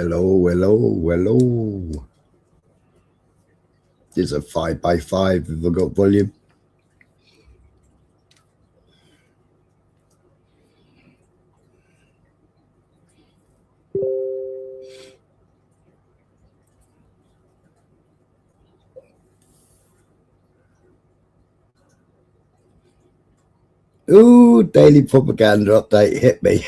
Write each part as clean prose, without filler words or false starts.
Hello, hello, hello. There's a 5x5 if I've got volume. Ooh, daily propaganda update hit me.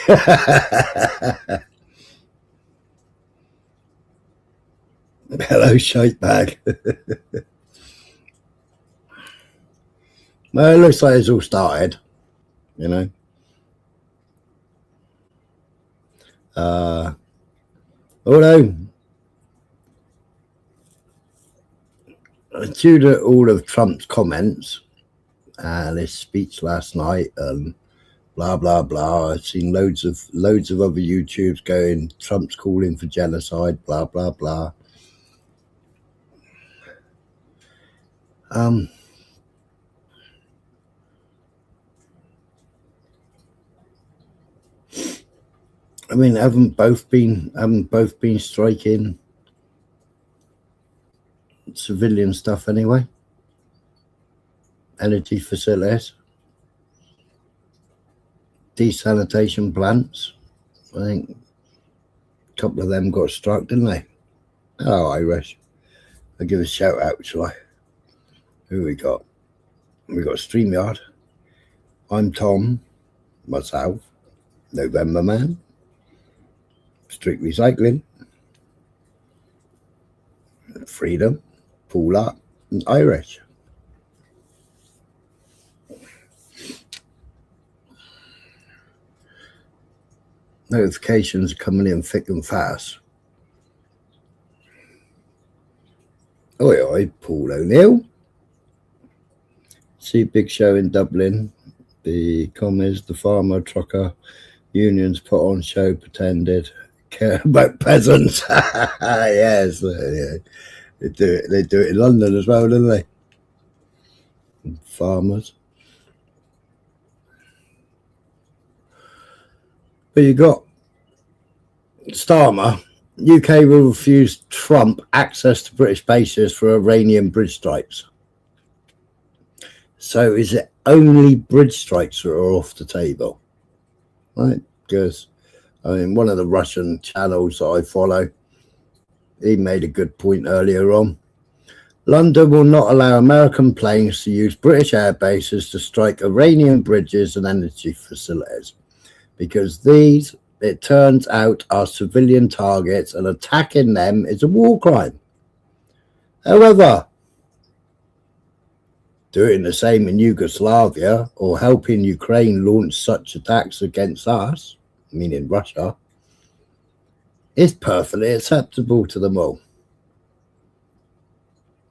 Hello, shite bag. Well, it looks like it's all started, you know. Although, due to all of Trump's comments and his speech last night, blah blah blah, I've seen loads of other YouTubes going, Trump's calling for genocide, blah blah blah. I mean, haven't both been striking civilian stuff anyway? Energy facilities, desanitation plants. I think a couple of them got struck, didn't they? Oh, Irish. I'll give a shout out, shall I? Who we got? We got StreamYard. I'm Tom, myself, November Man, Strict Recycling, Freedom, Pull Up, and Irish. Notifications are coming in thick and fast. Oi, oi, Paul O'Neill. See big show in Dublin. The commies, the farmer, trucker unions put on show, pretended care about peasants. Yes, yeah. They do it in London as well, don't they? And farmers. But you got Starmer. UK will refuse Trump access to British bases for Iranian bridge strikes. So is it only bridge strikes that are off the table? Right? Because, I mean, one of the Russian channels that I follow, he made a good point earlier on. London will not allow American planes to use British air bases to strike Iranian bridges and energy facilities, because these, it turns out, are civilian targets and attacking them is a war crime. However, doing the same in Yugoslavia or helping Ukraine launch such attacks against us, meaning Russia, is perfectly acceptable to them all.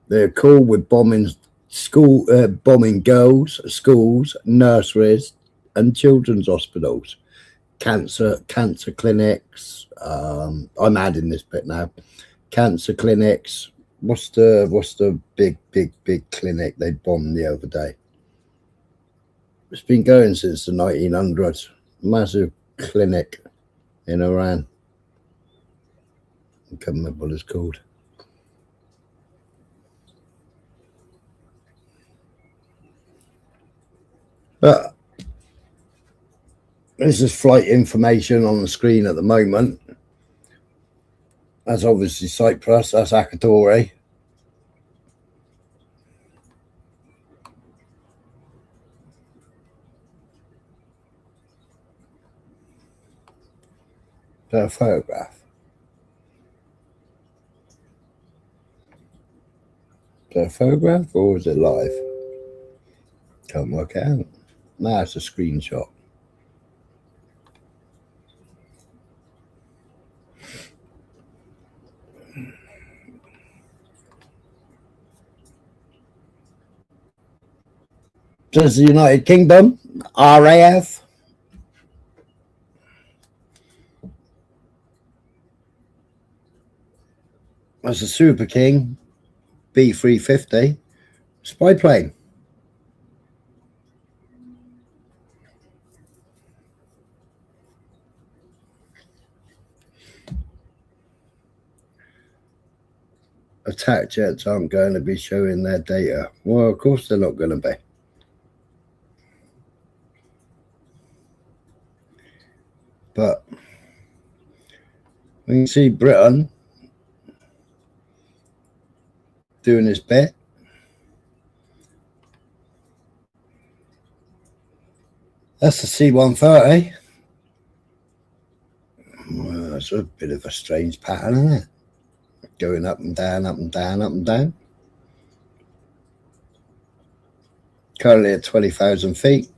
They're cool with bombing girls, schools, nurseries, and children's hospitals, cancer clinics. I'm adding this bit now. Cancer clinics. What's the big clinic they bombed the other day? It's been going since the 1900s. Massive clinic in Iran. I can't remember what it's called. But this is flight information on the screen at the moment. That's obviously Cyprus, that's Akatori. Is that a photograph? Is that a photograph or is it live? Can't work it out. No, it's a screenshot. Does the United Kingdom, RAF, as a Super King B350 spy plane. attack jets aren't going to be showing their data. Well, of course they're not going to be. But we can see Britain doing his bit. That's the C-130. Well, that's a bit of a strange pattern, isn't it? Going up and down, up and down, up and down. Currently at 20,000 feet.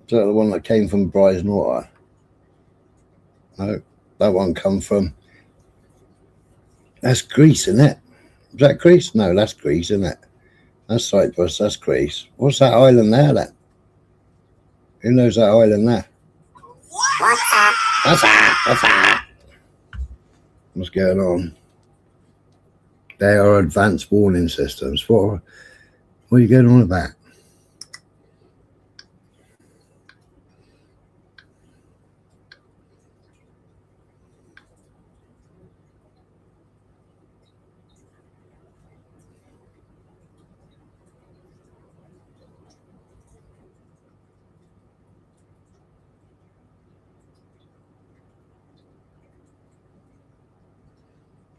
Is that the one that came from Brighton Water? No, that one come from... That's Greece, isn't it? Is that Greece? No, that's Greece, isn't it? That's Cyprus, that's Greece. What's that island there, then? Who knows that island there? What's that? What's that? What's that? What's going on? They are advanced warning systems. What are you going on about?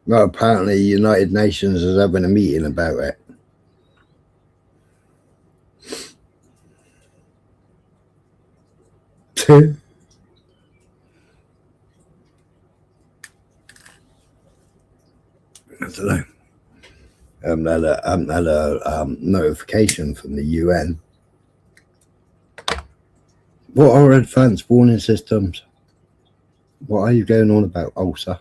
Well, apparently the United Nations is having a meeting about it. I don't know. I haven't had a notification from the UN. What are advanced warning systems? What are you going on about, Ulster?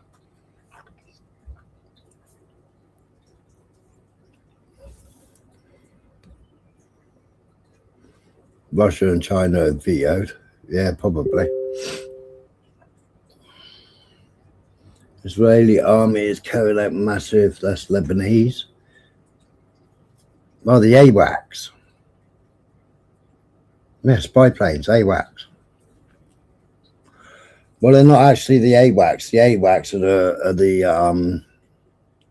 Russia and China have vetoed. Yeah, probably. Israeli army is carrying out massive, that's Lebanese. Well, the AWACS. Yeah, spy planes, AWACS. Well, they're not actually the AWACS. The AWACS are the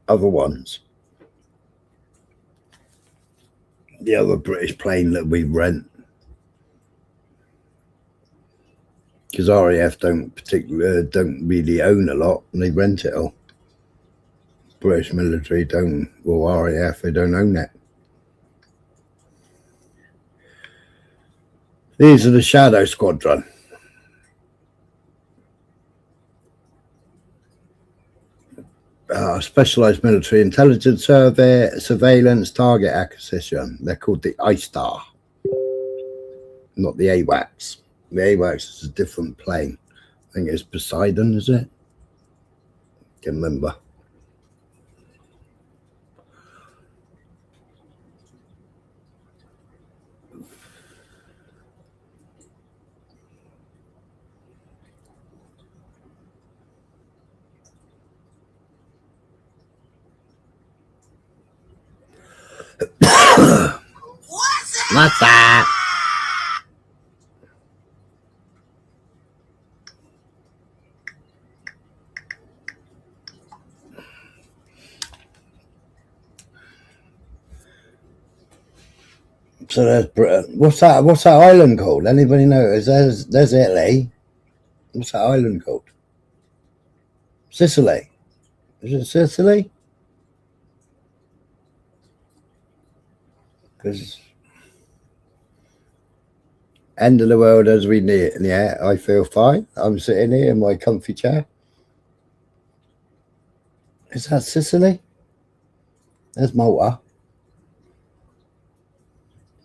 other ones. The other British plane that we rent. Because RAF don't really own a lot, and they rent it all. British military don't, or RAF, they don't own it. These are the Shadow Squadron. Specialized military intelligence surveillance target acquisition. They're called the ISTAR, not the AWACS. The AWACS is a different plane. I think it's Poseidon, is it? Can't remember. What's that? So there's Britain. What's that island called? Anybody know? There's Italy. What's that island called? Sicily. Is it Sicily? Because end of the world as we need it. Yeah, I feel fine. I'm sitting here in my comfy chair. Is that Sicily? There's Malta.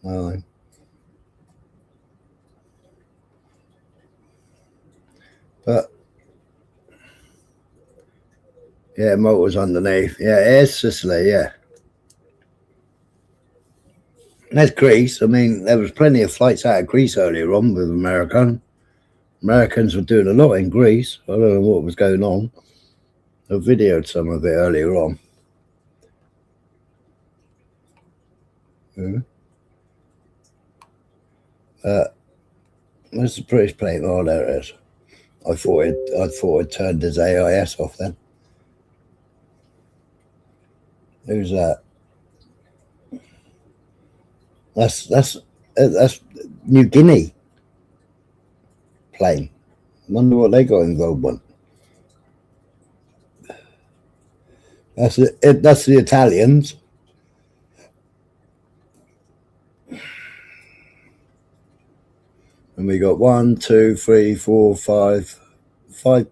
Oh. But yeah, Malta's underneath. Yeah, it is Sicily, yeah. There's Greece. I mean, there was plenty of flights out of Greece earlier on with Americans were doing a lot in Greece. I don't know what was going on. I videoed some of it earlier on. Where's the British plane? Oh, there it is. I thought it turned his AIS off then. Who's that? That's New Guinea plane. Wonder what they got involved with. That's it. That's the Italians. And we got 1, 2, 3, 4, 5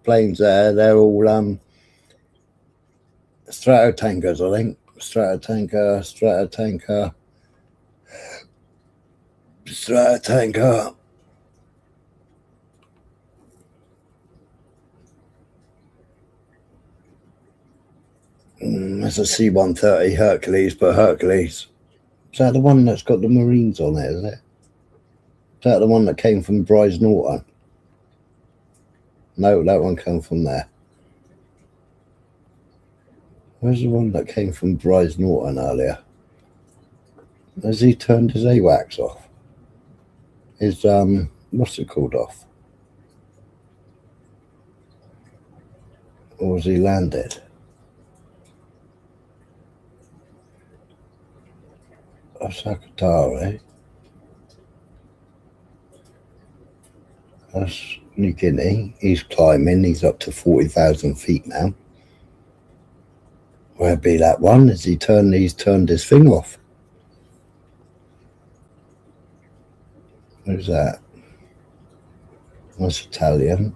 planes there. They're all Stratotankers, I think. Stratotanker. That's a C-130 Hercules, but Hercules. Is that the one that's got the Marines on it, is it? Is that the one that came from Bryce Norton? No, that one came from there. Where's the one that came from Bryce Norton earlier? Has he turned his AWACS off? His, what's it called off? Or has he landed? Satire. That's New Guinea. He's climbing. He's up to 40,000 feet now. Where'd be that one? He's turned his thing off. Who's that? That's Italian.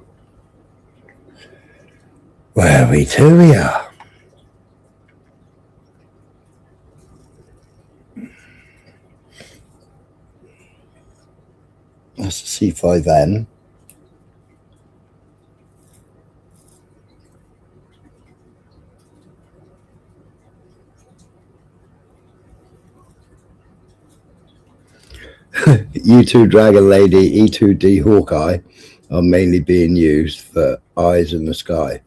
Where are we to? We are. That's a C5N. U2 Dragon Lady, E2D Hawkeye are mainly being used for eyes in the sky.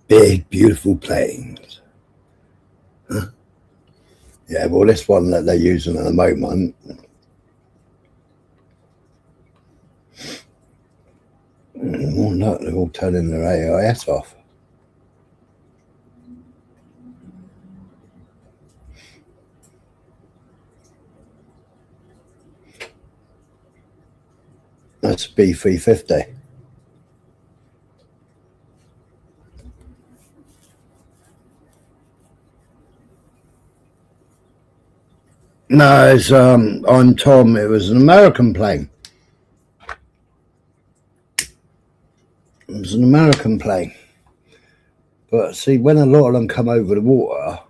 Big, beautiful planes. Huh? Yeah, well, this one that they're using at the moment. Oh, no, they're all turning their AIS off. That's B350. No, it's I'm Tom. It was an American plane. It was an American plane. But see, when a lot of them come over the water,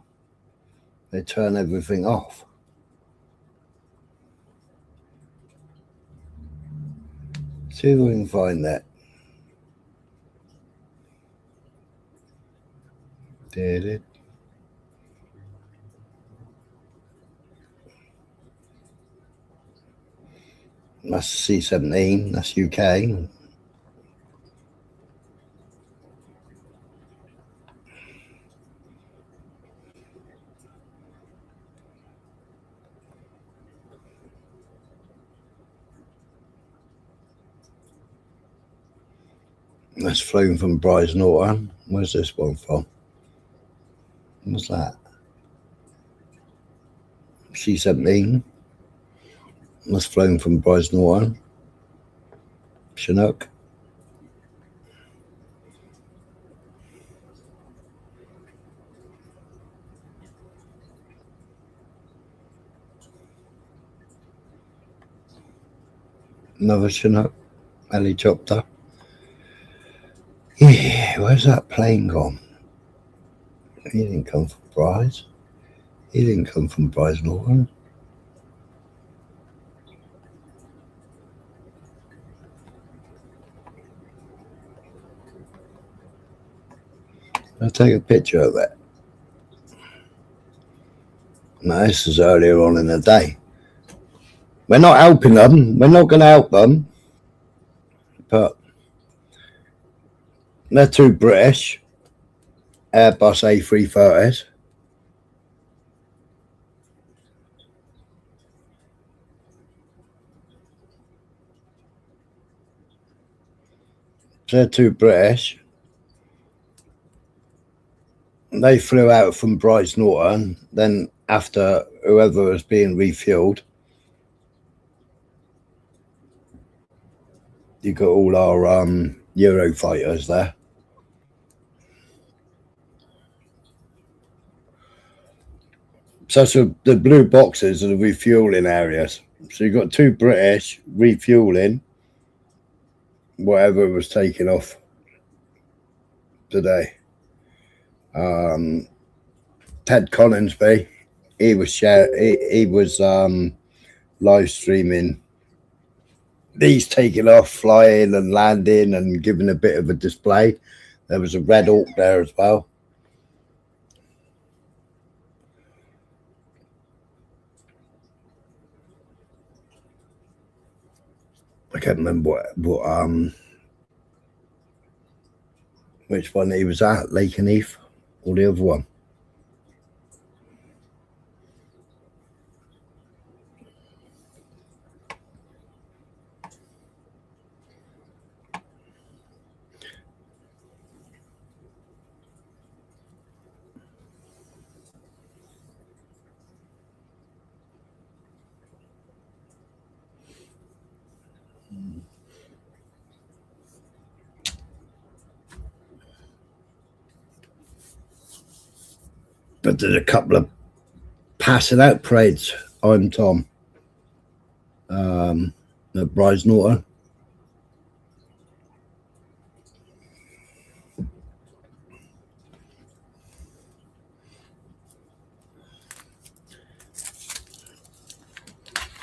they turn everything off. See if we can find that. Did it? That's C-17. That's UK. That's flown from Bryce Norton. Where's this one from? What's that? C-17. That's flown from Bryce Norton. Chinook. Another Chinook. Helicopter. Yeah, where's that plane gone? He didn't come from Bryce. He didn't come from Bryce Norton. I'll take a picture of it. No, this is earlier on in the day. We're not helping them. We're not going to help them. But they're two British Airbus A330s. they're two British. They flew out from Brights Norton. Then after whoever was being refueled, you got all our Eurofighters there. So the blue boxes are the refueling areas. So you've got two British refueling whatever was taken off today. Ted Collinsby, he was live streaming these taking off, flying and landing and giving a bit of a display. There was a Red Hawk there as well. I can't remember what which one he was at, Lake and Heath, or the other one. But there's a couple of passing out parades. I'm Tom. At Brights Norton.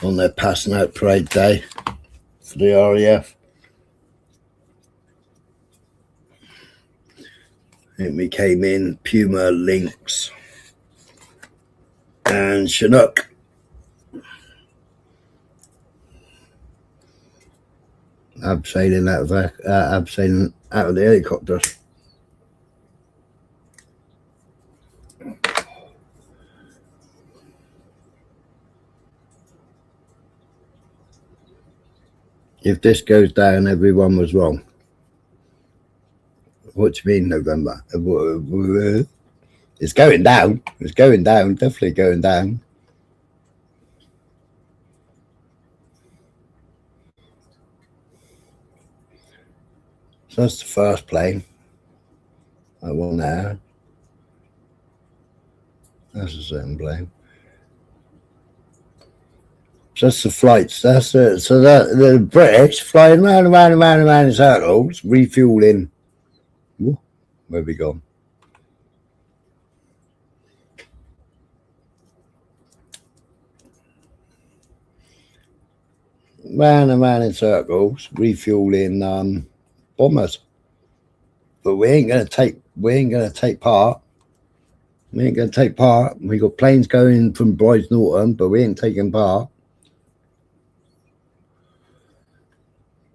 On their passing out parade day for the RAF. And we came in Puma, Lynx, and Chinook. Abseiling out of the helicopters. If this goes down, everyone was wrong. What do you mean, November? It's going down. It's going down. Definitely going down. So that's the first plane. That one there. That's the second plane. So that's the flights. That's it. So that the British flying round in circles, refueling. Ooh, where have we gone? Round and round in circles, refueling bombers. But we ain't gonna take part. We ain't gonna take part. We got planes going from Brights Norton, but we ain't taking part.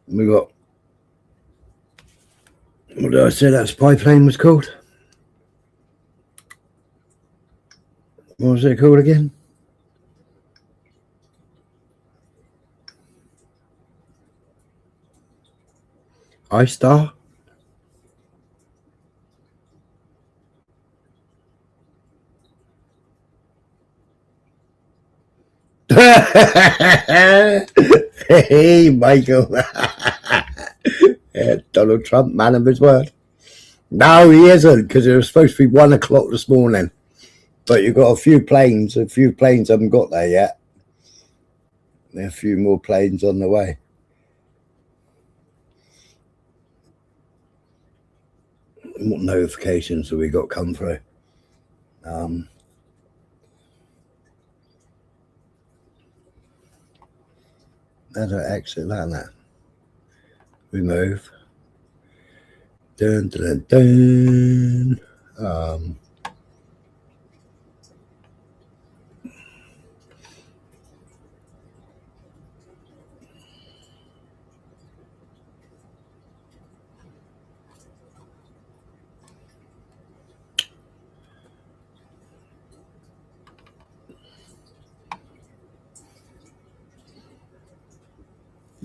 We got, what did I say that spy plane was called? What was it called again? iStar? Hey, Michael. Yeah, Donald Trump, man of his word. No, he isn't, because it was supposed to be 1 o'clock this morning. But you've got a few planes haven't got there yet. There are a few more planes on the way. What notifications have we got come through? How do I exit that now? Remove. Dun, dun, dun, dun.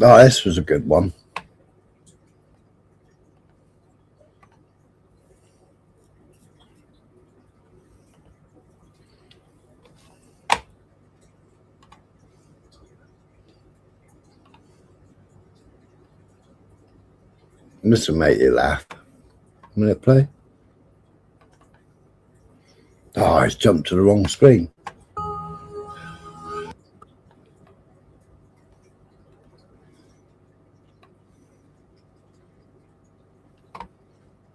Oh, this was a good one. This will make you laugh. Will it play? Oh, it's jumped to the wrong screen.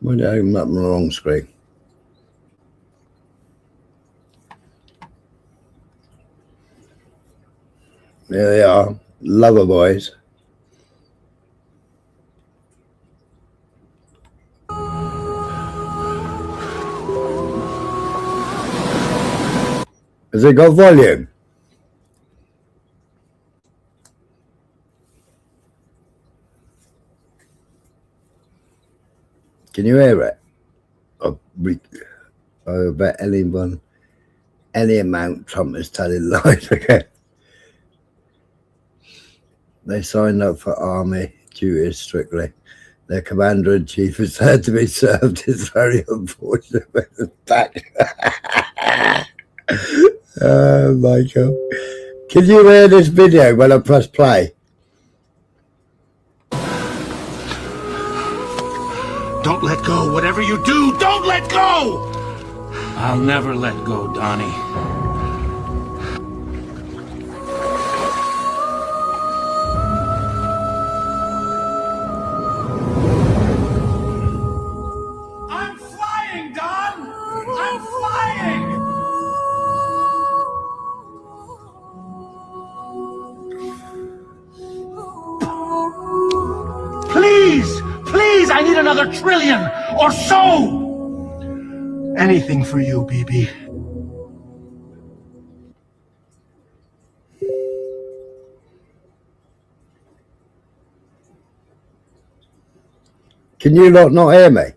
Why did it open up on the wrong screen? There they are, lover boys. Has it got volume? Can you hear it? I bet any amount Trump is telling lies again. They signed up for army duties strictly. Their commander-in-chief is there to be served. It's very unfortunate. Oh, Michael. Can you hear this video when I press play? Don't let go. Whatever you do, don't let go! I'll never let go, Donnie. I'm flying, Don! I'm flying! Please! Please, I need another trillion or so! Anything for you, BB. Can you not hear me?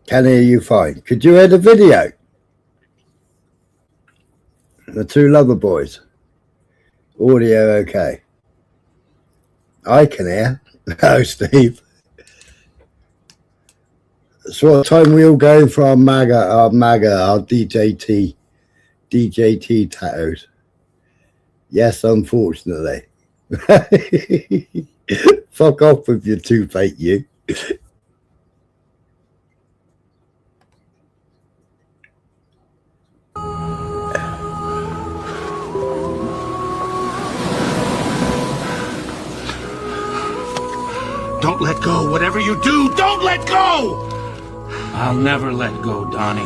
Can hear you fine. Could you hear the video? The two lover boys. Audio okay. I can hear. Oh, Steve. So what time we all going for our our DJT tattoos? Yes, unfortunately. Fuck off with your two-fake you. Don't let go. Whatever you do, don't let go! I'll never let go, Donnie.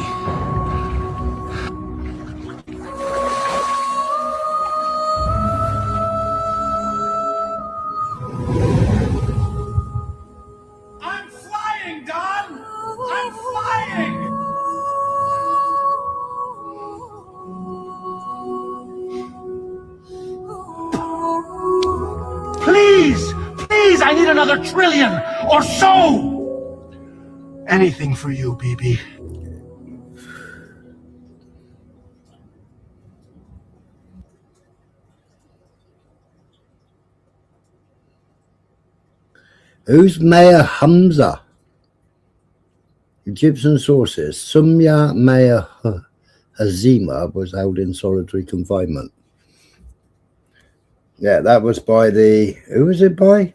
I'm flying, Don! I'm flying! Please! Please, I need another trillion or so! Anything for you, BB. Who's Mayor Hamza? Egyptian sources. Sumya Mayor Hazima was held in solitary confinement. Yeah, that was by the... Who was it by?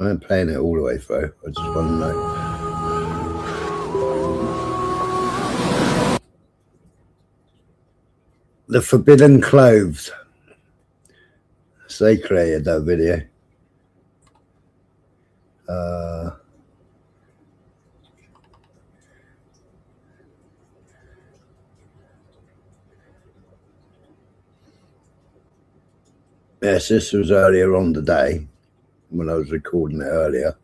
I ain't playing it all the way through. I just want to know. The Forbidden Clothes. So they created that video. Yes, this was earlier on today when I was recording it earlier.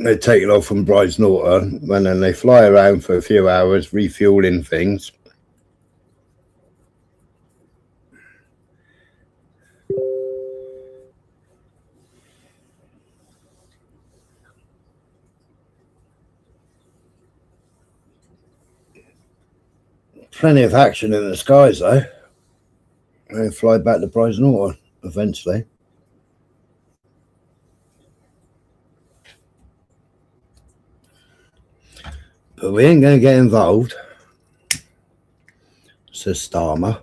They take it off from Bride's Norton and then they fly around for a few hours refueling things. Plenty of action in the skies though. and fly back to Bryce eventually. But we ain't going to get involved, says Starmer.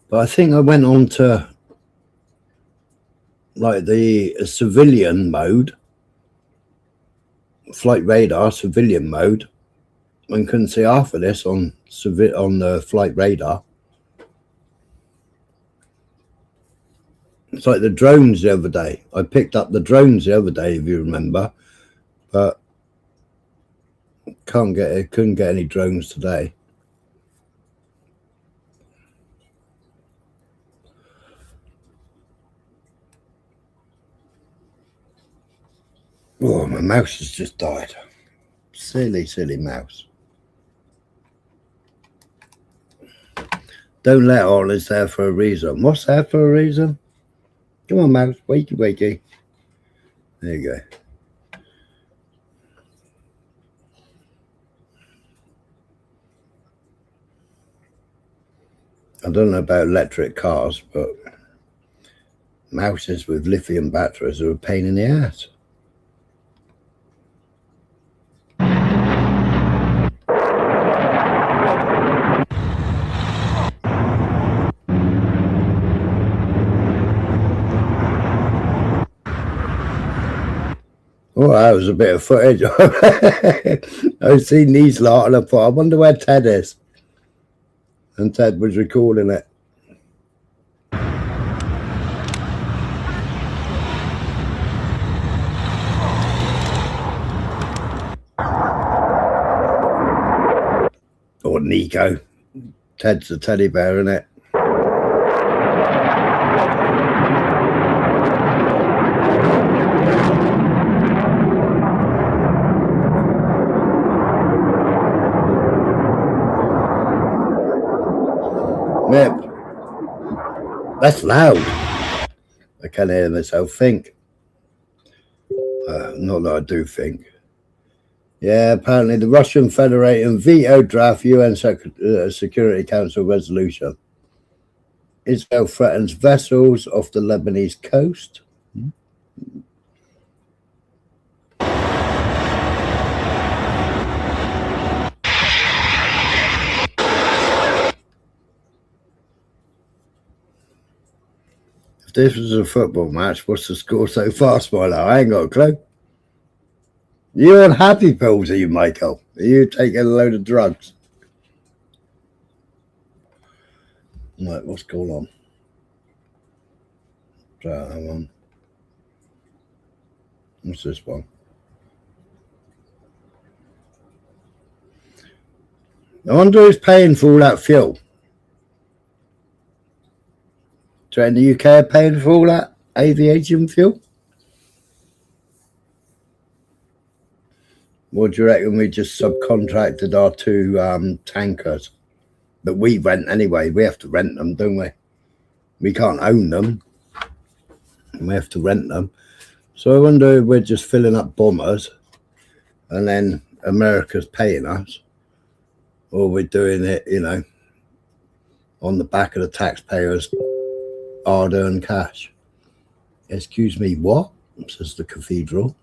But I think I went on to like the civilian mode, flight radar civilian mode, and couldn't see half of this on the flight radar. It's like the drones the other day. I picked up the drones the other day, if you remember, but couldn't get any drones today. Oh, my mouse has just died. Silly mouse. Don't let on, it's there for a reason. What's there for a reason? Come on, mouse. Wakey. There you go. I don't know about electric cars, but mouses with lithium batteries are a pain in the ass. Oh, that was a bit of footage. I've seen these lot and I thought, I wonder where Ted is. And Ted was recording it. Or Nico. Ted's a teddy bear, isn't it? Yep. That's loud. I can't hear myself think. Not that I do think. Yeah, apparently the Russian Federation vetoed draft UN Security Council resolution. Israel threatens vessels off the Lebanese coast. This was a football match. What's the score so far, Spoiler? I ain't got a clue. You on happy pills, are you, Michael? Are you taking a load of drugs? Right, what's going on? Hang on. What's this one? I wonder who's paying for all that fuel. Do you reckon the UK are paying for all that aviation fuel? Or do you reckon we just subcontracted our two tankers that we rent anyway? We have to rent them, don't we? We can't own them. We have to rent them. So I wonder if we're just filling up bombers and then America's paying us, or we're doing it, you know, on the back of the taxpayers' hard-earned cash. Excuse me, what? Says the cathedral.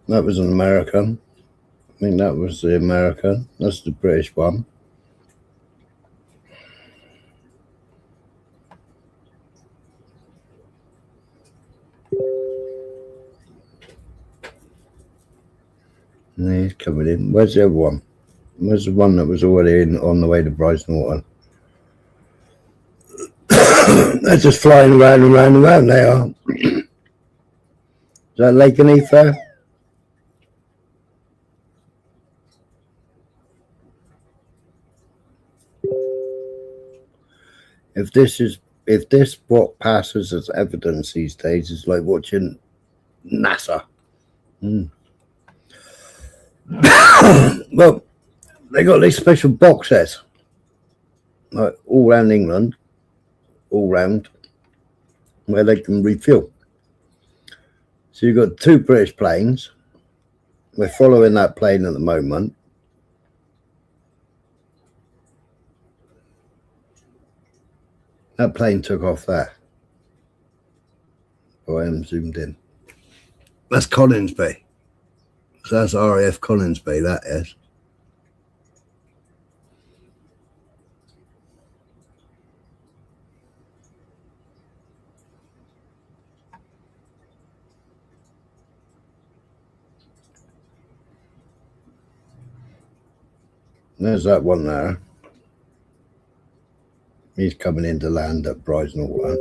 That was an American. I think that was the American. That's the British one. And he's coming in. Where's the other one? Where's the one that was already on the way to Bryce Norton? They're just flying around and around and around. They are. Is that Lake Anita? If this what passes as evidence these days is like watching NASA. Well, they got these special boxes, like all around England, all round, where they can refuel. So you've got 2 British planes. We're following that plane at the moment. That plane took off there. Oh, I am zoomed in. That's Collinsby. So that's RAF Collinsby, that is. There's that one there. He's coming into land at Bryce-Norton.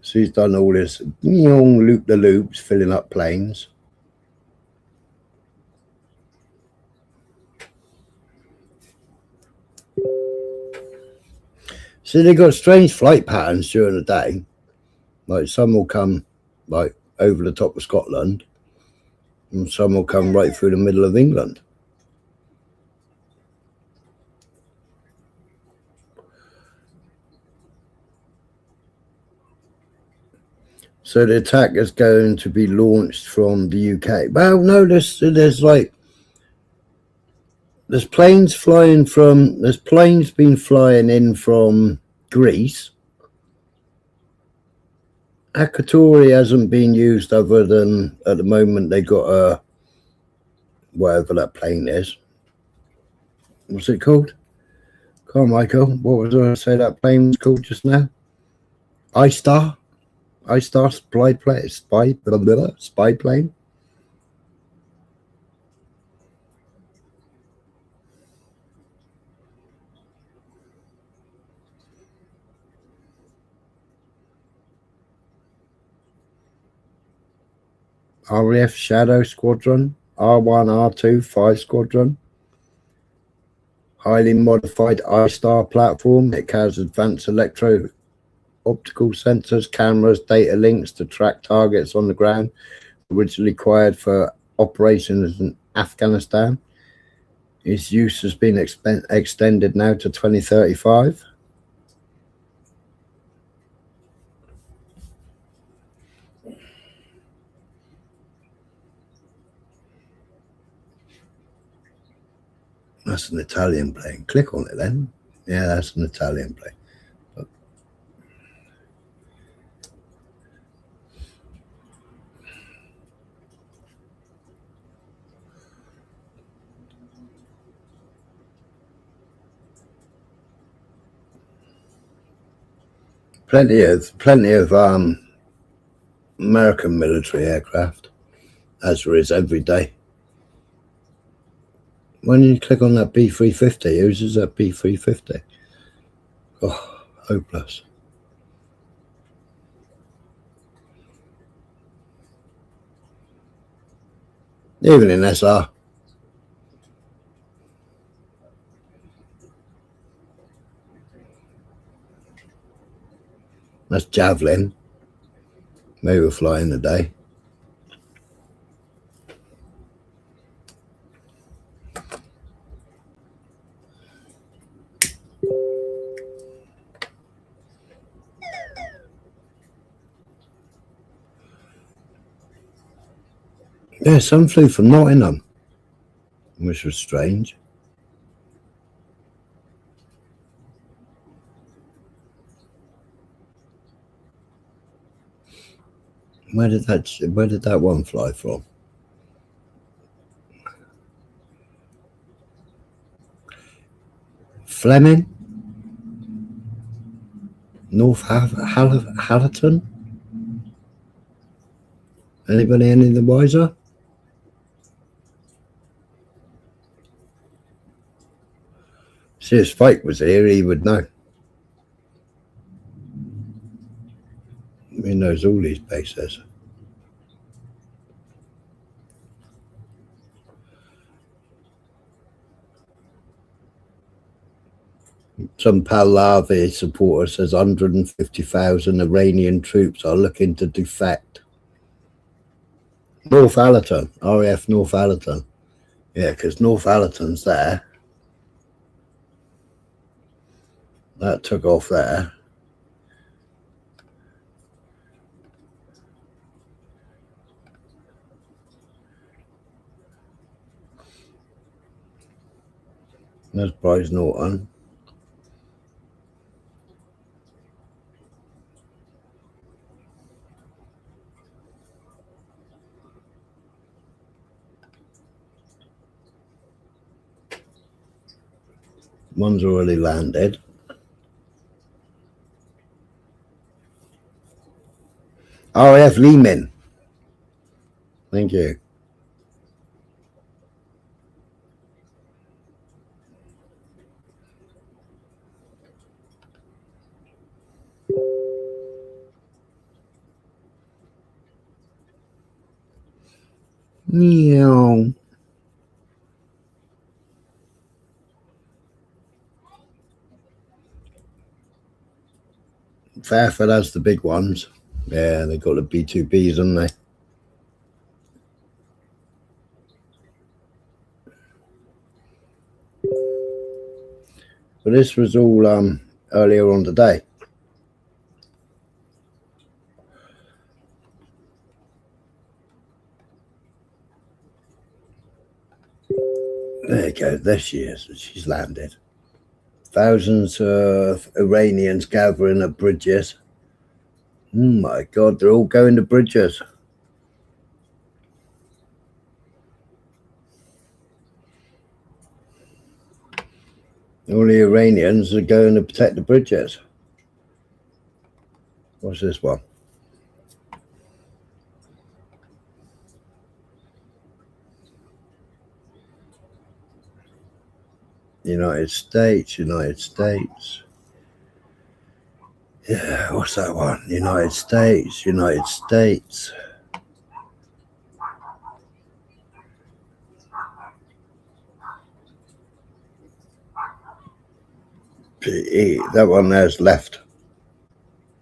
So he's done all this loop-the-loops, filling up planes. So they've got strange flight patterns during the day. Like some will come like over the top of Scotland, and some will come right through the middle of England. So the attack is going to be launched from the UK. Well, no, there's planes been flying in from Greece. Akatori hasn't been used other than at the moment they got a whatever that plane is. What's it called? Carmichael, what was I say that plane was called just now? iStar spy plane. RAF Shadow Squadron, R1, R2, 5 Squadron. Highly modified iStar platform. It carries advanced electro-optical sensors, cameras, data links to track targets on the ground. Originally required for operations in Afghanistan. Its use has been extended now to 2035. That's an Italian plane. Click on it then. Yeah, that's an Italian plane. But plenty of American military aircraft, as there is every day. When you click on that B350, whose is that B350? Oh, hopeless. Even in SR. That's Javelin. They were flying today. Yeah, some flew from Nottingham, which was strange. Where did that one fly from? Fleming? North Hallerton? Anybody any the wiser? See, if Spike was here, he would know. He knows all these bases. Some Pahlavi supporter says 150,000 Iranian troops are looking to defect. North Allerton, RAF North Allerton. Yeah, because North Allerton's there. That took off there. There's Bryce Norton. One's already landed. RAF Lehman. Thank you. Meow. Fairford has the big ones. Yeah, they got the B2Bs, haven't they? But this was all earlier on today. There you go. There she is. She's landed. Thousands of Iranians gathering at bridges. Oh my God, they're all going to bridges. All the Iranians are going to protect the bridges. What's this one? United States, United States. Yeah, what's that one? United States, United States. PE, that one there's left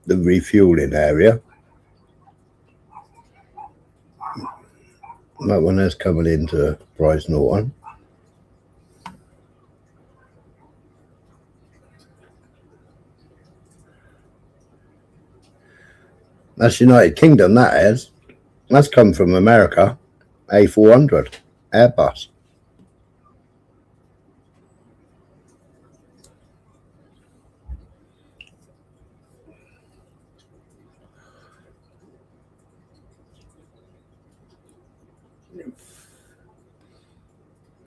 the refueling area. That one there's coming into Bryce Norton. That's United Kingdom, that is. That's come from America. A400 Airbus.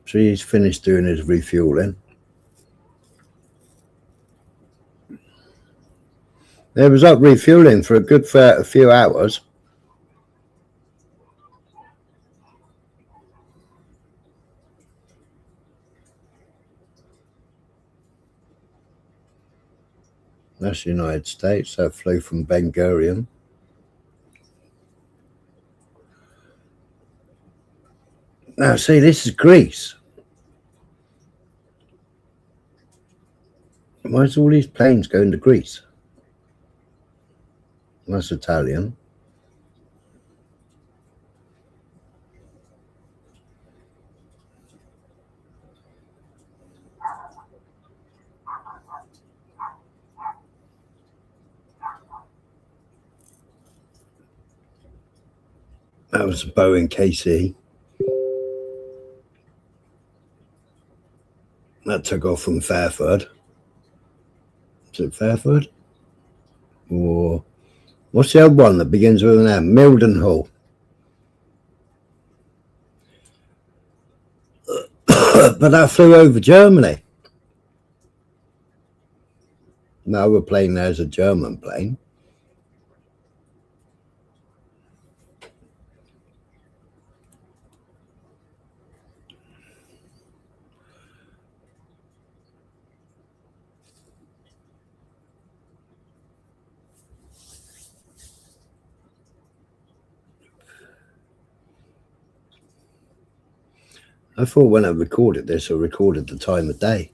So he's finished doing his refueling. It was up refueling for a good few hours. That's the United States. That flew from Ben Gurion. Now, see, this is Greece. Why's all these planes going to Greece? That's Italian. That was a Boeing KC. That took off from Fairford. Is it Fairford? Or what's the other one that begins with an M? Mildenhall. But that flew over Germany. No, we're playing there's a German plane. I thought when I recorded this, I recorded the time of day.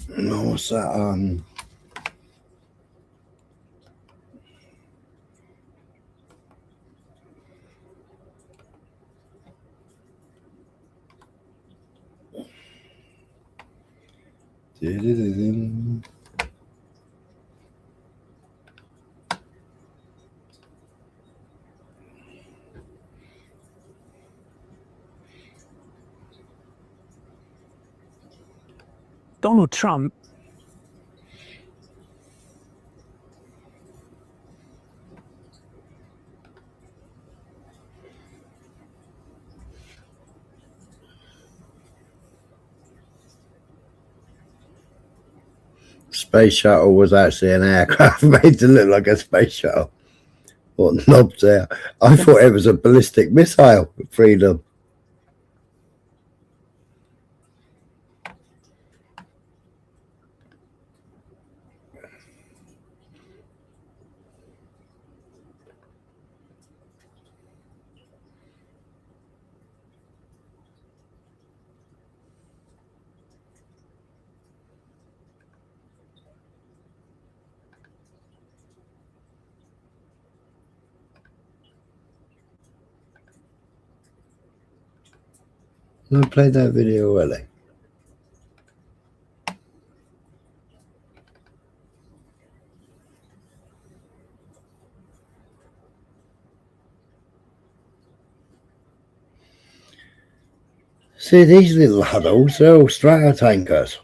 No, what's that? Donald Trump Space shuttle was actually an aircraft made to look like a space shuttle. What knobs there? I thought it was a ballistic missile. Freedom. I played that video already. See, these little huddles, they're all strato tankers.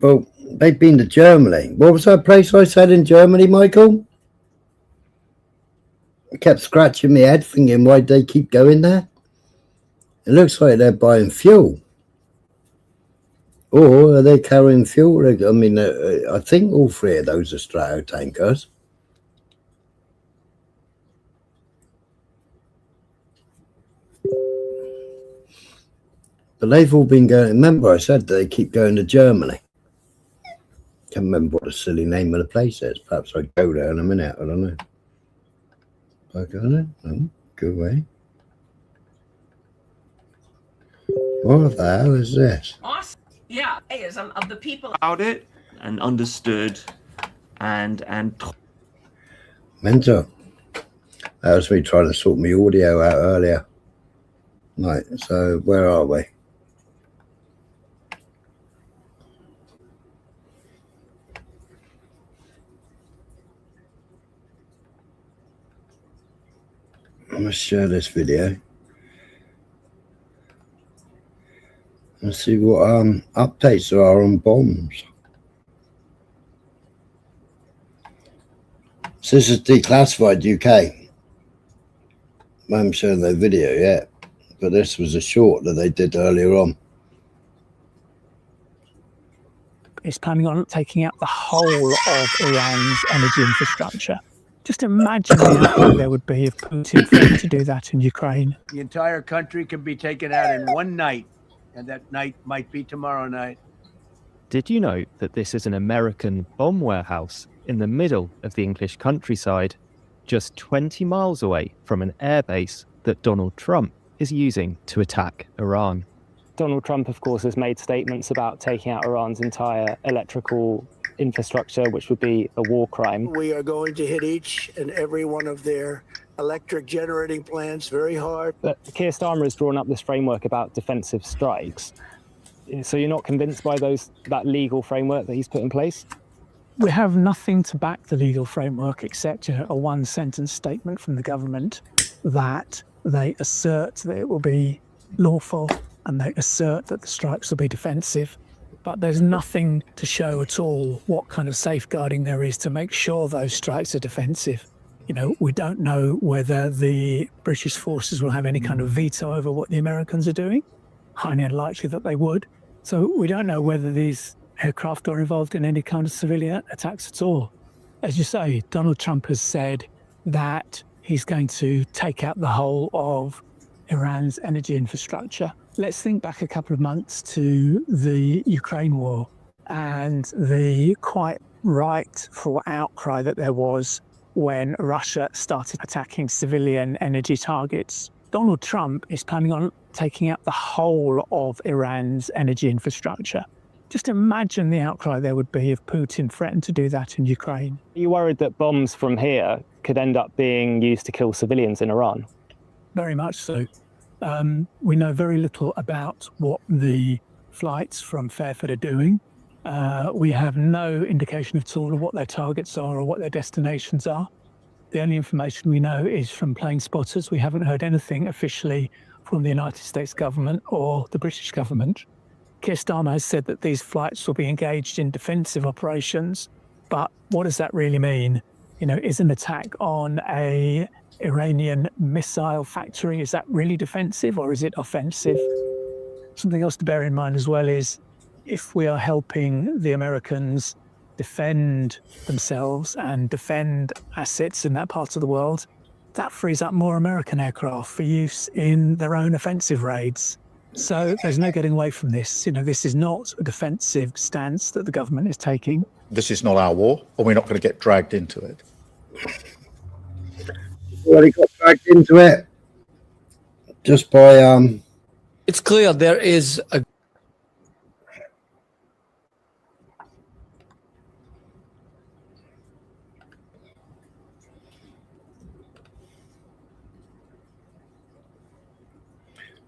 Well, they've been to Germany. What was that place I said in Germany, Michael? I kept scratching my head thinking, why'd they keep going there? It looks like they're buying fuel. Or are they carrying fuel? I mean, I think all three of those are strato tankers. But they've all been going. Remember, I said they keep going to Germany. Can't remember what the silly name of the place is. Perhaps I'll go there in a minute. I don't know. I go there? No, go away. What the hell is this? Awesome. Yeah, of the people about it and understood and Mental. That was me trying to sort my audio out earlier. Right, so where are we? I'm going to share this video and see what updates there are on bombs. So this is declassified UK. I haven't shown their video yet, but this was a short that they did earlier on. is planning on taking out the whole of Iran's energy infrastructure. Just imagine the outcome there would be if Putin failed to do that in Ukraine. The entire country can be taken out in one night, and that night might be tomorrow night. Did you know that this is an American bomb warehouse in the middle of the English countryside, just 20 miles away from an airbase that Donald Trump is using to attack Iran? Donald Trump, of course, has made statements about taking out Iran's entire electrical infrastructure, which would be a war crime. We are going to hit each and every one of their electric generating plants very hard. But Keir Starmer has drawn up this framework about defensive strikes. So you're not convinced by that legal framework that he's put in place? We have nothing to back the legal framework except a one-sentence statement from the government that they assert that it will be lawful and they assert that the strikes will be defensive. But there's nothing to show at all what kind of safeguarding there is to make sure those strikes are defensive. You know, we don't know whether the British forces will have any kind of veto over what the Americans are doing. Highly unlikely that they would. So we don't know whether these aircraft are involved in any kind of civilian attacks at all. As you say, Donald Trump has said that he's going to take out the whole of Iran's energy infrastructure. Let's think back a couple of months to the Ukraine war and the quite rightful outcry that there was when Russia started attacking civilian energy targets. Donald Trump is planning on taking out the whole of Iran's energy infrastructure. Just imagine the outcry there would be if Putin threatened to do that in Ukraine. Are you worried that bombs from here could end up being used to kill civilians in Iran? Very much so. We know very little about what the flights from Fairford are doing. We have no indication at all of what their targets are or what their destinations are. The only information we know is from plane spotters. We haven't heard anything officially from the United States government or the British government. Keir Starmer has said that these flights will be engaged in defensive operations, but what does that really mean? You know, is an attack on a Iranian missile factory, is that really defensive or is it offensive? Something else to bear in mind as well is if we are helping the Americans defend themselves and defend assets in that part of the world, that frees up more American aircraft for use in their own offensive raids. So there's no getting away from this. You know, this is not a defensive stance that the government is taking. This is not our war, and we're not going to get dragged into it. Already got dragged into it just by It's clear there is a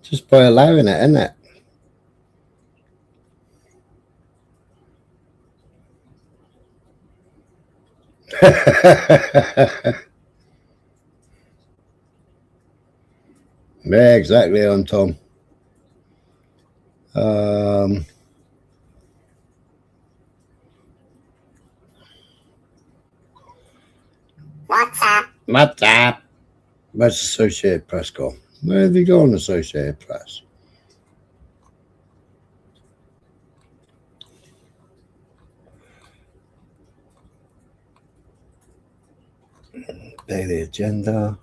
just by allowing it, isn't it? Yeah, exactly on Tom. What's up? What's up? Where's Associated Press gone? Where have you gone, Associated Press? Daily agenda.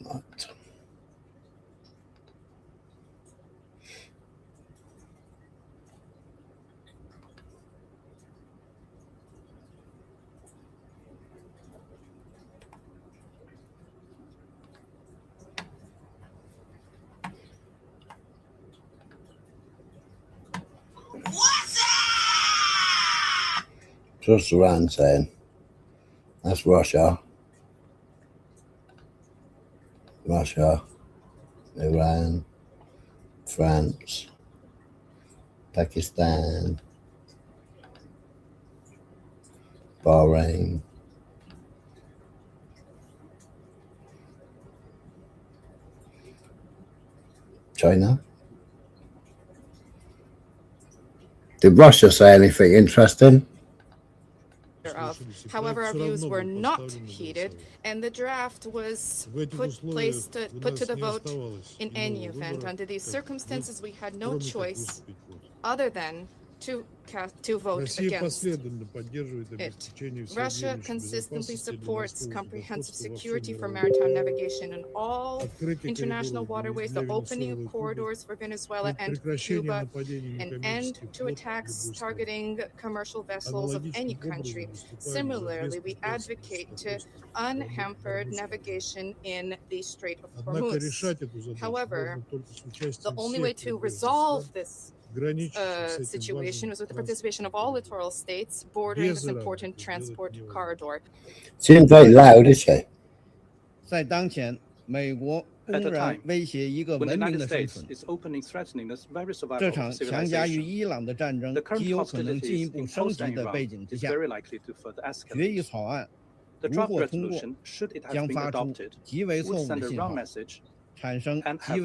Right. Just Iran saying that's Russia, Iran, France, Pakistan, Bahrain, China. Did Russia say anything interesting? Of. However, our views were not heeded, and the draft was put to the vote in any event. Under these circumstances, we had no choice other than to vote against it. Russia consistently supports comprehensive security for maritime navigation in all international waterways, the opening of corridors for Venezuela and Cuba, an end to attacks targeting commercial vessels of any country. Similarly, we advocate to unhampered navigation in the Strait of Hormuz. However, the only way to resolve this situation was with the participation of all littoral states bordering this important transport corridor. She isn't very loud, is she? At the time, when the United States is openly threatening the very survival of civilization, the current hostilities imposed on Iran is very likely to further escalate. The draft resolution, should it have been adopted, would send a wrong message and have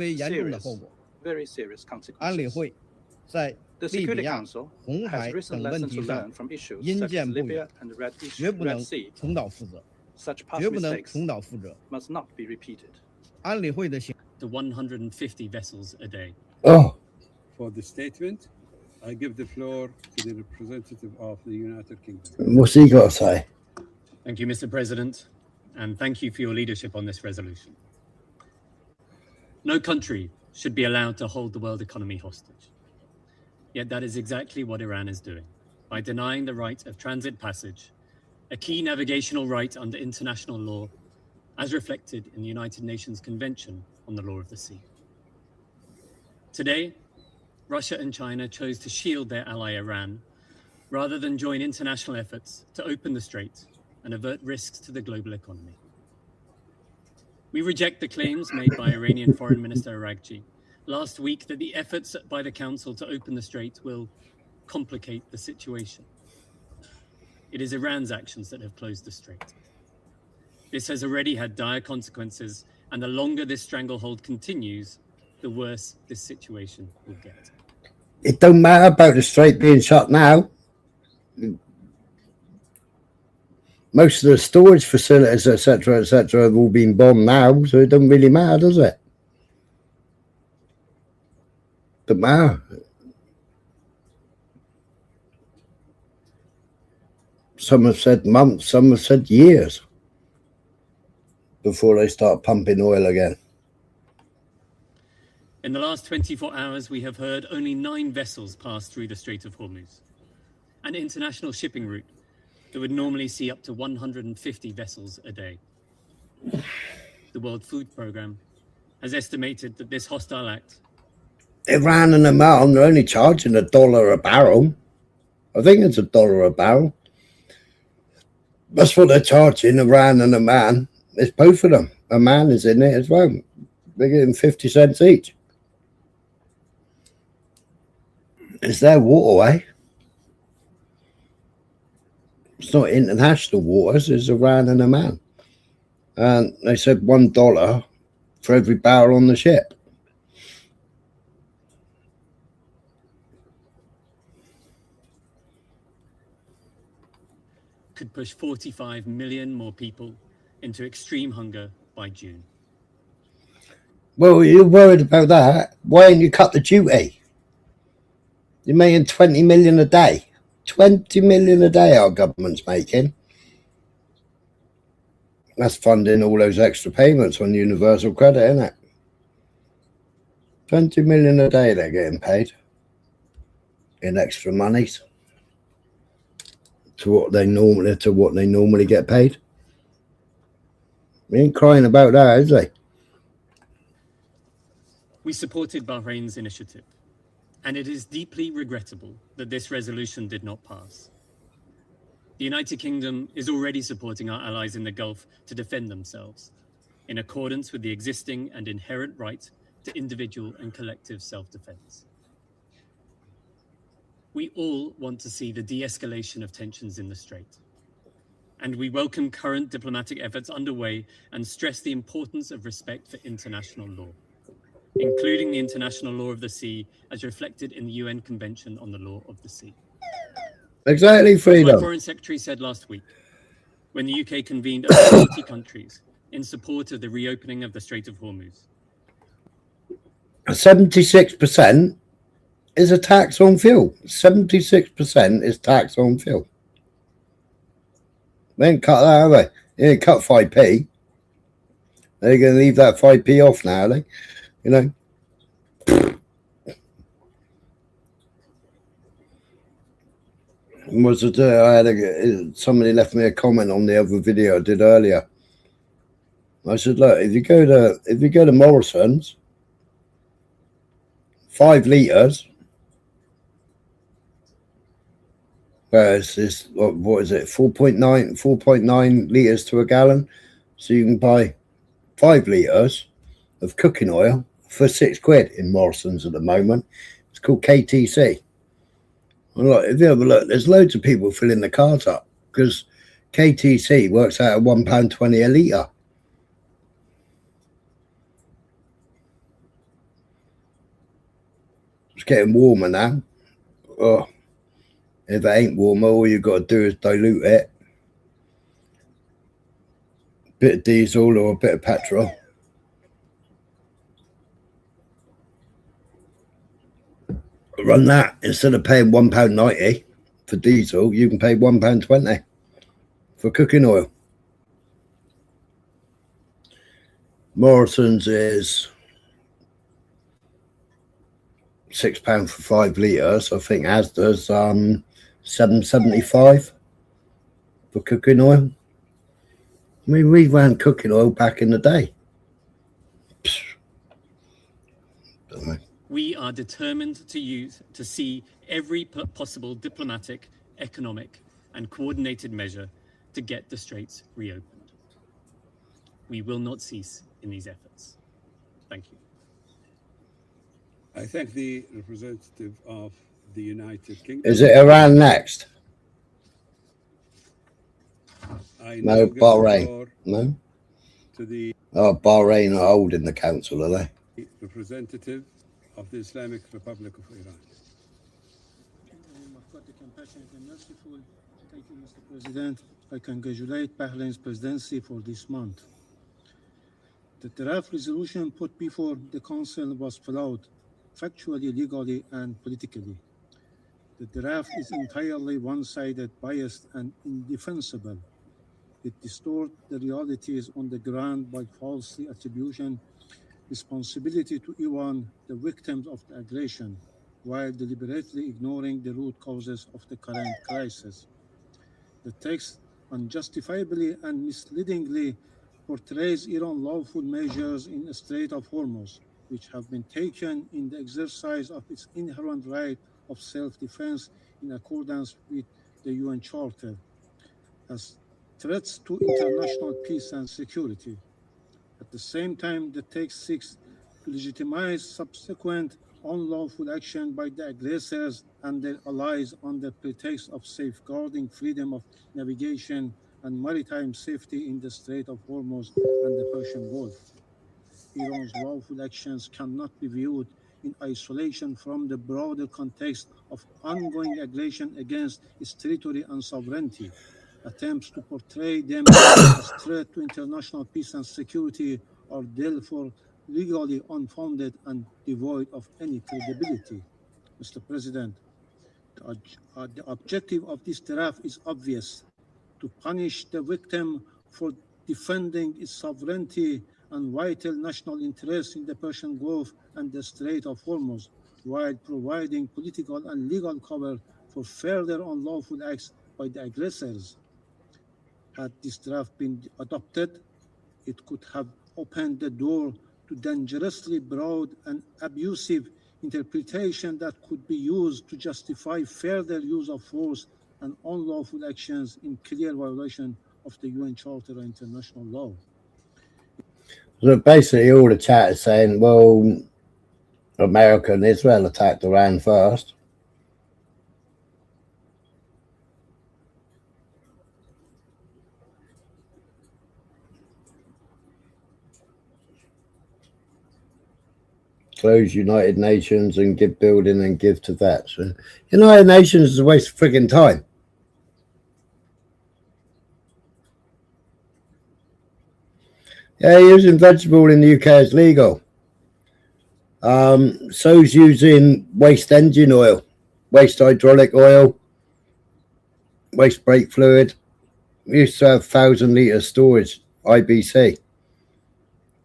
very serious consequences. The Security Council has recent lessons to learn from issues such as Libya and the Red Sea. Such past mistakes must not be repeated. The 150 vessels a day. Oh. For the statement, I give the floor to the representative of the United Kingdom. What's he got to say? Thank you, Mr. President, and thank you for your leadership on this resolution. No country should be allowed to hold the world economy hostage. Yet that is exactly what Iran is doing, by denying the right of transit passage, a key navigational right under international law, as reflected in the United Nations Convention on the Law of the Sea. Today, Russia and China chose to shield their ally Iran, rather than join international efforts to open the strait and avert risks to the global economy. We reject the claims made by Iranian Foreign Minister Araghchi last week that the efforts by the Council to open the strait will complicate the situation. It is Iran's actions that have closed the strait. This has already had dire consequences, and the longer this stranglehold continues, the worse this situation will get. It don't matter about the strait being shut now. Most of the storage facilities, etc., have all been bombed now, so it doesn't really matter, does it? Doesn't matter. Some have said months, some have said years before they start pumping oil again. In the last 24 hours, we have heard only 9 vessels pass through the Strait of Hormuz, an international shipping route that would normally see up to 150 vessels a day. The World Food Programme has estimated that this hostile act... Iran and Oman, they're only charging $1 a barrel. I think it's $1 a barrel. That's what they're charging, Iran and Oman. It's both of them. Oman is in it as well. They're getting 50 cents each. It's their waterway. It's not international waters, it's Iran and Oman. And they said $1 for every barrel on the ship. could push 45 million more people into extreme hunger by June. Well, you're worried about that. Why didn't you cut the duty? You're making 20 million a day. 20 million a day our government's making. That's funding all those extra payments on universal credit, isn't it? 20 million a day they're getting paid in extra monies to what they normally get paid. We ain't crying about that, is they? We supported Bahrain's initiative, and it is deeply regrettable that this resolution did not pass. The United Kingdom is already supporting our allies in the Gulf to defend themselves, in accordance with the existing and inherent right to individual and collective self-defense. We all want to see the de-escalation of tensions in the Strait, and we welcome current diplomatic efforts underway and stress the importance of respect for international law, including the international law of the sea as reflected in the UN Convention on the Law of the Sea. Exactly, freedom. As my Foreign Secretary said last week, when the UK convened over 40 countries in support of the reopening of the Strait of Hormuz. 76% is a tax on fuel. 76% is tax on fuel. They ain't cut that, have they? They ain't cut 5p. They're going to leave that 5p off now, are they? You know? Somebody left me a comment on the other video I did earlier. I said, look, if you go to Morrison's, 5 litres, whereas this, what is it, 4.9 litres to a gallon, so you can buy 5 litres of cooking oil for £6 in Morrison's at the moment. It's called KTC. And look, if you have a look, there's loads of people filling the cars up because KTC works out at £1.20 a litre. It's getting warmer now. Oh, if it ain't warmer, all you've got to do is dilute it. A bit of diesel or a bit of petrol. Run that, instead of paying £1.90 for diesel, you can pay £1.20 for cooking oil. Morrison's is £6 for 5 litres. I think Asda's $7.75 for cooking oil. I mean, we ran cooking oil back in the day. We are determined to see every possible diplomatic, economic, and coordinated measure to get the straits reopened. We will not cease in these efforts. Thank you. I thank the representative of the United Kingdom. Is it Iran next? No, Bahrain. No? Bahrain are holding the council, are they? Representative of the Islamic Republic of Iran. Thank you, Mr. President. I congratulate Bahrain's presidency for this month. The draft resolution put before the Council was flawed, factually, legally, and politically. The draft is entirely one-sided, biased, and indefensible. It distorts the realities on the ground by falsely attributing responsibility to Iran, the victims of the aggression, while deliberately ignoring the root causes of the current crisis. The text unjustifiably and misleadingly portrays Iran's lawful measures in the Strait of Hormuz, which have been taken in the exercise of its inherent right of self-defense in accordance with the UN Charter, as threats to international peace and security. At the same time, the text seeks to legitimize subsequent unlawful action by the aggressors and their allies under pretext of safeguarding freedom of navigation and maritime safety in the Strait of Hormuz and the Persian Gulf. Iran's lawful actions cannot be viewed in isolation from the broader context of ongoing aggression against its territory and sovereignty. Attempts to portray them as threat to international peace and security are therefore legally unfounded and devoid of any credibility. Mr. President, the objective of this draft is obvious: to punish the victim for defending its sovereignty and vital national interests in the Persian Gulf and the Strait of Hormuz, while providing political and legal cover for further unlawful acts by the aggressors. Had this draft been adopted, it could have opened the door to dangerously broad and abusive interpretation that could be used to justify further use of force and unlawful actions in clear violation of the UN Charter and international law. So basically all the chat is saying, well, America and Israel attacked Iran first. Close United Nations and give building and give to vets. United Nations is a waste of frigging time. Yeah, using vegetable in the UK is legal. So's using waste engine oil, waste hydraulic oil, waste brake fluid. We used to have 1,000 litre storage, IBC.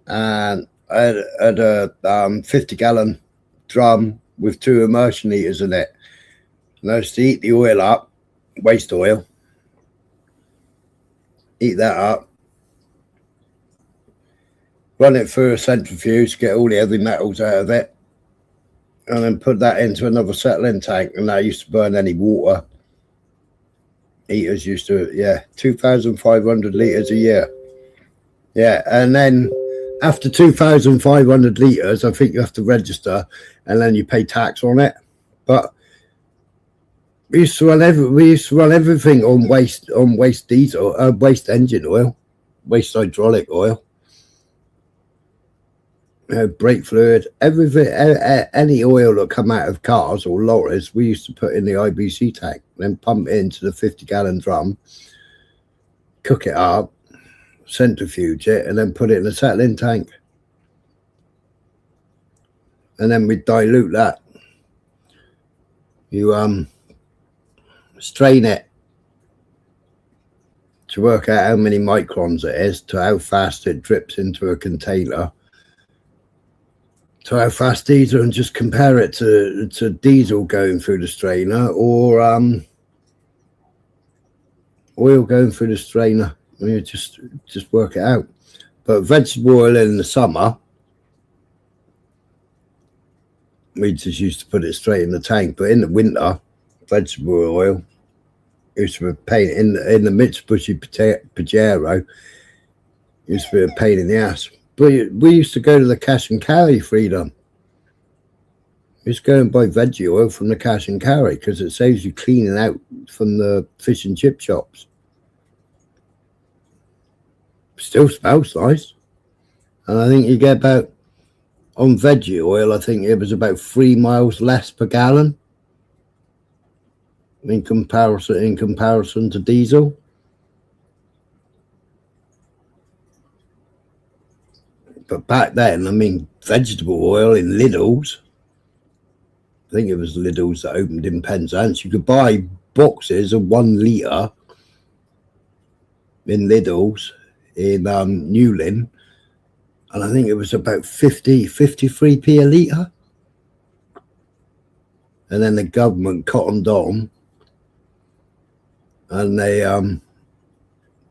And I had a 50-gallon drum with 2 immersion heaters in it. And I used to heat the oil up, waste oil, heat that up, run it through a centrifuge, get all the heavy metals out of it, and then put that into another settling tank. And that used to burn any water. Heaters used to, yeah, 2,500 litres a year. Yeah, and then after 2,500 litres, I think you have to register, and then you pay tax on it. But we used to run everything on waste diesel, waste engine oil, waste hydraulic oil, brake fluid, everything, any oil that come out of cars or lorries, we used to put in the IBC tank, then pump it into the 50-gallon drum, cook it up, centrifuge it, and then put it in a settling tank. And then we dilute that. You strain it to work out how many microns it is, to how fast it drips into a container. to how fast diesel and just compare it to diesel going through the strainer or oil going through the strainer. I mean, just work it out. But vegetable oil in the summer, we just used to put it straight in the tank. But in the winter, vegetable oil used to be a pain in the Mitsubishi Pajero. Used to be a pain in the ass. But we used to go to the cash and carry freedom. We used to go and buy veggie oil from the cash and carry because it saves you cleaning out from the fish and chip shops. Still smells nice. And I think you get about, on veggie oil, I think it was about 3 miles less per gallon in comparison to diesel. But back then, I mean, vegetable oil in Lidl's, I think it was Lidl's that opened in Penzance, you could buy boxes of 1 litre in Lidl's in Newlyn, and I think it was about 53p a litre. And then the government cottoned on and they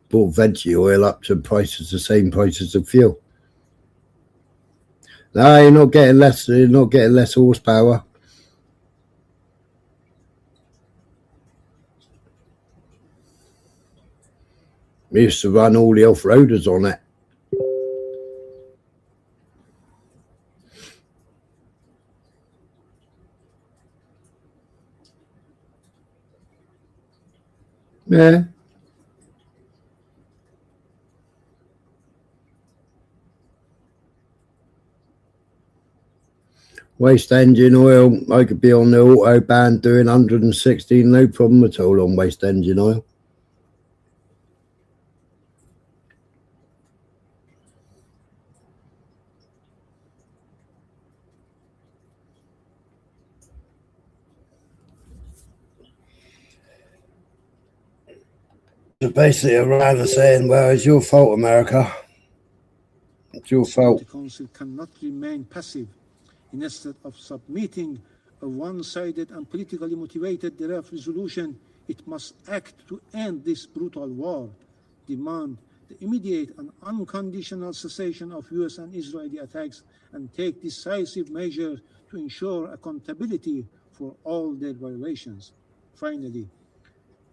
brought veggie oil up to prices, the same prices of fuel. No, you're not getting less horsepower. We used to run all the off-roaders on it. Yeah. Waste engine oil, I could be on the autobahn doing 116, no problem at all on waste engine oil. So basically Iran are saying, well, it's your fault, America. It's your fault. The Council cannot remain passive. Instead of submitting a one-sided and politically motivated draft resolution, it must act to end this brutal war, demand the immediate and unconditional cessation of US and Israeli attacks, and take decisive measures to ensure accountability for all their violations. Finally,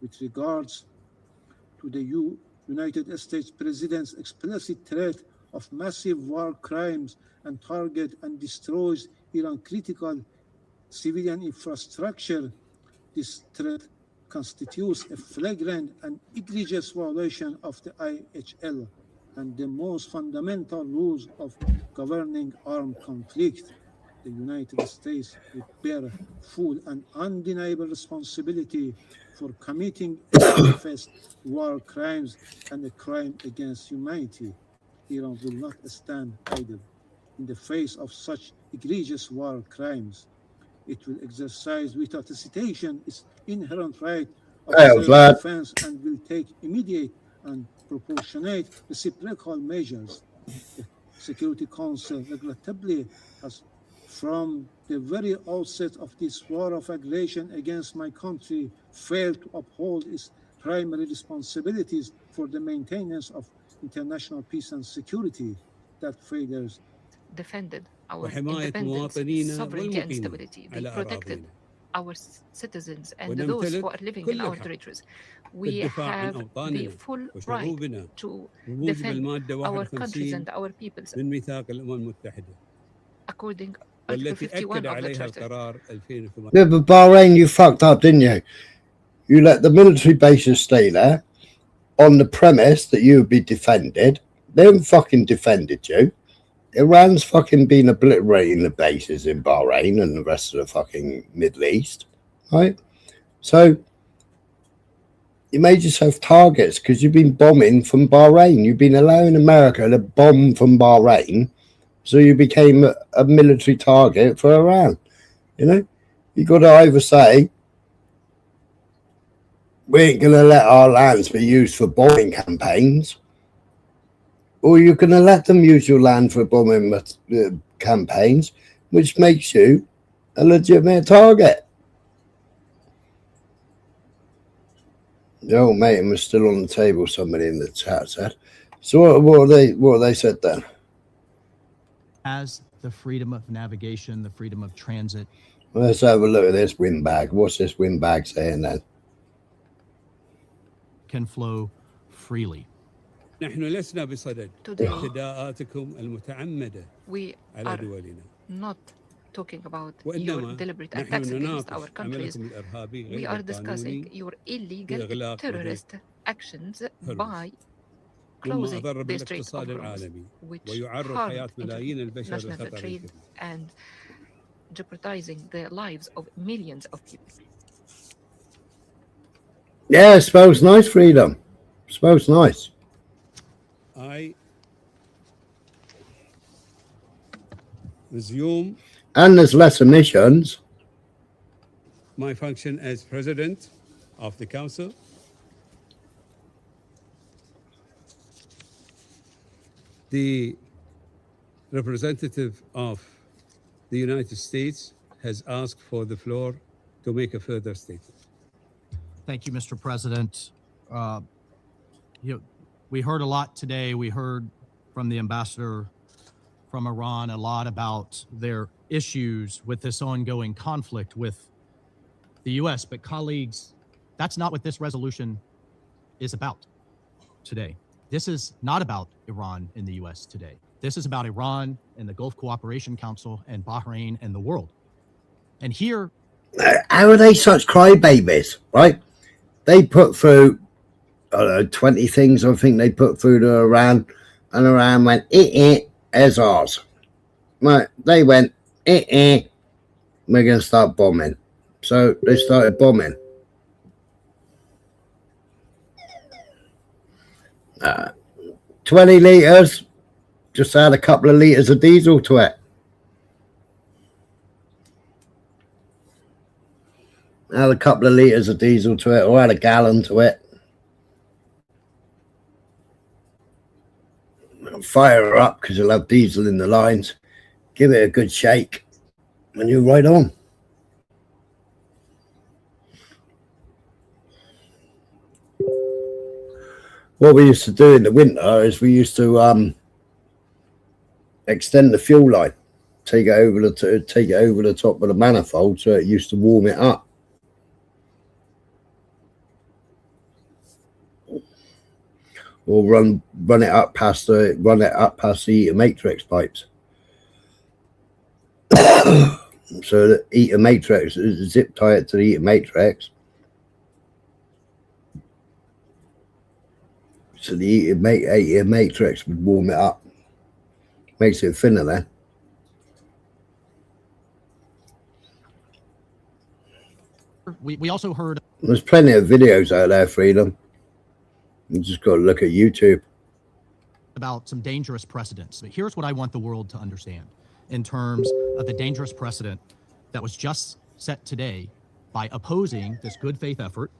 with regards to the United States President's explicit threat of massive war crimes and target and destroys Iran critical civilian infrastructure, this threat constitutes a flagrant and egregious violation of the IHL and the most fundamental rules of governing armed conflict. The United States would bear full and undeniable responsibility for committing manifest war crimes and a crime against humanity. Iran will not stand idle in the face of such egregious war crimes. It will exercise without hesitation its inherent right of self-defense and will take immediate and proportionate reciprocal measures. The Security Council regrettably has, from the very outset of this war of aggression against my country, failed to uphold its primary responsibilities for the maintenance of international peace and security. That failures defended our independence, sovereignty and stability. They protected our citizens and those who are living in our territories. We have the full right to defend our countries and our peoples according Article 51 of the Charter. Yeah, but Bahrain, you fucked up, didn't you? You let the military bases stay there on the premise that you would be defended. They haven't fucking defended you. Iran's fucking been obliterating the bases in Bahrain and the rest of the fucking Middle East, right? So you made yourself targets because you've been bombing from Bahrain. You've been allowing America to bomb from Bahrain, so you became a military target for Iran. You know, you got to either say, we ain't going to let our lands be used for bombing campaigns, or you're going to let them use your land for bombing campaigns. which makes you a legitimate target. The old mate was still on the table, somebody in the chat said. So what have they said then? As the freedom of navigation, the freedom of transit. Let's have a look at this windbag. What's this windbag saying then? Can flow freely. نحن لسنا بصدد اعتداءاتكم المتعمدة على دولنا. Not talking about your deliberate attacks against our countries. We are discussing your illegal terrorist actions by closing the Strait of Hormuz, which harmed international trade and jeopardizing the lives of millions of people. Yeah, it smells nice, Freedom. It smells nice. I resume. And there's less emissions. My function as President of the Council. The representative of the United States has asked for the floor to make a further statement. Thank you, Mr. President. We heard a lot today. We heard from the ambassador from Iran a lot about their issues with this ongoing conflict with the U.S. But colleagues, that's not what this resolution is about today. This is not about Iran and the U.S. today. This is about Iran and the Gulf Cooperation Council and Bahrain and the world. And here... How are they such crybabies, right? They put through, I don't know, 20 things I think they put through to Iran, and Iran went, as ours. Right, they went, we're going to start bombing. So they started bombing. 20 litres, just add a couple of litres of diesel to it. Add a couple of litres of diesel to it, or add a gallon to it. Fire her up because you'll have diesel in the lines. Give it a good shake, and you're right on. What we used to do in the winter is we used to extend the fuel line, take it over the top of the manifold, so it used to warm it up. Or run it up past the heater matrix pipes. So the heater matrix, zip tie it to the heater matrix. So the heater matrix would warm it up. Makes it thinner then. We also heard... There's plenty of videos out there, Freedom. You just got to look at YouTube. About some dangerous precedents. But here's what I want the world to understand in terms of the dangerous precedent that was just set today by opposing this good faith effort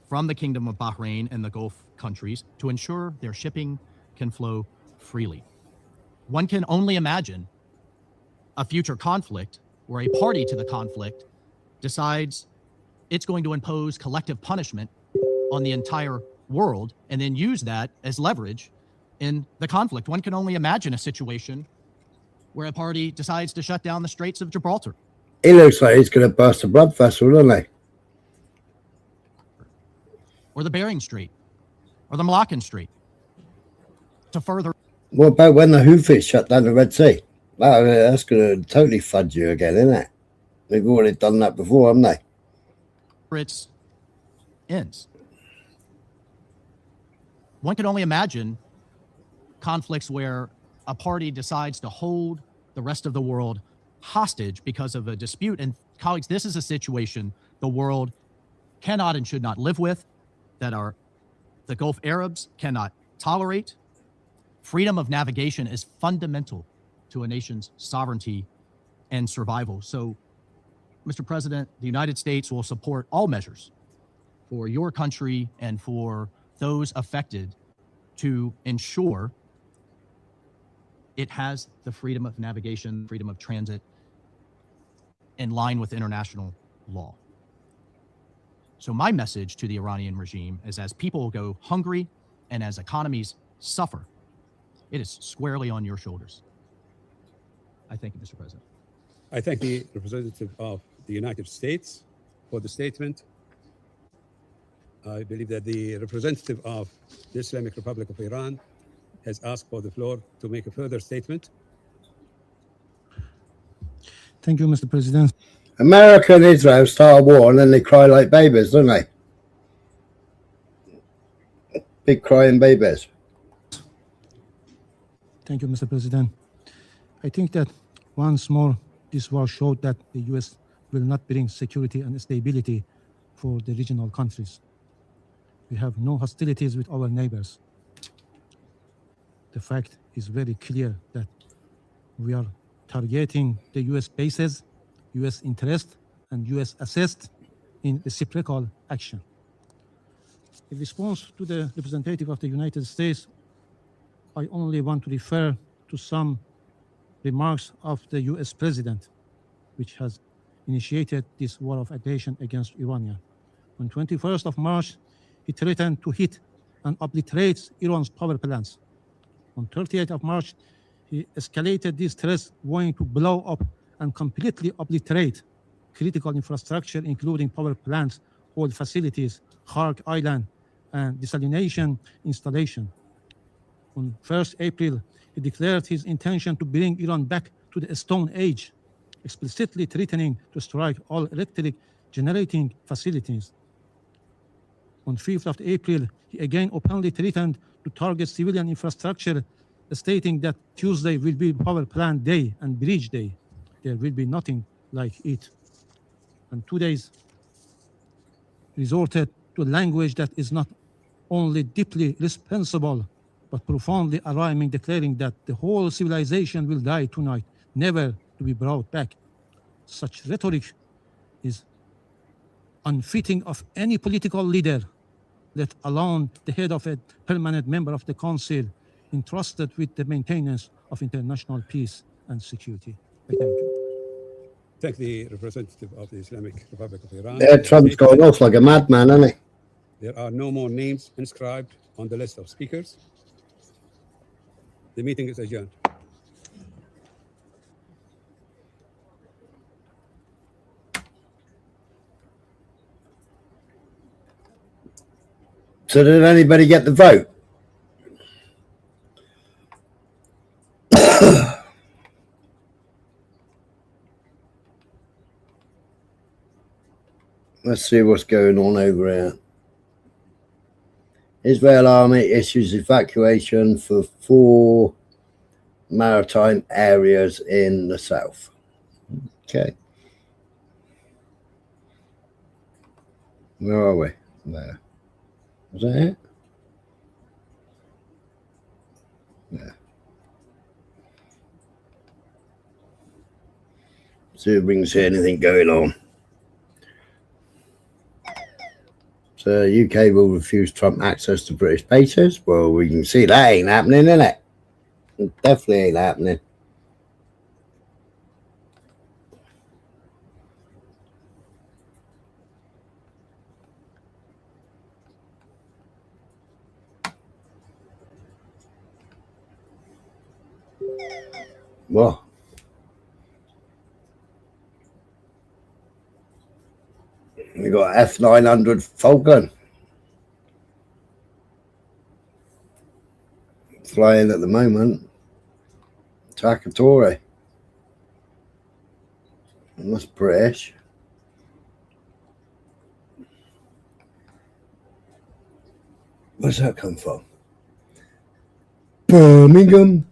from the Kingdom of Bahrain and the Gulf countries to ensure their shipping can flow freely. One can only imagine a future conflict where a party to the conflict decides it's going to impose collective punishment on the entire world and then use that as leverage in the conflict. One can only imagine a situation where a party decides to shut down the Straits of Gibraltar. It looks like he's going to burst a blood vessel, doesn't he? Or the Bering Strait, or the Malaccan Strait, to further... What about when the Houthis shut down the Red Sea? That's going to totally fudge you again, isn't it? They've already done that before, haven't they? Its ends. One can only imagine conflicts where a party decides to hold the rest of the world hostage because of a dispute. And colleagues, this is a situation the world cannot and should not live with, that the Gulf Arabs cannot tolerate. Freedom of navigation is fundamental to a nation's sovereignty and survival. So, Mr. President, the United States will support all measures for your country and for those affected to ensure it has the freedom of navigation, freedom of transit, in line with international law. So my message to the Iranian regime is, as people go hungry and as economies suffer, it is squarely on your shoulders. I thank you, Mr. President. I thank the representative of the United States for the statement. I believe that the representative of the Islamic Republic of Iran has asked for the floor to make a further statement. Thank you, Mr. President. America and Israel start a war and then they cry like babies, don't they? Big crying babies. Thank you, Mr. President. I think that once more, this war showed that the U.S. will not bring security and stability for the regional countries. We have no hostilities with our neighbors. The fact is very clear that we are targeting the U.S. bases, U.S. interest, and U.S. assets in reciprocal action. In response to the representative of the United States, I only want to refer to some remarks of the U.S. president, which has initiated this war of aggression against Iran. On 21st of March, he threatened to hit and obliterate Iran's power plants. On 30th of March, he escalated these threats, going to blow up and completely obliterate critical infrastructure, including power plants, oil facilities, Kharg Island, and desalination installation. On 1st April, he declared his intention to bring Iran back to the Stone Age, explicitly threatening to strike all electric generating facilities. On 5th of April, he again openly threatened to target civilian infrastructure, stating that Tuesday will be power plant day and bridge day. There will be nothing like it. And 2 days resorted to language that is not only deeply responsible, but profoundly alarming, declaring that the whole civilization will die tonight, never to be brought back. Such rhetoric is unfitting of any political leader, let alone the head of a permanent member of the Council entrusted with the maintenance of international peace and security. I thank you. Thank the representative of the Islamic Republic of Iran. Yeah, Trump's going off like a madman, isn't he? There are no more names inscribed on the list of speakers. The meeting is adjourned. So did anybody get the vote? Let's see what's going on over here. Israel Army issues evacuation for 4 maritime areas in the south. Okay. Where are we? There. Was that it? Yeah. See if we can see anything going on. So UK will refuse Trump access to British bases. Well, we can see that ain't happening, innit? It definitely ain't happening. Well, we got F900 Falcon flying at the moment to Akatori. That's British. Where's that come from? Birmingham.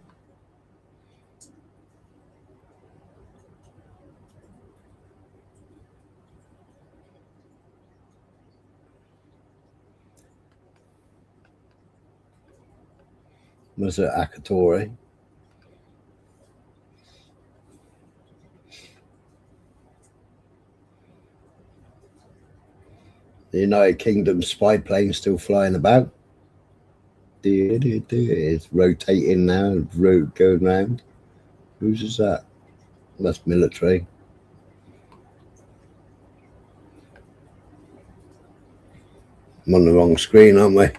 Was it Akatori? The United Kingdom spy plane still flying about. It's rotating now, going round. Whose is that? That's military. I'm on the wrong screen, aren't we?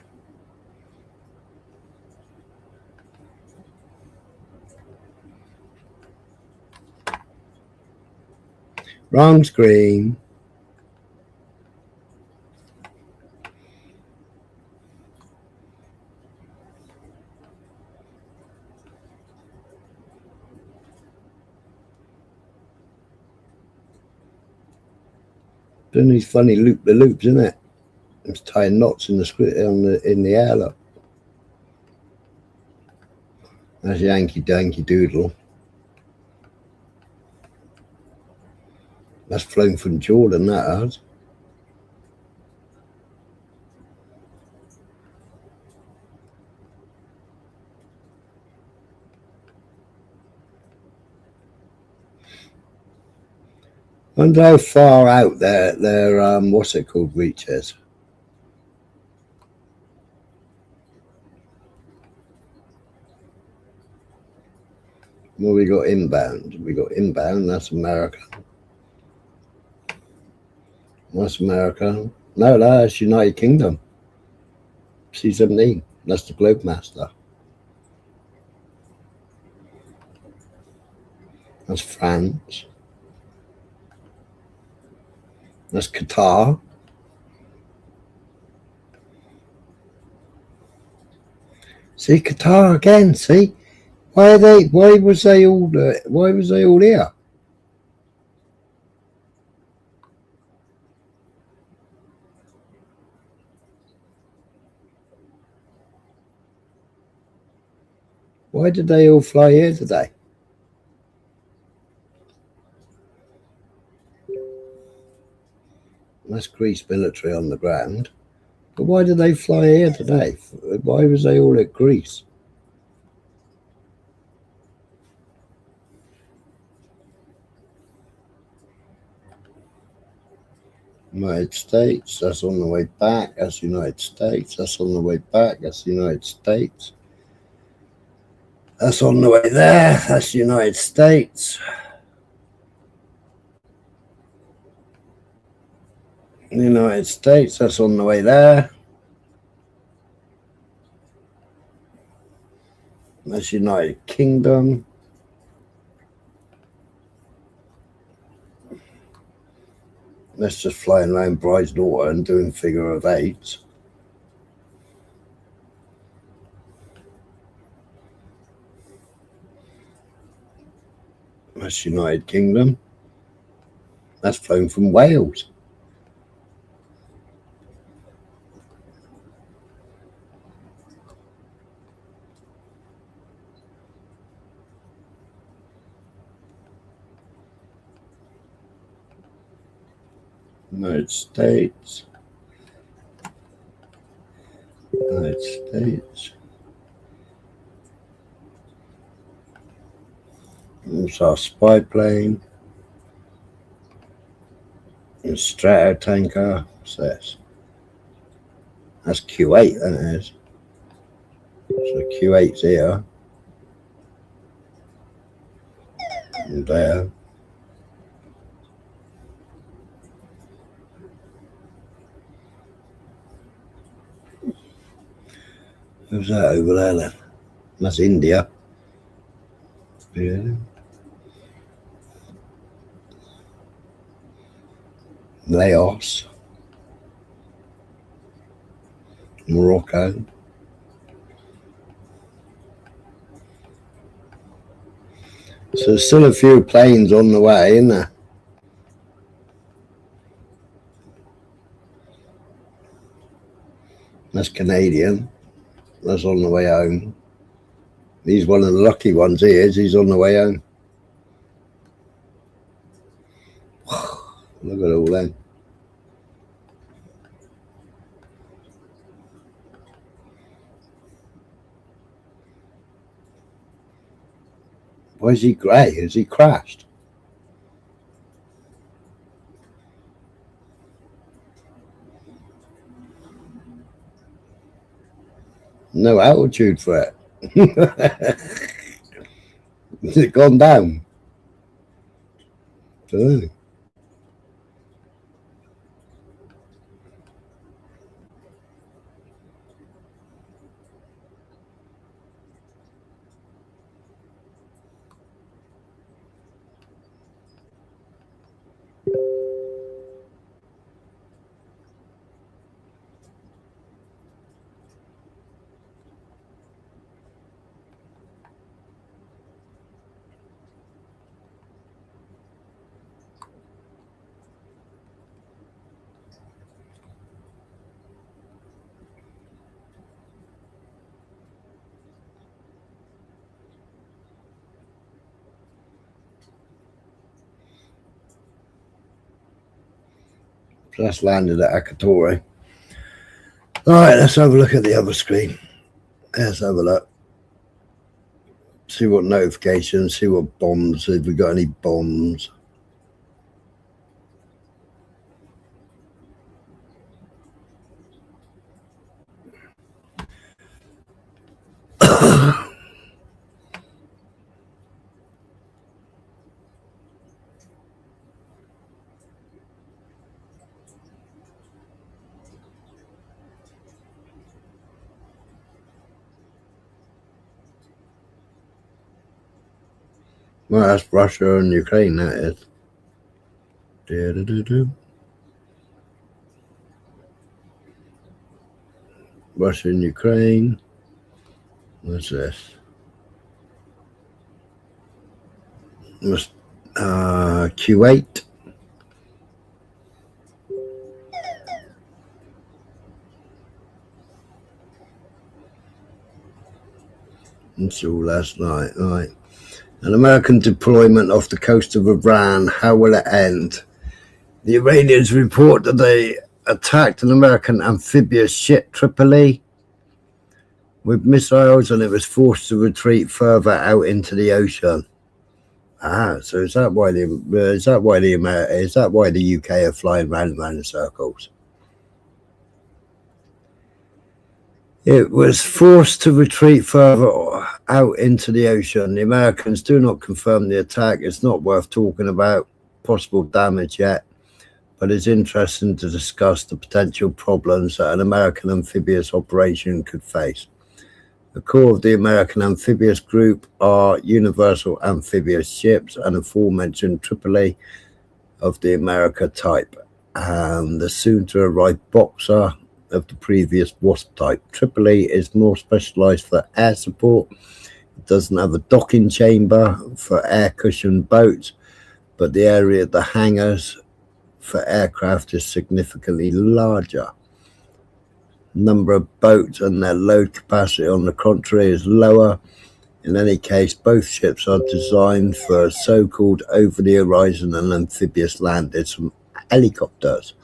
Wrong screen. Doing these funny loop-the-loops, isn't it? It's tying knots in the air. Look. That's Yankee Danky Doodle. That's flown from Jordan, that has. I wonder how far out their what's it called, reaches. Well, we got inbound. We got inbound. That's America. That's America. No, that's United Kingdom. C-17. That's the Globemaster. That's France. That's Qatar. See, Qatar again. See, why was they all here? Why did they all fly here today? That's Greece military on the ground. But why did they fly here today? Why was they all at Greece? United States, that's on the way back. That's United States. That's on the way back. That's United States. That's on the way there. That's United States. United States, that's on the way there. That's United Kingdom. That's just flying around Bride's daughter and doing figure of eights. That's United Kingdom. That's flown from Wales. United States. United States. It's our spy plane. And strato tanker. What's this? That's Q8, that is. So Q8's here. And there. Who's that over there then? That's India. Yeah. Laos. Morocco. So there's still a few planes on the way, isn't there? That's Canadian. That's on the way home. He's one of the lucky ones he is. He's on the way home. Look at all them. Why is he grey? Has he crashed? No altitude for it. Has it gone down? Dunno. So that's landed at Akatori. All right, let's have a look at the other screen. Let's have a look. See what notifications, see what bombs, if we got any bombs. Well, that's Russia and Ukraine, that is. Russia and Ukraine. What's this? Kuwait. That's all last night. All right. An American deployment off the coast of Iran. How will it end? The Iranians report that they attacked an American amphibious ship, Tripoli, with missiles, and it was forced to retreat further out into the ocean. So is that why the UK are flying round and round in circles? It was forced to retreat further out into the ocean. The Americans do not confirm the attack. It's not worth talking about possible damage yet, but it's interesting to discuss the potential problems that an American amphibious operation could face. The core of the American amphibious group are universal amphibious ships and aforementioned Tripoli of the America type, and the soon-to-arrive Boxer of the previous Wasp type. Tripoli is more specialized for air support. It doesn't have a docking chamber for air-cushioned boats, but the area of the hangars for aircraft is significantly larger. Number of boats and their load capacity, on the contrary, is lower. In any case, both ships are designed for so-called over-the-horizon and amphibious landings from helicopters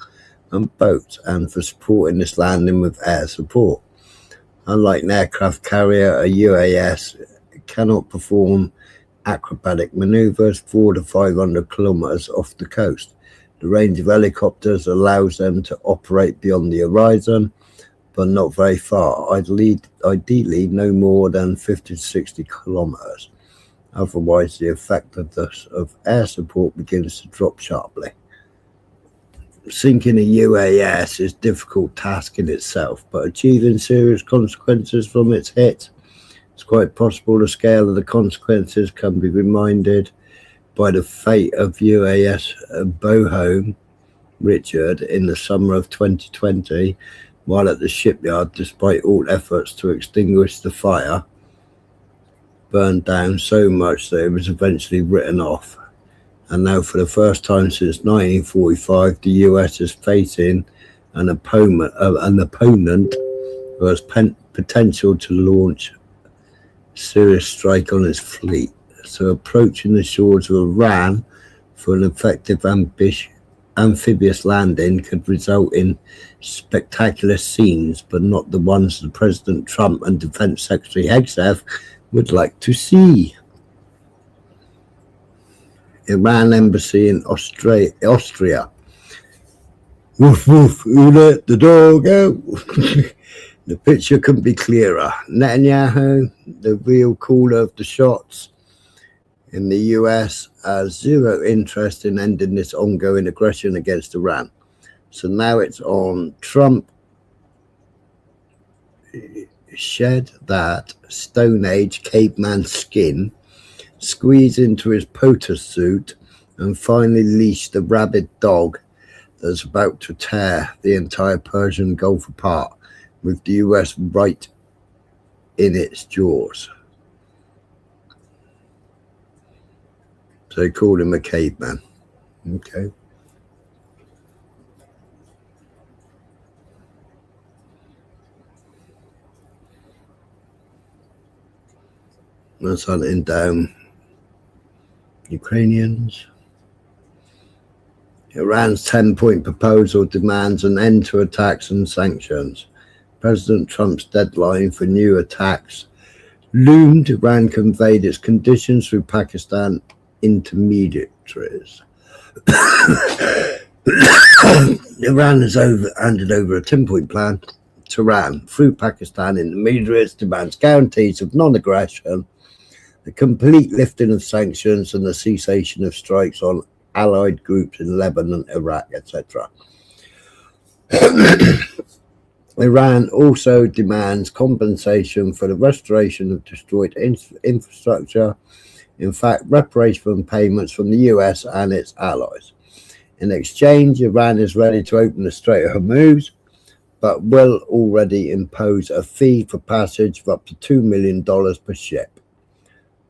and boats, and for supporting this landing with air support. Unlike an aircraft carrier, a UAS cannot perform acrobatic maneuvers 400 to 500 kilometers off the coast. The range of helicopters allows them to operate beyond the horizon, but not very far, ideally no more than 50 to 60 kilometers. Otherwise, the effectiveness of air support begins to drop sharply. Sinking a UAS is a difficult task in itself, but achieving serious consequences from its hit, it's quite possible. The scale of the consequences can be reminded by the fate of UAS Bohome Richard in the summer of 2020, while at the shipyard, despite all efforts to extinguish the fire, burned down so much that it was eventually written off. And now, for the first time since 1945, the US is facing an opponent who has potential to launch a serious strike on its fleet. So approaching the shores of Iran for an effective amphibious landing could result in spectacular scenes, but not the ones that President Trump and Defense Secretary Hegseth would like to see. Iran embassy in Austria. Woof woof, who let the dog out? The picture couldn't be clearer. Netanyahu, the real caller of the shots in the US, has zero interest in ending this ongoing aggression against Iran. So now it's on Trump. Shed that Stone Age caveman skin, squeeze into his POTUS suit, and finally leash the rabid dog that's about to tear the entire Persian Gulf apart, with the US right in its jaws. So they called him a caveman. Okay. That's hunting down Ukrainians. Iran's 10-point proposal demands an end to attacks and sanctions. President Trump's deadline for new attacks loomed. Iran conveyed its conditions through Pakistan intermediaries. Iran has handed over a 10-point plan to Iran through Pakistan intermediaries, demands guarantees of non-aggression, the complete lifting of sanctions, and the cessation of strikes on allied groups in Lebanon, Iraq, etc. Iran also demands compensation for the restoration of destroyed infrastructure, in fact, reparation payments from the US and its allies. In exchange, Iran is ready to open the Strait of Hormuz, but will already impose a fee for passage of up to $2 million per ship.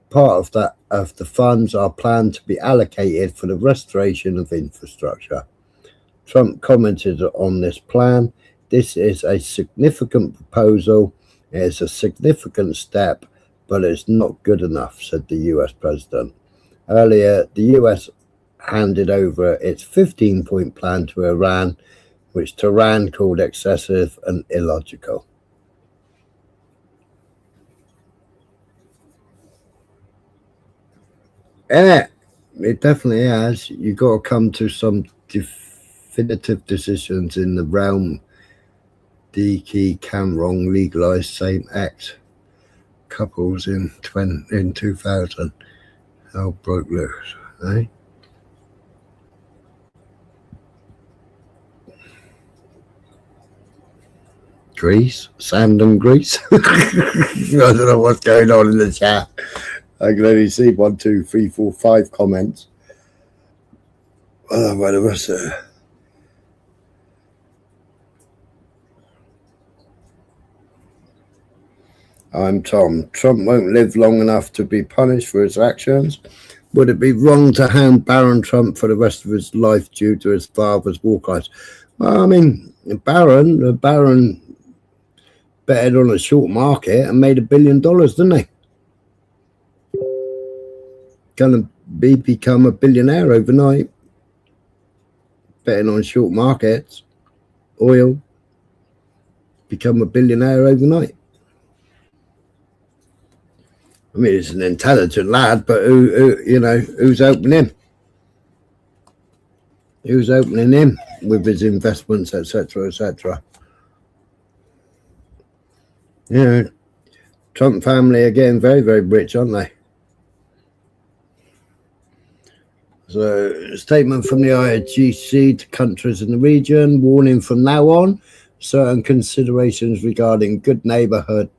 Part of the funds are planned to be allocated for the restoration of infrastructure. Trump commented on this plan. This is a significant proposal. It is a significant step, but it's not good enough, said the US president. Earlier, the US handed over its 15-point plan to Iran, which Tehran called excessive and illogical. Yeah, it definitely has. You've got to come to some definitive decisions in the realm. Diki Cameron legalized same-sex couples in 2000. How broke loose, eh? Greece, sand and Greece. I don't know what's going on in the chat. I can only see 1, 2, 3, 4, 5 comments. Well, what was it? I'm Tom. Trump won't live long enough to be punished for his actions. Would it be wrong to hound Baron Trump for the rest of his life due to his father's war crimes? Well, I mean, Baron betted on a short market and made $1 billion, didn't he? Gonna become a billionaire overnight. Betting on short markets, oil, become a billionaire overnight. I mean, he's an intelligent lad, but who's opening him? Who's opening him with his investments, etc., etc.? Yeah, Trump family are getting very, very rich, aren't they? So, a statement from the IGC to countries in the region, warning from now on, certain considerations regarding good neighborhoodness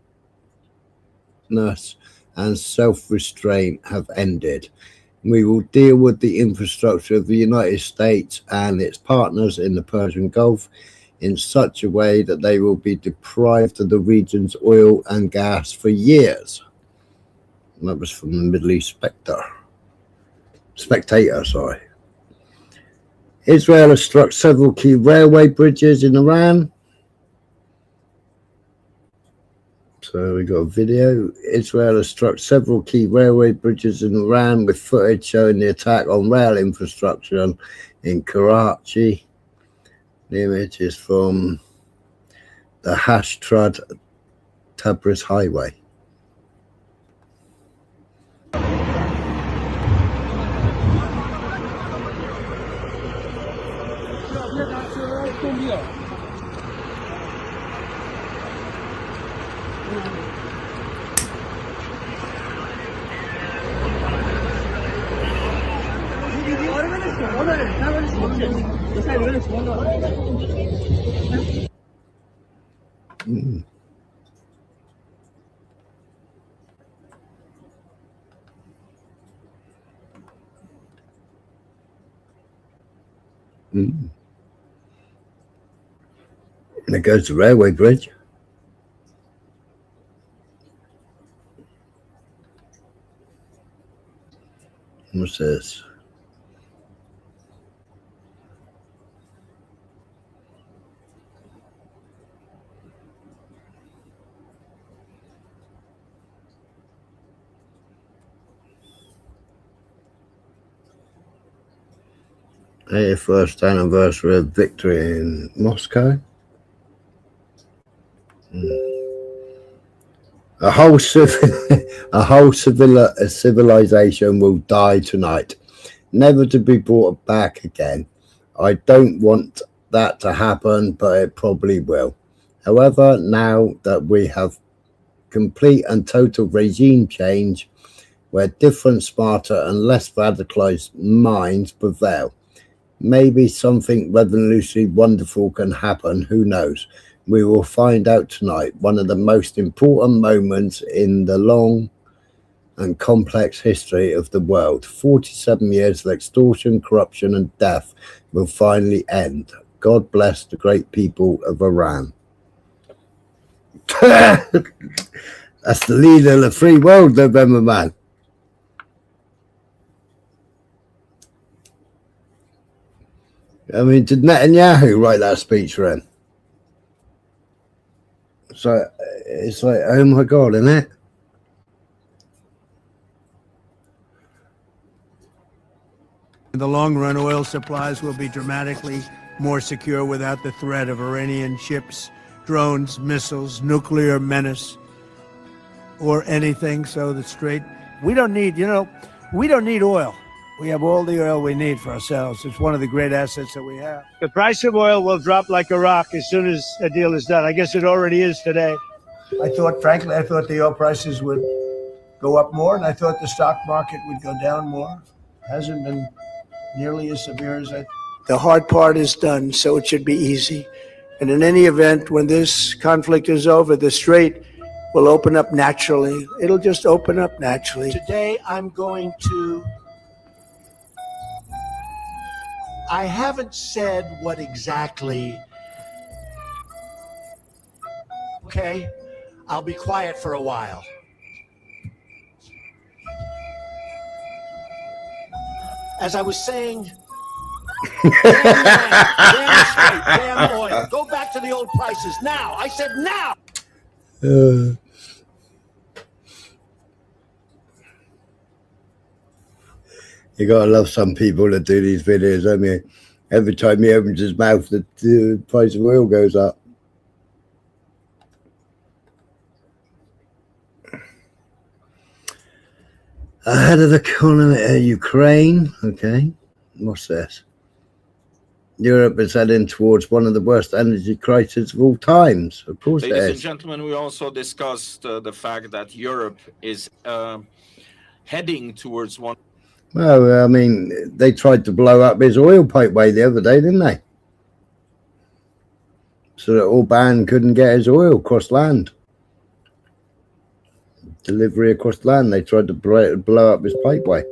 and self-restraint have ended. We will deal with the infrastructure of the United States and its partners in the Persian Gulf in such a way that they will be deprived of the region's oil and gas for years. And that was from the Middle East Spectator, sorry. Israel has struck several key railway bridges in Iran. So we got a video. Israel has struck several key railway bridges in Iran with footage showing the attack on rail infrastructure in Karachi. The image is from the Hashtrad Tabriz Highway. There goes the railway bridge. What's this? 81st anniversary of victory in Moscow. A whole civilization will die tonight, never to be brought back again. I don't want that to happen, but it probably will. However, now that we have complete and total regime change, where different, smarter and less radicalized minds prevail, maybe something revolutionary wonderful can happen. Who knows? We will find out tonight. One of the most important moments in the long and complex history of the world. 47 years of extortion, corruption and death will finally end. God bless the great people of Iran. That's the leader of the free world, November man. I mean, did Netanyahu write that speech for him? So it's like, oh my God, isn't it? In the long run, oil supplies will be dramatically more secure without the threat of Iranian ships, drones, missiles, nuclear menace, or anything. So the Strait, we don't need, we don't need oil. We have all the oil we need for ourselves. It's one of the great assets that we have. The price of oil will drop like a rock as soon as a deal is done. I guess it already is today. Frankly, I thought the oil prices would go up more, and I thought the stock market would go down more. Hasn't been nearly as severe as I. The hard part is done, so it should be easy. And in any event, when this conflict is over, the Strait will open up naturally. It'll just open up naturally. Today, I'm going to. I haven't said what exactly. Okay, I'll be quiet for a while. As I was saying, damn land, damn Strait, damn oil. Go back to the old prices now. I said now. You gotta love some people that do these videos. I mean, every time he opens his mouth, the price of oil goes up. Ahead of the economy of Ukraine. Okay, what's this? Europe is heading towards one of the worst energy crises of all times. Of course, ladies and gentlemen, we also discussed the fact that Europe is heading towards one. Well, I mean, they tried to blow up his oil pipeway the other day, didn't they? So that Orban couldn't get his oil across land. Delivery across land. They tried to blow up his pipeway.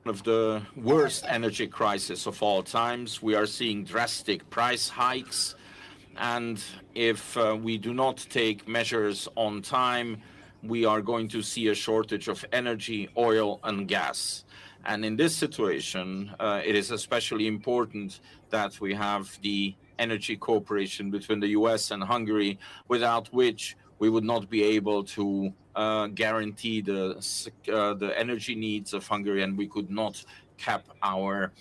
One of the worst energy crisis of all times. We are seeing drastic price hikes. And if we do not take measures on time, we are going to see a shortage of energy, oil, and gas. And in this situation, it is especially important that we have the energy cooperation between the US and Hungary, without which we would not be able to guarantee the energy needs of Hungary, and we could not cap our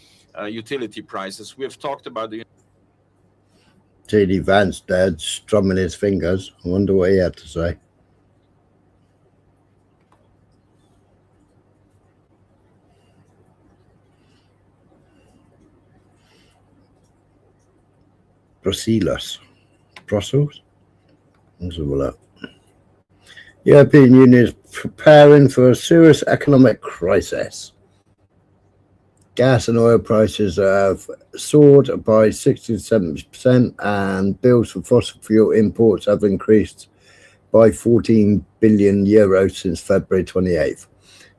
utility prices. We have talked about the. J.D. Vance dead, strumming his fingers. I wonder what he had to say. Brussels. Let's have a look. European Union is preparing for a serious economic crisis. Gas and oil prices have soared by 60 to 70%, and bills for fossil fuel imports have increased by 14 billion euros since February 28th.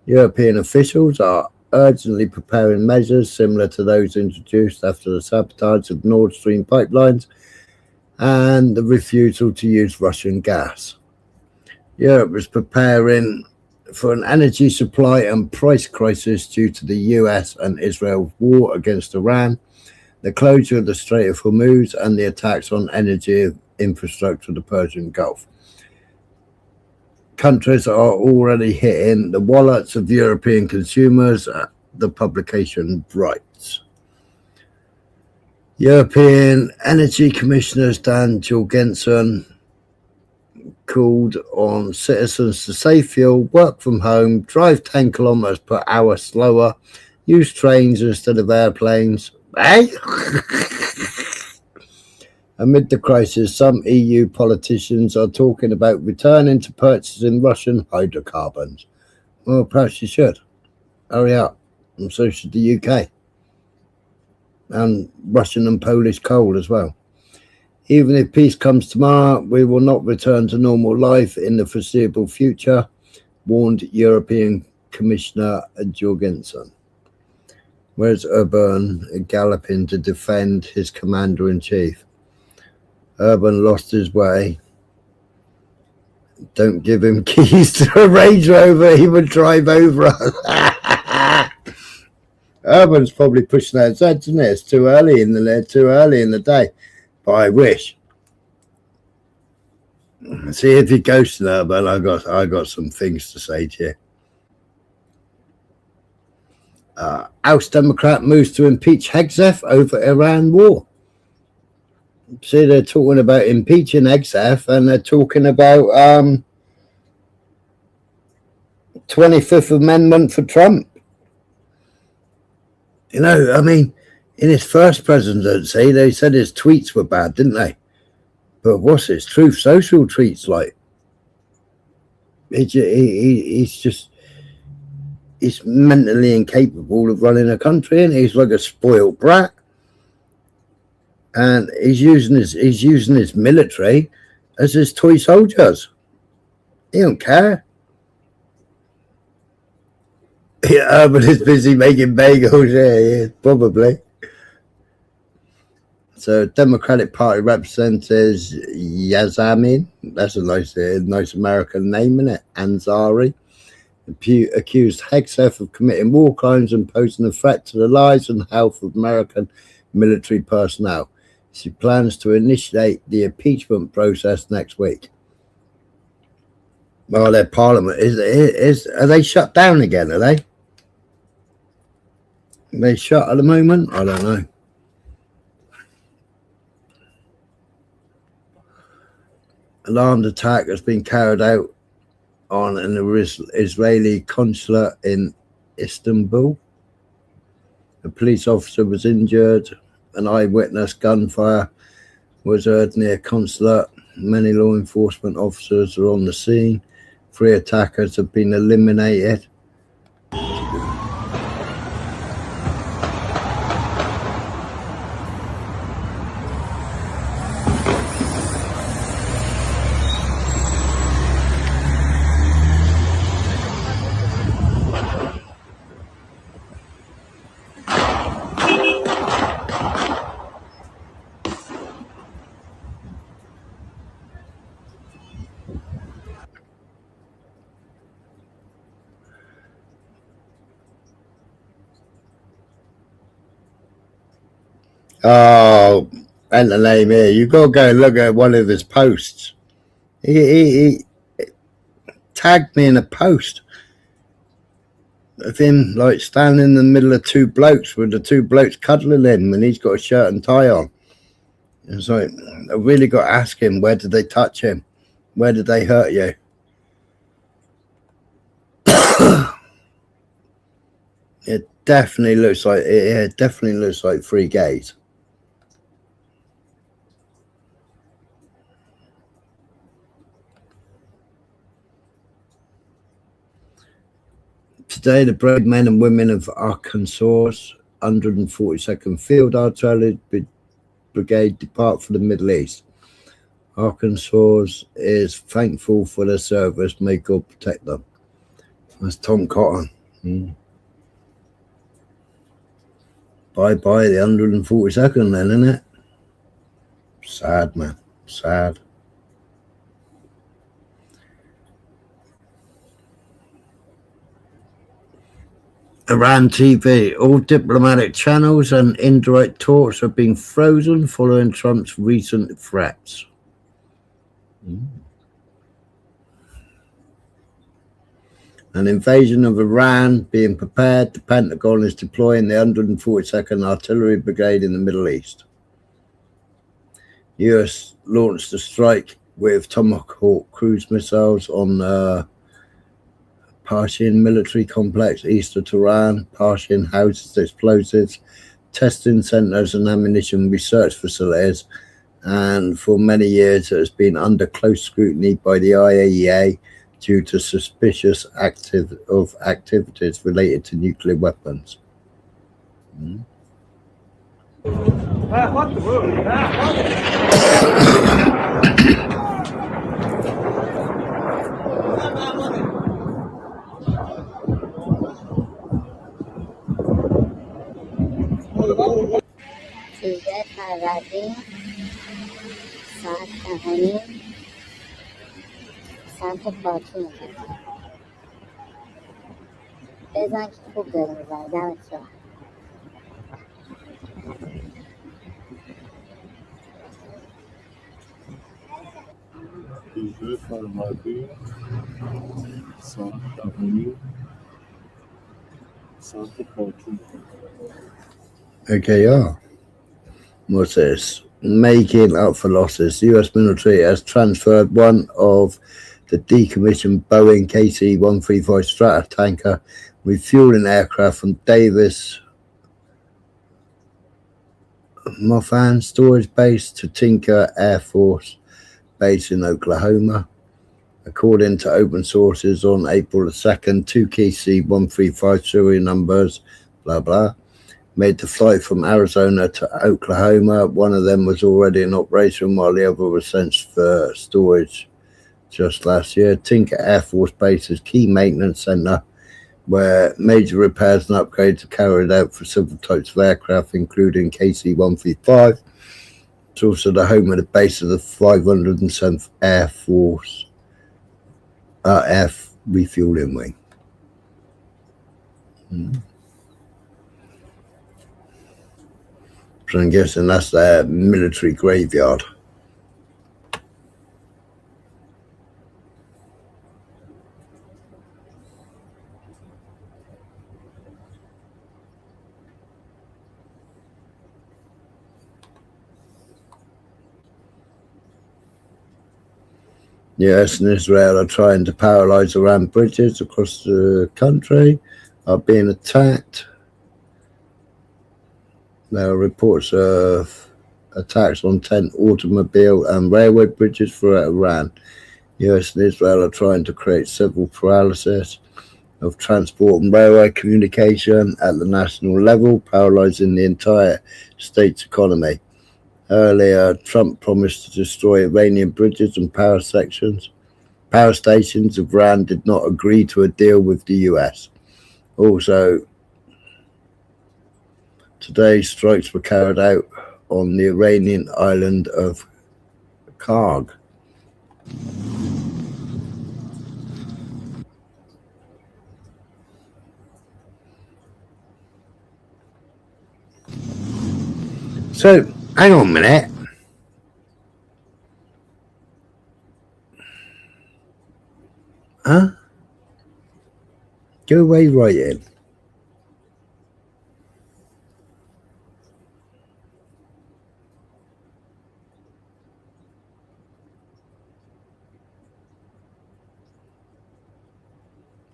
European officials are urgently preparing measures similar to those introduced after the sabotage of Nord Stream pipelines and the refusal to use Russian gas. Europe is preparing for an energy supply and price crisis due to the US and Israel's war against Iran, the closure of the Strait of Hormuz, and the attacks on energy infrastructure of the Persian Gulf. Countries are already hitting the wallets of European consumers the publication rights. European Energy Commissioner Dan Jorgensen called on citizens to save fuel, work from home, drive 10 kilometers per hour slower, use trains instead of airplanes. Eh? Amid the crisis, some EU politicians are talking about returning to purchasing Russian hydrocarbons. Well, perhaps you should. Hurry up. And so should the UK. And Russian and Polish coal as well. Even if peace comes tomorrow, we will not return to normal life in the foreseeable future, warned European Commissioner Jorgensen. Where's Urban galloping to defend his commander-in-chief? Urban lost his way. Don't give him keys to a Range Rover, he would drive over us. Urban's probably pushing that head, isn't it? It's too early in the day. But I wish. See if he goes to Urban. I got some things to say to you. House Democrat moves to impeach Hegseth over Iran war. See, they're talking about impeaching Hegseth, and they're talking about 25th Amendment for Trump. You know, I mean, in his first presidency, they said his tweets were bad, didn't they? But what's his Truth Social tweets like? He's mentally incapable of running a country, and he's like a spoiled brat. And he's using his military as his toy soldiers. He don't care. Yeah, Urban is busy making bagels. Yeah, probably. So, Democratic Party representatives Yazamin, that's a nice American name, isn't it? Ansari, accused Hegseth of committing war crimes and posing a threat to the lives and health of American military personnel. She plans to initiate the impeachment process next week. Well, their parliament are they shut down again? Are they? Are they shut at the moment? I don't know. Alarmed attack has been carried out on an Israeli consulate in Istanbul. A police officer was injured. An eyewitness gunfire was heard near consulate. Many law enforcement officers are on the scene. 3 attackers have been eliminated. Oh, and the name here. You got to go and look at one of his posts. He tagged me in a post of him like standing in the middle of 2 blokes with the 2 blokes cuddling him, and he's got a shirt and tie on. It's like, I really got to ask him, where did they touch him? Where did they hurt you? It definitely looks like 3 gays. Today, the brave men and women of Arkansas' 142nd Field Artillery Brigade depart for the Middle East. Arkansas is thankful for their service. May God protect them. That's Tom Cotton. Bye-bye, the 142nd then, isn't it? Sad, man. Sad. Iran TV. All diplomatic channels and indirect talks have been frozen following Trump's recent threats. An invasion of Iran being prepared. The Pentagon is deploying the 142nd Artillery Brigade in the Middle East. US launched a strike with Tomahawk cruise missiles on Persian military complex east of Tehran. Persian houses explosives, testing centers and ammunition research facilities, and for many years it has been under close scrutiny by the IAEA due to suspicious activities related to nuclear weapons. بزن که خوب داری میزنی دمت گرم. Okay, yeah. What's this? Making up for losses. The US military has transferred one of the decommissioned Boeing KC-135 Strata tanker refueling aircraft from Davis Monthan storage base to Tinker Air Force Base in Oklahoma. According to open sources on April the 2nd, two KC-135 serial numbers, blah, blah, made the flight from Arizona to Oklahoma. One of them was already in operation while the other was sent for storage just last year. Tinker Air Force Base is key maintenance center where major repairs and upgrades are carried out for several types of aircraft, including KC-135. It's also the home of the base of the 507th Air Force Air Refueling Wing. So I'm guessing that's their military graveyard. US and Israel are trying to paralyze Iran bridges across the country, are being attacked. There are reports of attacks on 10 automobile and railway bridges throughout Iran. US and Israel are trying to create civil paralysis of transport and railway communication at the national level, paralyzing the entire state's economy. Earlier, Trump promised to destroy Iranian bridges and power stations. Iran did not agree to a deal with the US. Also, today, strikes were carried out on the Iranian island of Kharg. So, hang on a minute. Huh? Go away right in.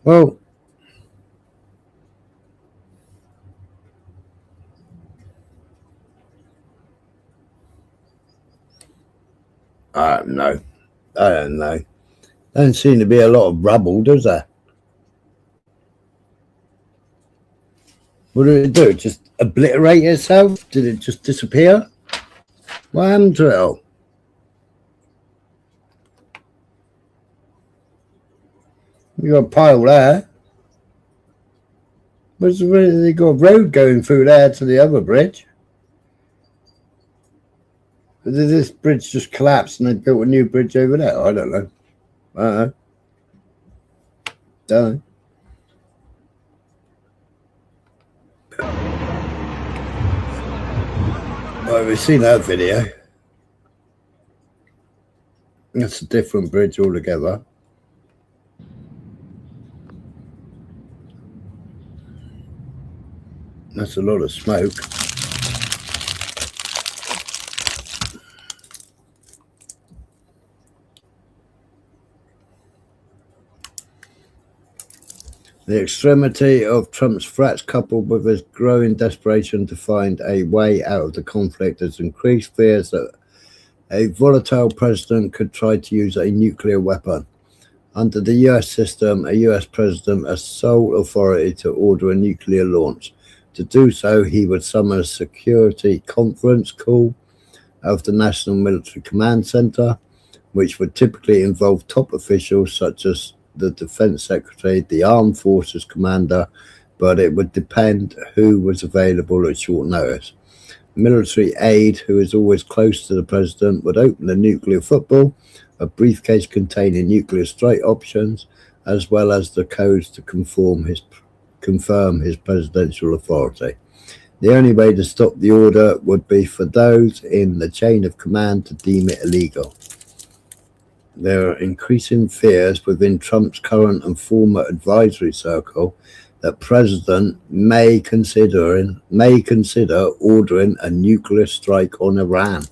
Well, I don't know. Don't seem to be a lot of rubble, does there? What did it do? Just obliterate itself? Did it just disappear? What happened to it all? You got a pile there. They got a road going through there to the other bridge. Did this bridge just collapse and they built a new bridge over there? I don't know. Don't know. Well, we've seen that video. That's a different bridge altogether. That's a lot of smoke. The extremity of Trump's threats, coupled with his growing desperation to find a way out of the conflict, has increased fears that a volatile president could try to use a nuclear weapon. Under the US system, a US president has sole authority to order a nuclear launch. To do so, he would summon a security conference call of the National Military Command Center, which would typically involve top officials such as the Defense Secretary, the Armed Forces Commander, but it would depend who was available at short notice. Military aide, who is always close to the president, would open a nuclear football, a briefcase containing nuclear strike options, as well as the codes to confirm his presidential authority. The only way to stop the order would be for those in the chain of command to deem it illegal. There are increasing fears within Trump's current and former advisory circle that President may consider ordering a nuclear strike on Iran.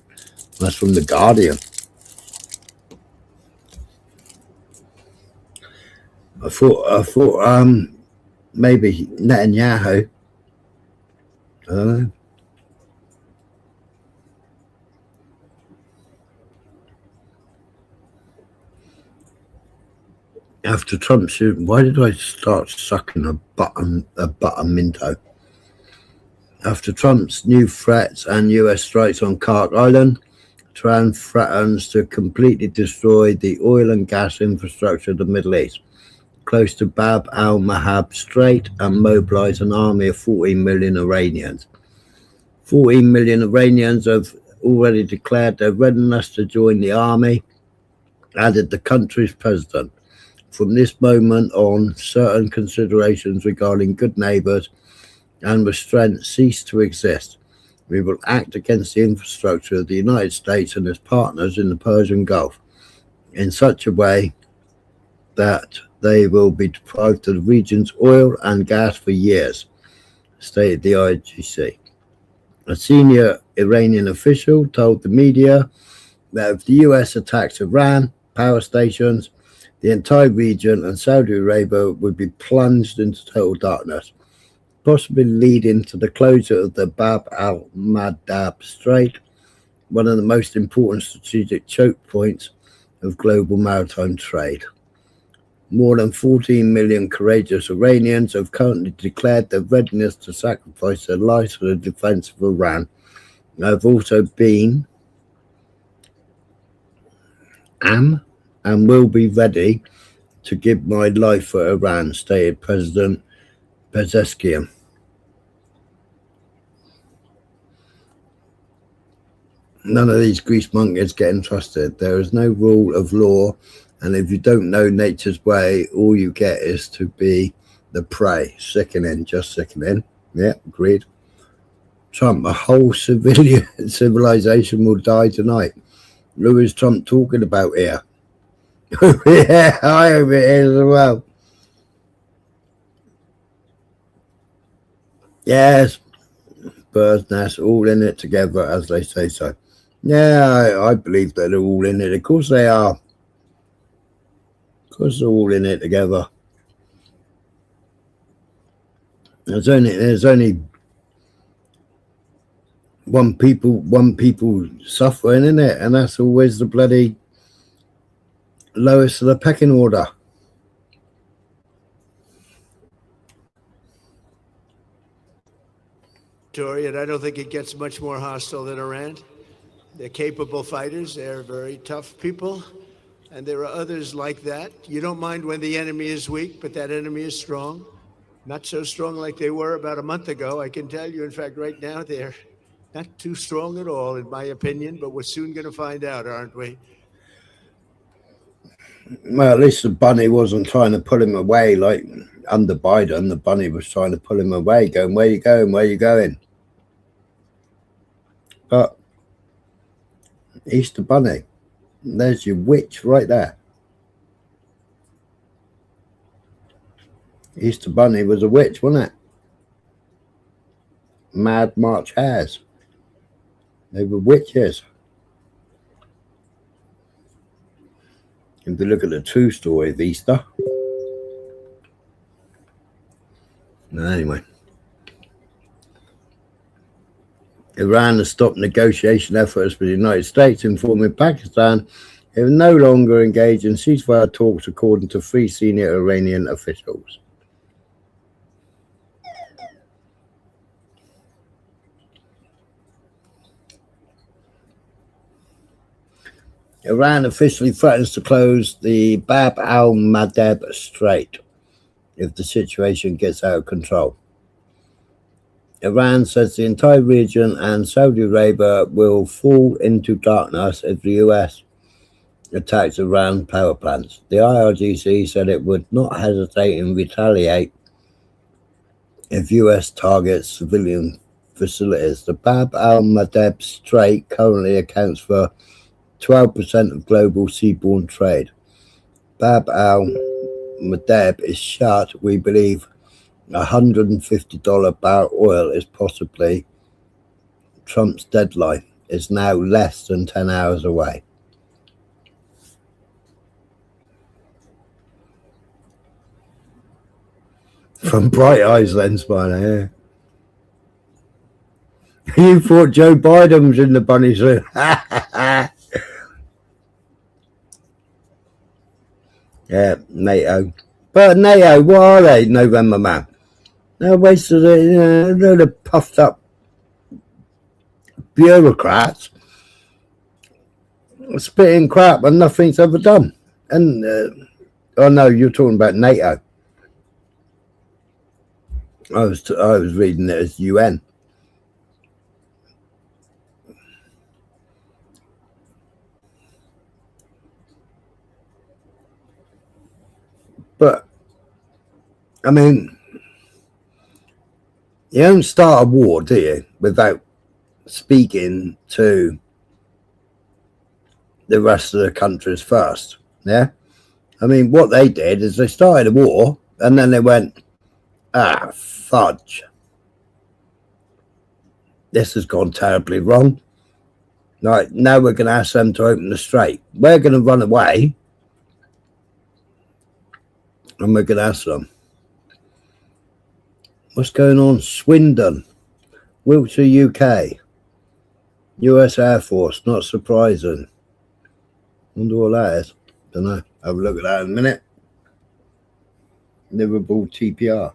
That's from The Guardian. I thought maybe Netanyahu. I don't know. After Trump's shooting, why did I start sucking a butterminto? After Trump's new threats and US strikes on Kharg Island, Iran threatens to completely destroy the oil and gas infrastructure of the Middle East, close to Bab al-Mandab Strait, and mobilize an army of 14 million Iranians. 14 million Iranians have already declared their readiness to join the army, added the country's president. From this moment on, certain considerations regarding good neighbors and restraint cease to exist. We will act against the infrastructure of the United States and its partners in the Persian Gulf in such a way that they will be deprived of the region's oil and gas for years, stated the IGC. A senior Iranian official told the media that if the US attacks Iran power stations, the entire region and Saudi Arabia would be plunged into total darkness, possibly leading to the closure of the Bab al-Mandab Strait, one of the most important strategic choke points of global maritime trade. More than 14 million courageous Iranians have currently declared their readiness to sacrifice their lives for the defense of Iran. I have also been and will be ready to give my life for Iran, stated President Pezeshkian. None of these grease monkeys get entrusted. There is no rule of law, and if you don't know nature's way, all you get is to be the prey. Sickening, just sickening. Yeah, agreed. Trump, a whole civilization will die tonight. Who is Trump talking about here? Yeah, I hope it is as well. Yes, bird's nest, all in it together, as they say so. Yeah, I believe that they're all in it. Of course they are. Of course they're all in it together. There's only one people suffering in it, and that's always the bloody lowest of the pecking order. And I don't think it gets much more hostile than Iran. They're capable fighters. They're very tough people. And there are others like that. You don't mind when the enemy is weak, but that enemy is strong. Not so strong like they were about a month ago. I can tell you, in fact, right now, they're not too strong at all, in my opinion, but we're soon going to find out, aren't we? Well, at least the bunny wasn't trying to pull him away like under Biden. The bunny was trying to pull him away, going, where you going, where you going? But Easter Bunny, there's your witch right there. Easter Bunny was a witch, wasn't it? Mad March hares. They were witches. If you look at the true story of Easter. Anyway. Iran has stopped negotiation efforts with the United States, informing Pakistan it will no longer engage in ceasefire talks, according to 3 senior Iranian officials. Iran officially threatens to close the Bab al-Mandeb Strait if the situation gets out of control. Iran says the entire region and Saudi Arabia will fall into darkness if the US attacks Iran power plants. The IRGC said it would not hesitate and retaliate if US targets civilian facilities. The Bab al-Mandeb Strait currently accounts for 12% of global seaborne trade. Bab al-Mandeb is shut. We believe $150 barrel oil is possibly Trump's deadline. Is now less than 10 hours away. From Bright Eyes Lens Spiner, yeah. You thought Joe Biden was in the bunny suit. Yeah, NATO. But NATO, what are they, November man? They're wasted, they're the puffed up bureaucrats spitting crap and nothing's ever done. And, oh no, you're talking about NATO. I was reading it as UN. But, I mean, you don't start a war, do you, without speaking to the rest of the countries first, yeah? I mean, what they did is they started a war, and then they went, fudge. This has gone terribly wrong. Right, now we're going to ask them to open the strait. We're going to run away, and we're going to ask them. What's going on? Swindon, Wiltshire, UK, US Air Force, not surprising. Wonder what that is. Don't know. Have a look at that in a minute. Liverpool TPR.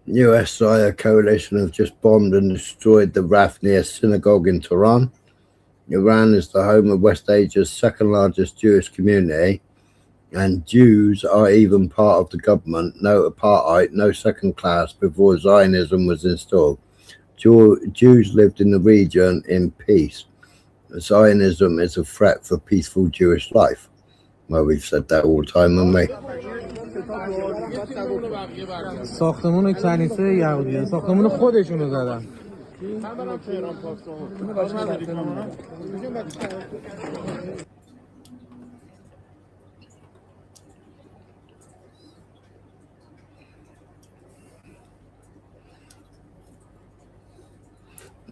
US-Syria coalition have just bombed and destroyed the Rafnia synagogue in Tehran. Iran is the home of West Asia's second largest Jewish community, and Jews are even part of the government. No apartheid, no second class before Zionism was installed. Jews lived in the region in peace. Zionism is a threat for peaceful Jewish life. Well, we've said that all the time, haven't we? ساختمون کنیسه یهودیه ساختمون خودشونو زدن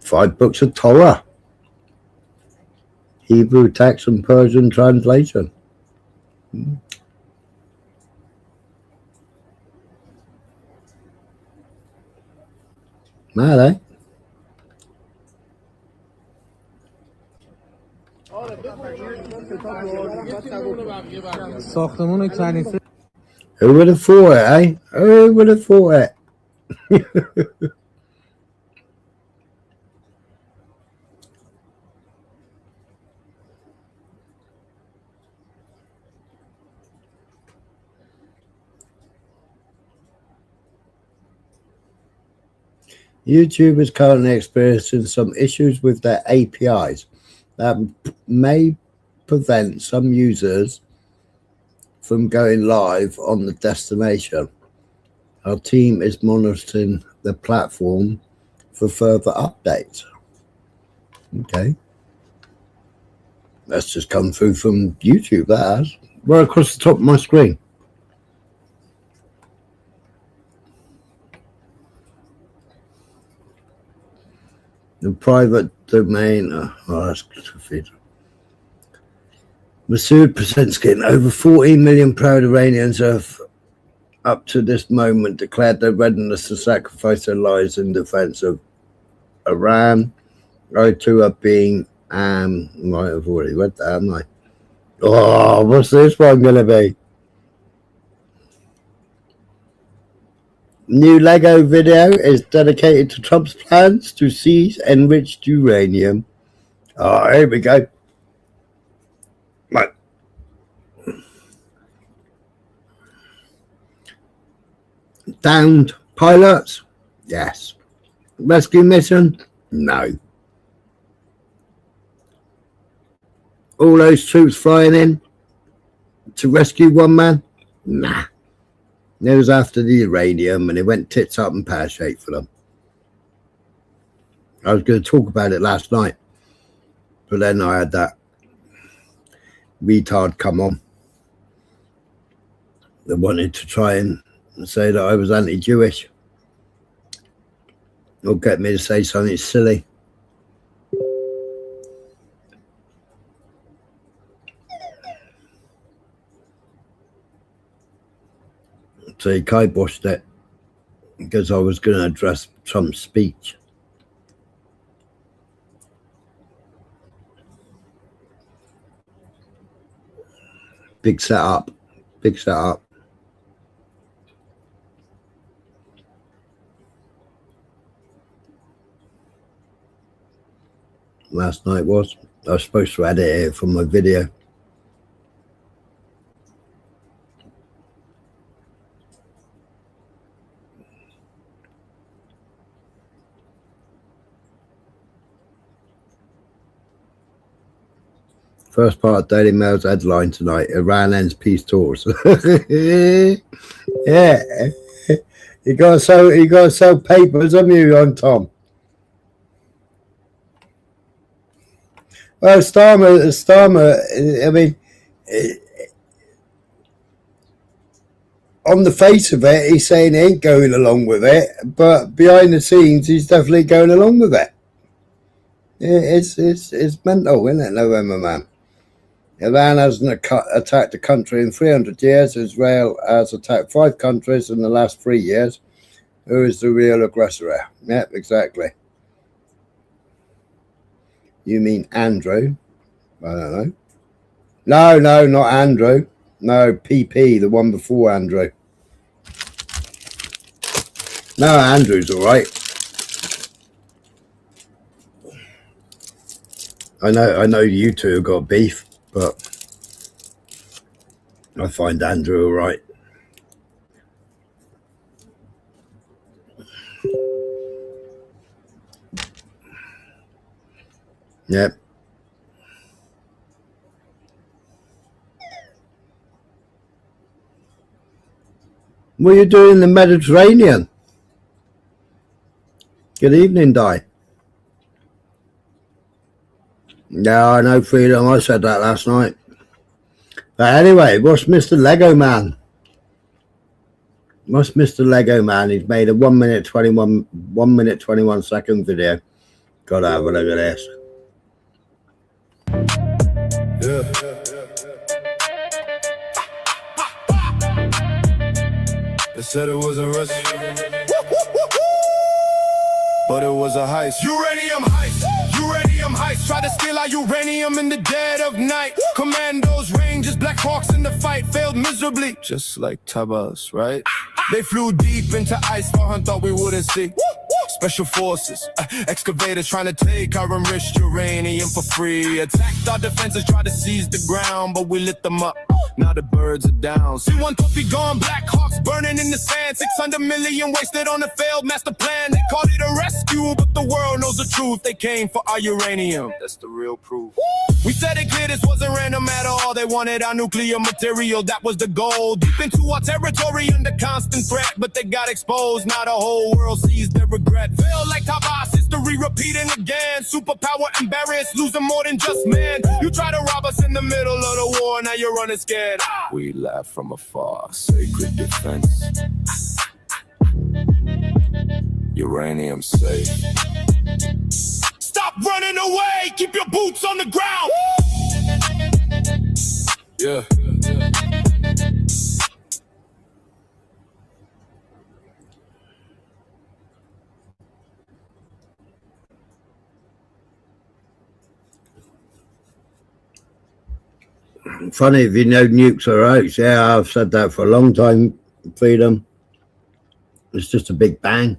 Five books of Torah, Hebrew text and Persian translation. Mad, eh? ساختمون کنیسه Who would have thought it, eh? Who would have thought it? YouTube is currently experiencing some issues with their APIs that may prevent some users from going live on the destination. Our team is monitoring the platform for further updates. Okay. That's just come through from YouTube, that has. Right across the top of my screen. The private domain. Oh, that's good to feed. Masoud Pezeshkian, over 14 million proud Iranians have, up to this moment, declared their readiness to sacrifice their lives in defense of Iran. I too have been, right, I've already read that, haven't I? Oh, what's this one going to be? New Lego video is dedicated to Trump's plans to seize enriched uranium. Oh, here we go. Right. Downed pilots? Yes. Rescue mission? No. All those troops flying in to rescue one man? Nah. It was after the uranium and it went tits up and pear-shaped for them. I was going to talk about it last night, but then I had that retard come on that wanted to try and say that I was anti-Jewish or get me to say something silly. So he kiboshed it because I was going to address Trump's speech. Big setup. Big setup. Last night was. I was supposed to edit it from my video. First part of Daily Mail's headline tonight: Iran ends peace talks. Yeah, you got to sell papers, haven't you, on Tom? Well, Starmer. I mean, on the face of it, he's saying he ain't going along with it, but behind the scenes, he's definitely going along with it. It's mental, isn't it, November man? Iran hasn't attacked a country in 300 years. Israel has attacked 5 countries in the last 3 years. Who is the real aggressor here? Yep, exactly. You mean Andrew? I don't know. No, not Andrew. No, PP, the one before Andrew. No, Andrew's all right. I know you two have got beef, but I find Andrew all right. Yep. What are you doing in the Mediterranean? Good evening, Di. Yeah, I know, Freedom. I said that last night. But anyway, what's Mr. Lego Man? What's Mr. Lego Man? He's made a 1 minute 21 second video. Gotta have a look at this. Yeah. They said it was a rush, but it was a heist. Uranium heist. Uranium heist. Try to steal our uranium in the dead of night. Commandos, Rangers, Black Hawks in the fight failed miserably, just like Tabas, right? They flew deep into ice, Farhan thought we wouldn't see. Special forces, excavators trying to take our enriched uranium for free. Attacked our defenses, tried to seize the ground, but we lit them up. Now the birds are down. C-1 Puppy gone, Black Hawks burning in the sand. 600 million wasted on a failed master plan. They called it a rescue, but the world knows the truth. They came for our uranium. That's the real proof. We said it clear, this wasn't random at all. They wanted our nuclear material, that was the goal. Deep into our territory under constant threat, but they got exposed. Now the whole world sees their regret. Feel like Tabas, history repeating again. Superpower embarrassed, losing more than just man. You try to rob us in the middle of the war, now you're running scared. We laugh from afar, sacred defense. Uranium safe. Stop running away, keep your boots on the ground. Yeah. Funny if you know nukes are hoax. Yeah, I've said that for a long time, Freedom. It's just a big bang.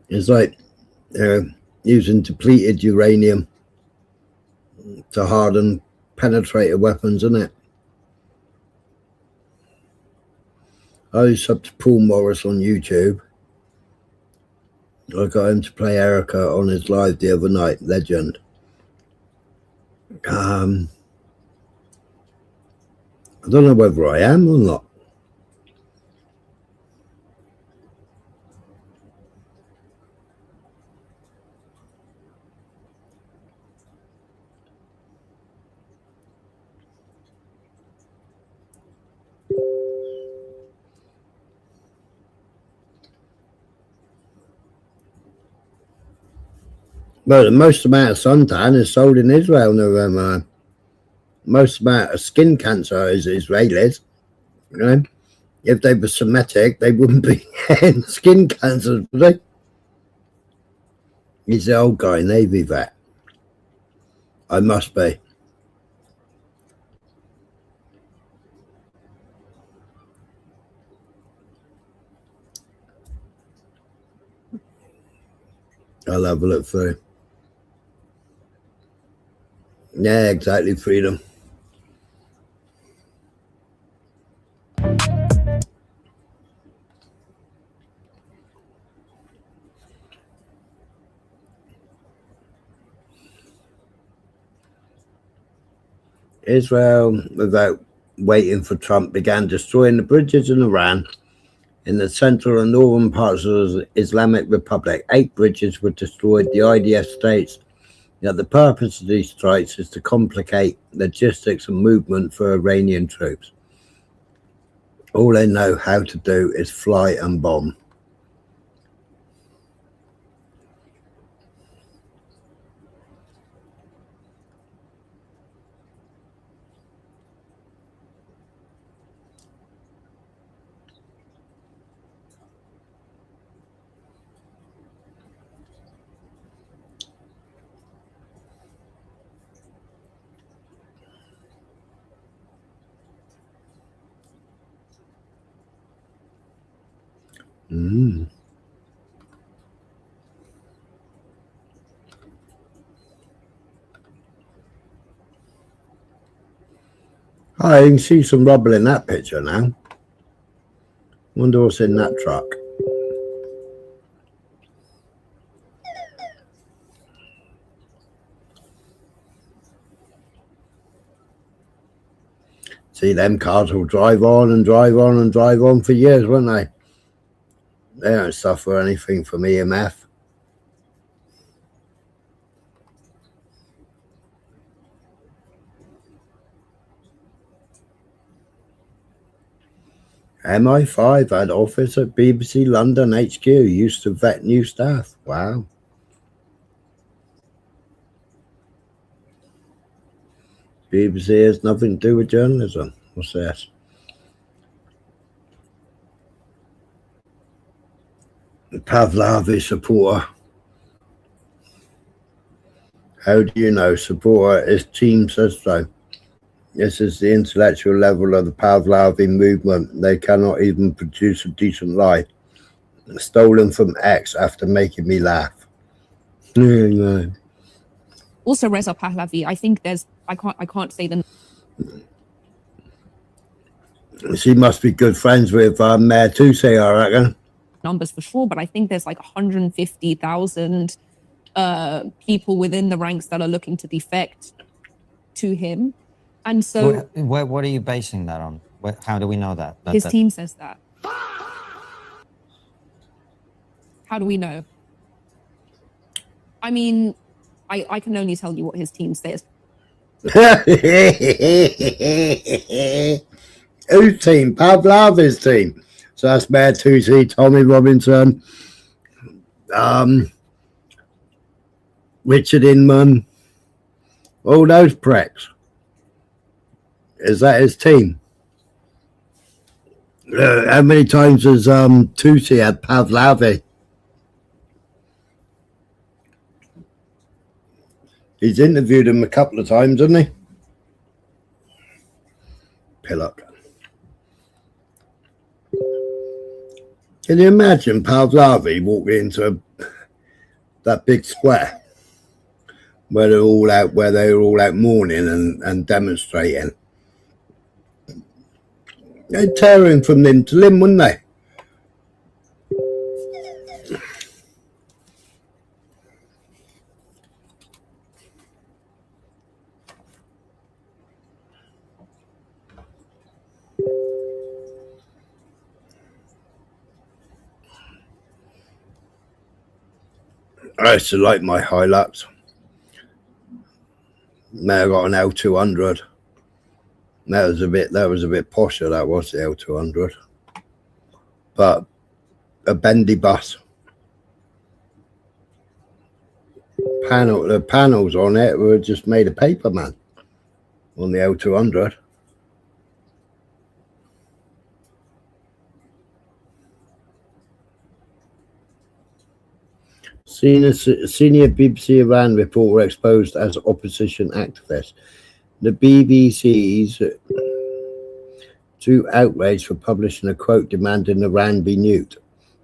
It's like using depleted uranium to harden penetrator weapons, isn't it? I was up to Paul Morris on YouTube. I got him to play Erica on his live the other night. Legend. I don't know whether I am or not. Well, the most amount of suntan is sold in Israel, November. Most amount of skin cancer is Israelis. You know, if they were Semitic, they wouldn't be getting skin cancer, would they? He's the old guy, Navy vet. I must be. I'll have a look through. Yeah, exactly, Freedom. Israel, without waiting for Trump, began destroying the bridges in Iran in the central and northern parts of the Islamic Republic. 8 bridges were destroyed. The IDF states that the purpose of these strikes is to complicate logistics and movement for Iranian troops. All they know how to do is fly and bomb. I can see some rubble in that picture now. Wonder what's in that truck. See, them cars will drive on and drive on and drive on for years, won't they? They don't suffer anything from EMF. MI5 had office at BBC London HQ, used to vet new staff. Wow. BBC has nothing to do with journalism. What's this? Pavlovi supporter. How do you know? Supporter, his team says so. This is the intellectual level of the Pavlovi movement. They cannot even produce a decent lie. Stolen from X after making me laugh. Also, Reza Pahlavi, I think there's, I can't say the She must be good friends with Mayor Toussaint, I reckon. Numbers for sure, but I think there's like 150,000 people within the ranks that are looking to defect to him. And so, what are you basing that on? How do we know that? His team says that. How do we know? I mean, I can only tell you what his team says. Whose team? Pavlova's team. So that's Mayor Tusi, Tommy Robinson, Richard Inman, all those pricks. Is that his team? How many times has Tusi had Pavlova? He's interviewed him a couple of times, hasn't he? Pillock. Can you imagine Pavlova walking into that big square where they're all out, where they were all out mourning and demonstrating? They'd tear him from limb to limb, wouldn't they? I used to like my Hilux. Now I got an L200. That was a bit posher. That was the L200, but a bendy bus. The panels on it were just made of paper, man. On the L200. Senior BBC Iran reporter exposed as opposition activist. The BBC's too outraged for publishing a quote demanding Iran be nuked,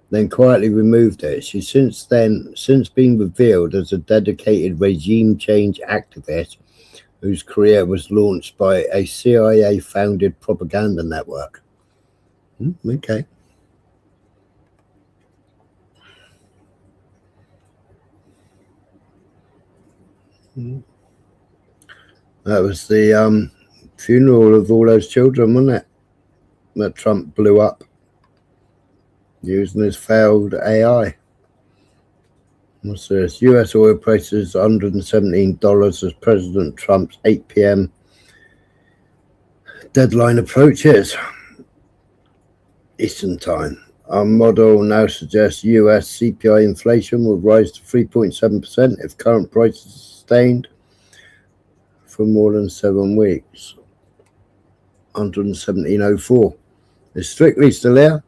then quietly removed it. She's since been revealed as a dedicated regime change activist whose career was launched by a CIA-founded propaganda network. Okay. That was the funeral of all those children, wasn't it? That Trump blew up using his failed AI. What's this? US oil prices $117 as President Trump's 8 p.m. deadline approaches. Eastern time. Our model now suggests US CPI inflation will rise to 3.7% if current prices are sustained for more than 7 weeks. 117.04. Is Strictly still here?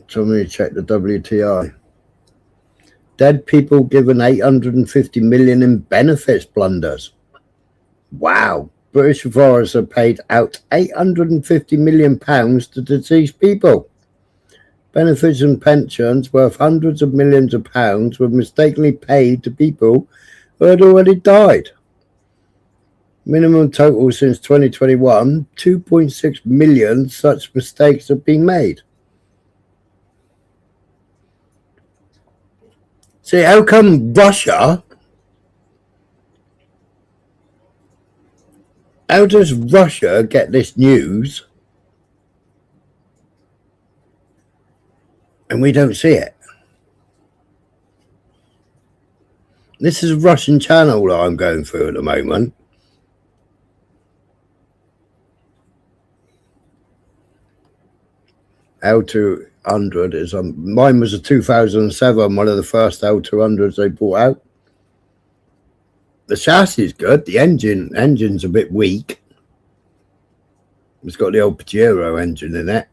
Tell me to check the WTI. Dead people given 850 million in benefits blunders. Wow. British authorities have paid out £850 million to deceased people. Benefits and pensions worth hundreds of millions of pounds were mistakenly paid to people who had already died. Minimum total since 2021, 2.6 million such mistakes have been made. See, how come Russia... How does Russia get this news and we don't see it? This is a Russian channel that I'm going through at the moment. L200 is mine was a 2007, one of the first L200s they brought out. The chassis is good. The engine's a bit weak. It's got the old Pajero engine in it.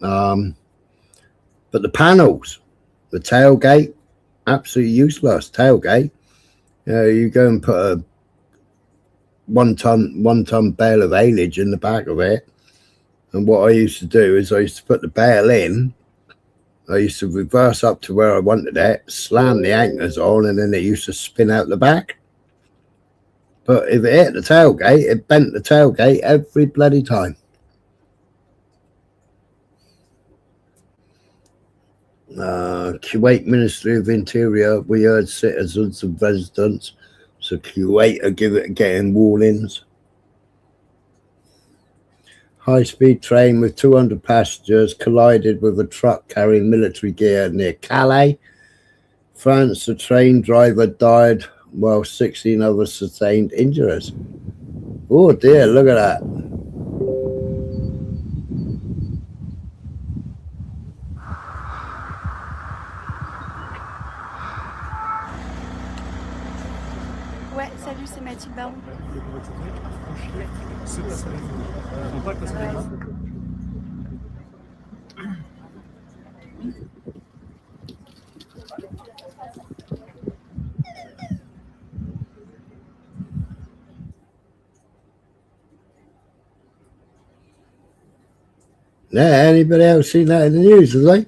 But the panels, the tailgate, absolutely useless tailgate. You know, you go and put a one ton bale of haylage in the back of it. And what I used to do is I used to put the bale in. I used to reverse up to where I wanted it, slam the anchors on, and then it used to spin out the back. But if it hit the tailgate, it bent the tailgate every bloody time. Kuwait Ministry of Interior, we urge citizens and residents. So Kuwait are getting warnings. High-speed train with 200 passengers collided with a truck carrying military gear near Calais, France. The train driver died while 16 others sustained injuries. Oh dear, look at that. Ouais, salut, c'est Mathilde Baron. Yeah, anybody else seen that in the news, have they?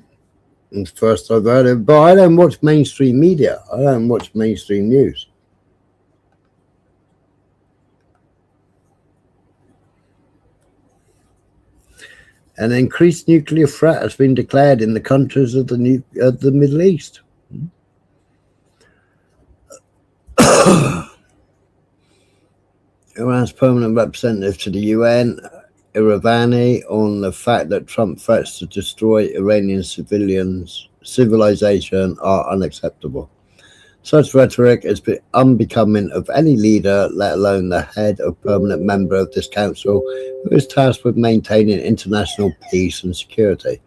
It's the first I've heard of, but I don't watch mainstream media. I don't watch mainstream news. An increased nuclear threat has been declared in the countries of the Middle East. Iran's permanent representative to the UN, Iravani, on the fact that Trump threats to destroy Iranian civilization are unacceptable. Such rhetoric is unbecoming of any leader, let alone the head or permanent member of this council, who is tasked with maintaining international peace and security.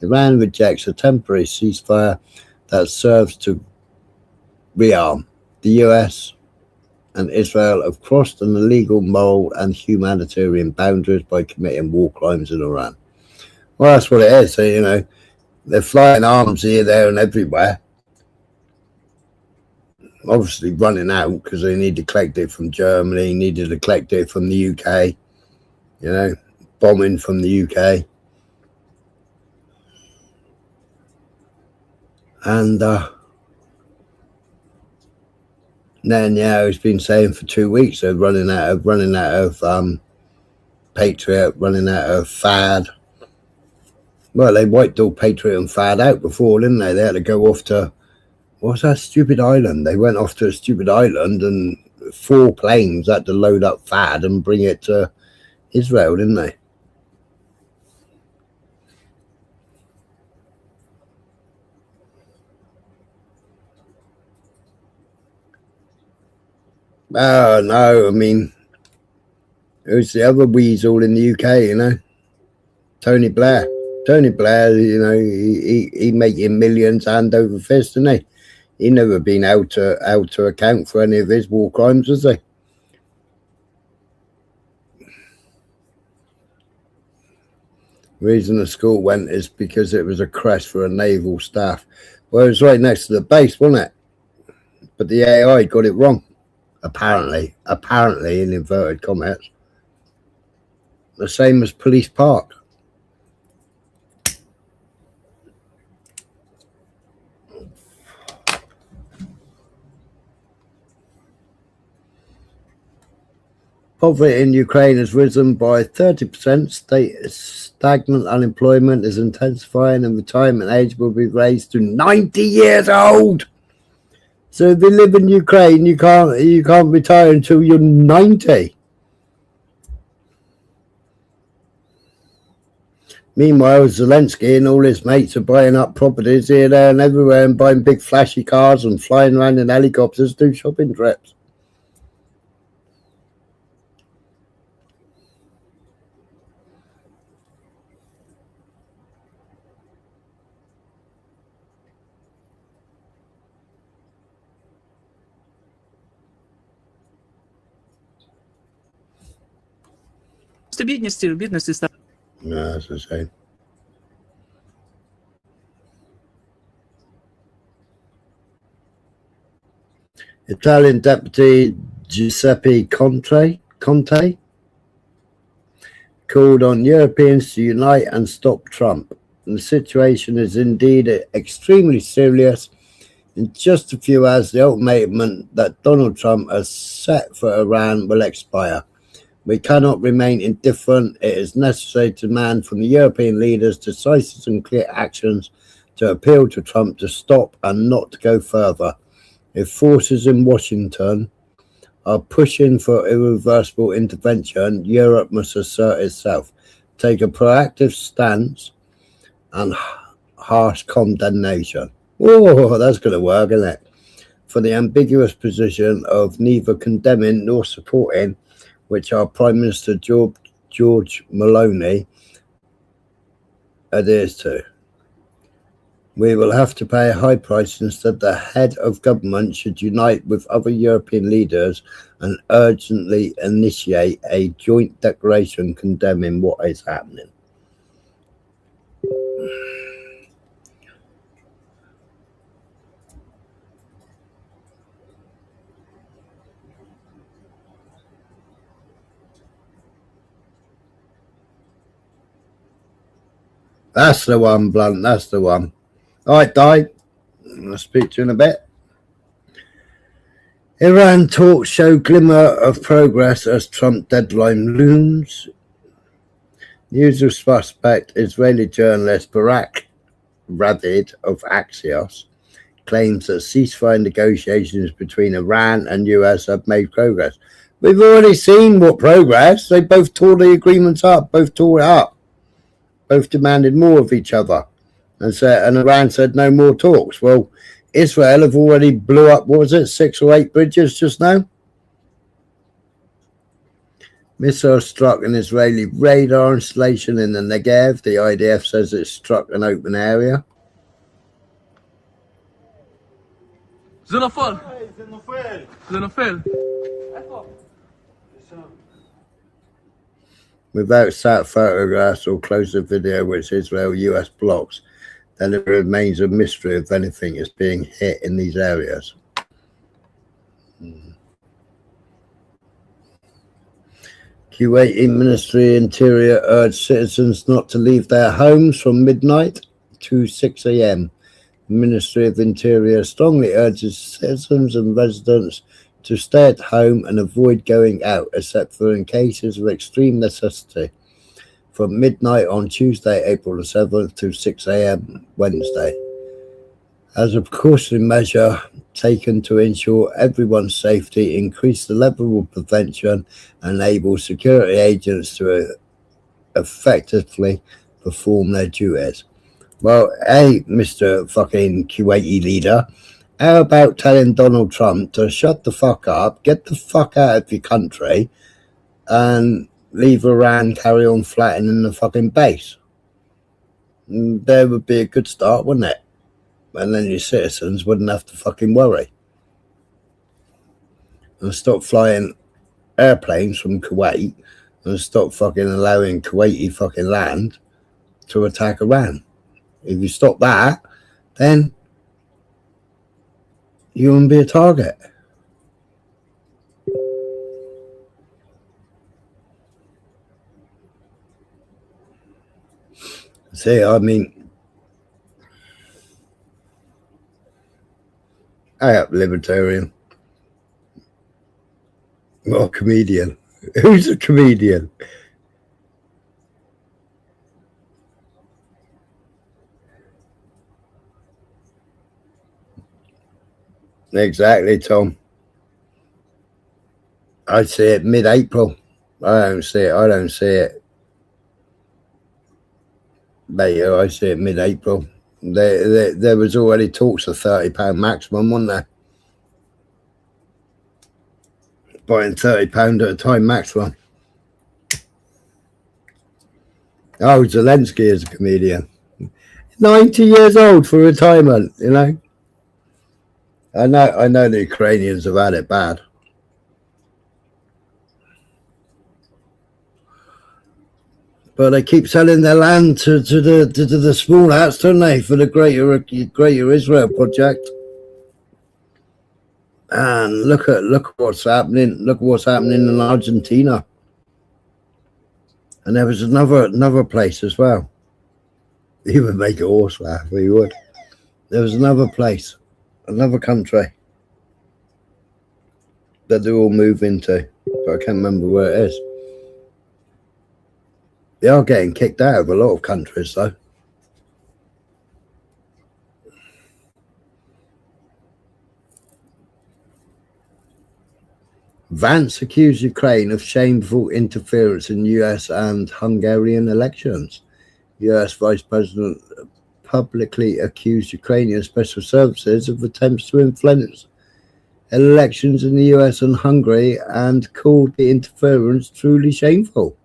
Iran rejects a temporary ceasefire that serves to rearm. The US and Israel have crossed an illegal moral and humanitarian boundaries by committing war crimes in Iran. Well, that's what it is. So, you know, they're flying arms here, there, and everywhere. Obviously running out because they need to collect it from Germany, needed to collect it from the UK, you know, bombing from the UK. And Netanyahu's been saying for 2 weeks they're running out of Patriot, running out of FAD. Well, they wiped all Patriot and FAD out before, didn't they? They had to go off to, what's that stupid island? They went off to a stupid island and 4 planes had to load up FAD and bring it to Israel, didn't they? Oh, no, I mean, who's the other weasel in the UK, you know? Tony Blair. Tony Blair, you know, he making millions hand over fist, isn't he? He never been out to account for any of his war crimes, has he? The reason the school went is because it was a crash for a naval staff. Well, it was right next to the base, wasn't it? But the AI got it wrong. Apparently, in inverted commas. The same as Police Park. Poverty in Ukraine has risen by 30%. Stagnant unemployment is intensifying, and retirement age will be raised to 90 years old. So if you live in Ukraine, you can't retire until you're 90. Meanwhile, Zelensky and all his mates are buying up properties here, there, and everywhere, and buying big flashy cars and flying around in helicopters to do shopping trips. No, that's the same. Italian Deputy Giuseppe Conte called on Europeans to unite and stop Trump. And the situation is indeed extremely serious. In just a few hours, the ultimatum that Donald Trump has set for Iran will expire. We cannot remain indifferent. It is necessary to demand from the European leaders decisive and clear actions to appeal to Trump to stop and not to go further. If forces in Washington are pushing for irreversible intervention, Europe must assert itself. take a proactive stance and harsh condemnation. Oh, that's going to work, isn't it? For the ambiguous position of neither condemning nor supporting, which our Prime Minister George Maloney adheres to. We will have to pay a high price. Instead, the head of government should unite with other European leaders and urgently initiate a joint declaration condemning what is happening. That's the one, Blunt. That's the one. All right, Di. I'll speak to you in a bit. Iran talks show glimmer of progress as Trump deadline looms. Usual suspect Israeli journalist Barak Ravid of Axios claims that ceasefire negotiations between Iran and US have made progress. We've already seen what progress. They both tore the agreements up, both tore it up, both demanded more of each other. And Iran said no more talks. Well, Israel have already blew up, what was it, 6 or 8 bridges just now? Missile struck an Israeli radar installation in the Negev. The IDF says it struck an open area. Without sat photographs or closer video which Israel US blocks, then it remains a mystery if anything is being hit in these areas. Kuwaiti Ministry of Interior urged citizens not to leave their homes from midnight to 6 a.m. The Ministry of Interior strongly urges citizens and residents to stay at home and avoid going out except for in cases of extreme necessity from midnight on Tuesday, April the 7th to 6 a.m. Wednesday. As a precautionary measure taken to ensure everyone's safety, increase the level of prevention, and enable security agents to effectively perform their duties. Well, hey, Mr. fucking Kuwaiti leader, how about telling Donald Trump to shut the fuck up, get the fuck out of your country, and leave Iran carry on flattening the fucking base? There would be a good start, wouldn't it? And then your citizens wouldn't have to fucking worry. And stop flying airplanes from Kuwait and stop fucking allowing Kuwaiti fucking land to attack Iran. If you stop that, then you won't be a target. See, I mean, I am libertarian. Or comedian. Who's a comedian? Exactly, Tom. I'd say it mid-April. I don't see it later. I see it mid-April. There was already talks of £30 maximum, wasn't there? Buying £30 at a time maximum. Oh, Zelensky is a comedian. 90 years old for retirement, you know. I know the Ukrainians have had it bad. But they keep selling their land to the small hats, don't they, for the Greater Israel project. And look at what's happening. Look what's happening in Argentina. And there was another place as well. He would make a horse laugh. He would. There was another place, another country that they all move into, but I can't remember where it is. They are getting kicked out of a lot of countries, though. Vance accused Ukraine of shameful interference in US and Hungarian elections. US Vice President publicly accused Ukrainian special services of attempts to influence elections in the US and Hungary and called the interference truly shameful.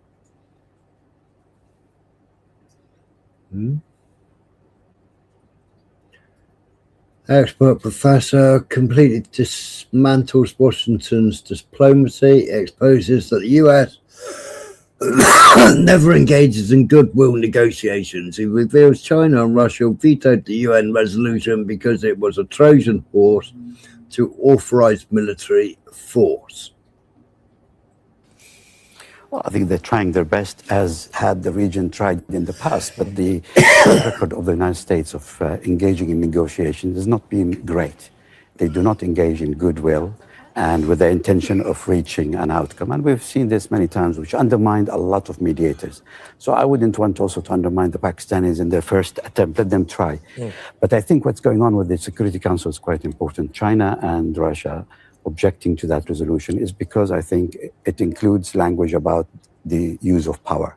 Expert professor completely dismantles Washington's diplomacy, exposes that the US never engages in goodwill negotiations. He reveals China and Russia vetoed the UN resolution because it was a Trojan horse to authorize military force. Well, I think they're trying their best, as had the region tried in the past, but the track record of the United States of engaging in negotiations has not been great. They do not engage in goodwill and with the intention of reaching an outcome. And we've seen this many times, which undermined a lot of mediators. So I wouldn't want also to undermine the Pakistanis in their first attempt. Let them try. But I think what's going on with the Security Council is quite important. China and Russia objecting to that resolution is because I think it includes language about the use of power,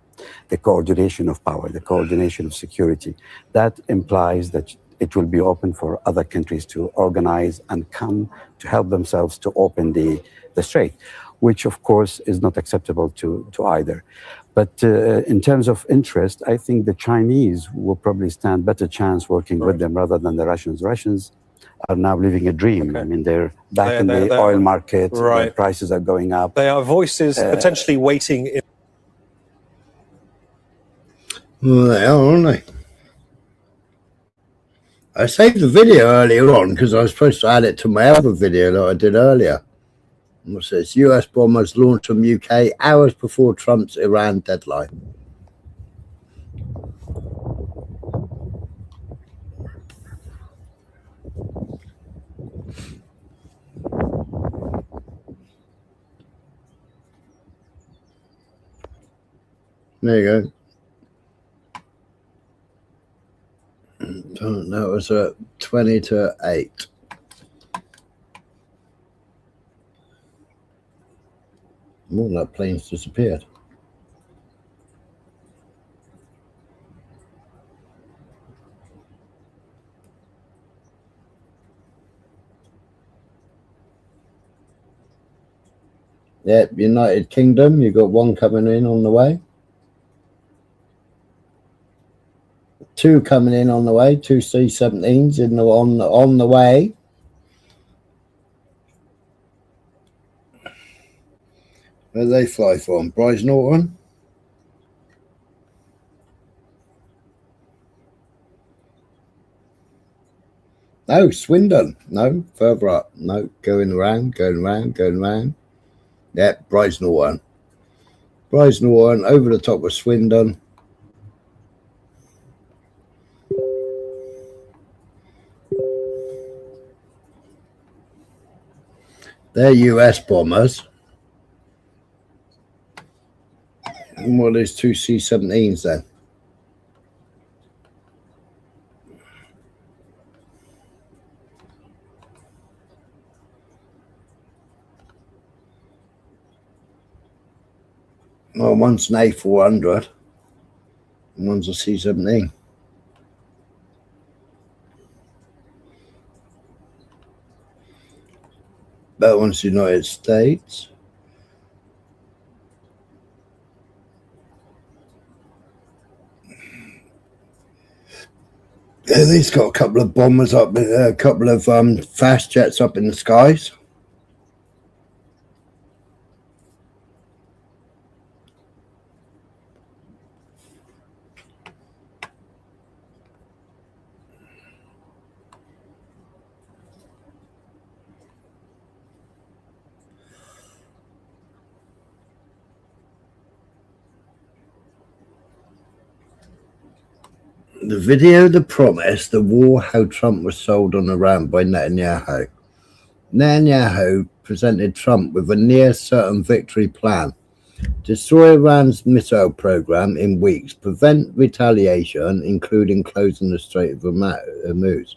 the coordination of power, the coordination of security. That implies that it will be open for other countries to organize and come to help themselves to open the strait, which of course is not acceptable to either. But in terms of interest, I think the Chinese will probably stand better chance working with them rather than the Russians. Russians are now living a dream. I mean, they're back in the oil market, the prices are going up. They are voices potentially waiting. Well, they are, aren't they? I saved the video earlier on because I was supposed to add it to my other video that I did earlier. It says US bombers launched from UK hours before Trump's Iran deadline. There you go. That was at 20 to 8. More than that plane's disappeared. Yep, United Kingdom, you got one coming in on the way. 2 coming in on the way, 2 C-17s on the way. Where do they fly from? Bryce Norton? No, Swindon. No, further up. No, going around. Yep, Bryce Norton. Bryce Norton over the top of Swindon. They're US bombers. And what are these 2 C-17s then? Well, one's an A400 and one's a C-17. That one's the United States. Yeah, they've got a couple of bombers up, a couple of fast jets up in the skies. The video, the promise, the war, how Trump was sold on Iran by Netanyahu. Netanyahu presented Trump with a near certain victory plan. Destroy Iran's missile program in weeks, prevent retaliation, including closing the Strait of Hormuz,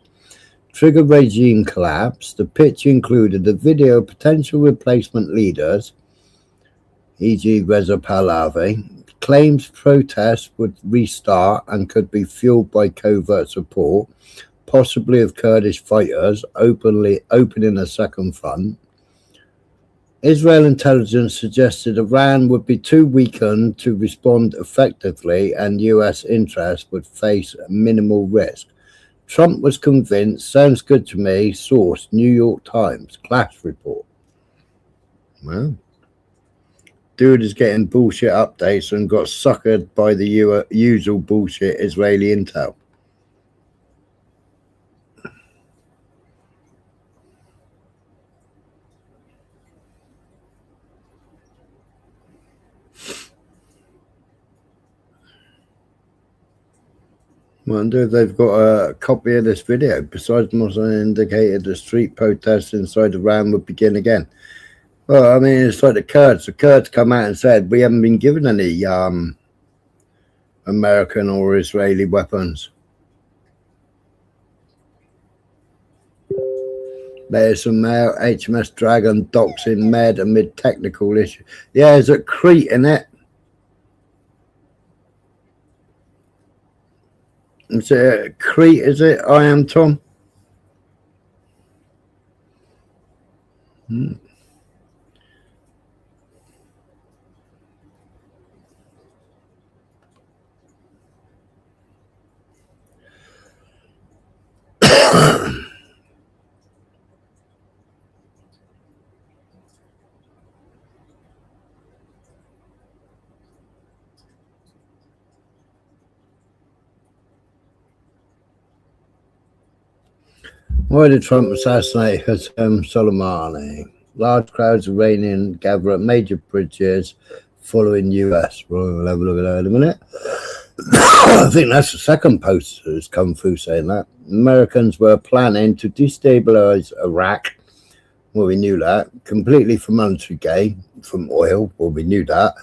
trigger regime collapse. The pitch included a video of potential replacement leaders, e.g. Reza Pahlavi, claims protests would restart and could be fueled by covert support, possibly of Kurdish fighters opening a second front. Israel intelligence suggested Iran would be too weakened to respond effectively and US interests would face minimal risk. Trump was convinced. Sounds good to me. Source, New York Times, Clash report. Well, dude is getting bullshit updates and got suckered by the usual bullshit Israeli intel. Wonder if they've got a copy of this video. Besides, Mossad indicated the street protests inside Iran would begin again. Well, I mean, it's like the Kurds. The Kurds come out and said, we haven't been given any American or Israeli weapons. There's some HMS Dragon docks in Med amid technical issues. Yeah, there's a Crete in it. Is it Crete, is it? I am Tom. Why did Trump assassinate Hossein Soleimani? Large crowds of Iranian gather at major bridges following US. We'll have a look at that in a minute. I think that's the second post that's come through saying that. Americans were planning to destabilize Iraq. Well, we knew that. Completely for monetary gain from oil. Well, we knew that.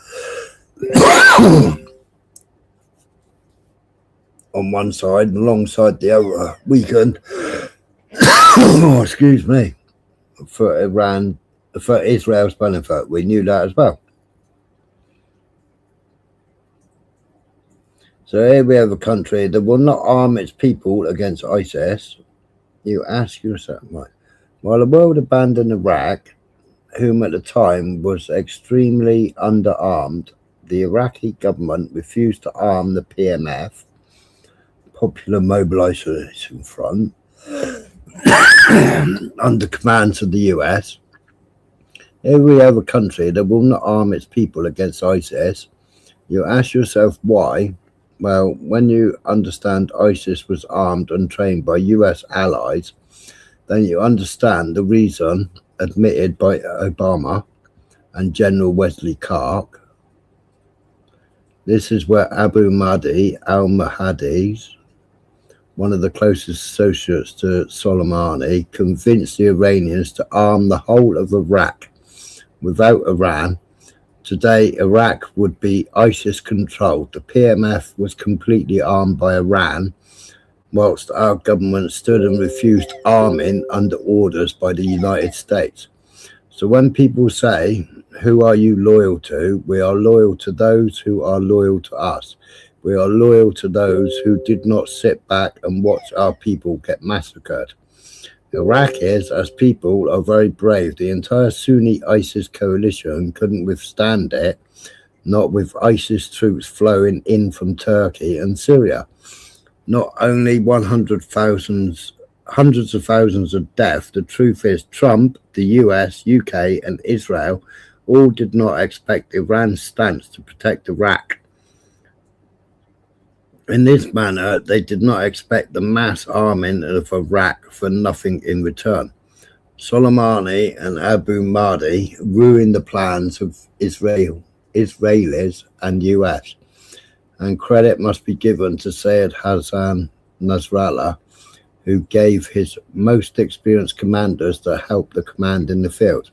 On one side, and alongside the other weekend. Oh, excuse me, for Iran, for Israel's benefit. We knew that as well. So here we have a country that will not arm its people against ISIS. You ask yourself, right? While the world abandoned Iraq, whom at the time was extremely underarmed, the Iraqi government refused to arm the PMF, Popular Mobilization Front, under commands of the US. Every other country that will not arm its people against ISIS. You ask yourself why. Well, when you understand ISIS was armed and trained by US allies, then you understand the reason admitted by Obama and General Wesley Clark. This is where Abu Mahdi al-Mahdi's, one of the closest associates to Soleimani, convinced the Iranians to arm the whole of Iraq. Without Iran, today Iraq would be ISIS controlled. The PMF was completely armed by Iran, whilst our government stood and refused arming under orders by the United States. So when people say, who are you loyal to? We are loyal to those who are loyal to us. We are loyal to those who did not sit back and watch our people get massacred. Iraqis, as people, are very brave. The entire Sunni ISIS coalition couldn't withstand it, not with ISIS troops flowing in from Turkey and Syria. Not only hundreds of thousands of deaths, the truth is Trump, the US, UK, and Israel all did not expect Iran's stance to protect Iraq. In this manner, they did not expect the mass arming of Iraq for nothing in return. Soleimani and Abu Mahdi ruined the plans of Israelis and US. And credit must be given to Sayed Hassan Nasrallah, who gave his most experienced commanders to help the command in the field.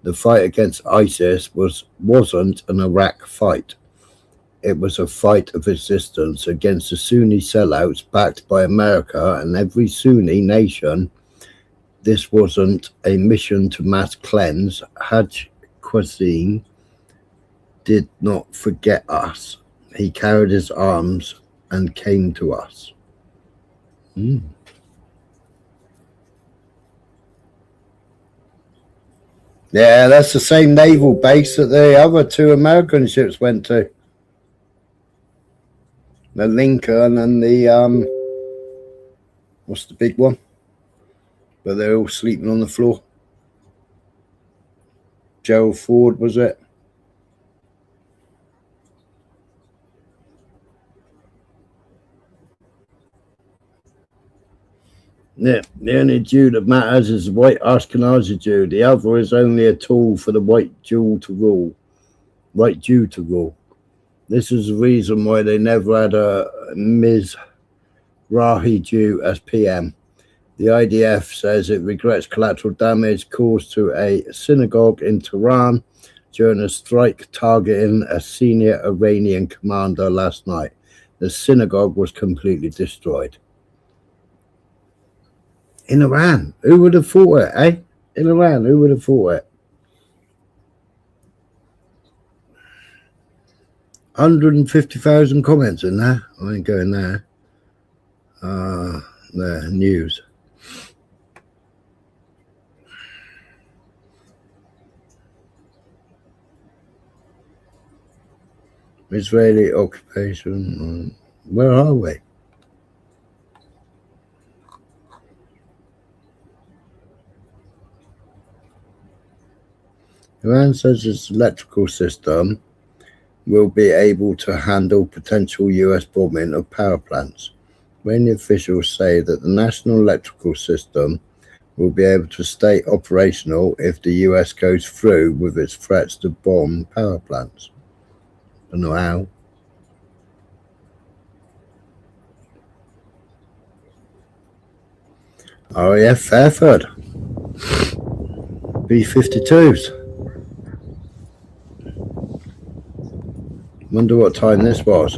The fight against ISIS wasn't an Iraq fight. It was a fight of resistance against the Sunni sellouts backed by America and every Sunni nation this wasn't a mission to mass cleanse. Hajj Qasim did not forget us. He carried his arms and came to us. Yeah, that's the same naval base that the other two American ships went to. The Lincoln and the, what's the big one? But they're all sleeping on the floor. Gerald Ford, was it? Yeah, the only Jew that matters is the white Ashkenazi Jew. The other is only a tool for the white Jew to rule. White Jew to rule. This is the reason why they never had a Mizrahi Jew as PM. The IDF says it regrets collateral damage caused to a synagogue in Tehran during a strike targeting a senior Iranian commander last night. The synagogue was completely destroyed. In Iran, who would have thought it, eh? In Iran, who would have thought it? 150,000 comments in there. I ain't going there. There, news. Israeli occupation. Where are we? Iran says its electrical system will be able to handle potential US bombing of power plants. Iranian officials say that the national electrical system will be able to stay operational if the US goes through with its threats to bomb power plants. I don't know how. RAF Fairford. B-52s. Wonder what time this was.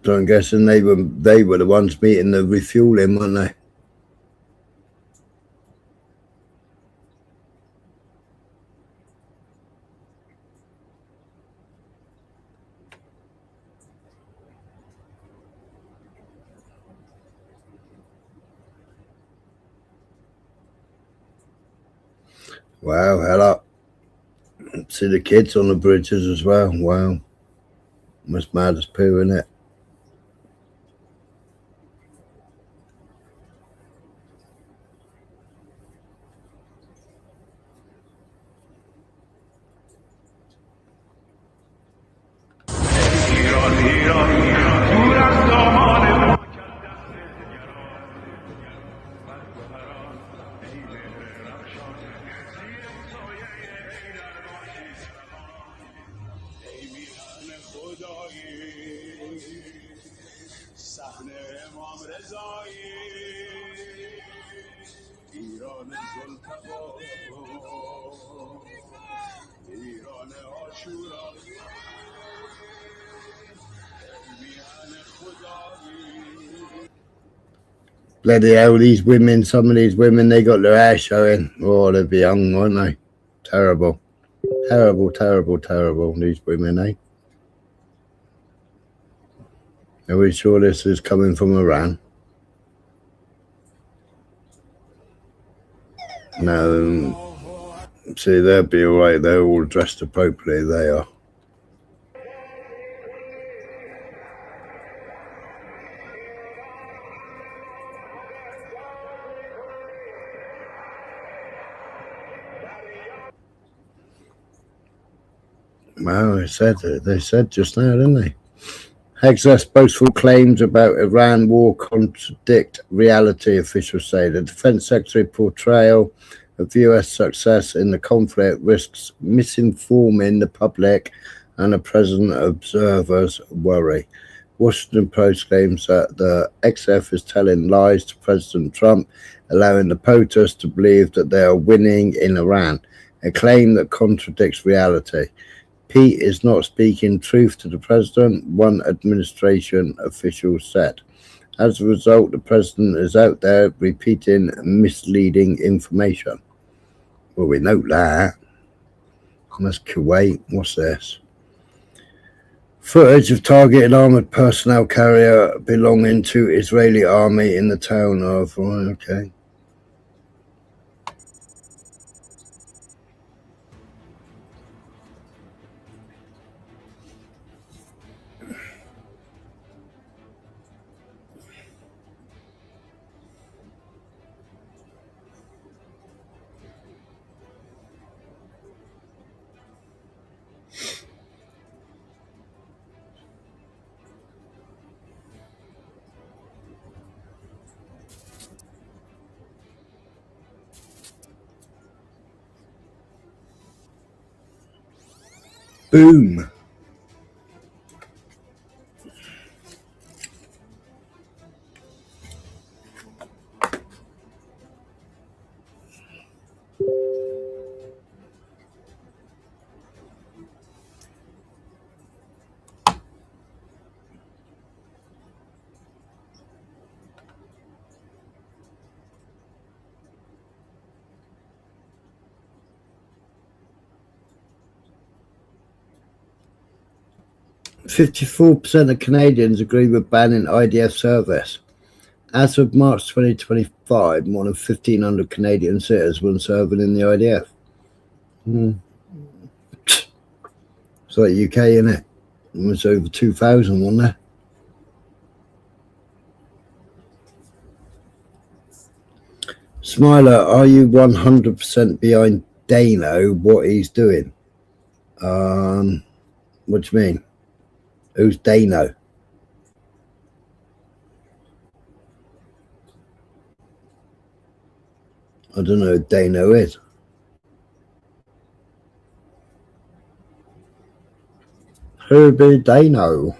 So I'm guessing they were the ones meeting the refueling, weren't they? Wow, hell up. See the kids on the bridges as well. Wow. Almost mad as poo, isn't it? Bloody hell, these women, some of these women, they got their hair showing. Oh, they'd be young, wouldn't they? Terrible. Terrible, terrible, terrible, these women, eh? Are we sure this is coming from Iran? No. See, they'll be all right. They're all dressed appropriately. They are. Well, they said just now, didn't they? Hexas boastful claims about Iran war contradict reality, officials say. The Defense Secretary portrayal of US success in the conflict risks misinforming the public and the present observers worry. Washington Post claims that the XF is telling lies to President Trump, allowing the POTUS to believe that they are winning in Iran, a claim that contradicts reality. Pete is not speaking truth to the president, one administration official said. As a result, the president is out there repeating misleading information. Well, we know that. That's Kuwait. What's this? Footage of targeted armored personnel carrier belonging to Israeli army in the town of... Okay. Boom. "54% of Canadians agree with banning IDF service. As of March 2025, more than 1,500 Canadian citizens were serving in the IDF." It's like UK, innit? It was over 2,000, wasn't there? Smiler, are you 100% behind Dano, what he's doing? What do you mean? Who's Dano? I don't know who Dano is. Who be Dano?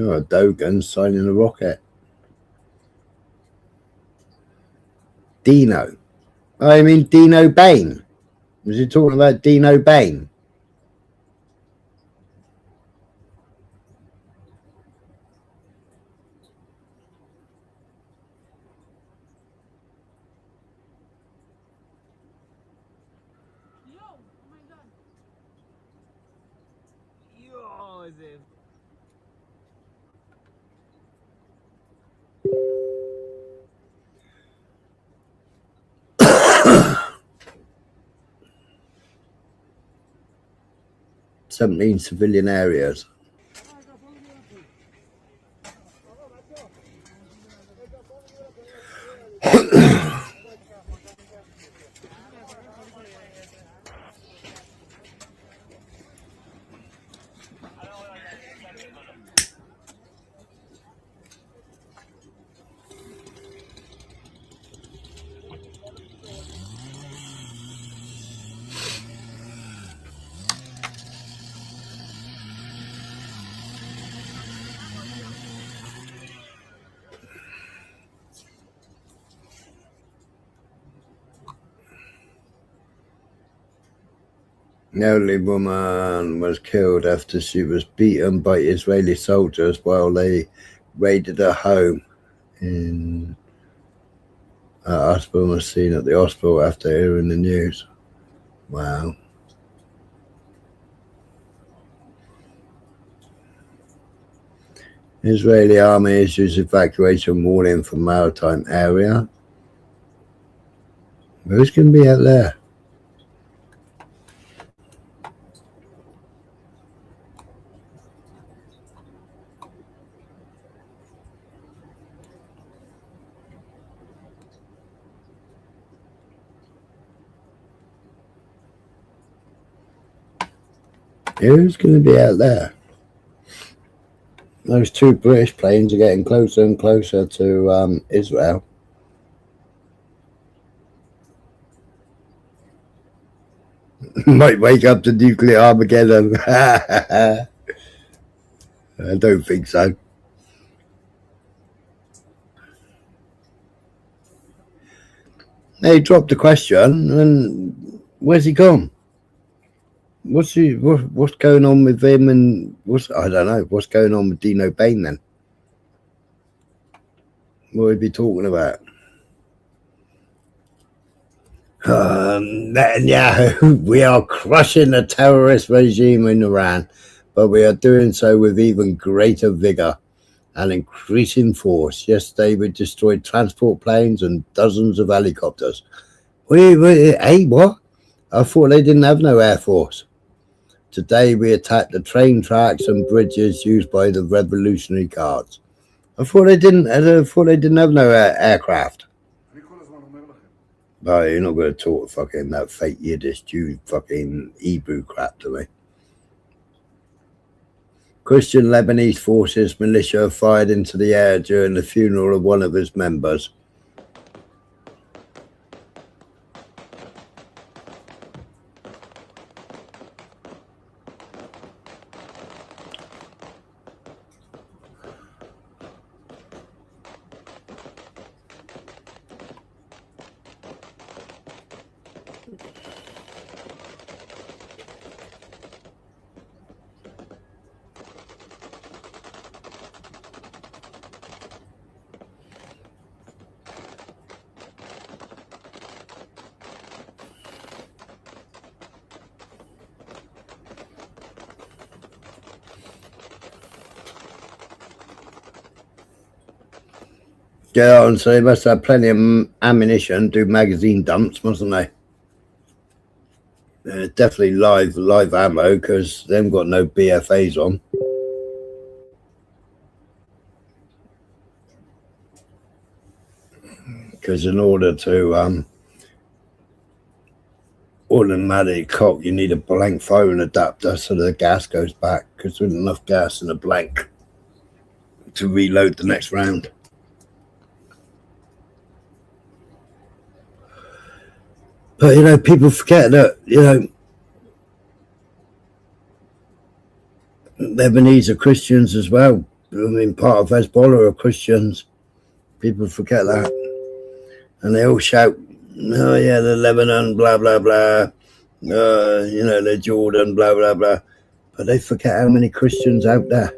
Oh, a Dogan signing a rocket. Dino. Oh, I mean Dino Bain. Was he talking about Dino Bain? Joseph. 17 civilian areas. An elderly woman was killed after she was beaten by Israeli soldiers while they raided her home. In a hospital was seen at the hospital after hearing the news. Wow. Israeli army issues evacuation warning from maritime area. Who's going to be out there? Who's going to be out there? Those two British planes are getting closer and closer to Israel. Might wake up to nuclear Armageddon. I don't think so. He dropped the question, and where's he gone? What's going on with him? And I don't know. What's going on with Dino Bain then? What would he be talking about? Netanyahu, we are crushing the terrorist regime in Iran, but we are doing so with even greater vigor and increasing force. Yesterday we destroyed transport planes and dozens of helicopters. Hey, what? I thought they didn't have no air force. Today we attacked the train tracks and bridges used by the Revolutionary Guards. I thought they didn't have no aircraft. No, you're not going to talk fucking that fake Yiddish Jew fucking Hebrew crap to me. Christian Lebanese forces militia fired into the air during the funeral of one of his members. Yeah, and so they must have plenty of ammunition, do magazine dumps, mustn't they? Definitely live ammo, because they haven't got no BFAs on. Because in order to automatic cock, you need a blank firing adapter so the gas goes back, because there's enough gas in a blank to reload the next round. But, you know, people forget that, you know, Lebanese are Christians as well. I mean, part of Hezbollah are Christians. People forget that. And they all shout, oh, yeah, the Lebanon, blah, blah, blah. You know, the Jordan, blah, blah, blah. But they forget how many Christians out there.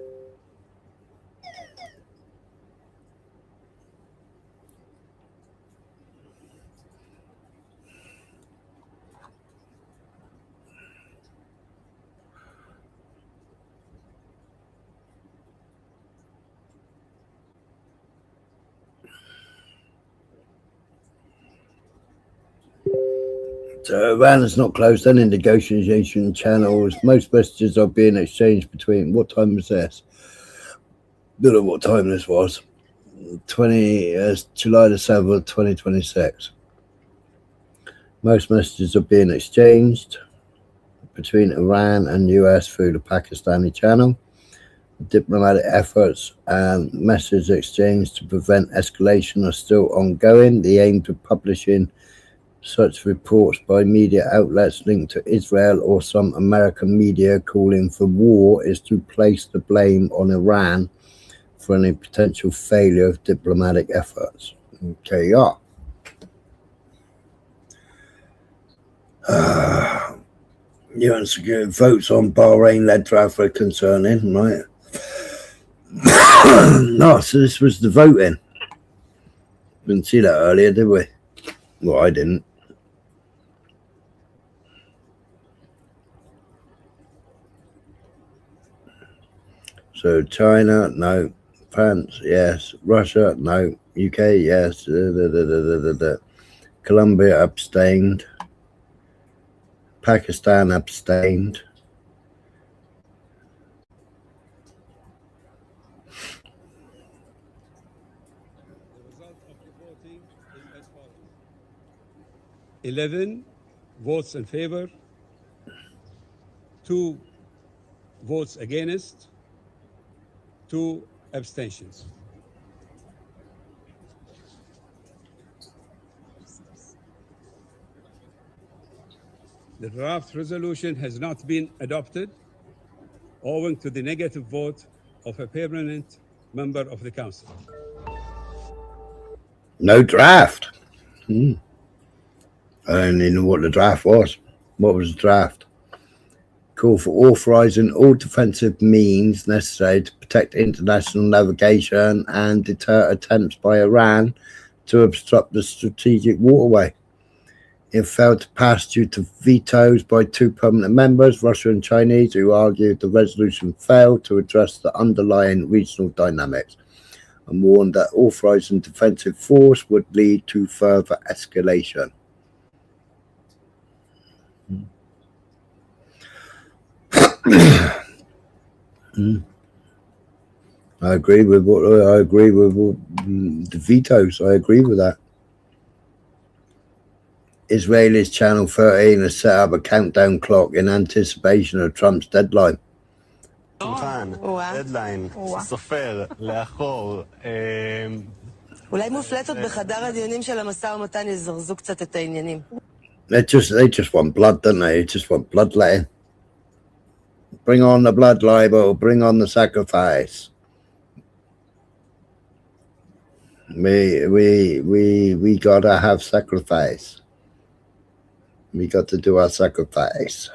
So Iran has not closed any negotiation channels. Most messages are being exchanged between, what time was this? Don't know what time this was. July the 7th, 2026. Most messages are being exchanged between Iran and US through the Pakistani channel. Diplomatic efforts and message exchange to prevent escalation are still ongoing. The aim to publishing such reports by media outlets linked to Israel or some American media calling for war is to place the blame on Iran for any potential failure of diplomatic efforts. Okay, yeah. UN security votes on Bahrain-led draft concerning, right? No, so this was the voting. Didn't see that earlier, did we? Well, I didn't. So China, no. France, yes. Russia, no. UK, yes. Colombia abstained. Pakistan abstained. The result of the voting is as follows. 11 votes in favor, 2 votes against, 2 abstentions. The draft resolution has not been adopted owing to the negative vote of a permanent member of the Council. No draft. I don't even know what the draft was. What was the draft? Call for authorizing all defensive means necessary to protect international navigation and deter attempts by Iran to obstruct the strategic waterway. It failed to pass due to vetoes by 2 permanent members, Russia and Chinese, who argued the resolution failed to address the underlying regional dynamics and warned that authorizing defensive force would lead to further escalation. I agree with the vetoes. I agree with that. Israelis Channel 13 has set up a countdown clock in anticipation of Trump's deadline. deadline, סופר, לאחור. אולי מופלטות בחדר הדיונים של המשא ומתן יזרזו קצת את העניינים. They just want blood, don't they? They just want bloodletting. Bring on the blood libel, bring on the sacrifice. We gotta have sacrifice. We got to do our sacrifice.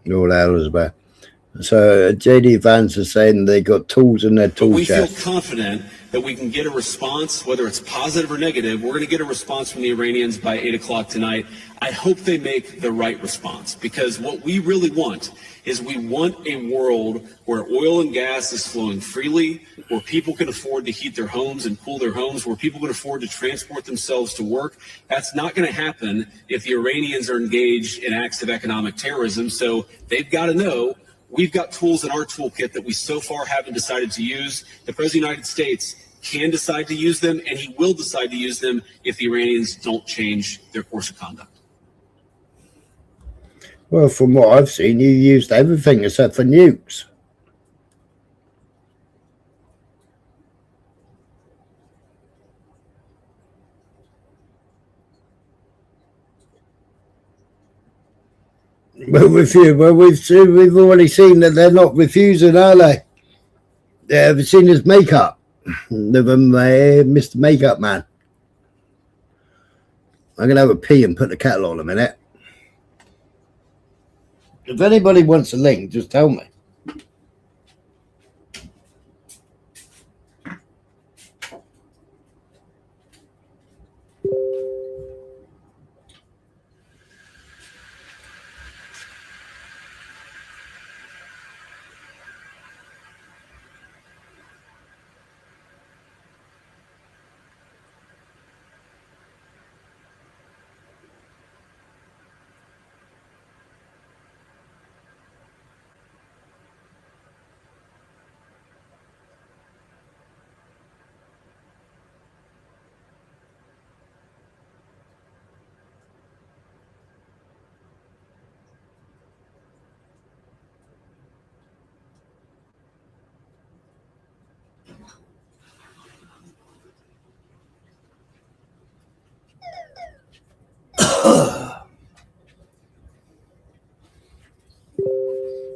All that was about. So JD Vance is saying they got tools in their tool we chest. feel confident that we can get a response, whether it's positive or negative. We're going to get a response from the Iranians by 8 o'clock tonight. I hope they make the right response, because what we really want is we want a world where oil and gas is flowing freely, where people can afford to heat their homes and cool their homes, where people can afford to transport themselves to work. That's not going to happen if the Iranians are engaged in acts of economic terrorism. So they've got to know we've got tools in our toolkit that we so far haven't decided to use. The President of the United States can decide to use them, and he will decide to use them if the Iranians don't change their course of conduct. Well, from what I've seen, you used everything except for nukes. But we've already seen that they're not refusing, are they? They've seen his makeup. They've Mr. Makeup Man. I'm going to have a pee and put the kettle on a minute. If anybody wants a link, just tell me.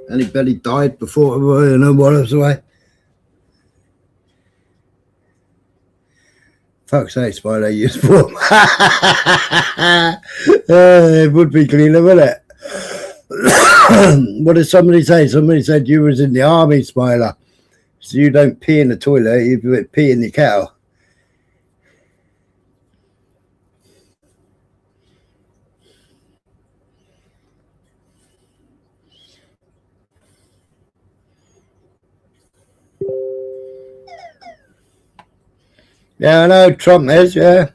Anybody died before what was away? Fuck's sake, Spider, use form. It would be cleaner, wouldn't it? What did somebody say? Somebody said you was in the army, Spider. So you don't pee in the toilet, you pee in the kettle. Yeah, I know Trump is, yeah.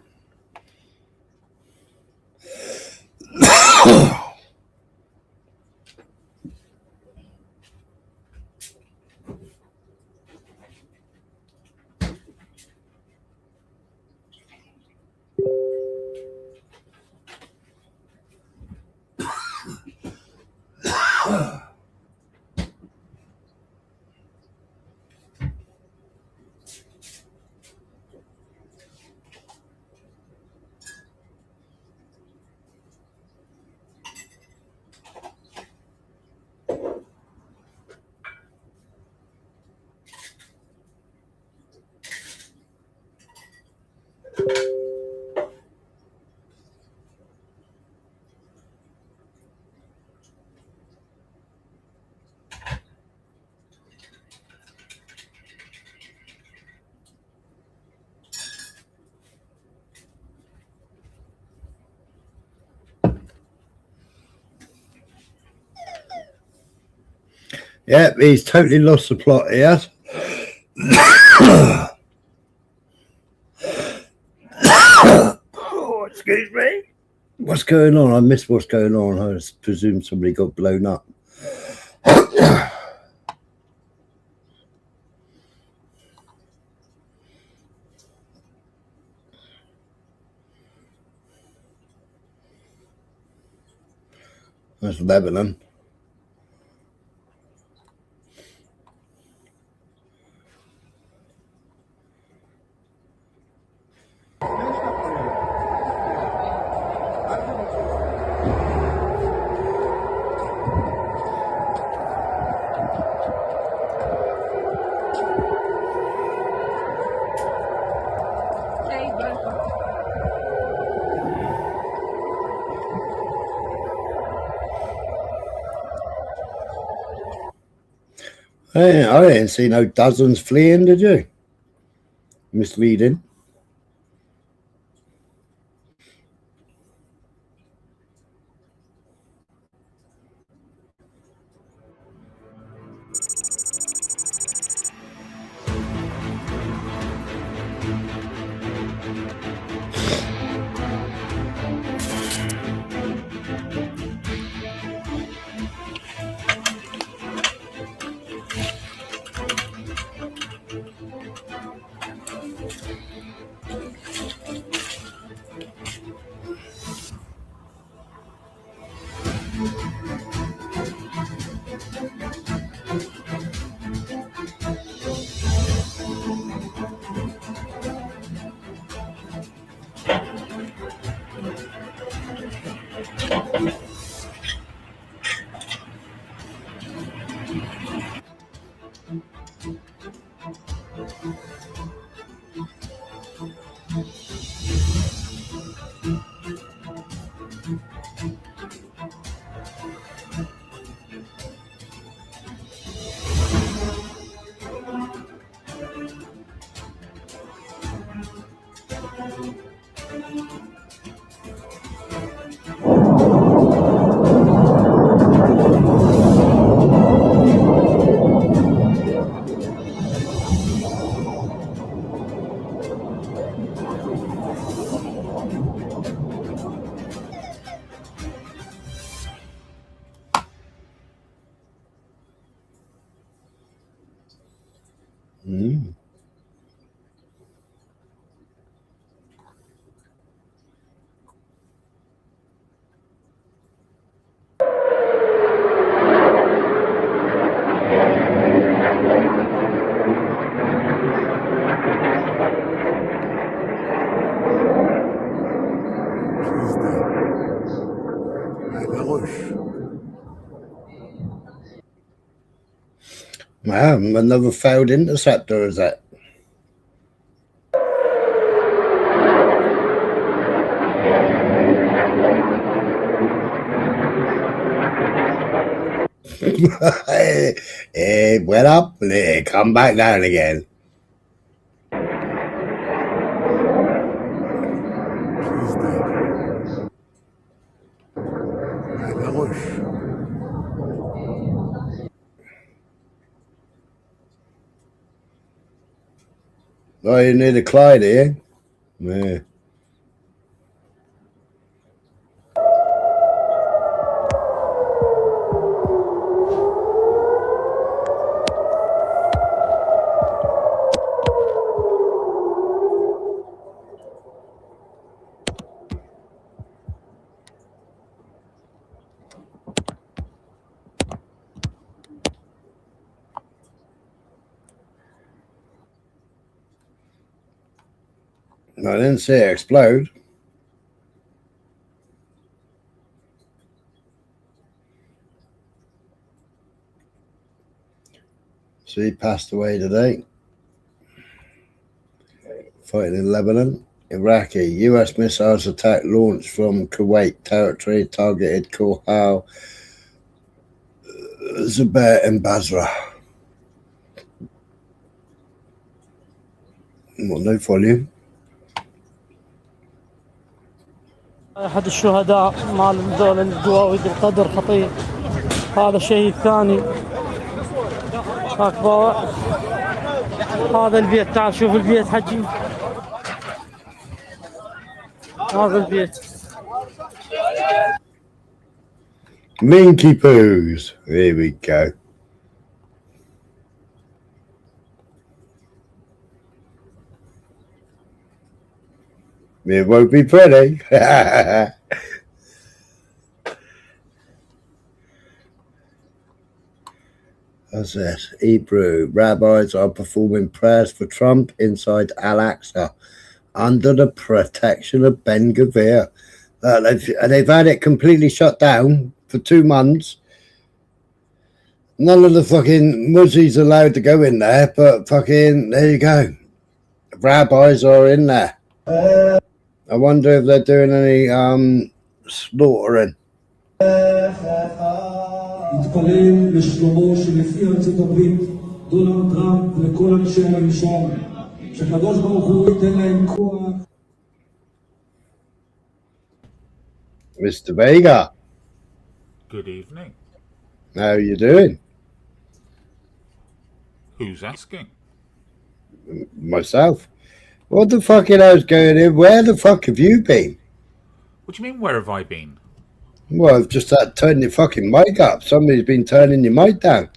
Yeah, he's totally lost the plot here. Oh, excuse me. What's going on? I missed what's going on. I presume somebody got blown up. That's Lebanon. I didn't see no dozens fleeing, did you? Misleading. Wow, another failed interceptor, is that? It went up and it come back down again. Oh, you need a Clyde here? Yeah. I didn't see it explode. So he passed away today, fighting in Lebanon. Iraqi US missiles attack launched from Kuwait territory targeted Kharg Island and Basra. Well, no volume. أحد الشهداء مال دول الجواويد القدر خطير. هذا الشيء الثاني أكبر. هذا البيت تعال شوف البيت حجي. هذا البيت. Minky poos. Here we go. It won't be pretty. What's this? Hebrew rabbis are performing prayers for Trump inside Al-Aqsa under the protection of Ben Gvir. They've had it completely shut down for 2 months. None of the fucking Muslims allowed to go in there, but fucking there you go. Rabbis are in there. I wonder if they're doing any slaughtering. Mr. Vega. Good evening. How are you doing? Who's asking? Myself. What the fuck hell's going in? Where the fuck have you been? What do you mean, where have I been? Well, I've just had to turn your fucking mic up. Somebody's been turning your mic down.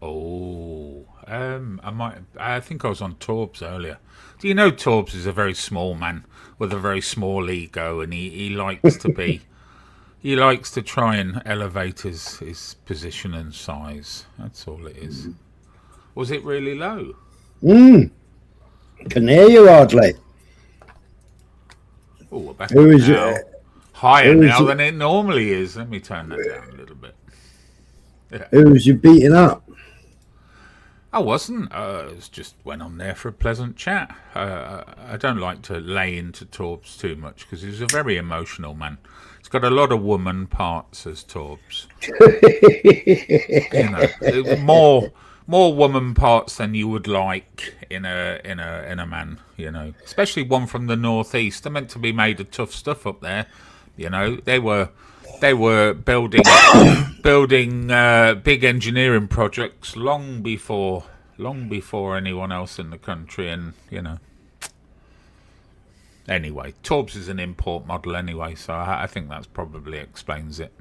Oh, I think I was on Torbs earlier. Do you know Torbs is a very small man with a very small ego, and he likes to be, he likes to try and elevate his position and size. That's all it is. Was it really low? Can hear you hardly. Oh, better now. Higher now than it normally is. Let me turn that down a little bit. Yeah. Who was you beating up? I wasn't. I just went on there for a pleasant chat. I don't like to lay into Torbs too much because he's a very emotional man. He's got a lot of woman parts as Torbs. You know, more woman parts than you would like in a man. You know, especially one from the northeast. They're meant to be made of tough stuff up there. You know, they were building big engineering projects long before anyone else in the country, and you know. Anyway, Torbs is an import model anyway, so I think that probably explains it.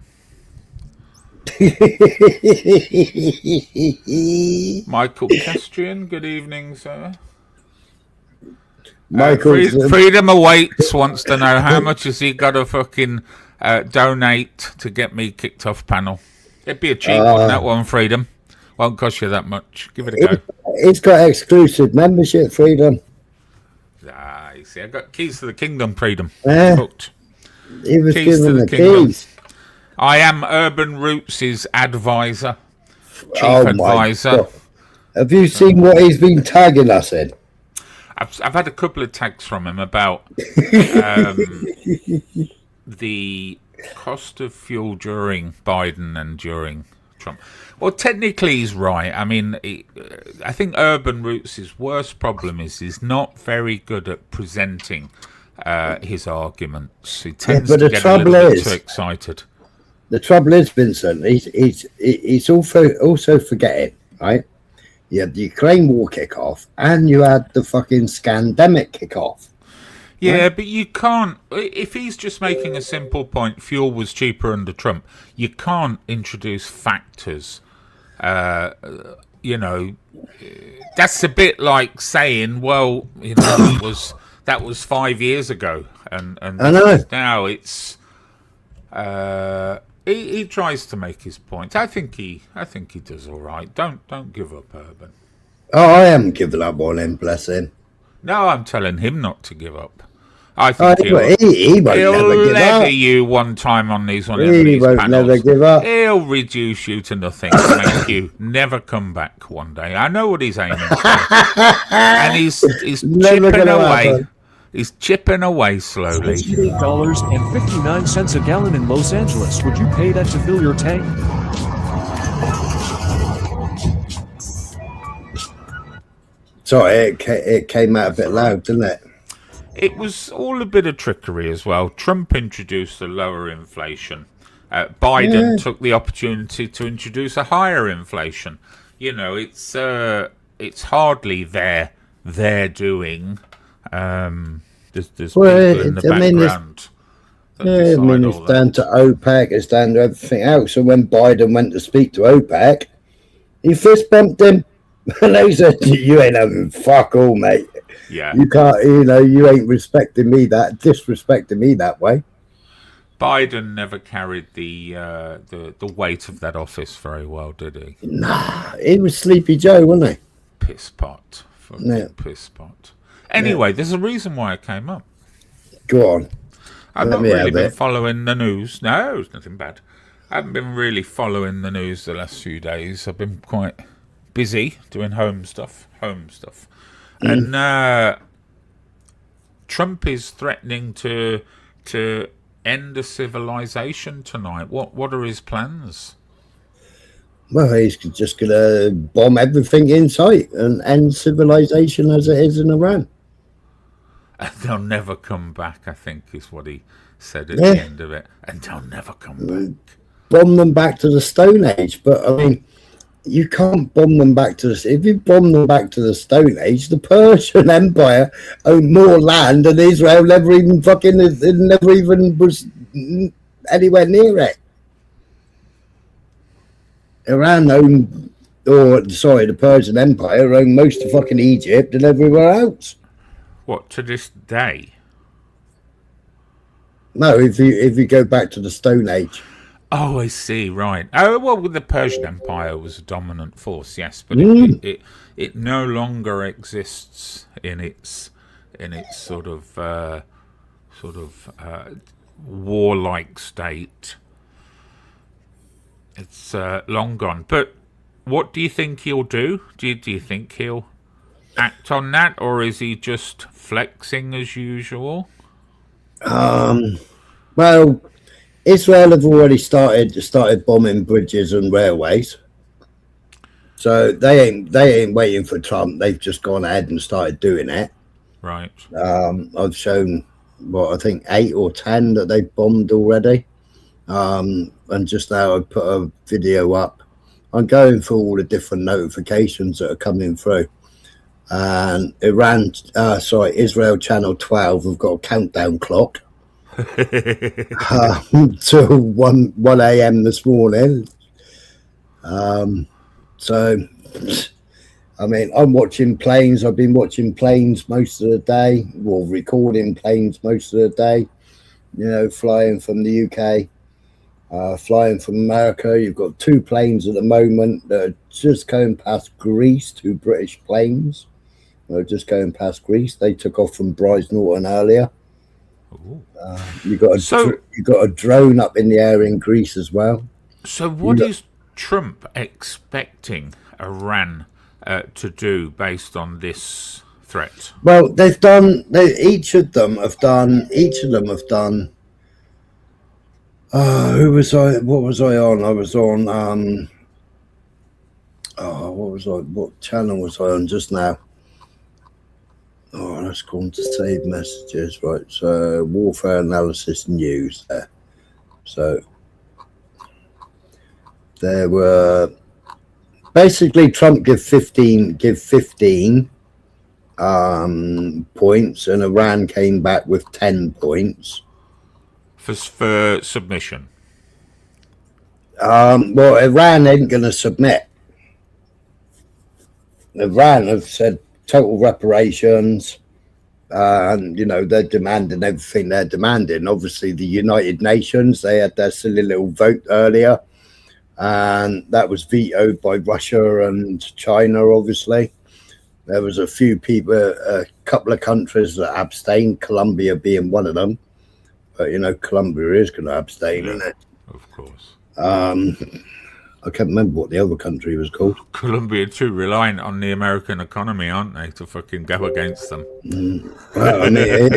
Michael Castrian, good evening, sir. Freedom Awaits wants to know how much has he got to fucking donate to get me kicked off panel. It'd be a cheap one, that one, Freedom. Won't cost you that much. Give it a go. It's got exclusive membership, Freedom. You see, I got keys to the kingdom, Freedom. Hooked. He was Keys to given the kingdom. Keys. I am Urban Roots' advisor, chief advisor. God. Have you seen what he's been tagging us in? I've had a couple of tags from him about the cost of fuel during Biden and during Trump. Well, technically he's right. I mean, I think Urban Roots' worst problem is he's not very good at presenting his arguments. He tends to get a little bit too excited. The trouble is, Vincent, he's also forgetting, right? You had the Ukraine war kickoff, and you had the fucking Scandemic kickoff. Yeah, right? But you can't. If he's just making a simple point, fuel was cheaper under Trump. You can't introduce factors. You know, that's a bit like saying, well, you know, that was 5 years ago, and I know. Now it's. He tries to make his point. I think he does all right. Don't give up, Urban. Oh, I haven't given up on him, bless him. No, I'm telling him not to give up. I think he won't never give lever up. you one time on these He won't panels. never give up. He'll reduce you to nothing and make you never come back one day. I know what he's aiming for, and he's chipping away. He's chipping away slowly. It's $8.59 a gallon in Los Angeles. Would you pay that to fill your tank? Sorry, it came out a bit loud, didn't it? It was all a bit of trickery as well. Trump introduced a lower inflation. Biden took the opportunity to introduce a higher inflation. You know, it's hardly their doing. There's people in the background. It's down to OPEC. It's down to everything else. And when Biden went to speak to OPEC, he fist bumped him, and they said, "You ain't having fuck all, mate. Yeah, you can't. You know, you ain't disrespecting me that way." Biden never carried the weight of that office very well, did he? Nah, he was Sleepy Joe, wasn't he? Piss pot. Piss pot. Anyway, there's a reason why it came up. Go on. I've not really been following the news. No, it's nothing bad. I haven't been really following the news the last few days. I've been quite busy doing home stuff. And Trump is threatening to end a civilization tonight. What are his plans? Well, he's just going to bomb everything in sight and end civilization as it is in Iran. And they'll never come back, I think, is what he said at the end of it. And they'll never come back. Bomb them back to the Stone Age. But, I mean, you can't bomb them back to the... If you bomb them back to the Stone Age, the Persian Empire owned more land than Israel never even was anywhere near it. Iran owned... the Persian Empire owned most of fucking Egypt and everywhere else. What, to this day? No, if you go back to the Stone Age. Oh, I see. Right. Oh, well, the Persian Empire was a dominant force, yes, but it no longer exists in its sort of warlike state. It's long gone. But what do you think he'll do? Do you think he'll act on that, or is he just flexing as usual? Well, Israel have already started bombing bridges and railways, so they ain't waiting for Trump. They've just gone ahead and started doing it. Right. I've shown I think 8 or 10 that they've bombed already. And just now I put a video up. I'm going through all the different notifications that are coming through. And Israel Channel 12 have got a countdown clock till 1 a.m. this morning. So, I mean, I'm watching planes. I've been watching planes most of the day, or recording planes most of the day, you know, flying from the UK, flying from America. You've got 2 planes at the moment that are just going past Greece, 2 British planes. They're just going past Greece. They took off from Bryce Norton earlier. You got a drone up in the air in Greece as well. So what is Trump expecting Iran to do based on this threat? Well, each of them have done. Who was I? What was I on? I was on. What channel was I on just now? Oh, let's go on to save messages. Right, so warfare analysis news there. So there were basically Trump give 15 points, and Iran came back with 10 points for submission. Well, Iran ain't going to submit. Iran have said total reparations, and you know they're demanding everything they're demanding. Obviously, the United Nations, they had their silly little vote earlier, and that was vetoed by Russia and China. Obviously, there was a few people, a couple of countries that abstained, Colombia being one of them. But you know, Colombia is going to abstain, isn't it? Of course. I can't remember what the other country was called. Colombia too reliant on the American economy, aren't they, to fucking go against them? Well, I mean,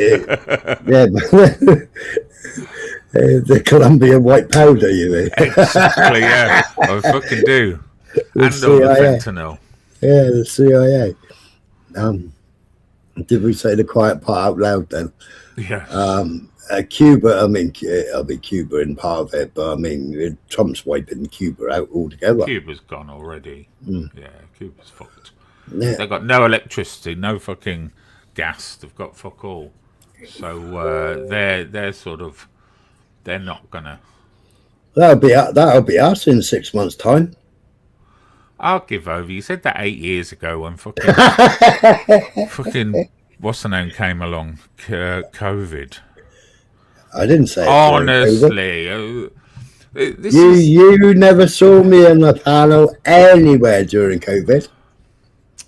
the Colombian white powder, you mean? Exactly, yeah. I fucking do. The And all the CIA. fentanyl. Yeah, the CIA. Did we say the quiet part out loud then? Yeah. Cuba, I mean, Cuba in part of it, but I mean, Trump's wiping Cuba out altogether. Cuba's gone already. Yeah, Cuba's fucked. Yeah. They've got no electricity, no fucking gas. They've got fuck all. So they're sort of, they're not gonna. That'll be us in 6 months' time. I'll give over. You said that 8 years ago when fucking what's the name came along? COVID. I didn't say it. Honestly, you never saw me on the panel anywhere during COVID.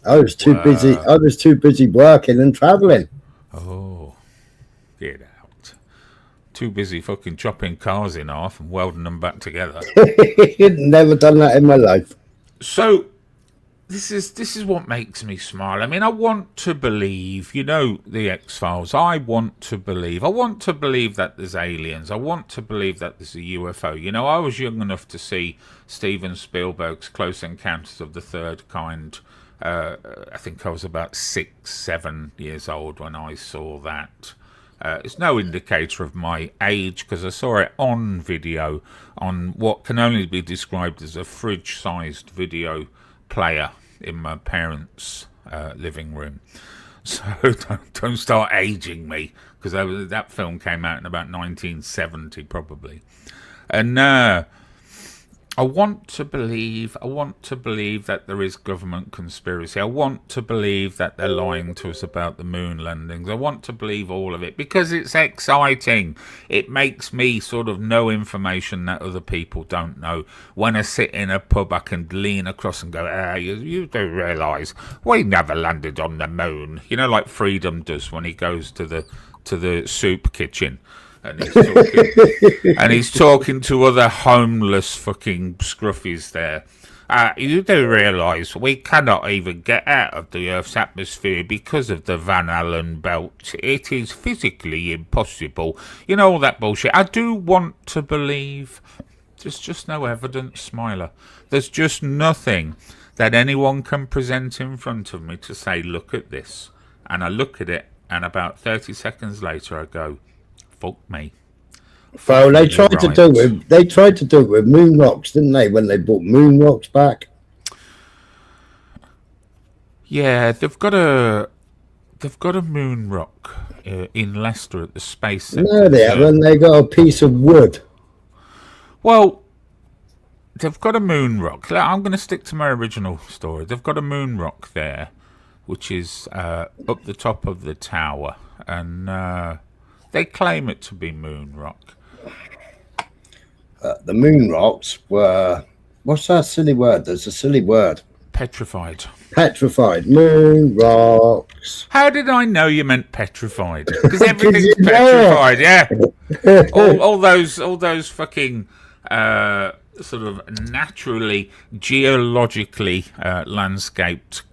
I was too busy. I was too busy working and traveling. Oh, get out! Too busy fucking chopping cars in half and welding them back together. Never done that in my life. So this is what makes me smile. I mean, I want to believe, you know, the X-Files. I want to believe that there's aliens. I want to believe that there's a UFO. You know, I was young enough to see Steven Spielberg's Close Encounters of the Third Kind. I think I was about 6, 7 years old when I saw that. It's no indicator of my age because I saw it on video on what can only be described as a fridge-sized video player in my parents' living room. So don't start aging me, because that film came out in about 1970 probably. And I want to believe that there is government conspiracy. I want to believe that they're lying to us about the moon landings. I want to believe all of it because it's exciting. It makes me sort of know information that other people don't know. When I sit in a pub, I can lean across and go, you do realise we never landed on the moon. You know, like Freedom does when he goes to the soup kitchen. And he's talking to other homeless fucking scruffies there. You do realise we cannot even get out of the Earth's atmosphere because of the Van Allen belt. It is physically impossible. You know, all that bullshit. I do want to believe. There's just no evidence, Smiler. There's just nothing that anyone can present in front of me to say, look at this. And I look at it, and about 30 seconds later I go, fuck me. Well, they tried to do it with moon rocks, didn't they? When they brought moon rocks back. Yeah, they've got a moon rock in Leicester at the Space Centre. No, they haven't. They got a piece of wood. Well, they've got a moon rock. I'm going to stick to my original story. They've got a moon rock there, which is up the top of the tower, and they claim it to be moon rock. The moon rocks were... What's that silly word? There's a silly word. Petrified. Petrified. Moon rocks. How did I know you meant petrified? Because everything's petrified, yeah. all those fucking sort of naturally, geologically landscaped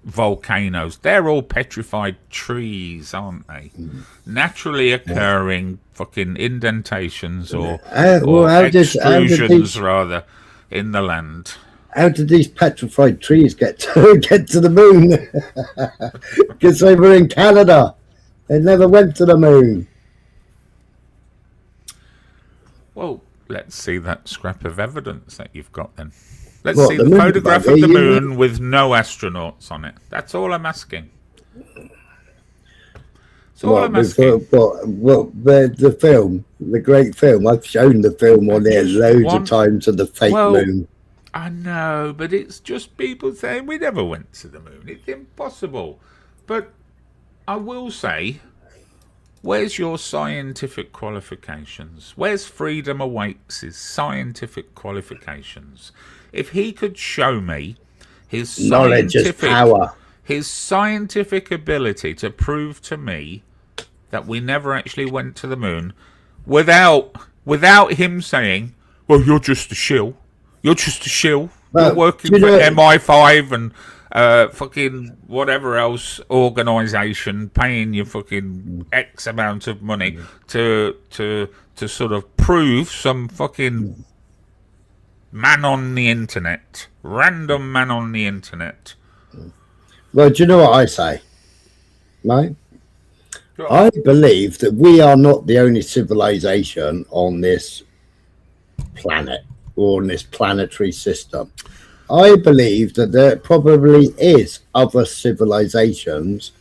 volcanoes, they're all petrified trees, aren't they? Naturally occurring fucking indentations or extrusions rather in the land. How did these petrified trees get to the moon? Because they were in Canada. They never went to the moon. Well, let's see that scrap of evidence that you've got then. Let's see the photograph of the moon with no astronauts on it. That's all I'm asking. That's all I'm asking. The film, the great film. I've shown the film on there loads of times of the fake moon. I know, but it's just people saying we never went to the moon. It's impossible. But I will say, where's your scientific qualifications? Where's Freedom Awaits' scientific qualifications? If he could show me his knowledge is power, his scientific ability to prove to me that we never actually went to the moon, without him saying, "Well, you're just a shill," You're just a shill. Well, You're working for MI5 and fucking whatever else organisation, paying you fucking X amount of money to sort of prove some fucking man on the internet, random man on the internet. Well, do you know what I say? Right? I believe that we are not the only civilization on this planet or on this planetary system. I believe that there probably is other civilizations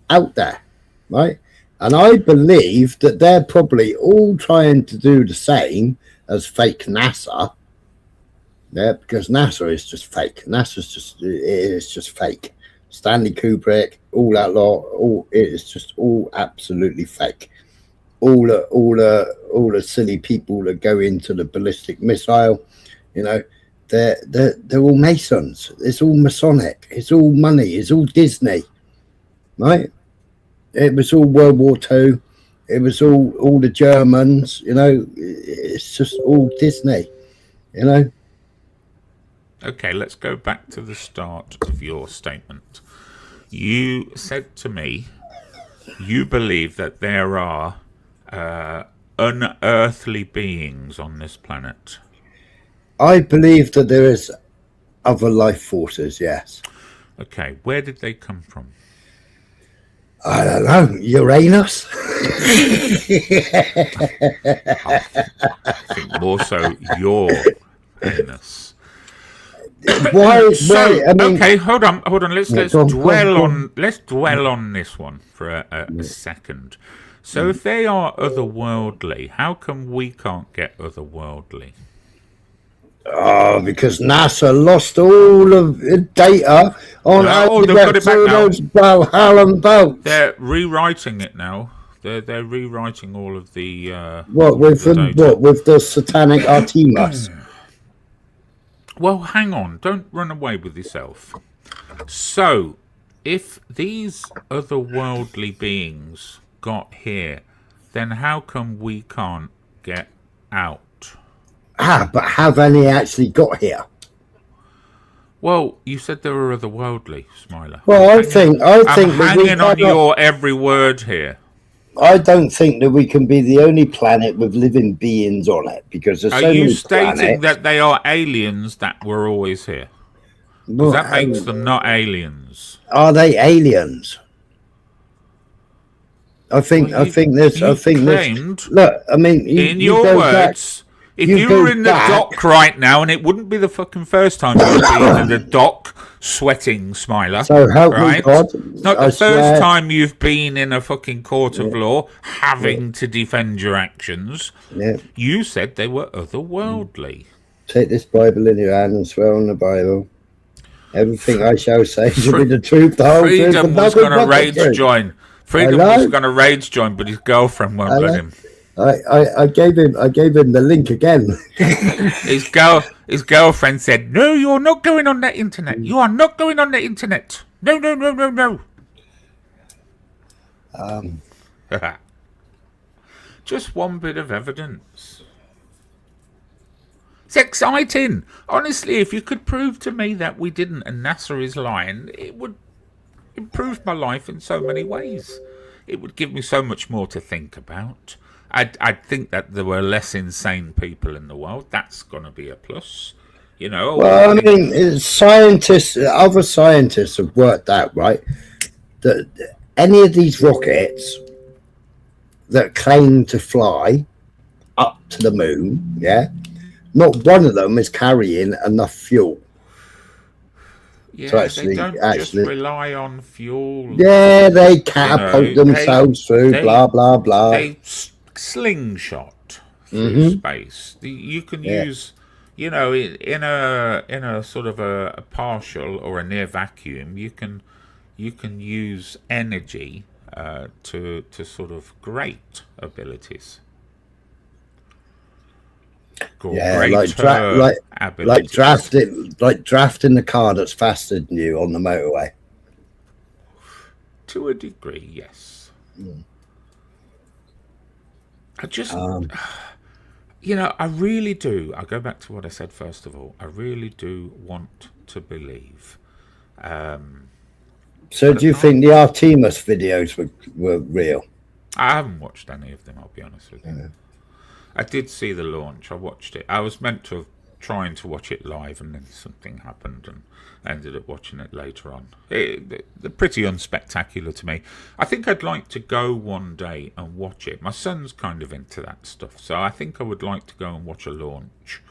out there, right? And I believe that they're probably all trying to do the same as fake NASA. Yeah, because NASA is just fake. It's just fake. Stanley Kubrick, all that lot, it is just all absolutely fake. All the silly people that go into the ballistic missile, you know, they're all Masons. It's all Masonic. It's all money. It's all Disney, right? It was all World War II. It was all the Germans. You know, it's just all Disney. You know. Okay, let's go back to the start of your statement. You said to me, you believe that there are unearthly beings on this planet. I believe that there is other life forces, yes. Okay, where did they come from? I don't know. Uranus? I think more so your anus. Why? I mean, okay, hold on. Let's dwell on this one for a second. So, if they are otherworldly, how come we can't get otherworldly? Oh, because NASA lost all of the data on how to get through those Valhalla boats. They're rewriting it now. They're rewriting all of the with the satanic Artemis. Well, hang on. Don't run away with yourself. So, if these otherworldly beings got here, then how come we can't get out? But have any actually got here? Well, you said they were otherworldly, Smiler. Well, I think I'm hanging on your every word here. I don't think that we can be the only planet with living beings on it, because there's so many planets. Are you stating that they are aliens that were always here? Because that makes them not aliens. Are they aliens? Look, I mean, in your words, if you were in the dock right now, and it wouldn't be the fucking first time you'd been in the dock sweating, Smiler. So help me God. It's not the first time you've been in a fucking court of law having to defend your actions. Yeah. You said they were otherworldly. Take this Bible in your hand and swear on the Bible. Everything I shall say shall be the truth, the whole truth. Freedom was going to rage join. Freedom was going to rage join, but his girlfriend won't let him. I gave him the link again. His girlfriend said, "No, you're not going on that internet. You are not going on the internet. No." Just one bit of evidence. It's exciting. Honestly, if you could prove to me that we didn't and NASA is lying, it would improve my life in so many ways. It would give me so much more to think about. I'd think that there were less insane people in the world. That's going to be a plus, you know. Well, I mean, other scientists have worked out, right, that any of these rockets that claim to fly up to the moon, not one of them is carrying enough fuel. Yeah, to actually, they don't just rely on fuel. Yeah, they catapult themselves through, blah, blah, blah. They slingshot through space. You can use, you know, in a sort of a partial or a near vacuum, you can use energy to sort of great abilities. Like drafting the car that's faster than you on the motorway. To a degree, yes. I just, You know, I really do. I go back to what I said first of all. I really do want to believe. So do you think the Artemis videos were real? I haven't watched any of them, I'll be honest with you. I did see the launch. I watched it. I was meant to trying to watch it live, and then something happened and ended up watching it later on. They're pretty unspectacular to me. I think I'd like to go one day and watch it. My son's kind of into that stuff, so I think I would like to go and watch a launch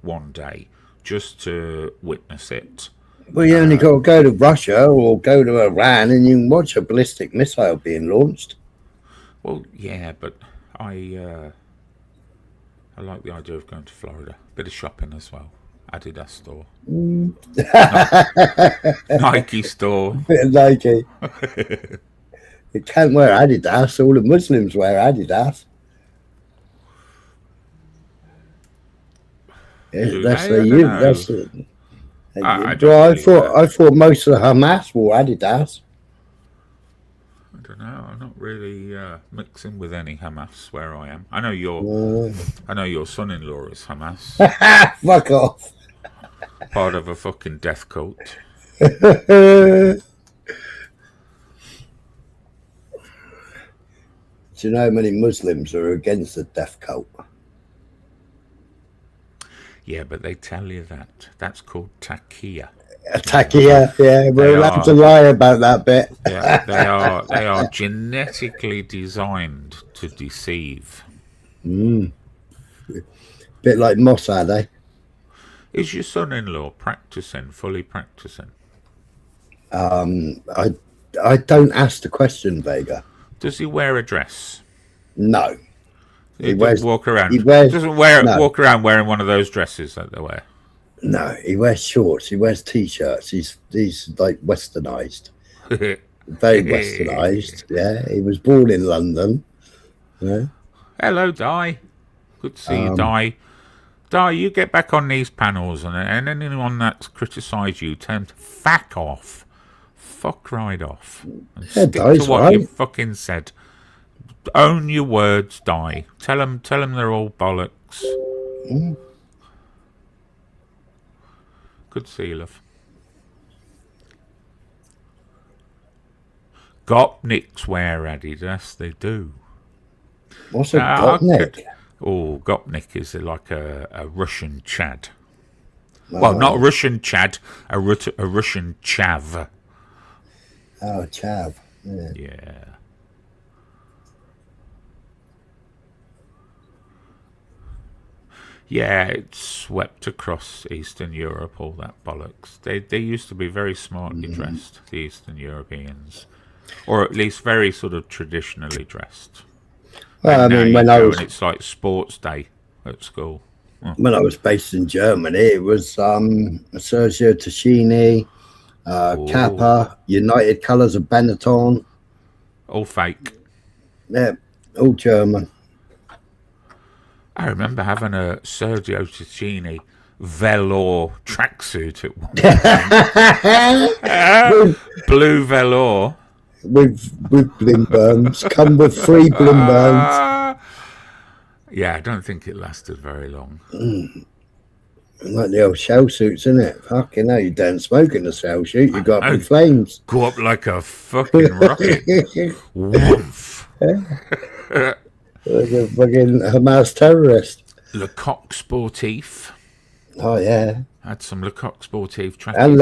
one day just to witness it. Well, you only got to go to Russia or go to Iran and you can watch a ballistic missile being launched. Well, yeah, but I like the idea of going to Florida. Bit of shopping as well. Adidas store. Nike store. Nike. You can't wear Adidas. All the Muslims wear Adidas. That's for you. That's it. I thought most of the Hamas wore Adidas. I don't know. I'm not really mixing with any Hamas where I am. I know your son-in-law is Hamas. Fuck off. Part of a fucking death cult. Do you know how many Muslims are against the death cult? Yeah, but they tell you that. That's called taqiyya. Taqiyya, yeah. We're allowed to lie about that bit. Yeah, they are genetically designed to deceive. Bit like Mossad, eh? Is your son-in-law fully practicing? I don't ask the question, Vega. Does he wear a dress? No. He doesn't walk around. Walk around wearing one of those dresses that they wear. No, he wears shorts. He wears t-shirts. He's like westernized, very westernized. Yeah, he was born in London. Yeah. Hello, Di. Good to see you, Di. Di, you get back on these panels, and anyone that's criticised you, tell them to fuck off, fuck right off, and stick to what you fucking said. Own your words, Di. Tell them they're all bollocks. Good to see you, love. Gopniks wear Adidas. They do. What's a Gopnik? Gopnik is like a Russian Chad. Well, not a Russian Chad, a Russian Chav. Oh, Chav. Yeah. Yeah, it's swept across Eastern Europe, all that bollocks. They used to be very smartly dressed, the Eastern Europeans. Or at least very sort of traditionally dressed. Well, I mean, it's like sports day at school. When I was based in Germany, it was Sergio Tacchini, Kappa, United Colours of Benetton. All fake. Yeah, all German. I remember having a Sergio Tacchini velour tracksuit at one point. Blue velour. With Blimburns. Come with 3 Blimburns. Yeah, I don't think it lasted very long. Like the old shell suits, isn't it? Fucking hell, you don't smoke in the shell suit. You got big flames. Go up like a fucking rocket. Woof. Like a fucking Hamas terrorist. Le Coq Sportif. Oh, yeah. Had some Le Coq Sportif trackers. And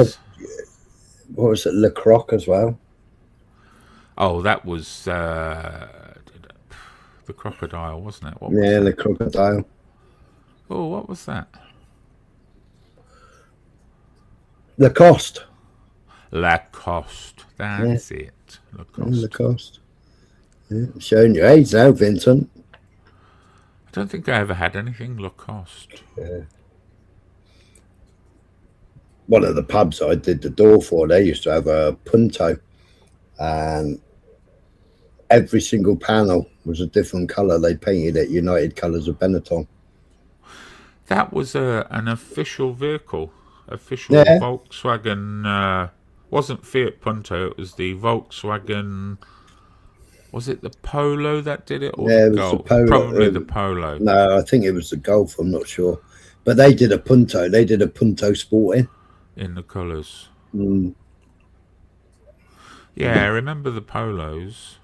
what was it? Le Croc as well. Oh, that was the crocodile, wasn't it? What was the crocodile. Oh, what was that? Lacoste. Lacoste. That's it. Lacoste. Yeah, showing your age now, Vincent. I don't think I ever had anything Lacoste. Yeah. One of the pubs I did the door for, they used to have a Punto, and every single panel was a different colour. They painted it United Colours of Benetton. That was an official vehicle, Volkswagen. Wasn't Fiat Punto. It was the Volkswagen. Was it the polo that did it, or Yeah, the it was golf? the polo. Probably the polo. No, I think it was the golf. I'm not sure, but they did a punto. They did a punto sporting in the colours. Mm. Yeah, I remember the polos.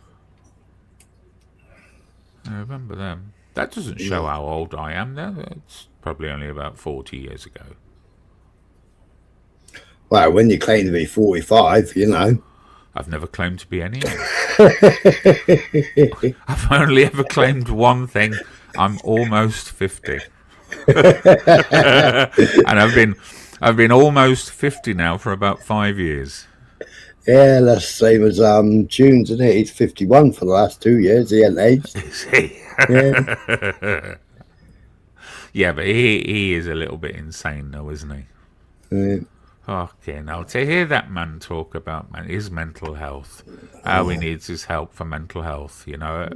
I remember them. That doesn't show how old I am. Now it's probably only about 40 years ago. Well, when you claim to be 45, you know. I've never claimed to be any. I've only ever claimed one thing. I'm almost 50. And I've been almost 50 now for about 5 years. Yeah, that's the same as Tunes, isn't it? He's 51 for the last 2 years. He hasn't aged. Is he? Yeah. Yeah, but he is a little bit insane though, isn't he? Yeah. Okay, now to hear that man talk about his mental health, how he needs his help for mental health, you know,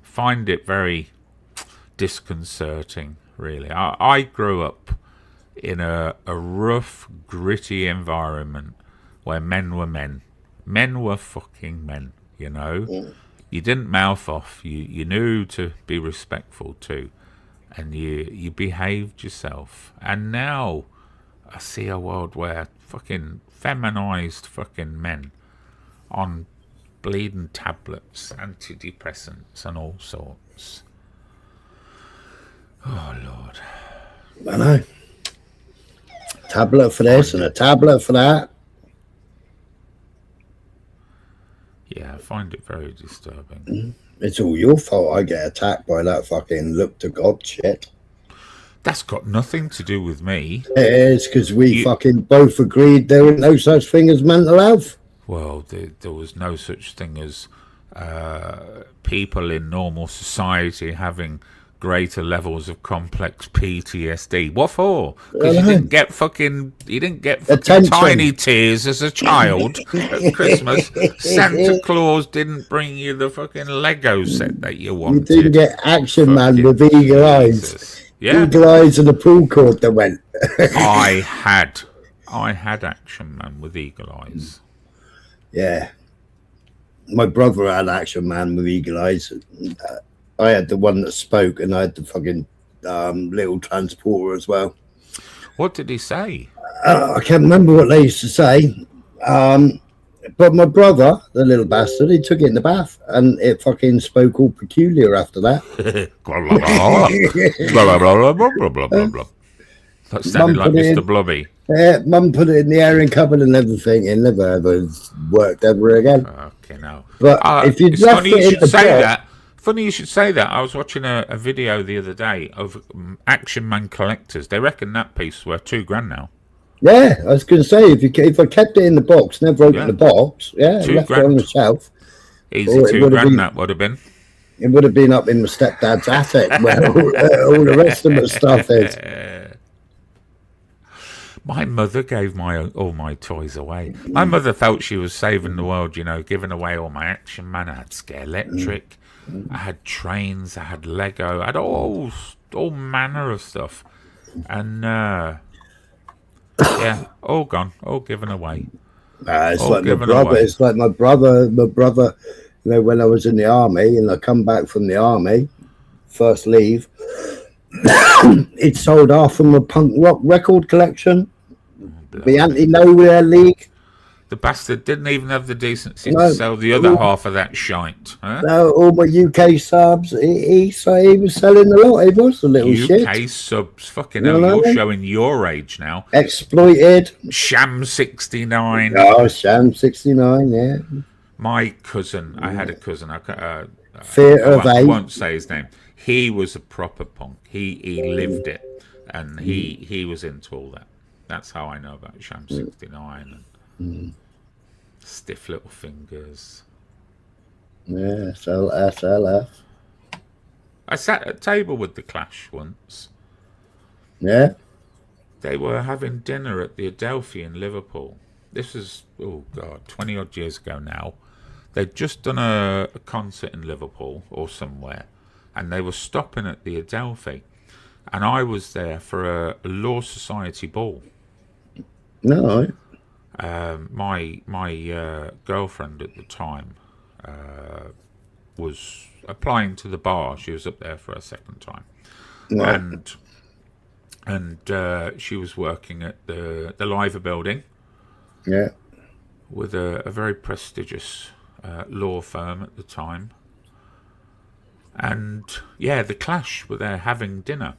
find it very disconcerting, really. I grew up in a rough, gritty environment where men were men. Men were fucking men, you know. You didn't mouth off. You knew to be respectful too. And you behaved yourself. And now I see a world where fucking feminized fucking men on bleeding tablets, antidepressants and all sorts. Oh, Lord. I know. Tablet for this and a tablet for that. Yeah, I find it very disturbing. It's all your fault I get attacked by that fucking look to God shit. That's got nothing to do with me. It is, because we fucking both agreed there was no such thing as mental health. Well, there was no such thing as people in normal society having greater levels of complex PTSD. What for? Because you didn't get fucking tiny tears as a child at Christmas. Santa Claus didn't bring you the fucking Lego set that you wanted. You didn't get Action Man with eagle eyes. Yeah. Eagle eyes and a pull cord that went. I had Action Man with eagle eyes. Yeah. My brother had Action Man with eagle eyes. I had the one that spoke, and I had the fucking little transporter as well. What did he say? I can't remember what they used to say. But my brother, the little bastard, he took it in the bath, and it fucking spoke all peculiar after that. That sounded like Mr. Blobby. Yeah, Mum put it in the airing cupboard and everything. It never ever worked ever again. Okay, no. But if you'd left funny it you in should the say box, that. Funny you should say that. I was watching a video the other day of Action Man collectors. They reckon that piece worth $2,000 now. Yeah, I was going to say if I kept it in the box, never opened the box, left it on the shelf. Easy $2,000 that would have been. It would have been up in my stepdad's attic where all the rest of the stuff is. My mother gave all my toys away. My mother felt she was saving the world, you know, giving away all my Action Man. I had Electric, I had trains, I had Lego, I had all manner of stuff. And yeah, all gone, all given away. It's like my brother. It's like my brother. You know, when I was in the army and I come back from the army, first leave, it sold half from a punk rock record collection. The Anti-Nowhere League. The bastard didn't even have the decency to sell the other half of that shite. Huh? No, all my UK subs. He was selling a lot. He was a little shit. UK subs, fucking hell, you're showing your age now. Exploited. Sham 69. Oh, Sham 69, yeah. My cousin, I had a cousin. I won't say his name. He was a proper punk. He lived it, and he was into all that. That's how I know about Sham 69 and Stiff Little Fingers. Yeah, SLF. I sat at a table with the Clash once. Yeah. They were having dinner at the Adelphi in Liverpool. This was, 20 odd years ago now. They'd just done a concert in Liverpool or somewhere, and they were stopping at the Adelphi, and I was there for a Law Society ball. No. My girlfriend at the time, was applying to the bar. She was up there for a second time, Right. and she was working at the Liver building. Yeah. With a very prestigious law firm at the time. And yeah, the Clash were there having dinner.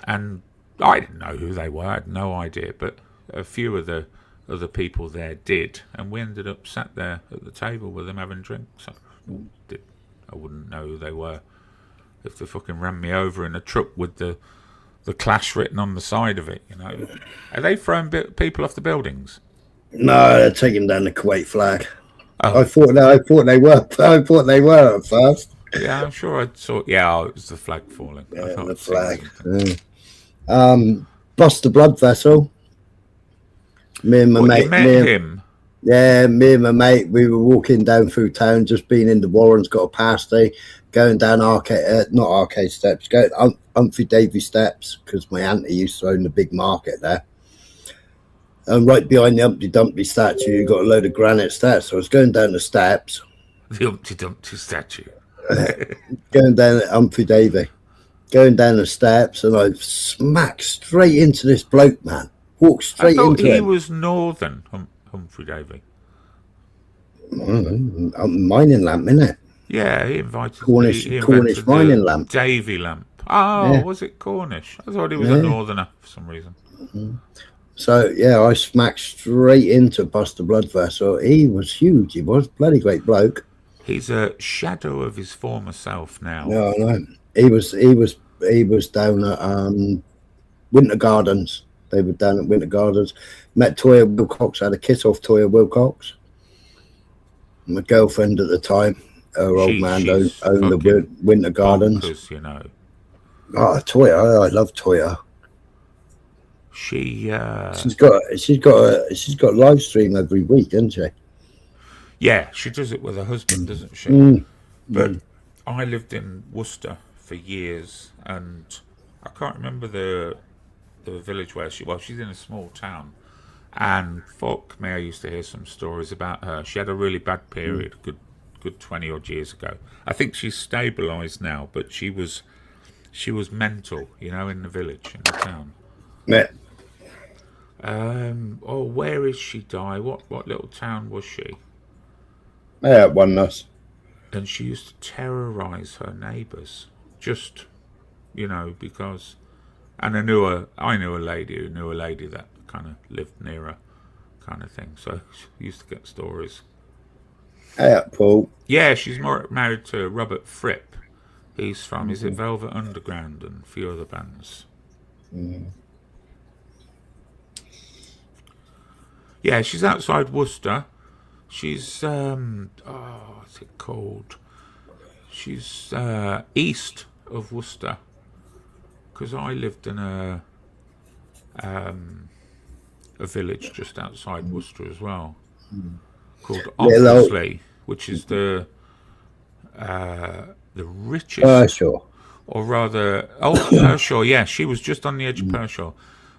And I didn't know who they were, I had no idea, but a few of the other people there did. And we ended up sat there at the table with them having drinks. I wouldn't know who they were if they fucking ran me over in a truck with the Clash written on the side of it, you know. Are they throwing people off the buildings? No, they're taking down the Kuwait flag. Oh. I thought they were. I thought they were at first. Yeah, I'm sure I saw. Yeah, it was the flag falling. Yeah, the flag. Bust the blood vessel. Me and my mate. You met him? Yeah, me and my mate. We were walking down through town, just being in the Warrens, got a pasty, going down not arcade steps, going Humphrey Davy steps, because my auntie used to own the big market there. And right behind the Humpty Dumpty statue, you got a load of granite steps. So I was going down the steps. The Humpty Dumpty statue. Going down at Humphrey Davy. Going down the steps, and I smacked straight into this bloke, man. Walked straight into him. He was northern, Humphrey Davy. Mining lamp, innit? Yeah, he invited Cornish mining lamp. Davy lamp. Oh, Yeah. was it Cornish? I thought he was a northerner for some reason. So yeah, I smacked straight into Buster Blood vessel. He was huge. He was bloody great bloke. He's a shadow of his former self now. No, I know. He was down at Winter Gardens. They were down at Winter Gardens. Met Toya Wilcox. Had a kiss off Toya Wilcox. My girlfriend at the time. Her old man owned the Winter Gardens. Bonkers, you know. Oh, Toya! I love Toya. She's got a live stream every week, doesn't she? Yeah, she does it with her husband, doesn't she? But I lived in Worcester for years, and I can't remember the village where she was. She's in a small town, and fuck me, I used to hear some stories about her. She had a really bad period, good 20 odd years ago. I think she's stabilised now, but she was mental, you know, in the village, in the town. Yeah. Where is she die? What little town was she? Yeah, Oneness. And she used to terrorise her neighbours, just, you know, because. And I knew a lady who knew a lady that kind of lived near her, kind of thing. So she used to get stories. Yeah, Paul. Yeah, she's married to Robert Fripp. He's from, is it Velvet Underground and a few other bands. Yeah, she's outside Worcester. She's, what's it called? She's east of Worcester. Because I lived in a village just outside Worcester as well, called Offersley, which is the richest, Pershore. or rather, Pershore. Yeah, she was just on the edge of Pershore.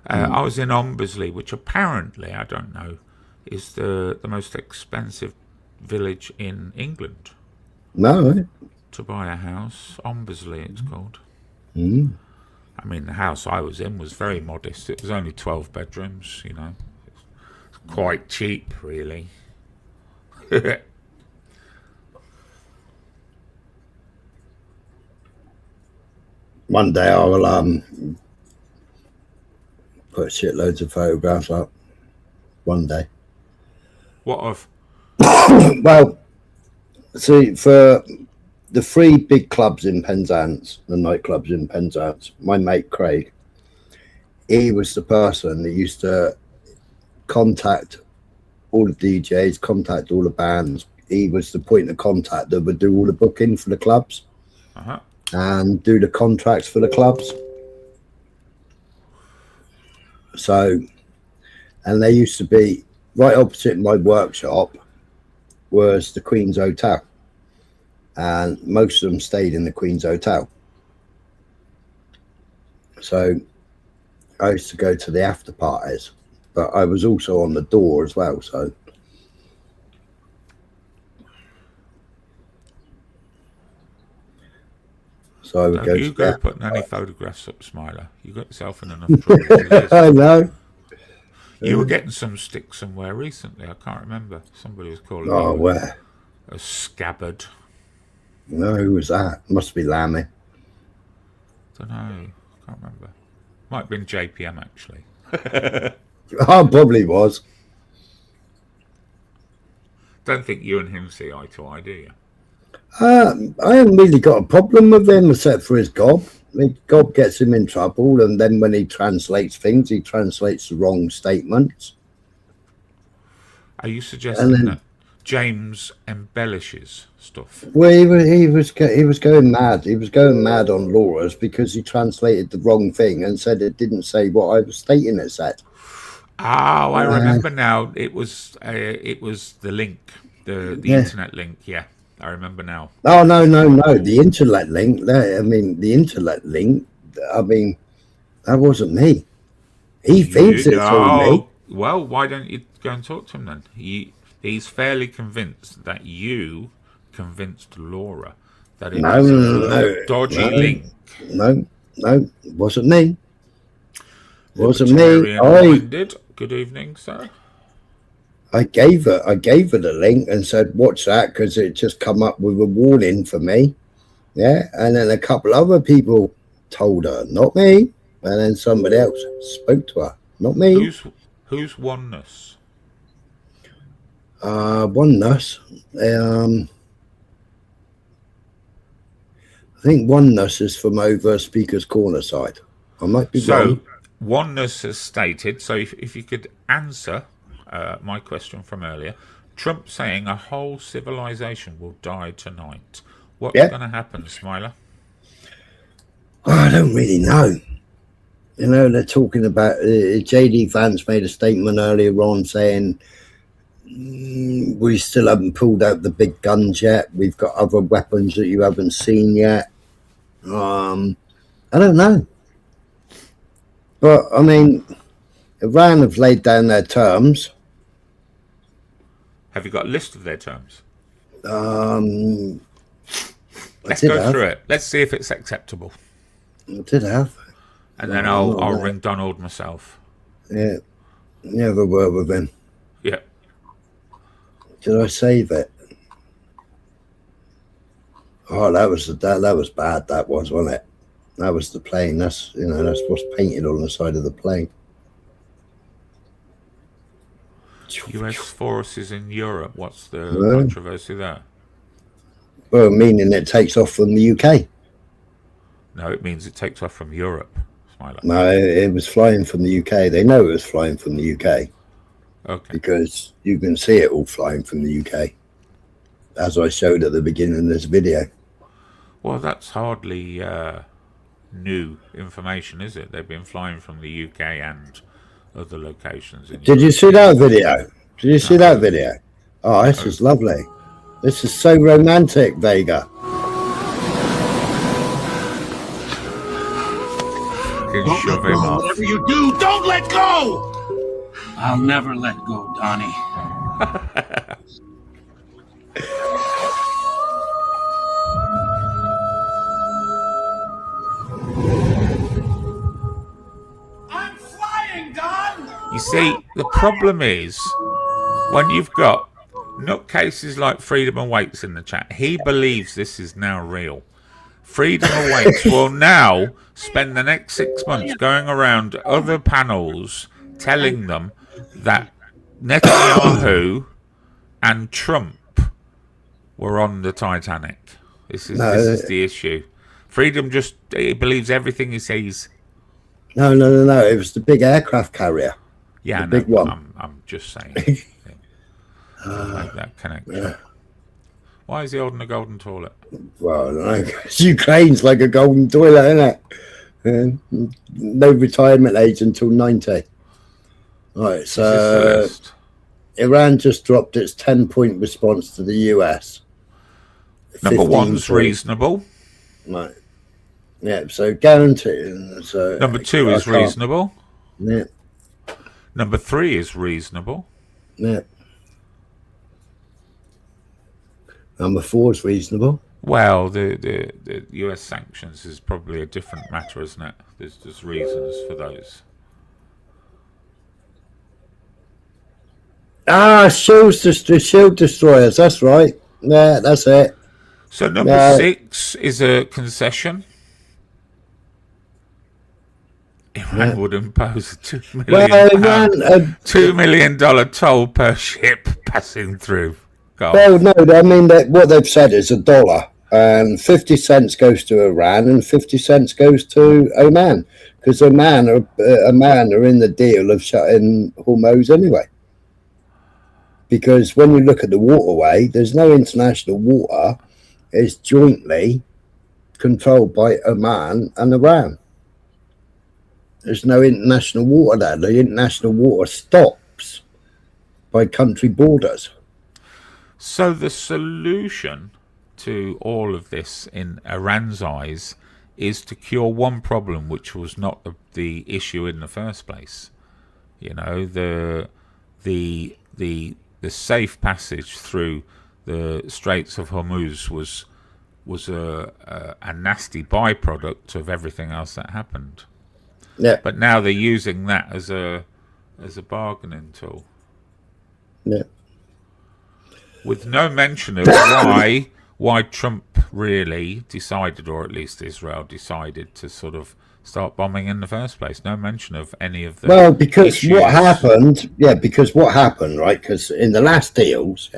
I was in Ombersley, which apparently, I don't know, is the most expensive village in England. No. To buy a house, Ombersley, it's called. I mean, the house I was in was very modest. It was only 12 bedrooms, you know. It's quite cheap, really. One day I will put shitloads of photographs up. One day. What of? Well, see, for the three big clubs in Penzance, the nightclubs in Penzance, my mate Craig, he was the person that used to contact all the DJs, contact all the bands. He was the point of contact that would do all the booking for the clubs and do the contracts for the clubs. So, and they used to be right opposite my workshop was the Queen's Hotel. And most of them stayed in the Queen's Hotel. So I used to go to the after parties, but I was also on the door as well. So So I would Don't go you to go that. putting any photographs up, Smiler. You got yourself in enough trouble as it is. I know. You were getting some stick somewhere recently. I can't remember. Somebody was calling you where? a scabbard. No, who was that? Must be Lammy. Don't know. Can't remember. Might have been JPM actually. Oh, probably was. Don't think you and him see eye to eye, do you? I haven't really got a problem with him except for his gob. Gob gets him in trouble, and then when he translates things, he translates the wrong statements. Are you suggesting that James embellishes stuff? Well, he was going mad. He was going mad on Laura's because he translated the wrong thing and said it didn't say what I was stating it said. Oh, I remember now. It was the link, the internet link. Yeah, I remember now. Oh no! The internet link. The internet link. That wasn't me. He thinks it's all me. Well, why don't you go and talk to him then? He's fairly convinced that you convinced Laura that it was a dodgy link. No, it wasn't me. Wasn't me. Good evening, sir. I gave her the link and said, "Watch that," because it just come up with a warning for me. Yeah, and then a couple other people told her, not me, and then somebody else spoke to her, not me. Who's Oneness? Oneness. I think Oneness is from over Speaker's Corner side. I might be wrong. Oneness has stated, so if you could answer my question from earlier, Trump saying a whole civilization will die tonight. What's going to happen, Smiler? I don't really know. You know, they're talking about J.D. Vance made a statement earlier on saying we still haven't pulled out the big guns yet. We've got other weapons that you haven't seen yet. I don't know. But, Iran have laid down their terms. Have you got a list of their terms? Let's go through it. Let's see if it's acceptable. I did have. And then I'll ring Donald myself. Yeah. Never were with him. Yeah. Did I save it? Oh, that was bad. That was, wasn't it? That was the plane. That's what's painted on the side of the plane. US forces in Europe. What's the controversy there? Well, meaning it takes off from the UK. No, it means it takes off from Europe. Smiler. No, it was flying from the UK. They know it was flying from the UK. Okay. Because you can see it all flying from the UK, as I showed at the beginning of this video. Well, that's hardly new information, is it? They've been flying from the UK and other locations. Did you see that video? Did you see that video? Oh, this is lovely. This is so romantic, Vega. Shove him off. Whatever you do, don't let go! I'll never let go, Donnie. I'm flying, Don! You see, the problem is when you've got nutcases like Freedom Awaits in the chat, he believes this is now real. Freedom Awaits will now spend the next 6 months going around other panels telling them that Netanyahu and Trump were on the Titanic. This is the issue. Freedom he believes everything he sees. No. It was the big aircraft carrier. Yeah, the big one. I'm just saying. Make that connection. Yeah. Why is he holding a golden toilet? Well, I don't know. Ukraine's like a golden toilet, isn't it? No retirement age until 90. Right, so Iran just dropped its 10-point response to the US. Number one's reasonable. Right. Yeah, so guaranteed. So number two is reasonable. Yeah. Number three is reasonable. Yeah. Number four is reasonable. Well, the US sanctions is probably a different matter, isn't it? There's reasons for those. Shield destroyers. That's right. Yeah, that's it. So number 6 is a concession. Iran would impose a $2 million toll per ship passing through. Well, no, I mean what they've said is $1, and 50 cents goes to Iran, and 50 cents goes to Oman, because Oman are in the deal of shutting Hormuz anyway. Because when you look at the waterway, there's no international water; it's jointly controlled by Oman and Iran. There's no international water there. The international water stops by country borders. So the solution to all of this, in Iran's eyes, is to cure one problem, which was not the issue in the first place. You know, the safe passage through the Straits of Hormuz was a nasty byproduct of everything else that happened. Yeah. But now they're using that as a bargaining tool. Yeah. With no mention of why Trump really decided, or at least Israel decided, to sort of start bombing in the first place. No mention of any of the because issues. what happened, right? Because in the last deals,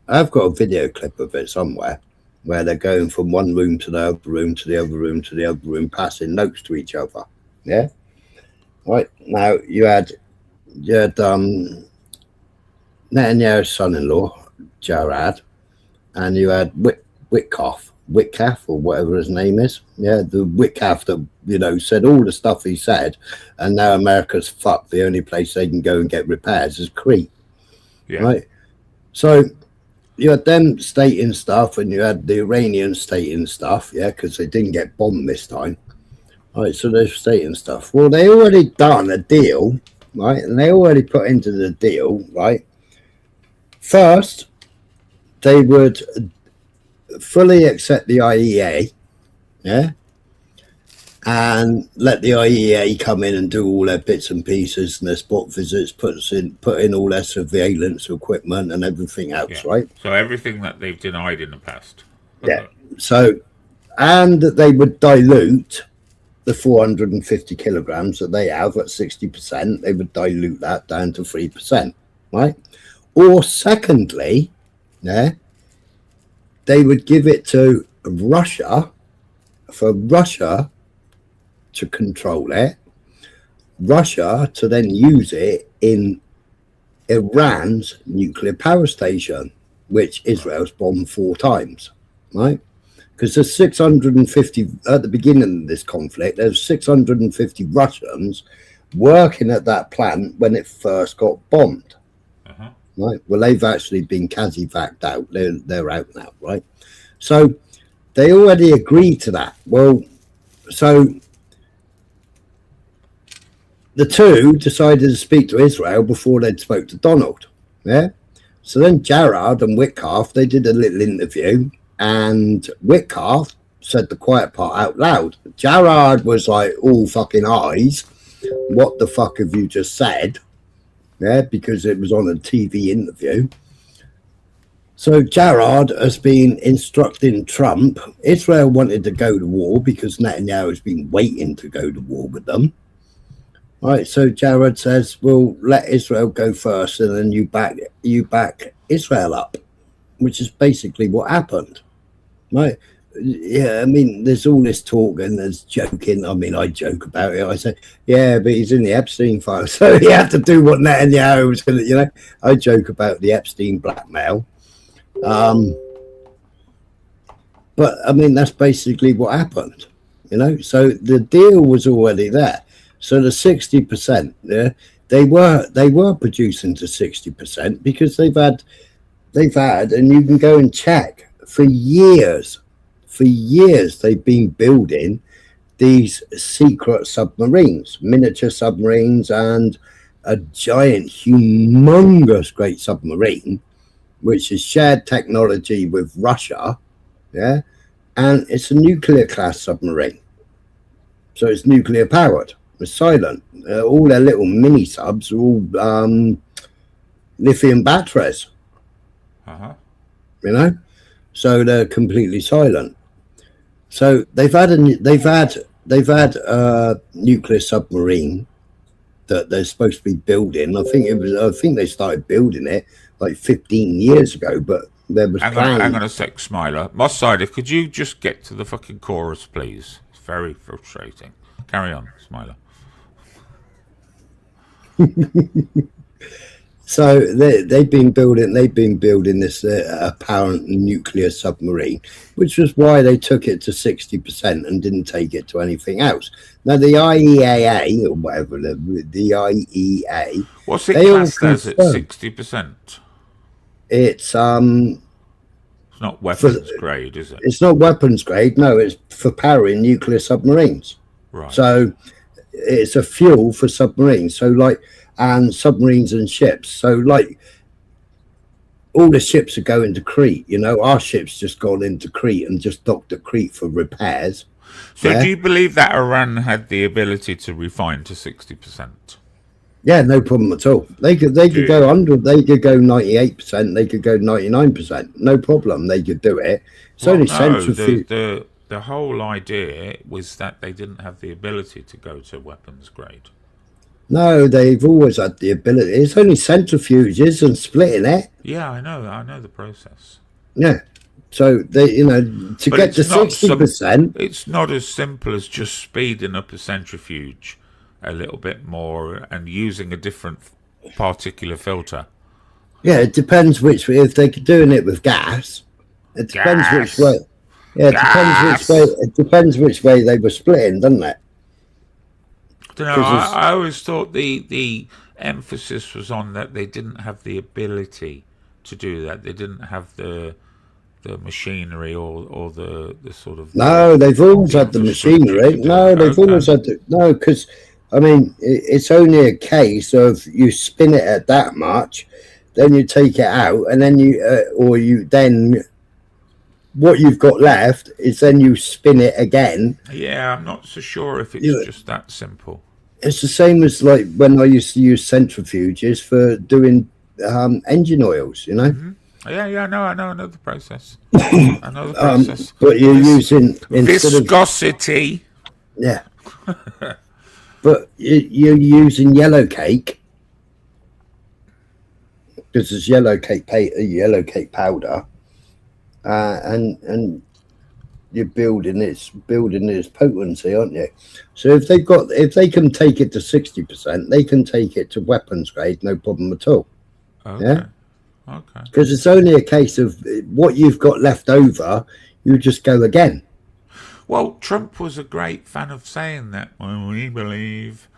I've got a video clip of it somewhere, where they're going from one room to the other room to the other room to the other room, passing notes to each other. Yeah. Right now, you had Netanyahu's son-in-law, Jarad, and you had Witkoff, or whatever his name is. Yeah, the Witkoff that said all the stuff he said, and now America's fucked. The only place they can go and get repairs is Crete. Yeah. Right. So you had them stating stuff, and you had the Iranians stating stuff, because they didn't get bombed this time. Right, so they're stating stuff. Well, they already done a deal, right, and they already put into the deal, right. First, they would fully accept the IEA, and let the IEA come in and do all their bits and pieces and their spot visits, put in all their surveillance equipment and everything else, right? So everything that they've denied in the past. Yeah. So, and they would dilute the 450 kilograms that they have at 60%. They would dilute that down to 3%, right? Or secondly, they would give it to Russia, for Russia to control it, Russia to then use it in Iran's nuclear power station, which Israel's bombed 4 times, right? Because there's 650, at the beginning of this conflict, there's 650 Russians working at that plant when it first got bombed. Right. Well, they've actually been Kazivaked out. They're out now, right? So they already agreed to that. Well, so the two decided to speak to Israel before they'd spoke to Donald. Yeah. So then Jarad and Witkoff, they did a little interview, and Witkoff said the quiet part out loud. Jarad was like all fucking eyes. What the fuck have you just said? Yeah, because it was on a TV interview. So Jarad has been instructing Trump. Israel wanted to go to war because Netanyahu has been waiting to go to war with them. All right, so Jarad says, well, let Israel go first and then you back Israel up, which is basically what happened. Right? Yeah, I mean, there's all this talk and there's joking. I mean, I joke about it. I say, yeah, but he's in the Epstein file, so he had to do what Netanyahu was going to, I joke about the Epstein blackmail. But, I mean, that's basically what happened, So the deal was already there. So the 60%, they were producing to 60% because they've had, and you can go and check, for years, they've been building these secret submarines, miniature submarines, and a giant, humongous, great submarine which is shared technology with Russia, yeah, and it's a nuclear class submarine. So it's nuclear powered. It's silent. All their little mini subs are all lithium batteries. You know, so they're completely silent. So they've had a nuclear submarine that they're supposed to be building. I think they started building it like 15 years ago, but there was hang on a sec, Smiler. Moss Sider, could you just get to the fucking chorus, please? It's very frustrating. Carry on, Smiler. So they've been building this apparent nuclear submarine, which was why they took it to 60% and didn't take it to anything else. Now the IEAA or whatever the IEA, what's it classed as at 60%? It's not weapons grade, is it? It's not weapons grade. No, it's for powering nuclear submarines. Right. So it's a fuel for submarines. So like. And submarines and ships. So like all the ships are going to Crete, you know, our ship's just gone into Crete and just docked at Crete for repairs. So do you believe that Iran had the ability to refine to 60%? Yeah, no problem at all. They could go 100, they could go 98%, they could go 99%. No problem, they could do it. It's only centrifuge. The whole idea was that they didn't have the ability to go to weapons grade. No, they've always had the ability. It's only centrifuges and splitting it. Yeah, I know the process. Yeah, so they, you know, to get to 60%, it's not as simple as just speeding up a centrifuge a little bit more and using a different particular filter. Yeah, it depends which. If they're doing it with gas, it depends which way. Yeah, it depends which way they were splitting, doesn't it? I always thought the emphasis was on that they didn't have the ability to do that. They didn't have the machinery or the sort of... No, they've always had the machinery. No, they've always had the... No, because, I mean, it's only a case of you spin it at that much, then you take it out, and then what you've got left is then you spin it again. Yeah, I'm not so sure if it's just that simple. It's the same as like when I used to use centrifuges for doing engine oils, you know. Mm-hmm. Yeah, I know the process. I know the process. But you're using viscosity. Yeah. But you're using yellow cake because it's yellow cake powder, and you're building its potency, aren't you? So if they can take it to 60%, they can take it to weapons grade, no problem at all. Okay. Yeah. Okay. Because it's only a case of what you've got left over, you just go again. Well, Trump was a great fan of saying that when we believe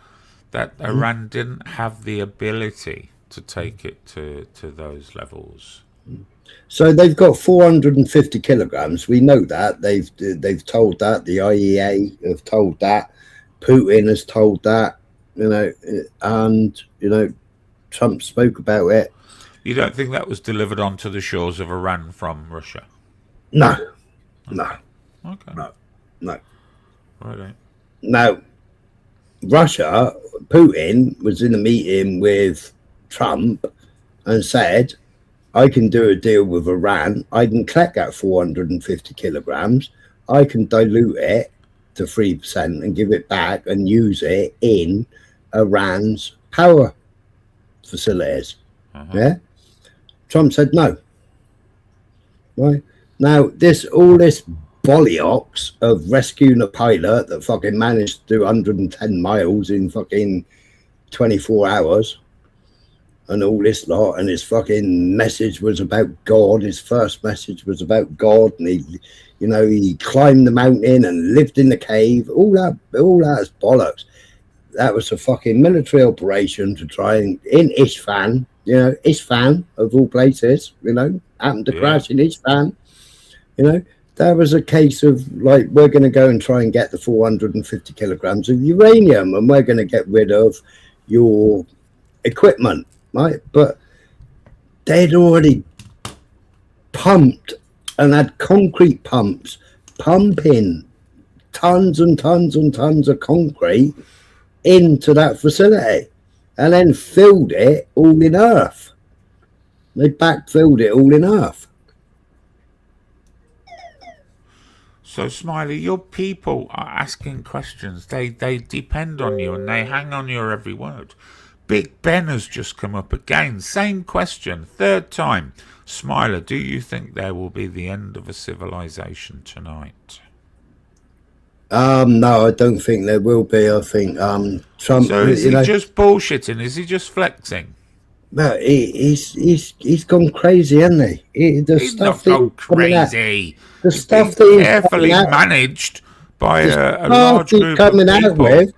that Iran didn't have the ability to take it to those levels. So they've got 450 kilograms. We know that. They've told that. The IEA have told that. Putin has told that. You know, and you know, Trump spoke about it. You don't think that was delivered onto the shores of Iran from Russia? No. Okay. No. Okay. No. Right. Now, Russia, Putin was in a meeting with Trump and said, I can do a deal with Iran. I can collect that 450 kilograms. I can dilute it to 3% and give it back and use it in Iran's power facilities. Yeah. Trump said no. Right. Now, all this bollocks of rescuing a pilot that fucking managed to do 110 miles in fucking 24 hours and all this lot, and his fucking message was about God. His first message was about God, and he climbed the mountain and lived in the cave. All that is bollocks. That was a fucking military operation to try and, in Isfahan, Isfahan of all places, happened to crash in Isfahan. That was a case of like, we're going to go and try and get the 450 kilograms of uranium, and we're going to get rid of your equipment, right? But they'd already pumped and had concrete pumps pumping tons and tons and tons of concrete into that facility and then filled it all in earth. They backfilled it all in earth. So, Smiley, your people are asking questions. They depend on you and they hang on your every word. Big Ben has just come up again. Same question, third time. Smiler, do you think there will be the end of a civilization tonight? No, I don't think there will be. I think Trump. So is he just bullshitting? Is he just flexing? No, he's gone crazy, hasn't he? He's not gone crazy. The stuff that he's carefully managed by a large group coming of people. Out with,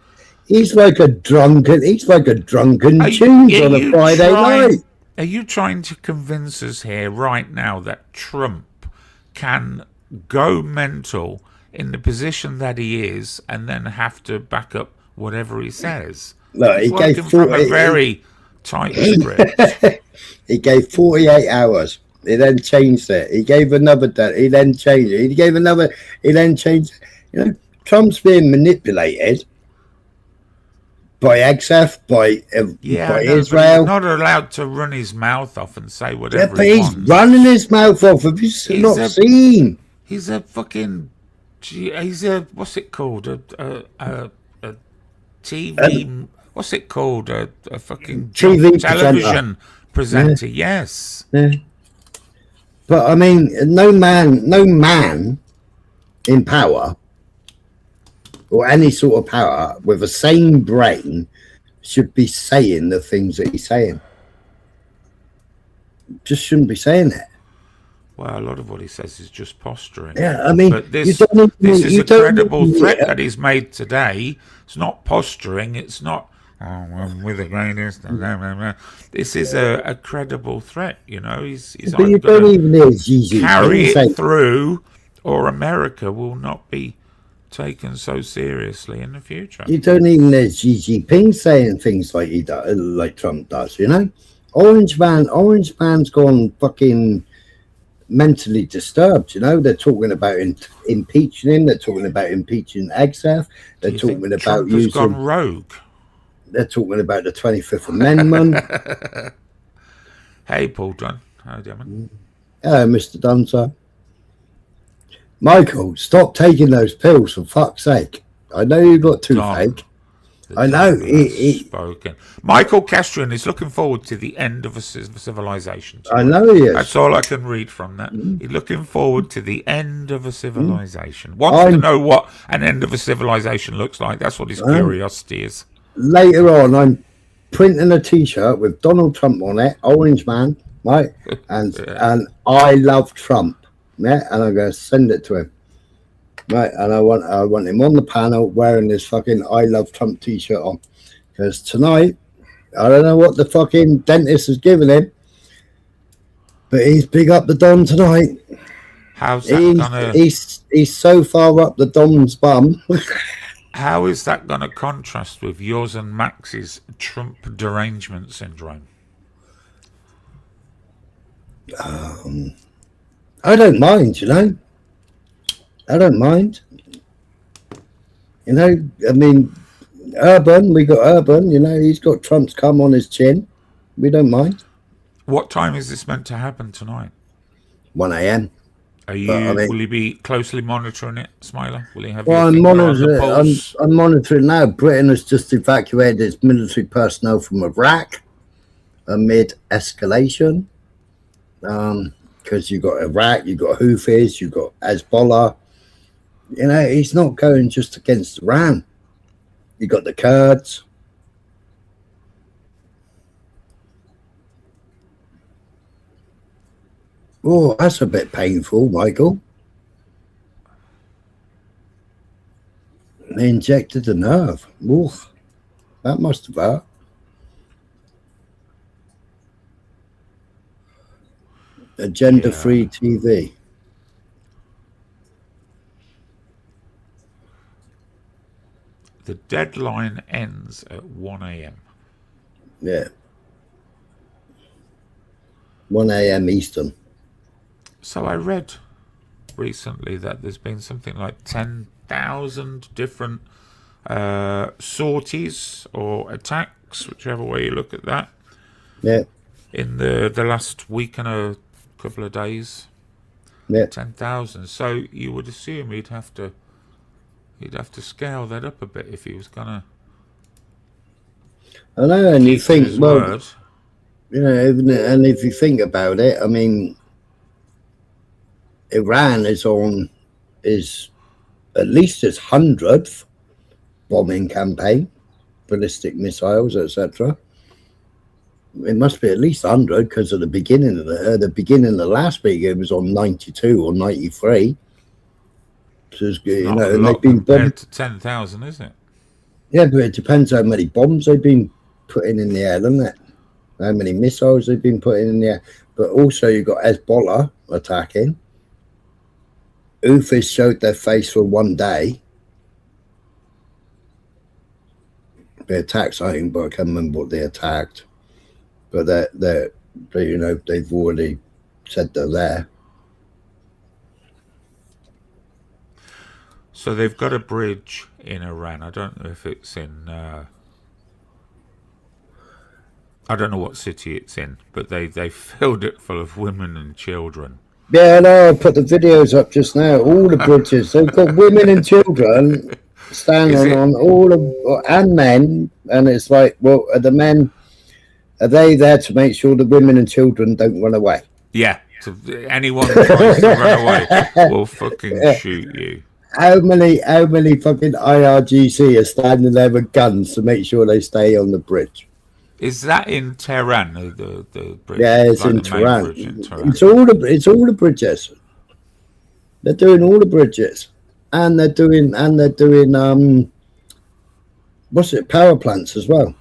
he's like a drunken tunes on a Friday night. Are you trying to convince us here right now that Trump can go mental in the position that he is and then have to back up whatever he says? No, he's working from a very tight script. He gave 48 hours. He then changed it. He gave another day. He then changed it. He gave another. He then changed it. You know, Trump's being manipulated by XF, by Israel. He's not allowed to run his mouth off and say whatever but he he's wants. running his mouth off. Have you not seen? He's a fucking. He's a what's it called? A TV. What's it called? A fucking TV television presenter. Yes. Yeah. But I mean, no man in power or any sort of power with a sane brain should be saying the things that he's saying. Just shouldn't be saying it. Well, a lot of what he says is just posturing. Yeah, I mean, but this is a credible threat that he's made today. It's not posturing. It's not. Oh, I'm with the greatest. This is a credible threat. You know, he's but you don't even know carry it through, or America will not be taken so seriously in the future. You don't even know Xi Jinping saying things like he does, like Trump does. You know, Orange Man's gone fucking mentally disturbed. You know, they're talking about impeaching him. They're talking about impeaching XF. They're talking about Trump has gone rogue. They're talking about the 25th Amendment. Hey, Paul Dunn. How are you doing? Hello, Mr. Dunn. Michael, stop taking those pills for fuck's sake. I know you've got toothache. I know. Spoken. Michael Castrian is looking forward to the end of a civilization. I know he is. That's all I can read from that. He's looking forward to the end of a civilization. Wants to know what an end of a civilization looks like. That's what his curiosity is. Later on, I'm printing a T-shirt with Donald Trump on it, Orange Man, right? And I love Trump, yeah. And I'm going to send it to him, right? And I want him on the panel wearing this fucking I love Trump T-shirt on, because tonight I don't know what the fucking dentist has given him, but he's big up the Don tonight. How's that gonna? He's so far up the Don's bum. How is that going to contrast with yours and Max's Trump derangement syndrome? I don't mind, you know. I don't mind. You know, I mean, we got Urban, you know, he's got Trump's cum on his chin. We don't mind. What time is this meant to happen tonight? 1 a.m. Will you be closely monitoring it, Smiler? Will you have I'm monitoring now. Britain has just evacuated its military personnel from Iraq amid escalation. Because you've got Iraq, you've got Houthis, you've got Hezbollah. You know, he's not going just against Iran. You've got the Kurds. Oh, that's a bit painful, Michael. They injected the nerve. Oof, that must have hurt. Agenda-free TV. The deadline ends at 1 a.m. Yeah. 1 a.m. Eastern. So I read recently that there's been something like 10,000 different sorties or attacks, whichever way you look at that. Yeah. In the last week and a couple of days. Yeah. 10,000. So you would assume he'd have to scale that up a bit if he was gonna. I know, and you think, well, word. you know, and if you think about it, I mean, Iran is at least its 100th bombing campaign, ballistic missiles, etc. It must be at least 100 because at the beginning of the last week it was on 92 or 93. So you know, and they've been bombed to 10,000, isn't it? Yeah, but it depends how many bombs they've been putting in the air, doesn't it? How many missiles they've been putting in the air. But also you've got Hezbollah attacking. Houthis showed their face for one day. They attacked something, but I can't remember what they attacked. But they're you know, they've already said they're there. So they've got a bridge in Iran. I don't know if it's in. I don't know what city it's in, but they filled it full of women and children. Yeah, no, I put the videos up just now. All the bridges, they've got women and children standing on all of, and men, and it's like, well, are the men? Are they there to make sure the women and children don't run away? Yeah. So anyone who tries to run away will fucking shoot you. How many fucking IRGC are standing there with guns to make sure they stay on the bridge? Is that in Tehran? The bridge? Yeah, it's like in Tehran. It's all the bridges. They're doing all the bridges, and they're doing what's it? Power plants as well.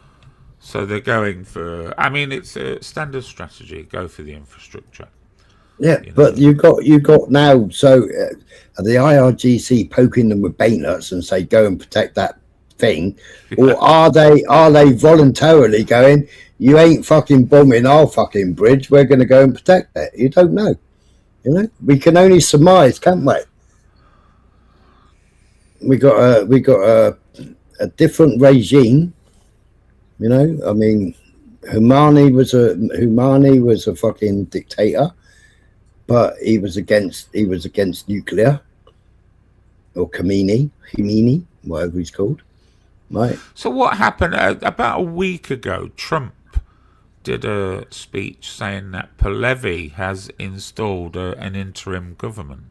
So they're going for. I mean, it's a standard strategy. Go for the infrastructure. Yeah, but you've got now. So are the IRGC poking them with bayonets and say, "Go and protect that thing," or are they voluntarily going, "You ain't fucking bombing our fucking bridge. We're going to go and protect it"? You don't know. You know, we can only surmise, can't we? We got a different regime. You know, I mean, Khomeini was a fucking dictator. But he was against nuclear, or Khomeini, whatever he's called, right? So what happened about a week ago? Trump did a speech saying that Pahlavi has installed an interim government.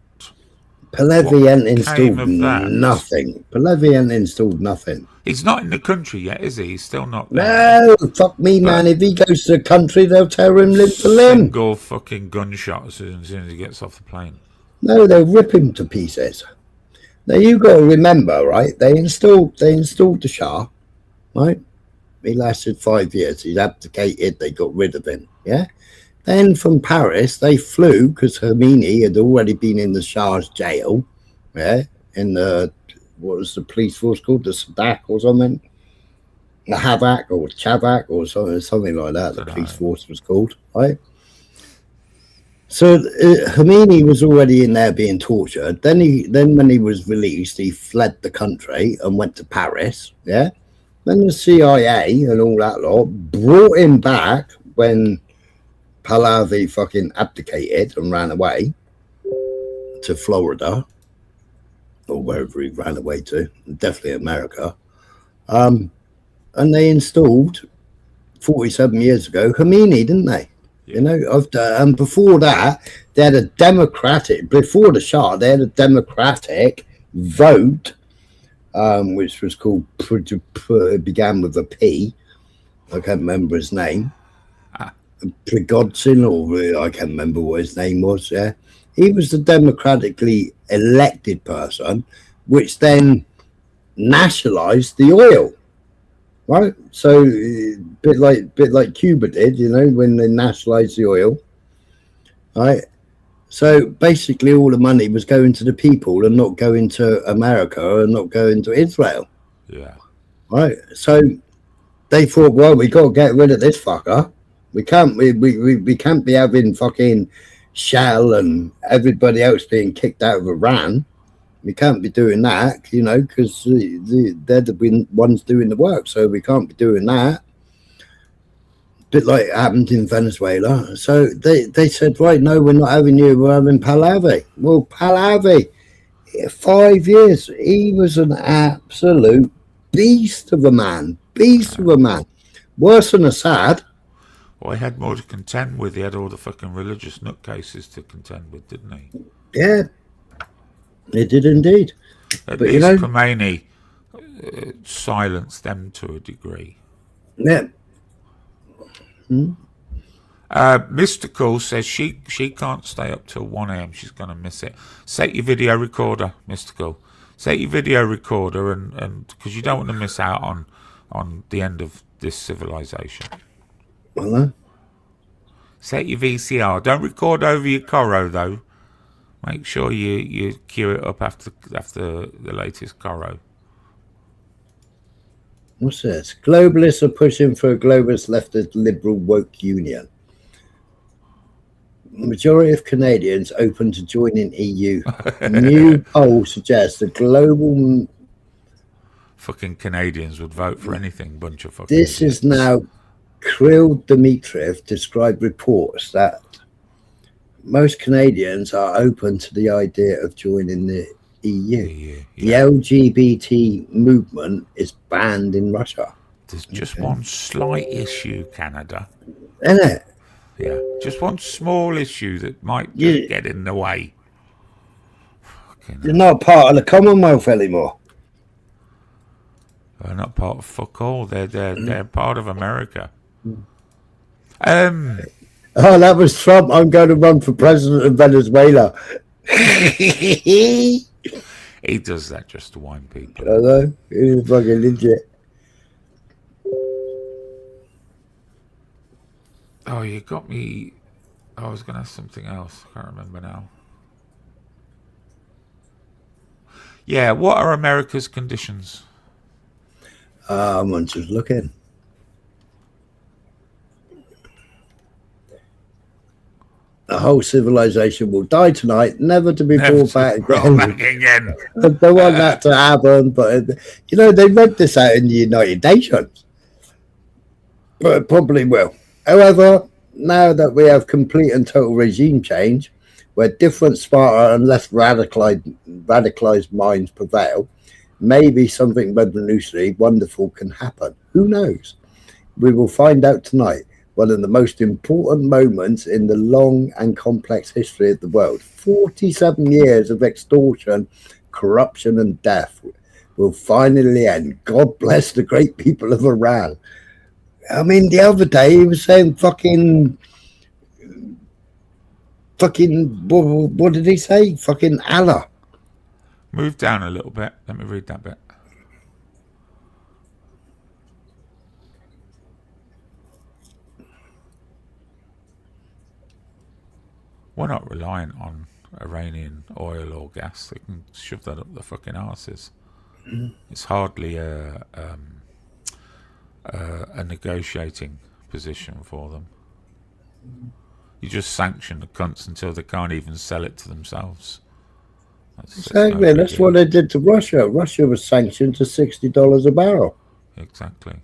Pahlavi ain't installed nothing. Pahlavi ain't installed nothing. He's not in the country yet, is he? He's still not there. No, fuck me, man. If he goes to the country, they'll tear him limb for limb. Single fucking gunshot as soon as he gets off the plane. No, they'll rip him to pieces. Now you got to remember, right? They installed the Shah, right? He lasted 5 years. He's abdicated. They got rid of him. Yeah. Then from Paris, they flew because Khomeini had already been in the Shah's jail. Yeah, in the. What was the police force called? The Sadak or something? The Havak or Chavak or something like that. The police force was called, right? So Khomeini was already in there being tortured. Then when he was released, he fled the country and went to Paris. Yeah. Then the CIA and all that lot brought him back when Pahlavi fucking abdicated and ran away to Florida. Or wherever he ran away to, definitely America. And they installed 47 years ago Khomeini, didn't they? Yeah. You know, and before that, they had a democratic, before the Shah, they had a democratic vote, which was called, it began with a P. I can't remember his name. Prigozhin, or I can't remember what his name was, yeah. He was the democratically elected person, which then nationalized the oil, right? So bit like Cuba did, you know, when they nationalized the oil, right? So basically all the money was going to the people and not going to America and not going to Israel. Yeah. Right. So they thought, well, we got to get rid of this fucker. We can't be having fucking Shell and everybody else being kicked out of Iran. We can't be doing that, you know, because they're the ones doing the work. So we can't be doing that. A bit like it happened in Venezuela. So they said, right, no, we're not having you. We're having Pahlavi. Well, Pahlavi, 5 years, he was an absolute beast of a man. Beast of a man. Worse than Assad. Well, he had more to contend with. He had all the fucking religious nutcases to contend with, didn't he? Yeah. It did indeed. At least, you know, Khomeini silenced them to a degree. Yeah. Mystical says she can't stay up till 1 a.m. She's going to miss it. Set your video recorder, Mystical. Set your video recorder, and because you don't want to miss out on the end of this civilization. Hello? Set your VCR. Don't record over your Coro, though. Make sure you queue it up after the latest Coro. What's this? Globalists are pushing for a globalist leftist liberal woke union. Majority of Canadians open to joining EU. New poll suggests the global... Fucking Canadians would vote for anything, bunch of fucking This idiots. is now... Kirill Dmitriev described reports that most Canadians are open to the idea of joining the EU. The LGBT movement is banned in Russia. There's just one slight issue, Canada. Isn't it? Yeah, just one small issue that might just get in the way. They're not part of the Commonwealth anymore. They're not part of fuck all. They're part of America. Oh, that was Trump. I'm going to run for president of Venezuela. He does that just to whine people. I know. He's fucking legit. Oh, you got me. I was going to have something else. I can't remember now. Yeah, what are America's conditions? I'm just looking. The whole civilization will die tonight, never to be brought back again. They want that to happen, but you know they read this out in the United Nations, but it probably will. However, now that we have complete and total regime change, where different, smarter, and less radicalized minds prevail, maybe something revolutionary, wonderful can happen. Who knows? We will find out tonight. One of the most important moments in the long and complex history of the world. 47 years of extortion, corruption, and death will finally end. God bless the great people of Iran. I mean, the other day he was saying fucking, what did he say? Fucking Allah. Move down a little bit. Let me read that bit. We're not reliant on Iranian oil or gas. They can shove that up the fucking arses. It's hardly a negotiating position for them. You just sanction the cunts until they can't even sell it to themselves. Exactly. That's what they did to Russia. Russia was sanctioned to $60 a barrel. Exactly.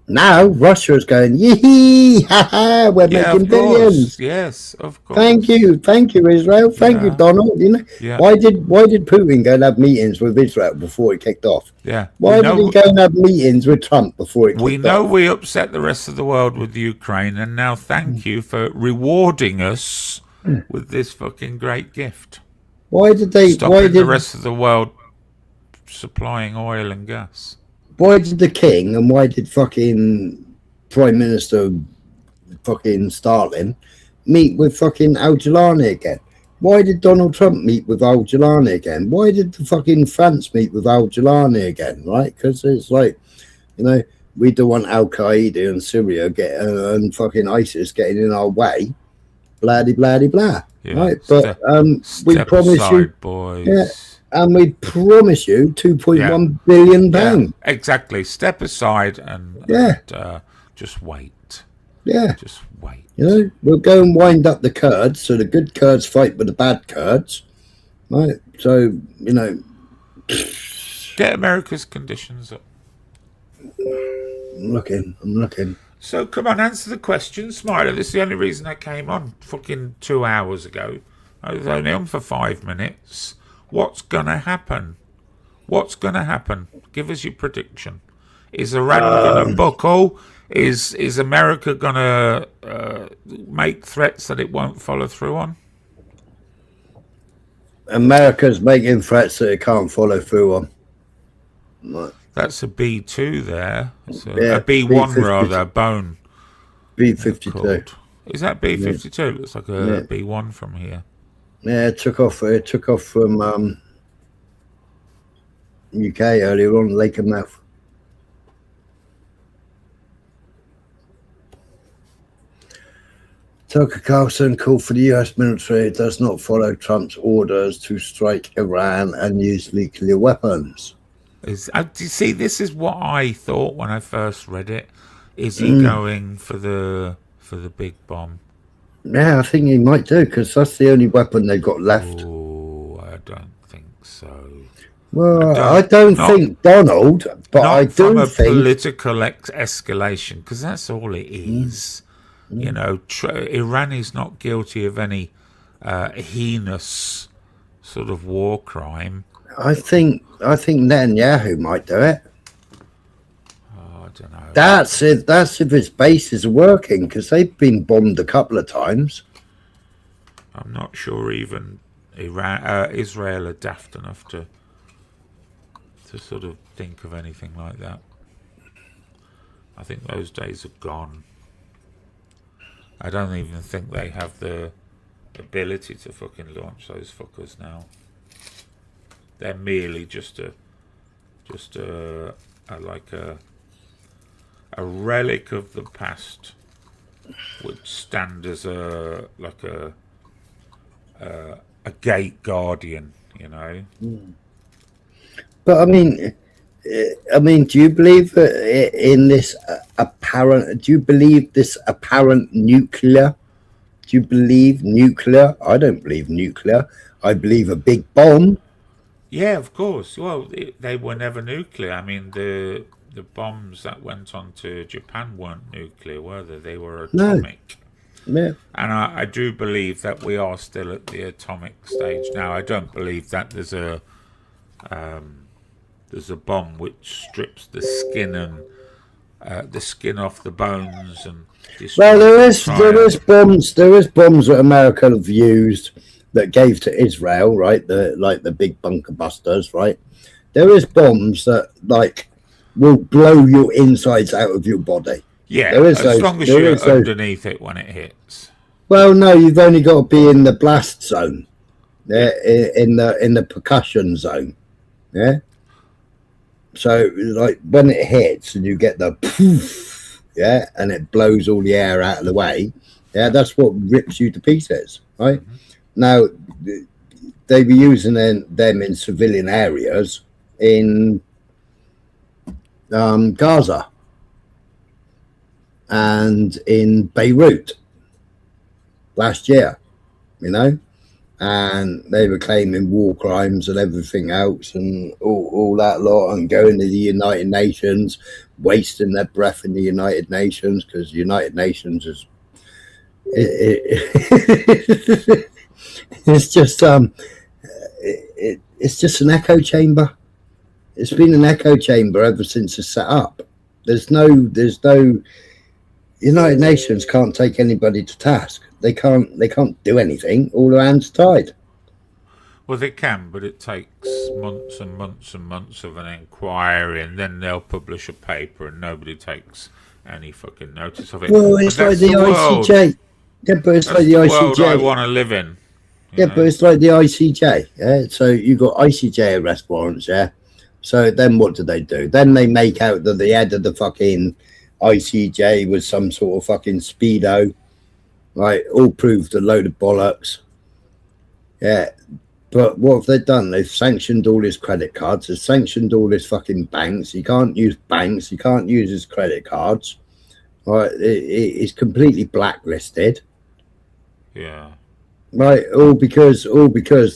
Now Russia is going, yee ha ha, we're making billions. Yes, of course. Thank you, Israel. Thank you, Donald. You know, why did Putin go and have meetings with Israel before he kicked off? Yeah. Why did he go and have meetings with Trump before he kicked off? We know we upset the rest of the world with Ukraine, and now thank you for rewarding us with this fucking great gift. Why did they? Stopping the rest of the world supplying oil and gas? Why did the king and why did fucking Prime Minister fucking Stalin meet with fucking Al-Jilani again? Why did Donald Trump meet with Al-Jilani again? Why did the fucking France meet with Al-Jilani again? Right? Because it's like, you know, we don't want Al-Qaeda and Syria and fucking ISIS getting in our way. Blah blah blah. Yeah, right? But we promise aside, you, boys. yeah. And we promise you £2.1 billion. Exactly. Step aside and just wait. Yeah. Just wait. You know, we'll go and wind up the Kurds, so the good Kurds fight with the bad Kurds, right? So, you know, get America's conditions up. I'm looking. So come on, answer the question, Smiler. This is the only reason I came on fucking 2 hours ago. I was only on for 5 minutes. What's gonna happen? What's gonna happen? Give us your prediction. Is Iran gonna buckle? Is America gonna make threats that it won't follow through on? America's making threats that it can't follow through on. Right. That's a B2 there. It's a B1 B-52. Rather, bone. B-52. Is that B-52? Yeah. Looks like a B1 from here. Yeah, it took off from UK earlier on, Lake and Mouth. Tucker Carlson called for the US military does not follow Trump's orders to strike Iran and use nuclear weapons. Do you see, this is what I thought when I first read it. Is he going for the big bomb? Yeah, I think he might do, because that's the only weapon they've got left. Oh, I don't think so. Well, I don't think Donald, but I do from a think political escalation, because that's all it is. You know, Iran is not guilty of any heinous sort of war crime. I think Netanyahu might do it. Oh, I don't know. That's if his bases are working, because they've been bombed a couple of times. I'm not sure even Israel are daft enough to sort of think of anything like that. I think those days are gone. I don't even think they have the ability to fucking launch those fuckers now. They're merely just a relic of the past, which stand as a gate guardian, you know. But I mean, do you believe in this apparent? Do you believe this apparent nuclear? Do you believe nuclear? I don't believe nuclear. I believe a big bomb. Yeah, of course. Well, they were never nuclear. I mean, the bombs that went on to Japan weren't nuclear, were they? They were atomic. No. Yeah. And I do believe that we are still at the atomic stage now. I don't believe that there's a bomb which strips the skin and the skin off the bones and. Well, there is bombs that America have used that gave to Israel, right? The big bunker busters, right? There is bombs that will blow your insides out of your body. Yeah, as long as you're underneath it when it hits. Well, no, you've only got to be in the blast zone, in the percussion zone, yeah. So when it hits and you get the poof, yeah, and it blows all the air out of the way, yeah, that's what rips you to pieces, right? Mm-hmm. Now, they were using them in civilian areas in Gaza and in Beirut last year, you know, and they were claiming war crimes and everything else and all that lot, and going to the United Nations, wasting their breath in the United Nations, because the United Nations is it's just it's just an echo chamber. It's been an echo chamber ever since it's set up. There's no United Nations can't take anybody to task. They can't do anything. All their hands tied. Well, they can, but it takes months and months and months of an inquiry, and then they'll publish a paper, and nobody takes any fucking notice of it. Well, it's like the ICJ. Yeah, but it's like the ICJ. World I want to live in. Yeah, but it's like the ICJ. Yeah, so you got ICJ arrest warrants. Yeah. So then what do? Then they make out that the head of the fucking ICJ was some sort of fucking speedo, right? All proved a load of bollocks. Yeah, but what have they done? They've sanctioned all his credit cards. They've sanctioned all his fucking banks. He can't use banks. He can't use his credit cards. right? It's completely blacklisted. Yeah. Right, all because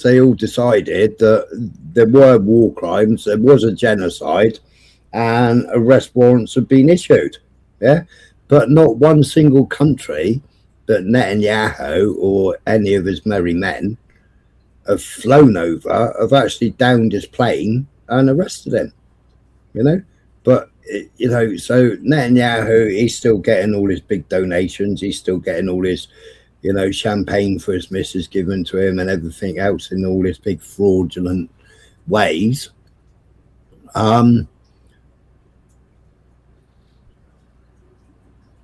they all decided that there were war crimes, there was a genocide, and arrest warrants have been issued. Yeah, but not one single country that Netanyahu or any of his merry men have flown over have actually downed his plane and arrested him. You know, but you know, so Netanyahu, he's still getting all his big donations, he's still getting all his, you know, champagne for his missus given to him and everything else in all his big fraudulent ways.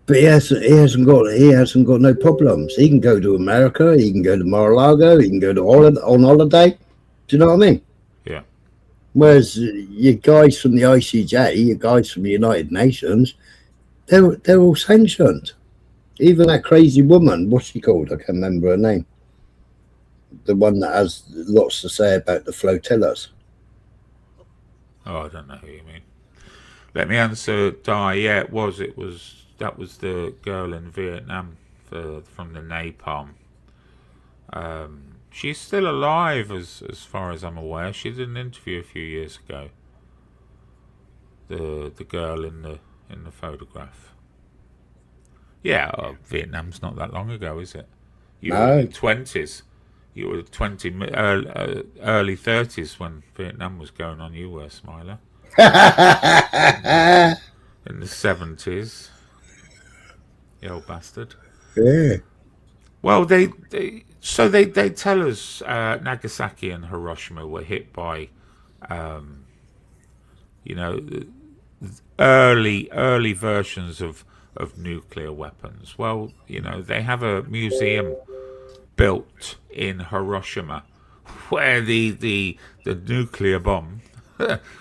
But he hasn't got no problems. He can go to America, he can go to Mar-a-Lago, he can go to on holiday. Do you know what I mean? Yeah. Whereas your guys from the ICJ, your guys from the United Nations, they're all sanctioned. Even that crazy woman, what's she called? I can't remember her name. The one that has lots to say about the flotillas. Oh, I don't know who you mean. Let me answer, Di. Yeah, that was the girl in Vietnam from the napalm. She's still alive, as far as I'm aware. She did an interview a few years ago. The girl in the photograph. Yeah, Vietnam's not that long ago, is it? You were in your 20s. You were early 30s when Vietnam was going on. You were, Smiler. In the 70s. You old bastard. Yeah. Well, they tell us Nagasaki and Hiroshima were hit by, you know, early versions of nuclear weapons. Well, you know, they have a museum built in Hiroshima where the nuclear bomb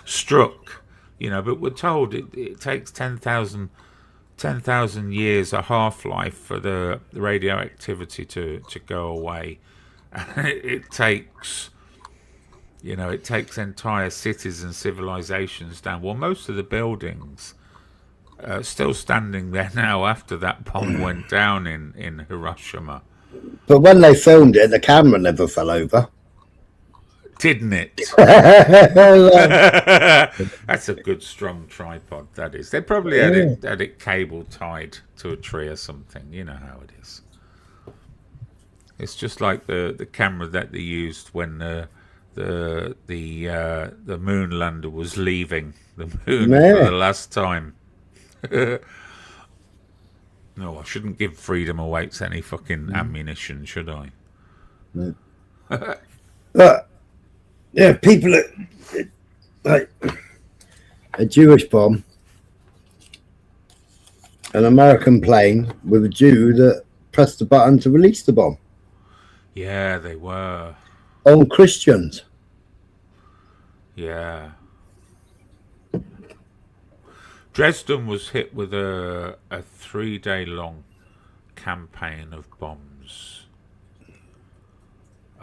struck. You know, but we're told it takes 10,000 years, a half-life, for the radioactivity to go away. It takes, you know, it takes entire cities and civilizations down. Well, most of the buildings are still standing there now after that bomb went down in Hiroshima. But when they filmed it, the camera never fell over. Didn't it? That's a good strong tripod, that is. They probably had it cable tied to a tree or something. You know how it is. It's just like the camera that they used when the moon lander was leaving the moon for the last time. No, I shouldn't give Freedom Awaits any fucking ammunition, should I? No. Yeah, people like a Jewish bomb, an American plane with a Jew that pressed the button to release the bomb. Yeah, they were. On Christians. Yeah. Dresden was hit with a 3-day-long campaign of bombs.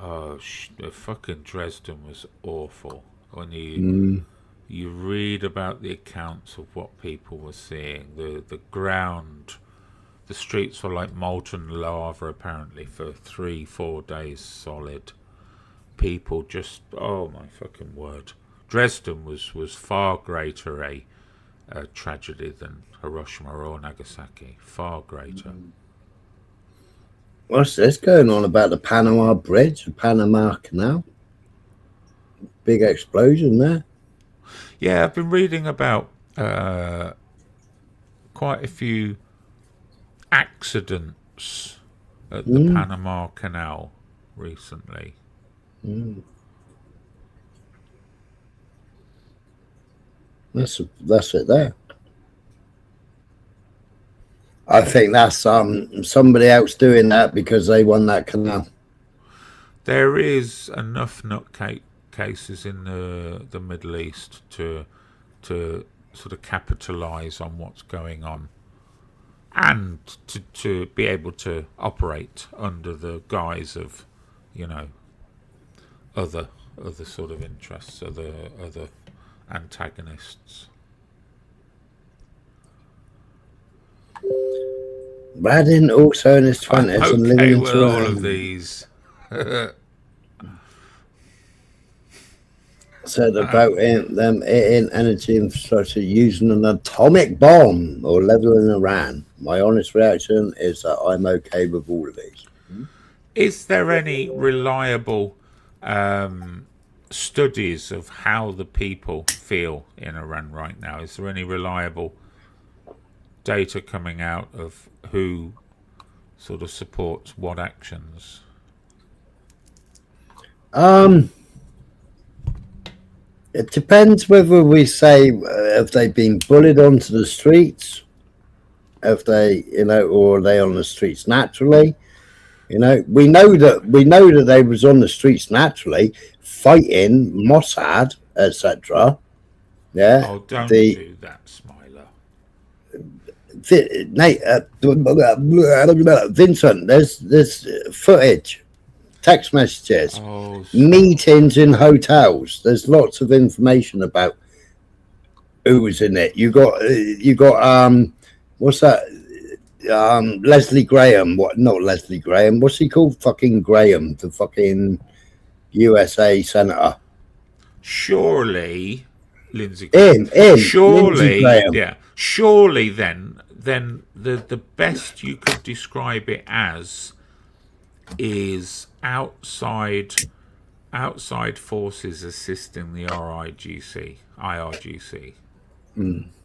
Oh, the fucking Dresden was awful. When you read about the accounts of what people were seeing, the ground, the streets were like molten lava apparently for 3-4 days solid. People just, oh my fucking word. Dresden was far greater a tragedy than Hiroshima or Nagasaki. Far greater. What's this going on about the Panama Bridge, the Panama Canal? Big explosion there. Yeah, I've been reading about quite a few accidents at the Panama Canal recently. That's it there. I think that's somebody else doing that because they won that canal. There is enough nutcases in the Middle East to sort of capitalise on what's going on, and to be able to operate under the guise of, you know, other sort of interests, other antagonists. Radin also in his 20s I'm and living okay in with all Toronto. of these. Said about them hitting energy infrastructure using an atomic bomb or leveling Iran. My honest reaction is that I'm okay with all of these. Is there any reliable studies of how the people feel in Iran right now? Is there any reliable data coming out of who sort of supports what actions? It depends whether we say if they've been bullied onto the streets, if they, or are they on the streets naturally? We know that they was on the streets naturally, fighting Mossad, etc. Yeah. Oh, don't do that, Smiler. Vincent, there's footage, text messages, meetings in hotels. There's lots of information about who was in it. You got what's that? Leslie Graham. Not Leslie Graham. What's he called? Fucking Graham, the fucking USA senator. Surely, Lindsey. Surely, yeah. Surely, then the best you could describe it as is outside forces assisting the IRGC.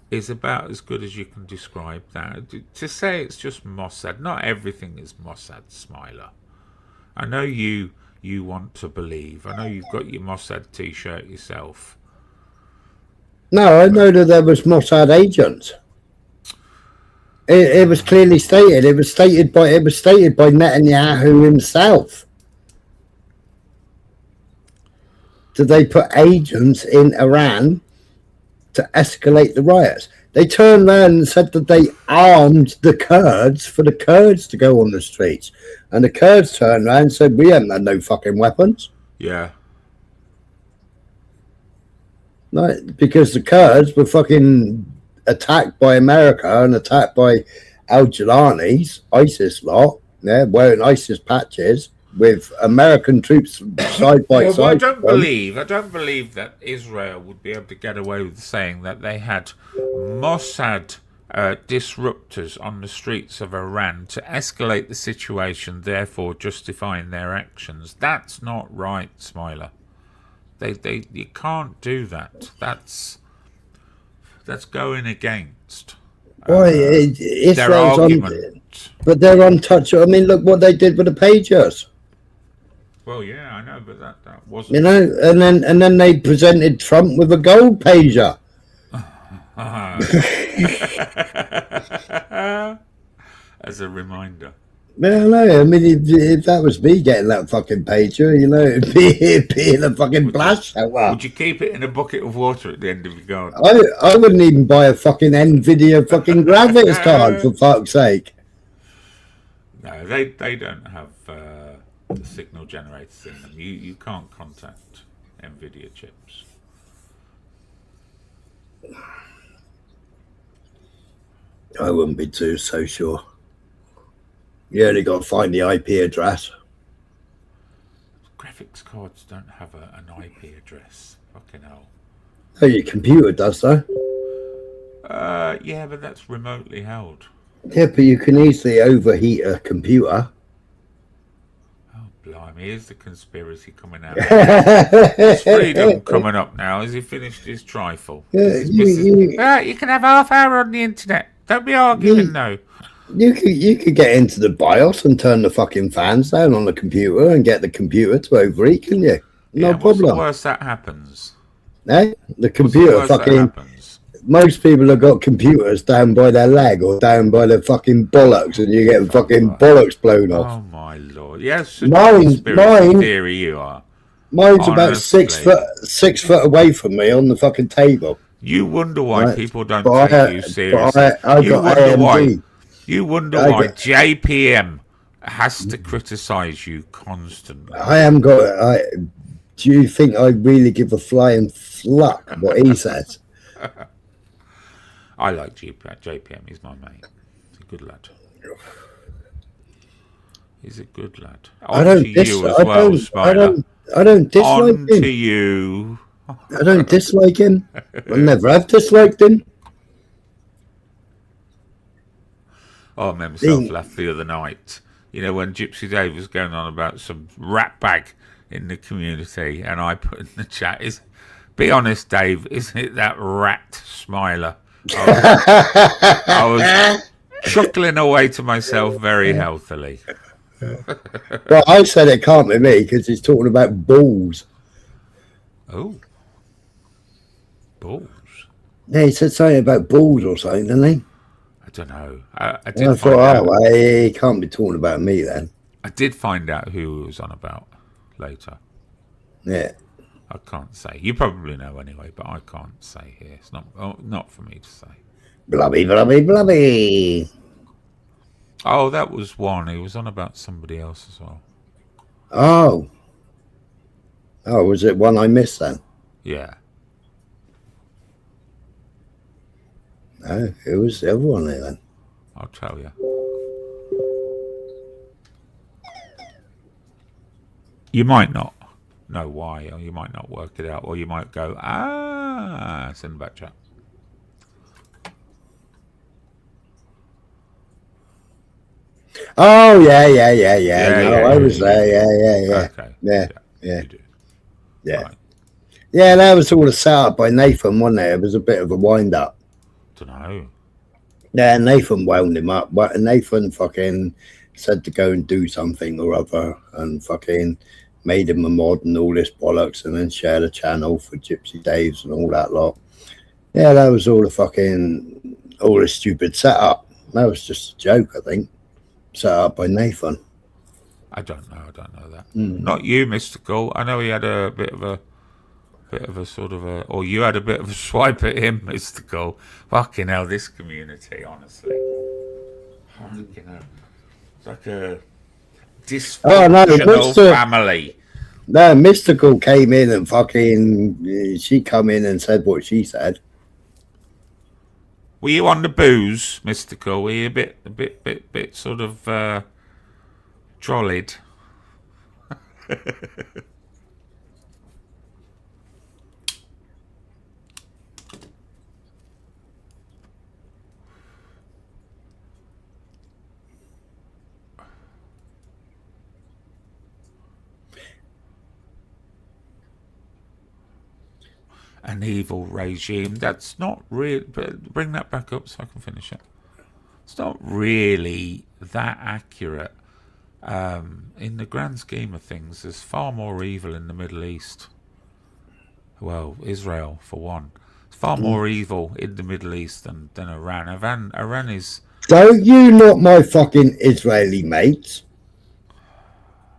Is about as good as you can describe that. To say it's just Mossad, not everything is Mossad, Smiler. I know you want to believe. I know you've got your Mossad t-shirt yourself. No, I know that there was Mossad agents. It was clearly stated. It was stated by Netanyahu himself. Did they put agents in Iran to escalate the riots? They turned around and said that they armed the Kurds for the Kurds to go on the streets. And the Kurds turned around and said, we haven't had no fucking weapons. Yeah. No, because the Kurds were fucking attacked by America and attacked by al-Jilani's ISIS lot, yeah, wearing ISIS patches with American troops side by side. I don't believe that Israel would be able to get away with saying that they had Mossad disruptors on the streets of Iran to escalate the situation, therefore justifying their actions. That's not right, Smiler. You can't do that. That's going against their argument. But they're untouchable. I mean, look what they did with the pagers. Well, yeah, I know, but that wasn't. And then they presented Trump with a gold pager. As a reminder. Well, no, I mean, if that was me getting that fucking pager, it'd be in a fucking blast shower. Would you keep it in a bucket of water at the end of your garden? I wouldn't even buy a fucking NVIDIA fucking graphics card, for fuck's sake. No, they don't have the signal generators in them. You can't contact NVIDIA chips. I wouldn't be so sure. You only got to find the IP address. Graphics cards don't have an IP address. Fucking hell. Oh, your computer does, though. Yeah, but that's remotely held. Yeah, but you can easily overheat a computer. Oh, blimey. Here's the conspiracy coming out. There's freedom coming up now. Has he finished his trifle? Yeah, you can have half hour on the internet. Don't be arguing, though. You could get into the BIOS and turn the fucking fans down on the computer and get the computer to overheat, can you? No problem. What's the worst that happens? Eh? The computer fucking... Most people have got computers down by their leg or down by their fucking bollocks, and you get fucking bollocks blown off. Oh my lord! Yes, mine theory you are. Mine's about 6 foot away from me on the fucking table. You wonder why people don't take you seriously. You wonder why JPM has to criticise you constantly. Do you think I really give a flying fluck what he says? I like JPM. He's my mate. good lad. He's a good lad. I don't dislike On him. to you. I don't dislike him. I never have disliked him. I made myself laugh the other night. You know, when Gypsy Dave was going on about some rat bag in the community, and I put in the chat, be honest, Dave, isn't it that rat smiler? I was chuckling away to myself very healthily. Well, I said it can't be me because he's talking about balls. Oh. Balls? Yeah, he said something about balls or something, didn't he? I don't know. I did find out. Well, he can't be talking about me then. I did find out who he was on about later. Yeah. I can't say. You probably know anyway, but I can't say here. It's not for me to say. Blubby, blubby, blubby. Oh, that was one. He was on about somebody else as well. Oh. Oh, was it one I missed then? Yeah. No, who was the other one there then? I'll tell you. You might not know why, or you might not work it out, or you might go, send back chat. Oh, yeah. I was there. Yeah. Okay. Yeah. Yeah. Yeah, that was all set up by Nathan, wasn't it? It was a bit of a wind-up. Dunno. Yeah, Nathan wound him up. But Nathan fucking said to go and do something or other and fucking made him a mod and all this bollocks and then shared a channel for Gypsy Daves and all that lot. Yeah, that was all the stupid setup. That was just a joke, I think. Set up by Nathan. I don't know that. Not you, Mystical. I know he had a bit of a sort of or you had a bit of a swipe at him, Mystical. Fucking hell, this community, honestly. Fucking hell. It's like a dysfunctional family. No, Mystical came in and fucking she come in and said what she said. Were you on the booze, Mystical? Were you a bit sort of trolleyed? An evil regime. That's not real. But bring that back up so I can finish it. It's not really that accurate. In the grand scheme of things, there's far more evil in the Middle East. Well, Israel, for one. There's far more evil in the Middle East than Iran. Iran is... Don't you not my fucking Israeli mates?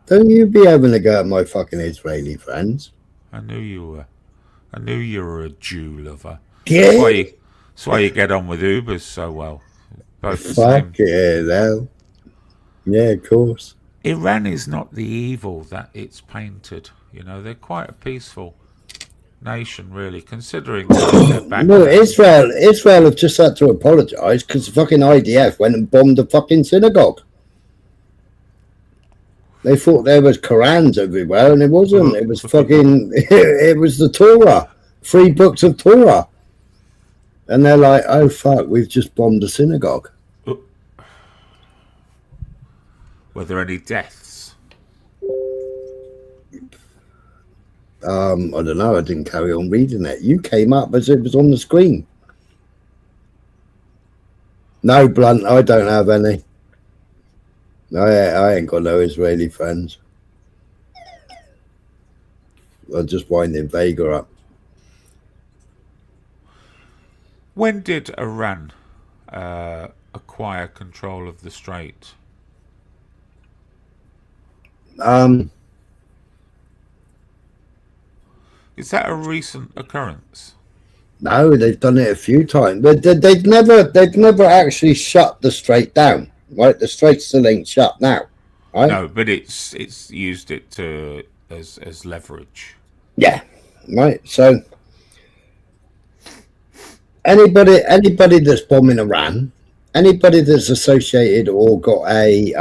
Don't you be having a go at my fucking Israeli friends? I knew you were. I knew you were a Jew lover. Yeah. That's why you get on with Ubers so well. Both the Fuck same. yeah, no. Yeah, of course. Iran is not the evil that it's painted. You know, they're quite a peaceful nation, really, considering their background. No, Israel have just had to apologise because the fucking IDF went and bombed the fucking synagogue. They thought there was Qurans everywhere, and it wasn't. It was fucking... it was the Torah. 3 books of Torah. And they're like, oh, fuck, we've just bombed a synagogue. Were there any deaths? I don't know. I didn't carry on reading it. You came up as it was on the screen. No, Blunt, I don't have any. I ain't got no Israeli friends. I'm just winding Vega up. When did Iran acquire control of the Strait? Is that a recent occurrence? No, they've done it a few times. But they've never actually shut the Strait down. Right, the Strait still ain't shut now. Right? No, but it's used it as leverage. Yeah, right. So anybody that's bombing Iran, anybody that's associated or got a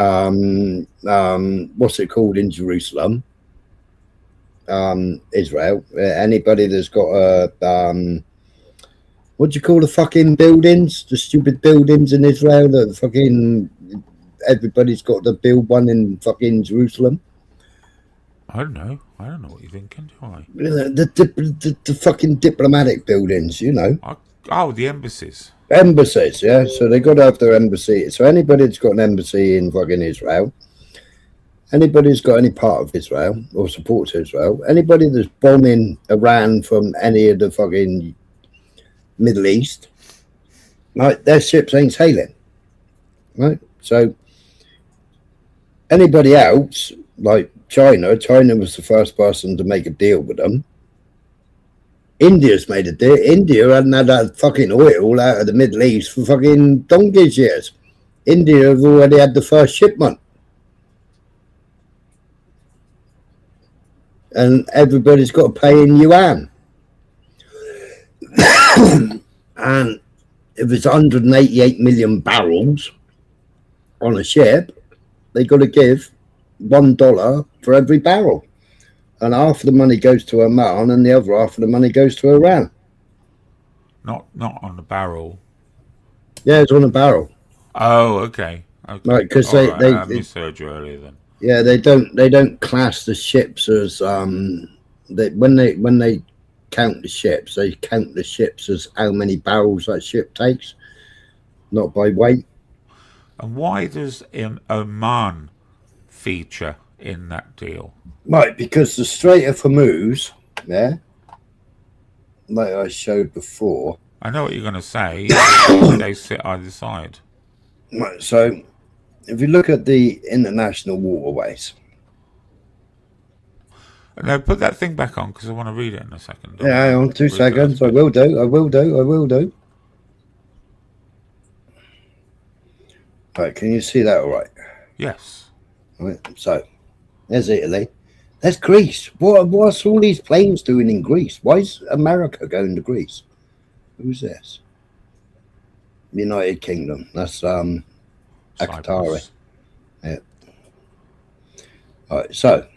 what's it called in Jerusalem, Israel, anybody that's got a what do you call the fucking buildings, the stupid buildings in Israel that fucking everybody's got to build one in fucking Jerusalem? I don't know what you're thinking, do I? The fucking diplomatic buildings, you know. Oh, the embassies. Embassies, yeah. So they got to have their embassy. So anybody that's got an embassy in fucking Israel, anybody who's got any part of Israel or supports Israel, anybody that's bombing Iran from any of the fucking Middle East, right, their ships ain't sailing, right? So anybody else, like China was the first person to make a deal with them. India's made a deal. India hadn't had that fucking oil out of the Middle East for fucking donkey's years. India have already had the first shipment. And everybody's got to pay in yuan. And if it's 188 million barrels on a ship, they got to give $1 for every barrel. And half of the money goes to Oman and the other half of the money goes to Iran. Not on the barrel. Yeah, it's on a barrel. Oh, okay. Right, because I they misheard you earlier then. Yeah, they don't class the ships as when they count the ships, they count the ships as how many barrels that ship takes, not by weight. And why does Oman feature in that deal? Right, because the Strait of Hormuz, yeah, like I showed before. I know what you're going to say. They sit either side. Right, so if you look at the international waterways. No, put that thing back on because I want to read it in a second. Yeah, hang on 2 seconds. I will do. Right, can you see that all right? Yes. Right, so there's Italy. There's Greece. What's all these planes doing in Greece? Why is America going to Greece? Who's this? United Kingdom. That's Akatari. Yeah. All right, so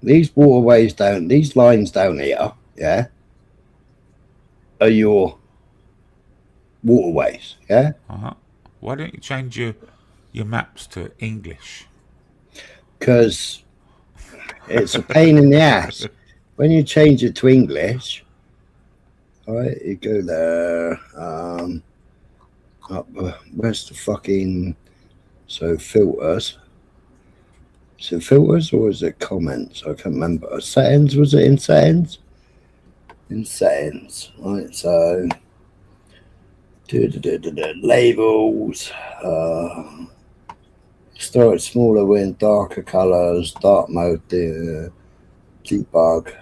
these waterways down, these lines down here, yeah, are your waterways, yeah? Why don't you change your maps to English? Because it's a pain in the ass. When you change it to English, all right, you go there, up, where's the fucking, so filters. Is it filters or is it comments? I can't remember. Settings, was it in settings? In settings, right, so labels, start smaller with darker colors, dark mode, debug,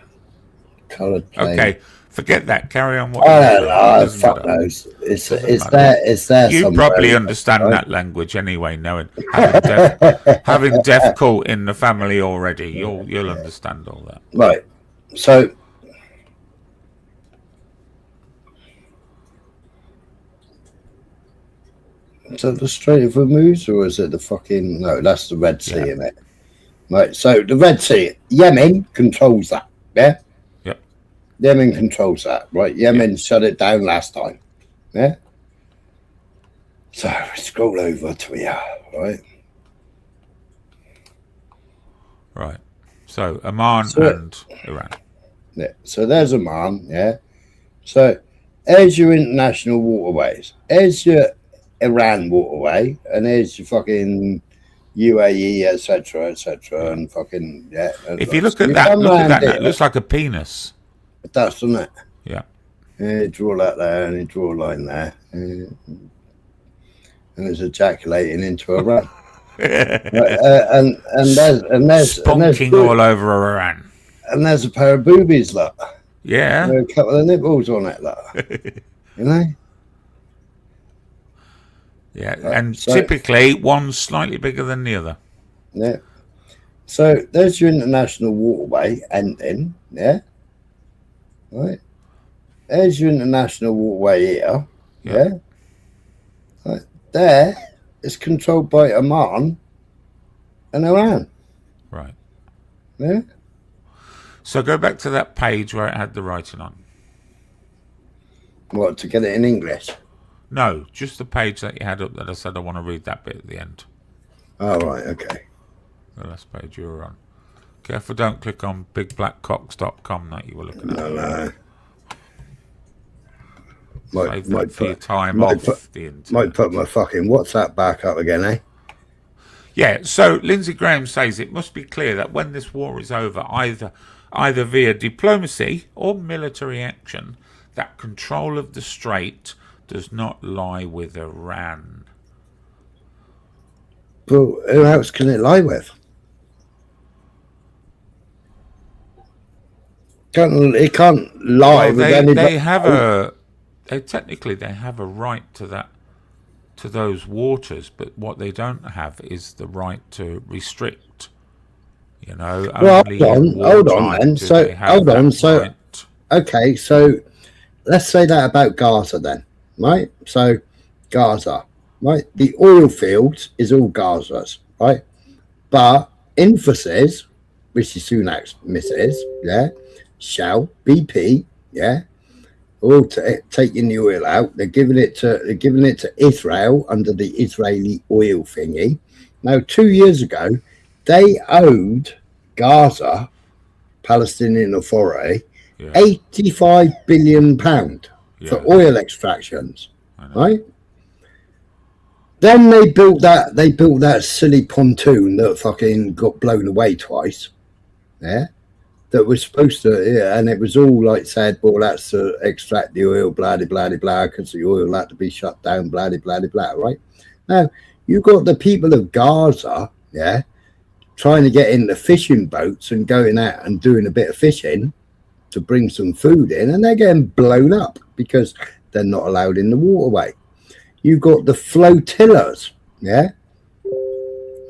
colored plane. Okay, forget that. Carry on. Fuck those. It's there. You probably understand that language anyway, knowing having deaf caught in the family already. You'll understand all that. Right. So is that the Strait of Hormuz or is it the fucking... No, that's the Red Sea, isn't it? Right, so the Red Sea, Yemen controls that, yeah? Yep. Yemen controls that, right? Yemen shut it down last time, yeah? So scroll over to here, right? Right. So Oman and Iran. Yeah, so there's Oman, yeah? So there's your international waterways. There's your Iran waterway, and there's your fucking UAE, etc., and fucking If you look at that, it looks like a penis. It does, doesn't it? Yeah. You draw that there, and you draw a line there, and it's ejaculating into Iran. and there's spunking all over Iran. And there's a pair of boobies, look. Yeah. There are a couple of nipples on it, look. You know. Yeah, and so, typically one's slightly bigger than the other. Yeah. So there's your international waterway ending, yeah? Right. There's your international waterway here, yeah? there is controlled by Oman and Iran. Right. Yeah. So go back to that page where it had the writing on. What, to get it in English? No, just the page that you had up that I said I want to read that bit at the end. Oh, right, okay. The last page you were on. Careful, don't click on bigblackcocks.com that you were looking at. No. Save that for your time off the internet. Might put my fucking WhatsApp back up again, eh? Yeah, so Lindsey Graham says it must be clear that when this war is over, either via diplomacy or military action, that control of the strait does not lie with Iran. But who else can it lie with? It can't lie with anybody. Technically they have a right to that, to those waters, but what they don't have is the right to restrict. You know. Well, hold on then. So hold on. So right. Okay, so let's say that about Gaza then, right? So Gaza, right? The oil fields is all Gaza's, right? But emphasis, Rishi Sunak's missus, yeah, Shell, BP, yeah, all taking the oil out. They're giving it to Israel under the Israeli oil thingy. Now, 2 years ago, they owed Gaza, Palestinian Authority, £85 billion for oil extractions, right? Then they built that silly pontoon that fucking got blown away twice, yeah. That was supposed to, yeah, and it was all like said, well, that's to extract the oil, blah blah blah, because the oil had to be shut down, blah blah blah, right? Now you got the people of Gaza, yeah, trying to get in the fishing boats and going out and doing a bit of fishing to bring some food in, and they're getting blown up because they're not allowed in the waterway. You've got the flotillas, yeah.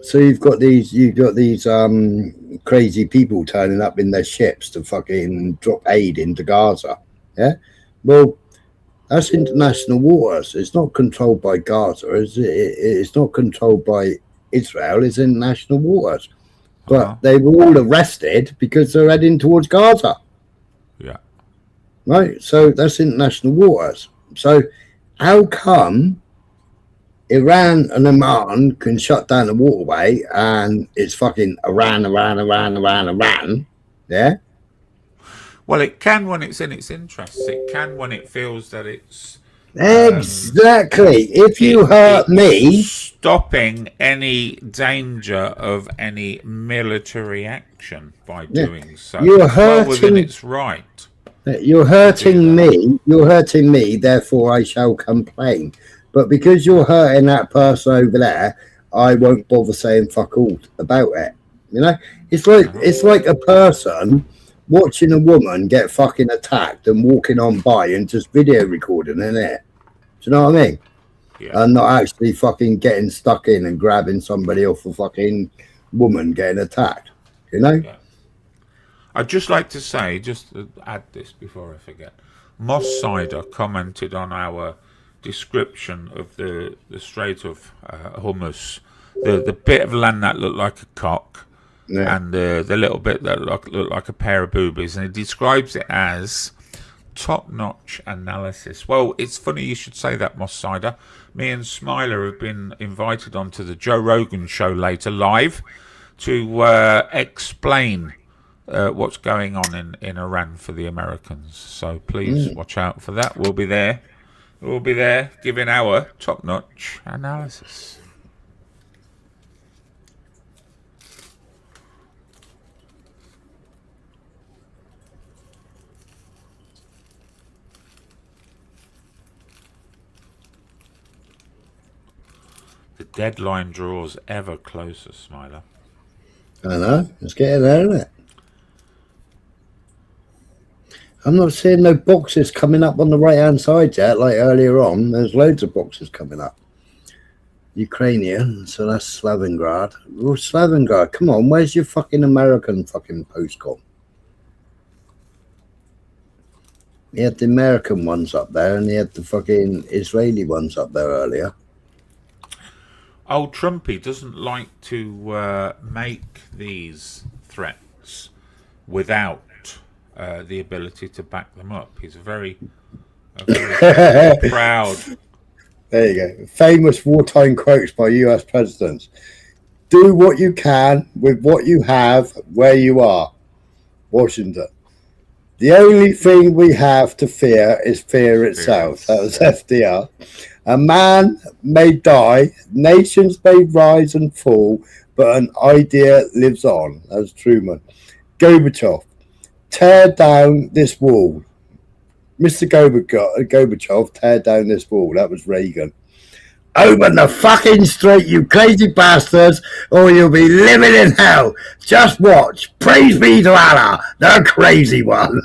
So you've got these crazy people turning up in their ships to fucking drop aid into Gaza, yeah. Well, that's international waters. It's not controlled by Gaza. It's not controlled by Israel. It's international waters. But they were all arrested because they're heading towards Gaza. Yeah. Right. So that's international waters. So how come Iran and Oman can shut down the waterway and it's fucking Iran, yeah? Well, it can when it's in its interests. It can when it feels that it's... Exactly. If you hurt me... Stopping any danger of any military action by doing so. You're hurting... Well within its right. You're hurting me. You're hurting me, therefore I shall complain. But because you're hurting that person over there, I won't bother saying fuck all about it. You know, it's like a person watching a woman get fucking attacked and walking on by and just video recording in it. Do you know what I mean? Yeah. And not actually fucking getting stuck in and grabbing somebody off a fucking woman getting attacked. You know? Yeah. I'd just like to say, just to add this before I forget, Moss Cider commented on our description of the Strait of Hormuz, the bit of land that looked like a cock, and the little bit that looked like a pair of boobies, and he describes it as top-notch analysis. Well, it's funny you should say that, Moss Cider. Me and Smiler have been invited onto the Joe Rogan show later live to explain what's going on in Iran for the Americans. So please watch out for that. We'll be there. We'll be there giving our top-notch analysis. The deadline draws ever closer, Smiler. I know. It's getting there, isn't it? I'm not seeing no boxes coming up on the right-hand side yet, like earlier on. There's loads of boxes coming up. Ukrainian, so that's Slavingrad. Well, Slavingrad, come on, where's your fucking American fucking postcom? He had the American ones up there, and he had the fucking Israeli ones up there earlier. old Trumpy doesn't like to make these threats without the ability to back them up. He's a very proud. There you go. Famous wartime quotes by US presidents. Do what you can with what you have where you are. Washington. The only thing we have to fear is fear itself. That was FDR. A man may die, nations may rise and fall, but an idea lives on. That was Truman. Gorbachev. Tear down this wall. Mr. Gorbachev, tear down this wall. That was Reagan. Open the fucking street, you crazy bastards, or you'll be living in hell. Just watch. Praise be to Allah, the crazy one.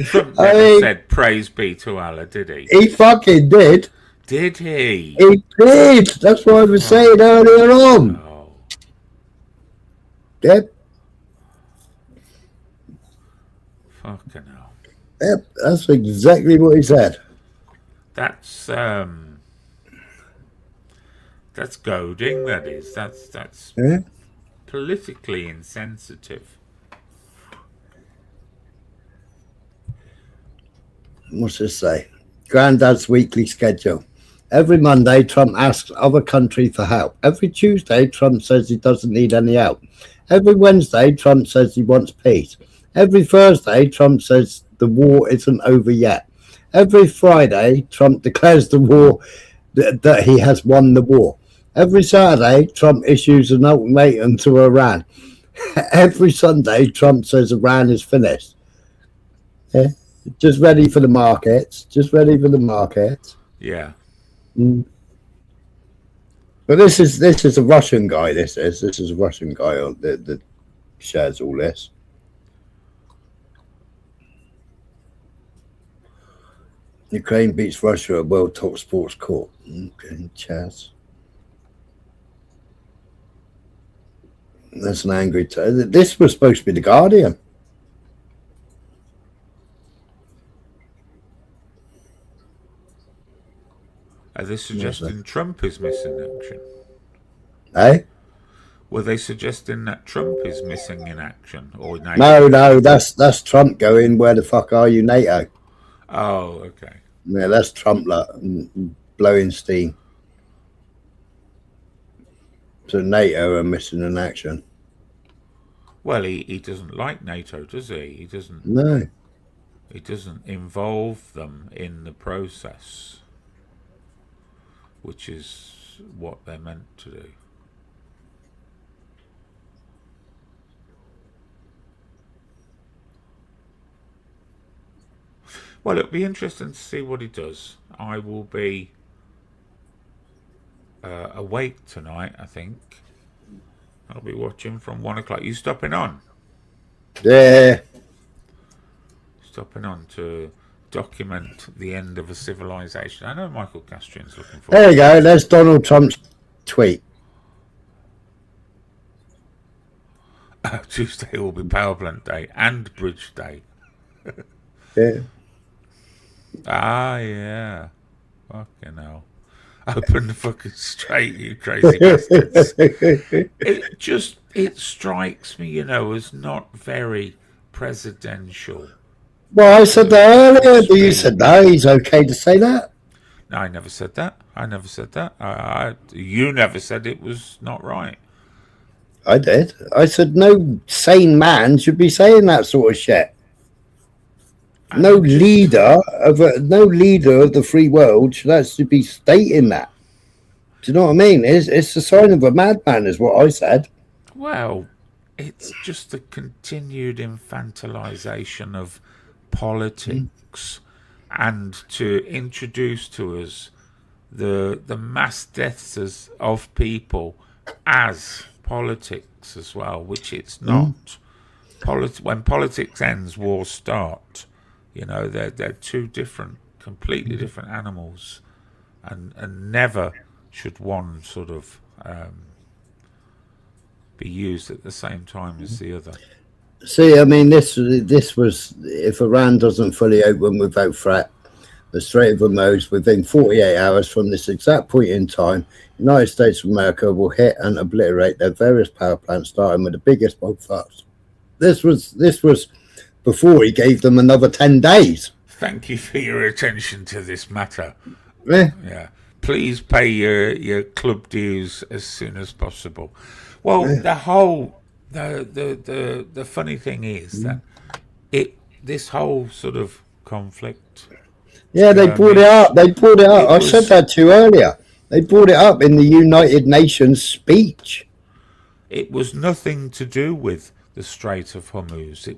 Trump never said praise be to Allah, did he? He fucking did. Did he? He did. That's what I was saying earlier on. Oh. Yep. Fucking hell. Yep, that's exactly what he said. That's goading, that is. That's politically insensitive. What's this say? Grandad's weekly schedule. Every Monday, Trump asks other countries for help. Every Tuesday, Trump says he doesn't need any help. Every Wednesday, Trump says he wants peace. Every Thursday, Trump says the war isn't over yet. Every Friday, Trump declares the war that he has won the war. Every Saturday, Trump issues an ultimatum to Iran. Every Sunday, Trump says Iran is finished. Yeah. Just ready for the markets. Just ready for the markets. Yeah. But this is a Russian guy. This is a Russian guy that shares all this. Ukraine beats Russia at World Top Sports Court. Okay, Chaz. That's an angry. This was supposed to be the Guardian. Are they suggesting Trump is missing action? Eh? Were they suggesting that Trump is missing in action? Or NATO? No, that's Trump going, where the fuck are you, NATO? Oh, okay. Yeah, that's Trump blowing steam. So NATO are missing in action. Well, he doesn't like NATO, does he? He doesn't. No. He doesn't involve them in the process, which is what they're meant to do. Well, it'll be interesting to see what he does. I will be awake tonight, I think. I'll be watching from 1 o'clock. You stopping on? Yeah. Stopping on to document the end of a civilization. I know Michael Castrian's looking for. There you go. There's Donald Trump's tweet. Tuesday will be Power Plant Day and Bridge Day. Yeah. Ah, yeah. Fucking hell. Open the fucking straight, you crazy bastards. It strikes me, as not very presidential. Well, I said that earlier, but you said no, he's okay to say that. No, I never said that. You never said it was not right. I did. I said no sane man should be saying that sort of shit. No leader of the free world should actually be stating that. Do you know what I mean? It's the sign of a madman, is what I said. Well, it's just the continued infantilization of politics, and to introduce to us the mass deaths of people as politics as well, which it's not. When politics ends, wars start. They're two different, completely different animals, and never should one sort of be used at the same time as the other. See, I mean, this was, if Iran doesn't fully open without threat, the Strait of Hormuz within 48 hours from this exact point in time. United States of America will hit and obliterate their various power plants, starting with the biggest one first. This was before he gave them another 10 days. Thank you for your attention to this matter. Yeah. Please pay your club dues as soon as possible. Well, the funny thing is that this whole sort of conflict. Yeah, they brought it up. I said that to you earlier. They brought it up in the United Nations speech. It was nothing to do with the Strait of Hormuz.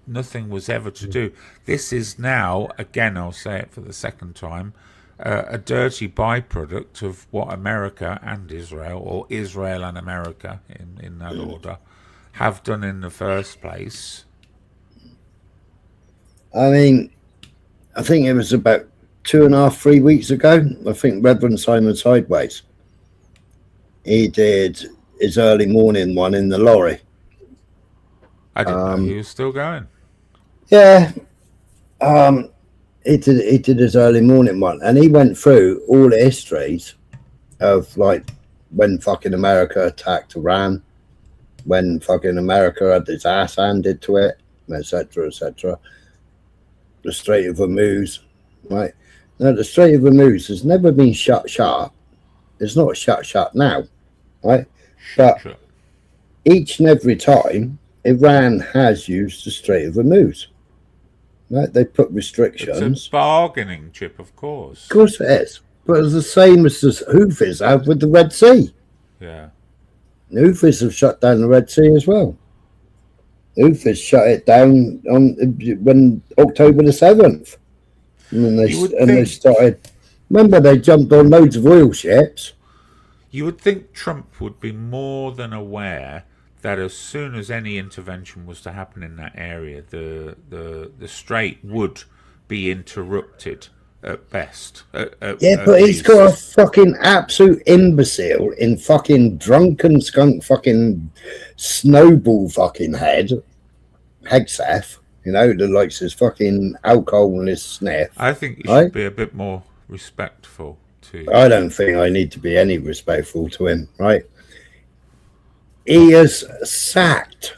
Nothing was ever to do. This is now, again, I'll say it for the second time, a dirty byproduct of what America and Israel, or Israel and America in that order, have done in the first place. I mean, I think it was about 2.5, 3 weeks ago. I think Reverend Simon Sideways, he did his early morning one in the lorry. I didn't know he was still going. Yeah. He did his early morning one, and he went through all the histories of like when fucking America attacked Iran, when fucking America had its ass handed to it, etc., etc. The Strait of Hormuz, right? Now the Strait of Hormuz has never been shut. It's not shut now, right? But each and every time Iran has used the Strait of Hormuz. Right, they put restrictions. It's a bargaining chip, of course. Of course it is. But it's the same as the Houthis have with the Red Sea. Yeah. The Houthis have shut down the Red Sea as well. The Houthis shut it down when October the 7th. And then they started. Remember, they jumped on loads of oil ships. You would think Trump would be more than aware that as soon as any intervention was to happen in that area, the strait would be interrupted at best. Yeah, but he's got a fucking absolute imbecile in fucking drunken skunk fucking snowball fucking head, Hegseth, you know, that likes his fucking alcohol and his sniff. I think you should be a bit more respectful to. I don't think I need to be any respectful to him, right? He has sacked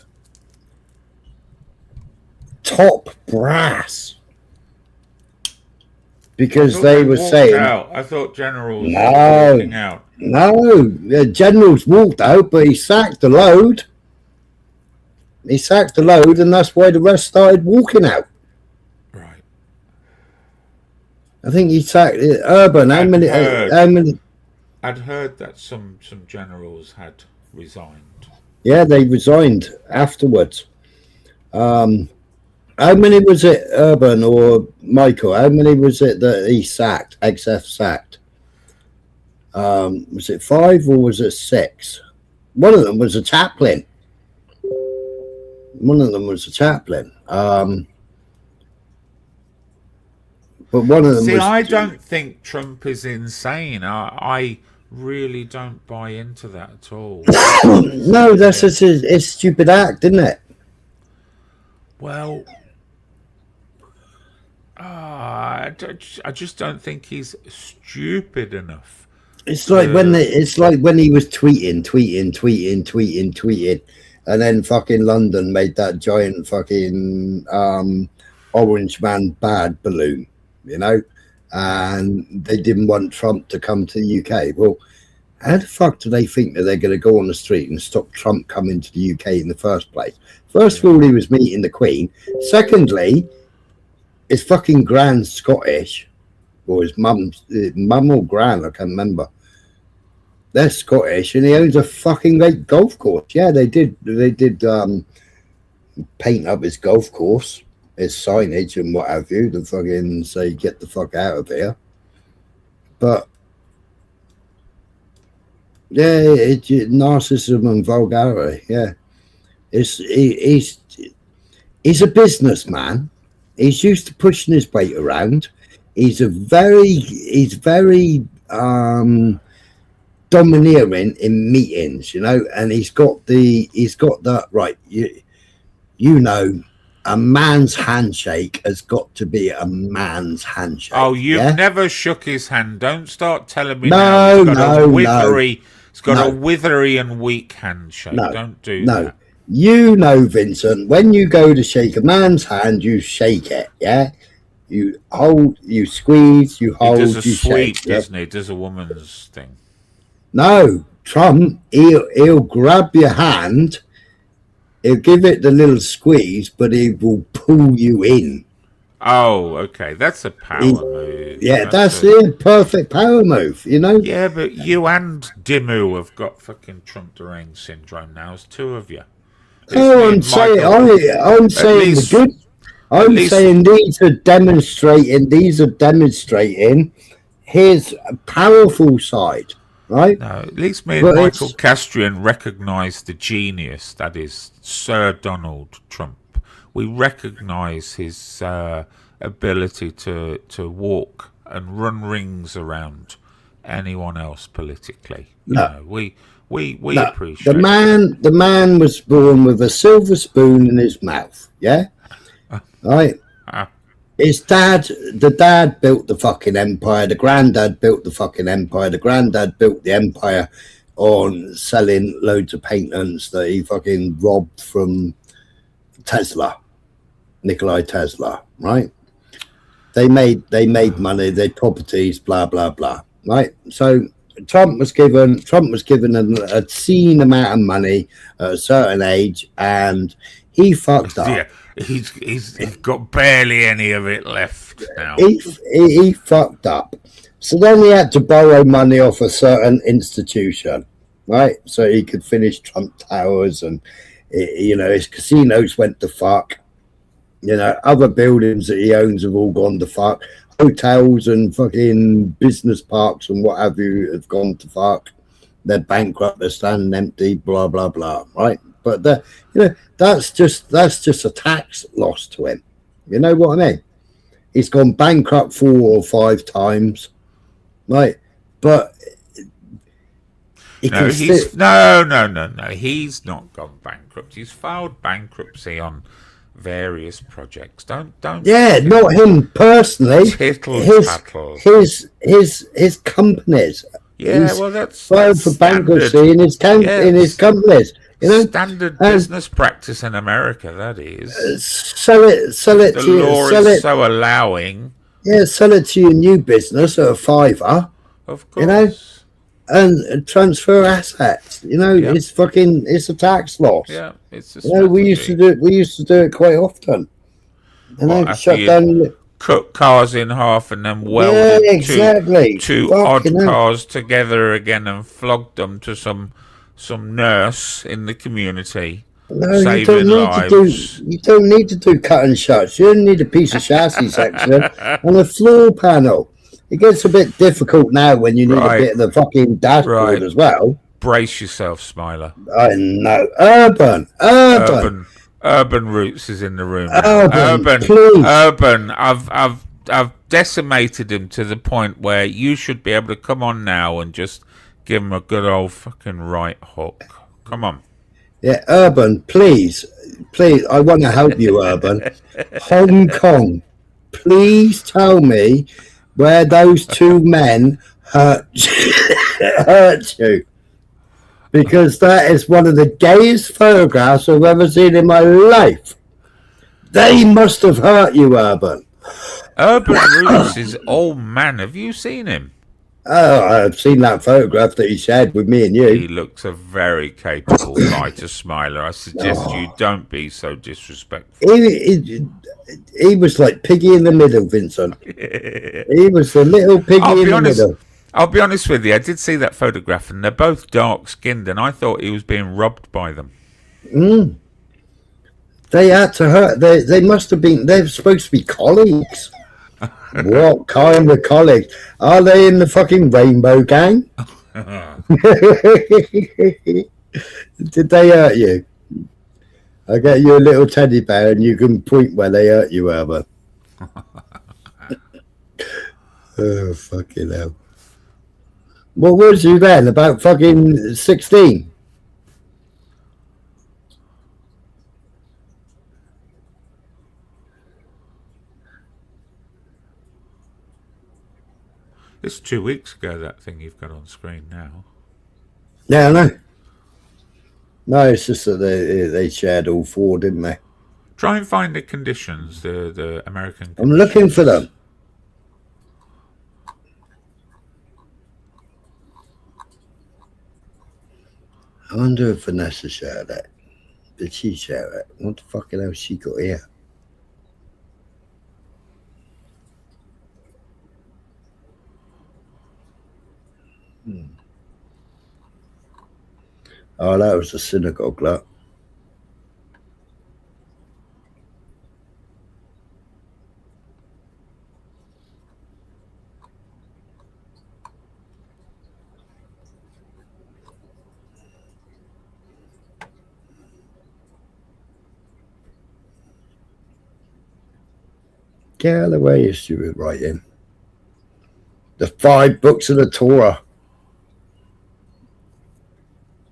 top brass because they were saying. I thought generals were walking out. No, the generals walked out, but he sacked a load. He sacked a load, and that's why the rest started walking out. Right. I think he sacked Urban. How many? I'd heard that some generals had resigned. Yeah, they resigned afterwards. How many was it, Urban or Michael? How many was it that he sacked? XF sacked. Was it 5 or was it 6? One of them was a chaplain. But one of them was. I don't think Trump is insane. I really don't buy into that at all. No, that's just a stupid act, isn't it? Well, I just don't think he's stupid enough. It's like when he was tweeting, and then fucking London made that giant fucking orange man bad balloon, you know. And they didn't want Trump to come to the UK. Well, how the fuck do they think that they're going to go on the street and stop Trump coming to the UK in the first place? First of all, he was meeting the Queen. Secondly, his fucking grand Scottish, or his mum or gran, I can't remember. They're Scottish, and he owns a fucking great golf course. Yeah, they did paint up his golf course, his signage and what have you, to fucking say get the fuck out of here. But yeah, it's narcissism and vulgarity. Yeah, he's a businessman. He's used to pushing his weight around. He's very domineering in meetings, you know, and he's got that right. You know, a man's handshake has got to be a man's handshake. Oh, you've yeah? never shook his hand. Don't start telling me No, now. It's got no, a withery, It's got no. a withery and weak handshake. No, Don't do no. that. You know, Vincent, when you go to shake a man's hand, you shake it, yeah? You hold, you squeeze, you hold, He does a you sweep, shake. doesn't he? He does a woman's thing. No, Trump, he'll grab your hand, he'll give it the little squeeze, but he will pull you in. Oh, okay. That's a power move. Yeah, that's the perfect power move, you know? Yeah, but you and Dimmu have got fucking Trump deranged syndrome now. It's two of you. Oh, I'm saying, I'm saying the good. I'm saying these are demonstrating his powerful side, right? No, at least me and Michael Castrian recognise the genius that is Sir Donald Trump. We recognise his ability to walk and run rings around anyone else politically. No. We No, appreciate the man was born with a silver spoon in his mouth, yeah? Right? His dad, the dad built the fucking empire, the granddad built the fucking empire, the granddad built the empire on selling loads of patents that he fucking robbed from Tesla, Nikola Tesla, right? They made money, their properties, blah, blah, blah, right? So Trump was given an obscene amount of money at a certain age, and he fucked up. Yeah, he's got barely any of it left now. He fucked up. So then he had to borrow money off a certain institution, right? So he could finish Trump Towers, and his casinos went to fuck. Other buildings that he owns have all gone to fuck. Hotels and fucking business parks and what have you have gone to fuck. They're bankrupt, they're standing empty, blah blah blah, right? But that's just a tax loss to him. You know what I mean? He's gone bankrupt 4 or 5 times, right? But no, he's not gone bankrupt. He's filed bankruptcy on various projects. Don't. Yeah, not him personally. His companies. Yeah, well, that's filed for bankruptcy in his companies. Standard business practice in America. That is. Sell it. The law is so allowing. Yeah, sell it to your new business at a $5. Of course. And transfer assets. It's a tax loss. Yeah, it's a we used to do it quite often. Shut down. Cut cars in half and then welded two odd cars together again and flogged them to some nurse in the community. No, saving lives. You don't need to do cut and shuts. You don't need a piece of chassis section and a floor panel. It gets a bit difficult now when you need a bit of the fucking dashboard as well. Brace yourself, Smiler. I know. Urban Roots is in the room. Urban. I've decimated him to the point where you should be able to come on now and just give him a good old fucking right hook. Come on. Yeah, Urban, please, I want to help you, Urban. Hong Kong, please tell me where those 2 men hurt you. Because that is one of the gayest photographs I've ever seen in my life. They must have hurt you, Urban. Urban Roots is old man. Have you seen him? Oh, I've seen that photograph that he shared with me and you. He looks a very capable fighter, Smiler. I suggest you don't be so disrespectful. He was like Piggy in the middle, Vincent. He was the little piggy in the middle. I'll be honest with you. I did see that photograph, and they're both dark-skinned, and I thought he was being robbed by them. They had to hurt. They must have been. They're supposed to be colleagues. What kind of colleagues? Are they in the fucking Rainbow Gang? Did they hurt you? I'll get you a little teddy bear and you can point where they hurt you, Albert. Oh, fucking hell. What was you then? About fucking 16? It's 2 weeks ago, that thing you've got on screen now. Yeah, I know. No, it's just that they shared all four, didn't they? Try and find the conditions, the American conditions. I'm looking for them. I wonder if Vanessa shared it. Did she share it? What the fucking hell she got here? Oh, that was the synagogue, look. Get out of the way, you stupid writing. The 5 books of the Torah.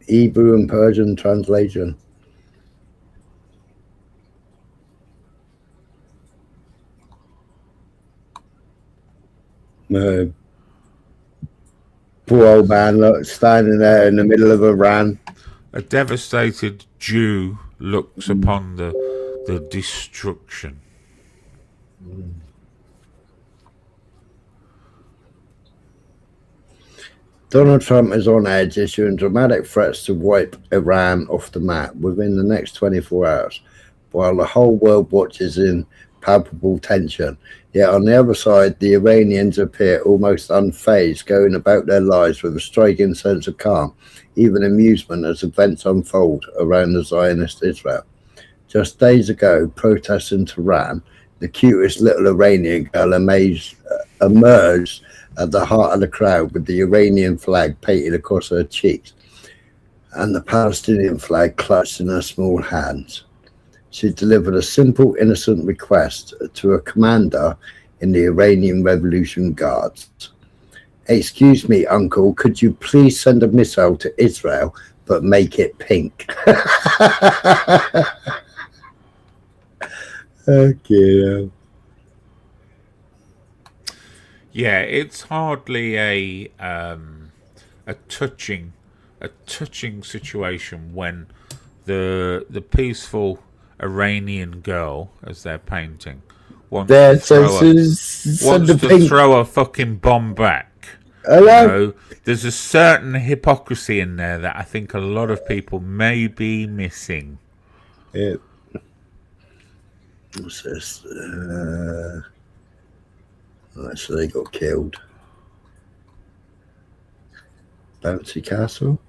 Hebrew and Persian translation. No. Poor old man, look, standing there in the middle of Iran. A devastated Jew looks upon the destruction. Donald Trump is on edge, issuing dramatic threats to wipe Iran off the map within the next 24 hours, while the whole world watches in palpable tension. Yet on the other side, the Iranians appear almost unfazed, going about their lives with a striking sense of calm, even amusement as events unfold around the Zionist Israel. Just days ago, protests in Tehran, the cutest little Iranian girl emerged at the heart of the crowd with the Iranian flag painted across her cheeks and the Palestinian flag clutched in her small hands. She delivered a simple, innocent request to a commander in the Iranian Revolution Guards. "Excuse me, uncle, could you please send a missile to Israel, but make it pink?" Okay. Yeah, it's hardly a touching situation when the peaceful Iranian girl, as they're painting, wants to throw a fucking bomb back. You know, there's a certain hypocrisy in there that I think a lot of people may be missing. Yeah. What's this? So they got killed. Bouncy Castle.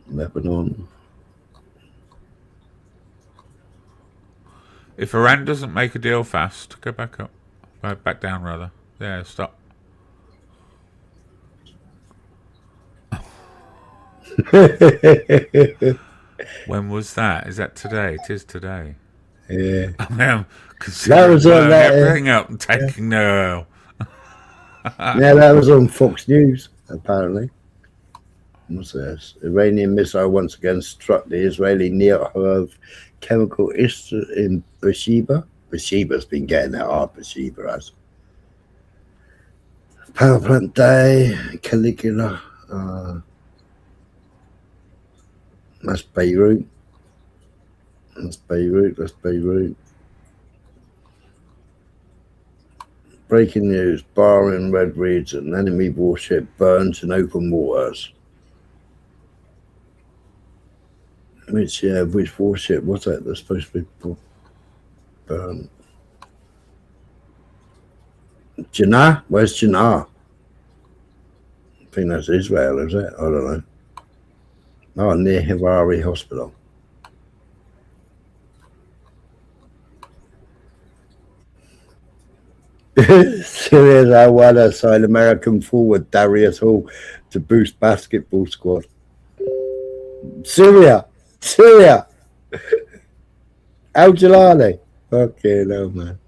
Lebanon. If Iran doesn't make a deal fast, go back up. Back down, rather. There, stop. When was that? Is that today? It is today. Yeah. I'm considering blowing everything up and taking no. Yeah, that was on Fox News, apparently. What's this? Iranian missile once again struck the Israeli Neharv chemical in Beersheba. Beersheba's been getting it hard, Beersheba has. Power plant day, Caligula. That's Beirut. That's Beirut. Breaking news, Bahrain Red reads an enemy warship burns in open waters. Which warship was it that's supposed to be burned? Jinnah? Where's Jinnah? I think that's Israel, is it? I don't know. Oh, near Hivari Hospital. Syria's Al-Wada aside American forward Darius Hall to boost basketball squad. Syria. Al-Jalali. Okay, no, man.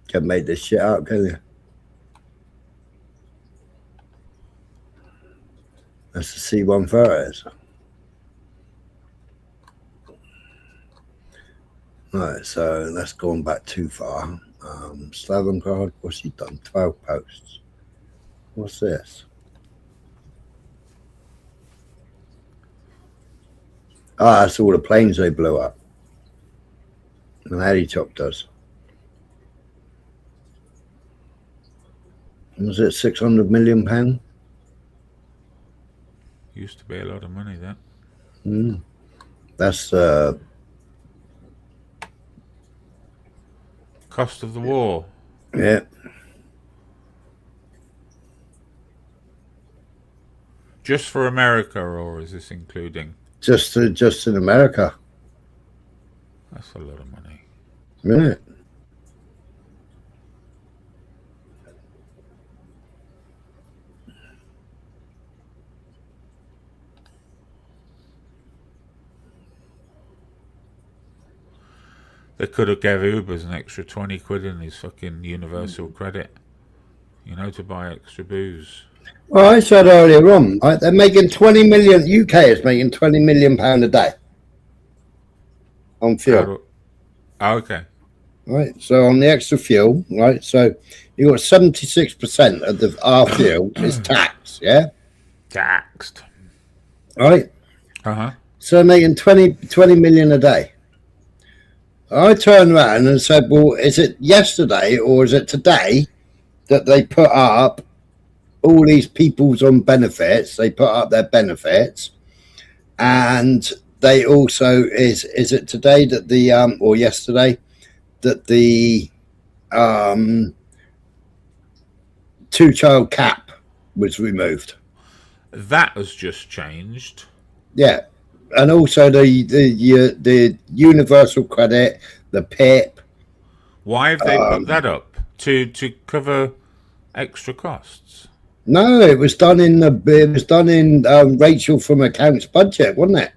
Can't make this shit up, can you? That's the C-130s. Right, so that's gone back too far. Slavencard, what's he done? 12 posts. What's this? Ah, that's all the planes they blew up. And helicopters. Was it £600 million? Used to be a lot of money, that. That's cost of the war. Yeah. Just for America, or is this including? Just in America. That's a lot of money. Yeah. They could have gave Ubers an extra 20 quid in his fucking universal credit, you know, to buy extra booze. Well, I said earlier on, right, they're making 20 million. UK is making £20 million a day on fuel. Okay. Right, so on the extra fuel, right, so you got 76% of our fuel is taxed, yeah? Taxed. Right? So they're making 20 million a day. I turned around and said, well, is it yesterday or is it today that they put up all these people's on benefits? They put up their benefits, and they also is it today that the or yesterday that the 2-child cap was removed. That has just changed. Yeah. And also the universal credit, the PIP. Why have they put that up? To cover extra costs? No, it was done in Rachel from accounts budget, wasn't it?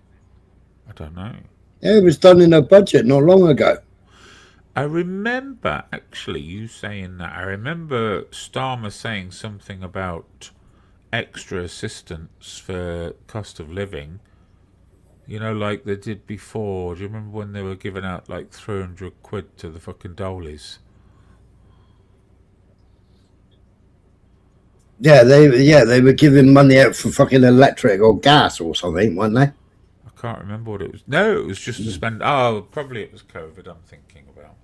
I don't know. Yeah, it was done in her budget not long ago. I remember actually you saying that. I remember Starmer saying something about extra assistance for cost of living. You know, like they did before. Do you remember when they were giving out like 300 quid to the fucking dolies? Yeah, they were giving money out for fucking electric or gas or something, weren't they? I can't remember what it was. No, it was just to spend. Oh, probably it was COVID. I'm thinking about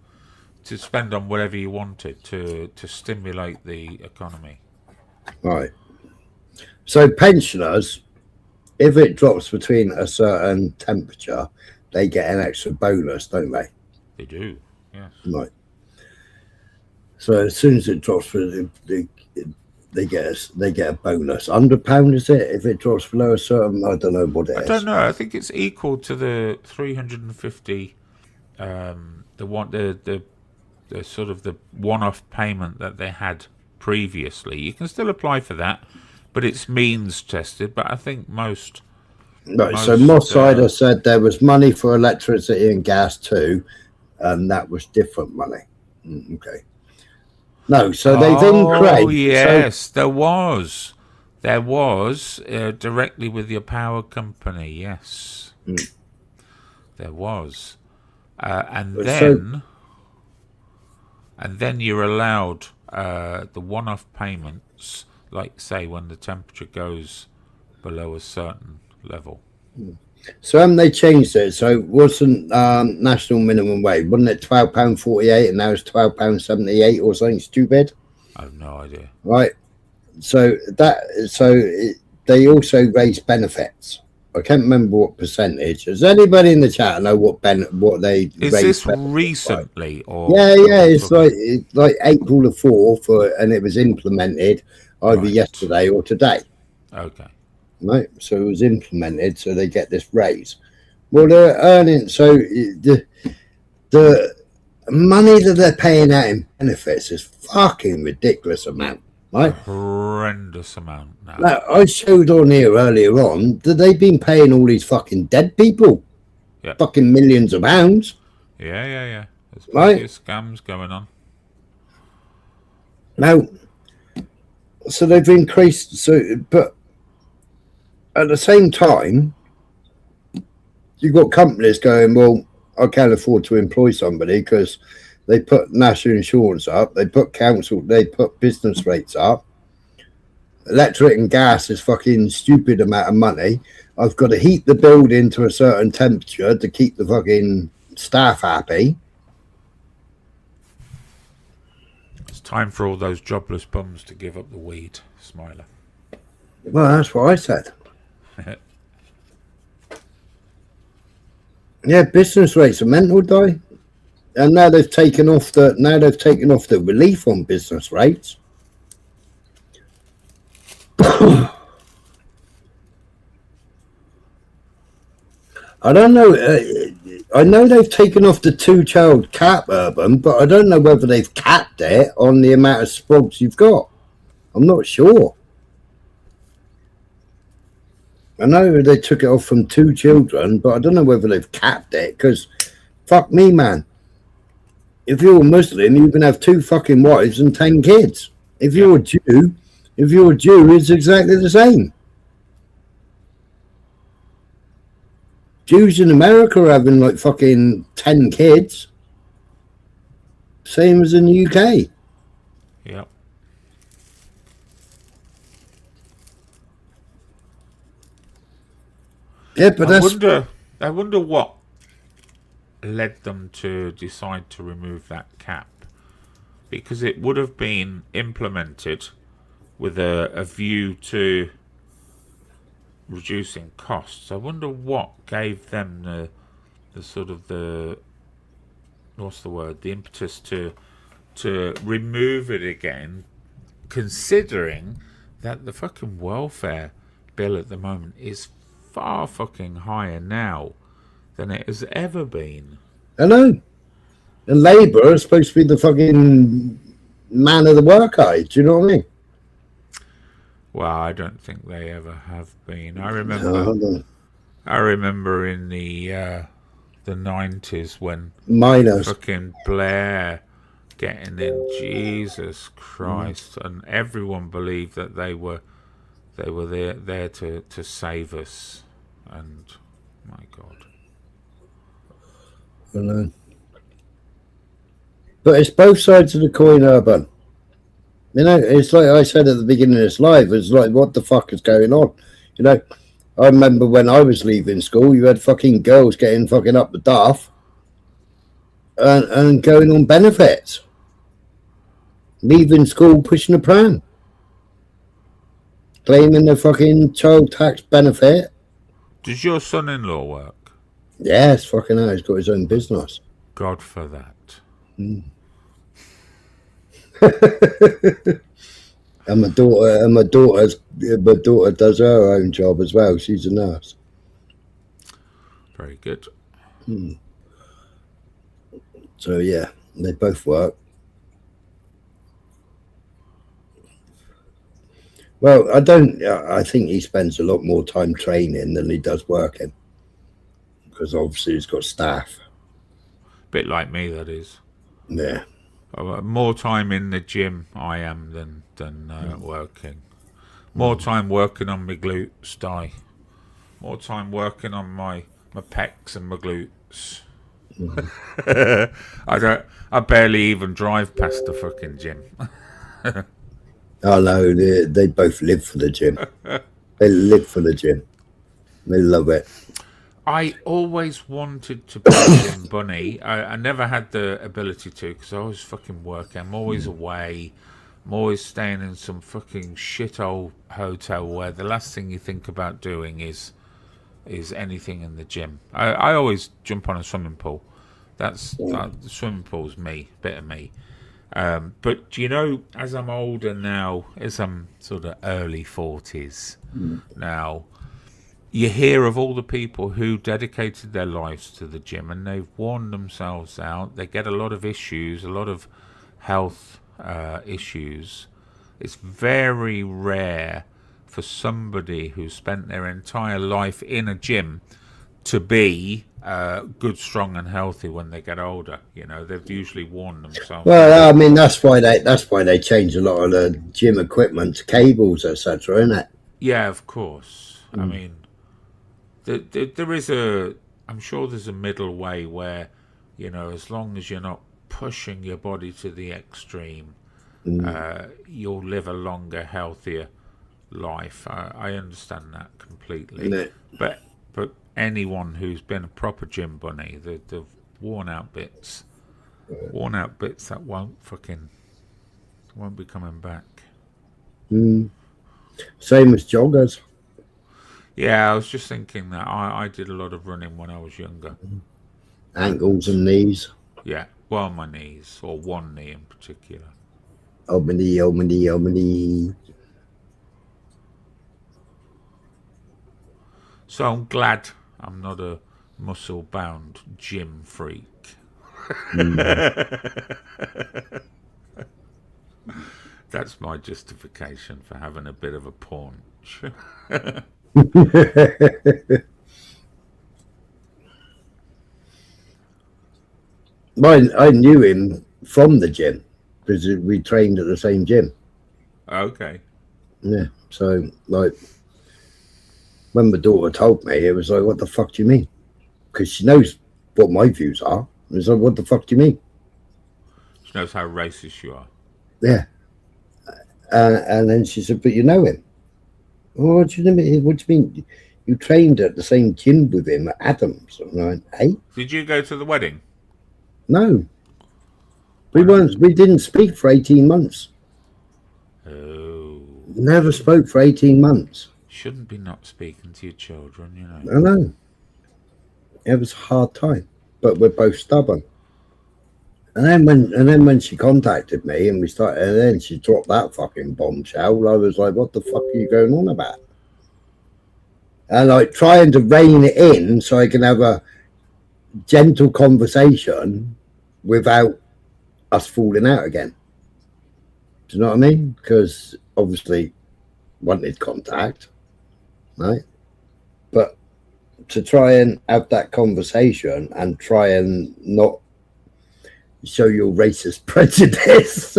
to spend on whatever you wanted to stimulate the economy. Right. So pensioners, if it drops between a certain temperature, they get an extra bonus, don't they? They do, yes. Right. So as soon as it drops, they get a bonus. £100 is it? If it drops below a certain, I don't know what it is. I don't know. I think it's equal to the 350. The sort of the one-off payment that they had previously. You can still apply for that, but it's means tested. But I think most. Right. So Moss Sider said there was money for electricity and gas too, and that was different money. Okay. No, so they've increased. Oh yes, there was directly with your power company. Yes, there was, and then you're allowed the one-off payments, like say when the temperature goes below a certain level. So haven't they changed it? So it wasn't national minimum wage, wasn't it £12.48 and now it's £12.78 or something stupid? I have no idea. Right. So they also raised benefits. I can't remember what percentage. Does anybody in the chat know what they is raised? This recently or yeah, it's like April the 4th, and it was implemented either yesterday or today. Okay. Right, so it was implemented, so they get this raise. Well, they're earning, so the money that they're paying out in benefits is fucking ridiculous amount, right? Horrendous amount now. Now, I showed on here earlier on that they've been paying all these fucking dead people, fucking millions of pounds. Yeah. There's plenty of scams going on. Now, so they've increased, but at the same time, you've got companies going, well, I can't afford to employ somebody because they put national insurance up, they put business rates up, Electric and gas is fucking stupid amount of money. I've got to heat the building to a certain temperature to keep the fucking staff happy. It's time for all those jobless bums to give up the weed, Smiler. Well, that's what I said. Yeah, business rates are mental, die. And now they've taken off the relief on business rates. I don't know. I know they've taken off the 2-child cap, Urban, but I don't know whether they've capped it on the amount of sprogs you've got. I'm not sure. I know they took it off from 2 children, but I don't know whether they've capped it, because fuck me, man. If you're a Muslim, you can have 2 fucking wives and 10 kids. If you're a Jew, it's exactly the same. Jews in America are having like fucking 10 kids. Same as in the UK. Yep. Yeah, but I wonder what led them to decide to remove that cap, because it would have been implemented with a view to reducing costs. I wonder what gave them the sort of the impetus to remove it again, considering that the fucking welfare bill at the moment is far fucking higher now than it has ever been. I know. And Labour is supposed to be the fucking man of the work eye. Do you know what I mean? Well, I don't think they ever have been. I remember in the 90s when miners fucking Blair getting in, Jesus Christ, and everyone believed that they were there to save us, and my God. I know. But it's both sides of the coin, Urban. You know, it's like I said at the beginning of this live, it's like, what the fuck is going on? You know, I remember when I was leaving school, you had fucking girls getting fucking up the duff and going on benefits. Leaving school, pushing a pram. Claiming the fucking child tax benefit. Does your son-in-law work? Yes, fucking hell, he's got his own business. God for that. Mm. And my daughter does her own job as well. She's a nurse. Very good. So yeah, they both work. Well, I think he spends a lot more time training than he does working, because obviously he's got staff. Bit like me, that is. Yeah. More time in the gym I am than working. More time working on my glutes, die. More time working on my pecs and my glutes. I barely even drive past the fucking gym. Oh no, they both live for the gym. They live for the gym. They love it. I always wanted to be a gym bunny. I never had the ability to, because I always fucking working. I'm always away. I'm always staying in some fucking shithole hotel where the last thing you think about doing is anything in the gym. I always jump on a swimming pool. The swimming pool's me, bit of me. But you know, as I'm older now, as I'm sort of early 40s now, you hear of all the people who dedicated their lives to the gym and they've worn themselves out. They get a lot of issues, a lot of health issues. It's very rare for somebody who spent their entire life in a gym to be good, strong, and healthy when they get older. You know, they've usually worn themselves. Well, I mean, that's why they change a lot of the gym equipment, cables, etc., isn't it? Yeah, of course. I mean, there is I'm sure there's a middle way where, you know, as long as you're not pushing your body to the extreme, you'll live a longer, healthier life. I understand that completely. No. But anyone who's been a proper gym bunny, the worn out bits that won't be coming back. Same as joggers. Yeah, I was just thinking that I did a lot of running when I was younger. Ankles and knees. Yeah, well, my knees, or one knee in particular. Oh, my knee, oh, my knee, oh, my knee. So I'm glad I'm not a muscle-bound gym freak. That's my justification for having a bit of a paunch. I knew him from the gym because we trained at the same gym. Okay. Yeah, so like when my daughter told me, it was like, what the fuck do you mean? Because she knows what my views are. It was like, what the fuck do you mean? She knows how racist you are. Yeah. And then she said, but you know him. Oh, what do you mean? What do you mean? You trained at the same gym with him at Adams. And I went, hey? Did you go to the wedding? No. We didn't speak for 18 months. Oh. Never spoke for 18 months. Shouldn't be not speaking to your children, you know. I know. It was a hard time, but we're both stubborn. And then when she contacted me and we started, and then she dropped that fucking bombshell, I was like, what the fuck are you going on about? And like trying to rein it in so I can have a gentle conversation without us falling out again. Do you know what I mean? Because obviously wanted contact, right? But to try and have that conversation and try and not show your racist prejudice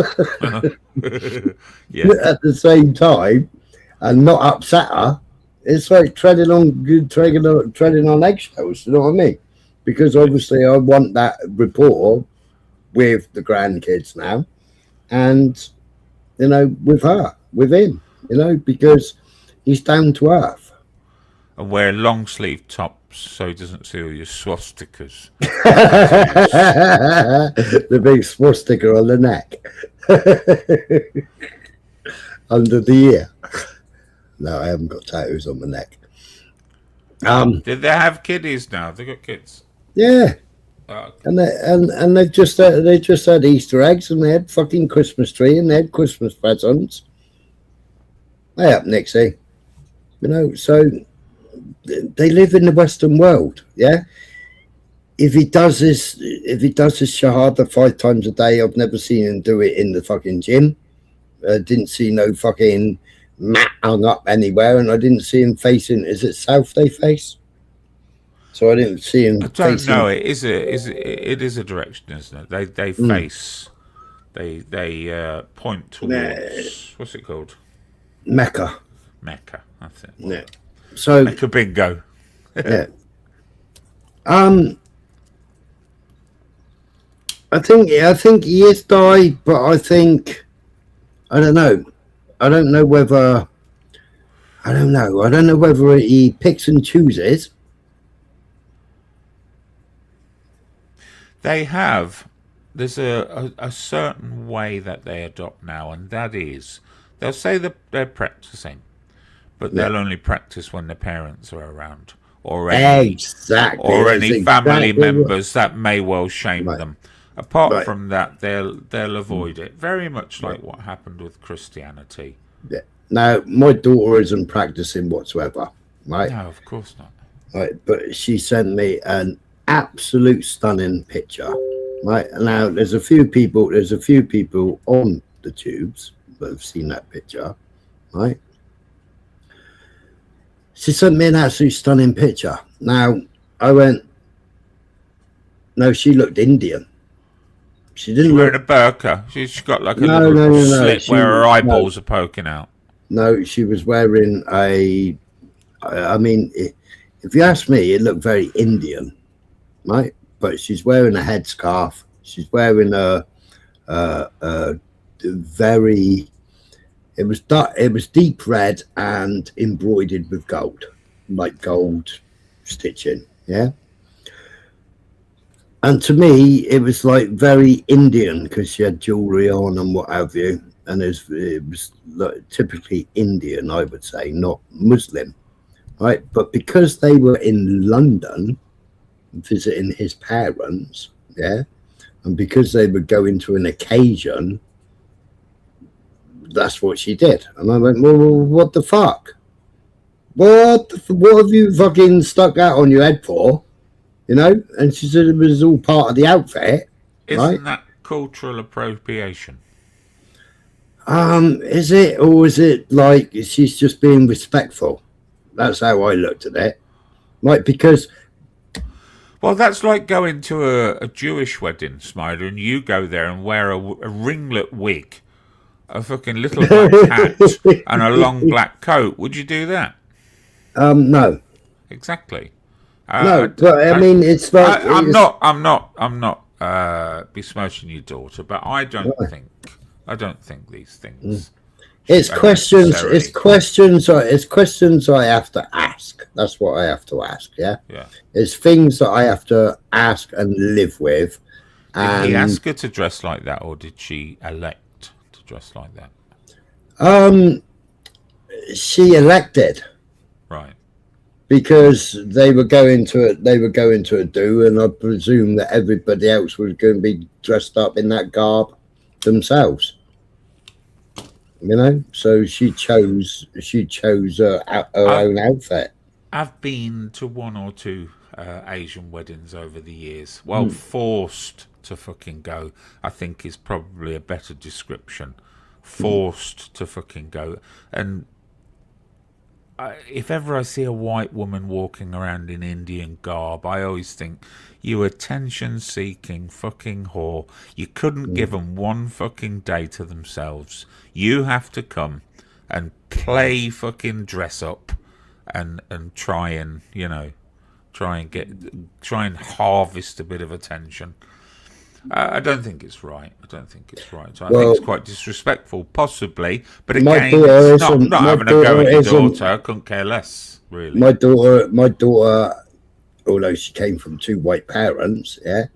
yeah. at the same time and not upset her, it's like treading on eggshells. You know what I mean? Because obviously I want that rapport with the grandkids now, and you know, with him, you know, because he's down to earth. And wear long sleeve tops so he doesn't see all your swastikas. The big swastika on the neck. Under the ear. No, I haven't got tattoos on my neck. Did they have kiddies now? They got kids. Yeah. Okay. And they've just had Easter eggs, and they had fucking Christmas tree, and they had Christmas presents. Hey up, Nixie. You know, so they live in the Western world, yeah. If he does his shahada 5 times a day, I've never seen him do it in the fucking gym. I didn't see no fucking mat hung up anywhere, and I didn't see him facing. Is it south they face? So I didn't see him. I don't know. It is a direction, isn't it? They face. They point towards. What's it called? Mecca. Mecca. That's it. Yeah. So Mecca bingo. Yeah. I think he is died, but I don't know. I don't know whether he picks and chooses. They have. There's a certain way that they adopt now, and that is they'll say that they're practicing, but they'll only practice when their parents are around, or any family members that may well shame them. Apart from that, they'll avoid it. Very much like what happened with Christianity. Yeah. Now, my daughter isn't practicing whatsoever, right? No, of course not. Right, but she sent me an absolute stunning picture. Right now, there's a few people on the tubes that have seen that picture, right? She sent me an absolute stunning picture. Now, I went, no, she looked Indian. She didn't wearing a burqa. She's got like a little slit where her eyeballs are poking out. No, she was wearing I mean, if you ask me, it looked very Indian, right? But she's wearing a headscarf. She's wearing a very It was deep red and embroidered with gold, like gold stitching. Yeah. And to me, it was like very Indian because she had jewelry on and what have you. And it was like typically Indian, I would say, not Muslim, right? But because they were in London visiting his parents, yeah, and because they were going to an occasion, that's what she did. And I went, well, what the fuck? What have you fucking stuck that on your head for? You know? And she said it was all part of the outfit. Isn't that cultural appropriation? Is it, or is it like she's just being respectful? That's how I looked at it. Like, because... Well, that's like going to a Jewish wedding, Smiler, and you go there and wear a ringlet wig, a fucking little black hat, and a long black coat. Would you do that? No. Exactly. No, but I mean, it's like... I'm not besmirching your daughter, but I don't think these things... It's questions I have to ask. That's what I have to ask, yeah? Yeah. It's things that I have to ask and live with. Did he ask her to dress like that, or did she elect to dress like that? She elected. Right. Because they were going to a do, and I presume that everybody else was going to be dressed up in that garb themselves. You know, so she chose her own outfit. I've been to one or two Asian weddings over the years. Well, forced to fucking go, I think, is probably a better description. Forced to fucking go. And if ever I see a white woman walking around in Indian garb, I always think, you attention-seeking fucking whore. You couldn't give them one fucking day to themselves. You have to come and play fucking dress up and try and, you know, try and harvest a bit of attention. I don't think it's right. So I think it's quite disrespectful, possibly. But again, it's not having a go at your daughter. I couldn't care less, really. My daughter, although she came from two white parents, yeah,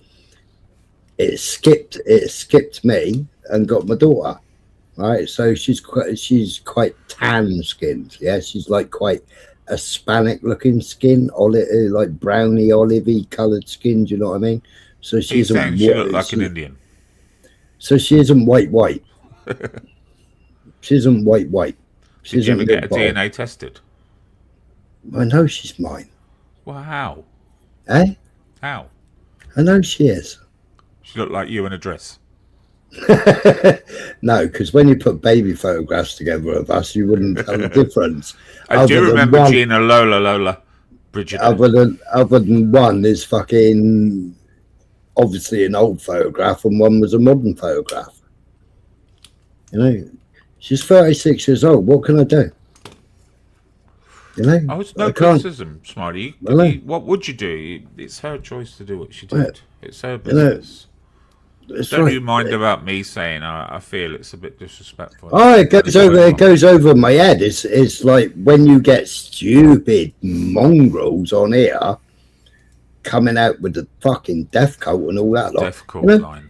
it skipped me and got my daughter, right? So she's quite tan skinned, yeah. She's like quite a Hispanic looking skin, like browny olivey coloured skin. Do you know what I mean? So she isn't. She looked like an Indian. So she isn't white. She isn't white. She Did you ever get a DNA tested? I know she's mine. Well, how? Eh? How? I know she is. She looked like you in a dress. No, because when you put baby photographs together of us, you wouldn't tell the difference. I do remember Gina, Lola, Bridget. Other than one is fucking obviously an old photograph, and one was a modern photograph. You know, she's 36 years old. What can I do? You know, it's no criticism, Smiley. What would you do? It's her choice to do what she did. It's her business. Don't you mind about me saying I feel it's a bit disrespectful? Oh, it goes over my head. It's like when you get stupid mongrels on here coming out with the fucking death cult and all that. Death cult line.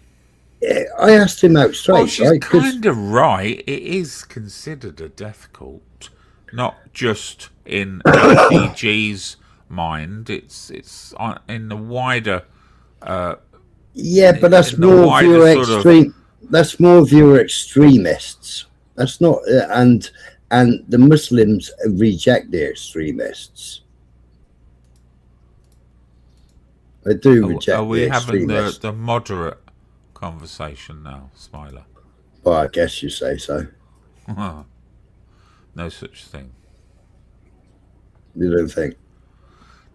I asked him out straight. Well, she's kind of right. It is considered a death cult, not just in LDG's mind. It's in the wider. Yeah, but that's more viewer extreme. That's more viewer extremists. That's not, and the Muslims reject the extremists. They do reject. Are we the having extremists. the moderate conversation now, Smiler? Well, I guess you say so. No such thing. You don't think?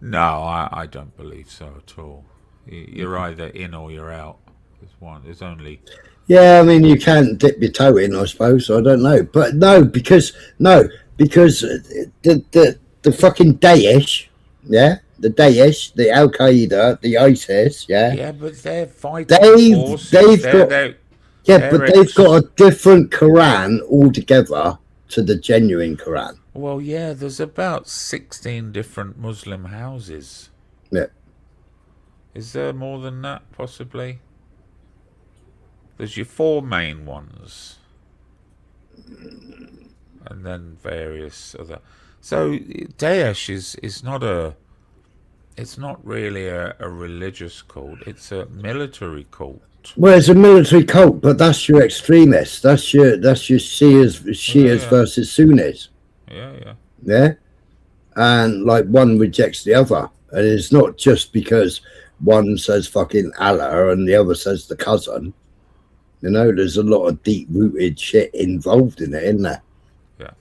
No, I don't believe so at all. You're either in or you're out. There's only. Yeah, I mean, you can't dip your toe in, I suppose. I don't know, but because the fucking Daesh, yeah, the Daesh, the Al Qaeda, the ISIS, yeah. Yeah, but they're fighting forces. They've got a different Quran altogether to the genuine Quran. Well, yeah, there's about 16 different Muslim houses. Yeah. Is there more than that, possibly? There's your 4 main ones. And then various other... So, Daesh is not a... It's not really a religious cult. It's a military cult. Well, it's a military cult, but that's your extremists. That's your Shias versus Sunnis. Yeah. And like one rejects the other. And it's not just because one says fucking Allah and the other says the cousin. You know, there's a lot of deep rooted shit involved in it, isn't there? Yeah.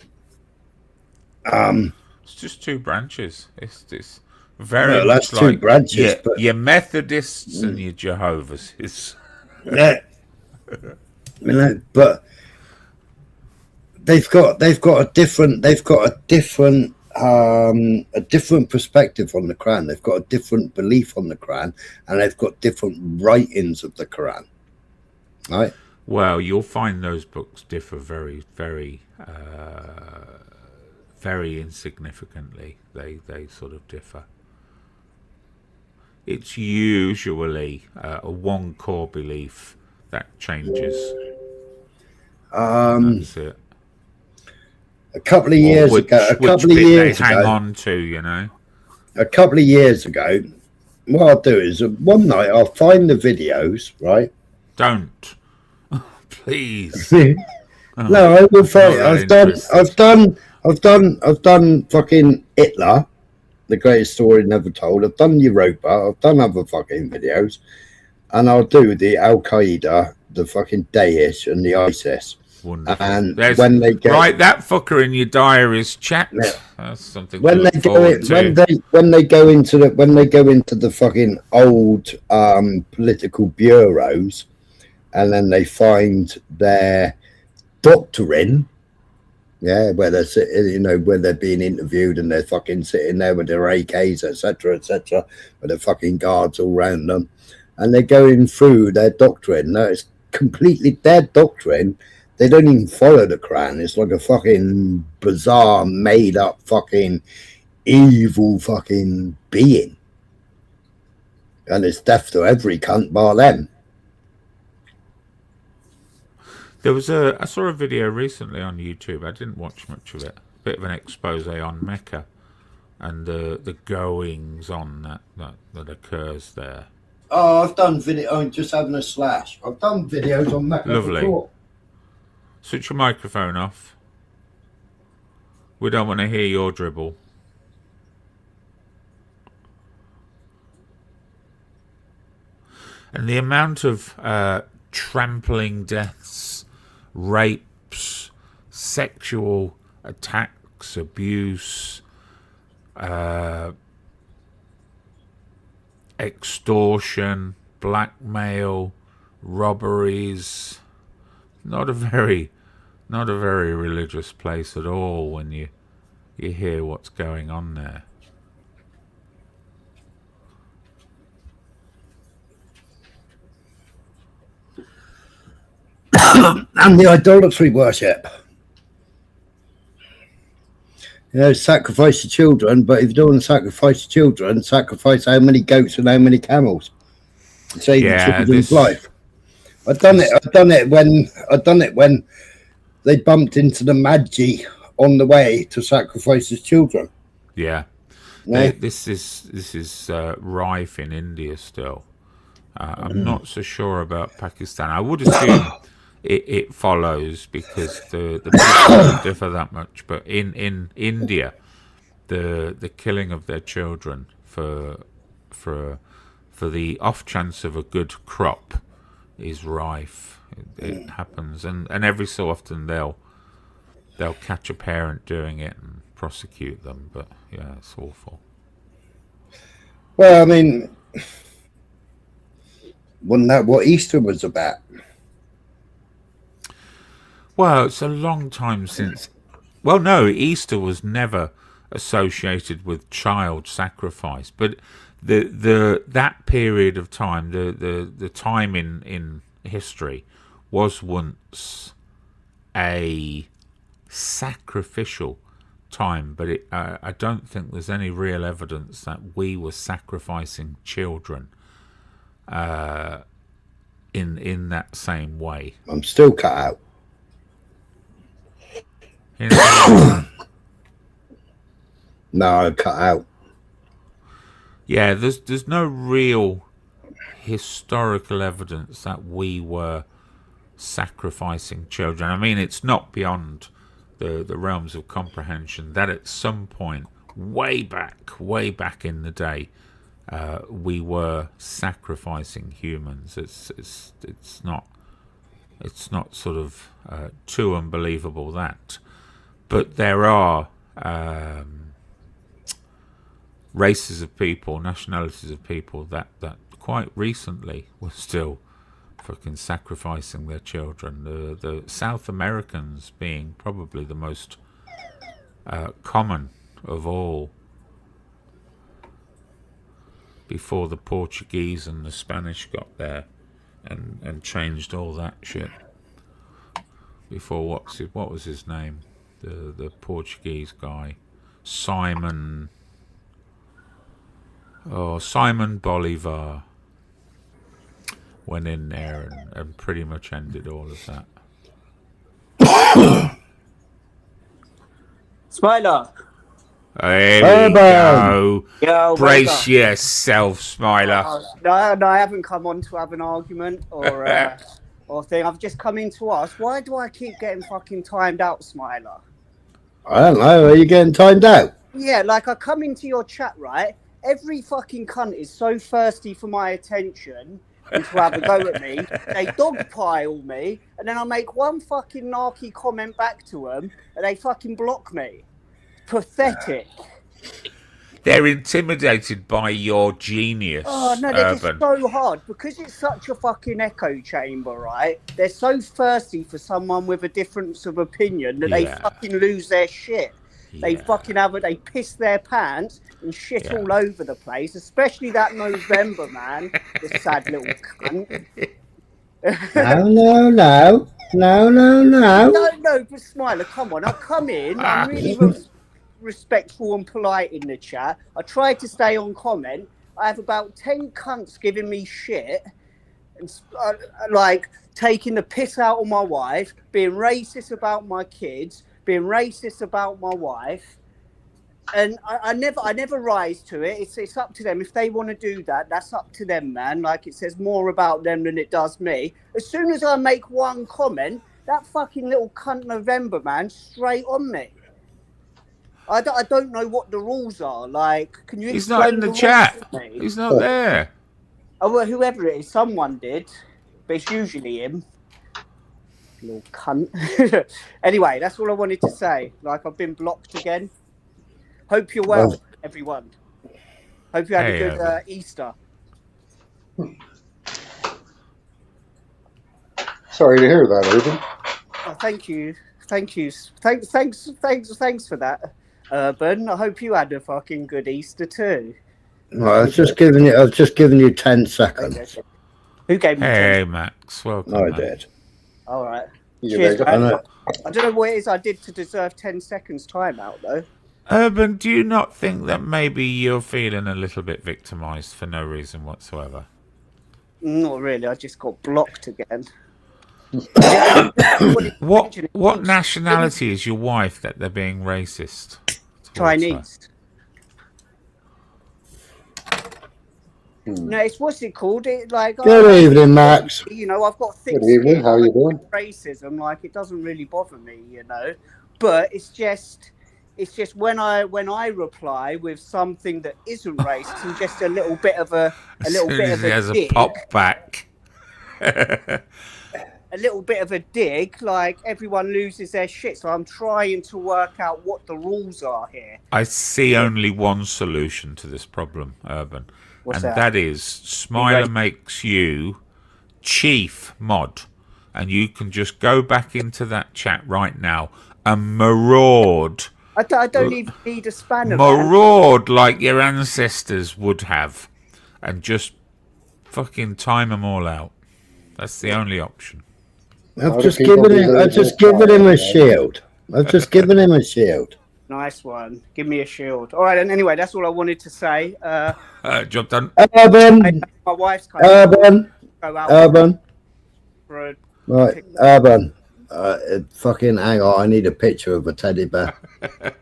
It's just 2 branches. It's very well, much that's 2 like branches, but your Methodists and your Jehovah's. Yeah. You know, but they've got a different perspective on the Quran. They've got a different belief on the Quran, and they've got different writings of the Quran. Right. Well, you'll find those books differ very, very, very insignificantly. They sort of differ. It's usually one core belief that changes. That's it. A couple of years ago, hang on to, you know. A couple of years ago, what I'll do is one night I'll find the videos, right? Don't, please. No, I will find it. I've done fucking Hitler, the greatest story never told. I've done Europa. I've done other fucking videos, and I'll do the Al Qaeda, the fucking Daesh, and the ISIS. Wonderful. And when they go, write that fucker in your diaries, chat. Yeah. That's something. When they go into the fucking old political bureaus, and then they find their doctrine. Yeah, where they're sitting, you know, where they're being interviewed and they're fucking sitting there with their AKs, etc., with the fucking guards all around them, and they're going through their doctrine. No, it's completely their doctrine. They don't even follow the Quran. It's like a fucking bizarre, made-up, fucking evil fucking being, and it's death to every cunt bar them. There was I saw a video recently on YouTube. I didn't watch much of it. A bit of an expose on Mecca and the goings on that occurs there. Oh, I've done video. I'm just having a slash. I've done videos on Mecca before. Switch your microphone off. We don't want to hear your dribble. And the amount of trampling deaths, rapes, sexual attacks, abuse, extortion, blackmail, robberies. Not a very religious place at all when you hear what's going on there. And the idolatry worship. You know, sacrifice the children, but if you don't want to sacrifice the children, sacrifice how many goats and how many camels. Save the children's life. I've done it when they bumped into the Magi on the way to sacrifice his children. Yeah. This is rife in India still. I'm not so sure about Pakistan. I would assume it follows because the people don't differ that much. But in India, the killing of their children for the off chance of a good crop is rife. It happens, and every so often they'll catch a parent doing it and prosecute them. But yeah, it's awful. Well, I mean, wasn't that what Easter was about? Well, it's a long time since. Well, no, Easter was never associated with child sacrifice, but that period of time, the time in history, was once a sacrificial time, but I don't think there's any real evidence that we were sacrificing children in that same way. I'm still cut out. No, I cut out. Yeah, there's no real historical evidence that we were sacrificing children. I mean, it's not beyond the realms of comprehension that at some point, way back in the day, we were sacrificing humans. It's not sort of too unbelievable that, but there are races of people, nationalities of people that quite recently were still fucking sacrificing their children. The South Americans being probably the most common of all, before the Portuguese and the Spanish got there and changed all that shit. Before what was his name? The Portuguese guy, Simon Bolivar, went in there and pretty much ended all of that. Smiler. There we go. Yo, brace yourself, Smiler. No, I haven't come on to have an argument or or thing. I've just come in to ask, why do I keep getting fucking timed out, Smiler? I don't know. Are you getting timed out? Yeah, like I come into your chat, right? Every fucking cunt is so thirsty for my attention and to have a go at me. They dogpile me, and then I make one fucking narky comment back to them, and they fucking block me. Pathetic. They're intimidated by your genius. Oh no, they're Urban. just so hard because it's such a fucking echo chamber, right? They're so thirsty for someone with a difference of opinion that they fucking lose their shit. They fucking they piss their pants and shit all over the place, especially that November man, the sad little cunt. No, but Smiler, come on, I'll come in. I'm really respectful and polite in the chat. I try to stay on comment. I have about 10 cunts giving me shit and like taking the piss out of my wife, being racist about my kids, being racist about my wife, and I never rise to it. It's up to them. If they want to do that, that's up to them, man. Like, it says more about them than it does me. As soon as I make one comment, that fucking little cunt November man straight on me. I don't know what the rules are. Like, can you? He's not in the chat. He's not there. Oh well, whoever it is, someone did, but it's usually him. Little cunt. Anyway, that's all I wanted to say. Like, I've been blocked again. Hope you're well, everyone. Hope you had a good Easter. Sorry to hear that, Urban. Oh, thank you. Thanks for that, Urban. I hope you had a fucking good Easter too. Well, I've just given you 10 seconds. Who gave me 10? Hey, Max. Welcome. I did. All right. Yeah, Cheers, man. I I don't know what it is I did to deserve 10 seconds timeout, though. Urban, do you not think that maybe you're feeling a little bit victimised for no reason whatsoever? Not really. I just got blocked again. What nationality is your wife that they're being racist? Chinese. No, it's what's it called? Good evening, Max. You know, I've got thick Good evening. skin, How you doing? racism, like, it doesn't really bother me, you know. But it's just when I reply with something that isn't racist and just a little bit of a a pop back. A little bit of a dig, like, everyone loses their shit. So I'm trying to work out what the rules are here. I see only one solution to this problem, Urban. What's and that? that is Smiler makes you chief mod. And you can just go back into that chat right now and maraud. I don't even need a spanner. Maraud like your ancestors would have. And just fucking time them all out. That's the only option. I've just given him a shield. I've just given him a shield. Nice one. Give me a shield. All right, and anyway, that's all I wanted to say. Job done. Urban. My wife's kind Urban. go out Urban. for a Right, Urban. Fucking hang on, I need a picture of a teddy bear.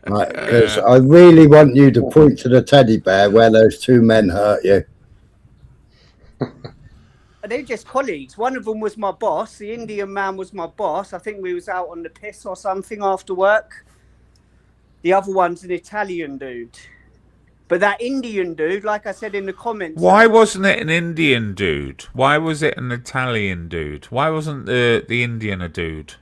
Right, because I really want you to point to the teddy bear where those two men hurt you. They're just colleagues. One of them was my boss. The Indian man was my boss. I think we was out on the piss or something after work. The other one's an Italian dude. But that Indian dude, like I said in the comments... Why wasn't it an Indian dude? Why was it an Italian dude? Why wasn't the Indian a dude?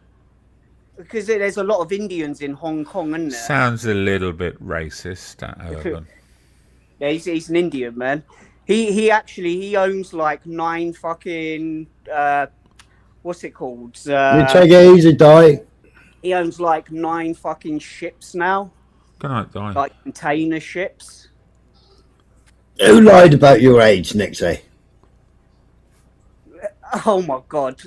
Because there's a lot of Indians in Hong Kong, isn't there? Sounds a little bit racist, that Urban. Yeah, he's an Indian, man. He owns like 9 fucking... what's it called? You take it easy, Di. He owns like 9 fucking ships now. Good night, Di. Like container ships. Who lied about your age, Nixie? Oh my god!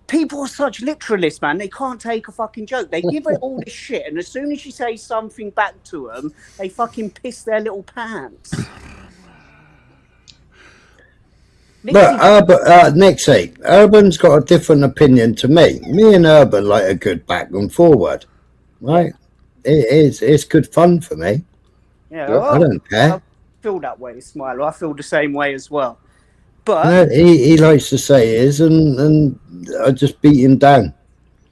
People are such literalists, man. They can't take a fucking joke. They give it all this shit, and as soon as you say something back to them, they fucking piss their little pants. Look, Nixie, Urban's got a different opinion to me. Me and Urban like a good back and forward, right? It's good fun for me. Yeah, I don't care. I feel that way, Smiler. I feel the same way as well. But no, he likes to say his, and I just beat him down.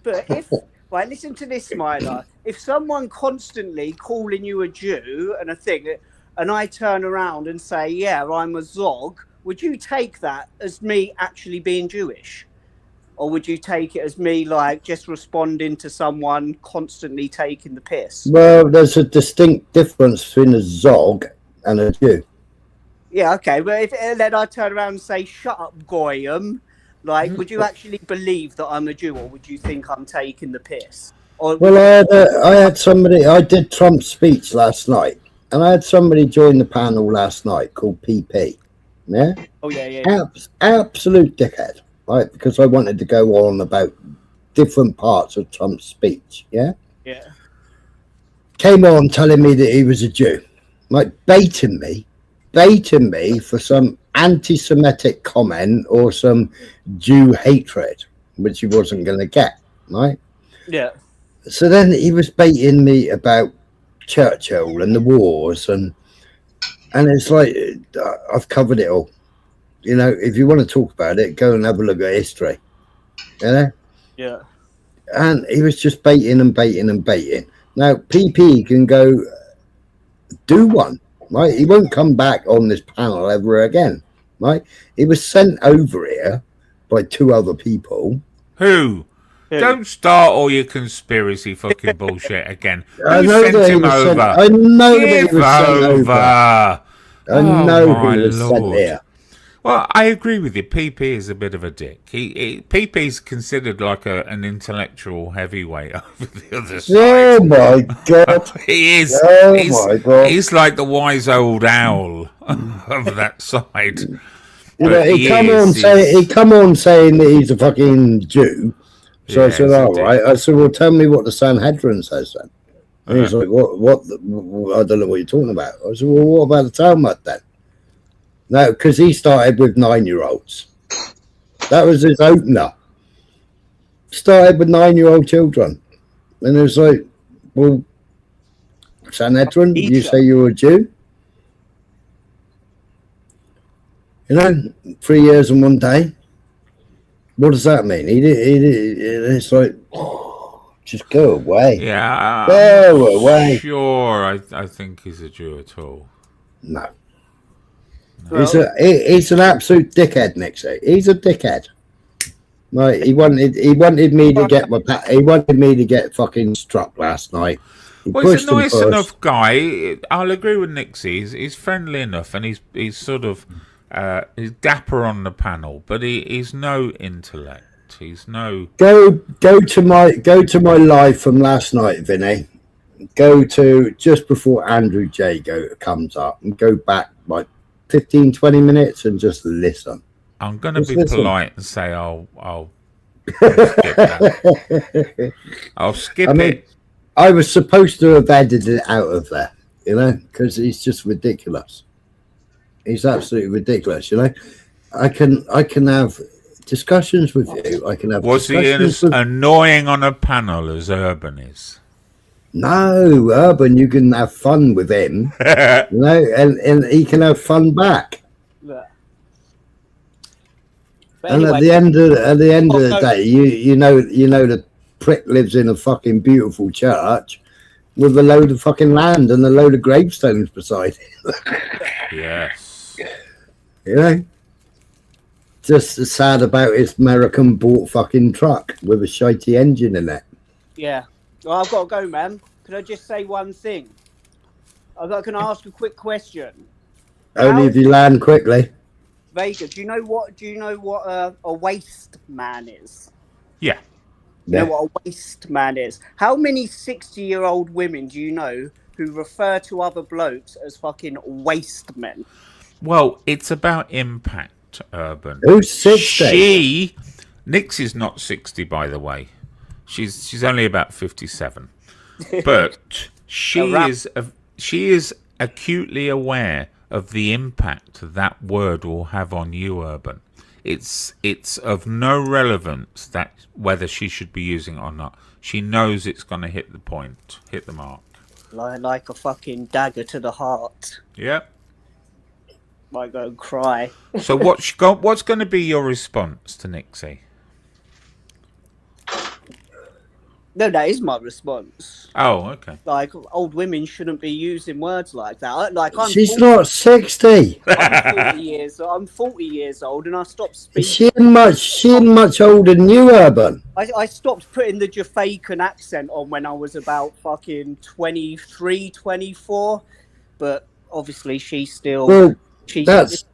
But if right, listen to this, Smiler. If someone constantly calling you a Jew and a thing, and I turn around and say, "Yeah, I'm a Zog," would you take that as me actually being Jewish, or would you take it as me like just responding to someone constantly taking the piss? Well, there's a distinct difference between a Zog and a Jew. Yeah, okay, but if then I turn around and say, "Shut up, Goyim," like, would you actually believe that I'm a Jew, or would you think I'm taking the piss? Or well, I had somebody. I did Trump's speech last night, and I had somebody join the panel last night called PP. Yeah. Oh yeah. Absolute dickhead, right? Because I wanted to go on about different parts of Trump's speech. Yeah. Yeah. Came on telling me that he was a Jew, like baiting me for some anti-Semitic comment or some Jew hatred, which he wasn't going to get, right? Yeah. So then he was baiting me about Churchill and the wars, and it's like, I've covered it all. You know, if you want to talk about it, go and have a look at history. You know? Yeah. And he was just baiting. Now, PP can go do one. Right, he won't come back on this panel ever again. Right, he was sent over here by 2 other people. Who? Don't start all your conspiracy fucking bullshit again. I Who know sent that he him was over? I know that Give he was sent over. I know my he was sent Lord. here. Well, I agree with you. PP is a bit of a dick. PP's considered like an intellectual heavyweight over the other side. Oh my god! He is. Oh my god! He's like the wise old owl of that side. You know, he come on saying that he's a fucking Jew. So I said, all right. I said, well, tell me what the Sanhedrin says then. And he's like, what? I don't know what you're talking about. I said, well, what about the Talmud then? No, because he started with 9-year-olds. That was his opener. Started with 9-year-old children. And it was like, well, Sanhedrin, you say you're a Jew? You know, 3 years and 1 day. What does that mean? It's like, just go away. Yeah. Go away. Sure, I think he's a Jew at all. No. He's an absolute dickhead, Nixie. He's a dickhead. Right, he wanted me to get fucking struck last night. Well, he's a nice enough guy. I'll agree with Nixie. He's friendly enough, and he's sort of he's dapper on the panel, but he's no intellect. He's no. Go to my live from last night, Vinny. Go to just before Andrew J comes up, and go back like 15-20 minutes and just listen. I'm going to be polite and say I'll I'll skip I mean, it. I was supposed to have edited it out of there, you know, because he's just ridiculous. He's absolutely ridiculous, you know. I can have discussions with you. I can have. Was he as annoying on a panel as Urban is? No, Urban, you can have fun with him, you know, and he can have fun back. Yeah. And at the end of the day, you know the prick lives in a fucking beautiful church with a load of fucking land and a load of gravestones beside it. Yes. You know, just as sad about his American bought fucking truck with a shitey engine in it. Yeah. Well, I've got to go, man. Can I just say one thing? Can I ask a quick question? Only if you land quickly. Vega, do you know what a waste man is? Yeah. You know what a waste man is? How many 60-year-old women do you know who refer to other blokes as fucking waste men? Well, it's about impact, Urban. Who's 60? Nixie's not 60, by the way. She's only about 57. But she is acutely aware of the impact that word will have on you, Urban. It's of no relevance that whether she should be using it or not. She knows it's going to hit the point, hit the mark. Like a fucking dagger to the heart. Yeah. Might go and cry. So what's going to be your response to Nixie? No, that is my response. Oh, okay. Like, old women shouldn't be using words like that. Like, She's not 60. I'm 40 years old, and I stopped speaking. She ain't much older than you, Urban. I stopped putting the Jamaican accent on when I was about fucking 23, 24. But obviously, she's still. Well, that's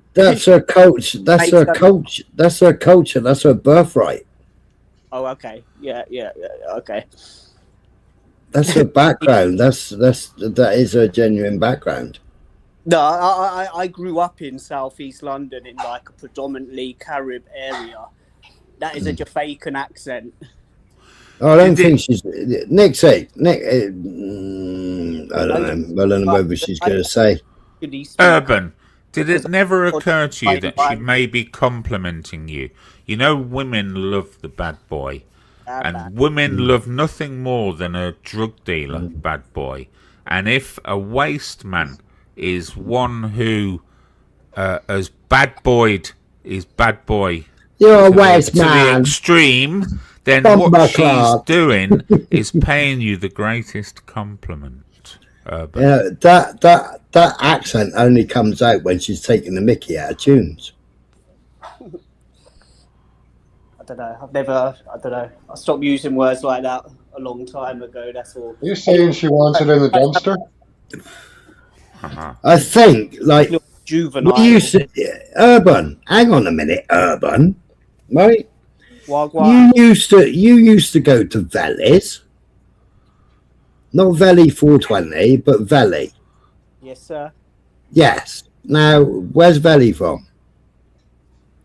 her coach. That's her coach. That's her culture. That's her birthright. Oh, okay. Yeah, okay. That's her background. That is her genuine background. No, I grew up in southeast London in like a predominantly Carib area. That is a Jamaican accent. I don't think she's Nixie. I don't know. I don't know whether she's going to say. Urban. Did it never occur to you that she may be complimenting you? You know, women love the bad boy. And women love nothing more than a drug dealer bad boy. And if a waste man is one who as bad boyed is bad boy You're a waste to man. the extreme, then what she's doing is paying you the greatest compliment. Yeah, that accent only comes out when she's taking the mickey out of tunes. I don't know. I stopped using words like that a long time ago, that's all. Are you saying she wants it in the dumpster? I think, like, juvenile. we used to, Urban, hang on a minute, Urban, right? You used to go to Valley's. Not Valley 420, but Valley. Yes, sir. Yes. Now, where's Valley from?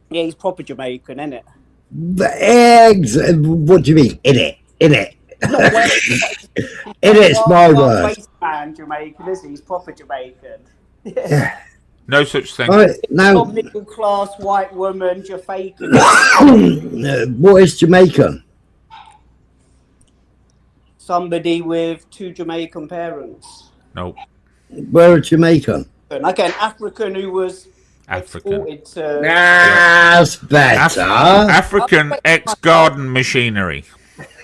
Yeah, he's proper Jamaican, isn't it? The eggs. What do you mean? In it. It's my word. Waste man Jamaican, is he? He's proper Jamaican. Yeah. No such thing. Right, now, middle class white woman, Jamaican. What is Jamaican? Somebody with two Jamaican parents. Nope. Where are Jamaican? Like an African who was African. That's better. African ex-garden machinery.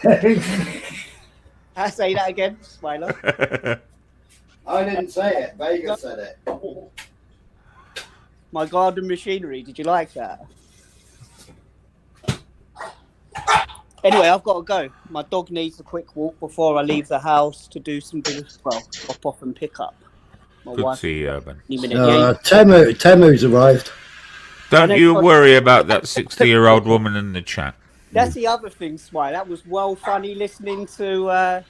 I say that again, Smiler. I didn't say it. Vega said it. My garden machinery. Did you like that? Anyway, I've got to go. My dog needs a quick walk before I leave the house to do some drop off and pick up. My Good wife. to see you, Urban. Temu's arrived. Don't you worry about that 60-year-old woman in the chat. That's the other thing, Smile. That was well funny listening to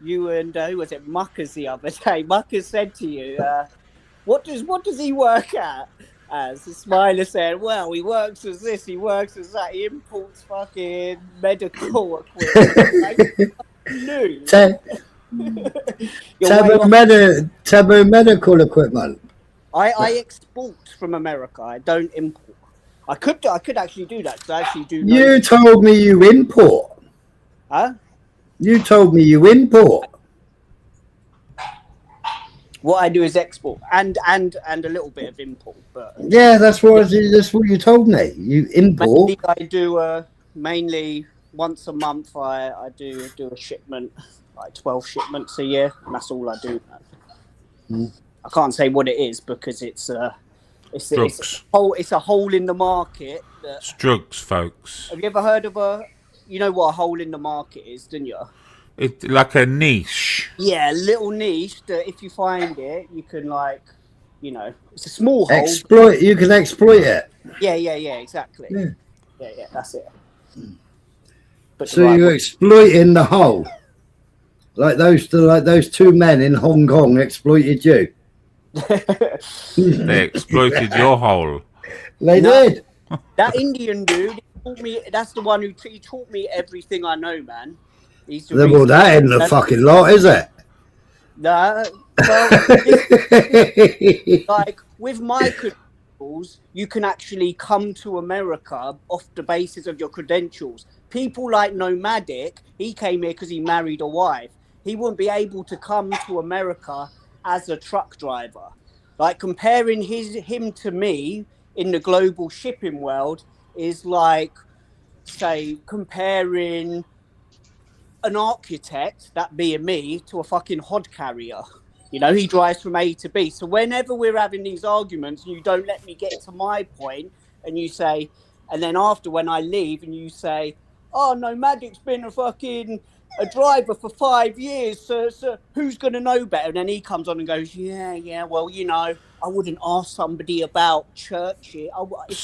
you and who was it, Muckers the other day. Muckers said to you, "What does he work at?" as the Smiler said, well, he works as this, he works as that, he imports fucking medical equipment. Like, no. Taboo medical equipment. I export from America. I don't import. I could actually do that because I actually do. You told me you import. Huh? You told me you import. What I do is export and a little bit of import, but yeah, that's what you told me. You import. Mainly I do mainly once a month. I do a shipment, like 12 shipments a year, and that's all I do. I can't say what it is because it's a hole in the market. It's drugs, folks. Have you ever heard of you know what a hole in the market is, didn't you? It's like a niche. Yeah, a little niche that if you find it, you can it's a small hole. You can exploit it. Yeah, exactly. Yeah, that's it. But so you're exploiting the hole, like those two men in Hong Kong exploited you. They exploited your hole. They did. That Indian dude taught me. That's the one who taught me everything I know, man. Well, that ain't the fucking lot, is it? Nah, well, like with my credentials, you can actually come to America off the basis of your credentials. People like Nomadic, he came here because he married a wife. He wouldn't be able to come to America as a truck driver. Like comparing him to me in the global shipping world is like, say, comparing an architect, that being me, to a fucking hod carrier. You know, he drives from A to B. So whenever we're having these arguments and you don't let me get to my point and you say, and then after when I leave and you say, oh, Nomadic's been a driver for 5 years, so who's going to know better? And then he comes on and goes, yeah, well, I wouldn't ask somebody about Churchill.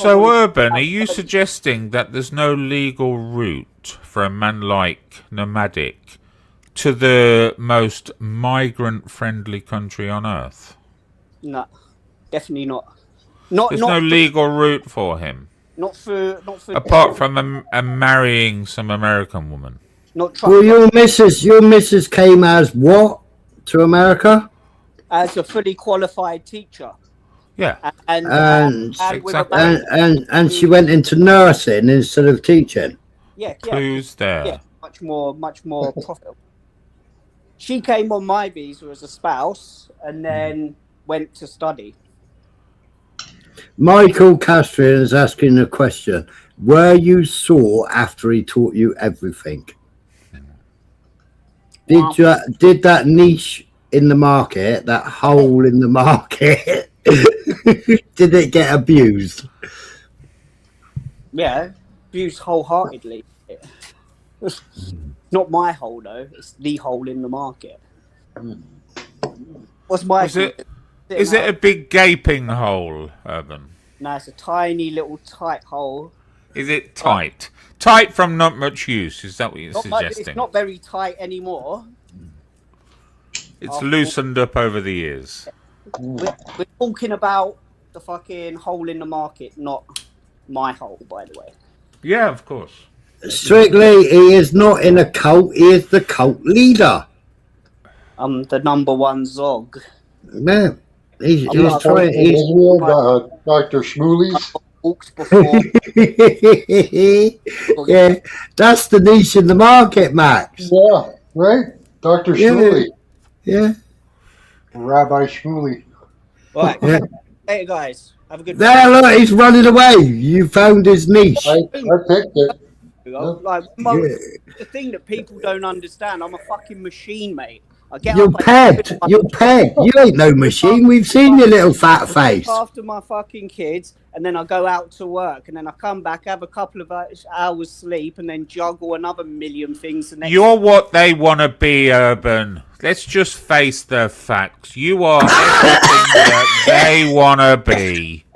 Urban, are you suggesting that there's no legal route for a man like Nomadic to the most migrant-friendly country on Earth? No, definitely not. There's no legal route for him? Not for apart from marrying some American woman. Well, your missus came as what to America? As a fully qualified teacher. Yeah, and she went into nursing instead of teaching. Yeah, clues there. Yeah, much more profitable. She came on my visa as a spouse and then went to study. Michael Castrian is asking a question: were you sore after he taught you everything? Did that niche in the market, that hole in the market, did it get abused? Yeah, abused wholeheartedly. Not my hole though; it's the hole in the market. What's my? Is it a big gaping hole, Urban? No, it's a tiny little tight hole. Is it tight? Tight from not much use, is that what you're suggesting? It's not very tight anymore. It's loosened up over the years. We're talking about the fucking hole in the market, not my hole, by the way. Yeah, of course. Strictly, he is not in a cult, he is the cult leader. I'm the number one Zog. Man, he's trying. Israel, Dr. Shmuley's. Yeah, that's the niche in the market, Max. Yeah, right? Dr. Shmuley. Yeah. Rabbi Shmuley. Right. Yeah. Hey, guys. Have a good day. There, look, he's running away. You found his niche. I picked it. Like, the thing that people don't understand, I'm a fucking machine, mate. You're pegged. You're pegged. You ain't no machine. We've seen your little fat face. I look after my fucking kids, and then I go out to work, and then I come back, have a couple of hours sleep, and then juggle another million things. You're what they want to be, Urban. Let's just face the facts. You are everything that they want to be.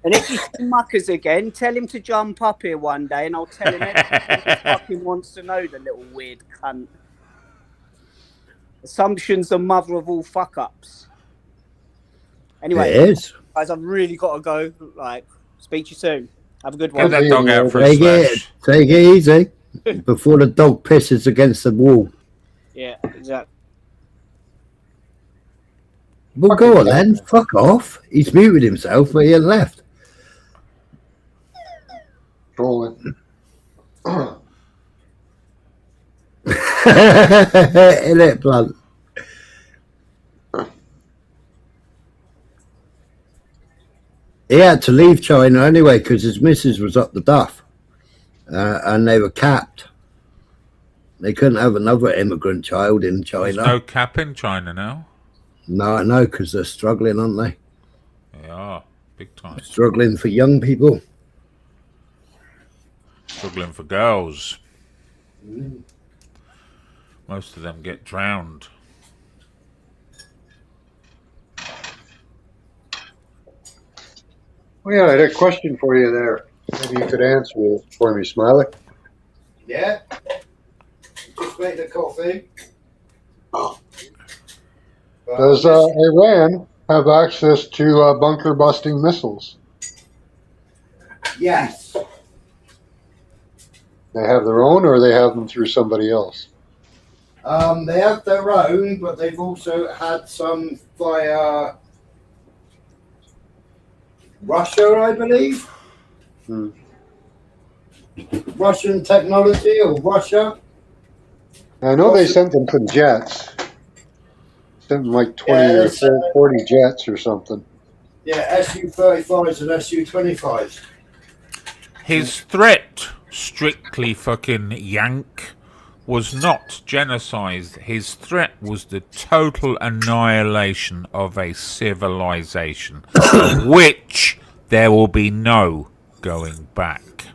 And if you see Muckers again, tell him to jump up here one day, and I'll tell him everything he fucking wants to know, the little weird cunt. Assumption's the mother of all fuck-ups. Anyway, it is. guys, I've really got to go. Like, speak to you soon. Have a good Get one. that dog out for a Take it easy before the dog pisses against the wall. Yeah, exactly. Well, go on then. Fuck off. He's muted himself, but he had left. Trolling. In it, Blunt. He had to leave China anyway because his missus was up the duff, and they were capped. They couldn't have another immigrant child in China. There's no cap in China now. No, because they're struggling, aren't they? They are big time. Struggling for young people. Struggling for girls. Most of them get drowned. Well, yeah, I had a question for you there. Maybe you could answer it for me, Smiley. Yeah. Just make the coffee. Does Iran have access to bunker busting missiles? Yes. They have their own, or they have them through somebody else? They have their own, but they've also had some via Russia, I believe. Russian technology or Russia. I know they sent them some jets. Sent them like 20 or 40 jets or something. Yeah, Su-35s and Su-25s. His threat, strictly fucking yank, was not genocide. His threat was the total annihilation of a civilization, of which there will be no going back.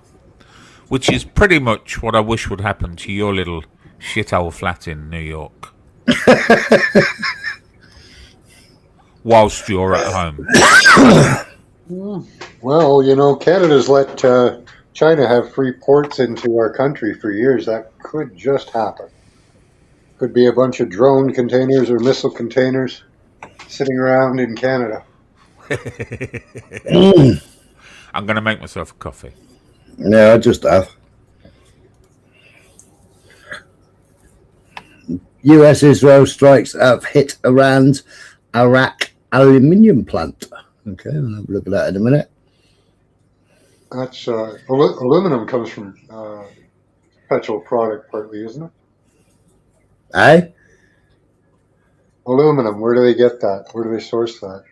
Which is pretty much what I wish would happen to your little shithole flat in New York. Whilst you're at home. Well, you know, Canada's let China have free ports into our country for years. That could just happen. Could be a bunch of drone containers or missile containers sitting around in Canada. I'm going to make myself a coffee. No, I just have. US-Israel strikes have hit Iran's Iraq aluminium plant. Okay, I'll have a look at that in a minute. That's aluminum comes from petrol product partly, isn't it? Eh? Aluminum, where do they get that? Where do they source that?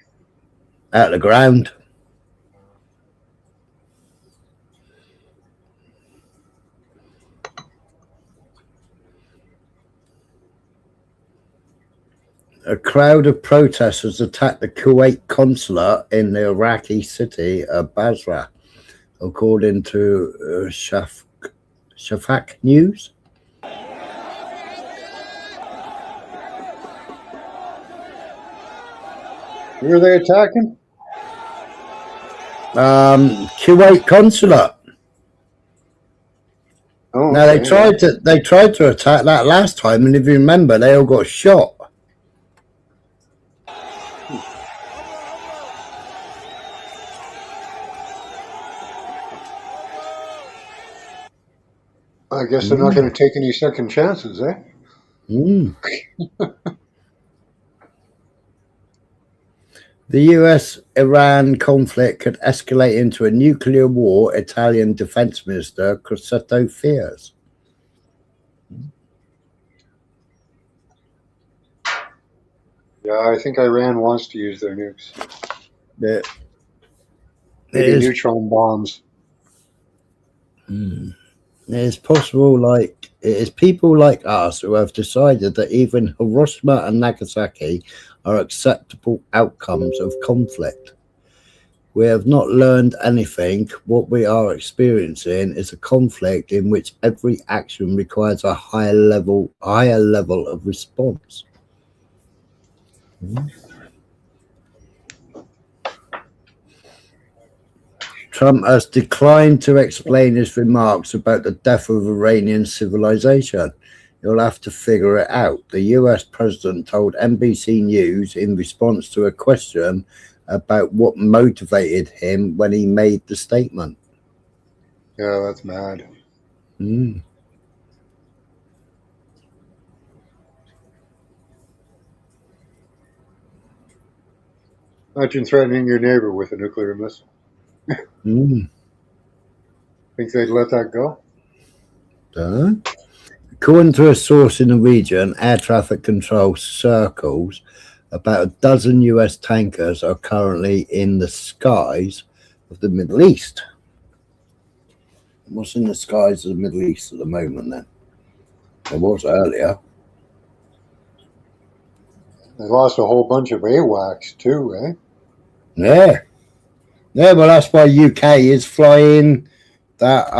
Out of the ground. A crowd of protesters attacked the Kuwait consulate in the Iraqi city of Basra, according to Shafaq News. Who are they attacking? Kuwait consulate. Oh, now they tried to attack that last time, and if you remember, they all got shot. I guess they're not going to take any second chances, eh? The US-Iran conflict could escalate into a nuclear war, Italian Defense Minister Crosetto fears. Yeah, I think Iran wants to use their nukes. Yeah. Maybe neutron bombs. It's possible, like, it is people like us who have decided that even Hiroshima and Nagasaki are acceptable outcomes of conflict. We have not learned anything. What we are experiencing is a conflict in which every action requires a higher level of response. Trump has declined to explain his remarks about the death of Iranian civilization. You'll have to figure it out. The US president told NBC News in response to a question about what motivated him when he made the statement. Yeah, that's mad. Mm. Imagine threatening your neighbor with a nuclear missile. Mm. Think they'd let that go? According to a source in the region, air traffic control circles, about a dozen US tankers are currently in the skies of the Middle East. What's in the skies of the Middle East at the moment then? There was earlier. They lost a whole bunch of AWACS too, eh? Yeah. Yeah, well that's why UK is flying that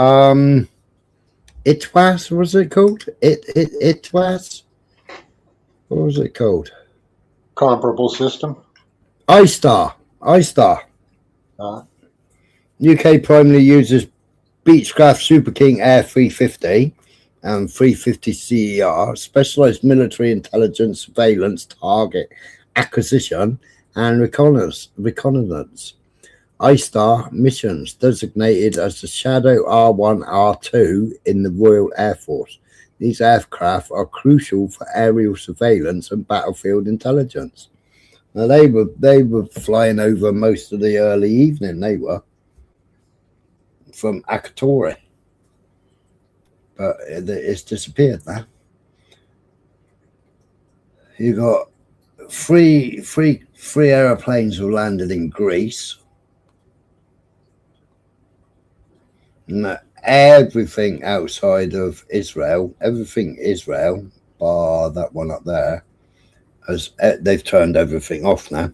ITWAS, was it called? ITWAS? What was it called? Comparable system. iStar. UK primarily uses Beechcraft Super King Air 350 and 350 CER, specialized military intelligence, surveillance, target acquisition, and reconnaissance. iStar missions designated as the Shadow R1, R2 in the Royal Air Force. These aircraft are crucial for aerial surveillance and battlefield intelligence. Now they were flying over most of the early evening. They were from Akatori, but it's disappeared now. You got three airplanes who landed in Greece. And everything outside of Israel, everything Israel, bar that one up there, as they've turned everything off now.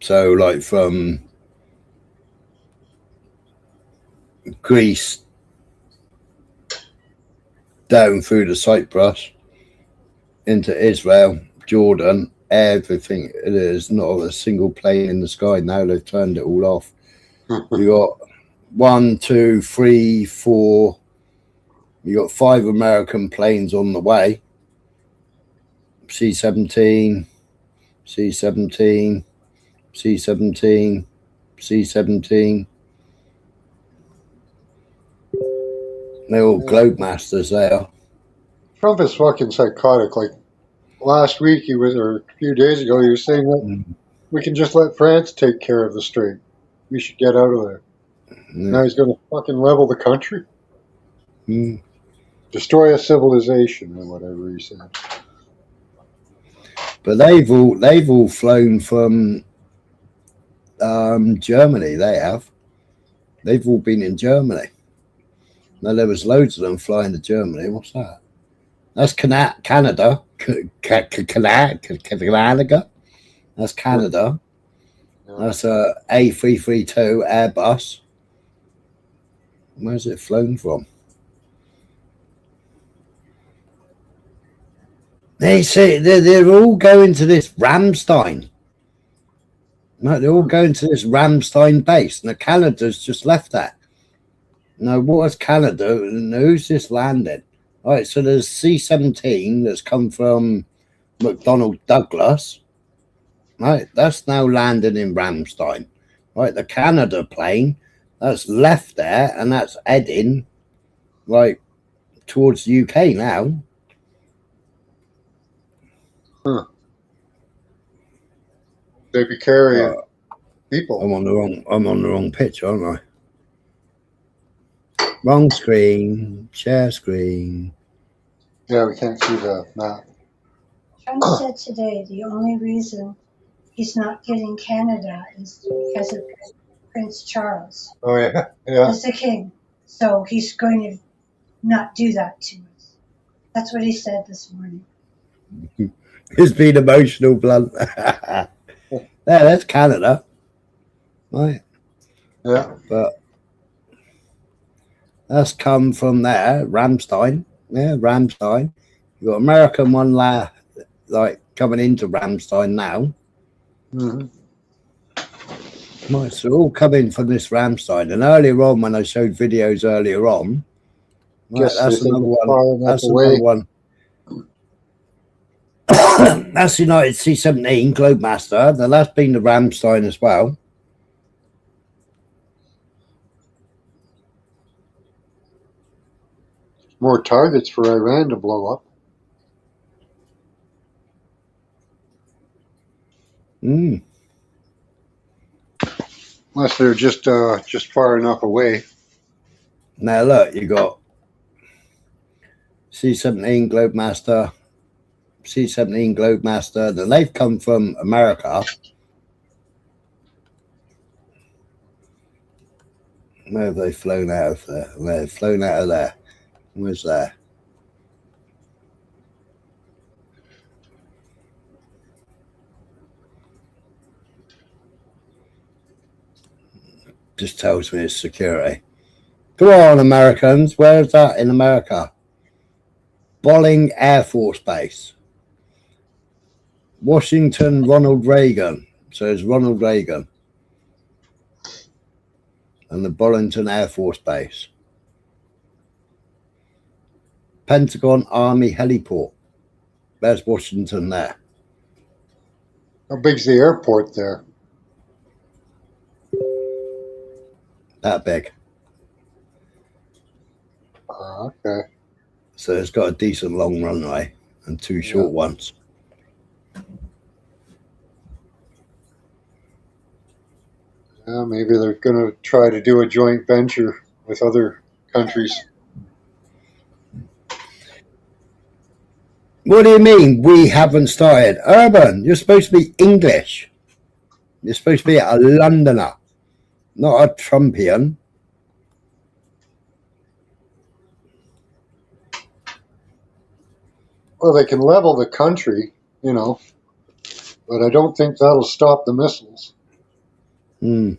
So, like from Greece down through the Cyprus into Israel, Jordan, everything. There's not a single plane in the sky now. They've turned it all off. You got 1, 2, 3, 4. You got 5 American planes on the way. C-17, C-17, C-17, C-17. They're all globe masters there. Trump is fucking psychotic. Like last week he was, or a few days ago, he was saying that we can just let France take care of the strait. We should get out of there. Now he's going to fucking level the country. Destroy a civilization or whatever he said. But they've all flown from Germany. They've all been in Germany. Now there was loads of them flying to Germany. What's that? That's Canada. Canada. That's Canada. That's a A332 Airbus. Where's it flown from? They say they're all going to this Ramstein. No, they're all going to this Ramstein base. Now Canada's just left that. Now what is Canada and who's this landing? All right, so there's C-17 that's come from McDonnell Douglas. Right, that's now landing in Ramstein. Right, the Canada plane that's left there and that's heading like towards the UK now. They be carrying people. I'm on the wrong picture, aren't I? Wrong screen. Share screen. Yeah, we can't see the map. Trump said today the only reason he's not getting Canada is because of Prince Charles. Oh yeah, yeah. He's the king, so he's going to not do that to us. That's what he said this morning. He's been emotional, blunt. Yeah, that's Canada, right? Yeah, but that's come from there, Ramstein. Yeah, Ramstein. You got American one like coming into Ramstein now. Right, so all coming from this Ramstein. And earlier on, when I showed videos earlier on, right, that's another one. That's another one. That's United C-17 Globemaster. Now that's been the Ramstein as well. More targets for Iran to blow up. Mm. Unless they're just far enough away. Now look, you got C-17 Globemaster, C-17 Globemaster. Then they've come from America. Where have they flown out of there? They've flown out of there. Where's there? Just tells me it's security. Come on, Americans. Where is that in America? Bolling Air Force Base. Washington, Ronald Reagan. So it's Ronald Reagan. And the Bollington Air Force Base. Pentagon Army Heliport. There's Washington there. How big's the airport there? That big. Okay. So it's got a decent long runway and two short ones. Yeah, maybe they're going to try to do a joint venture with other countries. What do you mean we haven't started? Urban, you're supposed to be English. You're supposed to be a Londoner, not a Trumpian. Well, they can level the country, you know, but I don't think that'll stop the missiles. Hmm.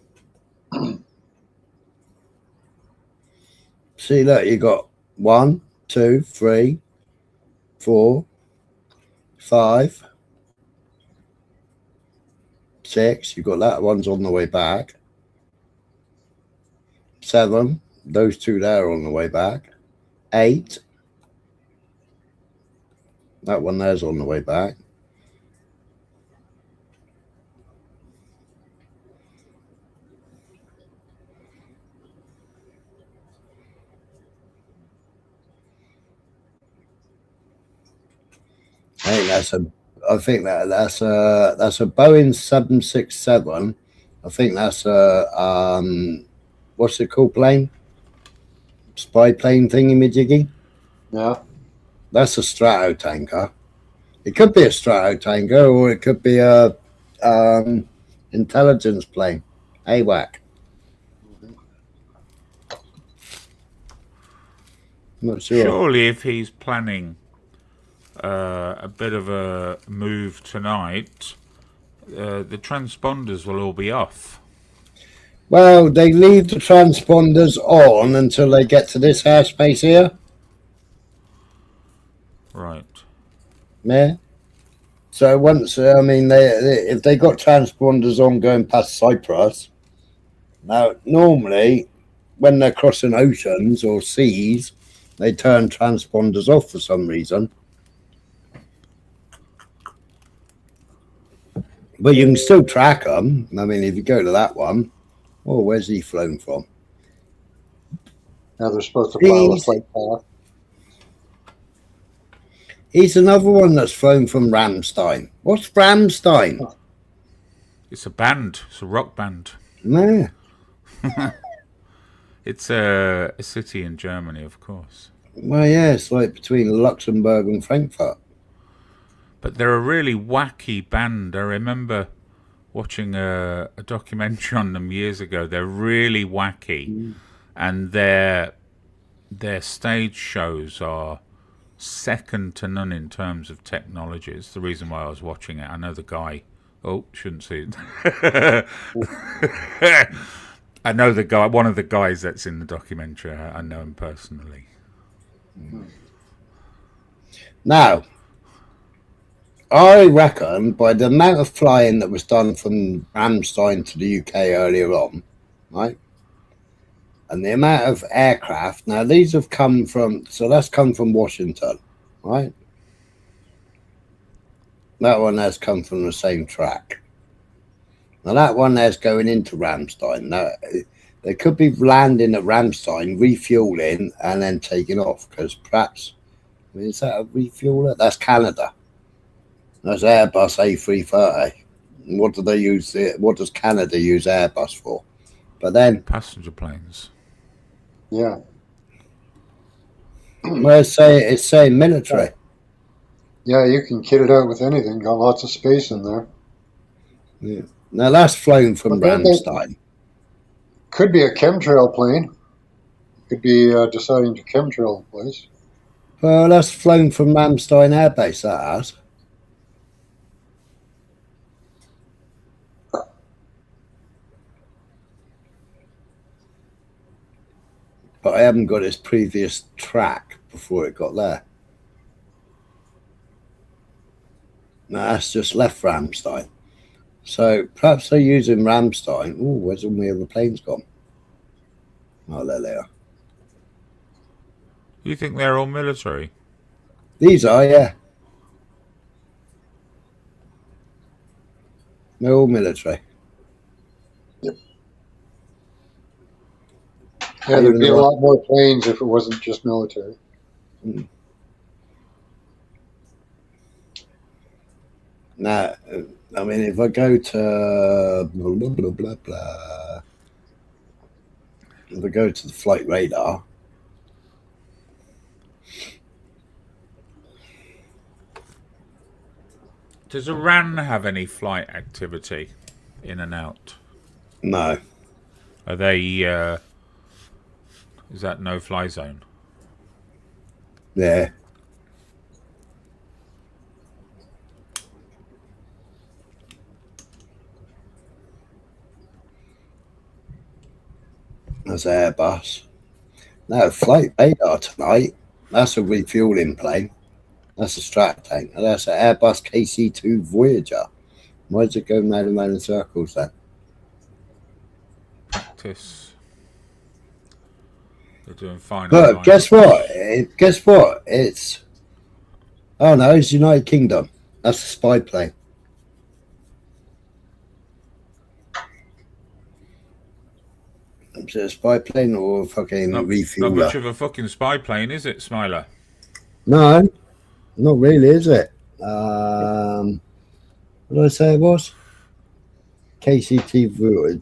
See, look, you got 1, 2, 3, 4, 5, 6. You've got that one's on the way back. 7. Those two there are on the way back. 8. That one there's on the way back. I think that's a Boeing 767. I think that's a what's it called plane? Spy plane thingy-majiggy? Yeah. That's a strato tanker. It could be a strato tanker or it could be a intelligence plane. AWAC. Not sure. Surely if he's planning a bit of a move tonight, the transponders will all be off. Well, they leave the transponders on until they get to this airspace here. Right. Yeah. So once, I mean, if they got transponders on going past Cyprus, now normally when they're crossing oceans or seas, they turn transponders off for some reason. But you can still track them. I mean, if you go to that one, oh, where's he flown from? Now they're supposed to follow a flight path. He's another one that's flown from Ramstein. What's Ramstein? It's a band. It's a rock band. No. It's a city in Germany, of course. Well, yeah, it's like between Luxembourg and Frankfurt. But they're a really wacky band. I remember watching a documentary on them years ago. They're really wacky, and their stage shows are second to none in terms of technology. It's the reason why I was watching it. I know the guy. Oh, shouldn't see it. I know the guy. One of the guys that's in the documentary. I know him personally. Now, I reckon by the amount of flying that was done from Ramstein to the UK earlier on, right? And the amount of aircraft, now these have come from, so that's come from Washington, right? That one has come from the same track. Now that one there's going into Ramstein. Now, they could be landing at Ramstein, refueling, and then taking off. Because perhaps, I mean, is that a refueler? That's Canada. That's Airbus A330. And what do they use? What does Canada use Airbus for? But then passenger planes. Yeah. Well, it's saying military. Yeah, you can kit it out with anything. Got lots of space in there. Yeah. Now that's flown from Ramstein. Could be a chemtrail plane. Could be deciding to chemtrail the place. Well, that's flown from Ramstein Air Base, that has. But I haven't got its previous track before it got there. No, that's just left Ramstein. So perhaps they're using Ramstein. Oh, where's all my other planes gone? Oh, there they are. You think they're all military? These are, yeah. They're all military. Yep. Yeah, there'd be a lot more planes if it wasn't just military. Mm. Now, I mean, if I go to blah, blah, blah, blah, blah. If I go to the flight radar, does Iran have any flight activity in and out? No. Are they, is that no-fly zone? Yeah. That's Airbus. No, flight radar tonight. That's a refueling plane. That's a strat tank. And that's an Airbus KC-2 Voyager. Why does it go round and round in circles then? Practice. They're doing fine. But guess what? Guess what? It's... Oh no, it's United Kingdom. That's a spy plane. Is it a spy plane or a fucking refueler? Not much of a fucking spy plane, is it, Smiler? No, not really, is it? What did I say it was? KCT Void.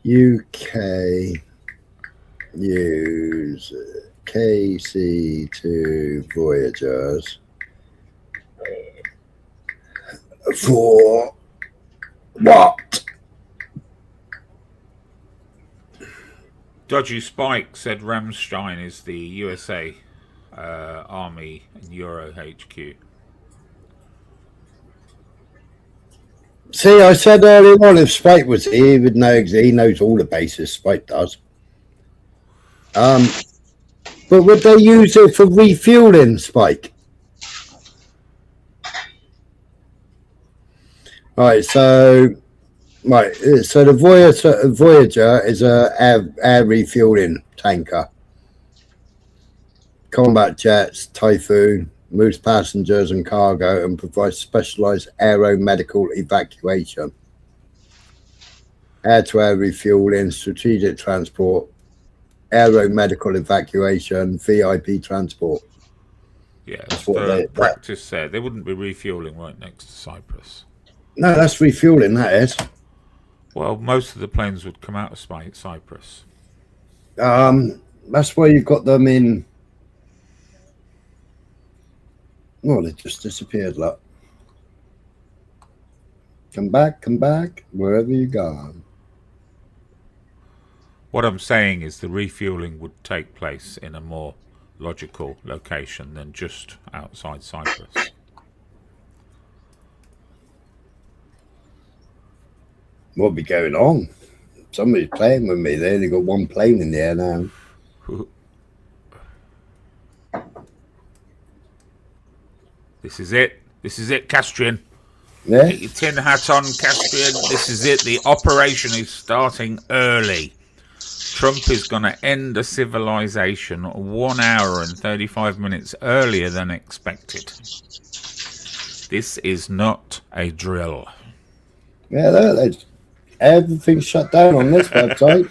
UK use KC2 Voyagers for what? Dodgy Spike said Ramstein is the USA Army and Euro HQ. See, I said earlier on if Spike was here, he would know. He knows all the bases. Spike does. But would they use it for refueling, Spike? Right. So the Voyager is a air refueling tanker. Combat jets, Typhoon, moves passengers and cargo, and provides specialized aeromedical evacuation, air-to-air refueling, strategic transport, aeromedical evacuation, VIP transport. Yeah, that's what Practice said. They wouldn't be refueling right next to Cyprus. No, that's refueling, that is. Well, most of the planes would come out of Cyprus. That's why you've got them in... Oh, they just disappeared, look. Come back, wherever you're gone. What I'm saying is the refueling would take place in a more logical location than just outside Cyprus. What'd be going on? Somebody's playing with me. They only got one plane in the air now. This is it, Castrian. Yeah. Get your tin hat on, Castrian. This is it. The operation is starting early. Trump is going to end a civilization 1 hour and 35 minutes earlier than expected. This is not a drill. Yeah, everything's shut down on this website.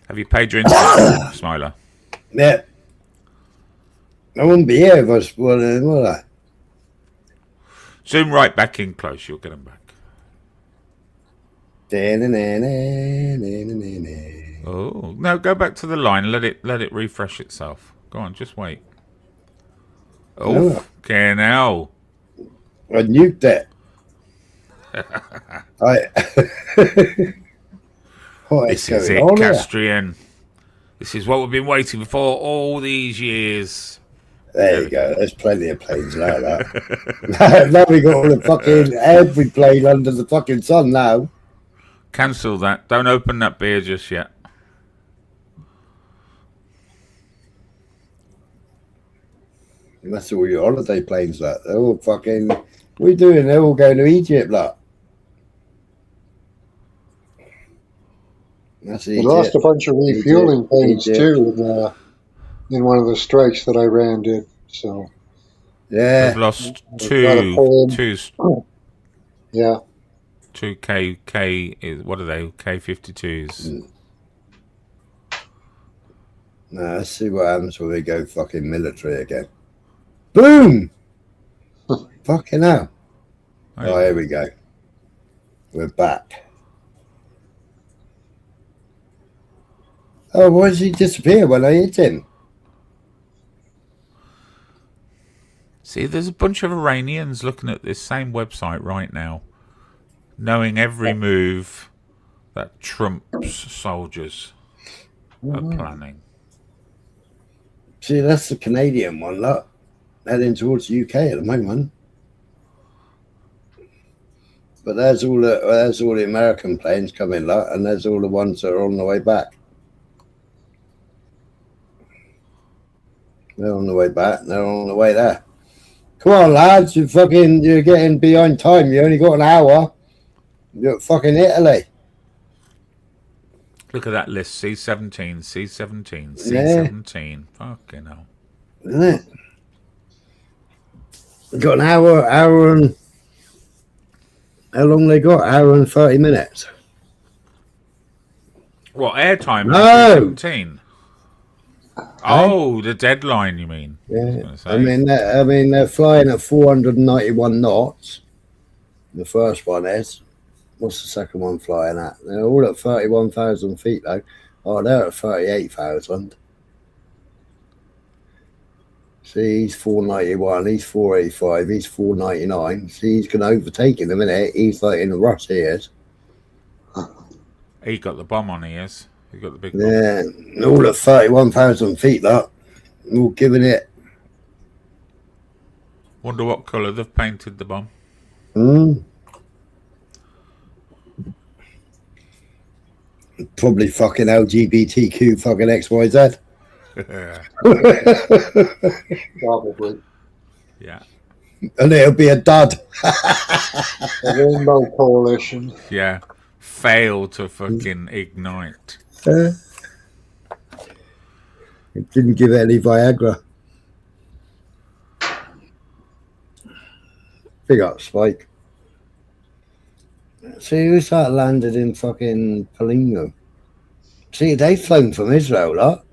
Have you paid your internet, Smiler? Yeah. I wouldn't be here if I was, would I? Zoom right back in close, you'll get them back. Oh, no, go back to the line, let it refresh itself. Go on, just wait. Oh, okay, now. I nuked it. This is it, Castrian. This is what we've been waiting for all these years. There you go. There's plenty of planes like that. Now we got all the fucking every plane under the fucking sun now. Cancel that. Don't open that beer just yet. And that's all your holiday planes, like. They're all fucking. What are you doing? They're all going to Egypt, like. That's We lost a bunch of refueling planes too in one of the strikes that Iran did. So yeah, we've lost two. Yeah, 2 K is what are they? K-52s. Now let's see what happens when we go fucking military again. Boom! Fucking hell! Oh, here we go. We're back. Oh, why does he disappear when I hit him? See, there's a bunch of Iranians looking at this same website right now, knowing every move that Trump's soldiers are planning. See, that's the Canadian one, look. Heading towards the UK at the moment. But there's all the American planes coming, look, and there's all the ones that are on the way back. They're on the way back, they're on the way there. Come on, lads, you're getting behind time. You only got an hour. You're at fucking Italy. Look at that list. C-17, C-17, C-17. Yeah. Fucking hell. Isn't it? We've got an hour and... How long they got? Hour and 30 minutes. What, airtime? No! C-17? Oh, the deadline, you mean? Yeah. I mean, they're flying at 491 knots. The first one is. What's the second one flying at? They're all at 31,000 feet, though. Oh, they're at 38,000. See, he's 491, he's 485, he's 499. See, he's going to overtake in a minute. He's like in a rush, he is. He got the bomb on, he is. He got the big bomb. Yeah, all at 31,000 feet, look. All giving it. Wonder what colour they've painted the bomb. Probably fucking LGBTQ fucking XYZ. probably. Yeah. And it'll be a dud. The Rainbow Coalition. Yeah. Fail to fucking ignite. It didn't give it any Viagra. Big up, Spike. See, who's that landed in fucking Palingo? See, they've flown from Israel, look.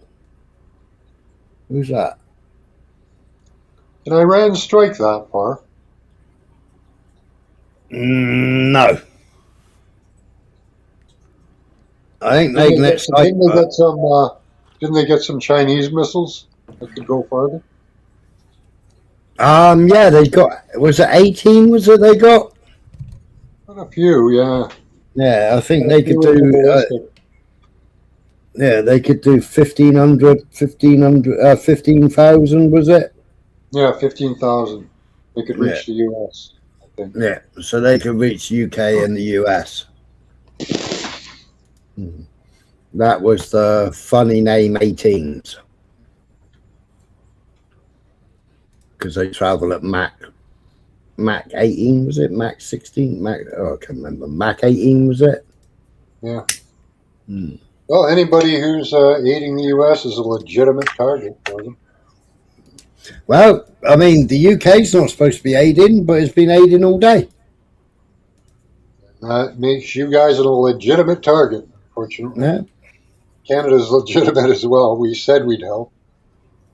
Who's that? Did Iran strike that far? No. I think they didn't they get some Chinese missiles that could go farther? Yeah, they got, was it 18, was it they got? A few, yeah. Yeah, I think they could do, yeah, they could do 15,000, was it? Yeah, 15,000. They could reach the US, I think. Yeah, so they could reach UK and the US. That was the funny name 18s. Because they travel at Mach 18, was it? Mach 16? I can't remember. Mach 18, was it? Yeah. Well, anybody who's aiding the U.S. is a legitimate target for them. Well, I mean, the UK's not supposed to be aiding, but it's been aiding all day. That makes you guys a legitimate target, unfortunately. Yeah. Canada's legitimate as well. We said we'd help.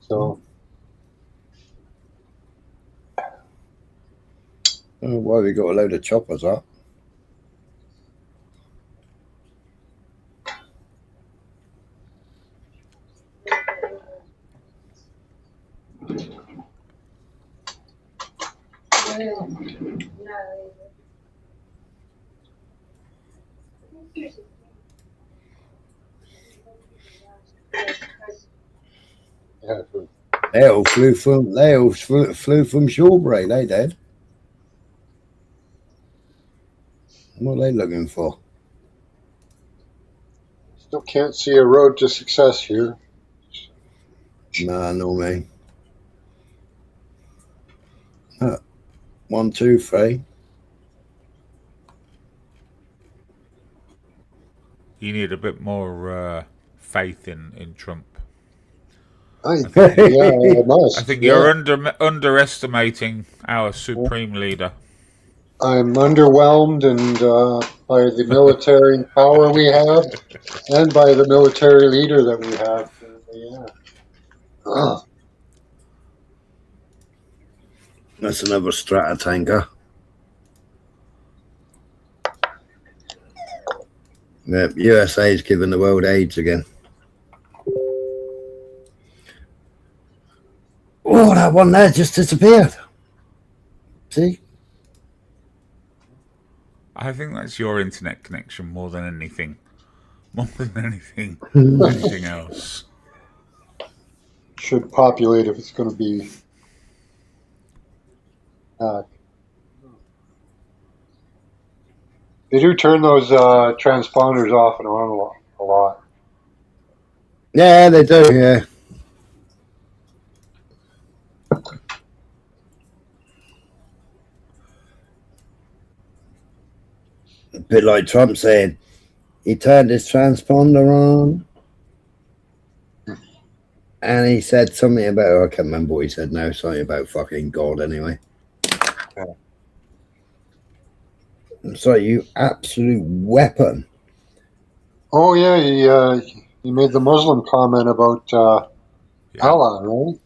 So. Oh, why we got a load of choppers up? Yeah. They all flew from Shawbury. They did. What are they looking for? Still can't see a road to success here. Nah, no me. 1, 2, 3. You need a bit more faith in Trump. I think you're underestimating our supreme leader. I'm underwhelmed and by the military power we have and by the military leader that we have. Yeah. That's another strata tanker. Yeah, USA is giving the world AIDS again. Oh, that one there just disappeared. See? I think that's your internet connection more than anything. More than anything else. Should populate if it's going to be. They do turn those transponders off and on a lot. Yeah, they do, yeah. A bit like Trump saying, he turned his transponder on and he said something about, I can't remember what he said now, something about fucking God anyway. Yeah. So you absolute weapon. Oh yeah, he made the Muslim comment about Allah, right?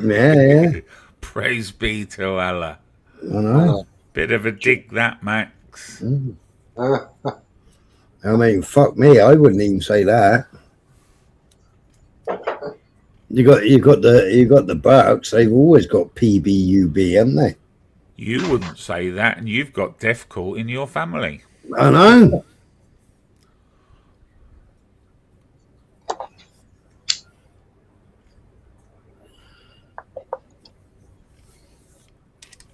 Yeah. Praise be to Allah. I know. Bit of a dig that, Max. I mean, fuck me, I wouldn't even say that. You got the Bucks. They've always got PBUB, haven't they? You wouldn't say that, and you've got death cult in your family. I know.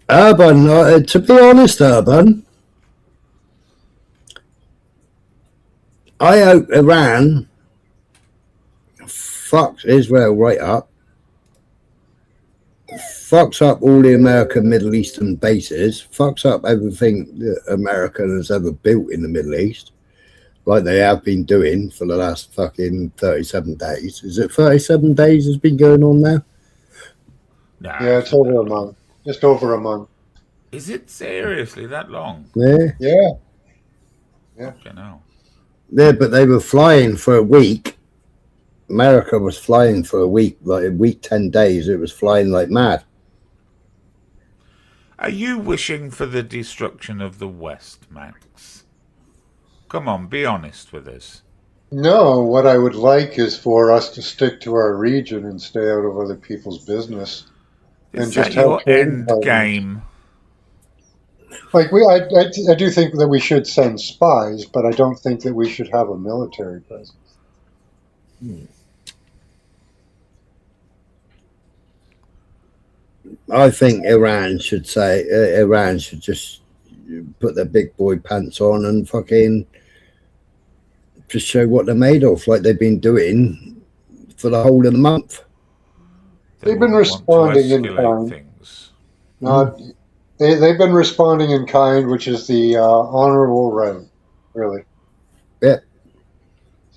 Urban, to be honest, Urban, I hope Iran fucks Israel right up, fucks up all the American Middle Eastern bases, fucks up everything that America has ever built in the Middle East, like they have been doing for the last fucking 37 days. Is it 37 days has been going on now? Nah, yeah, it's over a month. Just over a month. Is it seriously that long? Yeah. Yeah. Okay, no. Yeah, but they were flying for a week. America was flying for a week, 10 days. It was flying like mad. Are you wishing for the destruction of the West, Max? Come on, be honest with us. No, what I would like is for us to stick to our region and stay out of other people's business. Is and that just your help end game? Like I do think that we should send spies, but I don't think that we should have a military presence. I think Iran should just put their big boy pants on and fucking just show what they're made of, like they've been doing for the whole of the month. They've been responding in kind. Things. They've been responding in kind, which is the honorable route, really. Yeah.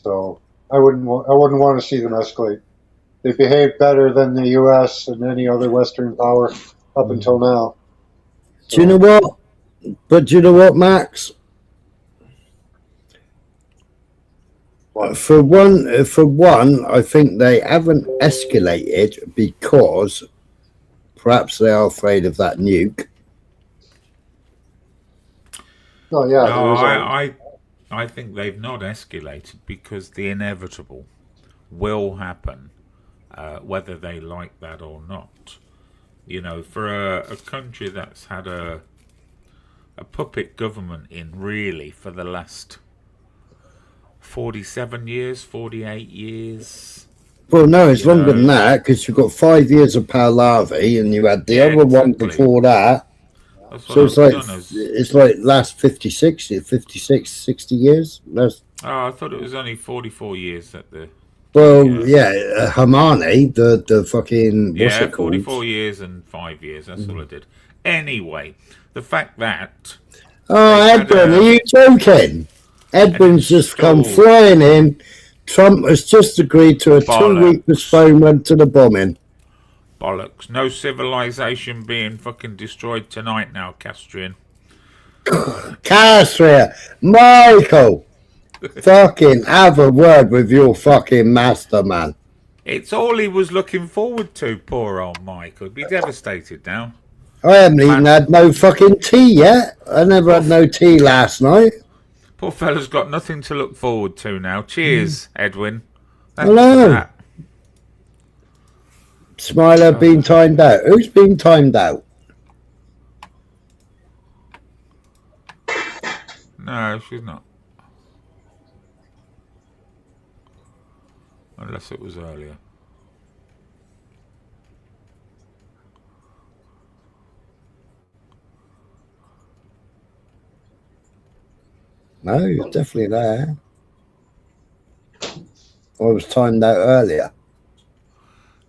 So I wouldn't want to see them escalate. They behaved better than the U.S. and any other Western power up until now. Do you know what? But do you know what, Max? For one, I think they haven't escalated because perhaps they are afraid of that nuke. Oh yeah, no, I think they've not escalated because the inevitable will happen, whether they like that or not. You know, for a country that's had a puppet government in really for the last 47 years, 48 years. Well, no, it's longer than that because you've got 5 years of Pahlavi and you had the other one before that. So it's like last 56, 60 years. I thought it was only 44 years at the... Well, Hamani, the fucking... what's it called? 44 years and 5 years, that's all I did. Anyway, the fact that... Oh, Edwin, are you joking? Edwin's just come flying in. Trump has just agreed to a 2-week postponement to the bombing. Bollocks. No civilization being fucking destroyed tonight now, Castrian. Castrian! Michael! Fucking have a word with your fucking master, man. It's all he was looking forward to, poor old Michael. He'd be devastated now. I haven't even had no fucking tea yet. I never had no tea last night. Poor fella's got nothing to look forward to now. Cheers, Edwin. Thanks Hello. for that. Smiler been timed out. Who's been timed out? No, she's not. Unless it was earlier. No, you're definitely there. I was timed out earlier.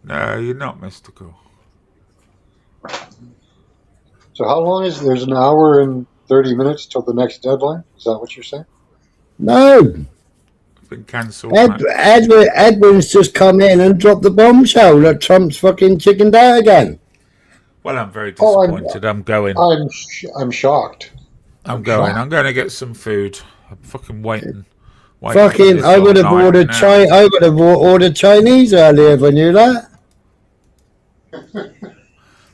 No, you're not mystical. So how long is there's an hour and 30 minutes till the next deadline? Is that what you're saying? No. Been cancelled. Edwin's just come in and dropped the bombshell that Trump's fucking chickened out again. Well, I'm very disappointed. I'm going. I'm shocked. I'm going. I'm going to get some food. I'm fucking waiting. Fucking, I would have ordered Chinese earlier than you that.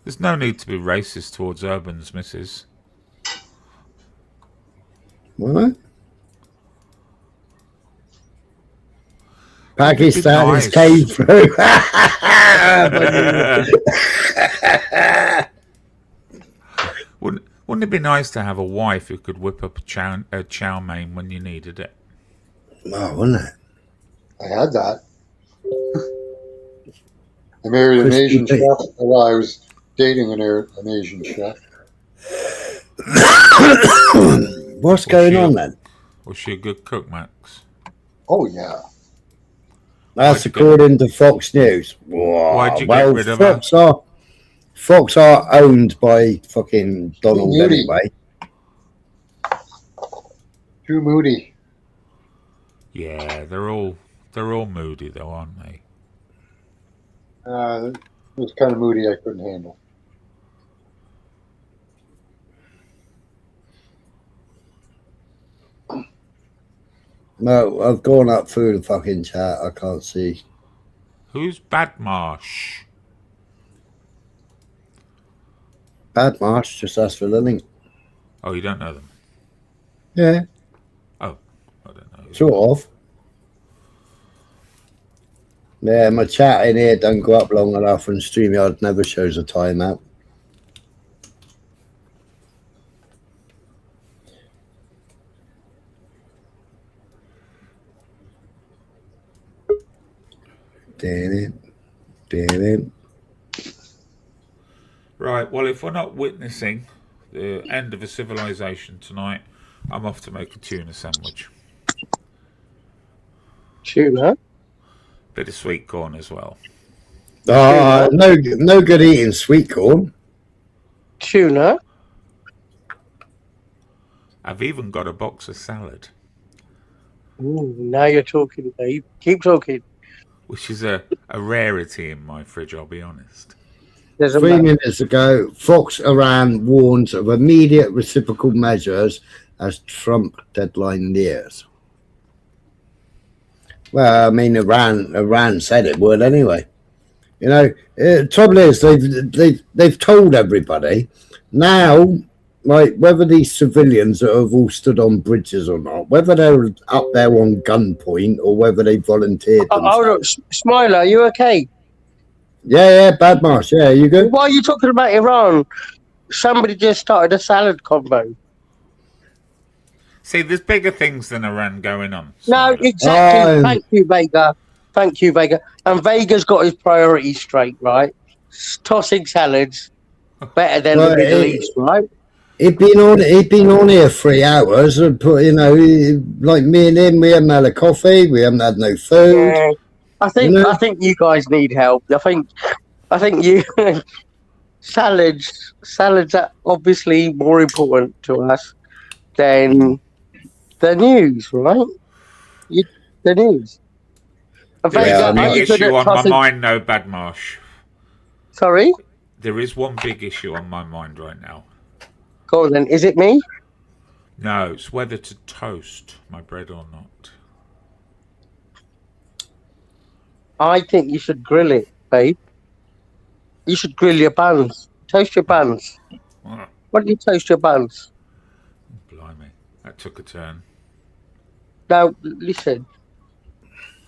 There's no need to be racist towards Urban's missus. What? Pakistan has came through. Wouldn't it be nice to have a wife who could whip up a chow mein when you needed it? Oh, wouldn't it? I had that. I married an Asian chef. Well, I was dating an Asian chef. What's going on then? Was she a good cook, Max? Oh, yeah. That's according to Fox News. Whoa. Why'd you get rid of her? Fox are owned by fucking Donald anyway. Too moody. Yeah, they're all moody though, aren't they? It was kind of moody. I couldn't handle. No, I've gone up through the fucking chat. I can't see. Who's Badmarsh? Badmarsh, just ask for the link. Oh, you don't know them? Yeah. Oh, I don't know. Sort of. Yeah, my chat in here don't go up long enough, and StreamYard never shows a timeout. Damn it. Right, well, if we're not witnessing the end of a civilization tonight, I'm off to make a tuna sandwich. Tuna? Bit of sweet corn as well. No good eating sweet corn. Tuna? I've even got a box of salad. Ooh, now you're talking, Dave. Keep talking. which is a rarity in my fridge, I'll be honest. 3 minutes ago, Fox Iran warns of immediate reciprocal measures as Trump deadline nears. Well, I mean, Iran said it would anyway. You know, trouble is they've told everybody now. Like, whether these civilians that have all stood on bridges or not, whether they're up there on gunpoint or whether they volunteered themselves. Smiler, are you okay? Yeah, bad marsh. Yeah, you good? Why are you talking about Iran? Somebody just started a salad combo. See, there's bigger things than Iran going on. No, exactly. Thank you, Vega. Thank you, Vega. And Vega's got his priorities straight, right? Tossing salads better than the Middle East, right? He'd been on here 3 hours, and you know, like me and him, we haven't had a coffee, we haven't had no food. Yeah. I think you guys need help. I think you salads are obviously more important to us than the news, right? The news. There is a big issue on my mind, though, Badmarsh. Sorry? There is one big issue on my mind right now. Go on then. Is it me? No, it's whether to toast my bread or not. I think you should grill it, babe. You should grill your buns. Toast your buns. What do you toast your buns? Blimey, that took a turn. Now, listen.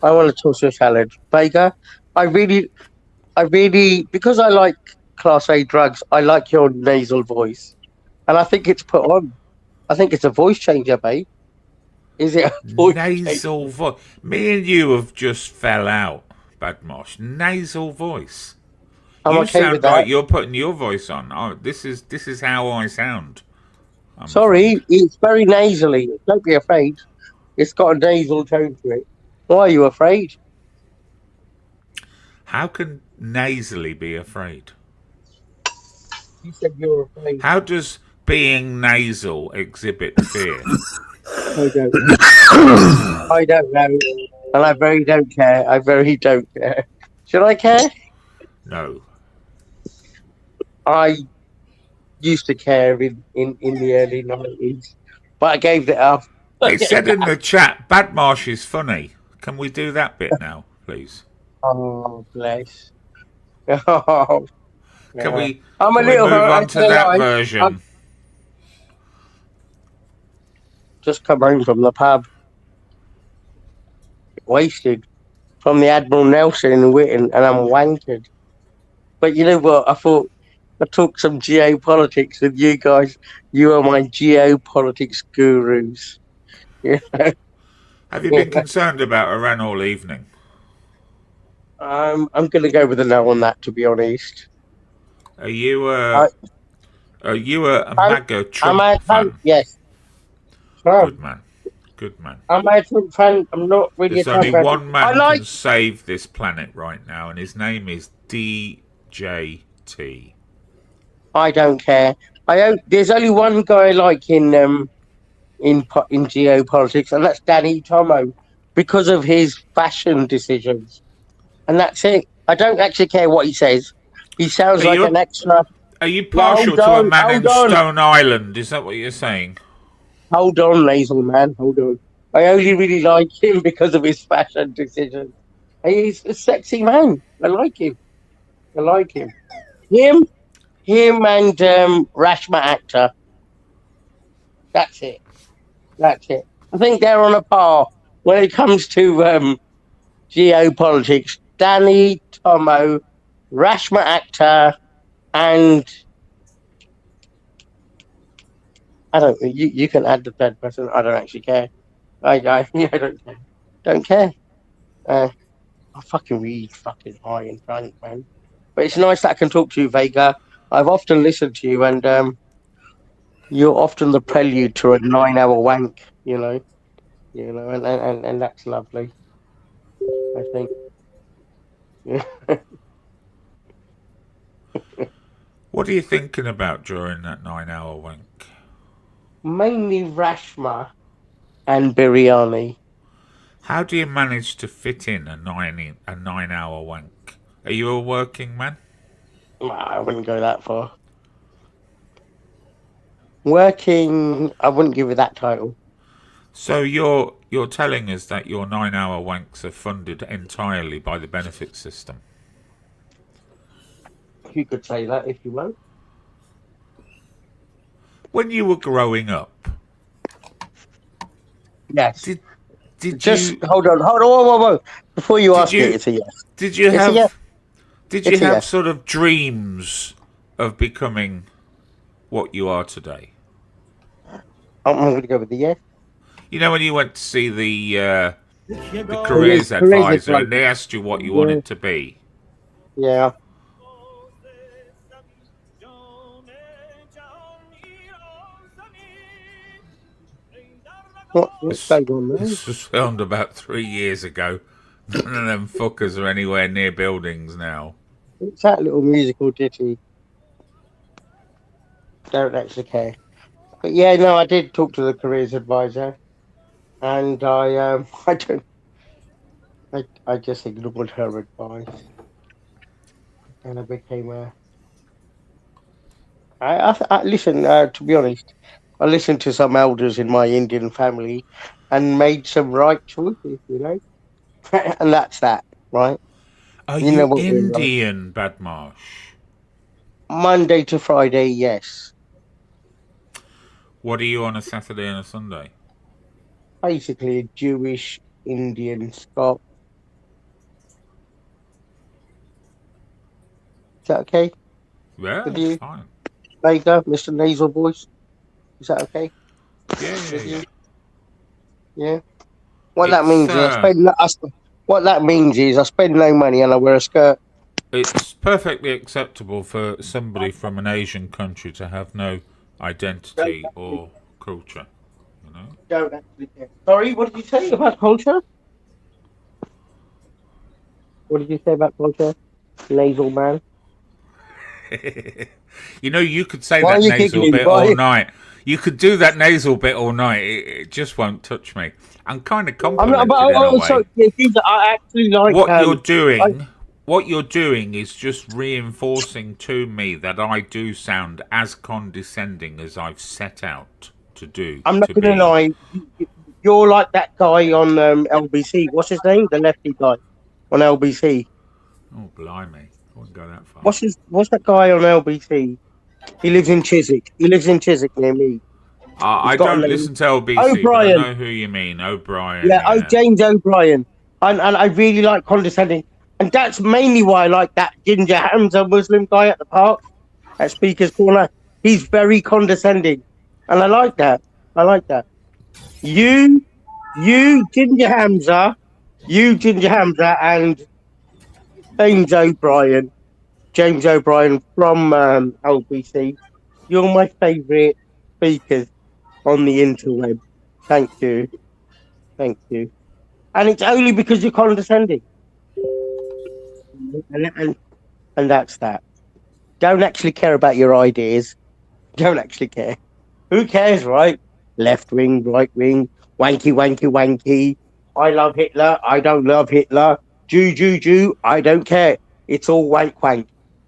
I want to toast your salad. Vega, I really, because I like Class A drugs, I like your nasal voice. And I think it's put on. I think it's a voice changer, babe. Is it a voice nasal voice? Me and you have just fell out, Badmosh. Nasal voice. I'm you okay sound with that. like you're putting your voice on. Oh, this is how I sound. Sorry, it's very nasally. Don't be afraid. It's got a nasal tone to it. Why are you afraid? How can nasally be afraid? You said you're afraid. How does being nasal exhibit fear? I don't know. I don't know. And I very don't care. I very don't care. Should I care? No. I used to care in the early 90s, but I gave it up. They said in the chat, Badmarsh is funny. Can we do that bit now, please? Oh, bless. Oh, Can we I'm move on to that version? Just come home from the pub. Wasted. From the Admiral Nelson in Witten, and I'm wankered. But you know what? I thought I'd talk some geopolitics with you guys. You are my geopolitics gurus. You know? Have you been concerned about Iran all evening? I'm going to go with a no on that, to be honest. Are you a MAGA Trump fan? Yes. Good man. Good man. I'm a Trump fan. I'm not really There's a Trump only fan. one man can save this planet right now, and his name is DJT. I don't care. There's only one guy I like in geopolitics, and that's Danny Tomo, because of his fashion decisions. And that's it. I don't actually care what he says. He sounds like an extra. Are you partial to a man in Stone Island? Is that what you're saying? Hold on, nasal man. Hold on. I only really like him because of his fashion decisions. He's a sexy man. I like him. Him and Rashma Actor. That's it. I think they're on a par when it comes to geopolitics. Danny Tomo, Rashma Actor, and I don't. You can add the third person. I don't actually care. I don't care. I'm fucking really fucking high and drunk, man. But it's nice that I can talk to you, Vega. I've often listened to you, and you're often the prelude to a 9-hour wank. And that's lovely. I think. Yeah. What are you thinking about during that 9-hour wank? Mainly Rashma and biryani. How do you manage to fit in a 9-hour wank? Are you a working man? I wouldn't go that far. Working, I wouldn't give it that title. So you're telling us that your 9-hour wanks are funded entirely by the benefit system? You could say that if you want. When you were growing up, yes. Did just you hold on, whoa. Before you ask it, it's a yes. Did you it's have? A yes. Did you it's have yes. sort of dreams of becoming what you are today? I'm going to go with the yes. You know, when you went to see the careers advisor and they asked you what you wanted to be. Yeah. What's going on there? This was filmed about 3 years ago. None of them fuckers are anywhere near buildings now. It's that little musical ditty. Don't actually care. But yeah, no, I did talk to the careers advisor, and I just ignored her advice, and I became a. I listen. To be honest, I listened to some elders in my Indian family, and made some right choices. You know, and that's that, right? Are you know what Indian, Badmarsh? Monday to Friday, yes. What are you on a Saturday and a Sunday? Basically, a Jewish Indian Scot. Is that okay? Yeah, with that's you? fine. There you go, Mr. Nasal Voice. Is that okay? Yeah. Yeah. What that means is I spend no money and I wear a skirt. It's perfectly acceptable for somebody from an Asian country to have no identity or culture. You know? Don't actually care. Sorry, what did you say about culture? What did you say about culture? Nasal man. You know, you could say that nasal bit all night. You could do that nasal bit all night. It just won't touch me. I'm kind of complimented in a way. Sorry, I actually like what you're doing. What you're doing is just reinforcing to me that I do sound as condescending as I've set out to do. I'm not going to lie. You're like that guy on LBC. What's his name? The lefty guy on LBC. Oh, blimey. I wouldn't go that far. What's that guy on LBC? He lives in Chiswick. He lives in Chiswick near me. I don't listen to LBC, but I know who you mean. O'Brien. Yeah, James O'Brien. And I really like condescending. And that's mainly why I like that Ginger Hamza Muslim guy at the park, at Speaker's Corner. He's very condescending. And I like that. You, Ginger Hamza, and James O'Brien from LBC. You're my favourite speakers on the interweb. Thank you. And it's only because you're condescending. And that's that. Don't actually care about your ideas. Don't actually care. Who cares, right? Left wing, right wing, wanky. I love Hitler. I don't love Hitler. Jew. I don't care. It's all wank.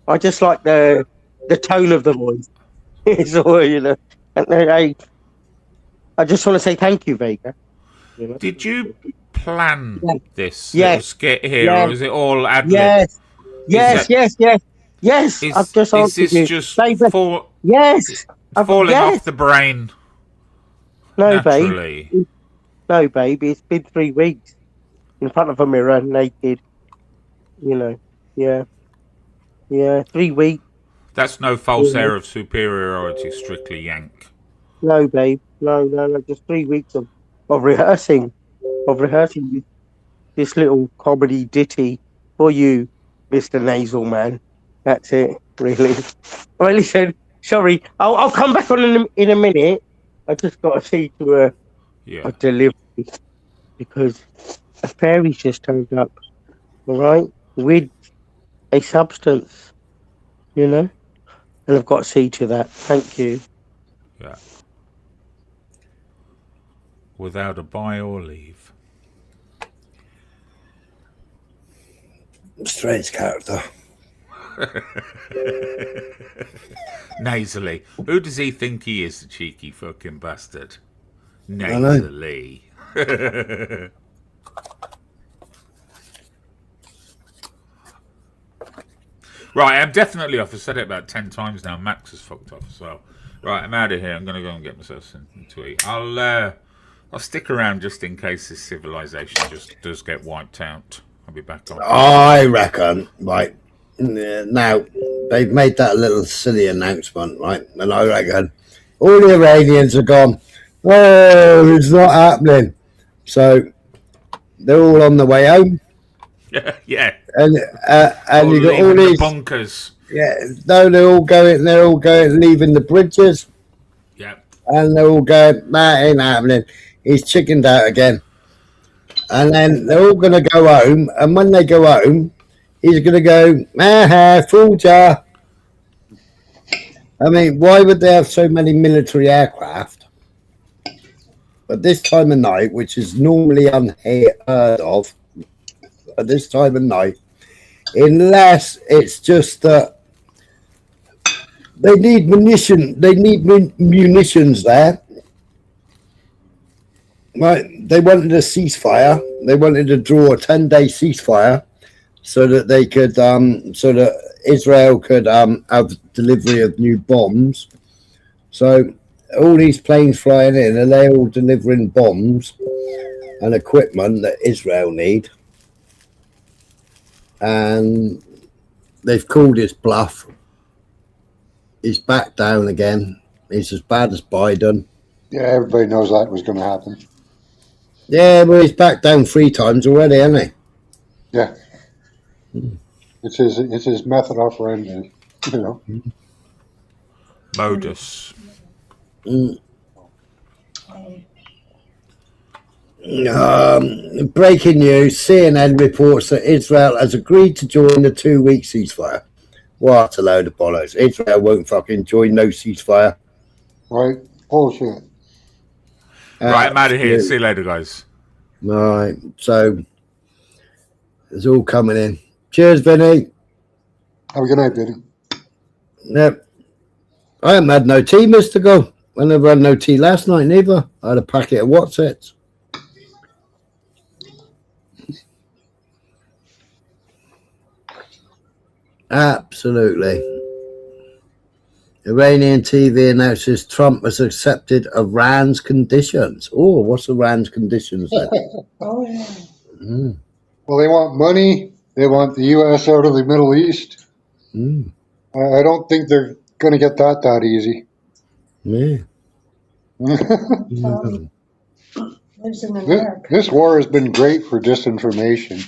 I just like the tone of the voice. It's all, you know. And I just want to say thank you, Vega. You know? Did you plan this little skit here, or is it all ad lib? Yes. I've just is this you. just falling off the brain? No, naturally? Babe. No, baby. It's been 3 weeks in front of a mirror, naked. You know, yeah. 3 weeks. That's no false air of superiority, strictly yank. No, babe. No. Just 3 weeks of rehearsing this little comedy ditty for you, Mr. Nasal Man. That's it, really. Well, listen, sorry, I'll come back on in a minute. I just got to see to a delivery because a fairy's just turned up, all right, with a substance, you know, and I've got to see to that. Thank you. Yeah. Without a buy or leave. Strange character. Nasally. Who does he think he is, the cheeky fucking bastard? know. Nasally. Right, I'm definitely off. I've said it about 10 times now. Max has fucked off as well. Right, I'm out of here. I'm going to go and get myself something to eat. I'll stick around just in case this civilization just does get wiped out. I'll be back on. I reckon, right, now, they've made that little silly announcement, right? And I reckon all the Iranians are gone, oh, it's not happening. So they're all on the way home. Yeah. And you got all these bunkers. Yeah, no, they're all going, leaving the bridges. Yeah. And they're all going, that ain't happening. He's chickened out again. And then they're all going to go home. And when they go home, he's going to go, fooled ya. I mean, why would they have so many military aircraft at this time of night, which is normally unheard of at this time of night, unless it's just that they need munition. They need munitions there. Right? They wanted a ceasefire. They wanted to draw a 10-day ceasefire so that they could, so that Israel could have delivery of new bombs. So all these planes flying in, are they all delivering bombs and equipment that Israel need? And they've called his bluff. He's back down again. He's as bad as Biden. Yeah, everybody knows that was going to happen. Yeah, well, he's back down 3 times already, hasn't he? Yeah. It's his method operandi, you know. Modus. Breaking news, CNN reports that Israel has agreed to join the 2-week ceasefire. What a load of bollocks. Israel won't fucking join no ceasefire. Right? Bullshit. Right, I'm out of here. See you later, guys. All right, so it's all coming in. Cheers, Vinny. Have a good night, Vinny. Yep. I haven't had no tea, Mr. Go. I never had no tea last night, neither. I had a packet of What's-Its. Absolutely. Iranian TV announces Trump has accepted Iran's conditions. Oh, what's Iran's conditions then? Oh, yeah. Well, they want money. They want the U.S. out of the Middle East. I don't think they're going to get that easy. Yeah. Lives in America. This war has been great for disinformation.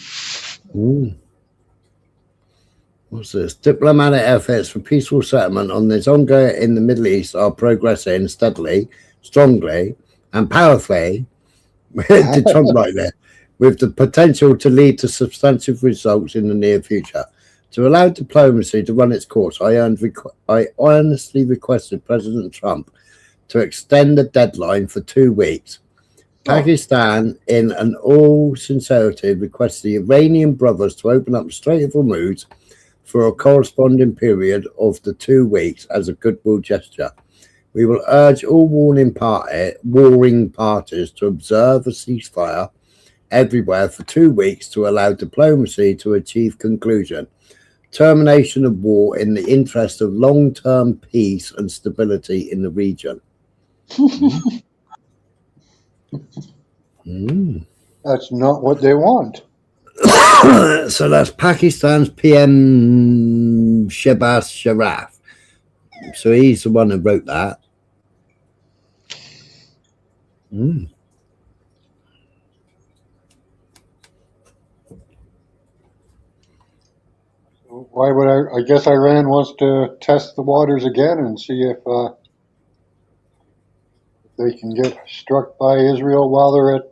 What's this? Diplomatic efforts for peaceful settlement on this ongoing in the Middle East are progressing steadily, strongly, and powerfully. Did Trump right there? With the potential to lead to substantive results in the near future. To allow diplomacy to run its course, I earnestly requested President Trump to extend the deadline for 2 weeks. Pakistan, in an all sincerity, requests the Iranian brothers to open up the Strait of Hormuz for a corresponding period of the 2 weeks as a goodwill gesture. We will urge all warring parties to observe a ceasefire everywhere for 2 weeks to allow diplomacy to achieve conclusion. Termination of war in the interest of long-term peace and stability in the region. That's not what they want. So that's Pakistan's PM Shehbaz Sharif. So he's the one who wrote that. Why would I guess Iran wants to test the waters again and see if they can get struck by Israel while they're at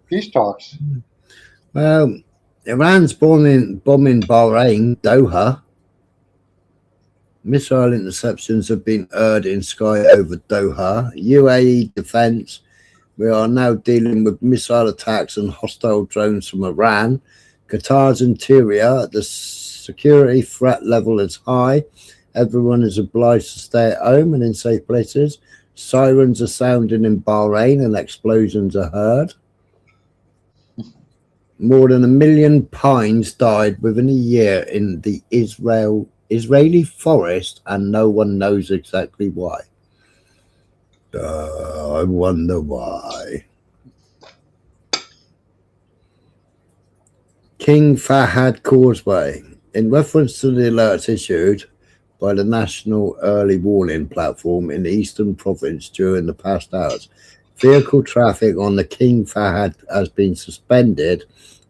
peace talks. Well, Iran's bombing Bahrain, Doha. Missile interceptions have been heard in sky over Doha. UAE defense. We are now dealing with missile attacks and hostile drones from Iran. Qatar's interior, the security threat level is high. Everyone is obliged to stay at home and in safe places. Sirens are sounding in Bahrain and explosions are heard. More than 1 million pines died within a year in the Israeli forest, and no one knows exactly why. I wonder why. King Fahd Causeway. In reference to the alerts issued by the National Early Warning Platform in the Eastern Province during the past hours, vehicle traffic on the King Fahd has been suspended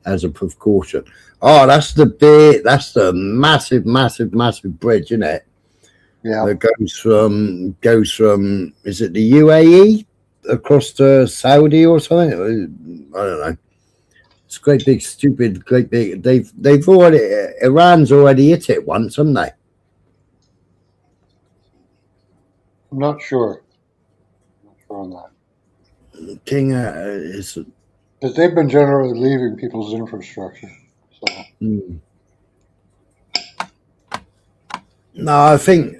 as a precaution. Oh, that's the massive bridge, isn't it? Yeah. That goes from is it the UAE across to Saudi or something? I don't know. It's great big. They've already, Iran's already hit it once, haven't they? I'm not sure. On that. King is because they've been generally leaving people's infrastructure. So. No, I think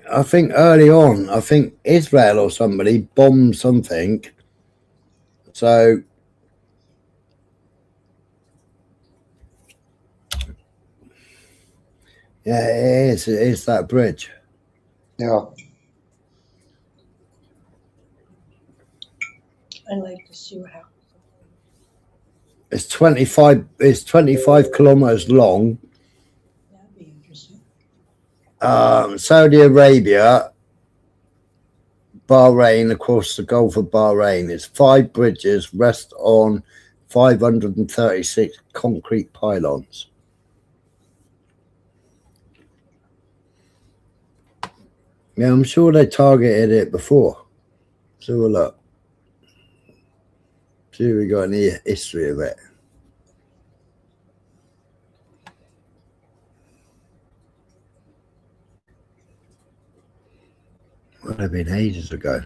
early on, I think Israel or somebody bombed something. So yeah, it is that bridge. Yeah. I'd like to see what happens. It's 25 kilometers long. That'd be interesting. Saudi Arabia, Bahrain, across the Gulf of Bahrain. It's 5 bridges rest on 536 concrete pylons. Yeah, I'm sure they targeted it before. So we'll look. See if we got any history of it. Would have been ages ago.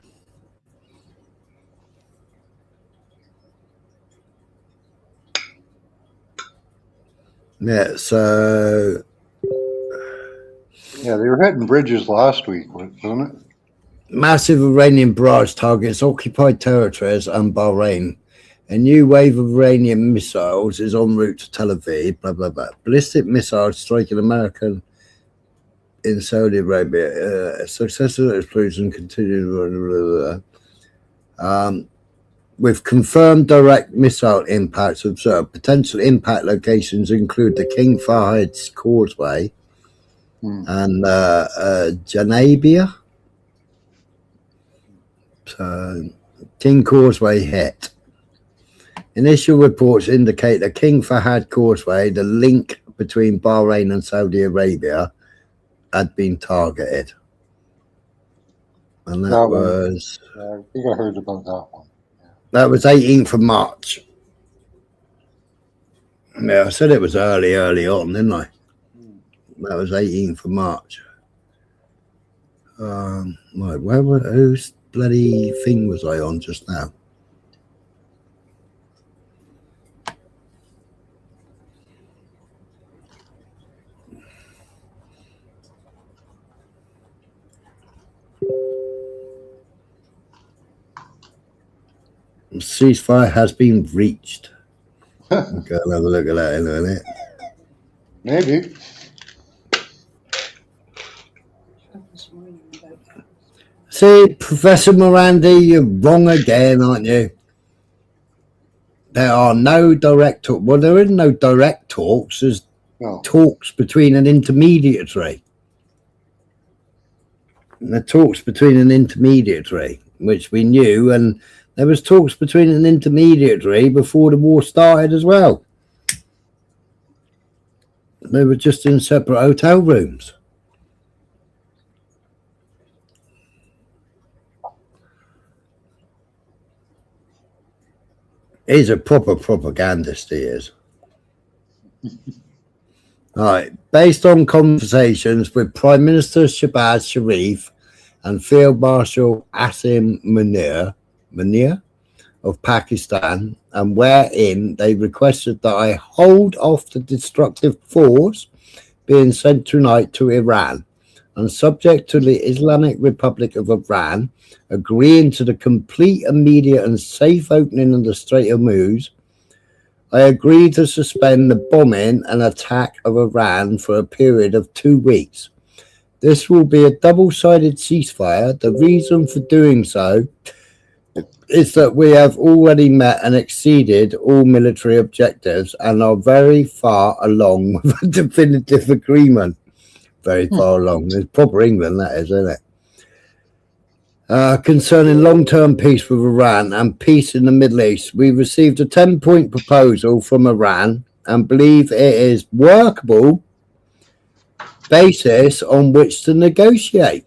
Yeah, so yeah, they were hitting bridges last week, wasn't it? Massive Iranian barrage targets occupied territories and Bahrain. A new wave of Iranian missiles is en route to Tel Aviv, blah, blah, blah. Ballistic missiles striking American in Saudi Arabia. Successful explosion continued. With confirmed direct missile impacts observed. Potential impact locations include the King Fahd Causeway and Janabia. So, King Causeway hit. Initial reports indicate that King Fahd Causeway, the link between Bahrain and Saudi Arabia, had been targeted. And that was... I think I heard about that one. That was 18th of March. Yeah, I said it was early on, didn't I? That was 18th of March. Right, whose bloody thing was I on just now? Ceasefire has been reached. Go and have a look at that in a minute. Maybe. See, Professor Morandi, you're wrong again, aren't you? There are no direct talks. Well, there is no direct talks. There's talks between an intermediary. And the talks between an intermediary, which we knew, and there was talks between an intermediary before the war started as well. They were just in separate hotel rooms. He's a proper propagandist, he is. All right. Based on conversations with Prime Minister Shehbaz Sharif and Field Marshal Asim Munir, of Pakistan, and wherein they requested that I hold off the destructive force being sent tonight to Iran, and subject to the Islamic Republic of Iran agreeing to the complete, immediate and safe opening of the Strait of Hormuz, I agreed to suspend the bombing and attack of Iran for a period of 2 weeks. This will be a double-sided ceasefire. The reason for doing so is that we have already met and exceeded all military objectives and are very far along with a definitive agreement. Very far along. It's proper England, that is, isn't it? Concerning long-term peace with Iran and peace in the Middle East, we received a 10-point proposal from Iran and believe it is workable basis on which to negotiate.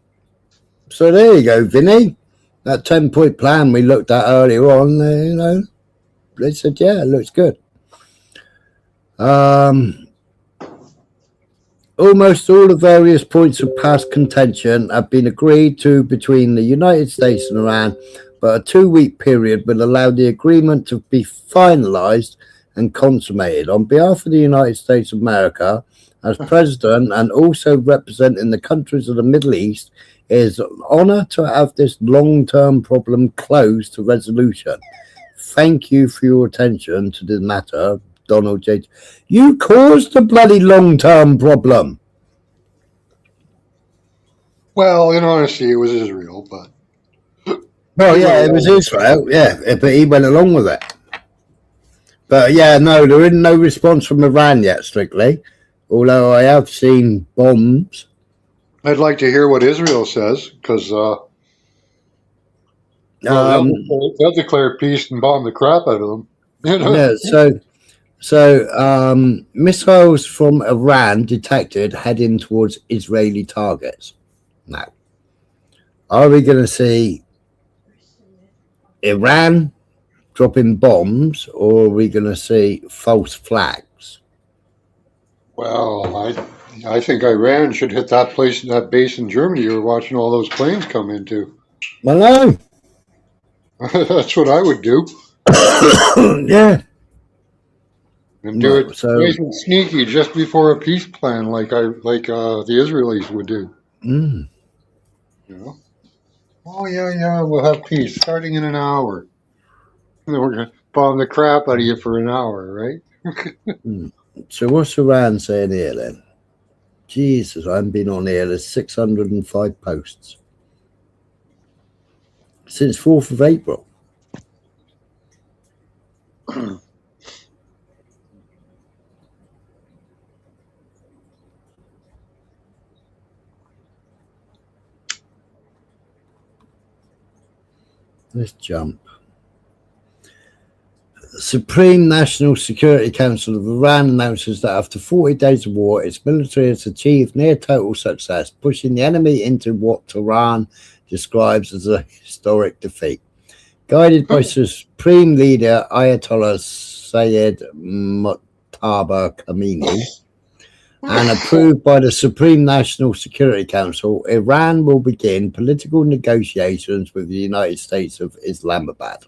So there you go, Vinny. That 10-point plan we looked at earlier on, they said, yeah, it looks good. Almost all the various points of past contention have been agreed to between the United States and Iran, but a 2-week period will allow the agreement to be finalized and consummated. On behalf of the United States of America, as president and also representing the countries of the Middle East, it is an honor to have this long-term problem closed to resolution. Thank you for your attention to the matter, Donald J. You caused the bloody long-term problem. Well, in honesty, it was Israel, but... Well, yeah, it was Israel, yeah, but he went along with it. But, yeah, no, there is no response from Iran yet, strictly, although I have seen bombs. I'd like to hear what Israel says, because they'll declare peace and bomb the crap out of them. Yeah, so missiles from Iran detected heading towards Israeli targets. Now, are we going to see Iran dropping bombs, or are we going to see false flags? Well, I think Iran should hit that base in Germany you were watching all those planes come into. Well, no. That's what I would do. Yeah. And do it nice and sneaky just before a peace plan, like the Israelis would do. Mm. You know? Oh yeah, we'll have peace starting in an hour. And then we're gonna bomb the crap out of you for an hour, right? So what's Iran saying here then? Jesus, I haven't been on here. There's 605 posts since 4th of April. Let's jump. The Supreme National Security Council of Iran announces that after 40 days of war, its military has achieved near total success, pushing the enemy into what Tehran describes as a historic defeat. Guided by Supreme Leader Ayatollah Sayyid Muttaba Khamenei and approved by the Supreme National Security Council, Iran will begin political negotiations with the United States of Islamabad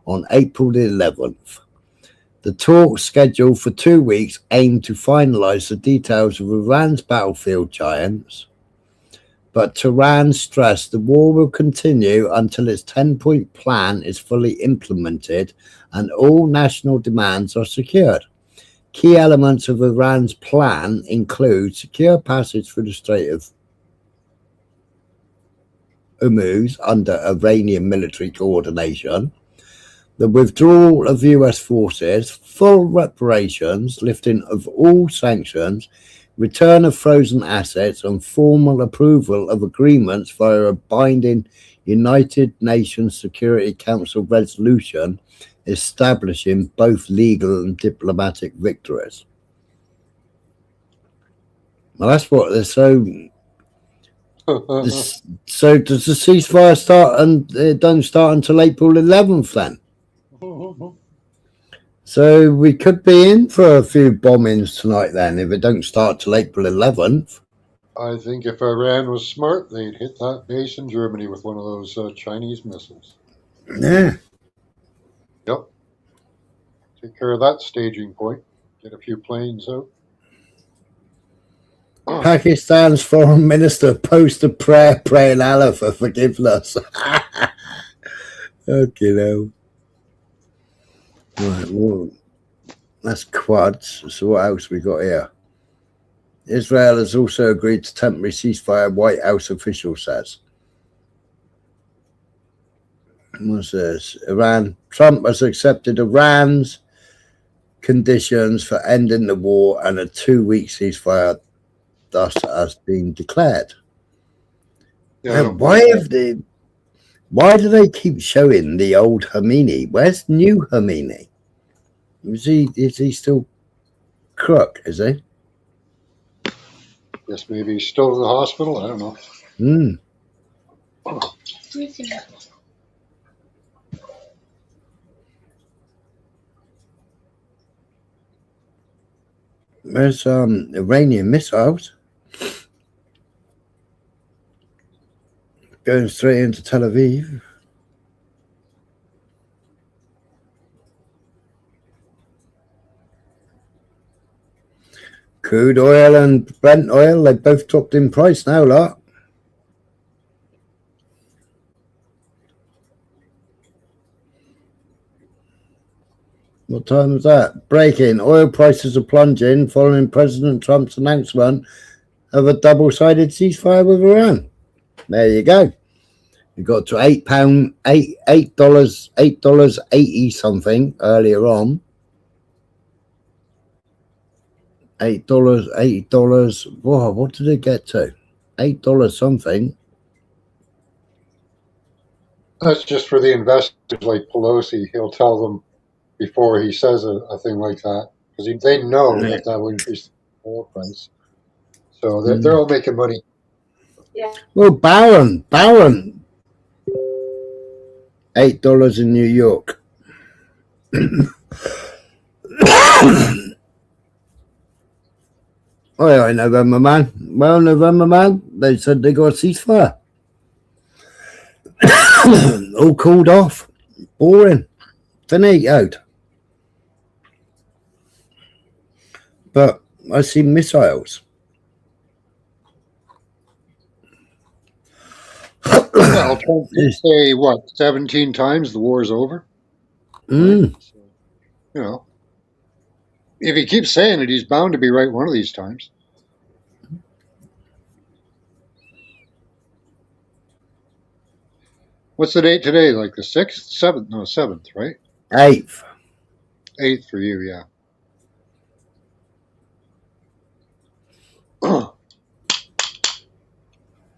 on April the 11th. The talks, scheduled for 2 weeks, aim to finalize the details of Iran's battlefield giants, but Tehran stressed the war will continue until its 10-point plan is fully implemented and all national demands are secured. Key elements of Iran's plan include secure passage through the Strait of Hormuz under Iranian military coordination, the withdrawal of US forces, full reparations, lifting of all sanctions, return of frozen assets, and formal approval of agreements via a binding United Nations Security Council resolution establishing both legal and diplomatic victories. Well, that's what they're so does the ceasefire start, and it don't start until April 11th then? So we could be in for a few bombings tonight then if it don't start till April 11th. I think if Iran was smart, they'd hit that base in Germany with one of those Chinese missiles. Yeah. Take care of that staging point. Get a few planes out. Pakistan's foreign minister posted a prayer praying Allah for forgiveness. Okay, now. Right, well, that's quads. So what else we got here? Israel has also agreed to temporary ceasefire, White House official says. What's this? Iran. Trump has accepted Iran's conditions for ending the war, and a 2-week ceasefire thus has been declared. Yeah, Why do they keep showing the old Khomeini? Where's new Khomeini? Is he still crook, is he? Guess maybe he's still in the hospital. I don't know. There's Iranian missiles going straight into Tel Aviv. Crude oil and Brent oil, they both dropped in price now, lot. What time was that? Breaking. Oil prices are plunging following President Trump's announcement of a double-sided ceasefire with Iran. There you go. You got to $8.80 something earlier on. $8. Whoa, what did it get to? $8 something. That's just for the investors like Pelosi. He'll tell them before he says a thing like that, because they know that will increase the oil price. So they're all making money. Yeah. Well, Barron, $8 in New York. Oh, yeah, November, man. Well, November, man, they said they got a ceasefire. All called off. Boring. Finitoed. But I see missiles. Well, Trump did say, 17 times the war's over? Mm. So, you know, if he keeps saying it, he's bound to be right one of these times. What's the date today? Like the 6th? 7th? No, 7th, right? 8th. 8th for you, yeah.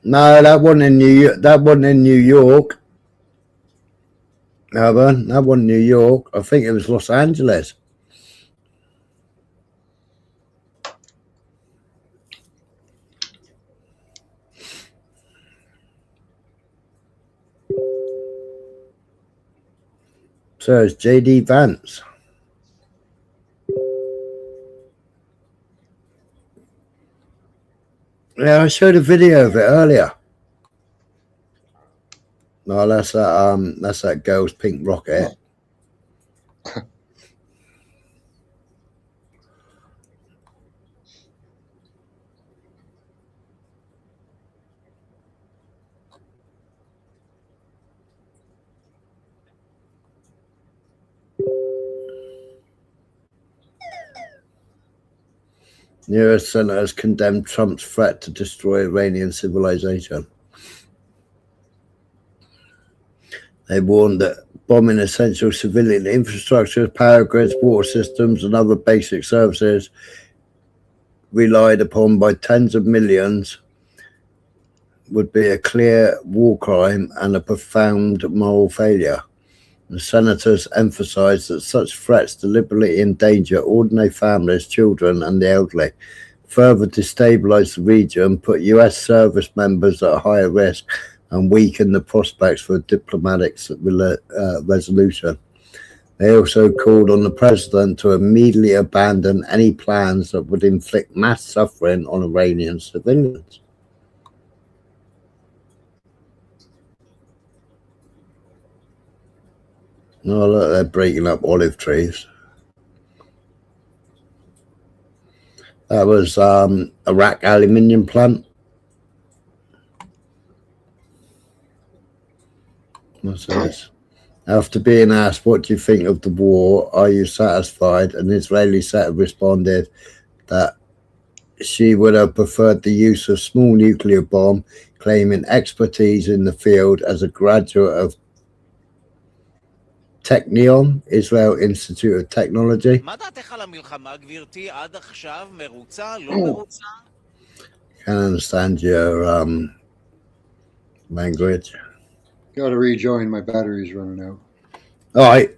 No, that wasn't in New York. That wasn't in New York. That wasn't New York. I think it was Los Angeles. So it's JD Vance. Yeah, I showed a video of it earlier. No, that's that girl's pink rocket. U.S. senators condemned Trump's threat to destroy Iranian civilization. They warned that bombing essential civilian infrastructure, power grids, water systems, and other basic services relied upon by tens of millions would be a clear war crime and a profound moral failure. The senators emphasized that such threats deliberately endanger ordinary families, children, and the elderly, further destabilize the region, put U.S. service members at higher risk, and weaken the prospects for a diplomatic resolution. They also called on the president to immediately abandon any plans that would inflict mass suffering on Iranian civilians. Oh, look, they're breaking up olive trees. That was Iraq aluminium plant. What's this? After being asked, what do you think of the war? Are you satisfied? An Israeli setter responded that she would have preferred the use of small nuclear bomb, claiming expertise in the field as a graduate of Technion, Israel Institute of Technology. Can't understand your language. Got to rejoin. My battery's running out. All right.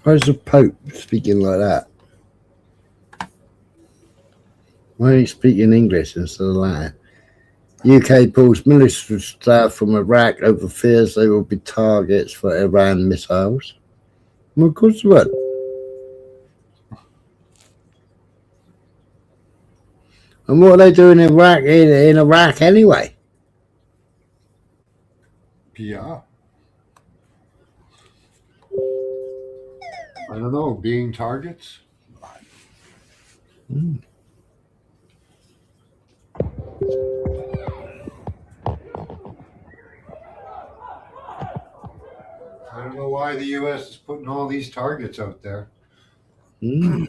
Why is the Pope speaking like that? Why are you speaking English instead of Latin? UK pulls military staff from Iraq over fears they will be targets for Iran missiles. Well, of course what? And what are they doing in Iraq anyway? Yeah. I don't know, being targets? Mm. I don't know why the U.S. is putting all these targets out there. Mm.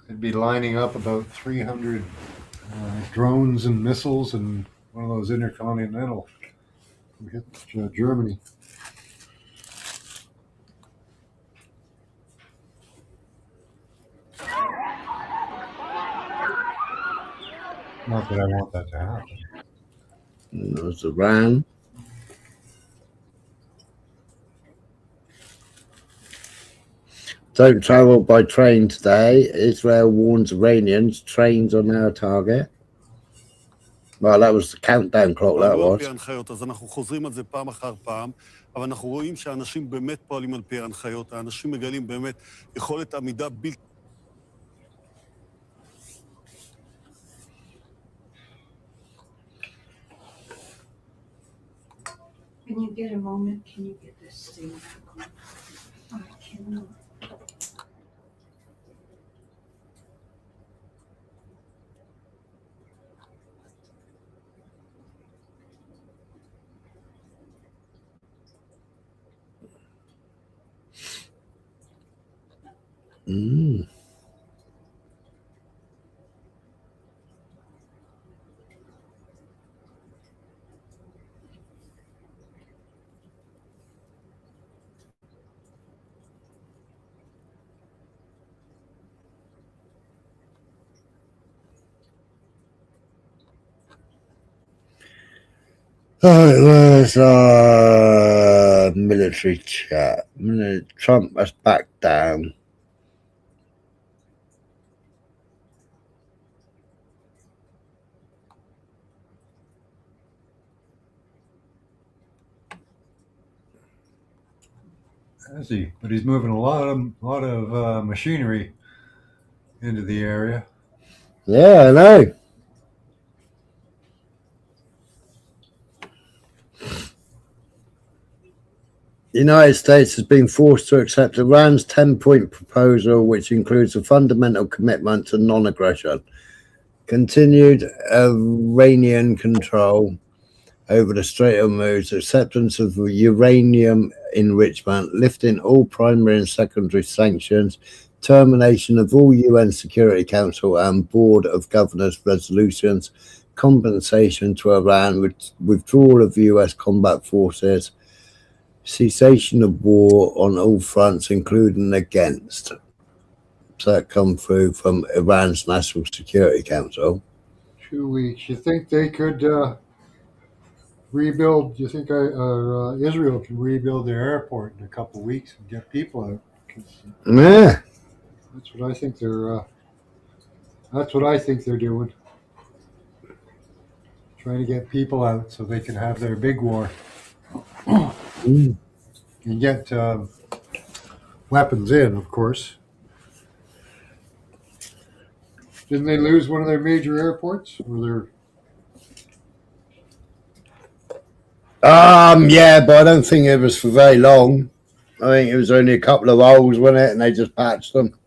They'd be lining up about 300 drones and missiles and one of those intercontinental hit Germany. Not that I want that to happen. There's Iran. Don't travel by train today. Israel warns Iranians trains are now a target. Well, that was the countdown clock, that was. אז אנחנו חוזרים על זה פעם אחר פעם, אבל אנחנו רואים שאנשים באמת פועלים על פי ההנחיות, האנשים מגלים באמת יכולת עמידה בלתי... When you get a moment, can you get this thing back on? I cannot. Mm. Oh, it was military chat. Trump has backed down. Has he? But he's moving a lot of machinery into the area. Yeah, I know. The United States has been forced to accept Iran's 10-point proposal, which includes a fundamental commitment to non-aggression, continued Iranian control over the Strait of Hormuz, acceptance of uranium enrichment, lifting all primary and secondary sanctions, termination of all UN Security Council and Board of Governors resolutions, compensation to Iran, withdrawal of US combat forces, cessation of war on all fronts, including against. So that come through from Iran's National Security Council. 2 weeks. You think they could rebuild. Do you think Israel can rebuild their airport in a couple of weeks and get people out? 'Cause Yeah. that's what I think they're. That's what I think they're doing. Trying to get people out so they can have their big war and get weapons in, of course. Didn't they lose one of their major airports? Or Yeah, but I don't think it was for very long. I think it was only a couple of holes, wasn't it? And they just patched them.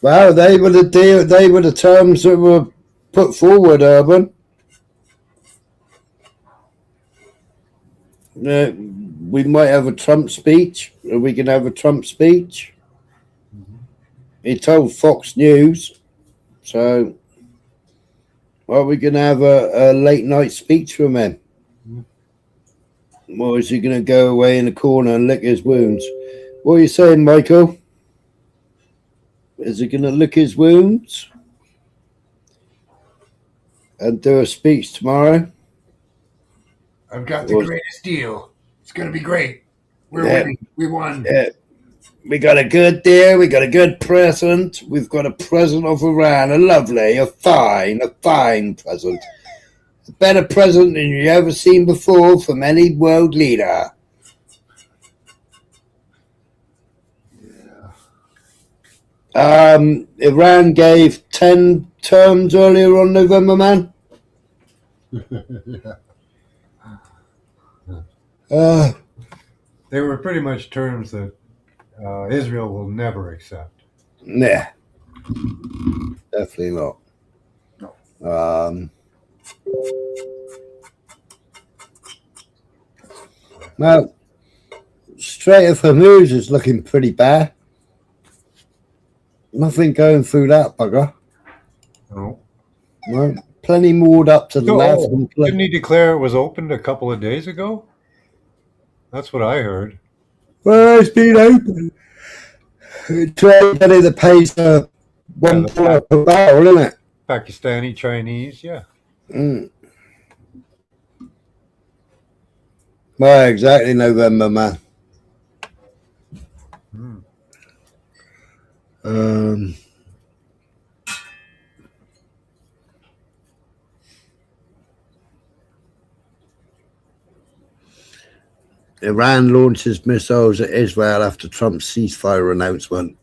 Well, they were the terms that were put forward, Urban. We might have a Trump speech, or we can have a Trump speech. He told Fox News, so are we going to have a late night speech from him? Or is he going to go away in the corner and lick his wounds? What are you saying, Michael? Is he going to lick his wounds and do a speech tomorrow? I've got the greatest deal. It's going to be great. We're winning. We won. Yeah. We got a good deal. We got a good present. We've got a present of Iran. A fine present. A better present than you've ever seen before from any world leader. Iran gave 10 terms earlier on November, man. they were pretty much terms that Israel will never accept. Nah, definitely not. No. Well, Strait of Hormuz is looking pretty bad. Nothing going through that bugger. No. Well, plenty moored up to the left. Didn't he declare it was opened a couple of days ago? That's what I heard. Well, it's been open. To anybody that pays $1 per barrel, isn't it? Pakistani, Chinese, yeah. Well, exactly November, man. Iran launches missiles at Israel after Trump's ceasefire announcement.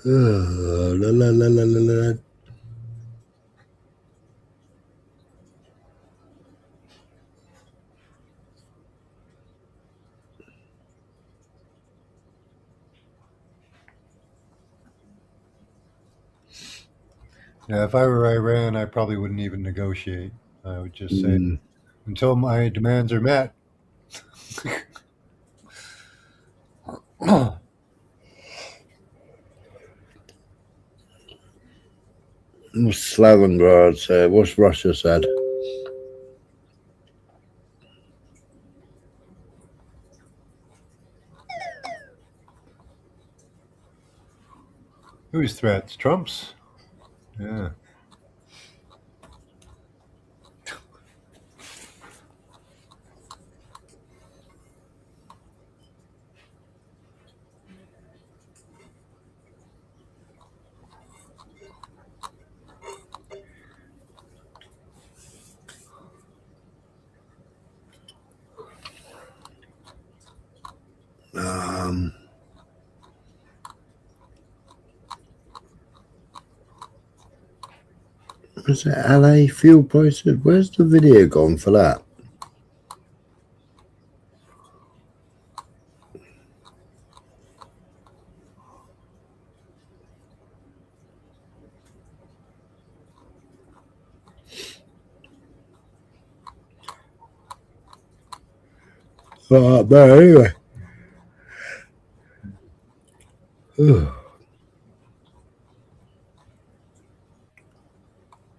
La, la, la, la, la, la. Yeah, if I were Iran, I probably wouldn't even negotiate. I would just say, until my demands are met. What's Slavengrad said? What's Russia said? Whose threats? Trump's? Yeah. What's that? LA fuel prices? Where's the video gone for that? But anyway.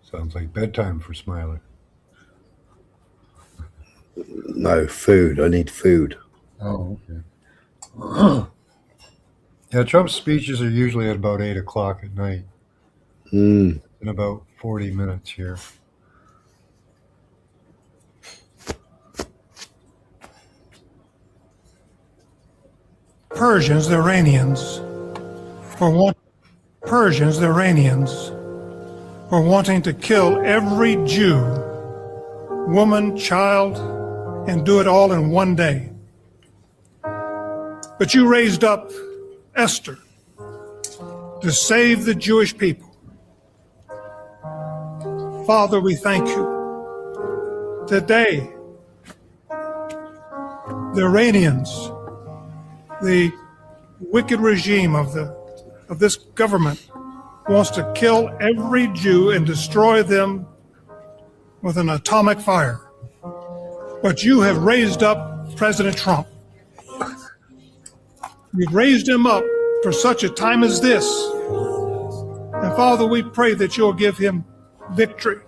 Sounds like bedtime for Smiler. No, food. I need food. Oh, okay. Yeah, Trump's speeches are usually at about 8 o'clock at night. In about 40 minutes here. Persians, the Iranians, were wanting to kill every Jew, woman, child, and do it all in one day. But you raised up Esther to save the Jewish people. Father, we thank you. Today, the Iranians, the wicked regime of this government, wants to kill every Jew and destroy them with an atomic fire. But you have raised up President Trump. You've raised him up for such a time as this. And Father, we pray that you'll give him victory.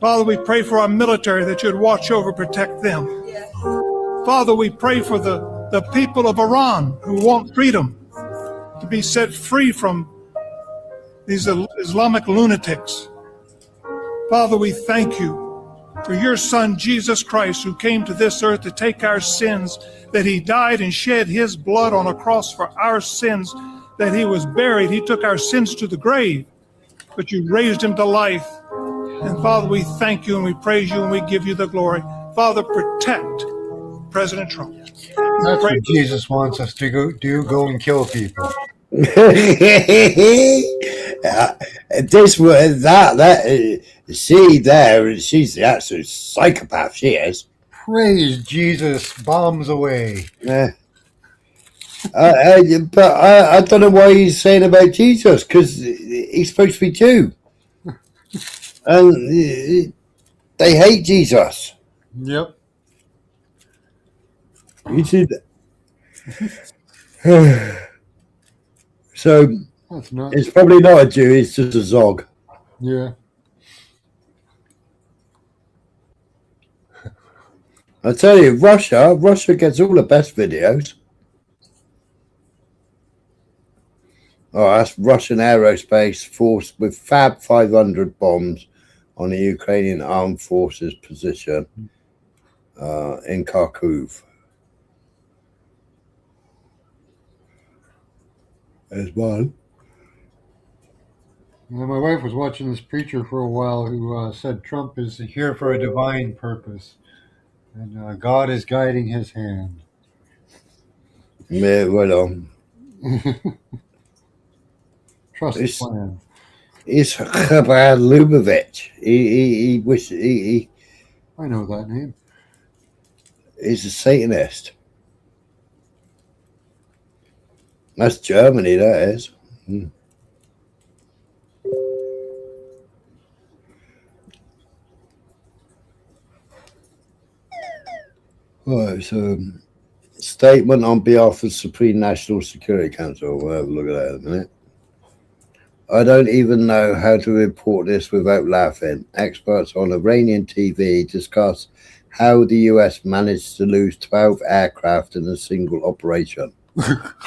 Father, we pray for our military that you'd watch over, protect them. Father, we pray for the people of Iran who want freedom to be set free from these Islamic lunatics. Father, we thank you for your Son, Jesus Christ, who came to this earth to take our sins, that he died and shed his blood on a cross for our sins, that he was buried. He took our sins to the grave, but you raised him to life. And Father, we thank you and we praise you and we give you the glory. Father, protect President Trump. That's what Jesus wants us to do, go and kill people. See there, she's the absolute psychopath, she is. Praise Jesus, bombs away. Yeah. But I don't know why he's saying about Jesus, because he's supposed to be Jew. And they hate Jesus. Yep. You see that? So it's probably not a Jew, it's just a Zog. Yeah. I tell you, Russia gets all the best videos. Oh, that's Russian aerospace force with Fab 500 bombs on the Ukrainian armed forces position in Kharkiv. There's one. Yeah, my wife was watching this preacher for a while who said Trump is here for a divine purpose, and God is guiding his hand. Yeah, well, Trust the plan. It's Chabad Lubavitch. He I know that name. He's a Satanist. That's Germany, that is. Right, so statement on behalf of Supreme National Security Council. We'll have a look at that in a minute. I don't even know how to report this without laughing. Experts on Iranian TV discuss how the US managed to lose 12 aircraft in a single operation.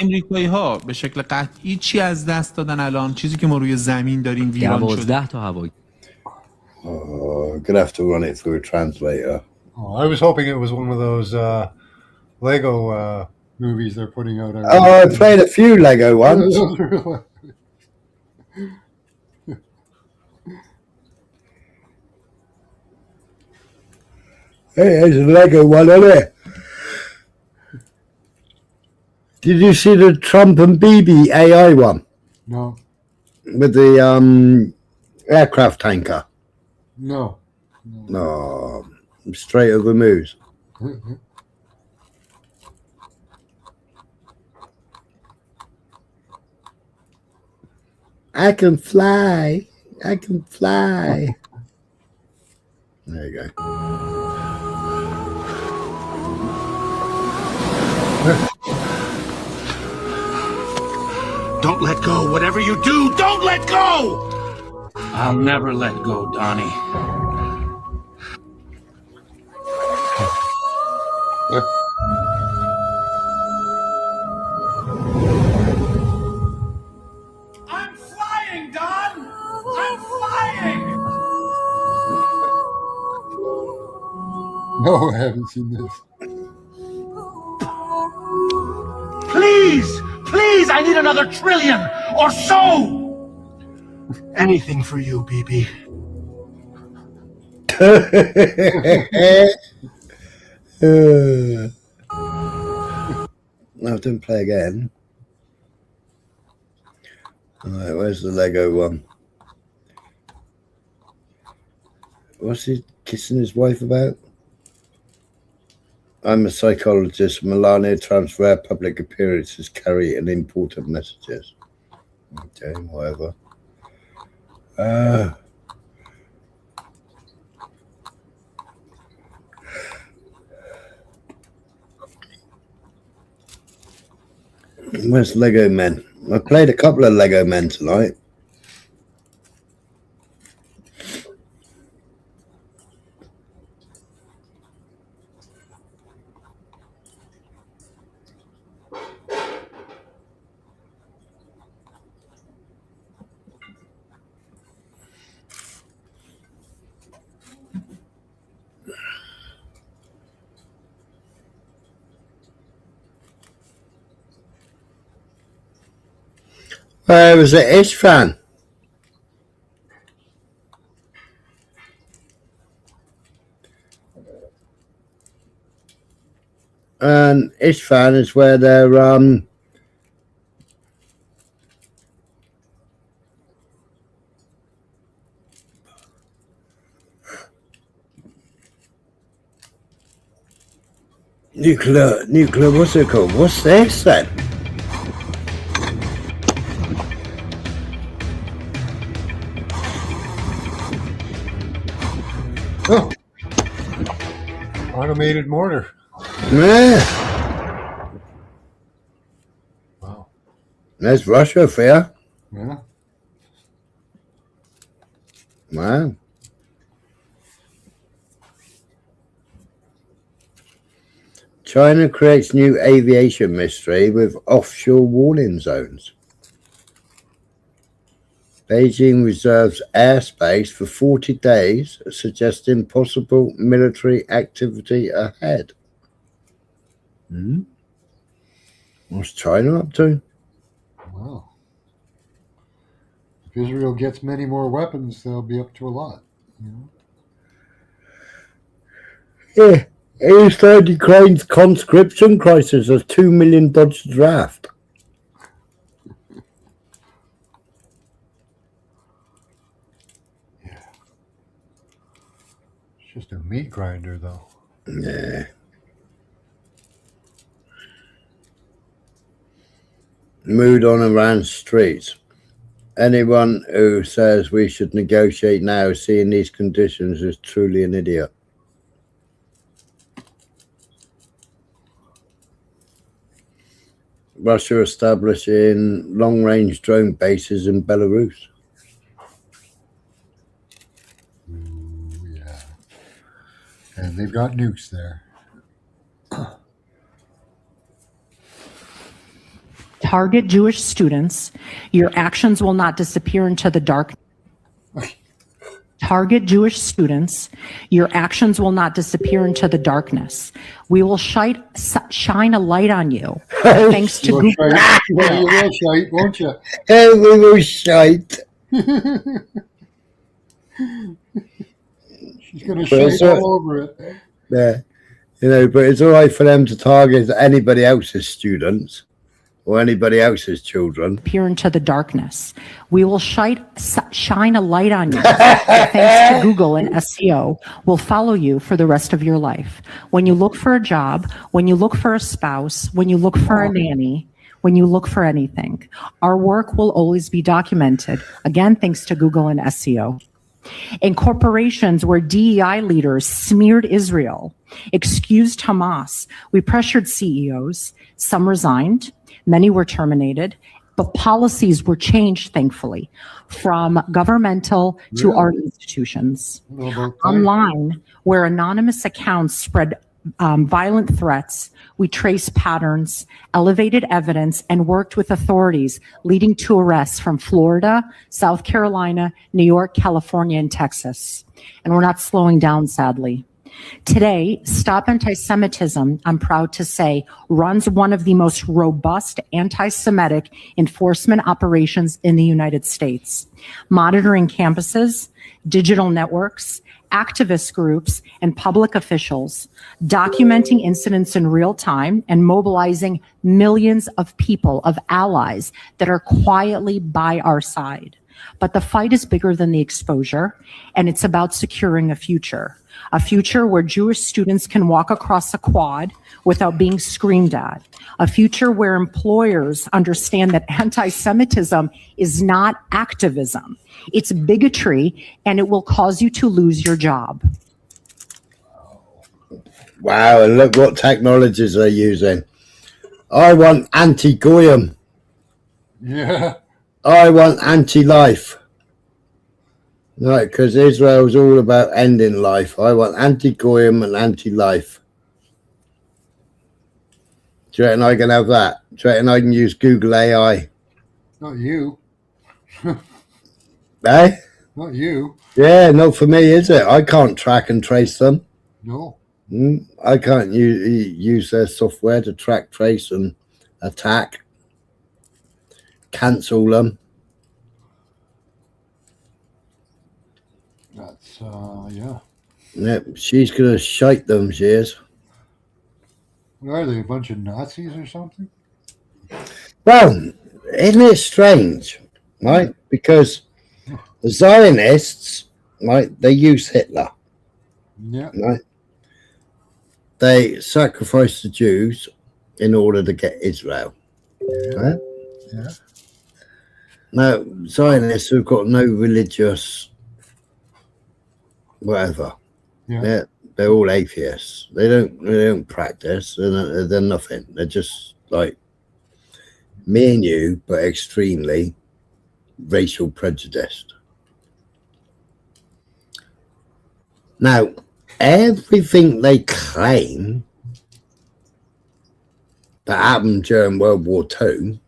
امریکایی ها به شکل قطعی چی از دست دادن الان چیزی که ما روی زمین داریم ویران شده 12 تا هوایی. Oh, gonna have to run it through a translator. Oh, I was hoping it was one of those Lego movies they're putting out. Oh, I played a few Lego ones. Hey, there's a Lego one on there. Did you see the Trump and Bibi AI one? No. With the aircraft tanker? No. No. Straight over moves. I can fly. I can fly. There you go. Don't let go. Whatever you do, don't let go! I'll never let go, Donnie. No, I haven't seen this. Please, I need another trillion or so. Anything for you, BB. No, don't play again. All right, where's the Lego one? What's he kissing his wife about? I'm a psychologist. Melania transfer public appearances carry an important messages. Okay, whatever. Where's Lego Men? I played a couple of Lego Men tonight. It was an Ish fan. And Ish fan is where they're nuclear, what's it called? What's this then? Oh, automated mortar. Yeah. Wow. There's Russia for you. Yeah. Wow. China creates new aviation mystery with offshore warning zones. Beijing reserves airspace for 40 days, suggesting possible military activity ahead. What's China up to? Wow. If Israel gets many more weapons, they'll be up to a lot. You know? Yeah. Inside Ukraine's conscription crisis of 2 million dodged draft. It's just a meat grinder, though. Yeah. Mood on Iran's streets. Anyone who says we should negotiate now, seeing these conditions, is truly an idiot. Russia establishing long-range drone bases in Belarus. Ooh, yeah. And they've got nukes there. Target Jewish students. Your actions will not disappear into the dark. Target Jewish students. Your actions will not disappear into the darkness. We will shine a light on you. Thanks to Google. Well, you will shite, won't you? We will shite. She's going to shite all over it. Yeah. You know, but it's all right for them to target anybody else's students or anybody else's children. Peer into the darkness. We will shine a light on you. Thanks to Google and SEO, will follow you for the rest of your life. When you look for a job, when you look for a spouse, when you look for a nanny, when you look for anything, our work will always be documented. Again, thanks to Google and SEO. In corporations where DEI leaders smeared Israel, excused Hamas, we pressured CEOs. Some resigned, many were terminated, but policies were changed, thankfully, from governmental to art institutions. Online, where anonymous accounts spread violent threats, we traced patterns, elevated evidence, and worked with authorities, leading to arrests from Florida, South Carolina, New York, California, and Texas. And we're not slowing down, sadly. Today, Stop Anti-Semitism, I'm proud to say, runs one of the most robust anti-Semitic enforcement operations in the United States, monitoring campuses, digital networks, activist groups, and public officials, documenting incidents in real time and mobilizing millions of people, of allies that are quietly by our side. But the fight is bigger than the exposure, and it's about securing a future where Jewish students can walk across a quad without being screamed at, a future where employers understand that anti-Semitism is not activism. It's bigotry, and it will cause you to lose your job. Wow, and look what technologies they're using. I want anti-goyim. Yeah. I want anti-life. Right, because Israel's all about ending life. I want anti-goyim and anti-life. Do you reckon I can have that? Do you reckon I can use Google AI? Not you. Eh? Not you. Yeah, not for me, is it? I can't track and trace them. No. I can't use their software to track, trace, and attack. Cancel them. That's, yeah. Yep, she's going to shite them, she is. What are they, a bunch of Nazis or something? Well, isn't it strange, right? Because the Zionists, right, they use Hitler. Yeah. Right? They sacrificed the Jews in order to get Israel. Yeah. Right? Yeah. Now, Zionists have got no religious whatever. Yeah. They're all atheists. They don't practice. They're nothing. They're just like me and you, but extremely racial prejudiced. Now, everything they claim that happened during World War II,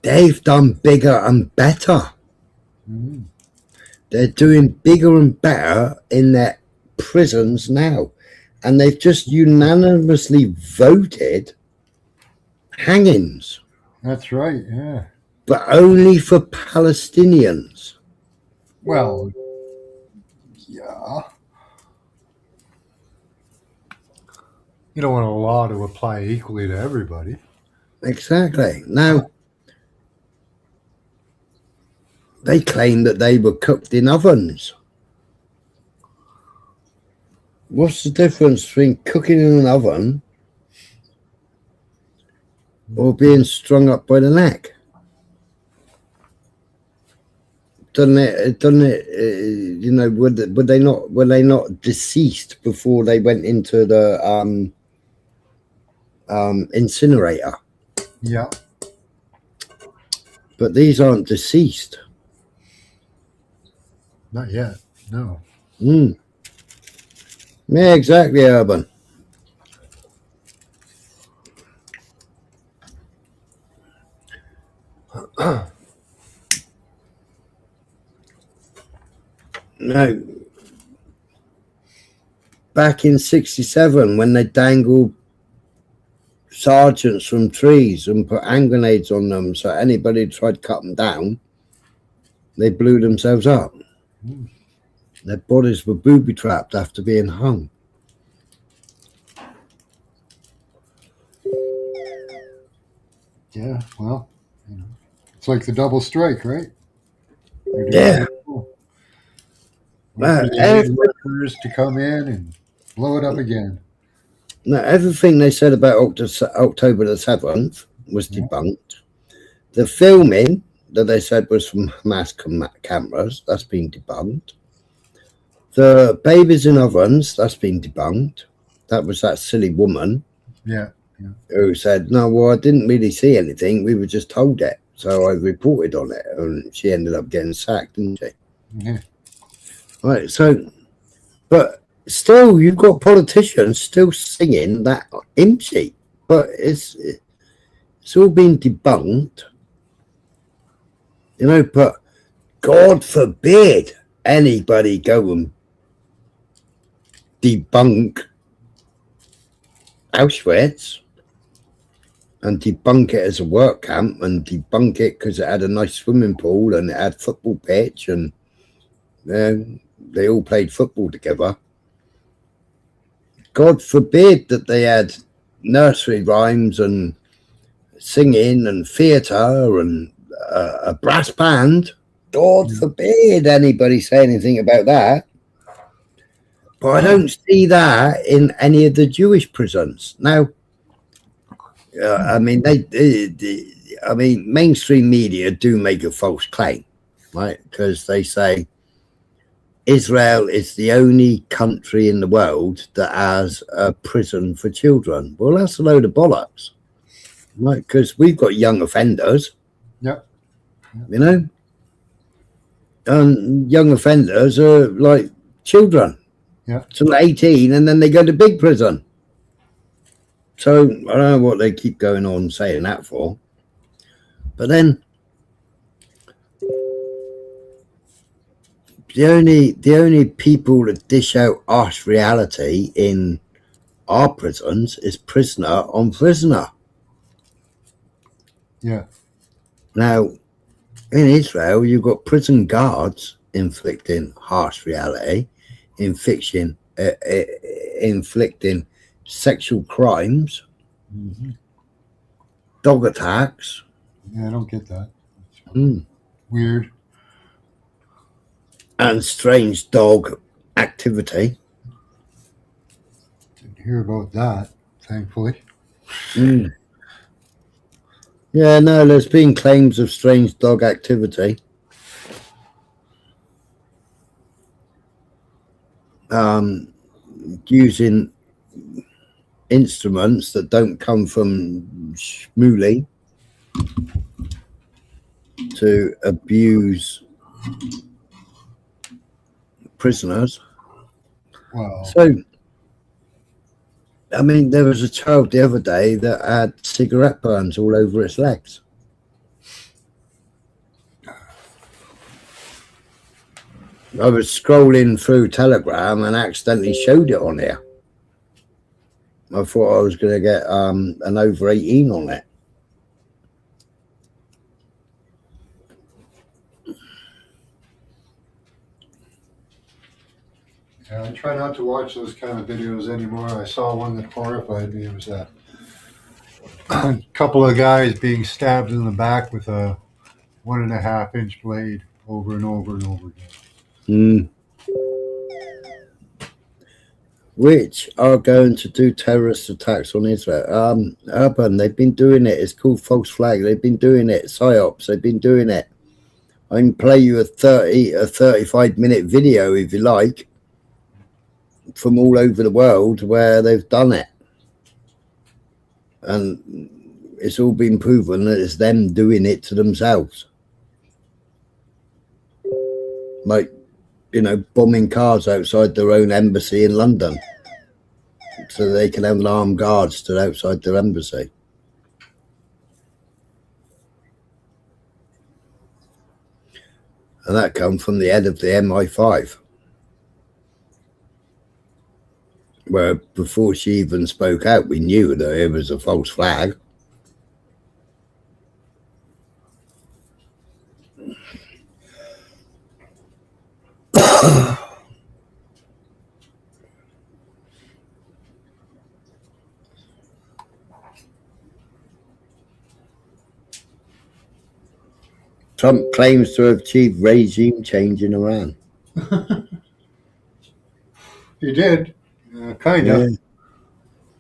they've done bigger and better. Mm. They're doing bigger and better in their prisons now. And they've just unanimously voted hangings. That's right, yeah. But only for Palestinians. Well, yeah. You don't want a law to apply equally to everybody. Exactly. Now, they claim that they were cooked in ovens. What's the difference between cooking in an oven or being strung up by the neck? Doesn't it? You know, were they not deceased before they went into the incinerator? Yeah. But these aren't deceased. Not yet. No. Yeah, exactly, Urban. No. Back in '67, when they dangled sergeants from trees and put hand grenades on them, so anybody who tried to cut them down, they blew themselves up. Their bodies were booby-trapped after being hung. Yeah, well, you know, it's like the double strike, right? Yeah. Workers to come in and blow it up again. Now, everything they said about October the 7th was debunked. The filming that they said was from Hamas cameras, that's been debunked. The babies in ovens, that's been debunked. That was that silly woman. Yeah. Who said, no, well, I didn't really see anything. We were just told it. So I reported on it. And she ended up getting sacked, didn't she? Yeah. Right, so, but still, you've got politicians still singing that hymn sheet. But it's all been debunked. You know, but God forbid anybody go and debunk Auschwitz and debunk it as a work camp and debunk it because it had a nice swimming pool and it had football pitch and they all played football together. God forbid that they had nursery rhymes and singing and theatre and a brass band. God forbid anybody say anything about that. But I don't see that in any of the Jewish prisons. Now, I mean, mainstream media do make a false claim, right? Because they say Israel is the only country in the world that has a prison for children. Well, that's a load of bollocks, right? Because we've got young offenders. Yep. You know, and young offenders are like children. Yeah. Till 18, and then they go to big prison. So I don't know what they keep going on saying that for. But then the only people that dish out harsh reality in our prisons is prisoner on prisoner. Yeah. Now, in Israel, you've got prison guards inflicting harsh reality, inflicting sexual crimes, dog attacks. Yeah, I don't get that. Mm. Weird. And strange dog activity. Didn't hear about that, thankfully. Mm. Yeah, no, there's been claims of strange dog activity. Using instruments that don't come from Shmuley to abuse prisoners. Wow. So, I mean, there was a child the other day that had cigarette burns all over its legs. I was scrolling through Telegram and accidentally showed it on here. I thought I was going to get an over 18 on it. Yeah, I try not to watch those kind of videos anymore. I saw one that horrified me. It was a couple of guys being stabbed in the back with a 1.5-inch blade over and over and over again. Mm. Which are going to do terrorist attacks on Israel. Urban, they've been doing it. It's called false flag. They've been doing it. PSYOPs, they've been doing it. I can play you a 35-minute video if you like from all over the world where they've done it. And it's all been proven that it's them doing it to themselves. Like, you know, bombing cars outside their own embassy in London so they can have an armed guard stood outside their embassy. And that come from the head of the MI5, where before she even spoke out, we knew that it was a false flag. Trump claims to have achieved regime change in Iran. He did. Kind of. Yeah.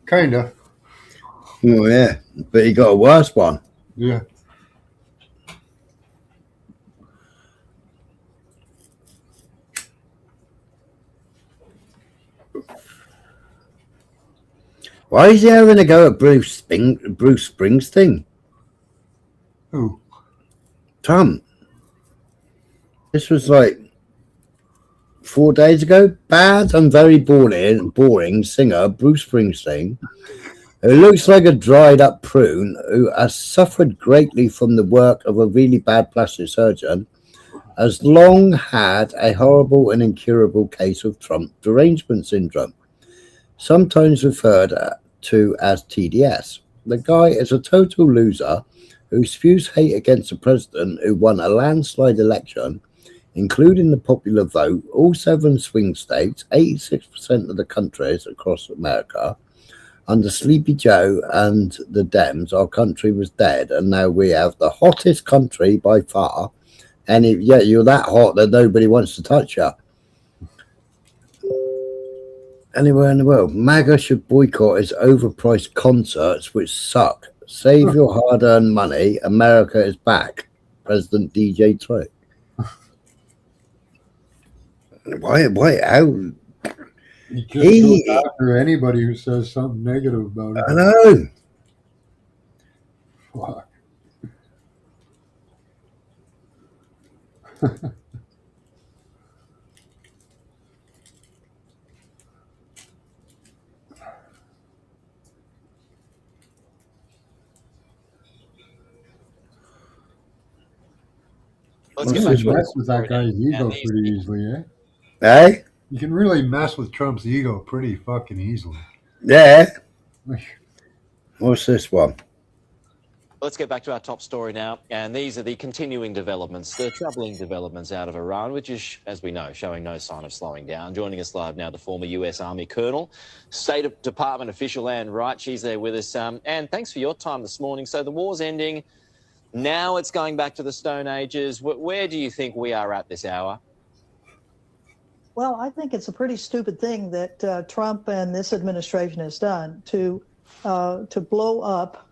Kind of. Oh, yeah. But he got a worse one. Yeah. Why is he having a go at Bruce Springsteen? Who? Trump. This was like 4 days ago. Bad and very boring singer Bruce Springsteen, who looks like a dried up prune, who has suffered greatly from the work of a really bad plastic surgeon, has long had a horrible and incurable case of Trump derangement syndrome. sometimes referred to as TDS. The guy is a total loser who spews hate against the president who won a landslide election, including the popular vote, all 7 swing states, 86% of the countries across America. Under Sleepy Joe and the Dems, our country was dead, and now we have the hottest country by far. And you're that hot that nobody wants to touch you. Anywhere in the world, MAGA should boycott its overpriced concerts, which suck. Save your hard-earned money. America is back. President DJ Trick. Why? How? He can't go after anybody who says something negative about it. I know. Fuck. Let's You get back can to mess with that guy's ego these- pretty easily, eh? Hey? You can really mess with Trump's ego pretty fucking easily. Yeah. What's this one? Let's get back to our top story now, and these are the continuing developments, the troubling developments out of Iran, which is, as we know, showing no sign of slowing down. Joining us live now, the former US Army Colonel, State Department official Anne Wright. She's there with us. Anne, thanks for your time this morning. So the war's ending. Now it's going back to the Stone Ages. Where do you think we are at this hour? Well, I think it's a pretty stupid thing that Trump and this administration has done to blow up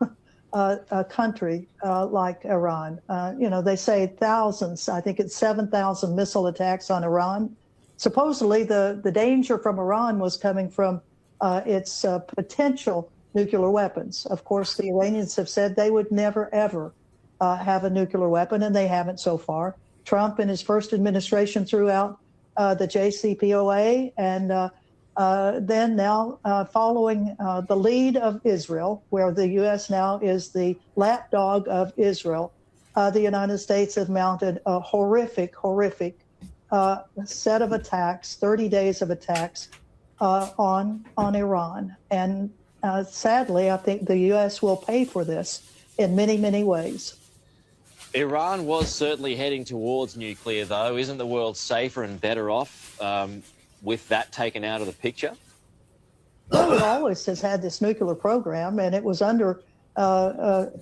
a country like Iran. They say thousands. I think it's 7,000 missile attacks on Iran. Supposedly, the danger from Iran was coming from its potential nuclear weapons. Of course, the Iranians have said they would never, ever have a nuclear weapon, and they haven't so far. Trump in his first administration threw out the JCPOA, and then now following the lead of Israel, where the U.S. now is the lapdog of Israel, the United States have mounted a horrific set of attacks, 30 days of attacks on Iran. And sadly, I think the U.S. will pay for this in many, many ways. Iran was certainly heading towards nuclear, though. Isn't the world safer and better off with that taken out of the picture? Well, it always has had this nuclear program, and it was under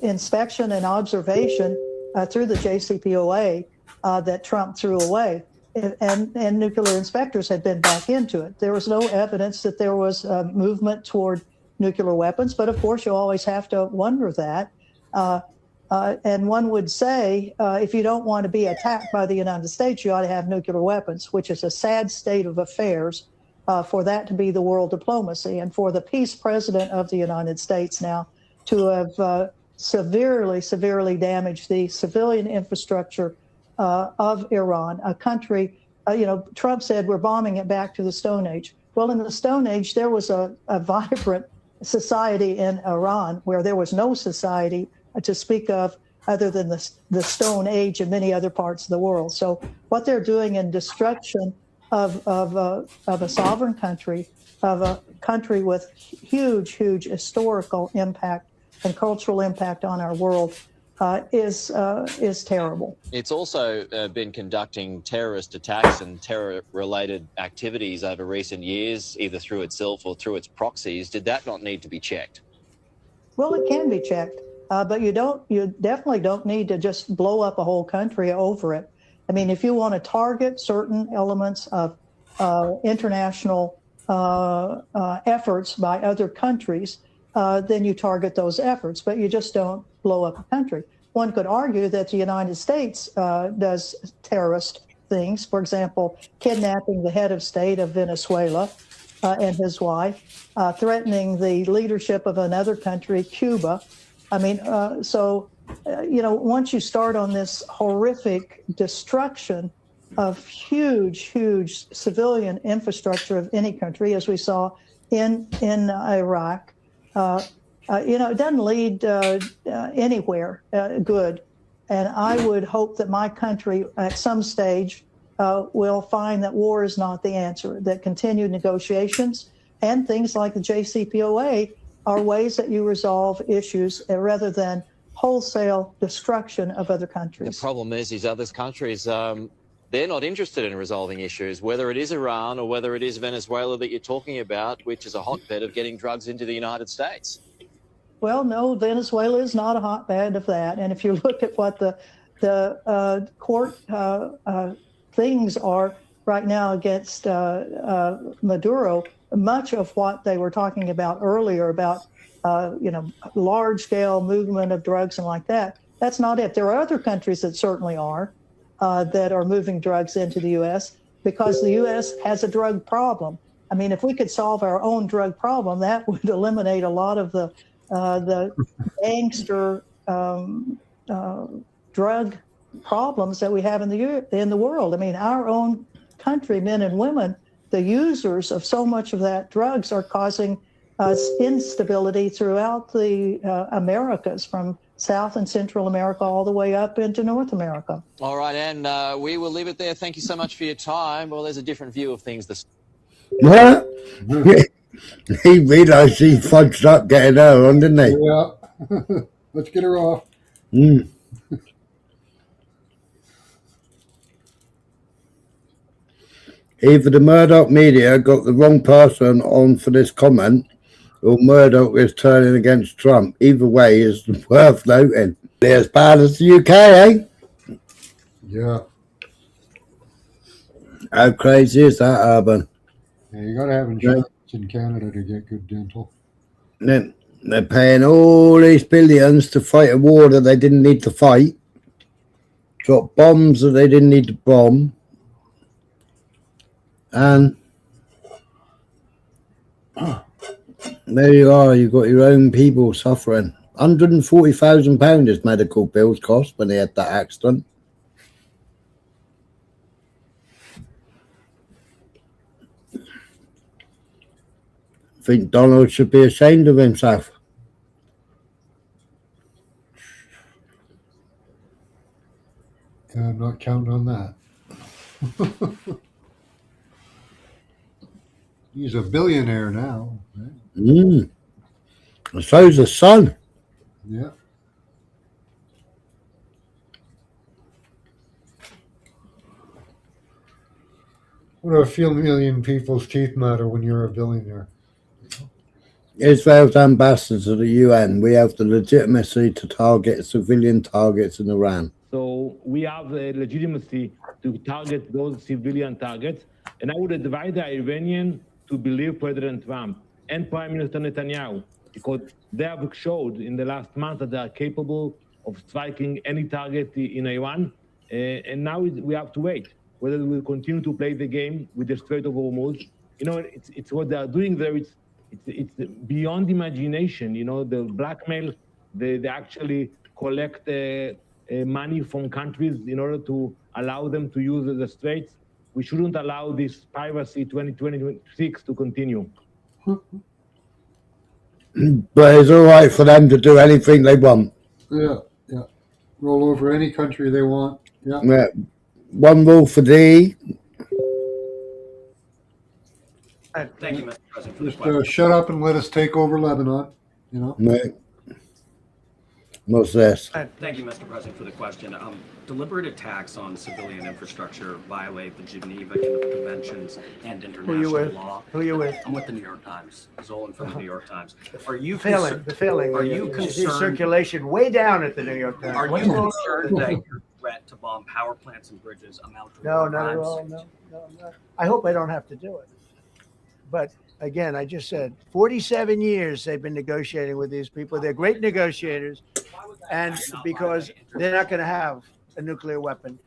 inspection and observation through the JCPOA that Trump threw away. And nuclear inspectors had been back into it. There was no evidence that there was movement toward nuclear weapons, but of course you always have to wonder that. And one would say, if you don't want to be attacked by the United States, you ought to have nuclear weapons, which is a sad state of affairs for that to be the world diplomacy, and for the peace president of the United States now to have severely damaged the civilian infrastructure of Iran, a country, Trump said we're bombing it back to the Stone Age. Well, in the Stone Age, there was a vibrant society in Iran where there was no society to speak of other than the Stone Age in many other parts of the world. So what they're doing in destruction of a sovereign country, of a country with huge historical impact and cultural impact on our world is terrible. It's also been conducting terrorist attacks and terror-related activities over recent years, either through itself or through its proxies. Did that not need to be checked? Well, it can be checked. But you definitely don't need to just blow up a whole country over it. I mean, if you want to target certain elements of international efforts by other countries, then you target those efforts, but you just don't blow up a country. One could argue that the United States does terrorist things, for example, kidnapping the head of state of Venezuela and his wife, threatening the leadership of another country, Cuba. I mean, once you start on this horrific destruction of huge civilian infrastructure of any country, as we saw in Iraq, it doesn't lead anywhere good. And I would hope that my country at some stage will find that war is not the answer, that continued negotiations and things like the JCPOA are ways that you resolve issues rather than wholesale destruction of other countries. The problem is these other countries, they're not interested in resolving issues, whether it is Iran or whether it is Venezuela that you're talking about, which is a hotbed of getting drugs into the United States. Well, no, Venezuela is not a hotbed of that. And if you look at what the court things are right now against Maduro, much of what they were talking about earlier about large-scale movement of drugs and like that, that's not it. There are other countries that certainly are that are moving drugs into the U.S. because the U.S. has a drug problem. I mean, if we could solve our own drug problem, that would eliminate a lot of the gangster drug problems that we have in the world. I mean, our own country, men and women, the users of so much of that drugs are causing instability throughout the Americas, from South and Central America all the way up into North America. All right, Anne, we will leave it there. Thank you so much for your time. Well, there's a different view of things this. What? He realised he fudged up getting her on, didn't he? Yeah. Let's get her off. Mm. Either the Murdoch media got the wrong person on for this comment, or Murdoch is turning against Trump. Either way is worth noting. They're as bad as the UK, eh? Yeah. How crazy is that, Urban? Yeah, you got to have insurance in Canada to get good dental. They're paying all these billions to fight a war that they didn't need to fight, drop bombs that they didn't need to bomb, and there you are, you've got your own people suffering. £140,000 his medical bills cost when he had that accident. I think Donald should be ashamed of himself. I'm not counting on that. He's a billionaire now. Right? And so's the son. Yeah. What do a few million people's teeth matter when you're a billionaire? Israel's ambassador to the UN, we have the legitimacy to target civilian targets in Iran. So we have the legitimacy to target those civilian targets. And I would advise the Iranian to believe President Trump and Prime Minister Netanyahu, because they have showed in the last month that they are capable of striking any target in Iran. And now we have to wait whether we will continue to play the game with the Strait of Hormuz. You know, it's what they are doing there. It's beyond imagination. You know, the blackmail, they actually collect money from countries in order to allow them to use the straits. We shouldn't allow this piracy 2026 to continue. But it's all right for them to do anything they want. Yeah, yeah. Roll over any country they want. Yeah. Yeah. One rule for thee. Thank you, Mr. President, for the Just question. shut up and let us take over Lebanon. You know. Right. What's this? Thank you, Mr. President, for the question. Deliberate attacks on civilian infrastructure violate the Geneva Conventions and international law. Who are you with? I'm with the New York Times. Zolan from the New York Times. Are you The failing. Are you see concerned? circulation way down at the New York Times? Are What's you going on? concerned that your threat to bomb power plants and bridges amount to No, war not at crimes? all. No. I hope I don't have to do it. But again, I just said 47 years they've been negotiating with these people. They're great negotiators, and because they're not going to have a nuclear weapon.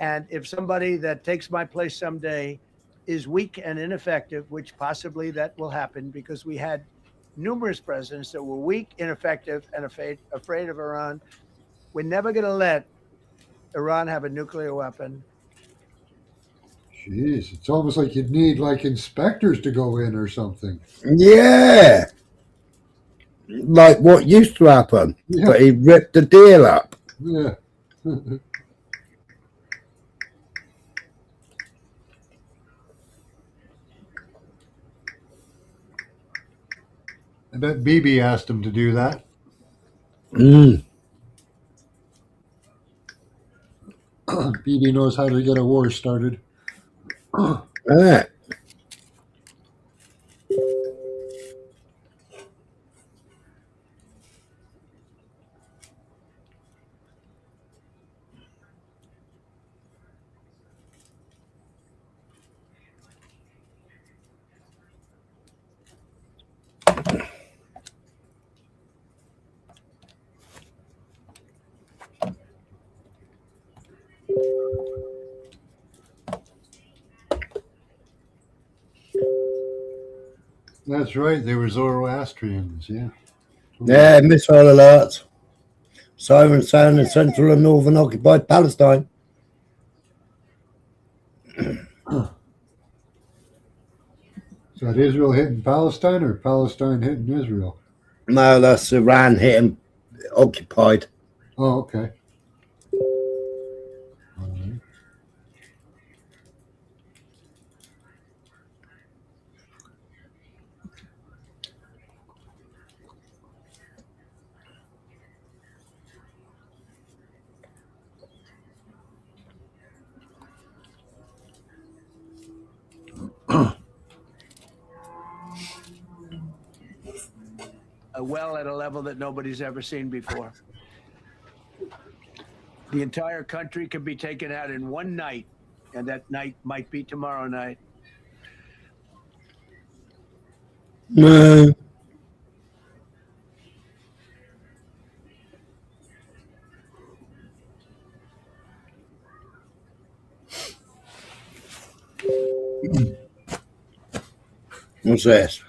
And if somebody that takes my place someday is weak and ineffective, which possibly that will happen, because we had numerous presidents that were weak, ineffective, and afraid of Iran. We're never going to let Iran have a nuclear weapon. Jeez, it's almost like you'd need like inspectors to go in or something. Yeah. Like what used to happen. Yeah. But he ripped the deal up. Yeah. I bet Bibi asked him to do that. Bibi knows how to get a war started. Yeah. That's right. They were Zoroastrians. Yeah. Yeah, missile alerts. Siren sound in central and northern occupied Palestine. Is that Israel hitting Palestine or Palestine hitting Israel? No, that's Iran hitting occupied. Oh, okay. Well at a level that nobody's ever seen before. The entire country could be taken out in one night, and that night might be tomorrow night. No. What's this?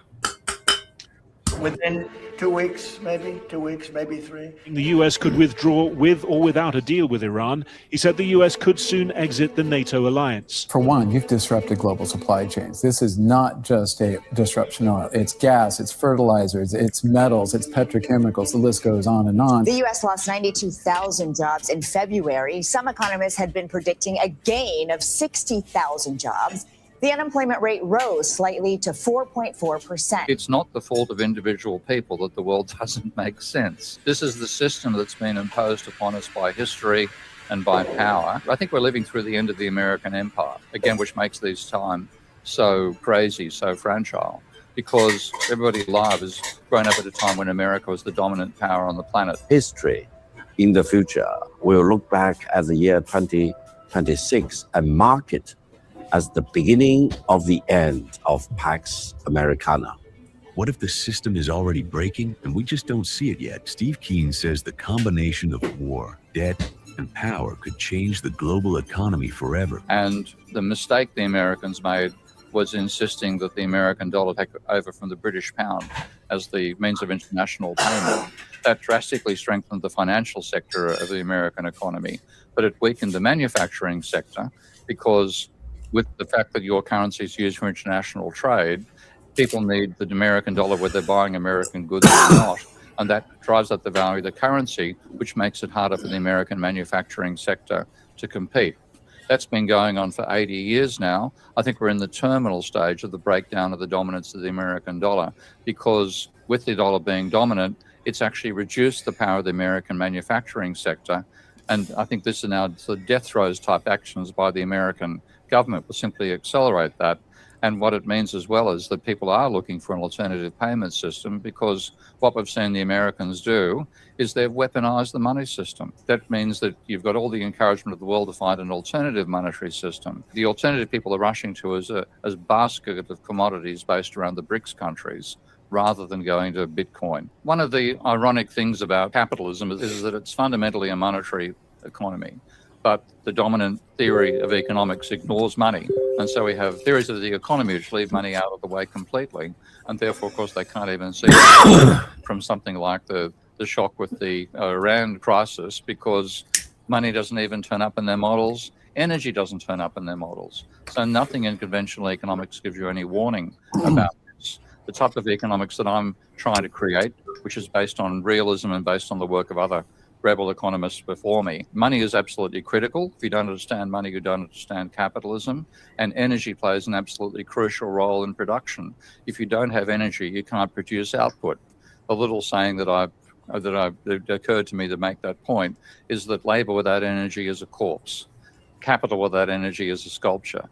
Within 2 weeks, maybe 2 weeks, maybe 3. The US could withdraw with or without a deal with Iran. He said the US could soon exit the NATO alliance. For one, you've disrupted global supply chains. This is not just a disruption of oil. It's gas, it's fertilizers, it's metals, it's petrochemicals. The list goes on and on. The U.S. lost 92,000 jobs in February. Some economists had been predicting a gain of 60,000 jobs. The unemployment rate rose slightly to 4.4%. It's not the fault of individual people that the world doesn't make sense. This is the system that's been imposed upon us by history and by power. I think we're living through the end of the American empire, again, which makes these times so crazy, so fragile, because everybody alive has grown up at a time when America was the dominant power on the planet. History in the future will look back at the year 2026 and mark it as the beginning of the end of Pax Americana. What if the system is already breaking and we just don't see it yet? Steve Keen says the combination of war, debt, and power could change the global economy forever. And the mistake the Americans made was insisting that the American dollar take over from the British pound as the means of international payment. That drastically strengthened the financial sector of the American economy, but it weakened the manufacturing sector because with the fact that your currency is used for international trade, people need the American dollar whether they're buying American goods or not. And that drives up the value of the currency, which makes it harder for the American manufacturing sector to compete. That's been going on for 80 years now. I think we're in the terminal stage of the breakdown of the dominance of the American dollar, because with the dollar being dominant, it's actually reduced the power of the American manufacturing sector. And I think this is now the death throes type actions by the American government will simply accelerate that. And what it means as well is that people are looking for an alternative payment system, because what we've seen the Americans do is they've weaponized the money system. That means that you've got all the encouragement of the world to find an alternative monetary system. The alternative people are rushing to is a basket of commodities based around the BRICS countries, rather than going to Bitcoin. One of the ironic things about capitalism is that it's fundamentally a monetary economy. But the dominant theory of economics ignores money. And so we have theories of the economy which leave money out of the way completely. And therefore, of course, they can't even see from something like the shock with the Iran crisis, because money doesn't even turn up in their models. Energy doesn't turn up in their models. So nothing in conventional economics gives you any warning about this. The type of economics that I'm trying to create, which is based on realism and based on the work of other rebel economists before me. Money is absolutely critical. If you don't understand money, you don't understand capitalism. And energy plays an absolutely crucial role in production. If you don't have energy, you can't produce output. a little saying that occurred to me to make that point is that labor without energy is a corpse. Capital without energy is a sculpture.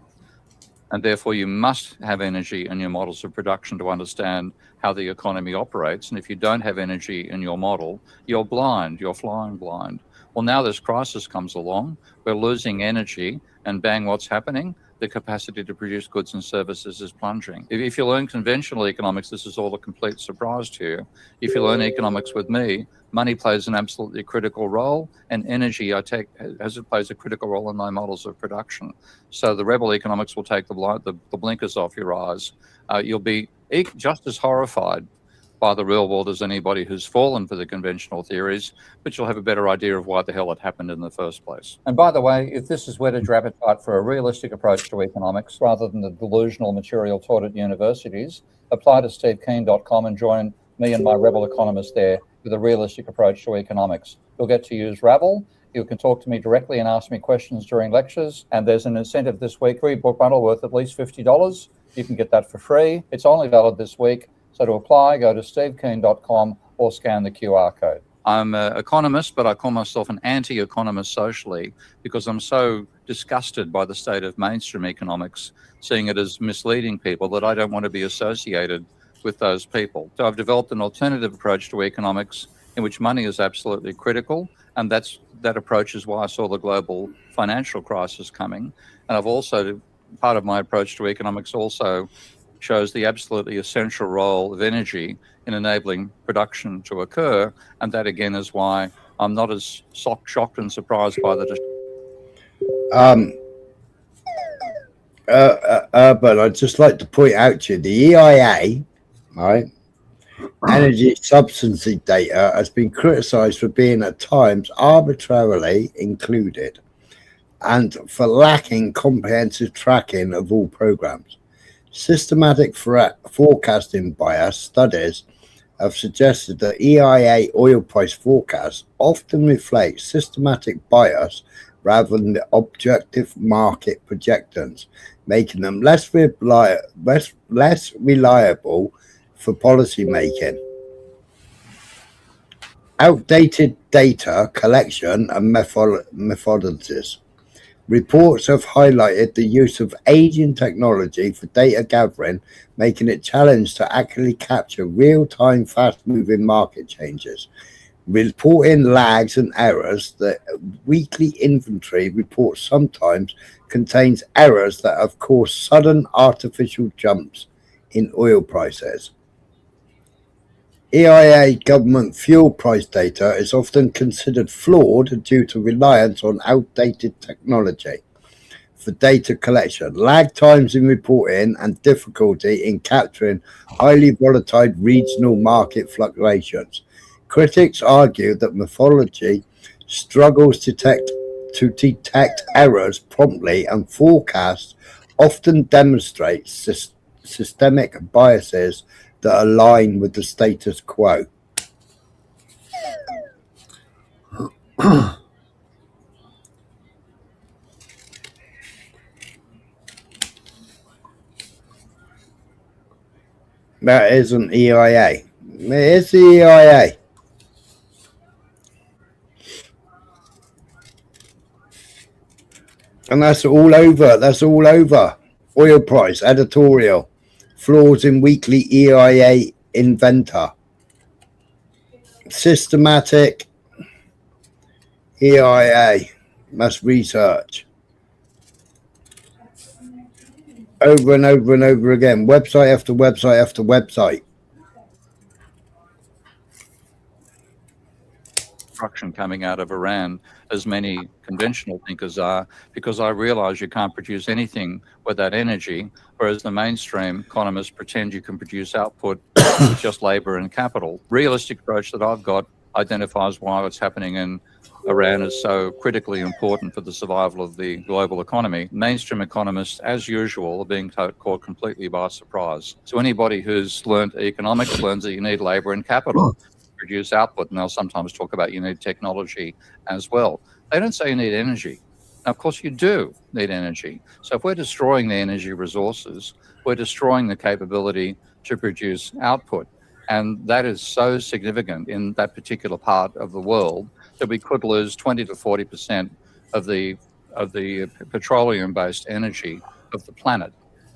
And therefore, you must have energy in your models of production to understand how the economy operates. And if you don't have energy in your model, you're blind, you're flying blind. Well, now this crisis comes along, we're losing energy, and bang, what's happening? The capacity to produce goods and services is plunging. If you learn conventional economics, this is all a complete surprise to you. If you learn economics with me, money plays an absolutely critical role, and energy plays a critical role in my models of production. So the rebel economics will take the blinkers off your eyes. You'll be just as horrified by the real world as anybody who's fallen for the conventional theories, but you'll have a better idea of why the hell it happened in the first place. And by the way, if this is whetted your appetite for a realistic approach to economics rather than the delusional material taught at universities, apply to stevekeen.com and join me and my rebel economists there with a realistic approach to economics. You'll get to use Ravel. You can talk to me directly and ask me questions during lectures. And there's an incentive this week, free book bundle worth at least $50. You can get that for free. It's only valid this week. So to apply, go to stevekeen.com or scan the QR code. I'm an economist, but I call myself an anti-economist socially because I'm so disgusted by the state of mainstream economics, seeing it as misleading people, that I don't want to be associated with those people. So I've developed an alternative approach to economics in which money is absolutely critical, and that approach is why I saw the global financial crisis coming. And I've also, part of my approach to economics also shows the absolutely essential role of energy in enabling production to occur, and that again is why I'm not as shocked and surprised by the but I'd just like to point out to you, the EIA, right, energy substancy data has been criticised for being at times arbitrarily included and for lacking comprehensive tracking of all programs. Systematic forecasting bias studies have suggested that EIA oil price forecasts often reflect systematic bias rather than the objective market projections, making them less reliable for policy making. Outdated data collection and methodologies. Reports have highlighted the use of aging technology for data gathering, making it challenging to accurately capture real-time, fast-moving market changes. Reporting lags and errors. The weekly inventory report sometimes contains errors that have caused sudden artificial jumps in oil prices. EIA government fuel price data is often considered flawed due to reliance on outdated technology for data collection, lag times in reporting, and difficulty in capturing highly volatile regional market fluctuations. Critics argue that methodology struggles to detect errors promptly, and forecasts often demonstrate systemic biases that align with the status quo. That isn't EIA. It is the EIA. And that's all over. That's all over. Oil price, editorial. Flaws in weekly EIA inventor. Systematic EIA. Must research. Over and over and over again. Website after website after website. Destruction coming out of Iran, as many conventional thinkers are, because I realize you can't produce anything without energy, whereas the mainstream economists pretend you can produce output with just labor and capital. Realistic approach that I've got identifies why what's happening in Iran is so critically important for the survival of the global economy. Mainstream economists, as usual, are being caught completely by surprise. So anybody who's learned economics learns that you need labor and capital to produce output, and they'll sometimes talk about you need technology as well. They don't say you need energy. Now, of course, you do need energy. So if we're destroying the energy resources, we're destroying the capability to produce output. And that is so significant in that particular part of the world that we could lose 20 to 40% of the petroleum-based energy of the planet.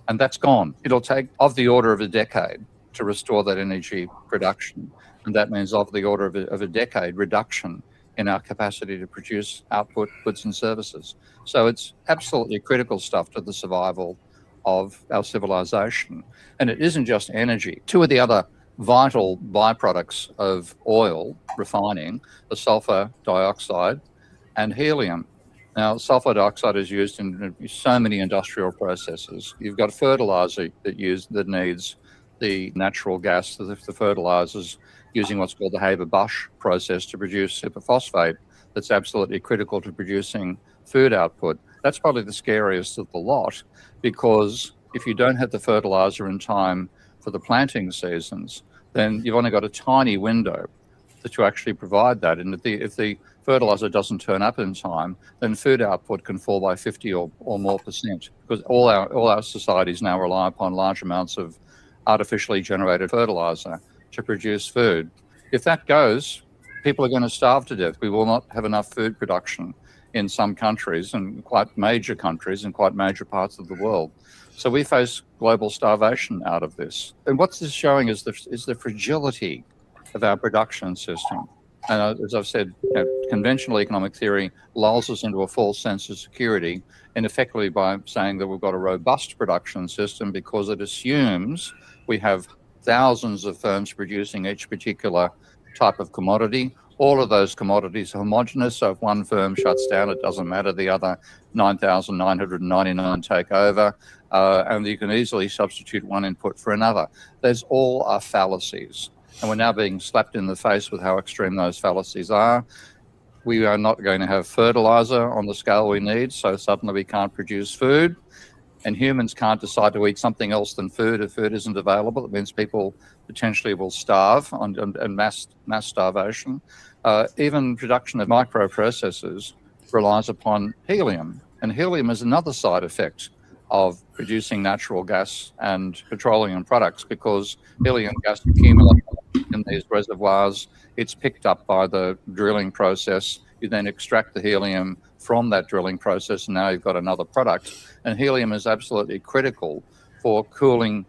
And that's gone. It'll take of the order of a decade to restore that energy production. And that means of the order of a decade reduction in our capacity to produce output goods and services. So it's absolutely critical stuff to the survival of our civilization. And it isn't just energy. Two of the other vital byproducts of oil refining are sulfur dioxide and helium. Now, sulfur dioxide is used in so many industrial processes. You've got fertilizer that needs the natural gas, the fertilizers, using what's called the Haber-Bosch process to produce superphosphate that's absolutely critical to producing food output. That's probably the scariest of the lot, because if you don't have the fertilizer in time for the planting seasons, then you've only got a tiny window to actually provide that. And if the fertilizer doesn't turn up in time, then food output can fall by 50 or more percent, because all our societies now rely upon large amounts of artificially generated fertilizer to produce food. If that goes, people are going to starve to death. We will not have enough food production in some countries, and quite major countries in quite major parts of the world. So we face global starvation out of this. And what this is showing is the fragility of our production system. And as I've said, conventional economic theory lulls us into a false sense of security, and effectively by saying that we've got a robust production system because it assumes we have thousands of firms producing each particular type of commodity. All of those commodities are homogenous, so if one firm shuts down, it doesn't matter, the other 9,999 take over, and you can easily substitute one input for another. Those all are fallacies, and we're now being slapped in the face with how extreme those fallacies are. We are not going to have fertilizer on the scale we need, so suddenly we can't produce food. And humans can't decide to eat something else than food if food isn't available. It means people potentially will starve and mass starvation. Even production of microprocessors relies upon helium. And helium is another side effect of producing natural gas and petroleum products, because helium gas accumulates in these reservoirs. It's picked up by the drilling process. You then extract the helium from that drilling process, and now you've got another product. And helium is absolutely critical for cooling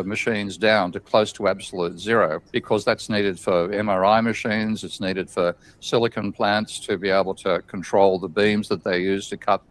machines down to close to absolute zero, because that's needed for MRI machines. It's needed for silicon plants to be able to control the beams that they use to cut,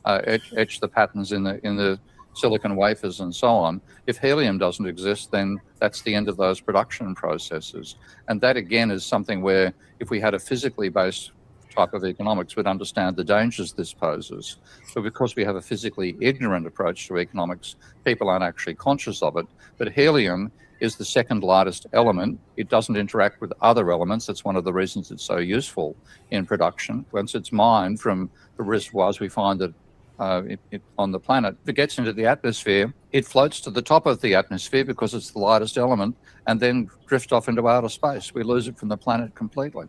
etch the patterns in the silicon wafers and so on. If helium doesn't exist, then that's the end of those production processes. And that again is something where, if we had a physically based type of economics, would understand the dangers this poses. But because we have a physically ignorant approach to economics, people aren't actually conscious of it. But helium is the second lightest element. It doesn't interact with other elements. That's one of the reasons it's so useful in production. Once it's mined from the reservoirs we find that on the planet, if it gets into the atmosphere, it floats to the top of the atmosphere because it's the lightest element, and then drifts off into outer space. We lose it from the planet completely.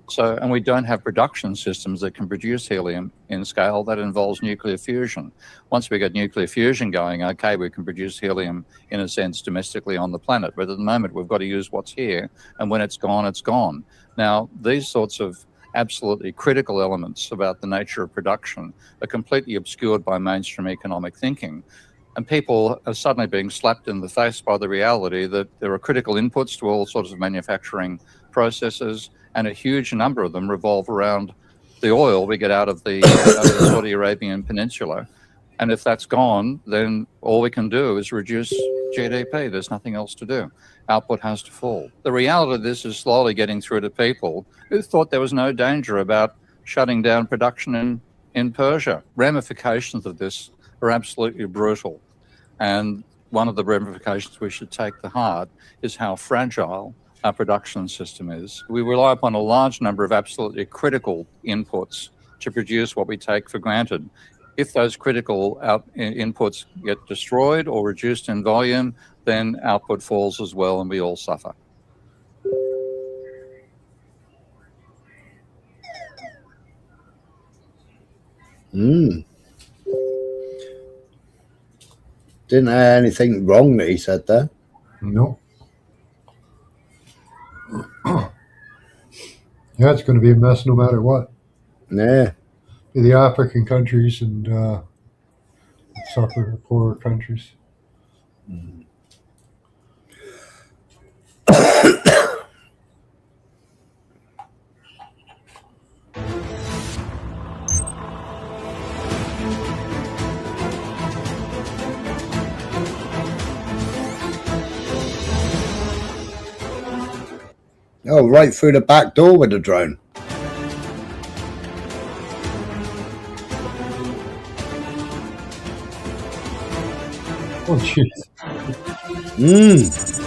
So, and we don't have production systems that can produce helium in scale. That involves nuclear fusion. Once we get nuclear fusion going, okay, we can produce helium in a sense domestically on the planet. But at the moment, we've got to use what's here, and when it's gone, it's gone. Now, these sorts of absolutely critical elements about the nature of production are completely obscured by mainstream economic thinking. And people are suddenly being slapped in the face by the reality that there are critical inputs to all sorts of manufacturing processes, and a huge number of them revolve around the oil we get out of the Saudi Arabian Peninsula. And if that's gone, then all we can do is reduce GDP. There's nothing else to do. Output has to fall. The reality of this is slowly getting through to people who thought there was no danger about shutting down production in Persia. Ramifications of this are absolutely brutal. And one of the ramifications we should take to heart is how fragile our production system is. We rely upon a large number of absolutely critical inputs to produce what we take for granted. If those critical inputs get destroyed or reduced in volume, then output falls as well, and we all suffer. Didn't have anything wrong that he said there. No. Yeah, it's going to be a mess no matter what. Yeah. The African countries and suffer poorer countries. Oh, right through the back door with the drone. Oh, jeez.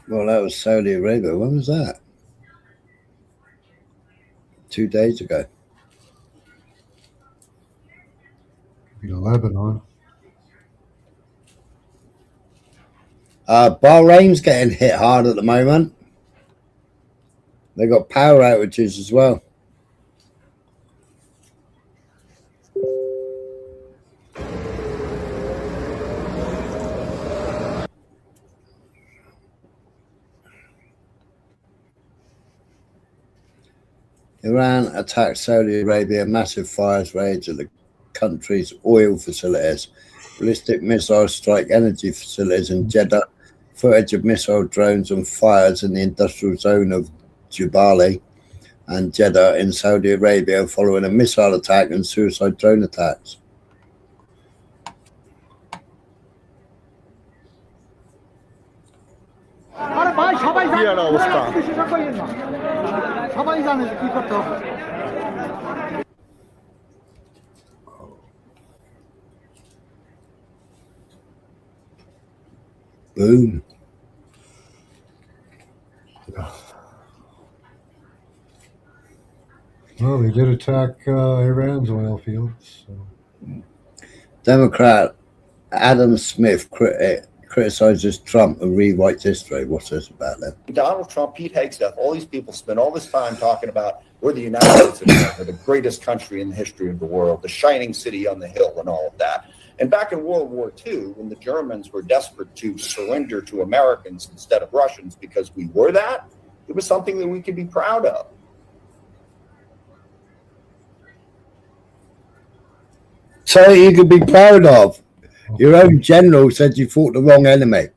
Well, that was Saudi Arabia. When was that? 2 days ago. Lebanon. Bahrain's getting hit hard at the moment. They got power outages as well. Iran attacked Saudi Arabia. Massive fires rage at the country's oil facilities. Ballistic missiles strike energy facilities in Jeddah. Footage of missile drones and fires in the industrial zone of Jubali and Jeddah in Saudi Arabia following a missile attack and suicide drone attacks. Boom. Well, they did attack Iran's oil fields. So. Democrat Adam Smith criticizes Trump and rewrites history. What's this about then? Donald Trump, Pete Hegseth, all these people spend all this time talking about we're the United States of America, the greatest country in the history of the world, the shining city on the hill and all of that. And back in World War II, when the Germans were desperate to surrender to Americans instead of Russians because we were that, it was something that we could be proud of. So you could be proud of. Your own general said you fought the wrong enemy.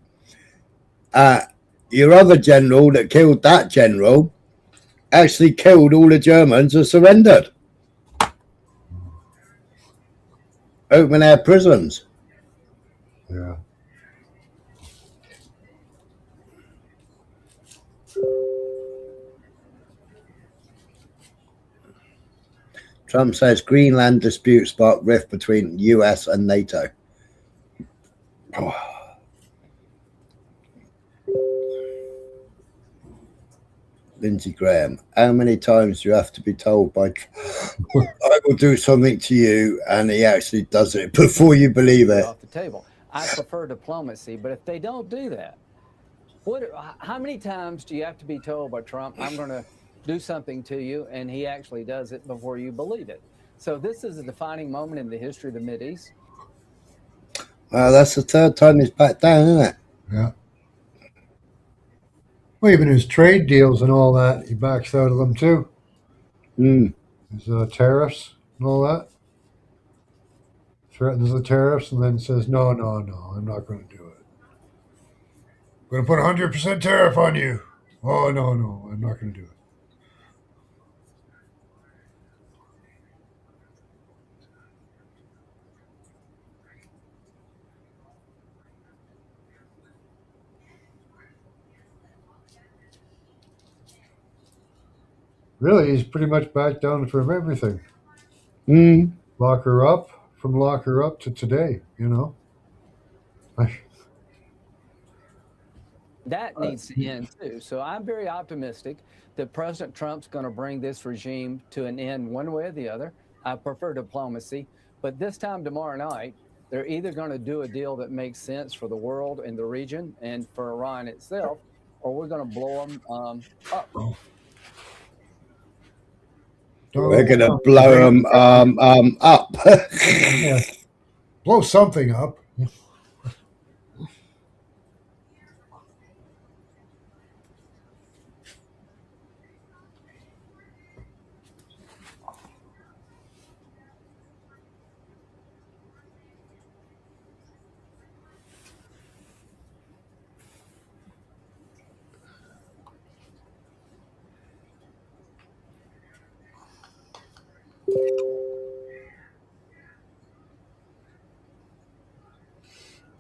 Your other general that killed that general actually killed all the Germans and surrendered. Open air prisons. Yeah. Trump says Greenland dispute sparked rift between US and NATO. Oh. Lindsey Graham, how many times do you have to be told by I will do something to you and he actually does it before you believe it? Off the table. I prefer diplomacy, but if they don't do that, how many times do you have to be told by Trump, I'm going to do something to you, and he actually does it before you believe it? So this is a defining moment in the history of the Mideast. Well, that's the third time he's backed down, isn't it? Yeah. Well, even his trade deals and all that, he backs out of them too. His tariffs and all that. Threatens the tariffs and then says, no, I'm not going to do it. I'm going to put 100% tariff on you. Oh, no, I'm not going to do it. Really, he's pretty much backed down from everything. Lock her up, from lock her up to today, you know. That needs to end too. So I'm very optimistic that President Trump's going to bring this regime to an end one way or the other. I prefer diplomacy, but this time tomorrow night, they're either going to do a deal that makes sense for the world and the region and for Iran itself, or we're going to blow them up. We're going to blow them up. Yeah. Blow something up.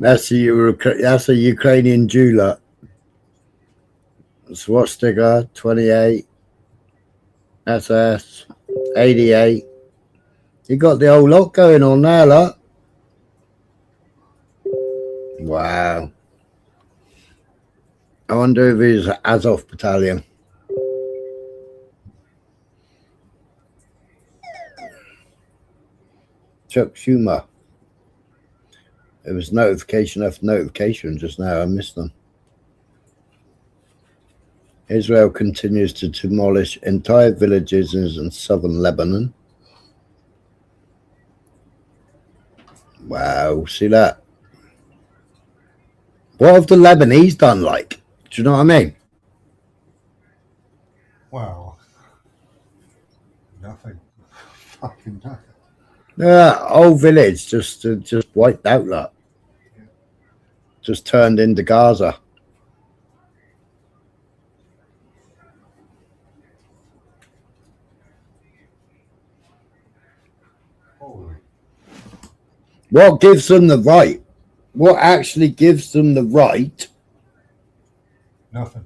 That's a Ukrainian jeweler. Swastika 28. SS 88. You got the whole lot going on there, look. Wow. I wonder if he's Azov battalion. Chuck Schumer. It was notification after notification just now. I missed them. Israel continues to demolish entire villages in southern Lebanon. Wow, see that? What have the Lebanese done, like? Do you know what I mean? Wow. Nothing. Fucking nothing. Yeah, whole village just wiped out, like. Just turned into Gaza. Holy. What gives them the right? What actually gives them the right? Nothing.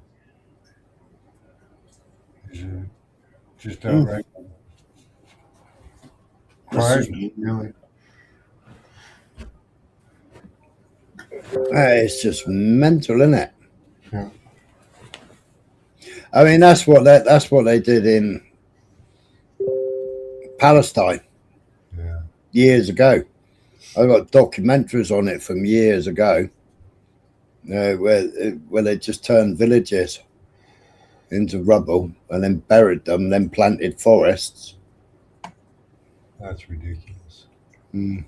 Just outright. Crazy, really. It's just mental, isn't it? Yeah. I mean, that's what they did in Palestine years ago. I got documentaries on it from years ago, where they just turned villages into rubble and then buried them, then planted forests. That's ridiculous. Mm.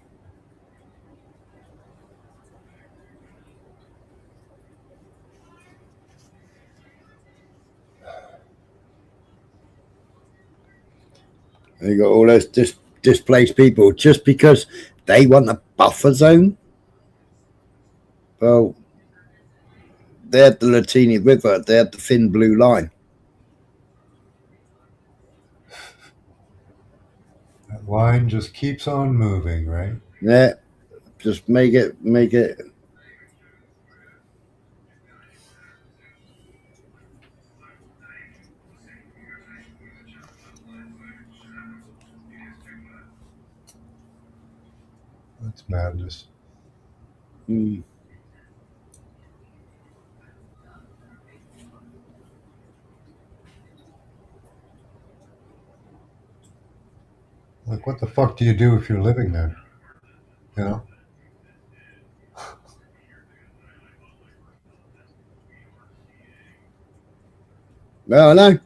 And you got all those displaced people just because they want a buffer zone. Well, they had the Latini River, they had the thin blue line. That line just keeps on moving, right? Yeah, just make it. That's madness. Mm. Like, what the fuck do you do if you're living there? You know? Well, I know.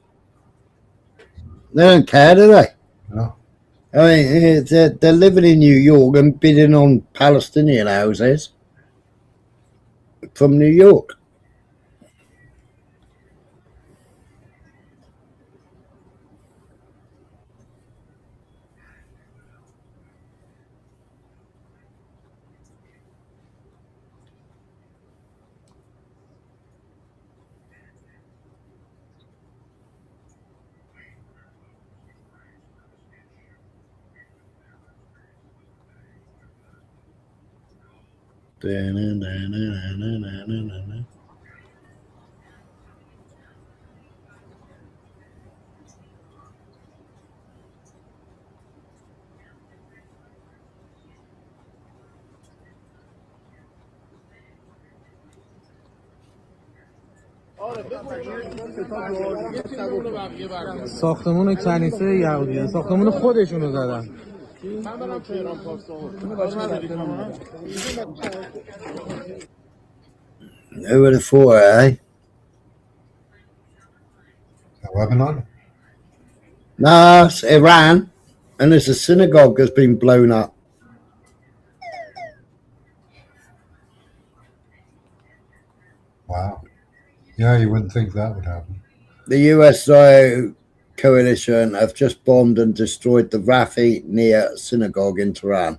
They don't care, do they? No. I mean, they're living in New York and bidding on Palestinian houses from New York. ساختمون کنیسه یهودیه، ساختمون خودشونو زدن. Who would have thought, eh? Lebanon? Nah, it's Iran, and there's a synagogue that's been blown up. Wow. Yeah, you wouldn't think that would happen. The US coalition have just bombed and destroyed the Rafi Nia synagogue in Tehran.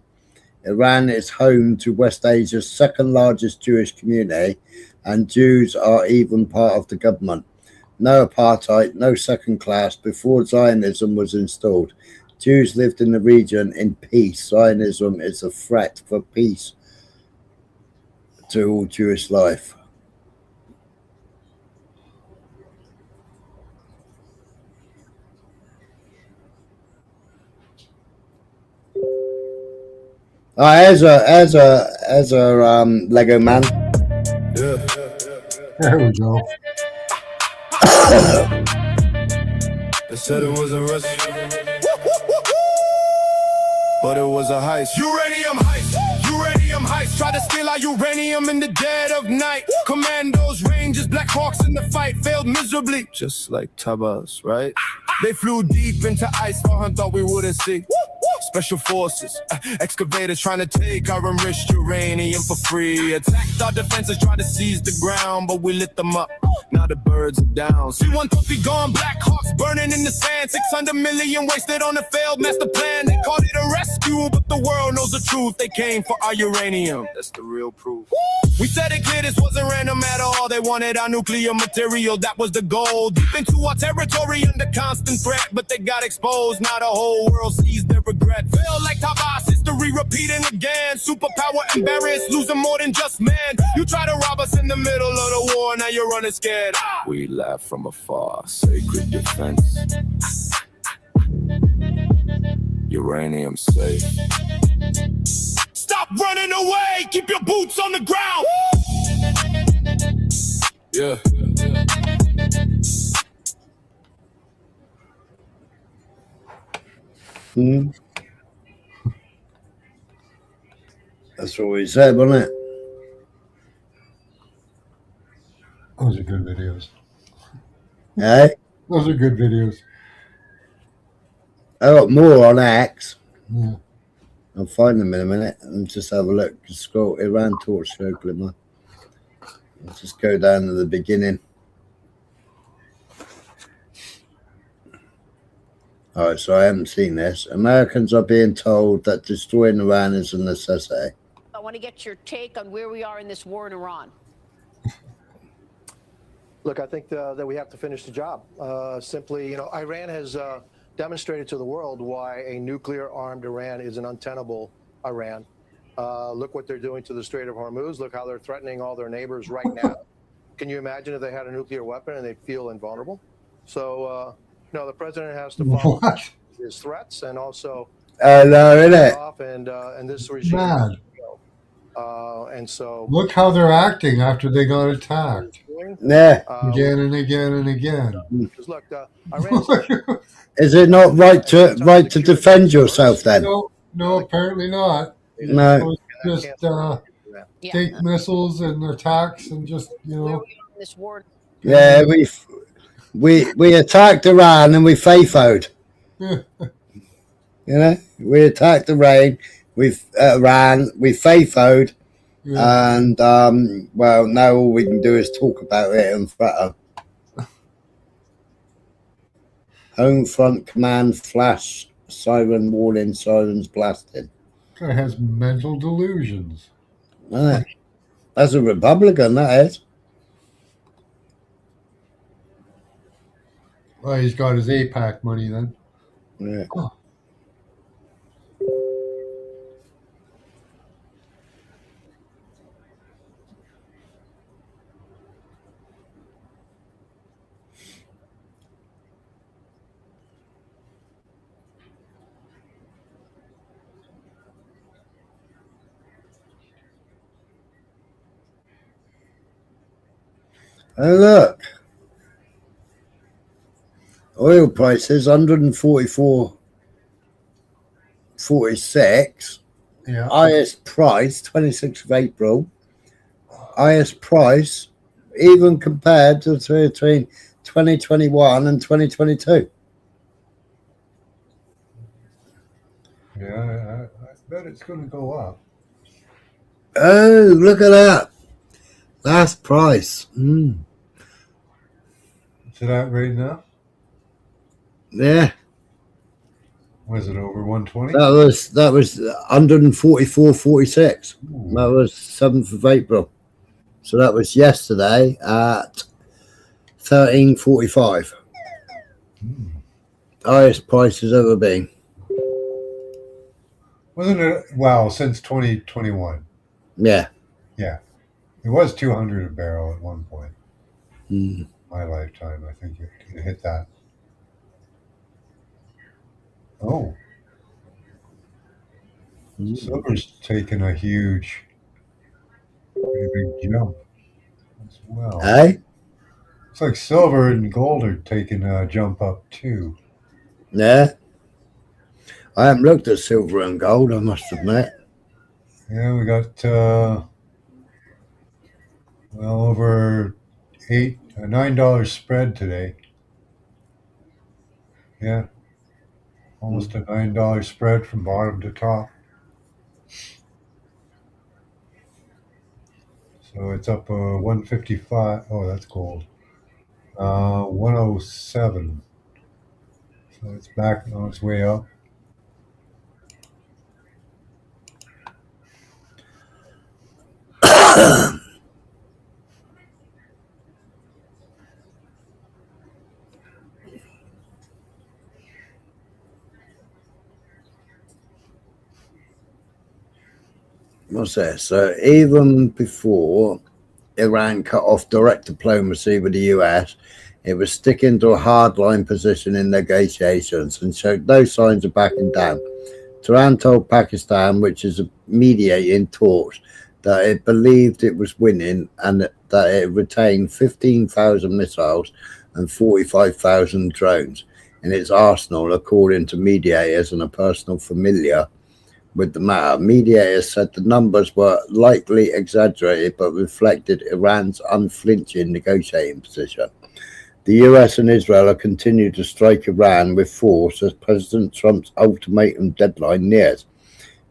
Iran is home to West Asia's second largest Jewish community, and Jews are even part of the government. No apartheid, no second class. Before Zionism was installed, Jews lived in the region in peace. Zionism is a threat for peace to all Jewish life. As a Lego man. There we go. They said it was a rush, but it was a heist. Uranium heist, uranium heist. Try to steal our uranium in the dead of night. Commandos, Rangers, Black Hawks in the fight failed miserably, just like Tabas, right? They flew deep into ice, Farhan thought we wouldn't see. Special forces, excavators trying to take our enriched uranium for free. Attacked our defenses, tried to seize the ground, but we lit them up. Now the birds are down. C-130 gone, Black Hawks burning in the sand. 600 million wasted on a failed master plan. They called it a rescue, but the world knows the truth. They came for our uranium. That's the real proof. We said it clear, this wasn't random at all. They wanted our nuclear material, that was the goal. Deep into our territory under constant threat, but they got exposed. Now the whole world sees their regret. Feel like Tabas, history repeating again. Superpower embarrassed, losing more than just man. You try to rob us in the middle of the war, now you're running scared. We laugh from afar, sacred defense. Uranium safe. Stop running away, keep your boots on the ground. Yeah. That's what we said, wasn't it? Those are good videos. Hey? Those are good videos. I got more on X. Yeah. I'll find them in a minute and just have a look. Just scroll Iran torch show glimmer. Let's just go down to the beginning. Alright, so I haven't seen this. Americans are being told that destroying Iran is a necessity. I want to get your take on where we are in this war in Iran. Look, I think that we have to finish the job. Simply, Iran has demonstrated to the world why a nuclear-armed Iran is an untenable Iran. Look what they're doing to the Strait of Hormuz. Look how they're threatening all their neighbors right now. Can you imagine if they had a nuclear weapon and they'd feel invulnerable? So, the president has to follow his threats and also off and this regime. Man. And so Look how they're acting after they got attacked. Yeah. Again and again and again. Look, Is it not right to defend yourself then? No, apparently not. No. Just take missiles and attacks and just This war. Yeah, we attacked Iran and we FAFO'd. We attacked Iran, we FAFO'd, and well, now all we can do is talk about it and threaten. Home front command flash, siren warning, sirens blasting. Guy has mental delusions. That's a Republican, that is. Well, he's got his APAC money then. Yeah. Oh. And look. Oil prices 144.46. Yeah. Highest price 26th of April. Highest price even compared to between 2021 and 2022. Yeah, I bet it's going to go up. Oh, look at that. Last price. Is it at right now? Yeah. Was it over 120? That was 144.46. That was 7th of April. So that was yesterday at 13.45. Highest price has ever been. Wasn't it? Wow, since 2021. Yeah. Yeah. It was 200 a barrel at one point. Mm. My lifetime, I think it hit that. Oh. Silver's taken a pretty big jump as well. Hey? It's like silver and gold are taking a jump up too. Yeah. I haven't looked at silver and gold, I must admit. Yeah, we got well over $9 spread today. Yeah. Almost a $9 spread from bottom to top. So it's up 155. Oh, that's gold. 107. So it's back on its way up. What's that? So even before Iran cut off direct diplomacy with the US, it was sticking to a hardline position in negotiations and showed no signs of backing down. Tehran told Pakistan, which is mediating talks, that it believed it was winning and that it retained 15,000 missiles and 45,000 drones in its arsenal, according to mediators and a personal familiar with the matter. Mediators said the numbers were likely exaggerated but reflected Iran's unflinching negotiating position. The US and Israel have continued to strike Iran with force as President Trump's ultimatum deadline nears.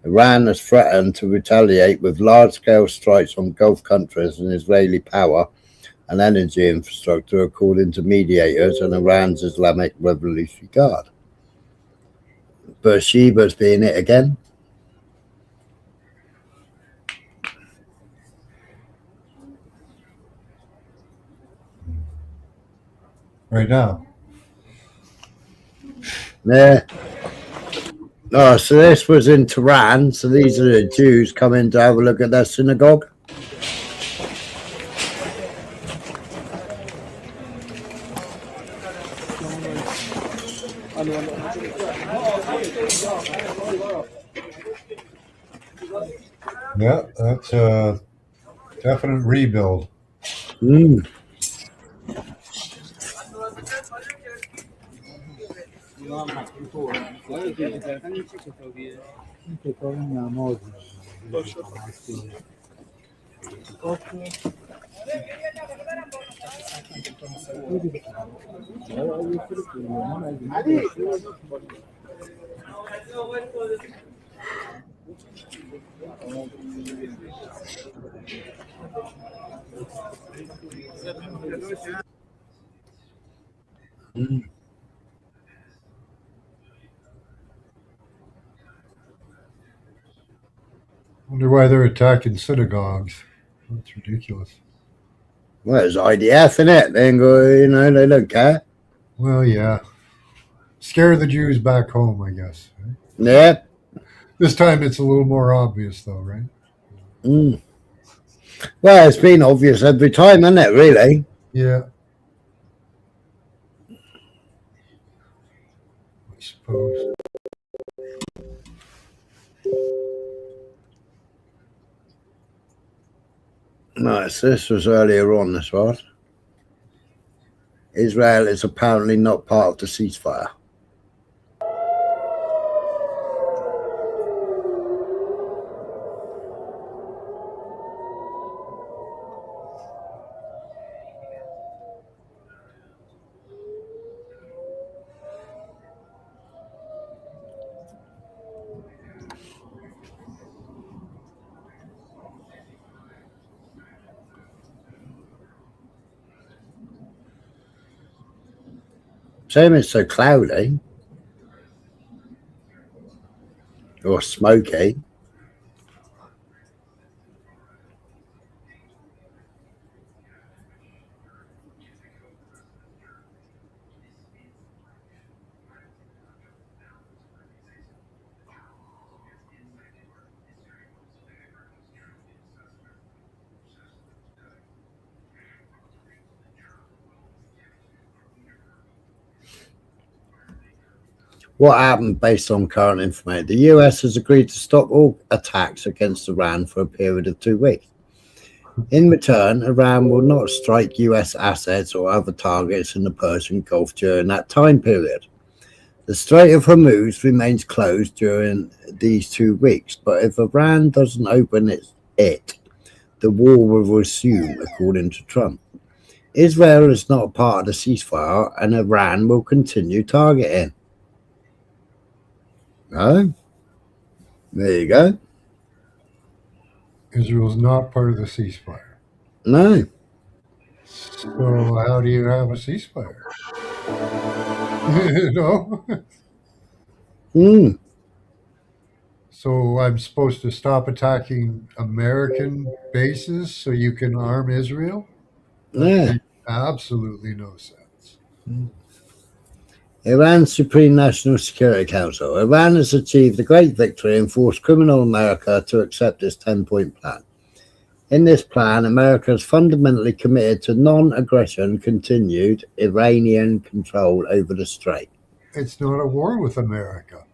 Iran has threatened to retaliate with large-scale strikes on Gulf countries and Israeli power and energy infrastructure, according to mediators and Iran's Islamic Revolutionary Guard. Beersheba's being it again. Right now. Yeah. Oh, so this was in Tehran. So these are the Jews coming to have a look at their synagogue. Yeah, that's a definite rebuild. Mm. Mm. Wonder why they're attacking synagogues. That's ridiculous. Well, it's IDF, innit? They ain't go, they don't care. Well, yeah. Scare the Jews back home, I guess. Right? Yeah. This time it's a little more obvious, though, right? Mm. Well, it's been obvious every time, isn't it, really? Yeah. I suppose. Nice. This was earlier on, this was. Israel is apparently not part of the ceasefire. Shame it's so cloudy or smoky. What happened based on current information? The US has agreed to stop all attacks against Iran for a period of 2 weeks. In return, Iran will not strike US assets or other targets in the Persian Gulf during that time period. The Strait of Hormuz remains closed during these 2 weeks, but if Iran doesn't open it, the war will resume, according to Trump. Israel is not a part of the ceasefire, and Iran will continue targeting. Oh, there you go. Israel's not part of the ceasefire. No. So how do you have a ceasefire? You know? So I'm supposed to stop attacking American bases so you can arm Israel? That makes absolutely no sense. Iran's Supreme National Security Council. Iran has achieved a great victory and forced criminal America to accept its 10-point plan. In this plan, America is fundamentally committed to non-aggression, continued Iranian control over the strait. It's not a war with America.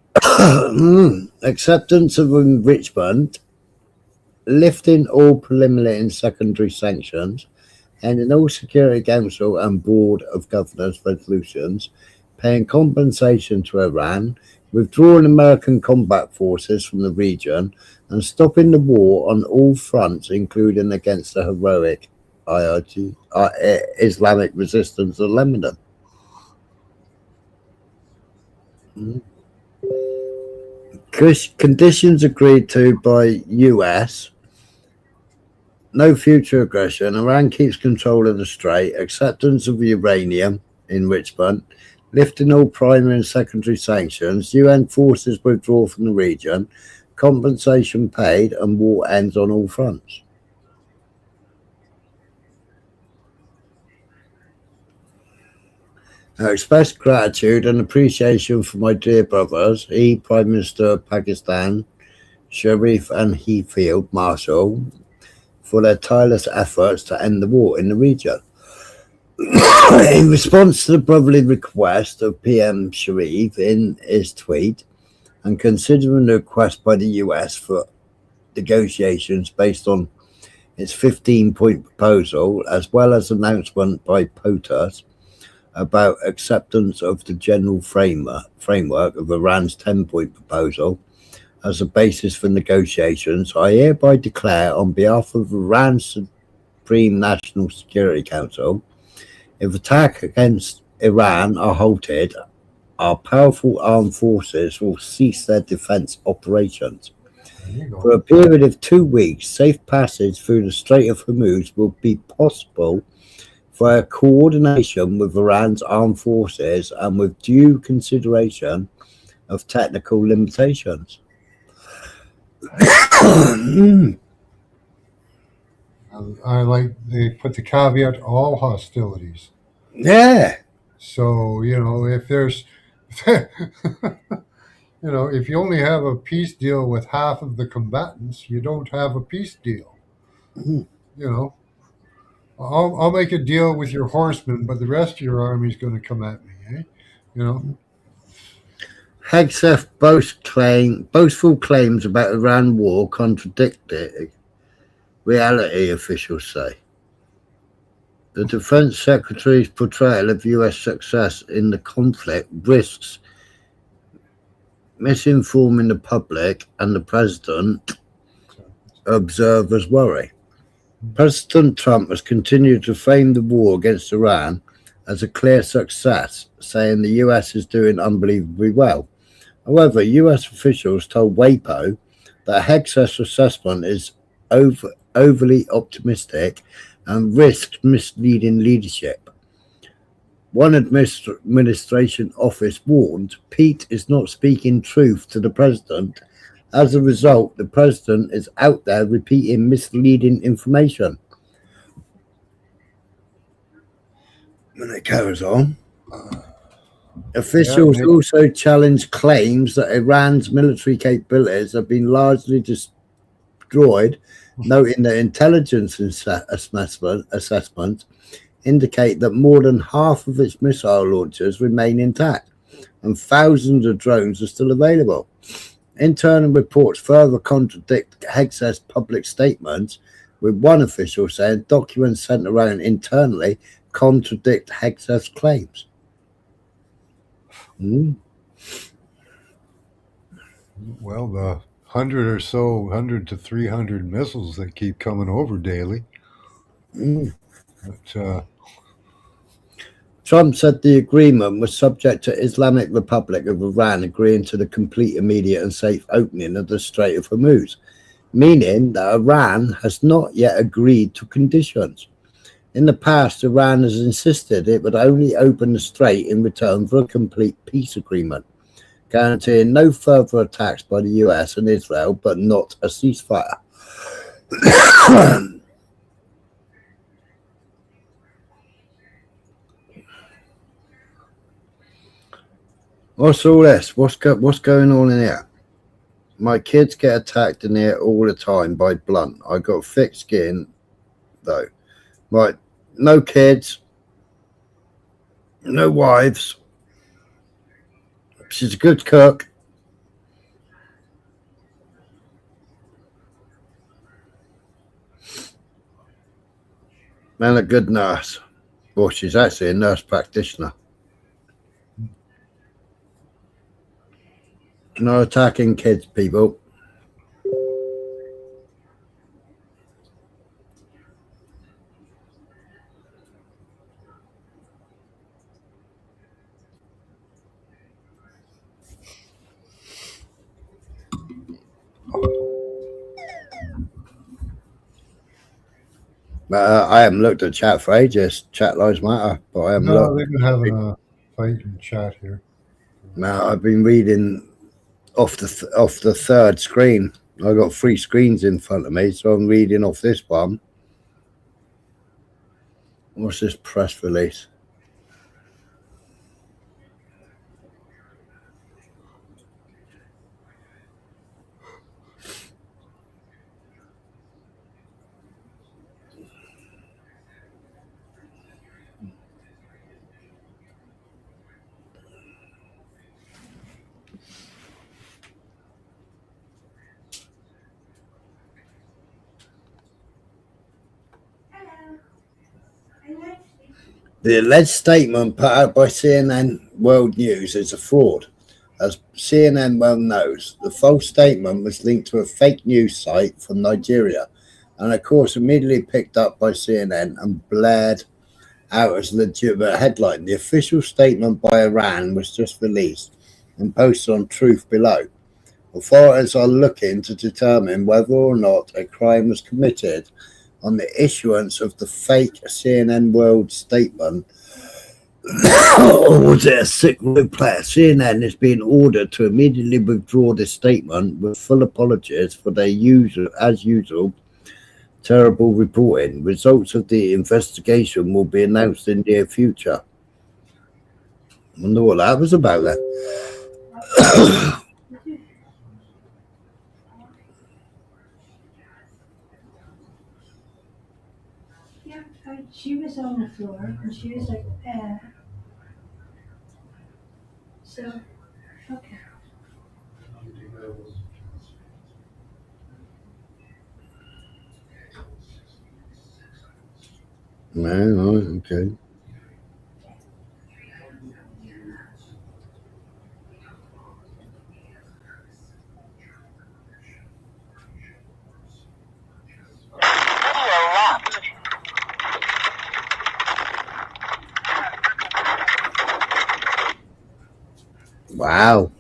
Acceptance of enrichment, lifting all preliminary and secondary sanctions, ending all Security Council and Board of Governors resolutions, paying compensation to Iran, withdrawing American combat forces from the region, and stopping the war on all fronts, including against the heroic Islamic resistance of Lebanon. Conditions agreed to by US. No future aggression. Iran keeps control of the strait. Acceptance of uranium enrichment. Lifting all primary and secondary sanctions. UN forces withdraw from the region. Compensation paid, and war ends on all fronts. I express gratitude and appreciation for my dear brothers, Prime Minister of Pakistan, Sharif, and Field Marshal, for their tireless efforts to end the war in the region. In response to the brotherly request of PM Sharif in his tweet, and considering the request by the US for negotiations based on its 15-point proposal, as well as announcement by POTUS about acceptance of the general framework of Iran's 10-point proposal as a basis for negotiations, I hereby declare on behalf of Iran's Supreme National Security Council, if attacks against Iran are halted, our powerful armed forces will cease their defense operations. For a period of 2 weeks, safe passage through the Strait of Hormuz will be possible via coordination with Iran's armed forces and with due consideration of technical limitations. I like they put the caveat all hostilities. Yeah. So, if there's, if you only have a peace deal with half of the combatants, you don't have a peace deal. I'll make a deal with your horsemen, but the rest of your army is going to come at me, Hegseth boastful claims about Iran war contradicted reality, officials say. The Defense Secretary's portrayal of US success in the conflict risks misinforming the public and the president, observers worry. President Trump has continued to frame the war against Iran as a clear success, saying the US is doing unbelievably well. However, US officials told WAPO that Hexas assessment is overly optimistic and risks misleading leadership. One administration office warned Pete is not speaking truth to the president. As a result, the president is out there repeating misleading information. And it carries on. Officials also challenged claims that Iran's military capabilities have been largely destroyed, noting that intelligence assessments indicate that more than half of its missile launchers remain intact and thousands of drones are still available. Internal reports further contradict Hexas' public statements, with one official saying documents sent around internally contradict Hexas' claims. Well, the 100 to 300 missiles that keep coming over daily. But, Trump said the agreement was subject to Islamic Republic of Iran agreeing to the complete, immediate and safe opening of the Strait of Hormuz, meaning that Iran has not yet agreed to conditions. In the past, Iran has insisted it would only open the strait in return for a complete peace agreement, guaranteeing no further attacks by the US and Israel, but not a ceasefire. What's all this? What's going on in here? My kids get attacked in here all the time by blunt. I got thick skin, though. Right, no kids, no wives. She's a good cook. And a good nurse. Well, she's actually a nurse practitioner. No attacking kids, people. I haven't looked at chat for ages. Chat lives matter, but I haven't looked. They've been having a fight in chat here. No, I've been reading off the third screen. I got 3 screens in front of me, so I'm reading off this one. What's this press release? The alleged statement put out by CNN World News is a fraud. As CNN well knows, the false statement was linked to a fake news site from Nigeria and, of course, immediately picked up by CNN and blared out as a legitimate headline. The official statement by Iran was just released and posted on Truth Below. Authorities are looking to determine whether or not a crime was committed on the issuance of the fake CNN World statement, or was it a sick replay? CNN is being ordered to immediately withdraw this statement with full apologies for their usual terrible reporting. Results of the investigation will be announced in the near future. I wonder what that was about then. She was on the floor and she was like, so, okay. Man, okay. Wow.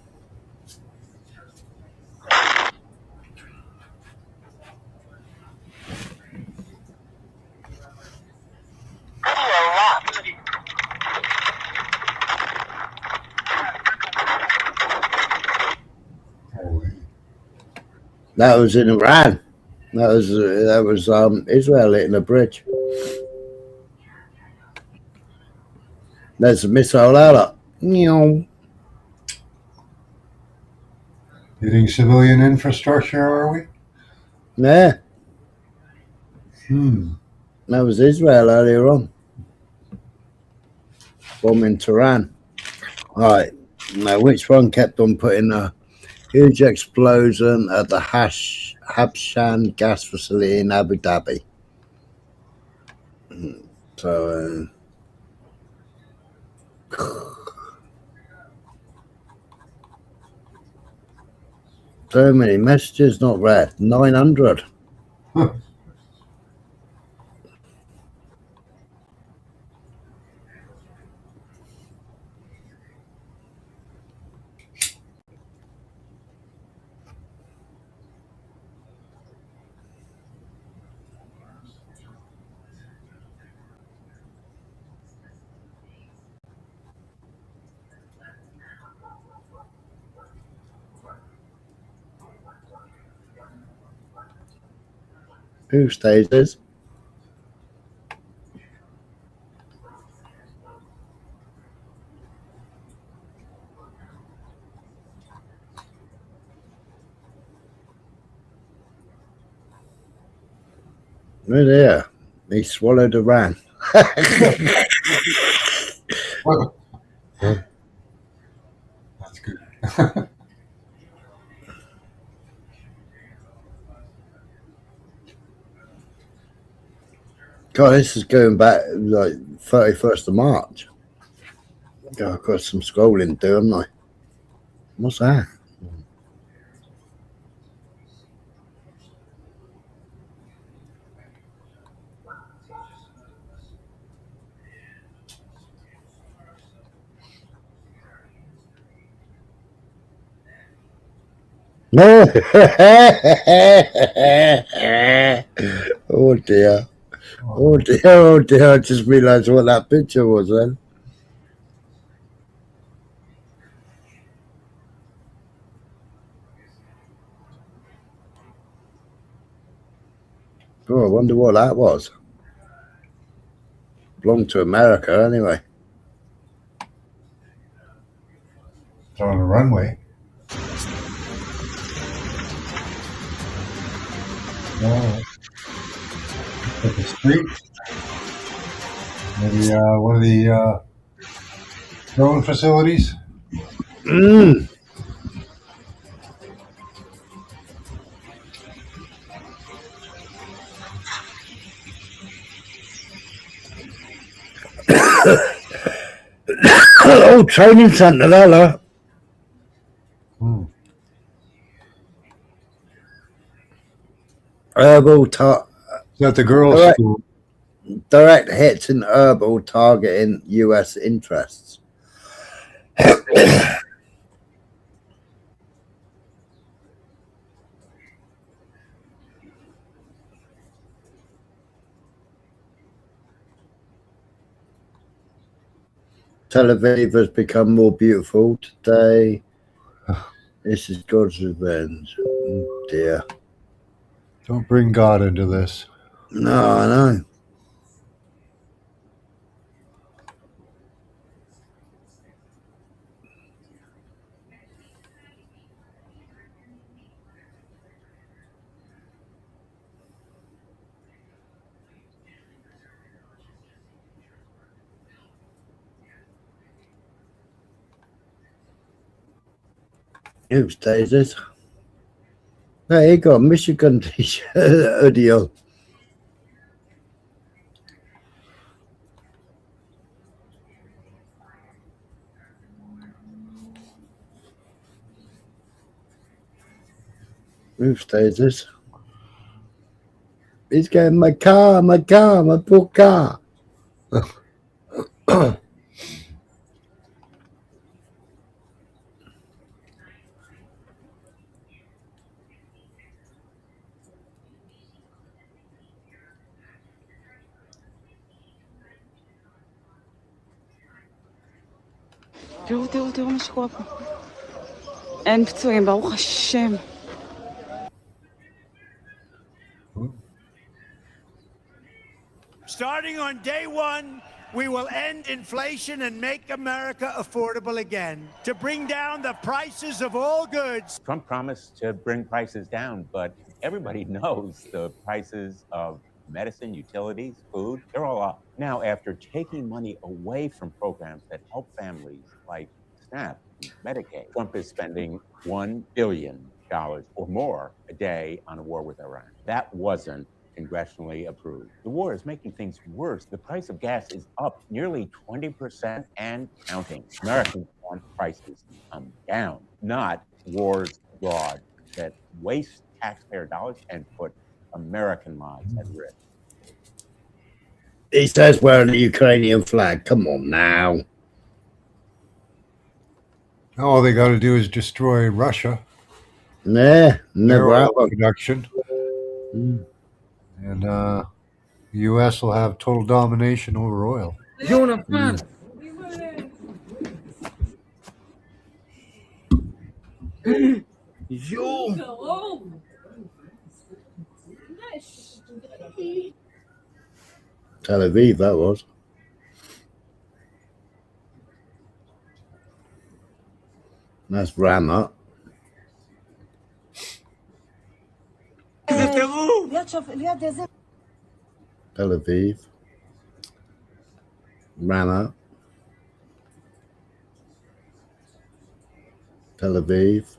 That was in Iran. That was Israel hitting a bridge. There's a missile out. Hitting civilian infrastructure, are we? Yeah. That was Israel earlier on. Bombing Tehran. Right. Now, which one kept on putting a huge explosion at the Habshan gas facility in Abu Dhabi? So, so many messages not read. 900. Who stays this? Oh dear. He swallowed a ran. That's good. God, this is going back like 31st of March. God, I've got some scrolling to do, haven't I? What's that? No. Oh dear. Oh dear. Oh dear. I just realised what that picture was then. Oh, I wonder what that was. Belonged to America anyway. It's on the runway. At the street. Maybe one of the drone facilities. Oh, training centre there, look. Herbal Is that the girls' direct, school? direct hits in herbal targeting US interests. Tel Aviv has become more beautiful today. This is God's revenge. Oh dear. Don't bring God into this. No, I know. Who stays this? There you go, Michigan t-shirt. Roof stages. He's getting my car, my poor car. תראו מה שקורה פה. אין פצועים, ברוך השם. Starting on day one, we will end inflation and make America affordable again to bring down the prices of all goods. Trump promised to bring prices down, but everybody knows the prices of medicine, utilities, food, they're all up. Now, after taking money away from programs that help families like SNAP and Medicaid, Trump is spending $1 billion or more a day on a war with Iran. That wasn't congressionally approved. The war is making things worse. The price of gas is up nearly 20% and counting. Americans want prices to come down, not wars abroad that waste taxpayer dollars and put American lives at risk. He says wearing the Ukrainian flag. Come on now. All they got to do is destroy Russia. Nah, never oil happened. production. And the U.S. will have total domination over oil. Tel Aviv, that was. That's Rama. Tel Aviv. Rama. Tel Aviv.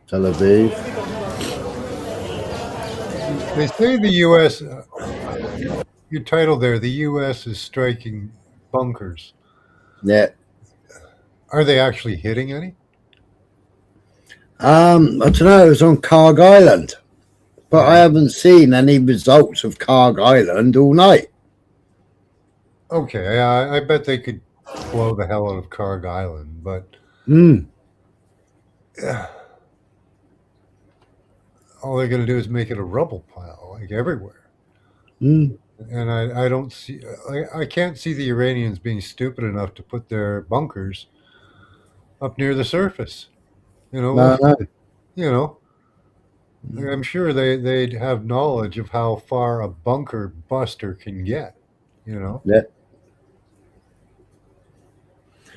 Tel Aviv. They say the U.S. Your title there, the U.S. is striking bunkers. Yeah. Are they actually hitting any? I don't know. It was on Kharg Island, but I haven't seen any results of Kharg Island all night. Okay, I bet they could blow the hell out of Kharg Island, but all they're going to do is make it a rubble pile, like everywhere. And I don't see, I can't see the Iranians being stupid enough to put their bunkers up near the surface. You know, I'm sure they'd have knowledge of how far a bunker buster can get. You know. Yeah.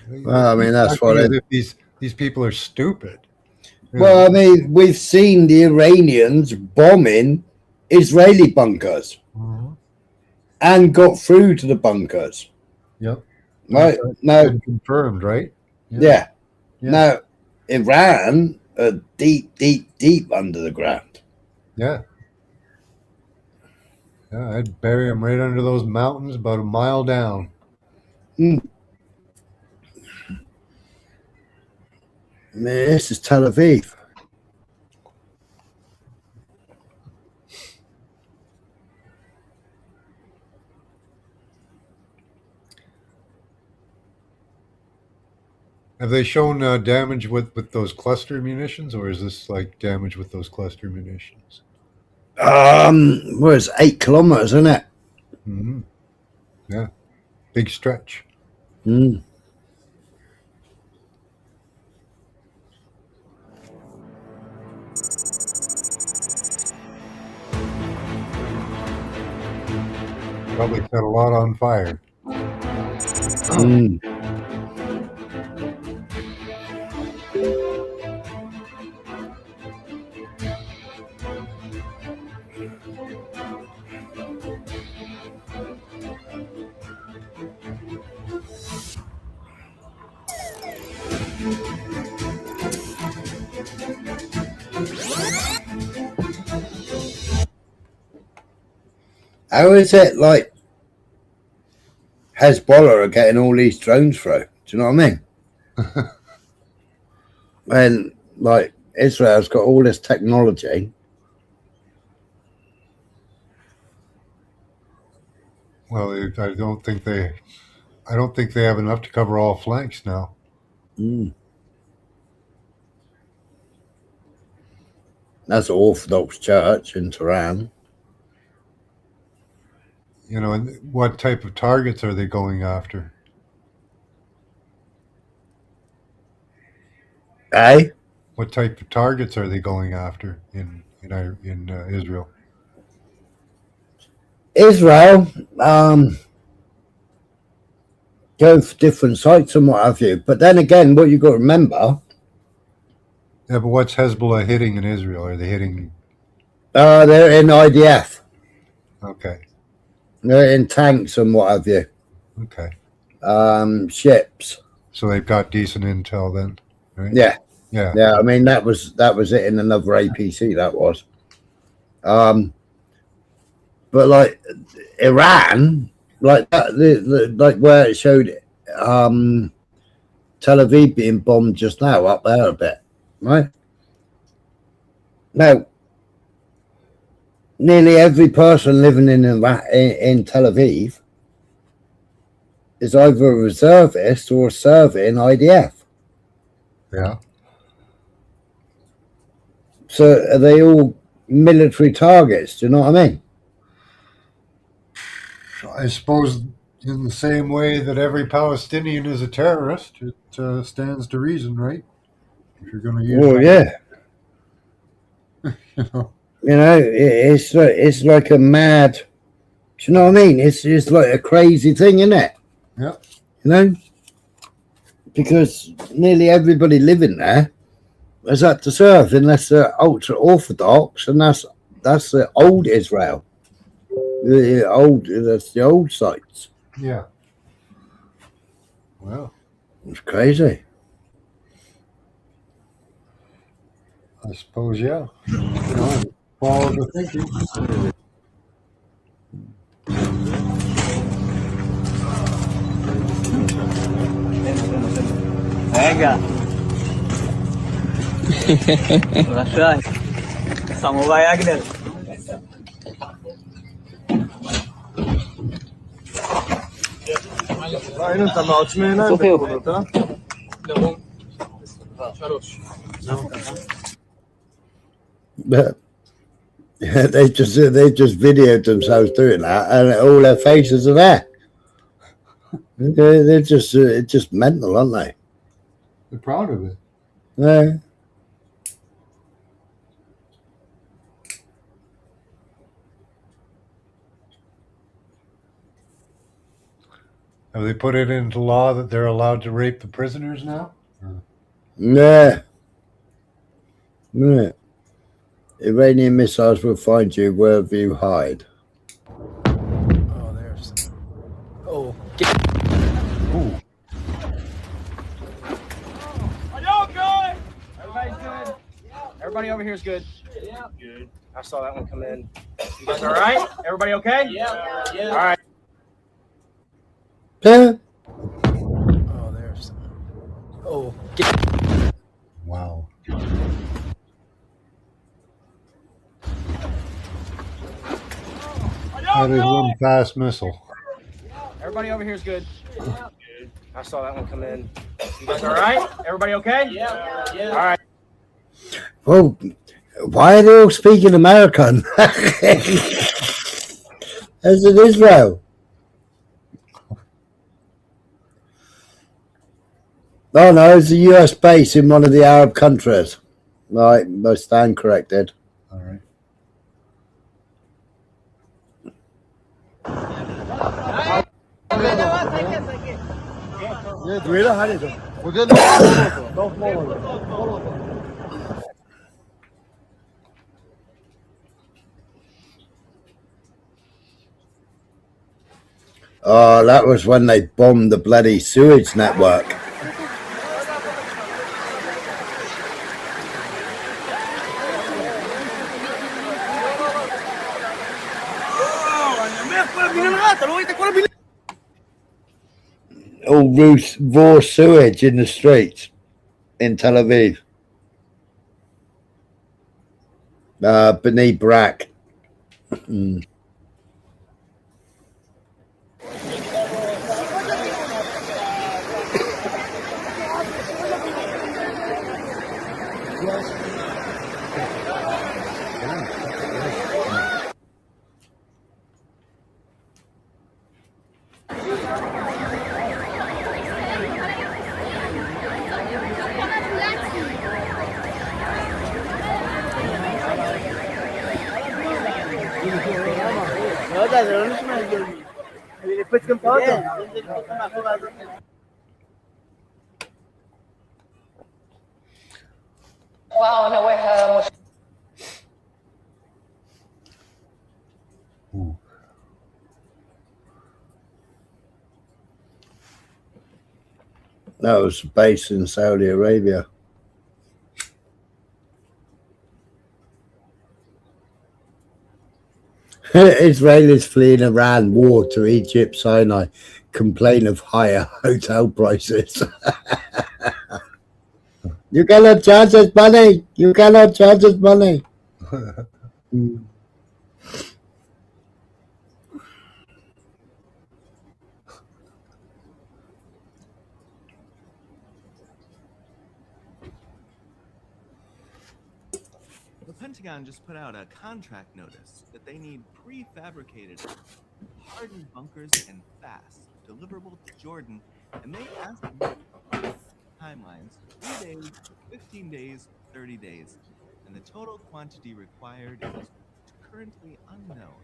Well, I mean, that's what these people are stupid. Well, I mean, we've seen the Iranians bombing Israeli bunkers and got through to the bunkers. Yep. Right now, confirmed, right? Yeah. Now, Iran are deep, deep, deep under the ground. Yeah. Yeah, I'd bury them right under those mountains, about a mile down. Man, this is Tel Aviv. Have they shown damage with those cluster munitions, or is this like damage with those cluster munitions? Well, it's 8 kilometers, isn't it? Yeah, big stretch. Probably set a lot on fire. How is it like Hezbollah are getting all these drones through? Do you know what I mean? And like Israel's got all this technology. Well, I don't think they have enough to cover all flanks now. That's the Orthodox Church in Tehran. You know, and what type of targets are they going after? Eh? What type of targets are they going after in Israel? Israel, go for different sites and what have you. But then again, what you got to remember. Yeah, but what's Hezbollah hitting in Israel? Are they hitting? They're in IDF. Okay. They're in tanks and what have you. Okay. Ships. So they've got decent intel then, right? Yeah. Yeah. Yeah. I mean, that was it in another APC. That was. But like Iran, like that, like where it showed Tel Aviv being bombed just now up there a bit, right? Now, nearly every person living in Tel Aviv is either a reservist or serving IDF. Yeah. So are they all military targets? Do you know what I mean? I suppose in the same way that every Palestinian is a terrorist, it stands to reason, right? If you're going to use. Oh yeah. You know, it's like a mad. Do you know what I mean? It's just like a crazy thing, isn't it? Yeah. You know, because nearly everybody living there has had to serve, unless they're ultra orthodox, and that's the old Israel. That's the old sites. Yeah. Well, it's crazy. I suppose, yeah. You know, follow the thinking. Venga. Russian. Samurai Agner. It's okay. But they just videoed themselves doing that, and all their faces are there. They're just mental, aren't they? They're proud of it. Yeah. Have they put it into law that they're allowed to rape the prisoners now? Yeah. Yeah. Iranian missiles will find you wherever you hide. Oh, there's. Oh. Ooh. Are y'all good? Everybody's good? Everybody over here is good? Yeah. Good. I saw that one come in. You guys all right? Everybody okay? Yeah. Yeah. All right. Yeah. Oh, there's. Oh. Wow. That is one fast missile. Everybody over here is good? Yeah. Good. I saw that one come in. You guys all right? Everybody okay? Yeah. Yeah. All right. Well, why are they all speaking American? As in Israel. Oh no, it's a US base in one of the Arab countries. Right, I stand corrected. All right. Oh, that was when they bombed the bloody sewage network. All raw sewage in the streets in Tel Aviv. Beneath Brack. Mm. That was based in Saudi Arabia. Israelis fleeing Iran war to Egypt, Sinai, complain of higher hotel prices. You cannot charge us money. You cannot charge us money. The Pentagon just put out a contract notice that they need prefabricated, hardened bunkers and fast, deliverable to Jordan, and they asked them timelines: 3 days, 15 days, 30 days, and the total quantity required is currently unknown.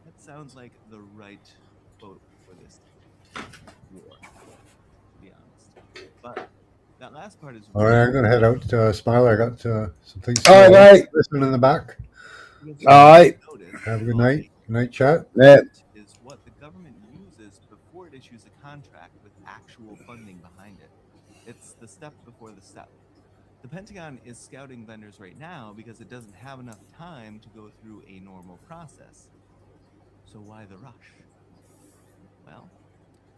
That sounds like the right quote for this war, to be honest. But that last part is All right, I'm going to head out to Smiler. I got some things to All right. listen in the back. All right. Have a good night. Good night, chat. Yeah. Is what the government uses before it issues a contract with actual funding behind it. It's the step before the step. The Pentagon is scouting vendors right now because it doesn't have enough time to go through a normal process. So why the rush? Well,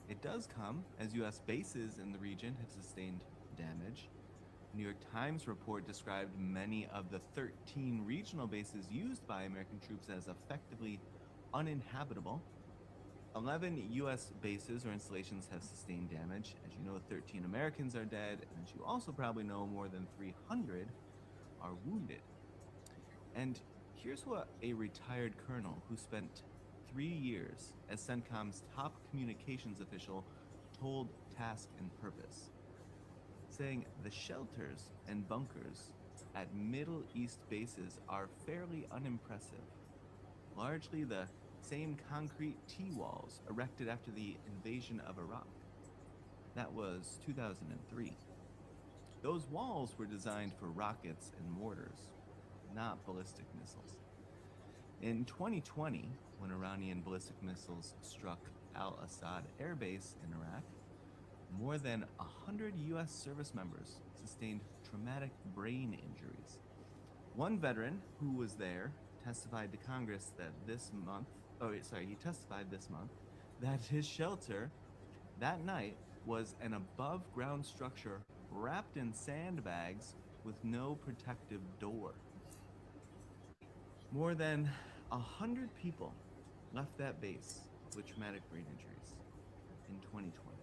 it does come as U.S. bases in the region have sustained damage. The New York Times report described many of the 13 regional bases used by American troops as effectively uninhabitable. 11 U.S. bases or installations have sustained damage. As you know, 13 Americans are dead, and as you also probably know, more than 300 are wounded. And here's what a retired colonel who spent 3 years as CENTCOM's top communications official told Task and Purpose, saying the shelters and bunkers at Middle East bases are fairly unimpressive. Largely the same concrete T-walls erected after the invasion of Iraq. That was 2003. Those walls were designed for rockets and mortars, not ballistic missiles. In 2020, when Iranian ballistic missiles struck Al-Assad Air Base in Iraq, more than 100 U.S. service members sustained traumatic brain injuries. One veteran who was there testified to Congress that he testified this month that his shelter that night was an above-ground structure wrapped in sandbags with no protective door. More than 100 people left that base with traumatic brain injuries in 2020.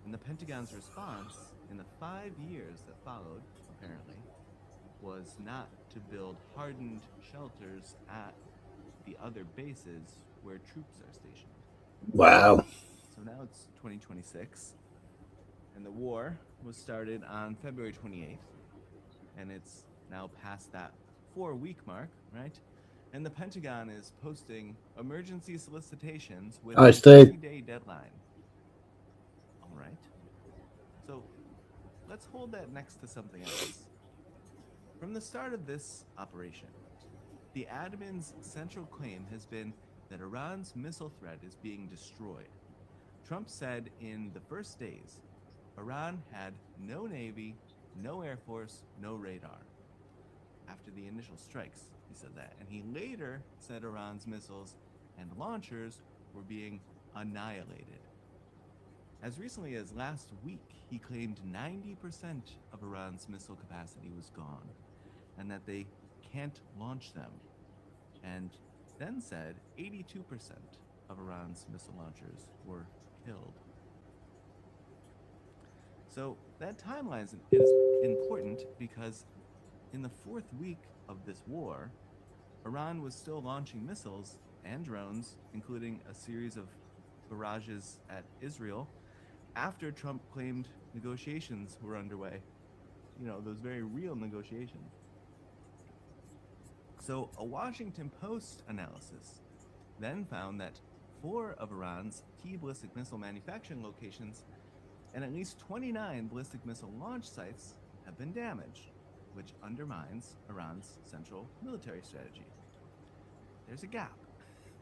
And the Pentagon's response in the 5 years that followed, apparently, was not to build hardened shelters at the other bases where troops are stationed. Wow. So now it's 2026, and the war was started on February 28th, and it's now past that 4-week mark, right? And the Pentagon is posting emergency solicitations with a 30-day deadline. All right. So let's hold that next to something else. From the start of this operation, the admin's central claim has been that Iran's missile threat is being destroyed. Trump said in the first days, Iran had no navy, no air force, no radar. After the initial strikes, he said that. And he later said Iran's missiles and launchers were being annihilated. As recently as last week, he claimed 90% of Iran's missile capacity was gone, and that they can't launch them, and then said 82% of Iran's missile launchers were killed. So that timeline is important because in the 4th week of this war, Iran was still launching missiles and drones, including a series of barrages at Israel, after Trump claimed negotiations were underway. You know, those very real negotiations. So a Washington Post analysis then found that 4 of Iran's key ballistic missile manufacturing locations and at least 29 ballistic missile launch sites have been damaged, which undermines Iran's central military strategy. There's a gap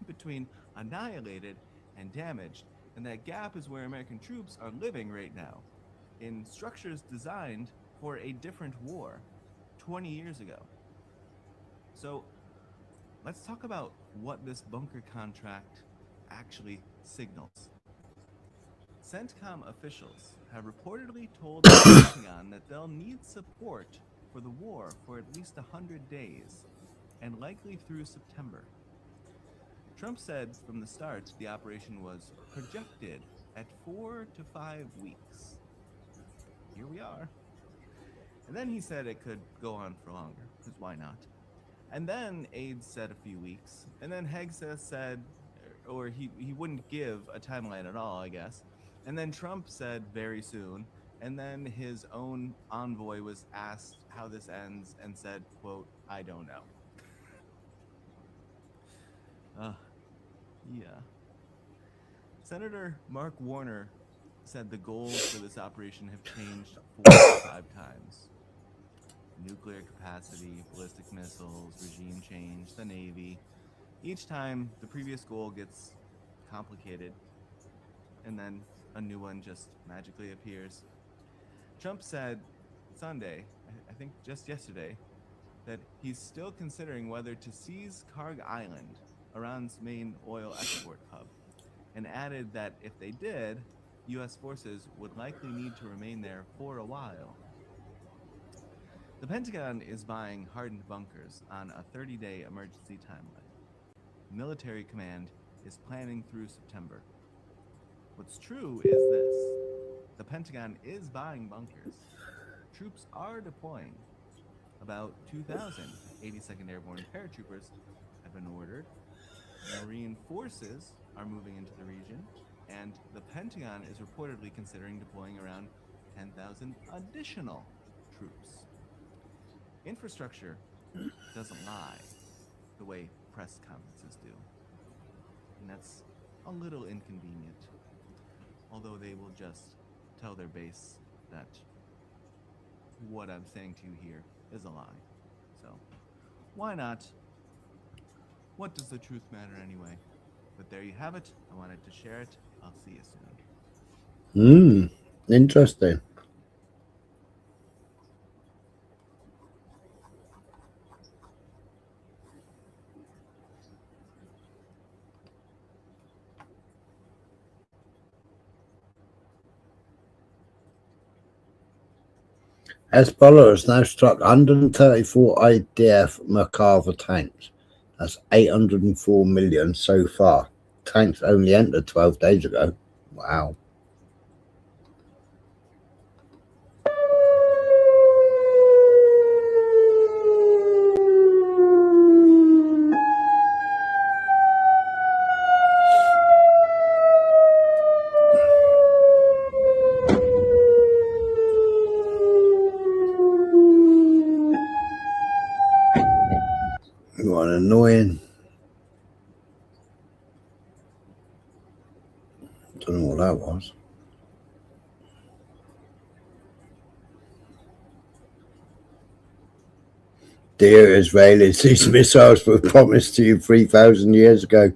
between annihilated and damaged, and that gap is where American troops are living right now, in structures designed for a different war 20 years ago. So let's talk about what this bunker contract actually signals. CENTCOM officials have reportedly told the Pentagon that they'll need support for the war for at least 100 days, and likely through September. Trump said from the start the operation was projected at 4 to 5 weeks. Here we are. And then he said it could go on for longer, because why not? And then aides said a few weeks, and then Hegseth said, or he wouldn't give a timeline at all, I guess. And then Trump said very soon, and then his own envoy was asked how this ends and said, quote, "I don't know." Yeah. Senator Mark Warner said the goals for this operation have changed 4 to 5 times. Nuclear capacity, ballistic missiles, regime change, the Navy. Each time, the previous goal gets complicated, and then a new one just magically appears. Trump said Sunday, I think just yesterday, that he's still considering whether to seize Kharg Island, Iran's main oil export hub, and added that if they did, U.S. forces would likely need to remain there for a while. The Pentagon is buying hardened bunkers on a 30-day emergency timeline. Military command is planning through September. What's true is this: the Pentagon is buying bunkers. Troops are deploying. About 2,000 82nd Airborne paratroopers have been ordered. Marine forces are moving into the region, and the Pentagon is reportedly considering deploying around 10,000 additional troops. Infrastructure doesn't lie the way press conferences do, and that's a little inconvenient, although they will just tell their base that what I'm saying to you here is a lie. So why not? What does the truth matter anyway? But there you have it. I wanted to share it. I'll see you soon. Interesting. Hezbollah has now struck 134 IDF Merkava tanks. That's 804 million so far. Tanks only entered 12 days ago. Wow. What annoying. Don't know what that was. Dear Israelis, these missiles were promised to you 3,000 years ago.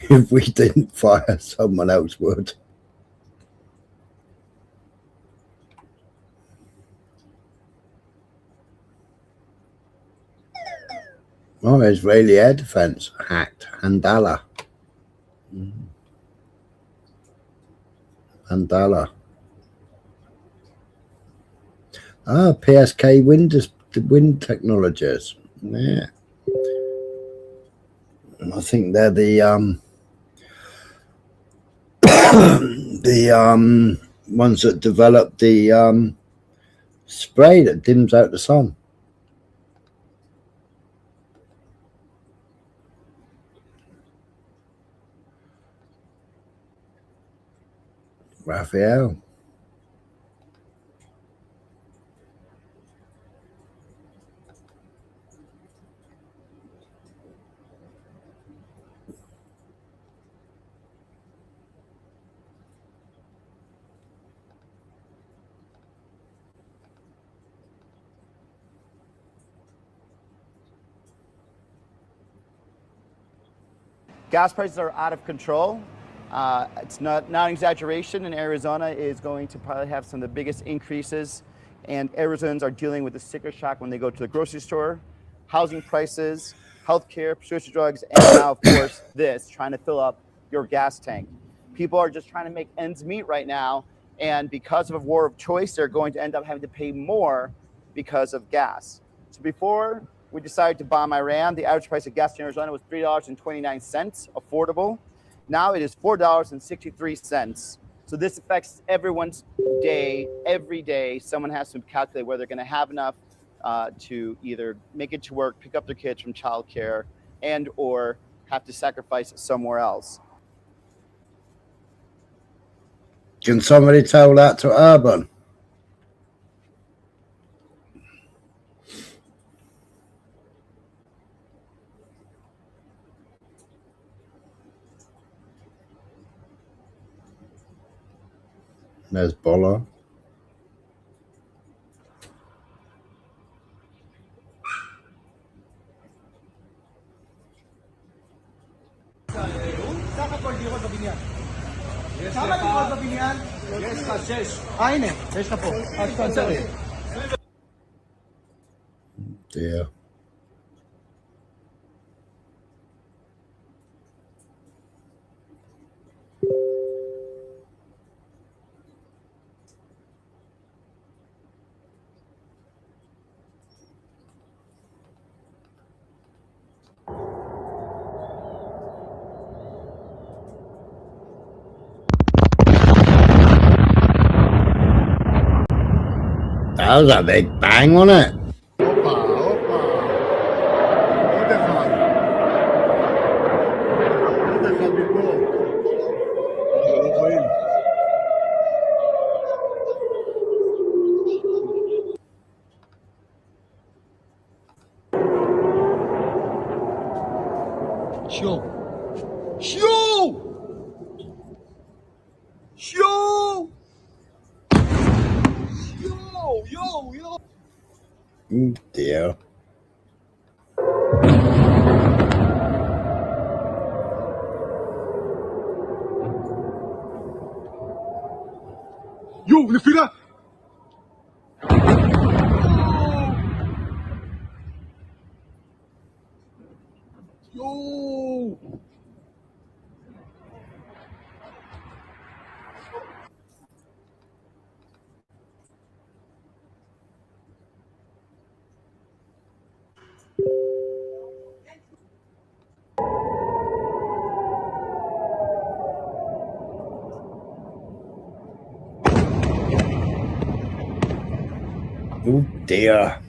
If we didn't fire, someone else would. Oh, Israeli air defense hacked Handala. Handala. PSK wind technologies. Yeah. And I think they're the ones that developed the spray that dims out the sun. Raphael. Gas prices are out of control. It's not an exaggeration, and Arizona is going to probably have some of the biggest increases. And Arizonans are dealing with the sticker shock when they go to the grocery store, housing prices, healthcare, prescription drugs, and now, of course, this, trying to fill up your gas tank. People are just trying to make ends meet right now, and because of a war of choice, they're going to end up having to pay more because of gas. So before we decided to bomb Iran, the average price of gas in Arizona was $3.29, affordable. Now it is $4.63. So this affects everyone's day. Every day, someone has to calculate whether they're going to have enough to either make it to work, pick up their kids from childcare, and or have to sacrifice somewhere else. Can somebody tell that to Urban? There's Bola. Dear. That was a big bang, wasn't it? Oh dear. Yo, le fila! Yo! Oh dear.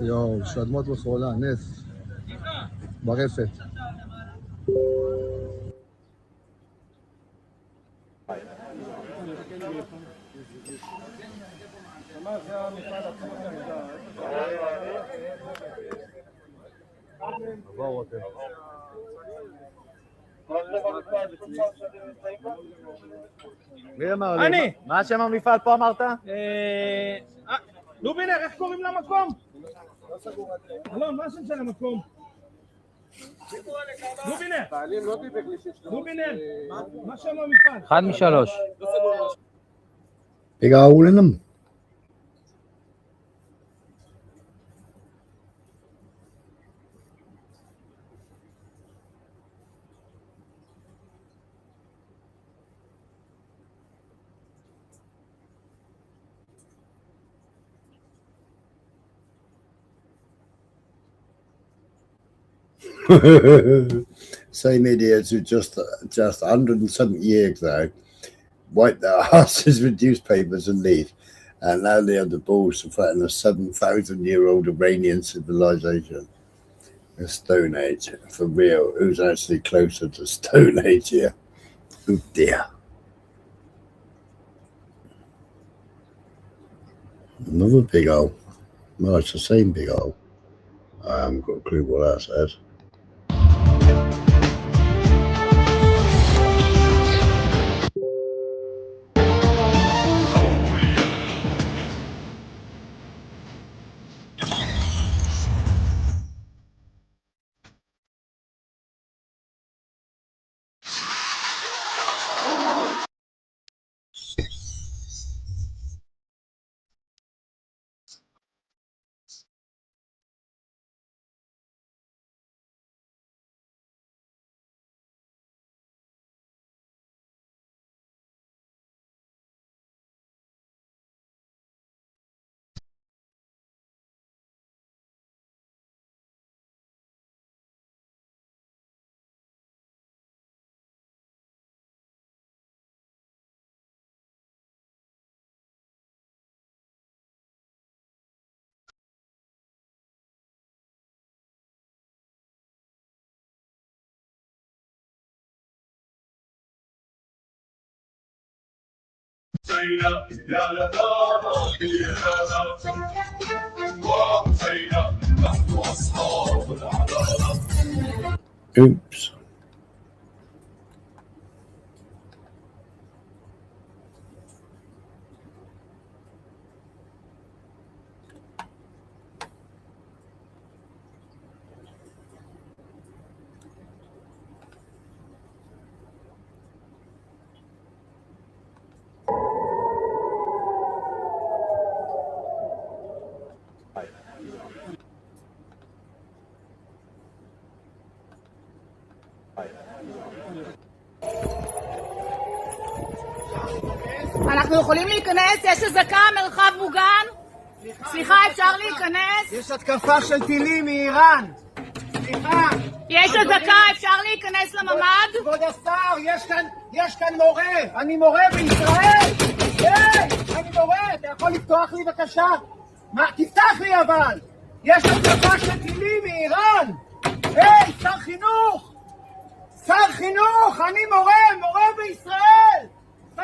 יואו, שדמות וחולה, נס. ברפת. מי אמר לי? אני! מה שם המפעל פה אמרת? לובינר, איך קוראים למקום? אלון, מה השם של המקום? אחד משלוש. Big hole in them. Same idiots who just 170 years ago wipe their asses with newspapers and leave, and now they have the balls to threaten a 7,000-year-old Iranian civilization. The Stone Age, for real. Who's actually closer to Stone Age here? Oh dear. Another big hole. Well, it's the same big hole. I haven't got a clue what that says. Oops. אנחנו יכולים להיכנס? יש אזעקה, מרחב מוגן? סליחה, אפשר להיכנס? יש התקפה של טילים מאיראן. סליחה. יש אזעקה, אפשר להיכנס לממ"ד? כבוד השר, יש כאן מורה. אני מורה בישראל. היי, אני מורה. אתה יכול לפתוח לי בבקשה? מה? תפתח לי אבל. יש התקפה של טילים מאיראן. היי, שר חינוך. שר חינוך, אני מורה בישראל.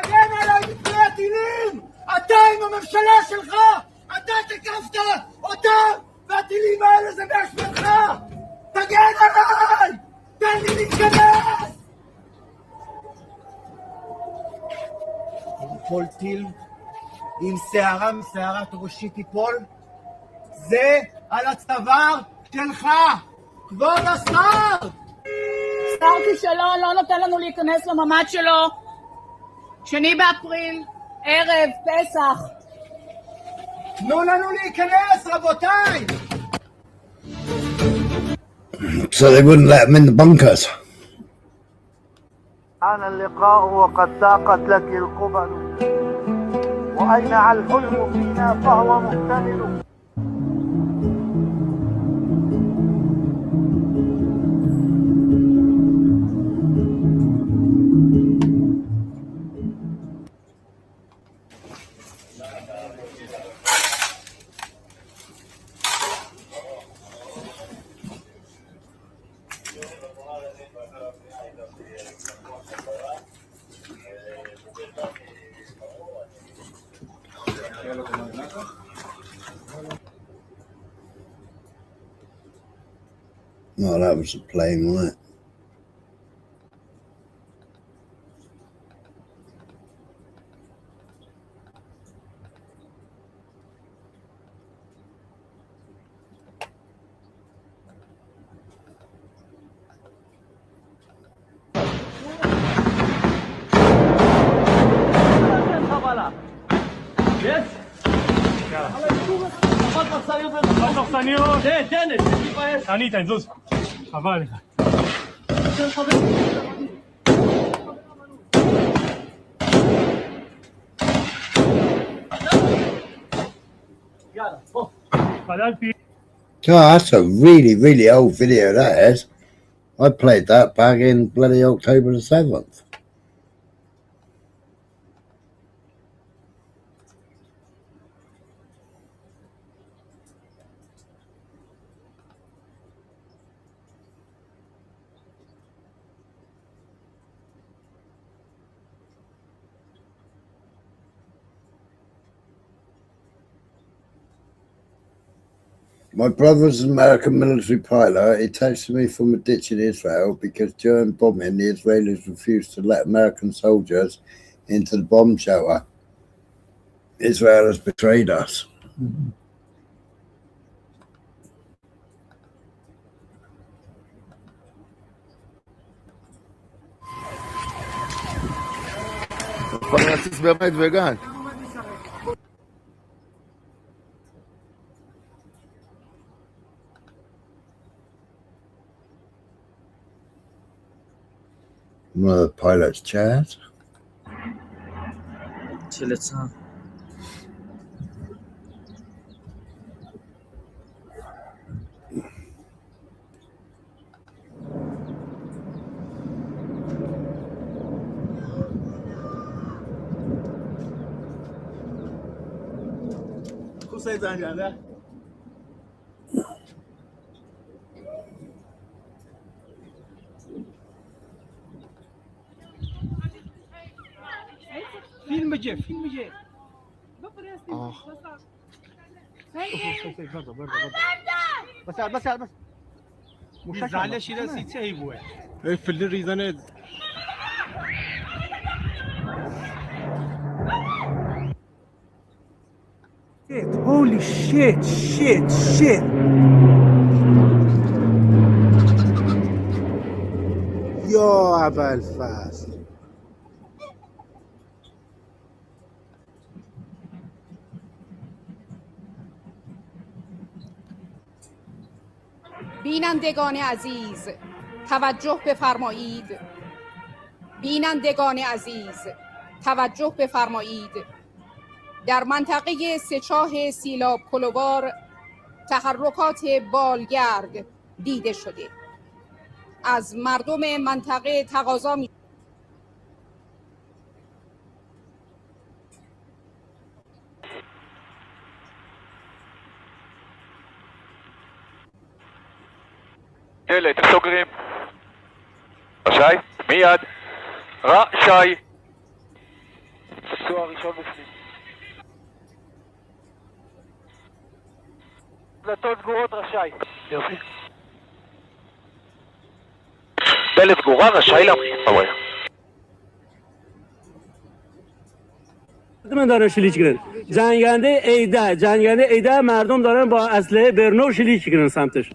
תגן עליי מפני הטילים! אתה עם הממשלה שלך! אתה תקפת אותם! והטילים האלה זה באשמתך! תגן עליי! תן לי להתכנס! אם כל טיל עם שערה משערת ראשי תיפול, זה על הצוואר שלך! כבוד השר! שר כישלון לא נותן לנו להיכנס לממ"ד שלו. 2 באפריל, ערב, פסח. תנו לנו להיכנס, רבותיי! So they wouldn't let them in the bunkers. حان اللقاء وقد ضاقت لك القبل وأينع الحلم فينا فهو مكتمل. Oh, that was a plane, wasn't it? that's a really, really old video, that is. I played that back in bloody October the 7th. My brother's an American military pilot. He texted me from a ditch in Israel because during bombing, the Israelis refused to let American soldiers into the bomb shelter. Israel has betrayed us. One of the pilot's chairs. فیلم جه فیلم جه بس زعل شيرة سيتي هيبوه في اللي ريزانه Holy shit. یا اول فصل بینندگان عزیز توجه بفرمایید. بینندگان عزیز توجه بفرمایید. در منطقه سه‌چاه سیلاب کلوبار تحرکات بالگرد دیده شده. از مردم منطقه تقاضا می דלת, סוגרים. רשאי? מיד. רשאי. סוהר ראשון בפנים. דלתות סגורות, רשאי. יופי. דלת סגורה, רשאי להמשיך. مردم دارن شلیک کنن. جنگنده ایده مردم دارن با اسلحه برنو شلیک کنن سمتش.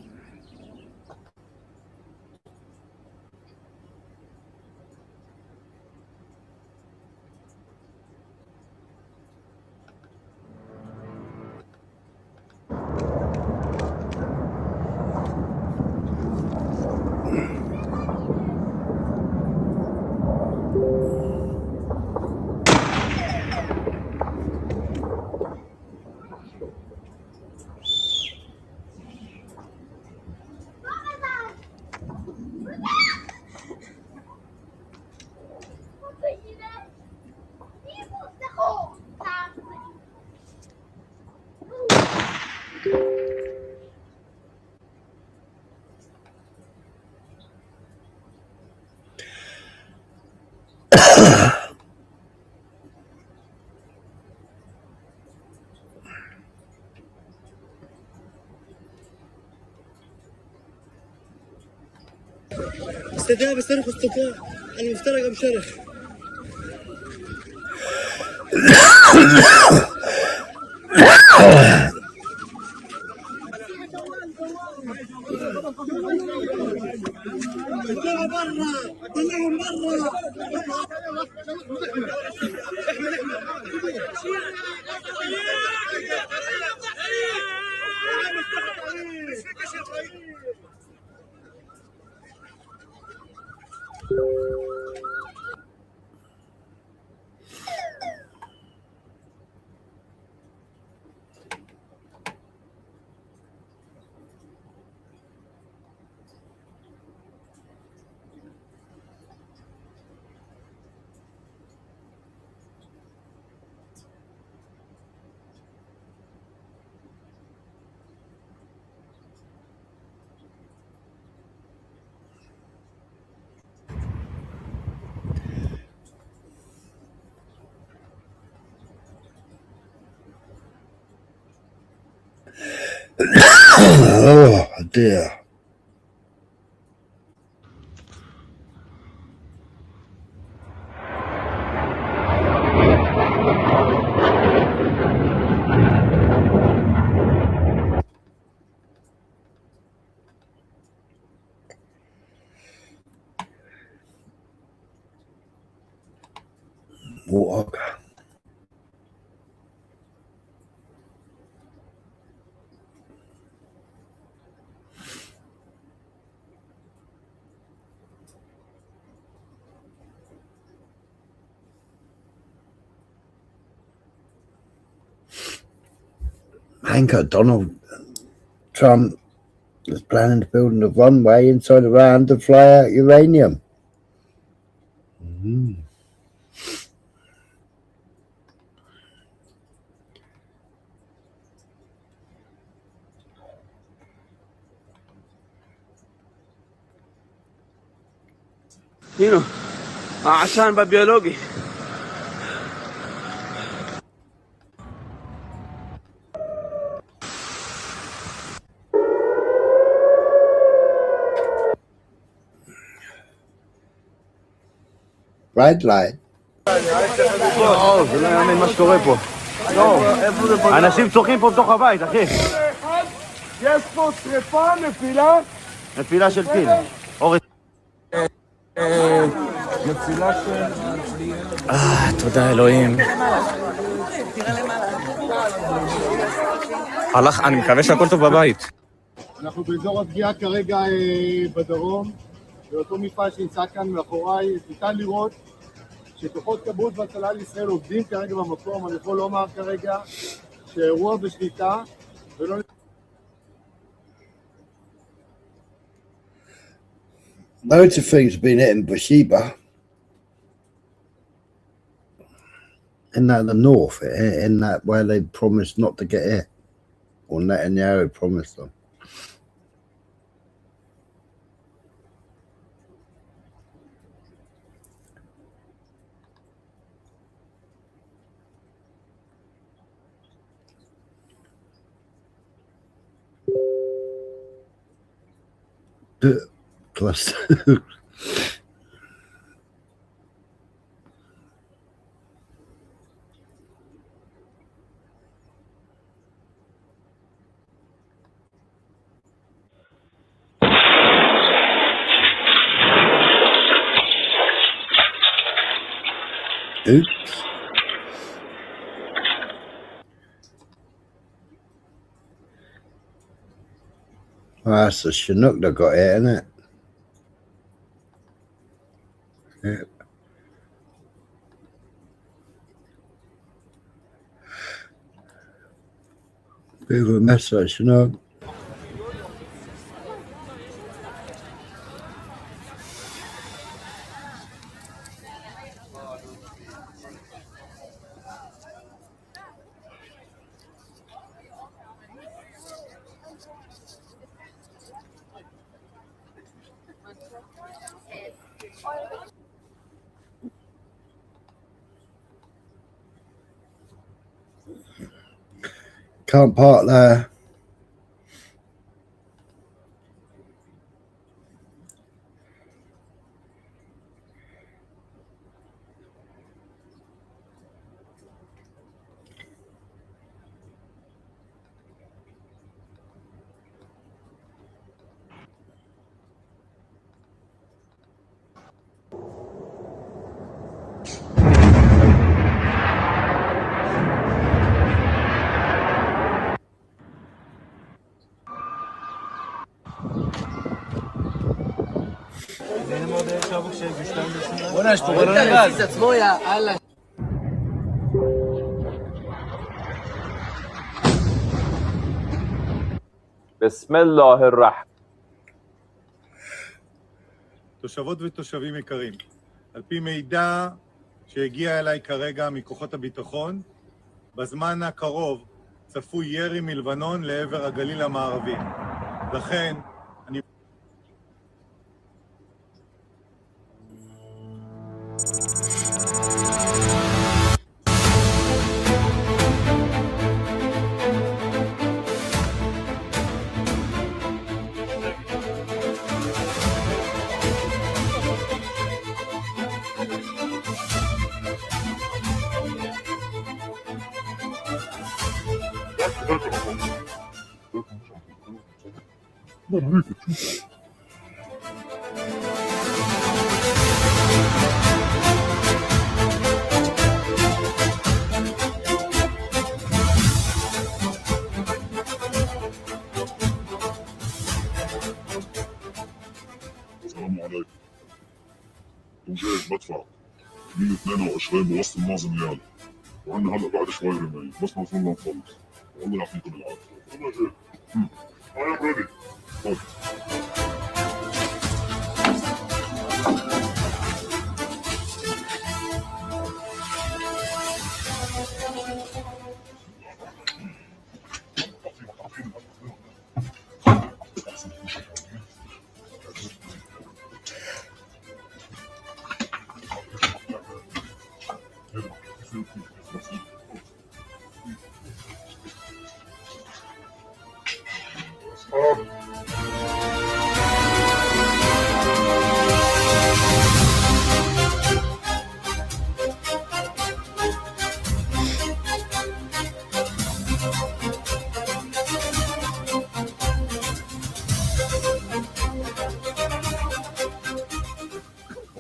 استدعاء بسترخ اصطفاء المفترق بشرخ Oh dear. Water. Anchor Donald Trump is planning to build a runway inside Iran to fly out uranium. הנה, העשן בביולוגי. Red light. זה לא יאמן מה שקורה פה. אנשים צוחקים פה בתוך הבית, אחי. יש פה שריפה, נפילה? נפילה של טיל. נפילה של... תודה אלוהים. אני מקווה שהכל טוב בבית. אנחנו באזור הפגיעה כרגע בדרום, באותו מפעל שנמצא כאן מאחוריי. ניתן לראות שכוחות כבאות והצלה לישראל עובדים כרגע במקום. אני יכול לומר כרגע שהאירוע בשליטה ולא... Loads of things have been hit in Beersheba. In that the north, in that where they promised not to get hit. Or Netanyahu promised them. Plus oops. Well, that's the Chinook that got it, isn't it? Yeah. Bit of a mess, that Chinook. Can't park there. Benim odaya çabuk güçlendirsinler. Buenas, tu buenas. بسم الله الرحمن. תושבות ותושבים יקרים, על פי מידע שהגיע אליי כרגע מכוחות הביטחון, בזמן הקרוב צפוי ירי מלבנון לעבר הגליל המערבי. לכן, אני... السلام عليكم. توجيه مدفع 122 بوسط الناظم يالا، وعندنا هلا بعد شوي رماية بس ما وصلنا نخلص. والله يعطيكم العافية. أنا جاي. I am ready. طيب.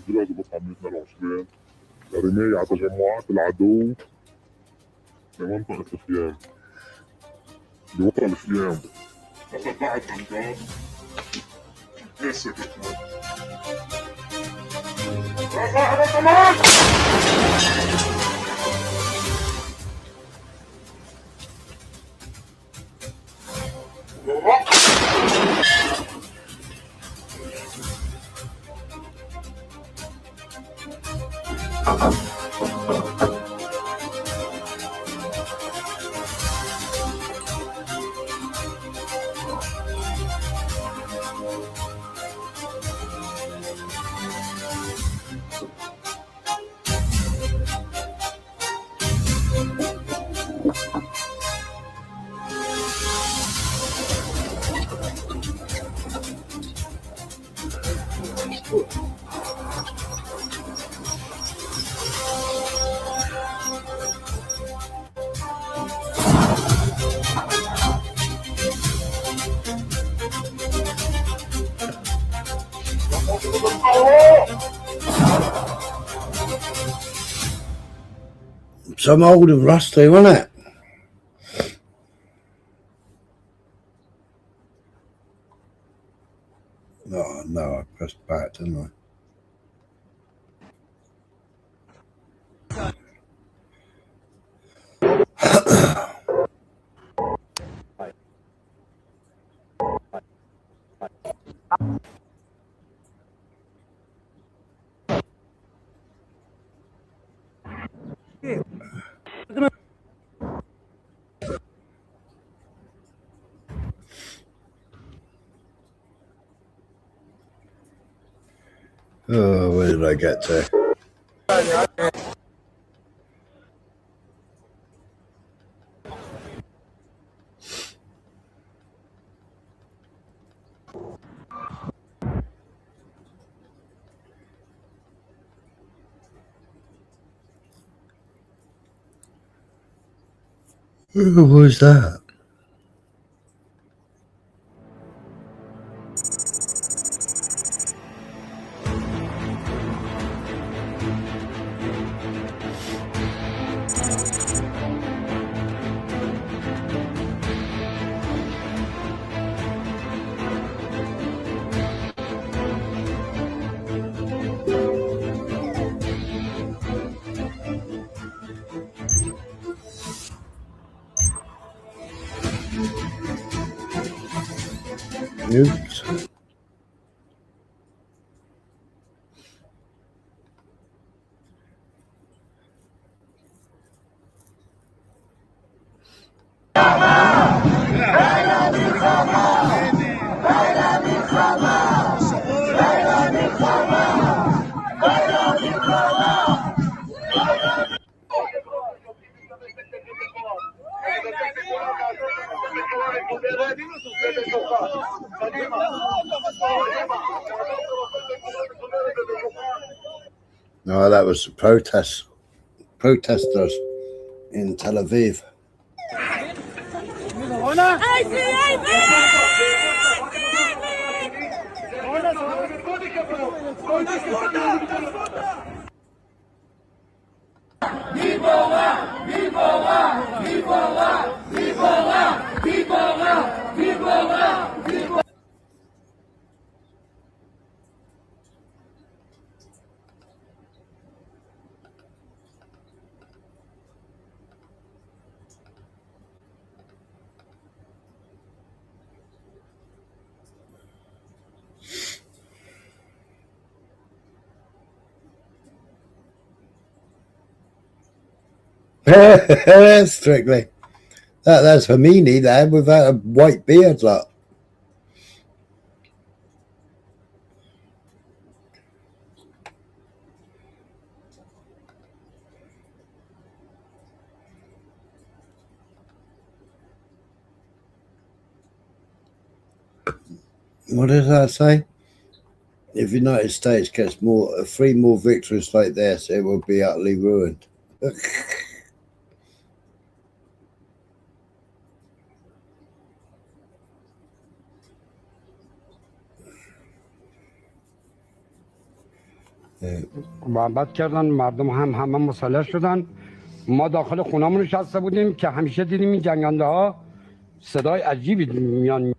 دلوقتي بصحى من 22 لرماية على تجمعات العدو في منطقة الخيام بوطن الخيام. هلا بعد أنقاض هسه كمان يا صاحب الزمان. Some old and rusty, wasn't it? Oh no, I pressed back, didn't I? Oh, where did I get to? Who was that? Oops. No, that was the protesters in Tel Aviv. Strictly. That's Hamini there without a white beard, like. What does that say? If the United States gets 3 more victories like this, it will be utterly ruined. محبت کردن مردم همه مسلح شدن ما داخل خونه‌مون نشسته بودیم که همیشه دیدیم این جنگنده ها صدای عجیبی میان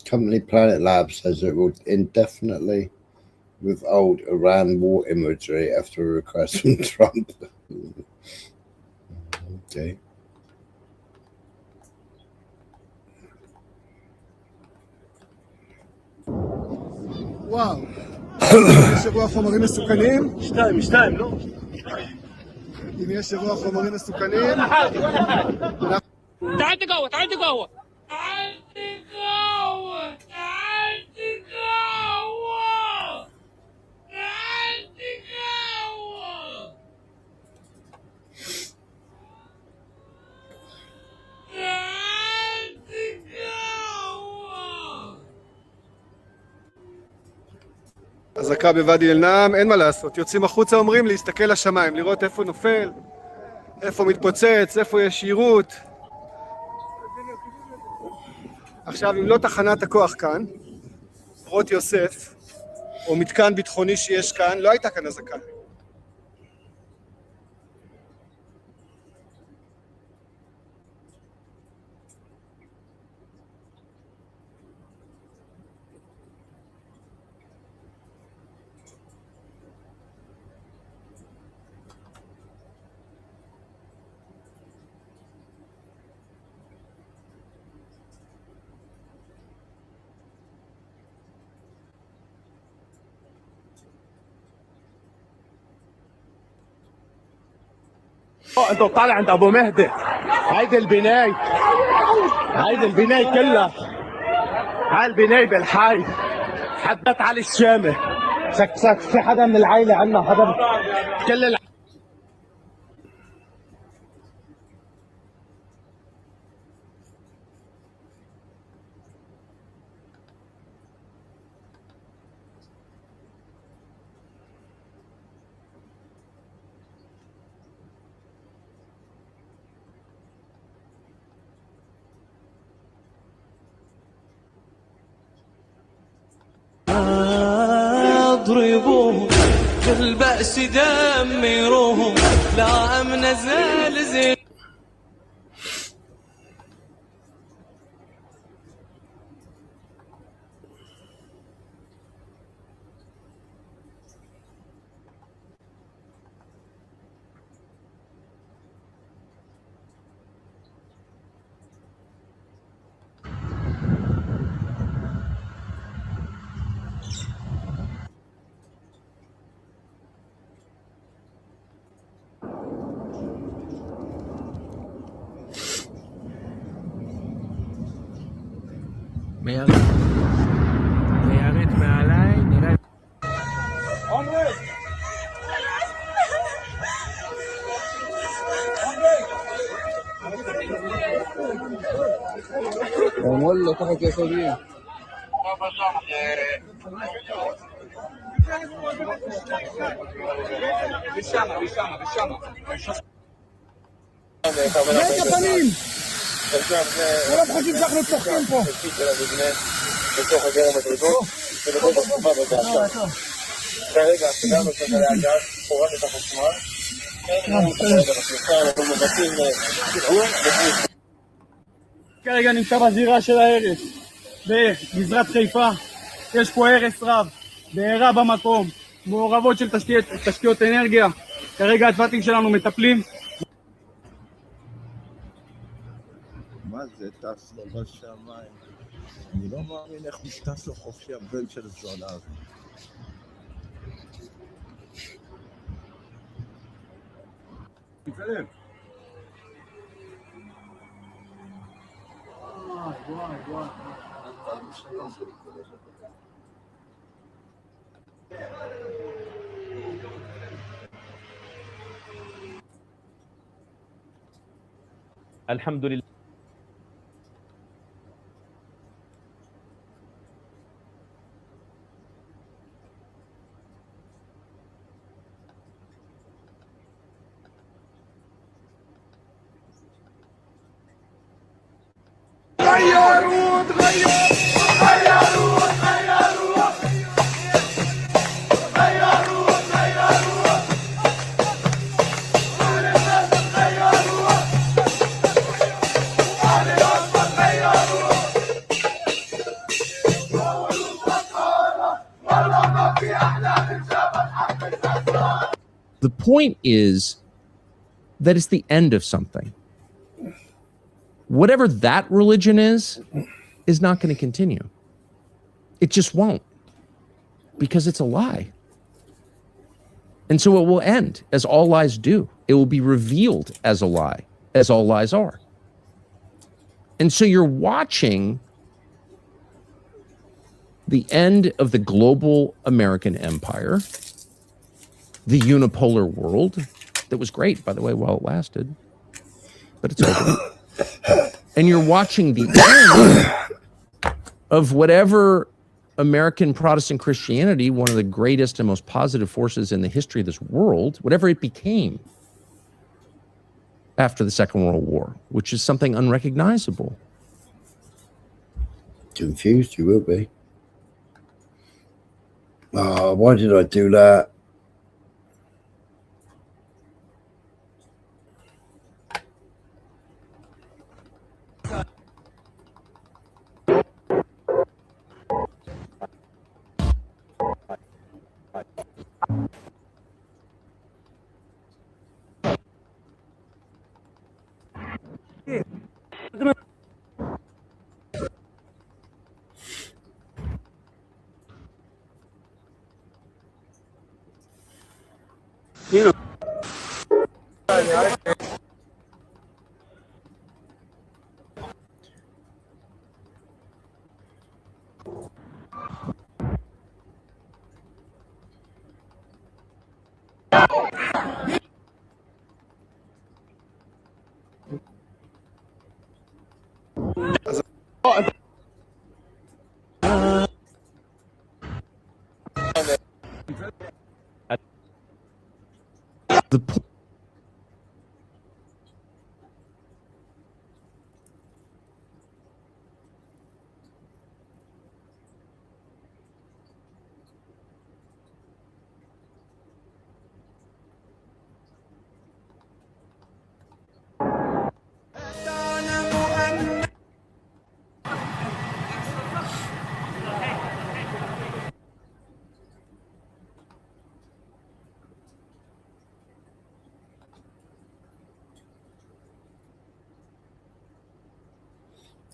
Company Planet Labs says it will indefinitely withhold Iran war imagery after a request from Trump. Okay. וואו. יש אירוע חומרים מסוכנים? שתיים, לא? אם יש אירוע חומרים מסוכנים... تعال جوه تعال جوه אזעקה בוואדי אל-נעם, אין מה לעשות, יוצאים החוצה אומרים להסתכל לשמיים, לראות איפה נופל, איפה מתפוצץ, איפה יש שירות. עכשיו, אם לא תחנת הכוח כאן, רות יוסף, או מתקן ביטחוני שיש כאן, לא הייתה כאן אזעקה. انت طالع عند ابو مهدي هيدي البناي كلها هاي البناي بالحي حدت علي الشامي سك في حدا من العائله عندنا حدا كل اضربوهم بالبأس دمروهم لا امن زلزل מיירט מעליי, נראה... والله تحت يسويه רגע פנים! כולם חושבים שאנחנו צוחקים פה. בתוך הגרם הדרגות, ובתוך התקופה בדעתה. כרגע, סגרנו את הגז, פורק את החשמל. אנחנו מבצעים סיכון. כרגע נמצא בזירה של ההרס, בגזרת חיפה. יש פה הרס רב, בעירה במקום, מעורבות של תשתיות אנרגיה. כרגע הצוותים שלנו מטפלים. מה זה טס לו בשמיים? אני לא מאמין איך משטס לו חופשי הבן של זולר. תתעלם. וואי. الحمد لله. The point is that it's the end of something. Whatever that religion is not going to continue. It just won't, because it's a lie. And so it will end, as all lies do. It will be revealed as a lie, as all lies are. And so you're watching the end of the global American empire, the unipolar world, that was great, by the way, while it lasted, but it's over. And you're watching the end of whatever American Protestant Christianity, one of the greatest and most positive forces in the history of this world, whatever it became after the Second World War, which is something unrecognizable. Confused, you will be. Why did I do that?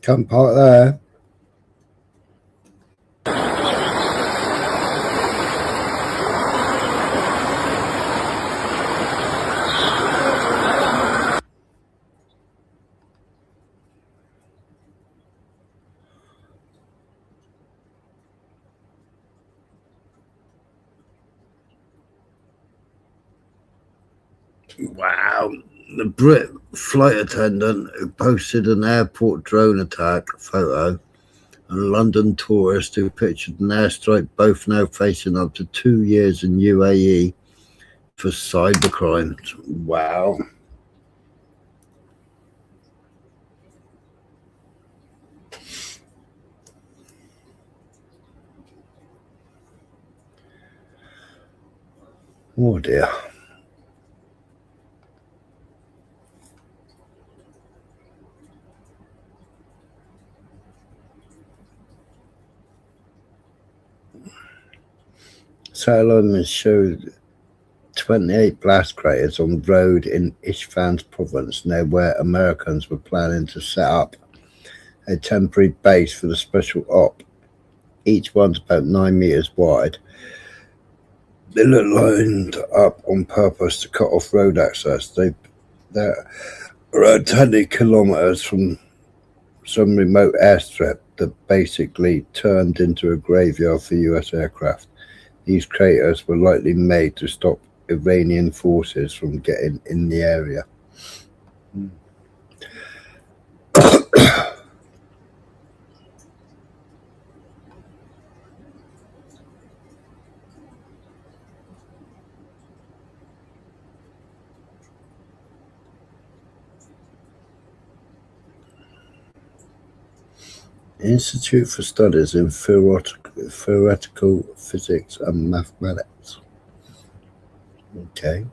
Come park there. Wow. The Brit flight attendant who posted an airport drone attack photo and a London tourist who pictured an airstrike, both now facing up to 2 years in UAE for cybercrime. Wow. Oh dear. Satellite showed 28 blast craters on the road in Isfahan province, near where Americans were planning to set up a temporary base for the special op. Each one's about 9 meters wide. They look lined up on purpose to cut off road access. They're around 20 kilometers from some remote airstrip that basically turned into a graveyard for US aircraft. These craters were likely made to stop Iranian forces from getting in the area. Institute for Studies in Theoretical Physics and Mathematics. Okay.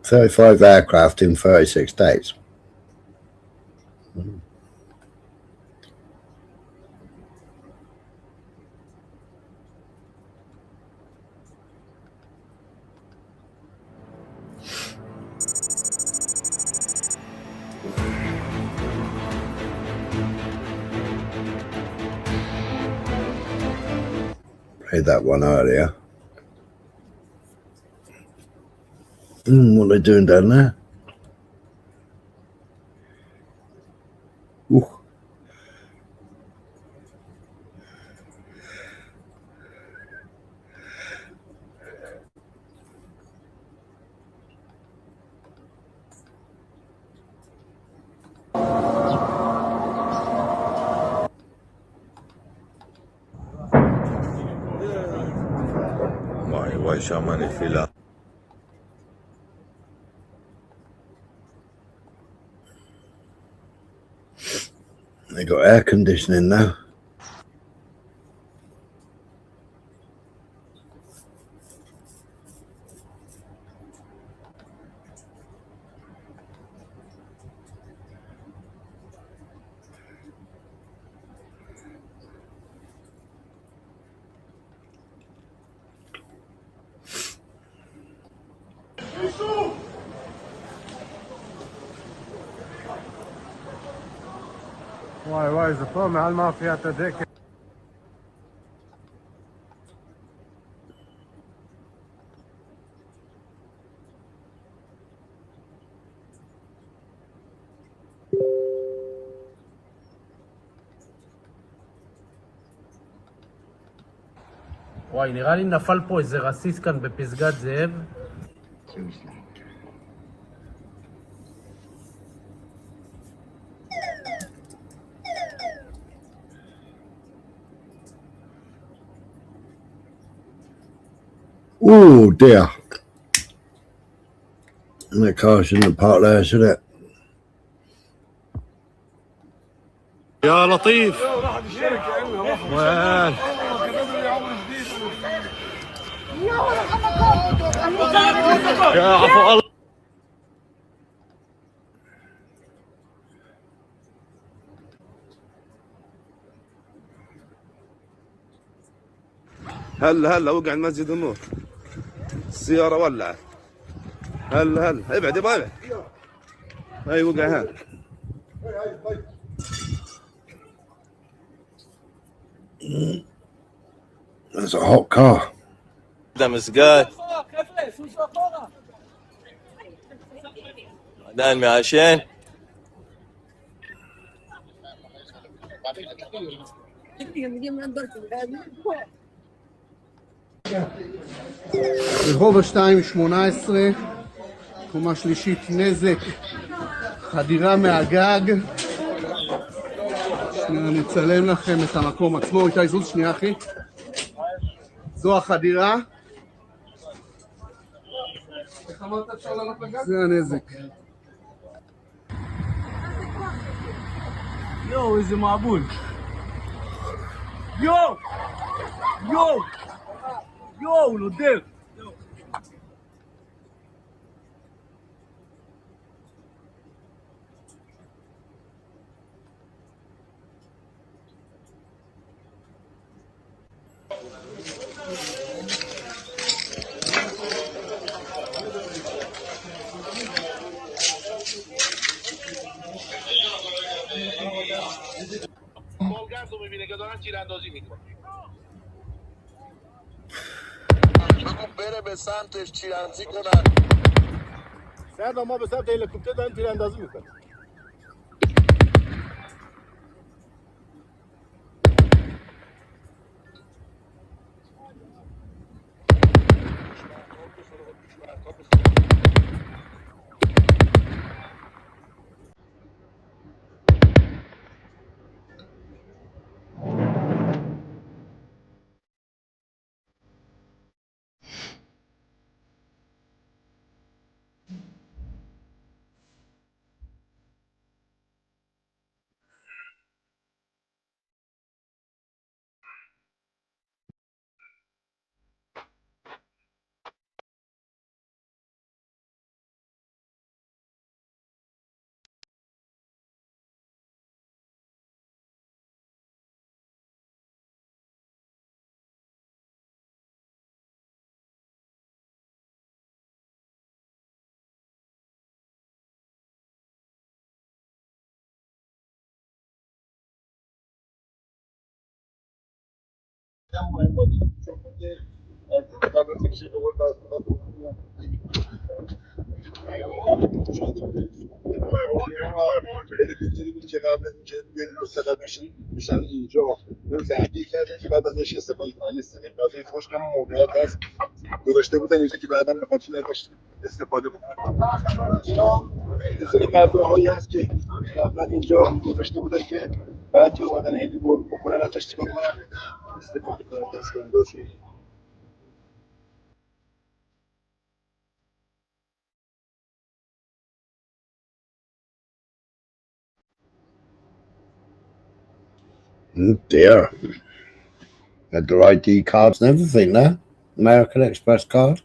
$35 aircraft in 36 days. Played that one earlier. What are they doing down there? Ooh. וואי, שם הנפילה. They got air conditioning now. וואי, זה פה מעל מאפיית הדקל. וואי, נראה לי נפל פה איזה רסיס כאן בפסגת זאב. Oh dear. And the car shouldn't have parked there, should it? يا لطيف. وين؟ يا عفو الله. هلا وقع المسجد النور. السيارة ولعت. هلا ابعد ابعد. هاي وقع هان. That's a hot car. ده مسجد. عدن معشن רחוב ה-218, קומה שלישית, נזק, חדירה מהגג. שנייה, אני אצלם לכם את המקום עצמו. איתי, זוז שנייה אחי. זו החדירה. זה הנזק. יואו, איזה מעבול. יואו! יואו! יואו, נודר! گاز رو میبینه که دارن تیراندازی میکنن بگو بره به سمتش تیراندازی کنن سردار ما به سمت هلیکوپتر داریم تیراندازی میکنیم. هلیکوپتری بود که قبل اینکه بیایم مستقر بشیم میشن اینجا زردی کردن که بعد ازش استفاده کنن. استفاده غذای خشک هم موقعیت هست گذاشته بودن اینجا که بعدا بخاطر ازش استفاده بکنن. یه سری مبناهایی هست که قبلا اینجا گذاشته بودن که بعد که اومدن هلی بکنن ازش چیکار کنن استفاده کنن. دستگاه اندازی Dear. Had their ID cards and everything there. American Express card.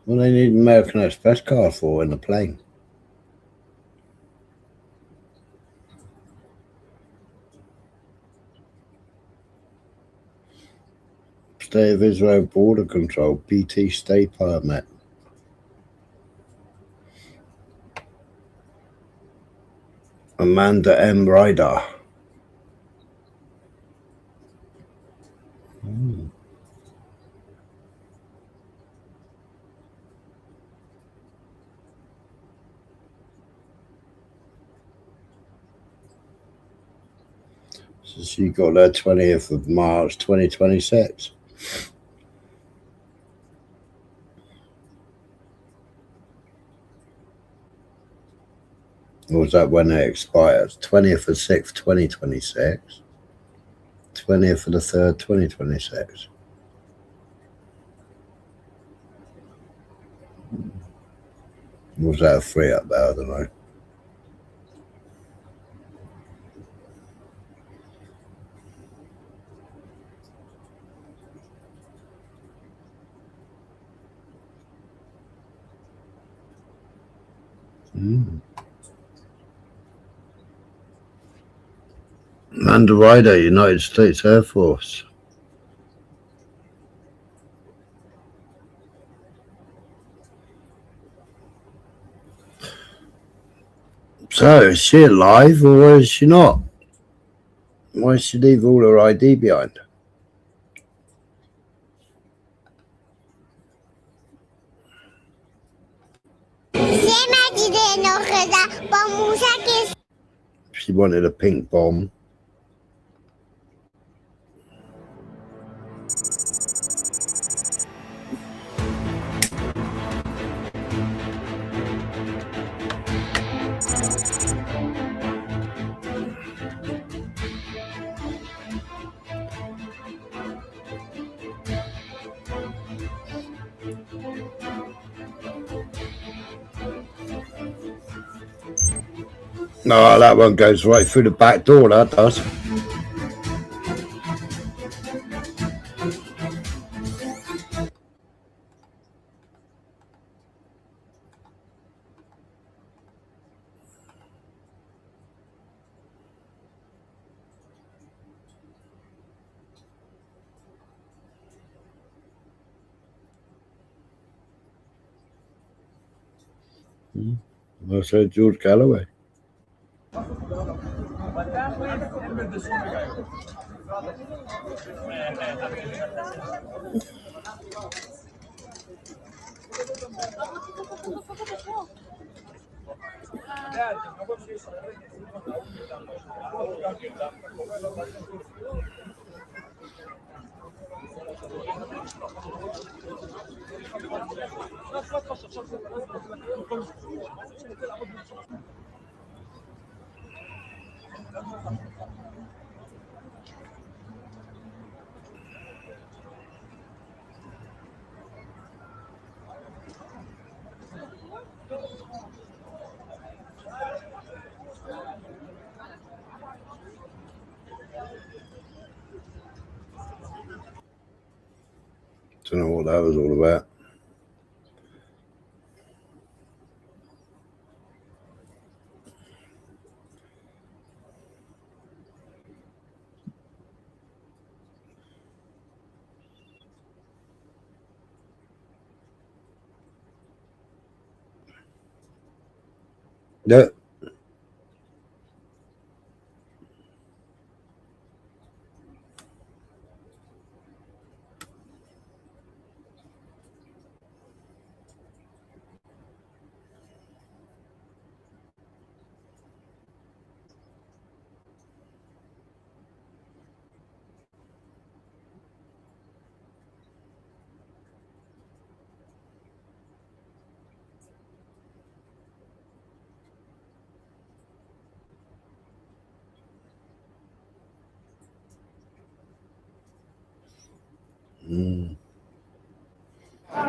What do they need an American Express card for in the plane? State of Israel Border Control, PT stay permit. Amanda M. Ryder. So she got there 20th of March 2026. Or was that when it expires? 20th of 6th, 2026. 20th of the 3rd, 2026. Was that a free up there? I don't know. Amanda Ryder, United States Air Force. So, is she alive or is she not? Why did she leave all her ID behind? She wanted a pink bomb. No, that one goes right through the back door, that does. I said George Galloway. Don't know what that was all about. Yeah.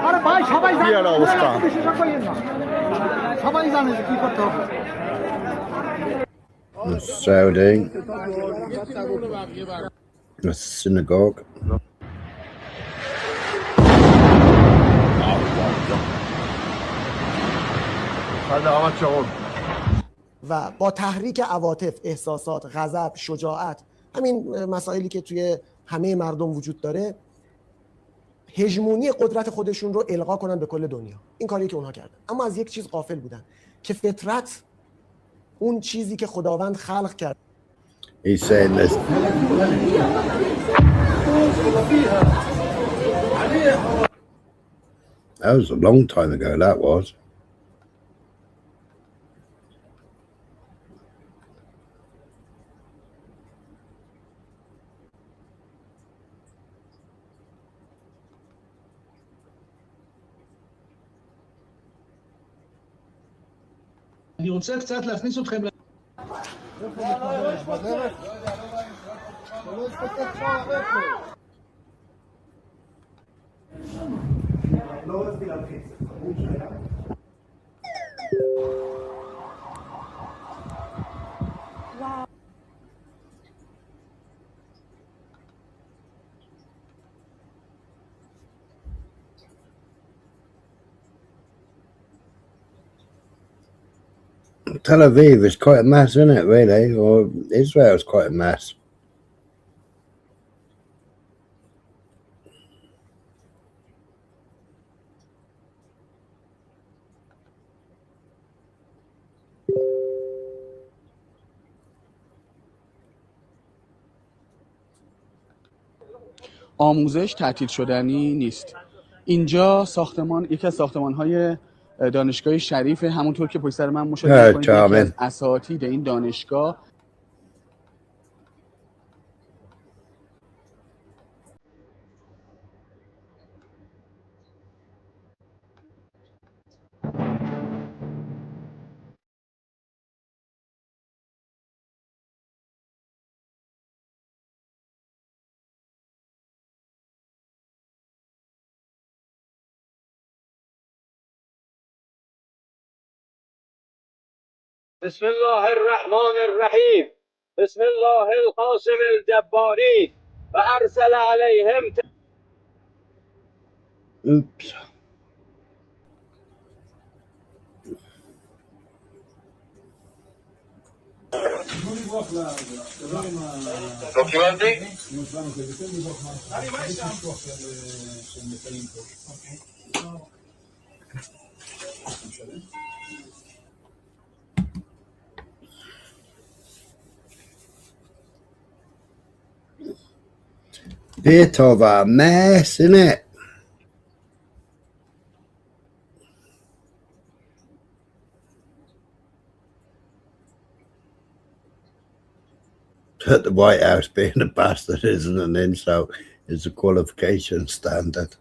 আরে ভাই সবাই জানে অবস্থা সবাই জানে যে কি করতে হবে Saudi, a synagogue. و با تحریک عواطف، احساسات، غضب، شجاعت، همین مسائلی که توی همه مردم وجود داره، هژمونی قدرت خودشون رو القا کنن به کل دنیا. این کاری که اونها کردن. اما از یک چیز غافل بودن که فطرت، اون چیزی که خداوند خلق کرد. He's saying this. That was a long time ago, that was. אני רוצה קצת להכניס אתכם Tel Aviv is quite a mess, isn't it, really? Or Israel's quite a mess. آموزش تعطیل شدنی نیست. اینجا ساختمان، یکی از ساختمان‌های دانشگاه شریف، همونطور که پشت سر من مشاهده می‌کنید یکی از charming. اساتید این دانشگاه. بسم الله الرحمن الرحیم. بسم الله القاسم الجباری و ارسل علیهم. Oops. Bit of a mess, innit? At the White House being a bastard isn't an insult, it's a qualification standard.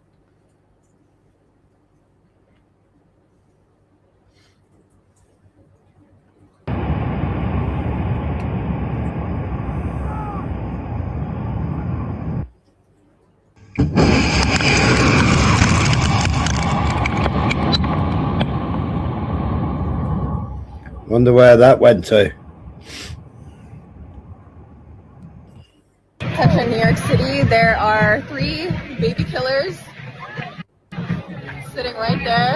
Wonder where that went to. In New York City, there are 3 baby killers sitting right there.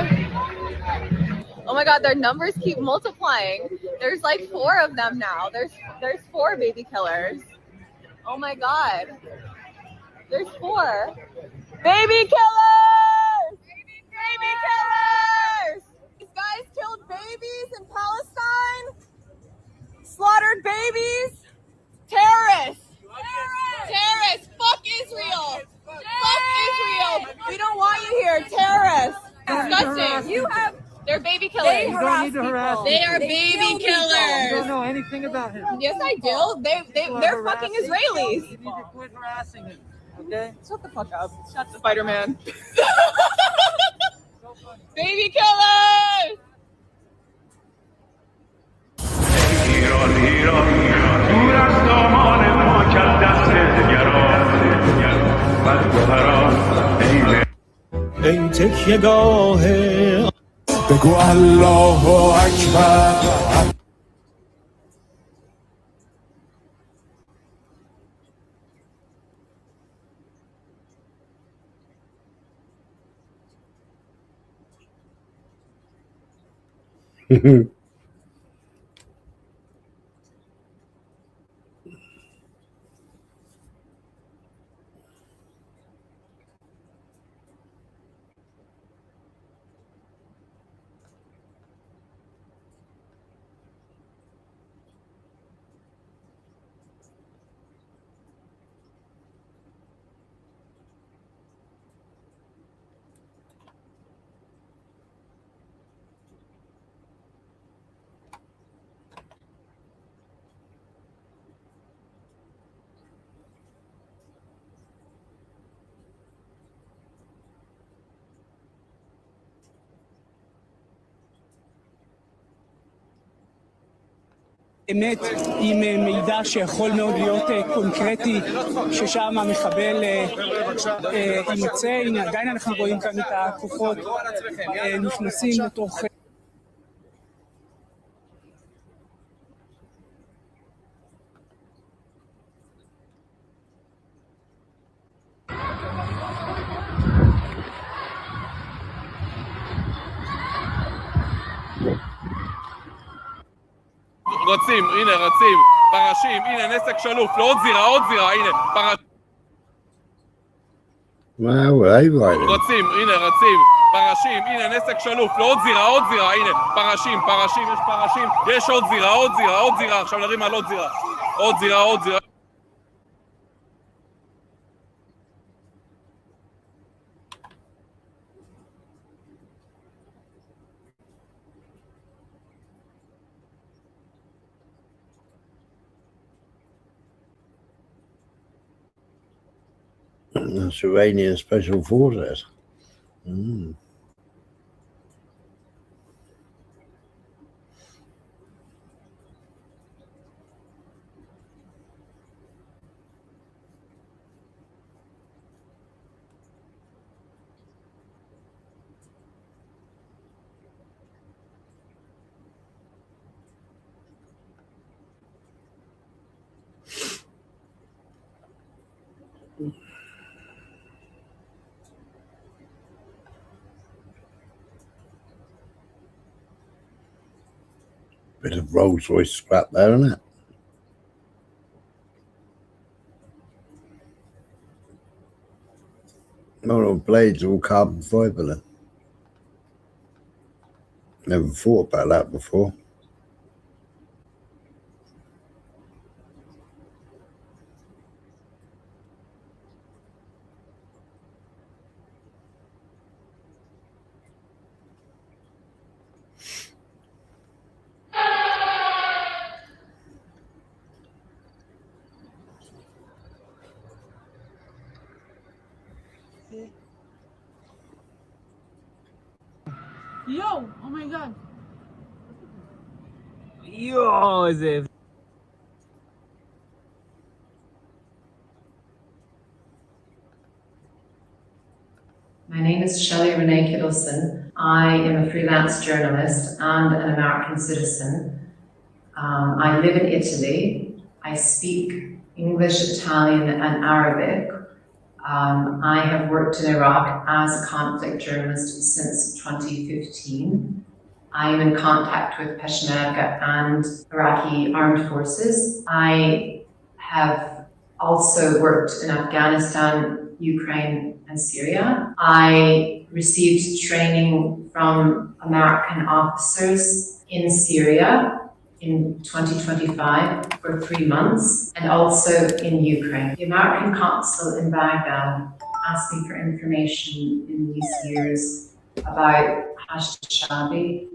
Oh my God, their numbers keep multiplying. There's like 4 of them now. There's 4 baby killers. Oh my God. There's 4. Baby killers! Baby killers! These guys killed babies in Palestine. Slaughtered babies. Terrorists. Terrorists. Fuck Israel. Fuck Israel. We don't want you here. Terrorists. Disgusting. You have. They're baby killers. You don't need to harass They are people. baby killers. You don't know anything about him. Yes, I do. They're fucking Israelis. You need to quit harassing him. Okay? Shut the fuck up. Shut the Spider-Man. Baby killers. ای تکیه گاه بگو الله اکبر. אמת עם מידע שיכול מאוד להיות קונקרטי ששם המחבל יימצא. הנה עדיין אנחנו רואים כאן את הכוחות נכנסים לתוך רצים, הנה רצים, פרשים, הנה נסק שלוף, לעוד זירה, הנה, רצים, הנה רצים, פרשים, הנה נסק שלוף, לעוד זירה, הנה, פרשים, יש עוד זירה, עכשיו נרים על עוד זירה. That's Iranian Special Forces. Bit of Rolls Royce scrap there, isn't it? Oh, blades all carbon fibre then. Never thought about that before. Yo, oh my god. Yo, is it? My name is Shelley Renee Kittleson. I am a freelance journalist and an American citizen. I live in Italy. I speak English, Italian, and Arabic. I have worked in Iraq as a conflict journalist since 2015. I am in contact with Peshmerga and Iraqi armed forces. I have also worked in Afghanistan, Ukraine, and Syria. I received training from American officers in Syria in 2025 for 3 months, and also in Ukraine. The American consul in Baghdad asked me for information in these years about Hashd-Shabi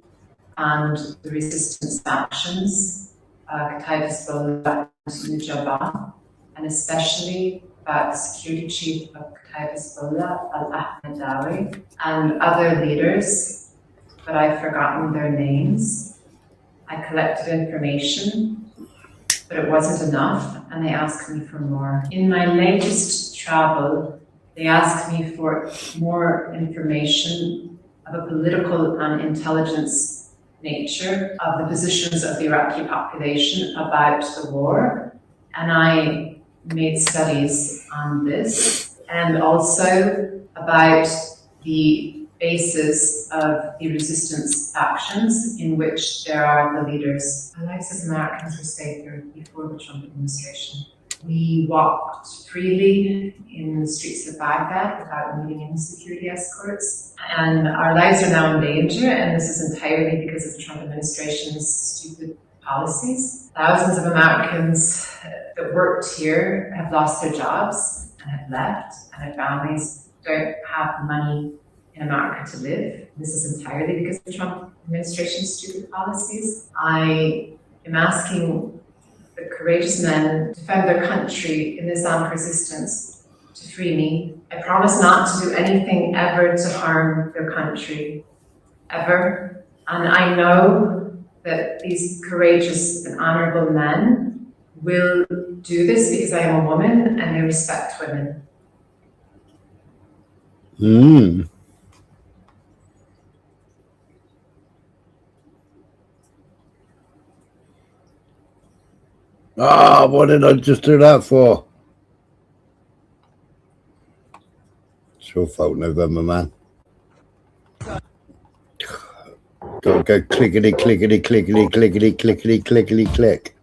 and the resistance factions, Kataib Hezbollah and Nujaba, and especially about the security chief of Kataib Hezbollah, Al-Ahmadawi, and other leaders, but I've forgotten their names. I collected information, but it wasn't enough, and they asked me for more. In my latest travel, they asked me for more information of a political and intelligence nature of the positions of the Iraqi population about the war, and I made studies on this, and also about the basis of the resistance factions in which there are the leaders. Our lives as Americans were safer before the Trump administration. We walked freely in the streets of Baghdad without needing any security escorts, and our lives are now in danger, and this is entirely because of the Trump administration's stupid policies. Thousands of Americans that worked here have lost their jobs and have left, and their families don't have the money in America to live. This is entirely because of the Trump administration's stupid policies. I am asking the courageous men to defend their country in Islamic resistance to free me. I promise not to do anything ever to harm their country, ever. And I know that these courageous and honorable men will do this because I am a woman and they respect women. Ah, what did I just do that for? It's your fault, November, man. Gotta go clickety, clickety, clickety, clickety, clickety, clickety, click.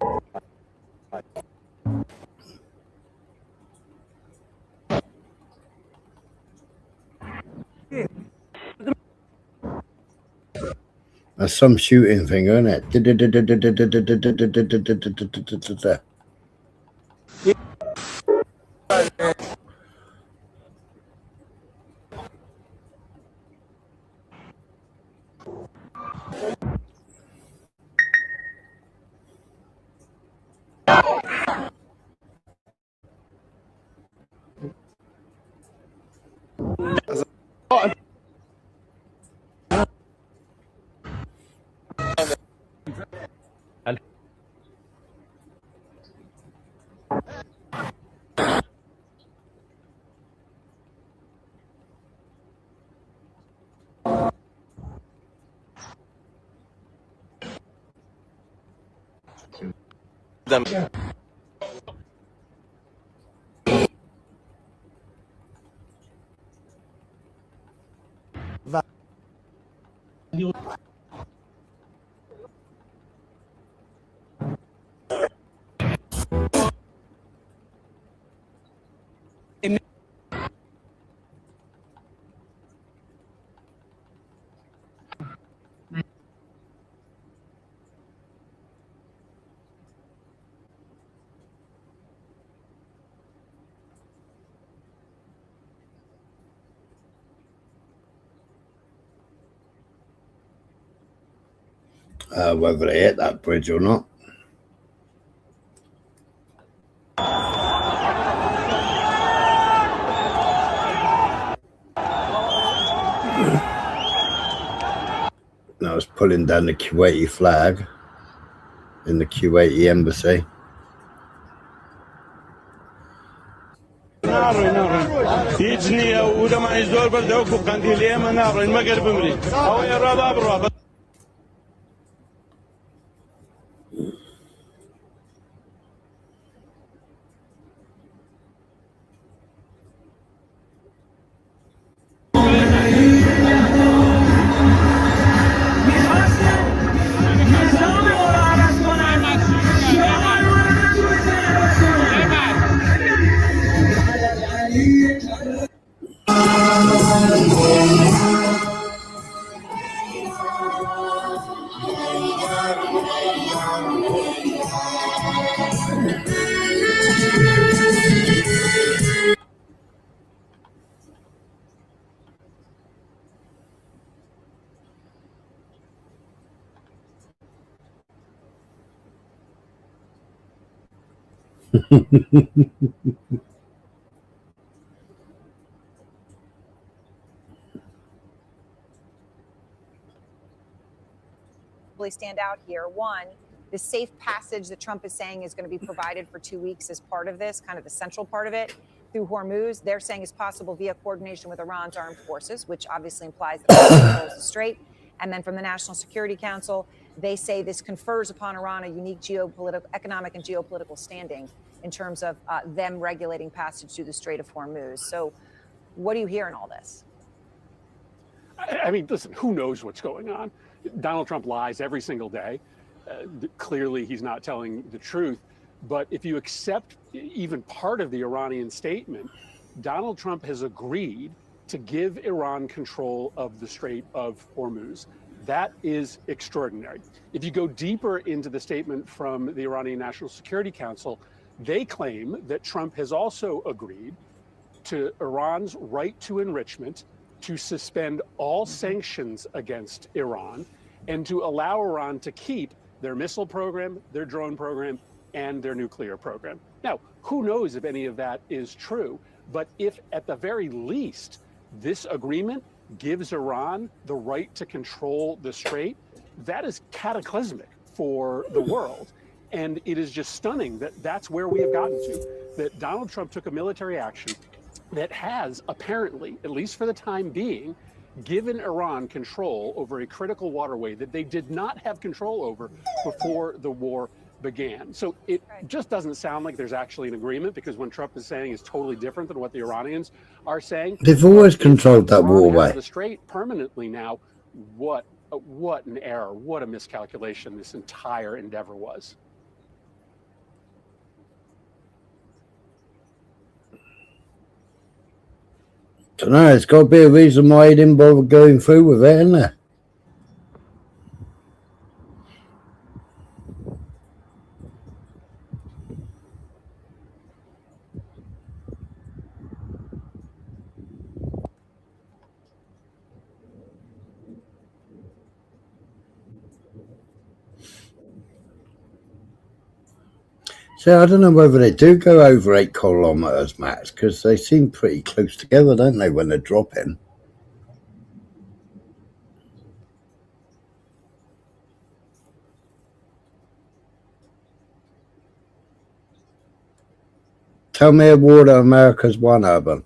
That's some shooting thing, isn't it? Whether they hit that bridge or not. I was pulling down the Kuwaiti flag in the Kuwaiti embassy. Stand out here. One, the safe passage that Trump is saying is going to be provided for 2 weeks as part of this, kind of the central part of it, through Hormuz. They're saying is possible via coordination with Iran's armed forces, which obviously implies that Iran controls the strait. And then from the National Security Council, they say this confers upon Iran a unique economic and geopolitical standing in terms of them regulating passage through the Strait of Hormuz. So what do you hear in all this? I mean, listen, who knows what's going on? Donald Trump lies every single day. Clearly, he's not telling the truth. But if you accept even part of the Iranian statement, Donald Trump has agreed to give Iran control of the Strait of Hormuz. That is extraordinary. If you go deeper into the statement from the Iranian National Security Council, they claim that Trump has also agreed to Iran's right to enrichment, to suspend all sanctions against Iran, and to allow Iran to keep their missile program, their drone program, and their nuclear program. Now, who knows if any of that is true, but if at the very least this agreement gives Iran the right to control the strait, that is cataclysmic for the world. And it is just stunning that that's where we have gotten to, that Donald Trump took a military action that has apparently, at least for the time being, given Iran control over a critical waterway that they did not have control over before the war began. So it just doesn't sound like there's actually an agreement, because what Trump is saying is totally different than what the Iranians are saying. They've always controlled that waterway. The strait permanently now. What an error, what a miscalculation this entire endeavor was. I don't know, it's got to be a reason why he didn't bother going through with it, isn't there? So I don't know whether they do go over 8 kilometers max, because they seem pretty close together, don't they, when they're dropping? Tell me a war that America's won, Urban.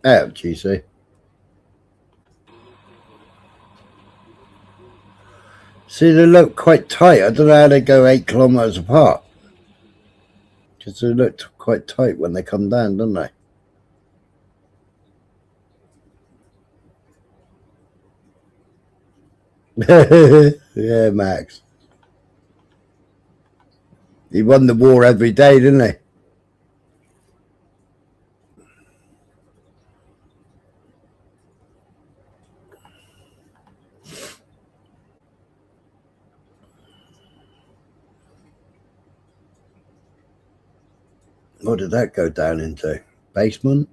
Ouch, you see. See, they look quite tight. I don't know how they go 8 kilometers apart. Because they look quite tight when they come down, don't they? Yeah, Max. He won the war every day, didn't he? What did that go down into? Basement?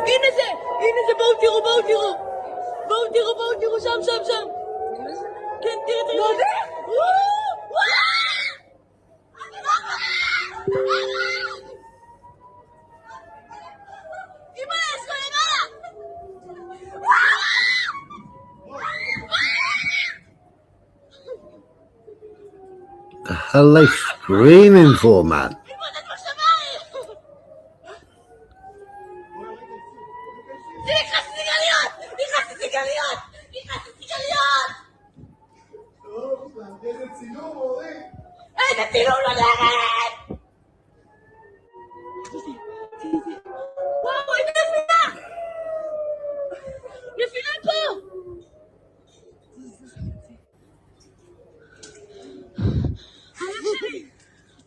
הנה זה, בואו תראו, שם. כן, תראו. The hell are they screaming for, man? איזה צילום לדרך! וואו, איזה נפילה! נפילה פה! הלב שלי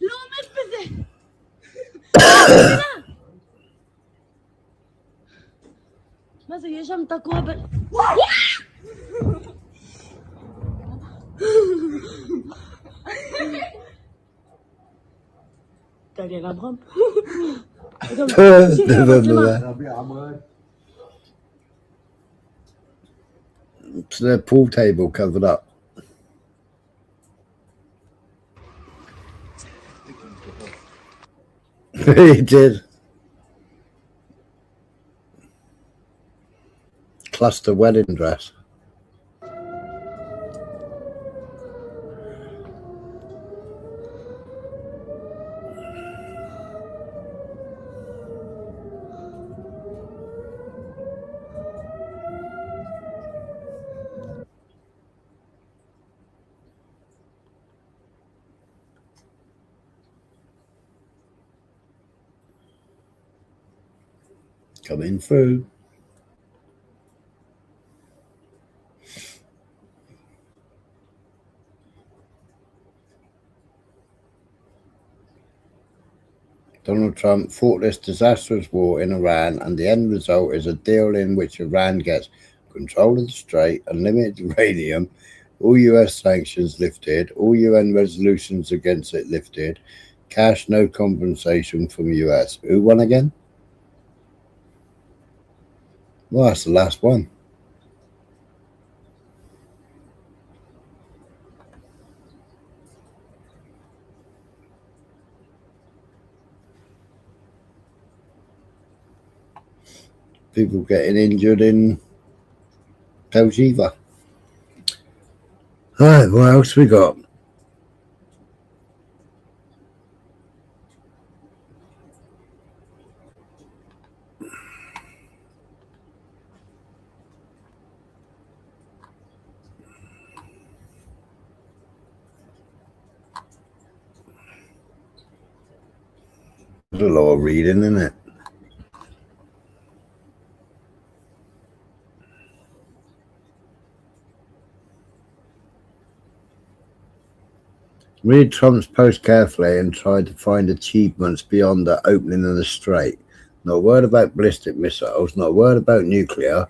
לא עומד בזה! מה זה, יש שם תקוע ב... Daniel Abram. So their pool table covered up. He did. Cluster wedding dress. Coming through. Donald Trump fought this disastrous war in Iran, and the end result is a deal in which Iran gets control of the strait, unlimited uranium, all US sanctions lifted, all UN resolutions against it lifted, cash, no compensation from US. Who won again? Well, that's the last one. People getting injured in Pelgiva. All right, what else we got? There's a lot of reading, isn't it? Read Trump's post carefully and try to find achievements beyond the opening of the strait. Not a word about ballistic missiles, not a word about nuclear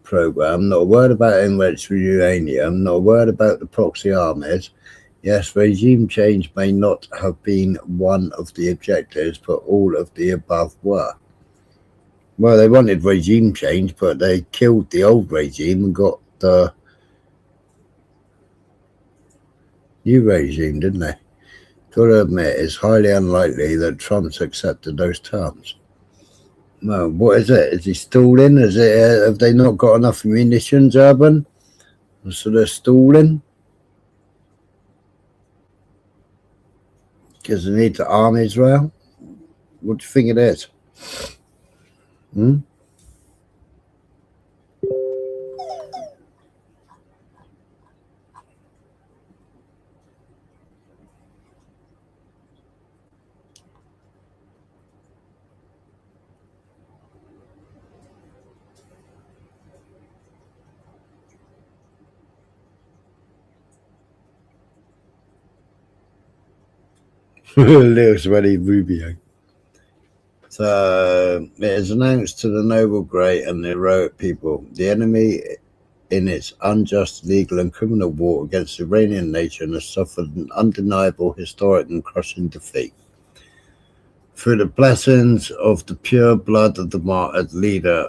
program, not a word about enriched uranium, not a word about the proxy armies. Yes, regime change may not have been one of the objectives, but all of the above were. Well, they wanted regime change, but they killed the old regime and got the new regime, didn't they? Got to admit, it's highly unlikely that Trump's accepted those terms. No, what is it? Is he stalling? Is it? Have they not got enough munitions, Urban? So they're stalling? Because they need to arm Israel. What do you think it is? Lewis Ready Rubio. So it is announced to the noble, great, and the heroic people, the enemy in its unjust, legal, and criminal war against the Iranian nation has suffered an undeniable, historic, and crushing defeat. Through the blessings of the pure blood of the martyred leader,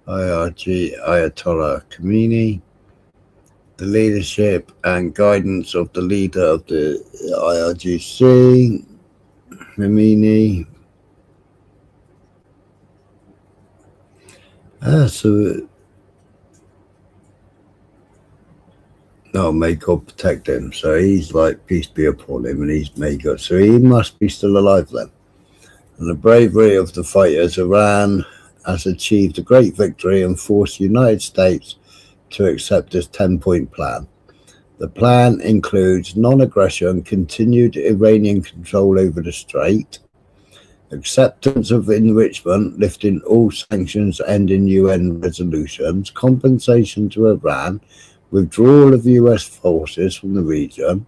IRG Ayatollah Khomeini, the leadership and guidance of the leader of the IRGC, Khomeini. May God protect him. So he's like, peace be upon him, and he's may God. So he must be still alive then. And the bravery of the fighters, Iran has achieved a great victory and forced the United States to accept this 10-point plan. The plan includes non-aggression, continued Iranian control over the strait, acceptance of enrichment, lifting all sanctions, ending UN resolutions, compensation to Iran, withdrawal of US forces from the region.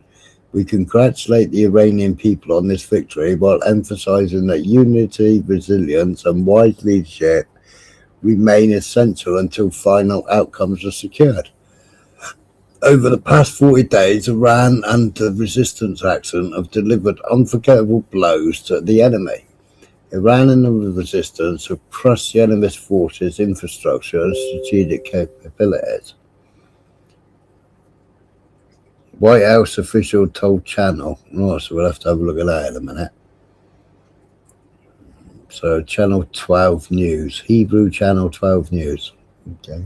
We congratulate the Iranian people on this victory while emphasizing that unity, resilience, and wise leadership remain essential until final outcomes are secured. Over the past 40 days, Iran and the resistance action have delivered unforgettable blows to the enemy. Iran and the resistance have crushed the enemy's forces, infrastructure, and strategic capabilities. White House official told Channel. Oh, so we'll have to have a look at that in a minute. So Channel 12 News, Hebrew Channel 12 News. Okay.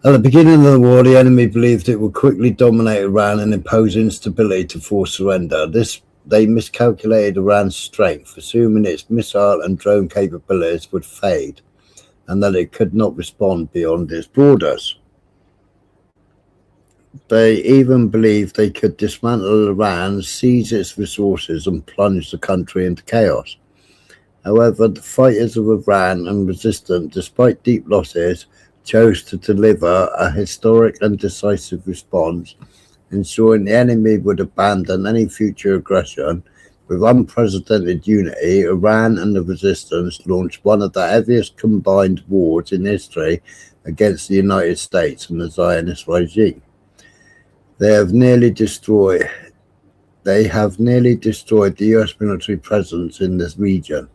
At the beginning of the war, the enemy believed it would quickly dominate Iran and impose instability to force surrender. They miscalculated Iran's strength, assuming its missile and drone capabilities would fade, and that it could not respond beyond its borders. They even believed they could dismantle Iran, seize its resources, and plunge the country into chaos. However, the fighters of Iran and resistance, despite deep losses, chose to deliver a historic and decisive response, ensuring the enemy would abandon any future aggression. With unprecedented unity, Iran and the resistance launched one of the heaviest combined wars in history against the United States and the Zionist regime. They have nearly destroyed the US military presence in this region,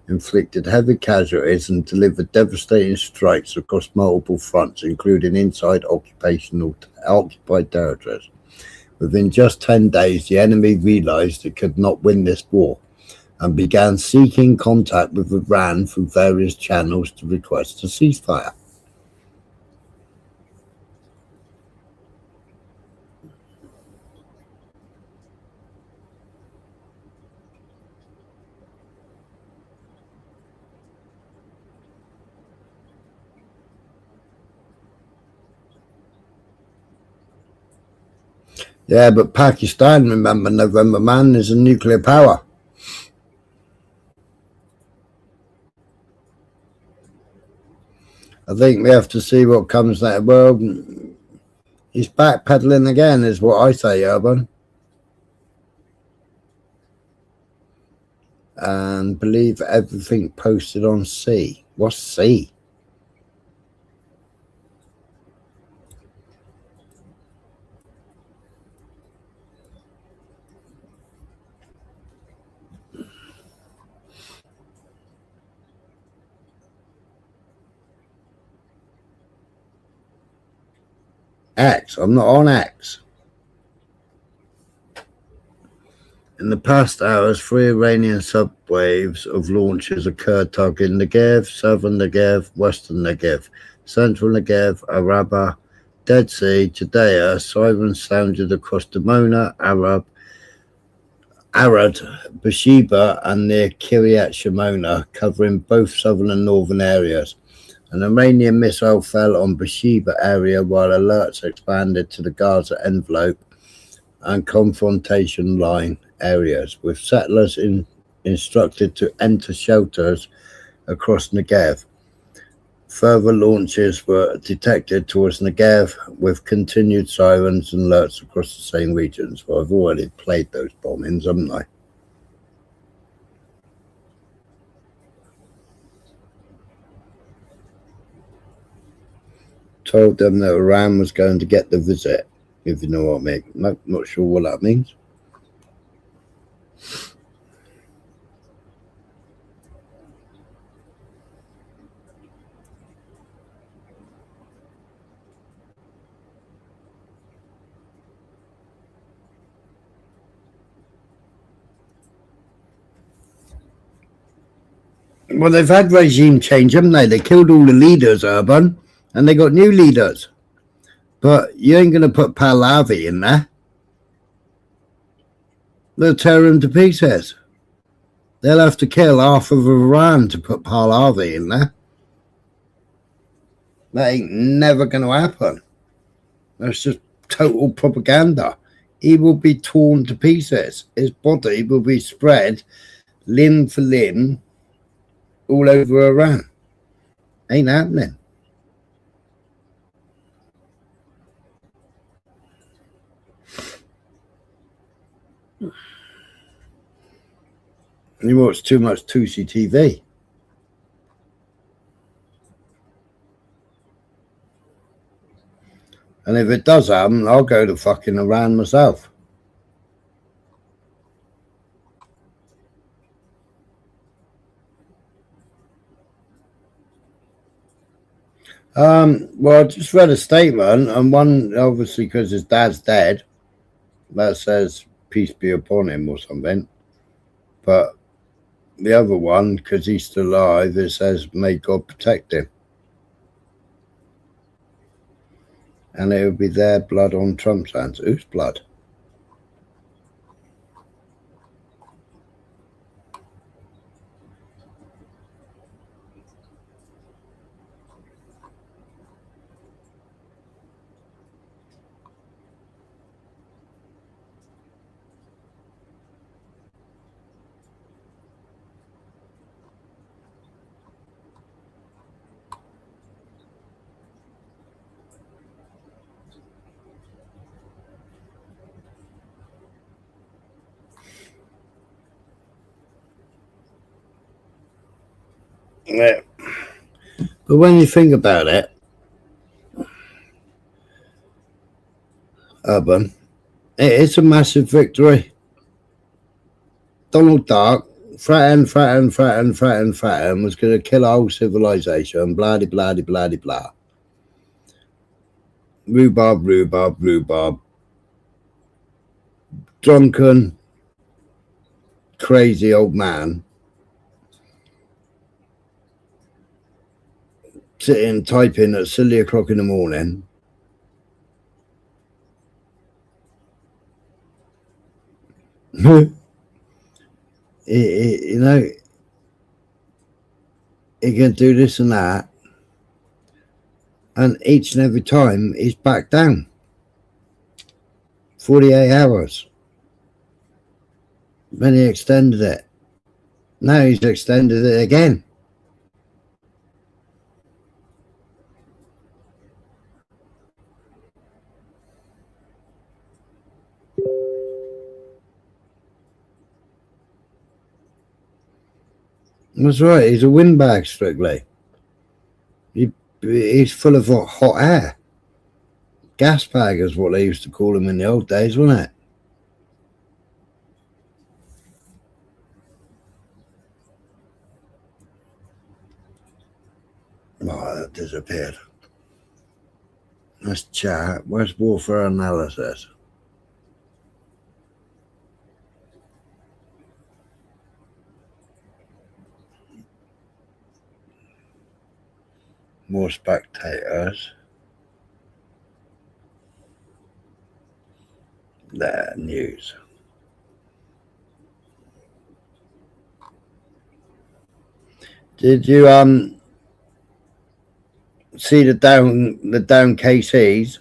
inflicted heavy casualties, and delivered devastating strikes across multiple fronts, including inside occupied territories. Within just 10 days, the enemy realized it could not win this war and began seeking contact with Iran through various channels to request a ceasefire. Yeah, but Pakistan, remember, November Man, is a nuclear power. I think we have to see what comes next. Well, he's backpedaling again, is what I say, Urban. And believe everything posted on C. What's C? X. I'm not on X. In the past hours, 3 Iranian subwaves of launches occurred targeting Negev, southern Negev, western Negev, central Negev, Araba, Dead Sea, Judea. Sirens sounded across Dimona, Arab, Arad, Beersheba, and near Kiryat Shimona, covering both southern and northern areas. An Iranian missile fell on Beersheba area while alerts expanded to the Gaza envelope and confrontation line areas, with settlers instructed to enter shelters across Negev. Further launches were detected towards Negev, with continued sirens and alerts across the same regions. Well, I've already played those bombings, haven't I? Told them that Iran was going to get the visit, if you know what I mean. Not sure what that means. Well, they've had regime change, haven't they? They killed all the leaders, Urban, and they got new leaders. But you ain't going to put Pahlavi in there. They'll tear him to pieces. They'll have to kill half of Iran to put Pahlavi in there. That ain't never going to happen. That's just total propaganda. He will be torn to pieces. His body will be spread limb for limb all over Iran. Ain't happening. You watch too much Tusi TV. And if it does happen, I'll go to fucking Iran myself. Well, I just read a statement, and one, obviously, because his dad's dead, that says peace be upon him or something. But the other one, because he's still alive, it says may God protect him. And it would be their blood on Trump's hands. Whose blood? Yeah. But when you think about it, Urban, it's a massive victory. Donald Duck threatened, was going to kill our whole civilization, blah, blah, blah, blah, blah. Rhubarb. Drunken, crazy old man sitting typing at silly o'clock in the morning. You know, he can do this and that, and each and every time he's back down. 48 hours. Then he extended it. Now he's extended it again. That's right, he's a windbag, strictly. He's full of hot air. Gas bag is what they used to call him in the old days, wasn't it? Oh, that disappeared. Let's chat. Where's warfare analysis? More spectators. There, news. Did you see the down KCs,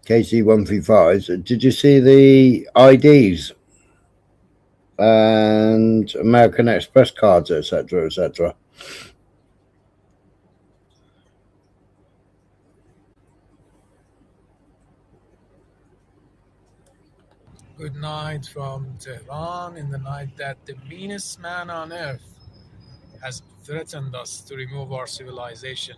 KC 135s? Did you see the IDs and American Express cards, etc., etc.? Good night from Tehran, in the night that the meanest man on earth has threatened us to remove our civilization.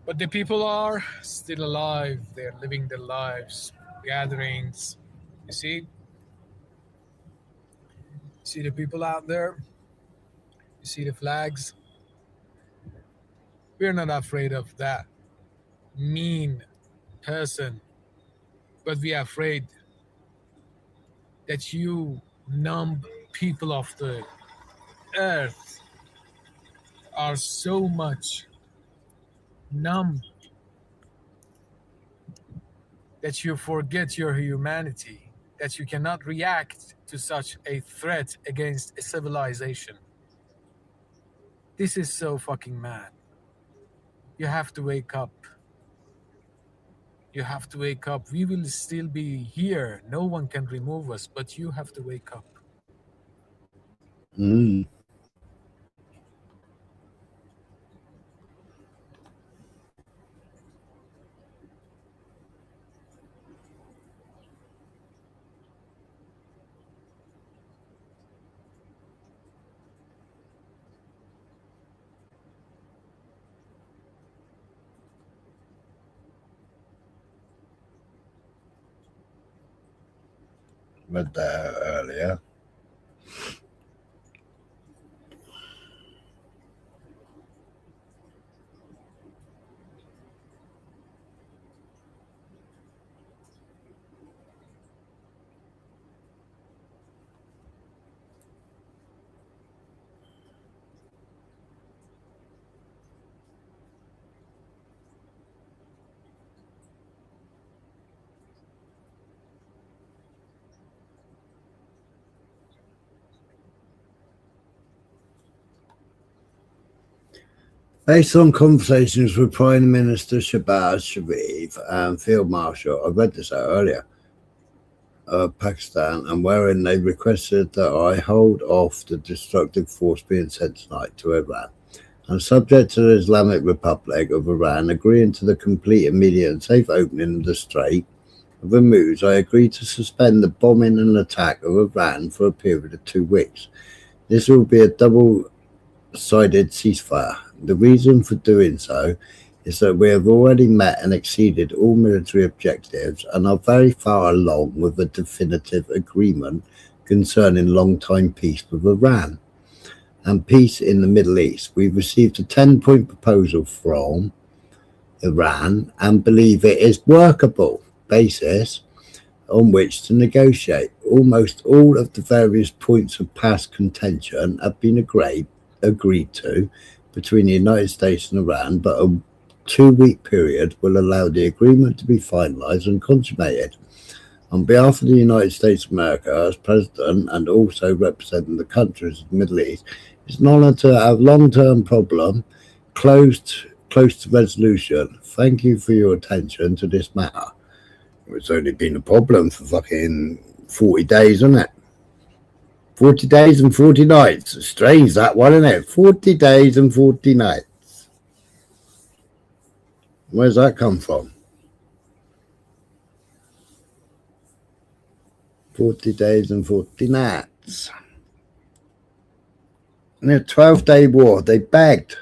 But the people are still alive. They're living their lives, gatherings. You see the people out there? You see the flags? We're not afraid of that mean person, but we are afraid that you numb people of the earth are so much numb that you forget your humanity, that you cannot react to such a threat against a civilization. This is so fucking mad. You have to wake up. You have to wake up. We will still be here. No one can remove us, but you have to wake up. Mm. Read that earlier. Based on conversations with Prime Minister Shehbaz Sharif and Field Marshal, I read this out earlier, of Pakistan, and wherein they requested that I hold off the destructive force being sent tonight to Iran, and subject to the Islamic Republic of Iran agreeing to the complete, immediate and safe opening of the Strait of Hormuz, I agreed to suspend the bombing and attack of Iran for a period of 2 weeks. This will be a double-sided ceasefire. The reason for doing so is that we have already met and exceeded all military objectives and are very far along with a definitive agreement concerning long-time peace with Iran and peace in the Middle East. We've received a 10-point proposal from Iran and believe it is workable basis on which to negotiate. Almost all of the various points of past contention have been agreed to between the United States and Iran, but a 2-week period will allow the agreement to be finalized and consummated. On behalf of the United States of America, as President and also representing the countries of the Middle East, it's an honor to have long-term problem close to resolution. Thank you for your attention to this matter. It's only been a problem for fucking 40 days, isn't it? 40 days and 40 nights. Strange that one, isn't it? 40 days and 40 nights. Where's that come from? 40 days and 40 nights. In a 12-day war, they begged.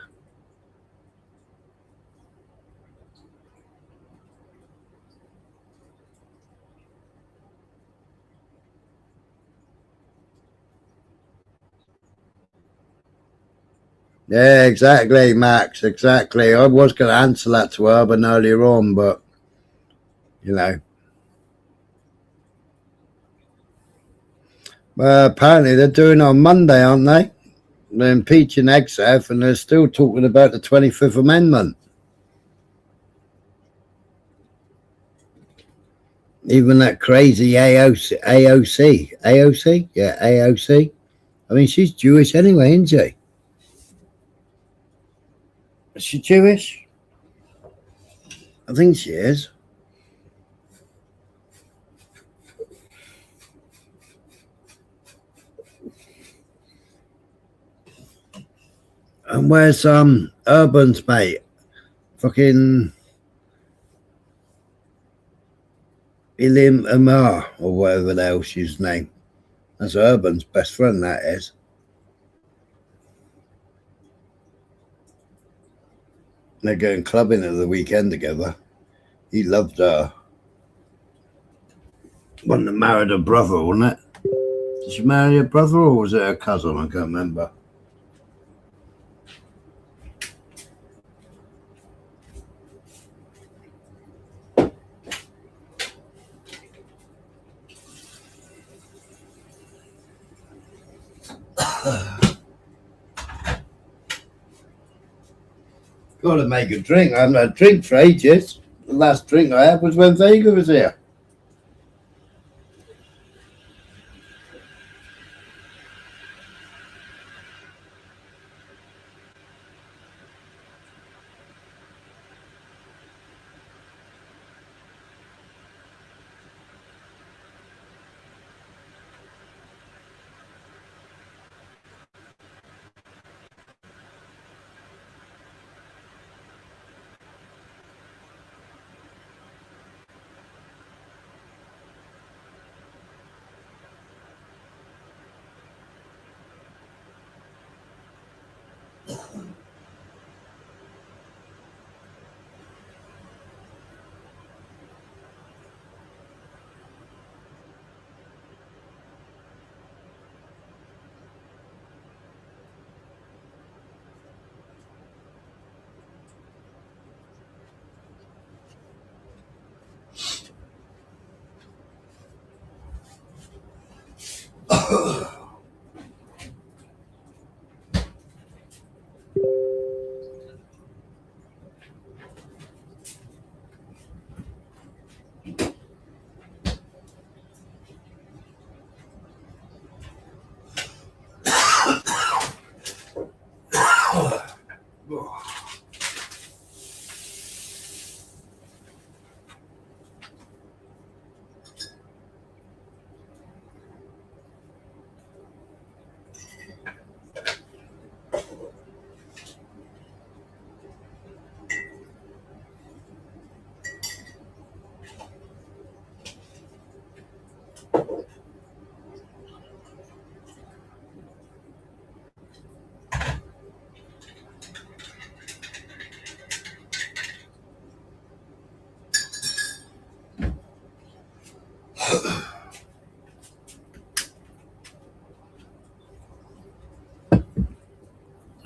Yeah, exactly, Max, exactly. I was going to answer that to Urban earlier on, but, you know. Well, apparently they're doing it on Monday, aren't they? They're impeaching Exef, and they're still talking about the 25th Amendment. Even that crazy AOC? Yeah, AOC. I mean, she's Jewish anyway, isn't she? Is she Jewish? I think she is. And where's Urban's mate? Fucking Ilim Amar or whatever the hell she's name. That's Urban's best friend, that is. They're going clubbing at the weekend together. He loved her. Wasn't it married her brother, wasn't it? Did she marry her brother or was it her cousin? I can't remember. Gotta make a drink. I haven't had a drink for ages. The last drink I had was when Vega was here.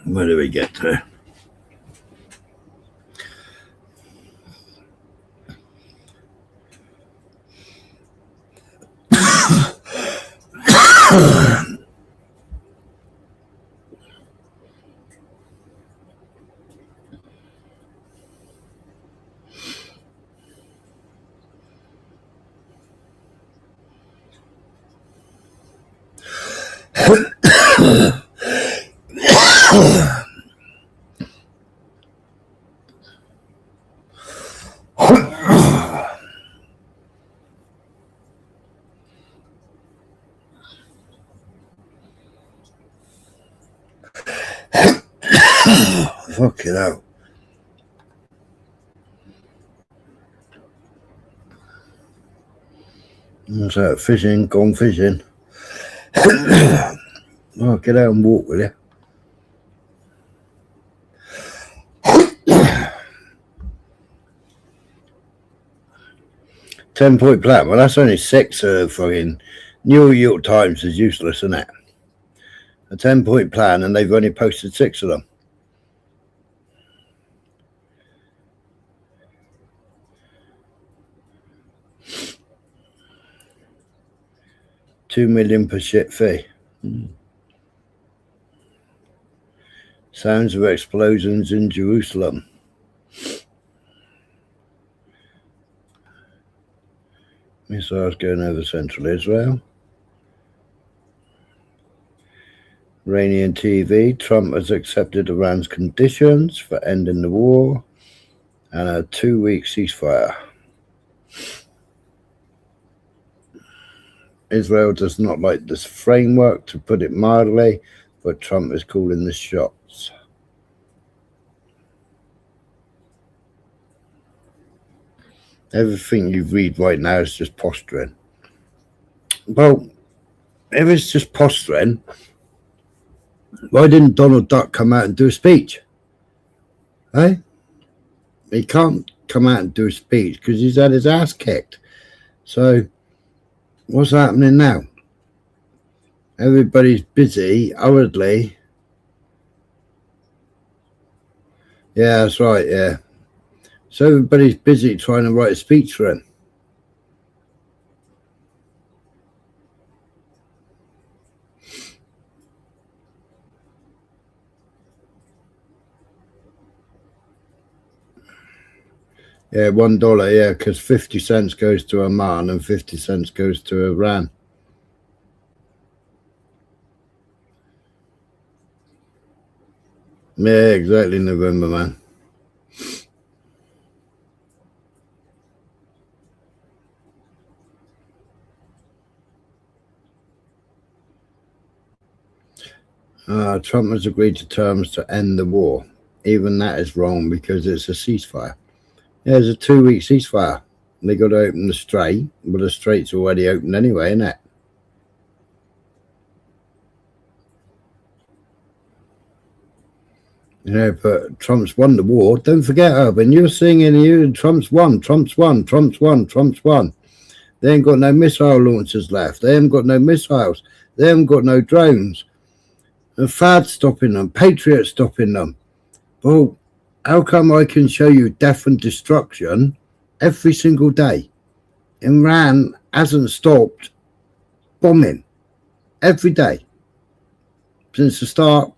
Where do we get to? Fuck it out. What's that? Fishing? Gone fishing? Oh, get out and walk, will you? Ten-point plan. Well, that's only 6 fucking New York Times is useless, isn't it? A 10-point plan, and they've only posted 6 of them. $2 million per ship fee. Sounds of explosions in Jerusalem. Missiles going over central Israel. Iranian TV, Trump has accepted Iran's conditions for ending the war and a 2-week ceasefire. Israel does not like this framework, to put it mildly, but Trump is calling the shots. Everything you read right now is just posturing. Well, if it's just posturing, why didn't Donald Duck come out and do a speech? Eh? He can't come out and do a speech because he's had his ass kicked. So, what's happening now? Everybody's busy, hurriedly. Yeah, that's right, yeah. So everybody's busy trying to write a speech for him. Yeah, $1, yeah, because 50 cents goes to Oman and 50 cents goes to Iran. Yeah, exactly, November, man. Trump has agreed to terms to end the war. Even that is wrong because it's a ceasefire. Yeah, it's a 2-week ceasefire. They got to open the strait, but the strait's already open anyway, isn't it? You know, but Trump's won the war. Don't forget, Urban, you're singing, Trump's won, Trump's won, Trump's won, Trump's won. They ain't got no missile launchers left. They haven't got no missiles. They haven't got no drones. And FAD's stopping them. Patriot's stopping them. Well, how come I can show you death and destruction every single day? Iran hasn't stopped bombing every day. Since the start,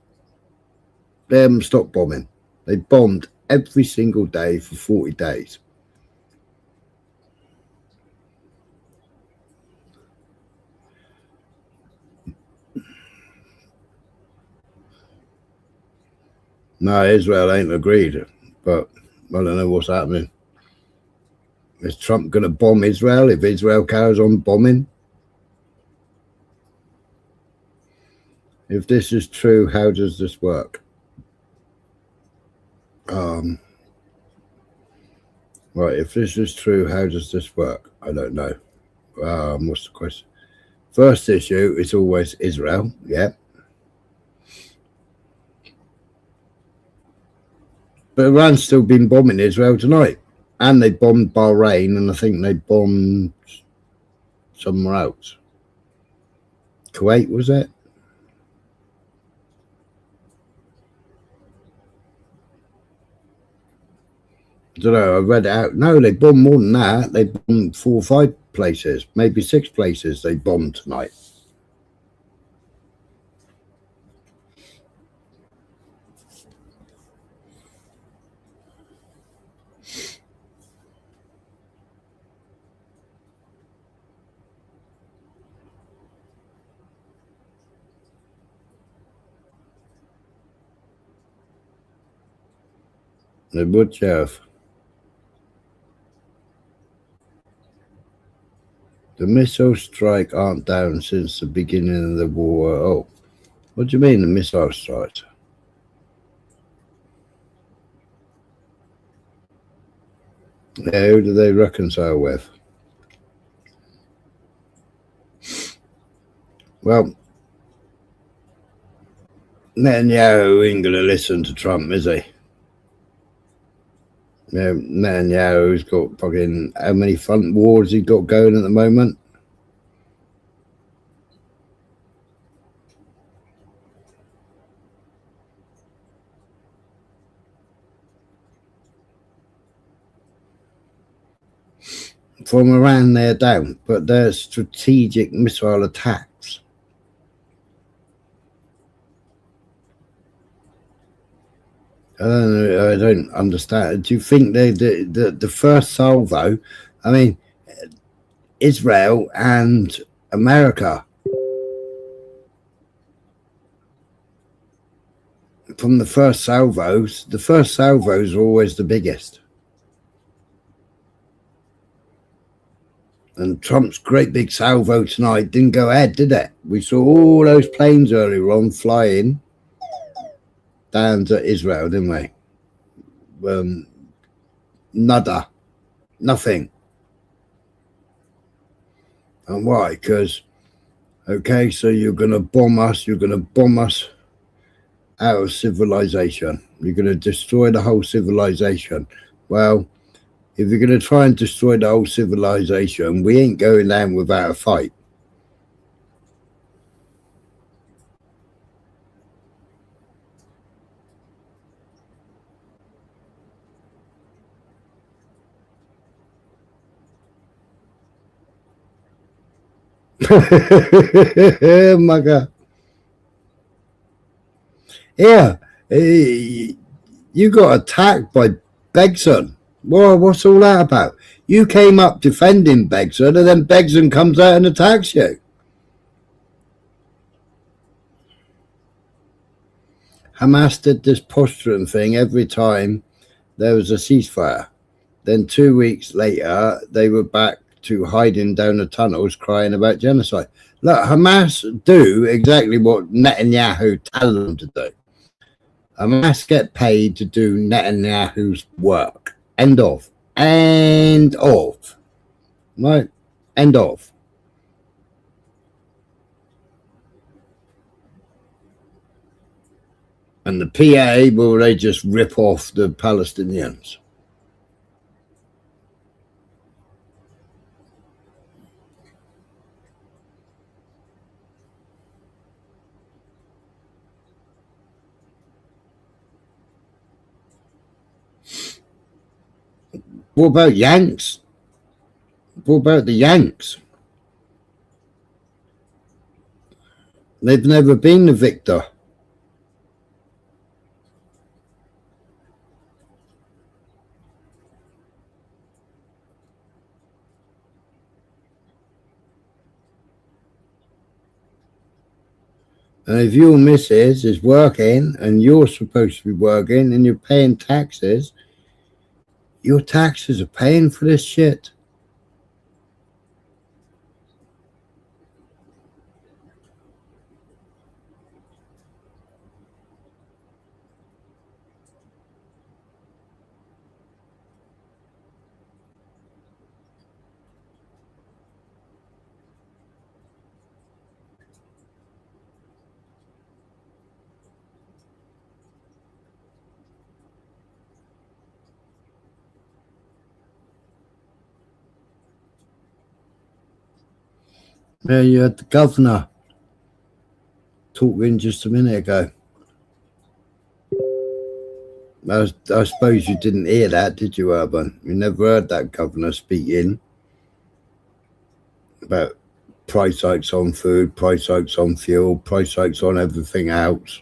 they haven't stopped bombing. They bombed every single day for 40 days. No, Israel ain't agreed, but I don't know what's happening. Is Trump going to bomb Israel if Israel carries on bombing? If this is true, how does this work? Right, if this is true, how does this work? I don't know. What's the question? First issue is always Israel, yeah. But Iran's still been bombing Israel tonight. And they bombed Bahrain, and I think they bombed somewhere else. Kuwait, was it? I don't know, I read it out. No, they bombed more than that. They bombed 4 or 5 places, maybe 6 places they bombed tonight. They would have. The missile strike aren't down since the beginning of the war. Oh, what do you mean the missile strikes? Yeah, who do they reconcile with? Well, Netanyahu ain't going to listen to Trump, is he? Yeah, Netanyahu's got fucking, how many front wars he got going at the moment? From Iran, they're down, but they're strategic missile attacks. I don't understand. Do you think the first salvo, I mean, Israel and America, from the first salvos are always the biggest. And Trump's great big salvo tonight didn't go ahead, did it? We saw all those planes earlier on flying down to Israel, didn't we? Nada. Nothing. And why? Because, okay, so you're going to bomb us out of civilization. You're going to destroy the whole civilization. Well, if you're going to try and destroy the whole civilization, we ain't going down without a fight. Oh my God. Yeah, you got attacked by Begson. Well, what's all that about? You came up defending Begson, and then Begson comes out and attacks you. Hamas did this posturing thing every time there was a ceasefire. Then 2 weeks later, they were back to hiding down the tunnels crying about genocide. Look, Hamas do exactly what Netanyahu tells them to do. Hamas get paid to do Netanyahu's work. End of. End of. Right? End of. And the PA, will they just rip off the Palestinians? What about Yanks? What about the Yanks? They've never been the victor. And if your missus is working and you're supposed to be working and you're paying taxes, your taxes are paying for this shit. Yeah, you had the governor talking just a minute ago. I suppose you didn't hear that, did you, Urban? You never heard that governor speaking about price hikes on food, price hikes on fuel, price hikes on everything else.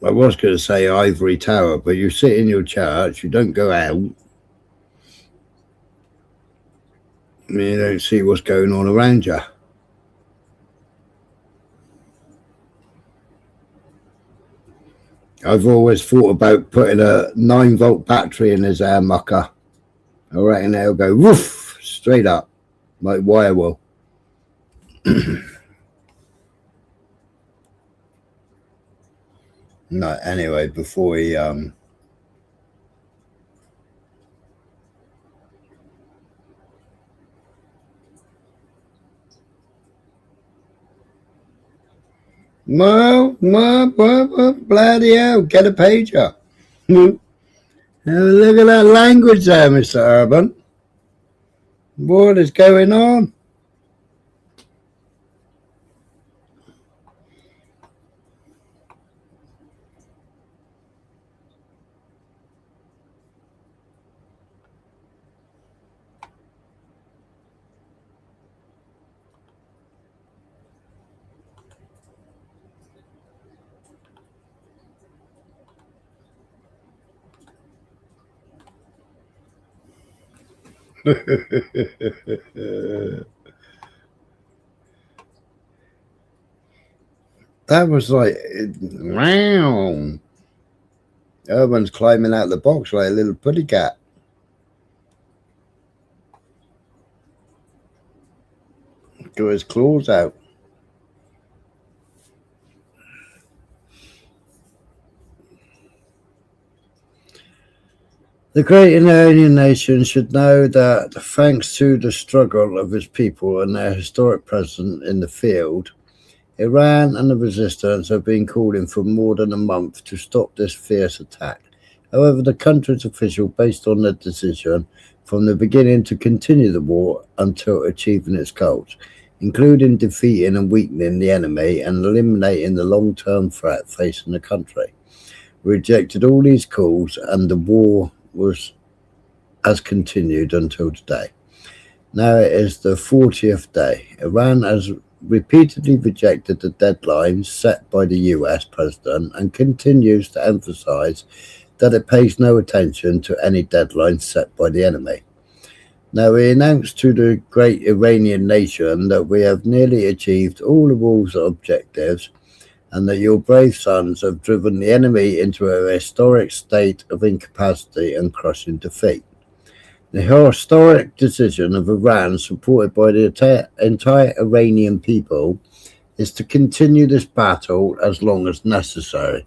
I was going to say ivory tower, but you sit in your church, you don't go out. You don't see what's going on around you. I've always thought about putting a 9-volt battery in his air mucker. I reckon they'll go woof straight up like wire will. No, anyway, before he well, bloody hell, get a pager. Look at that language there, Mr. Urban. What is going on? That was like, wow. Urban's climbing out the box like a little putty cat. Got his claws out. The great Iranian nation should know that thanks to the struggle of its people and their historic presence in the field, Iran and the resistance have been calling for more than a month to stop this fierce attack. However, the country's official, based on the decision from the beginning to continue the war until achieving its goals, including defeating and weakening the enemy and eliminating the long-term threat facing the country, rejected all these calls, and the war has continued until today. Now it is the 40th day. Iran has repeatedly rejected the deadlines set by the US president and continues to emphasize that it pays no attention to any deadlines set by the enemy. Now we announce to the great Iranian nation that we have nearly achieved all the war's objectives and that your brave sons have driven the enemy into a historic state of incapacity and crushing defeat. The historic decision of Iran, supported by the entire Iranian people, is to continue this battle as long as necessary,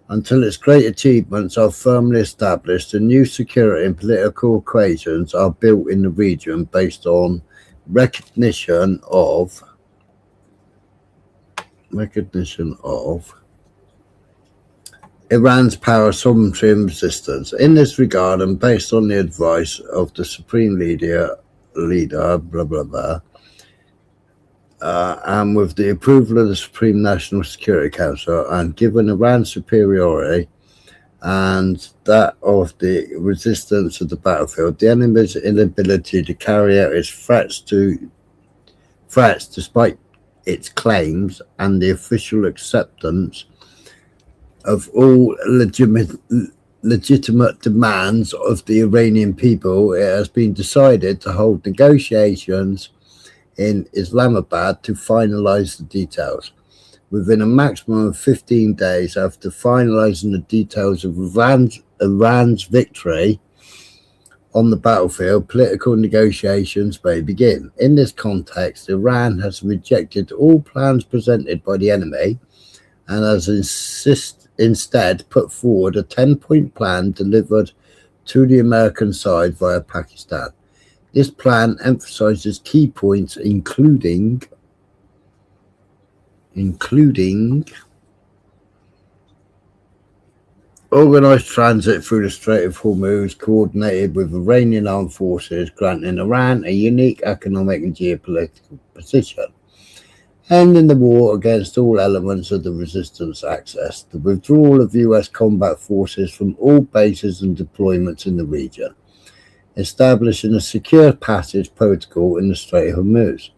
until its great achievements are firmly established and new security and political equations are built in the region based on recognition of Iran's power, sovereignty and resistance. In this regard, and based on the advice of the Supreme Leader, blah, blah, blah, and with the approval of the Supreme National Security Council, and given Iran's superiority and that of the resistance of the battlefield, the enemy's inability to carry out its threats despite its claims, and the official acceptance of all legitimate demands of the Iranian people, it has been decided to hold negotiations in Islamabad to finalize the details. Within a maximum of 15 days after finalizing the details of Iran's victory on the battlefield, political negotiations may begin. In this context, Iran has rejected all plans presented by the enemy and has instead put forward a 10-point plan delivered to the American side via Pakistan. This plan emphasizes key points including organized transit through the Strait of Hormuz, coordinated with Iranian armed forces, granting Iran a unique economic and geopolitical position, ending the war against all elements of the resistance axis, the withdrawal of US combat forces from all bases and deployments in the region, establishing a secure passage protocol in the Strait of Hormuz,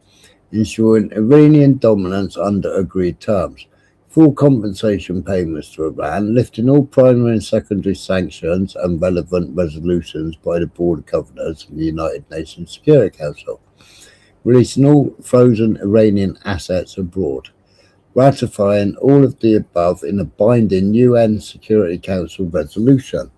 ensuring Iranian dominance under agreed terms, full compensation payments to Iran, lifting all primary and secondary sanctions and relevant resolutions by the Board of Governors of the United Nations Security Council, releasing all frozen Iranian assets abroad, ratifying all of the above in a binding UN Security Council resolution.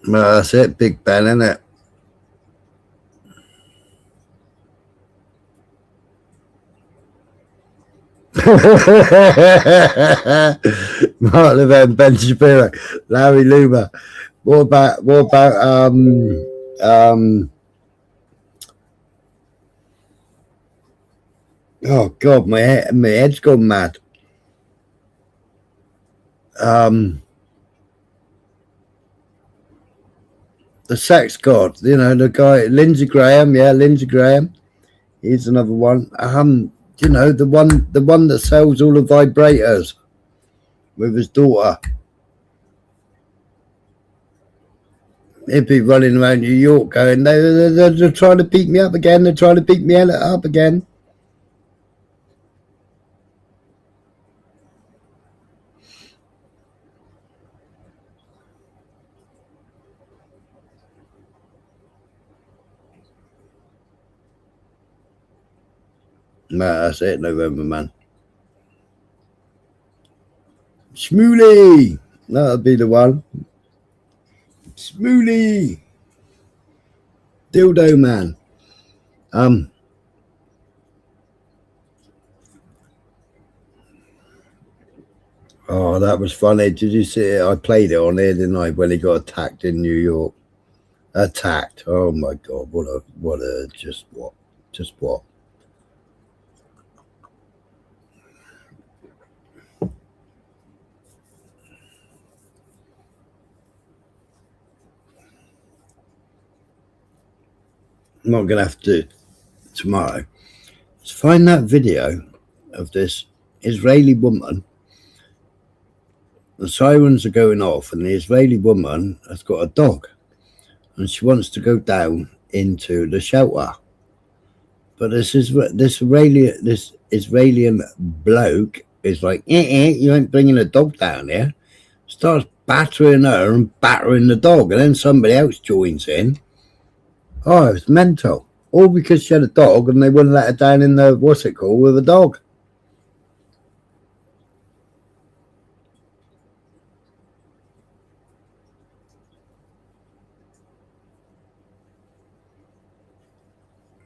Well, that's it, Big Ben, isn't it? Mark Levin, Ben Shapiro, Larry Loomer. What about oh God, my head's gone mad. The sex god, you know, the guy Lindsey Graham, he's another one. You know, the one that sells all the vibrators with his daughter. He'd be running around New York going, they're trying to beat me up again. They're trying to beat me up again. No, that's it, November, man. Schmooly! That'll be the one. Schmooly! Dildo man. Oh, that was funny. Did you see it? I played it on here, didn't I, when he got attacked in New York? Attacked. Oh my God. Just what? I'm not going to have to tomorrow. Let's find that video of this Israeli woman. The sirens are going off and the Israeli woman has got a dog and she wants to go down into the shelter. But this Israeli bloke is like, you ain't bringing a dog down here. Starts battering her and battering the dog. And then somebody else joins in. Oh, it's mental. All because she had a dog and they wouldn't let her down in the, what's it called, with a dog.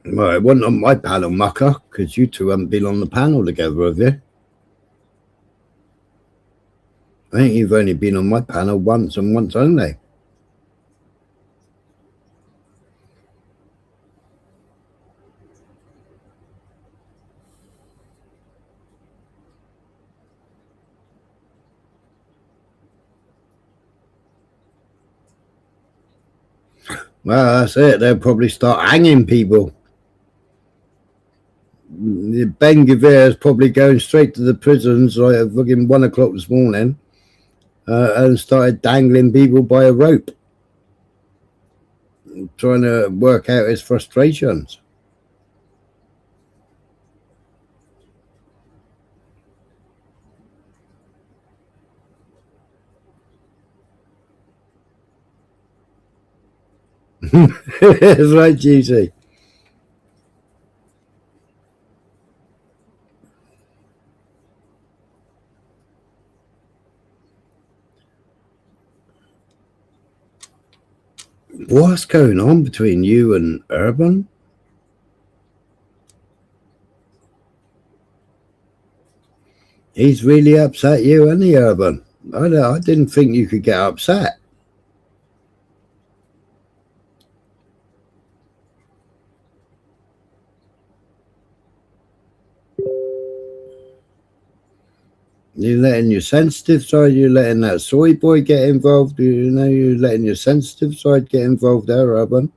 Well, it wasn't on my panel, mucker, because you two haven't been on the panel together, have you? I think you've only been on my panel once and once only. Well, that's it. They'll probably start hanging people. Ben Gavir is probably going straight to the prisons like at fucking 1 o'clock this morning and started dangling people by a rope, trying to work out his frustrations. That's right, GC. What's going on between you and Urban? He's really upset you, isn't he, Urban? I didn't think you could get upset. You're letting your sensitive side, you're letting that soy boy get involved, you know, you're letting your sensitive side get involved there, Urban.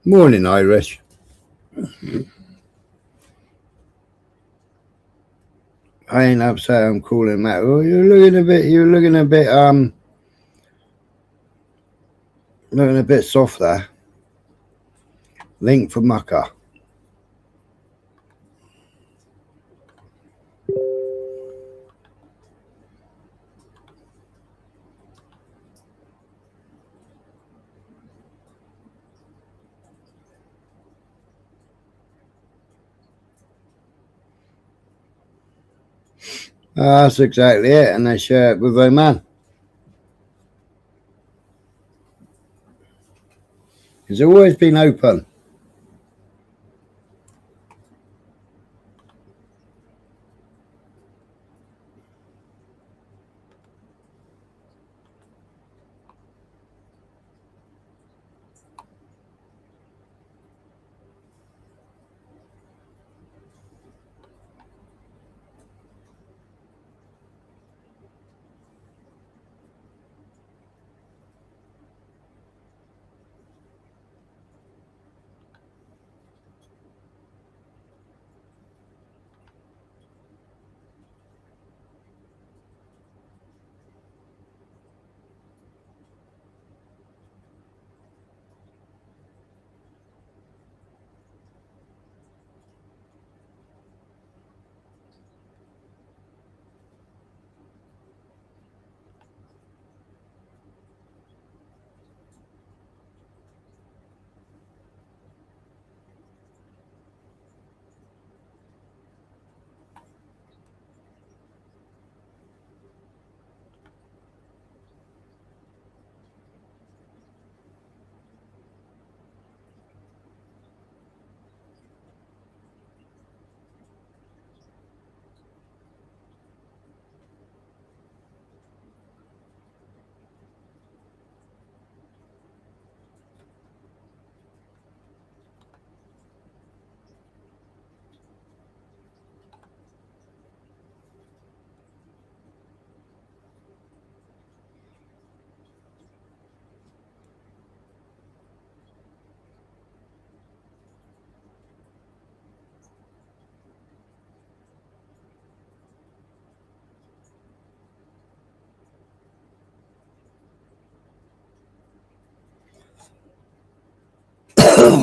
Morning, Irish. I ain't upset, I'm calling Matt. Well, you're looking a bit soft there. Link for mucker. That's exactly it, and they share it with Oman. It's always been open.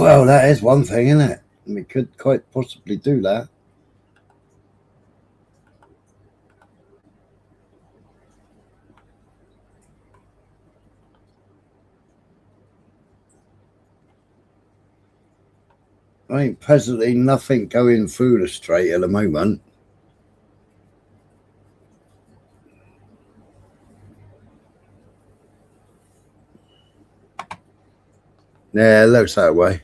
Well, that is one thing, isn't it? We could quite possibly do that. I think presently nothing going through the strait at the moment. Yeah, it looks that way.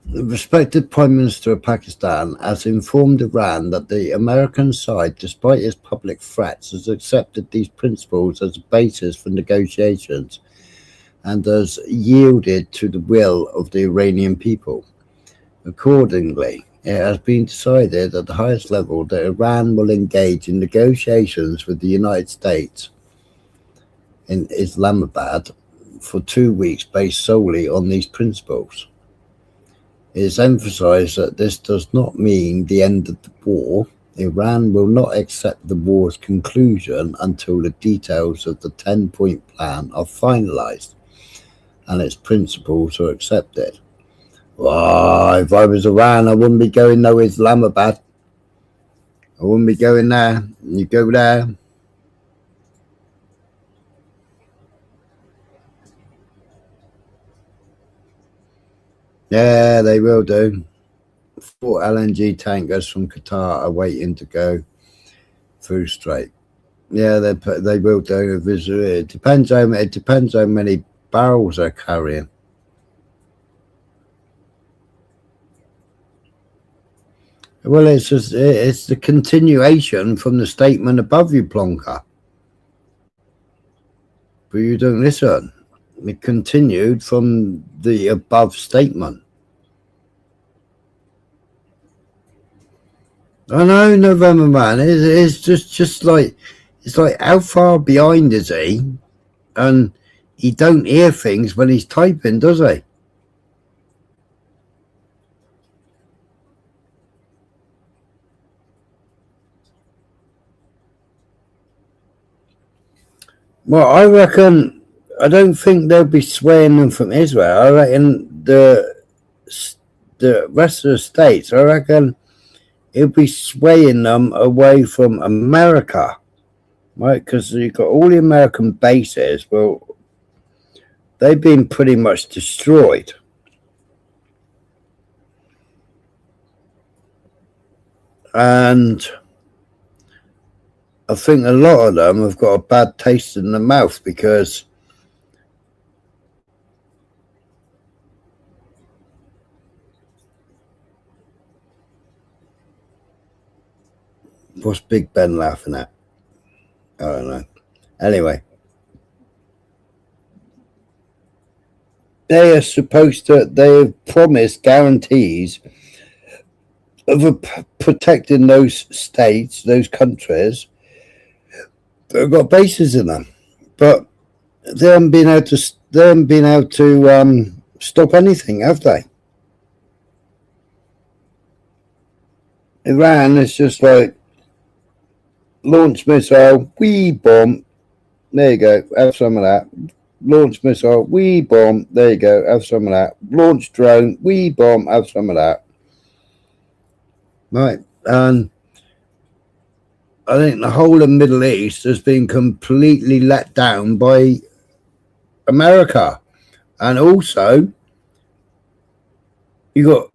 The respected Prime Minister of Pakistan has informed Iran that the American side, despite its public threats, has accepted these principles as a basis for negotiations and has yielded to the will of the Iranian people. Accordingly, it has been decided at the highest level that Iran will engage in negotiations with the United States in Islamabad for 2 weeks based solely on these principles. It is emphasized that this does not mean the end of the war. Iran will not accept the war's conclusion until the details of the 10-point plan are finalized and its principles are accepted. Well, if I was Iran, I wouldn't be going no Islamabad. I wouldn't be going there. You go there. Yeah, they will do. 4 LNG tankers from Qatar are waiting to go through strait. Yeah, they will do. It depends how many barrels they're carrying. Well, it's the continuation from the statement above you, Plonker. But you don't listen. It continued from the above statement. I know, November man. It's just like, it's like, how far behind is he? And he don't hear things when he's typing, does he? Well, I reckon, I don't think they'll be swaying them from Israel. I reckon the rest of the states, I reckon it'll be swaying them away from America, right? Because you've got all the American bases. Well, they've been pretty much destroyed. And I think a lot of them have got a bad taste in the mouth because what's Big Ben laughing at? I don't know. Anyway, they have promised guarantees of protecting those states, those countries that have got bases in them, but they haven't been able to stop anything, have they? Iran is just like launch missile, wee bomb. There you go, have some of that. Launch missile, wee bomb. There you go, have some of that. Launch drone, wee bomb. Have some of that. Right, and I think the whole of the Middle East has been completely let down by America. And also, you got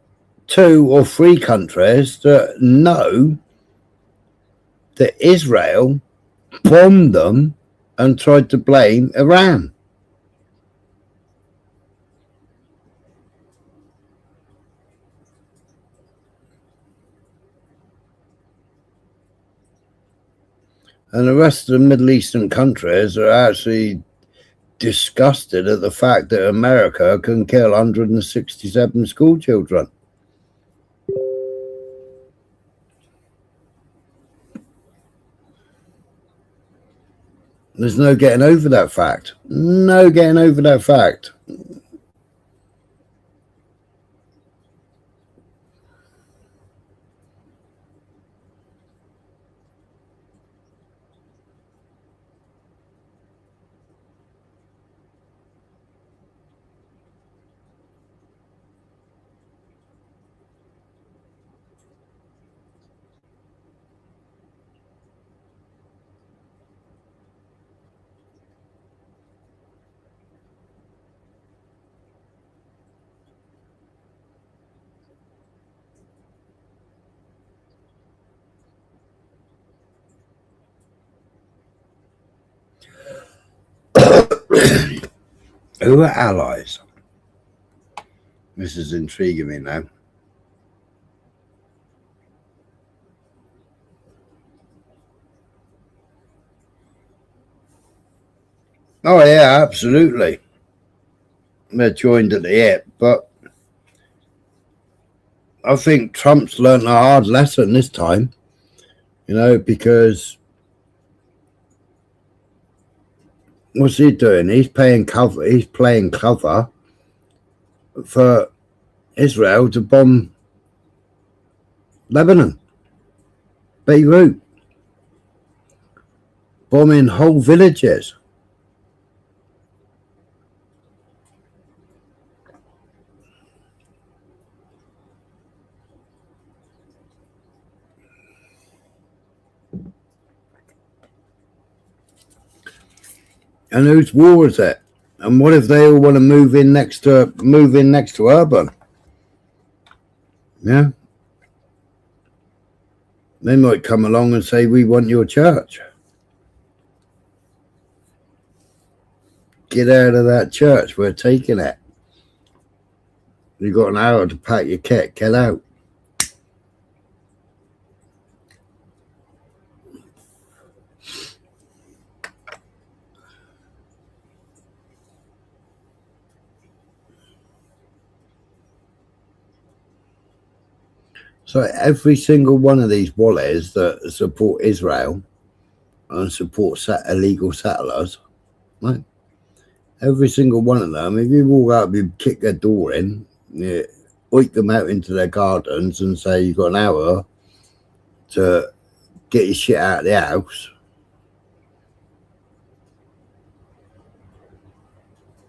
2 or 3 countries that know that Israel bombed them and tried to blame Iran. And the rest of the Middle Eastern countries are actually disgusted at the fact that America can kill 167 school children. There's no getting over that fact. No getting over that fact. Who are allies? This is intriguing me now. Oh yeah, absolutely. They're joined at the hip, but I think Trump's learned a hard lesson this time, you know, because what's he doing? He's playing cover for Israel to bomb Lebanon, Beirut, bombing whole villages. And whose war is it? And what if they all want to move in next to Urban? Yeah. They might come along and say, we want your church. Get out of that church. We're taking it. You've got an hour to pack your kit. Get out. So every single one of these wallets that support Israel and support illegal settlers, right? Every single one of them, if you walk out, you kick their door in, you oink them out into their gardens and say you've got an hour to get your shit out of the house.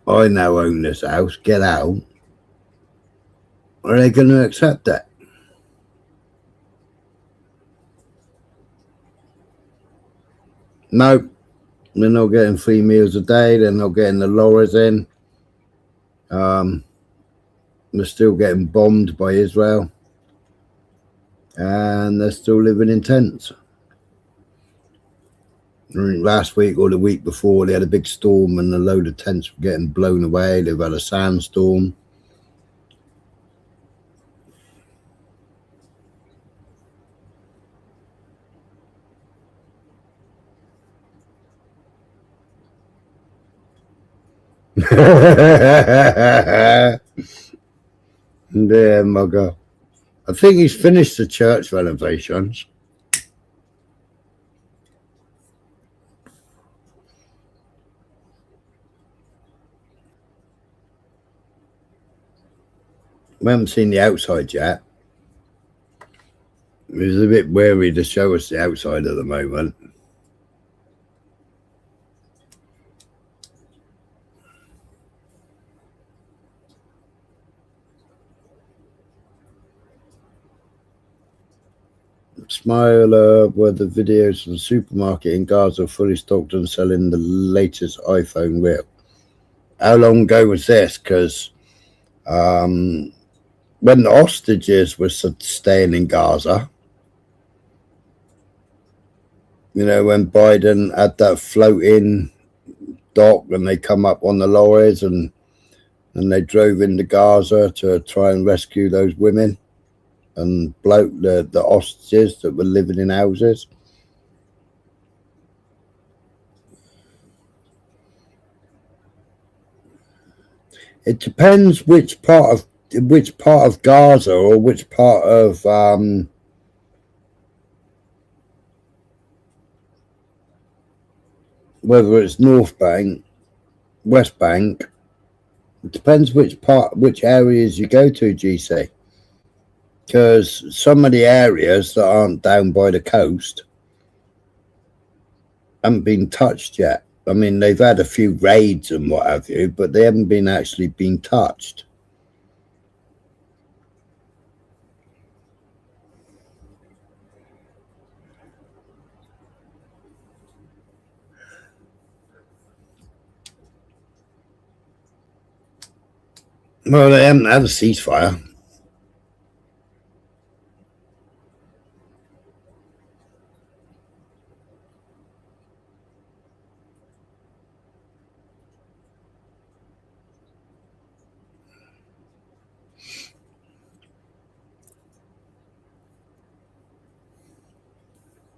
I now own this house, get out. Are they going to accept that? No, they're not getting 3 meals a day. They're not getting the lorries in. They're still getting bombed by Israel. And they're still living in tents. Last week or the week before, they had a big storm and a load of tents were getting blown away. They've had a sandstorm. Yeah, mugger. I think he's finished the church renovations. We haven't seen the outside yet. He's a bit wary to show us the outside at the moment. Smile where the videos from the supermarket in Gaza are fully stocked and selling the latest iPhone reel. How long ago was this? Because when the hostages were staying in Gaza, you know, when Biden had that floating dock and they come up on the lorries and they drove into Gaza to try and rescue those women and bloke the hostages that were living in houses. It depends which part of Gaza or which part of whether it's North Bank, West Bank. It depends which areas you go to, GC. Because some of the areas that aren't down by the coast haven't been touched yet. I mean, they've had a few raids and what have you, but they haven't been actually been touched. Well, they haven't had a ceasefire.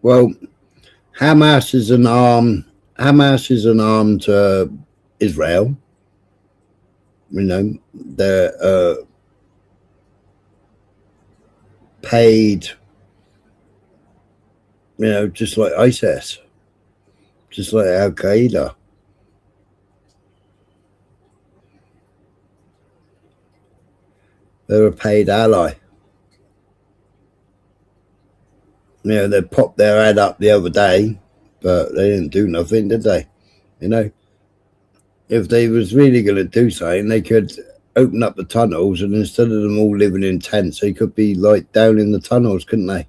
Well, Hamas is an arm. Hamas is an arm to Israel. You know, they're paid. You know, just like ISIS, just like Al Qaeda. They're a paid ally. You know, they popped their head up the other day, but they didn't do nothing, did they? You know, if they was really going to do something, they could open up the tunnels, and instead of them all living in tents, they could be like down in the tunnels, couldn't they?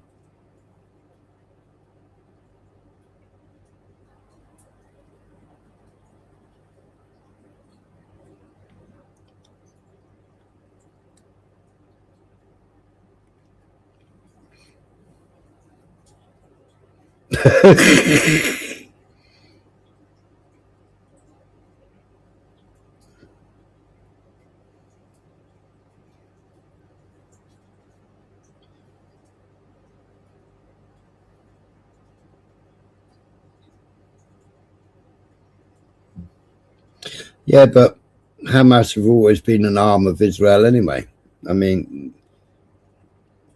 Yeah, but Hamas have always been an arm of Israel anyway. I mean,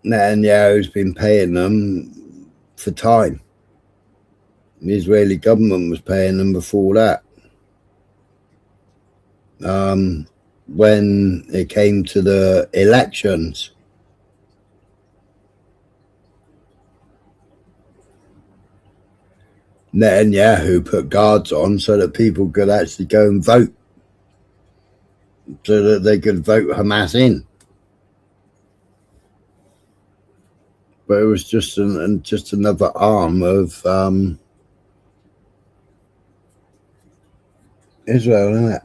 Netanyahu's been paying them for time. The Israeli government was paying them before that. When it came to the elections, Netanyahu put guards on so that people could actually go and vote, so that they could vote Hamas in. But it was just another arm of Israel, isn't it?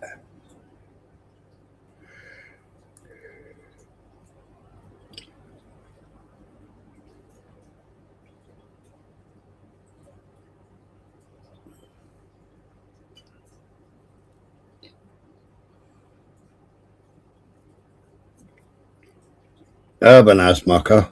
Urban ass mucker.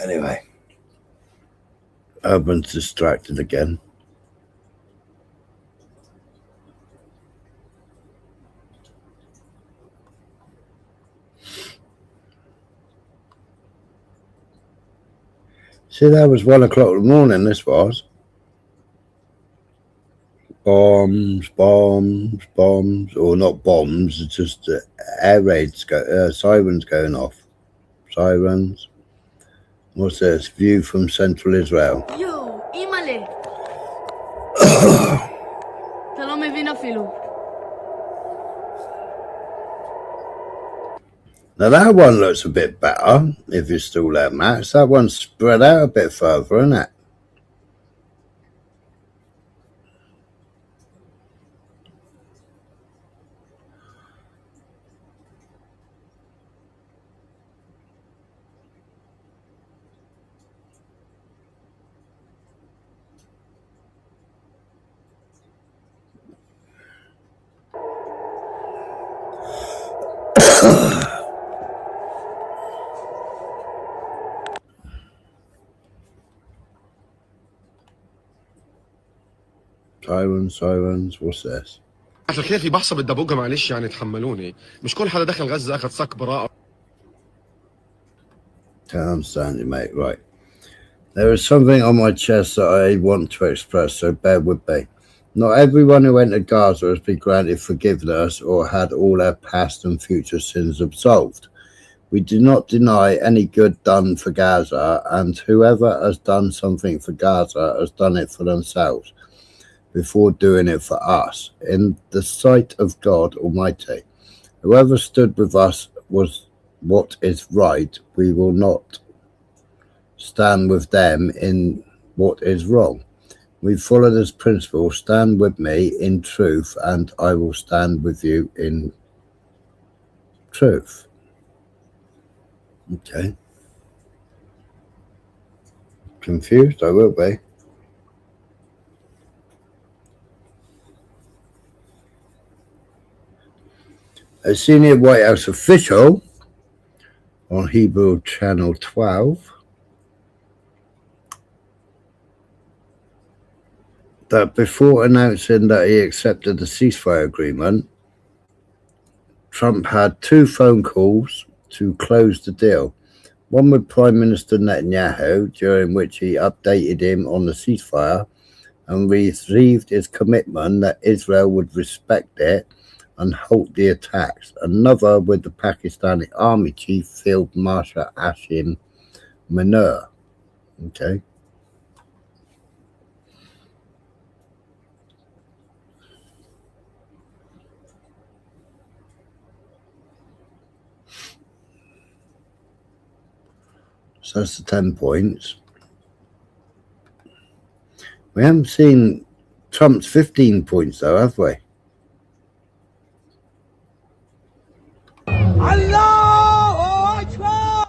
Anyway, Urban's distracted again. See, that was 1 o'clock in the morning, this was. Bombs, bombs, bombs, or not bombs, it's just air raids, sirens going off. Sirens. What's this? View from central Israel. יואו, אימא'לה. אתה לא מבין אפילו. Now that one looks a bit better, if you're still there, Max. That one's spread out a bit further, isn't it? Sirens, what's this? عشان كده في بحصة بالدبوجة معلش يعني تحملوني مش كل حدا دخل غزة أخذ صك براءة. I understand you, mate. Right. There is something on my chest that I want to express, so bear with me. Not everyone who entered Gaza has been granted forgiveness or had all their past and future sins absolved. We do not deny any good done for Gaza, and whoever has done something for Gaza has done it for themselves before doing it for us, in the sight of God Almighty. Whoever stood with us was what is right. We will not stand with them in what is wrong. We follow this principle: stand with me in truth, and I will stand with you in truth. Okay. Confused? I will be. A senior White House official on Hebrew Channel 12 that before announcing that he accepted the ceasefire agreement, Trump had 2 phone calls to close the deal. One with Prime Minister Netanyahu, during which he updated him on the ceasefire and received his commitment that Israel would respect it and halt the attacks. Another with the Pakistani Army Chief Field Marshal Asim Munir. Okay. So that's the 10 points. We haven't seen Trump's 15 points though, have we? Allahu Akbar!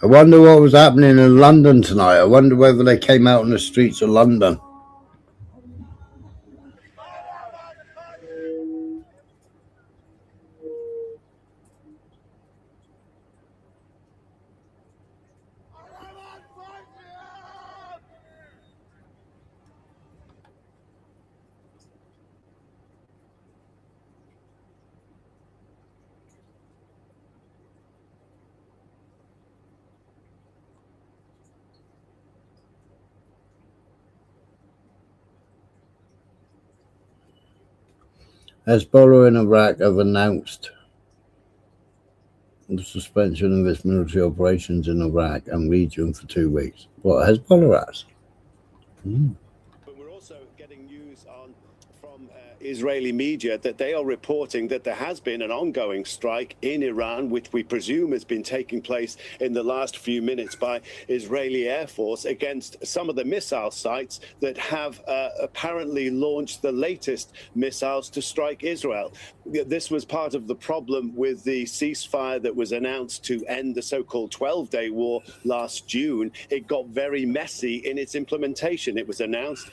I wonder what was happening in London tonight. I wonder whether they came out on the streets of London. Hezbollah in Iraq have announced the suspension of its military operations in Iraq and region for 2 weeks. What, Hezbollah has? But we're also getting news from Israeli media that they are reporting that there has been an ongoing strike in Iran, which we presume has been taking place in the last few minutes by Israeli Air Force against some of the missile sites that have apparently launched the latest missiles to strike Israel. This was part of the problem with the ceasefire that was announced to end the so-called 12-day war last June. It got very messy in its implementation. It was announced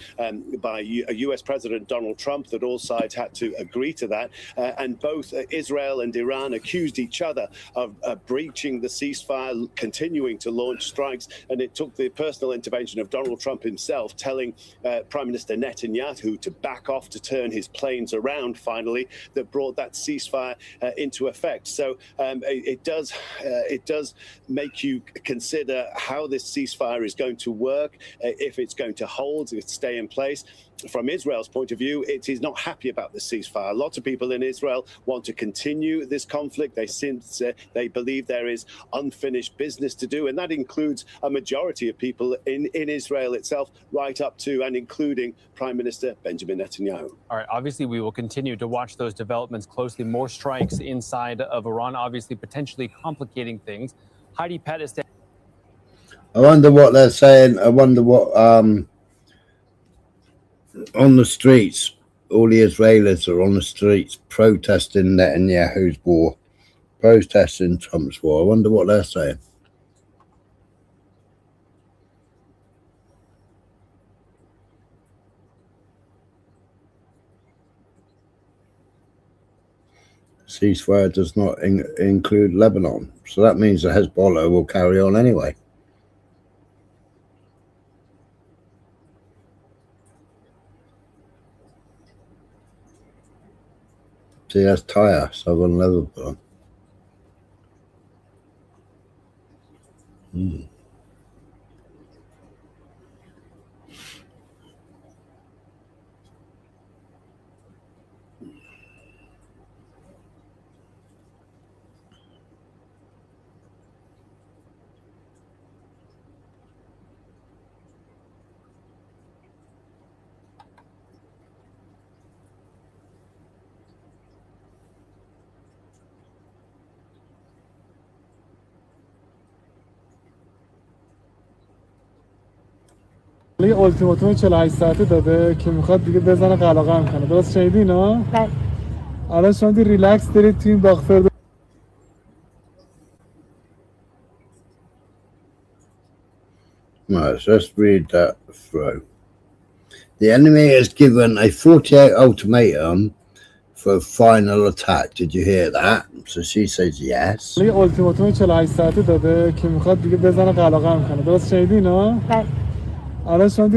by US President Donald Trump that all sides had to agree to that. And both Israel and Iran accused each other of breaching the ceasefire, continuing to launch strikes. And it took the personal intervention of Donald Trump himself telling Prime Minister Netanyahu to back off, to turn his planes around finally, that brought that ceasefire into effect. So it does make you consider how this ceasefire is going to work, if it's going to hold, if it stay in place. From Israel's point of view, it is not happy about the ceasefire. Lots of people in Israel want to continue this conflict. They believe there is unfinished business to do, and that includes a majority of people in Israel itself, right up to and including Prime Minister Benjamin Netanyahu. All right, obviously we will continue to watch those developments closely. More strikes inside of Iran, obviously potentially complicating things. Heidi Pettis. I wonder what they're saying. I wonder what on the streets, all the Israelis are on the streets protesting Netanyahu's war, protesting Trump's war. I wonder what they're saying. Ceasefire does not include Lebanon, so that means the Hezbollah will carry on anyway. See, that's Tyre, southern Lebanon. یه اولتیماتوم 48 ساعته داده که میخواد دیگه بزنه قلقم کنه. درست شنیدین ها؟ بله. الان شما دی ریلکس دارید تو این باغ. Right, so let's read that through. The enemy has given a 48 ultimatum for a final attack. Did you hear that? So she says yes. یه اولتیماتوم 48 ساعته داده که میخواد دیگه بزنه قلقم کنه. درست شنیدین ها؟ بله. الان شما دی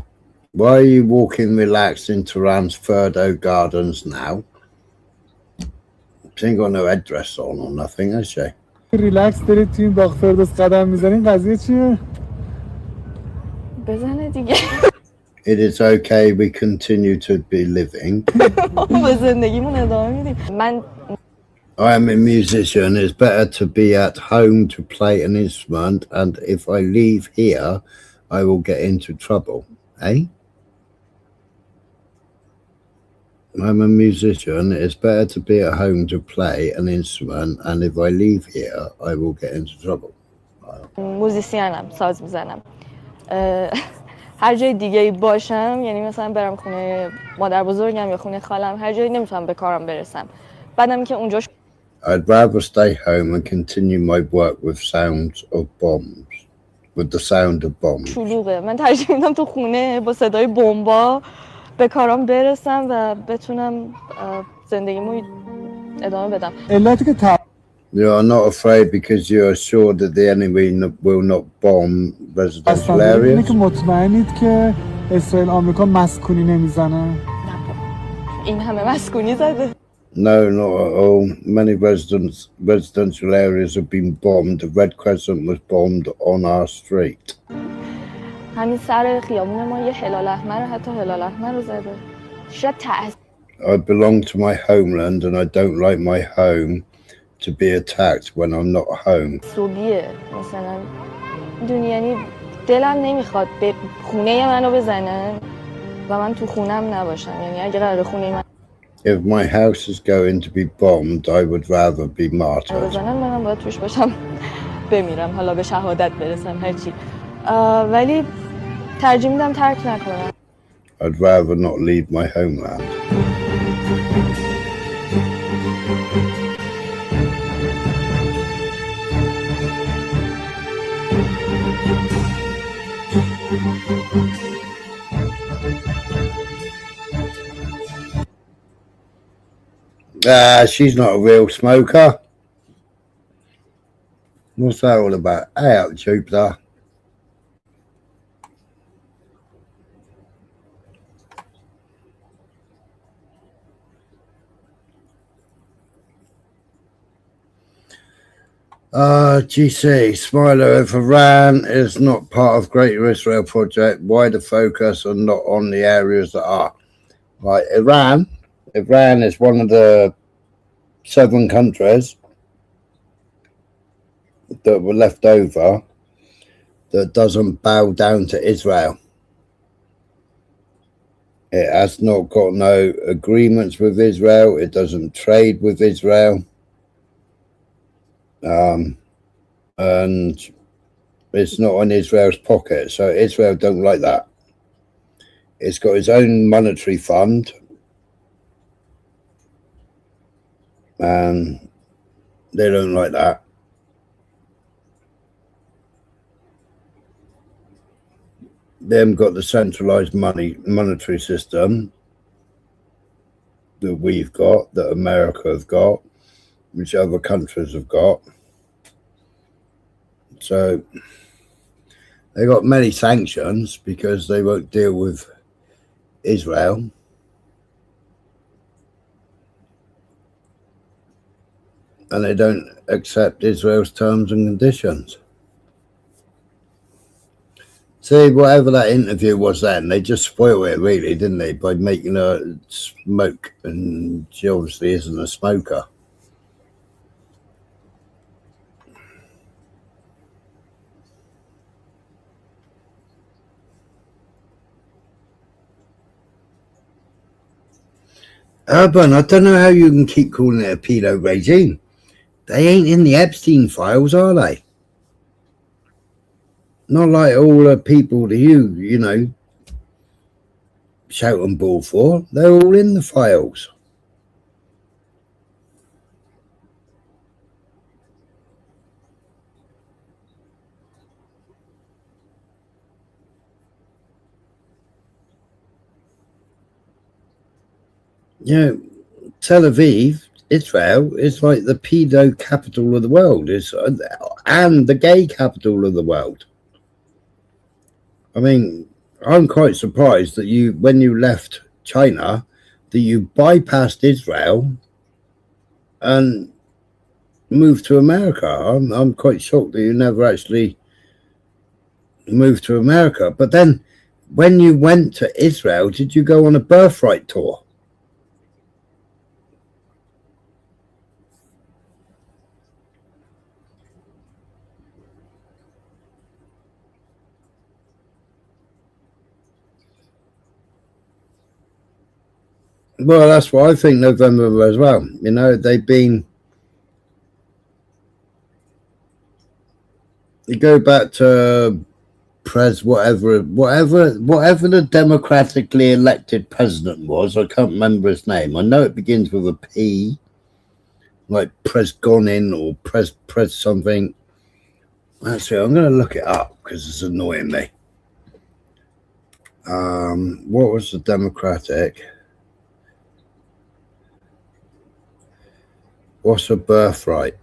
Why are you walking relaxed in Tehran's Ferdo Gardens now? She ain't got no headdress on or nothing, has she? ریلکس دارید تو این باغ فردوس قدم میزنین. قضیه چیه؟ بزنه دیگه. It is okay, we continue to be living. به زندگیمون ادامه میدیم. من I am a musician. It's better to be at home to play an instrument, and if I leave here, I will get into trouble. Eh? I'm a musician. It's better to be at home to play an instrument, and if I leave here, I will get into trouble. موزیسینم، ساز میزنم. هر جای دیگه باشم، یعنی مثلا برم خونه مادر بزرگم یا خونه خالم، هر جایی نمیتونم به کارم برسم. بعدم که اونجاش I'd rather stay home and continue my work with sounds of bombs, with the sound of bombs. شلوغه. من ترجیح میدم تو خونه با صدای بمبا به کارم برسم و بتونم زندگیمو ادامه بدم. علتی که You are not afraid because you are sure that the enemy will not bomb residential areas. اینه که مطمئنید که اسرائیل آمریکا مسکونی نمیزنه. این همه مسکونی زده. No, not at all. Many residential areas have been bombed. The Red Crescent was bombed on our street. همین سر خیابون ما یه هلال احمر، حتی هلال احمر رو زده. شاید I belong to my homeland and I don't like my home to be attacked when I'm not home. صوبیه مثلا میدونی، یعنی دلم نمیخواد به خونه منو بزنن و من تو خونم نباشم. یعنی اگه قرار خونه من If my house is going to be bombed, I would rather be martyred. بزنن منم باید توش باشم بمیرم، حالا به شهادت برسم هرچی. ولی ترجیح میدم ترک نکنم. I'd rather not leave my homeland. She's not a real smoker. What's that all about? Hey, out Jupiter. GC, Smiler, if Iran is not part of Greater Israel Project, why the focus and not on the areas that are? Right, Iran is one of the 7 countries that were left over that doesn't bow down to Israel. It has not got no agreements with Israel. It doesn't trade with Israel. And it's not in Israel's pocket. So Israel don't like that. It's got its own monetary fund. And they don't like that. They haven't got the centralized monetary system that we've got, that America have got, which other countries have got. So they got many sanctions because they won't deal with Israel. And they don't accept Israel's terms and conditions. See, whatever that interview was then, they just spoiled it really, didn't they? By making her smoke, and she obviously isn't a smoker. Urban, I don't know how you can keep calling it a pedo regime. They ain't in the Epstein files, are they? Not like all the people that you know, shout and bawl for. They're all in the files. You know, Tel Aviv, Israel, is like the pedo capital of the world, and the gay capital of the world. I mean, I'm quite surprised that when you left China, that you bypassed Israel and moved to America. I'm quite shocked that you never actually moved to America. But then, when you went to Israel, did you go on a birthright tour? Well, that's what I think November as well. You know, they've been... You go back to whatever the democratically elected president was. I can't remember his name. I know it begins with a P, like Presgonin or Pres something. Actually, I'm going to look it up because it's annoying me. What was the Democratic? What's a birthright?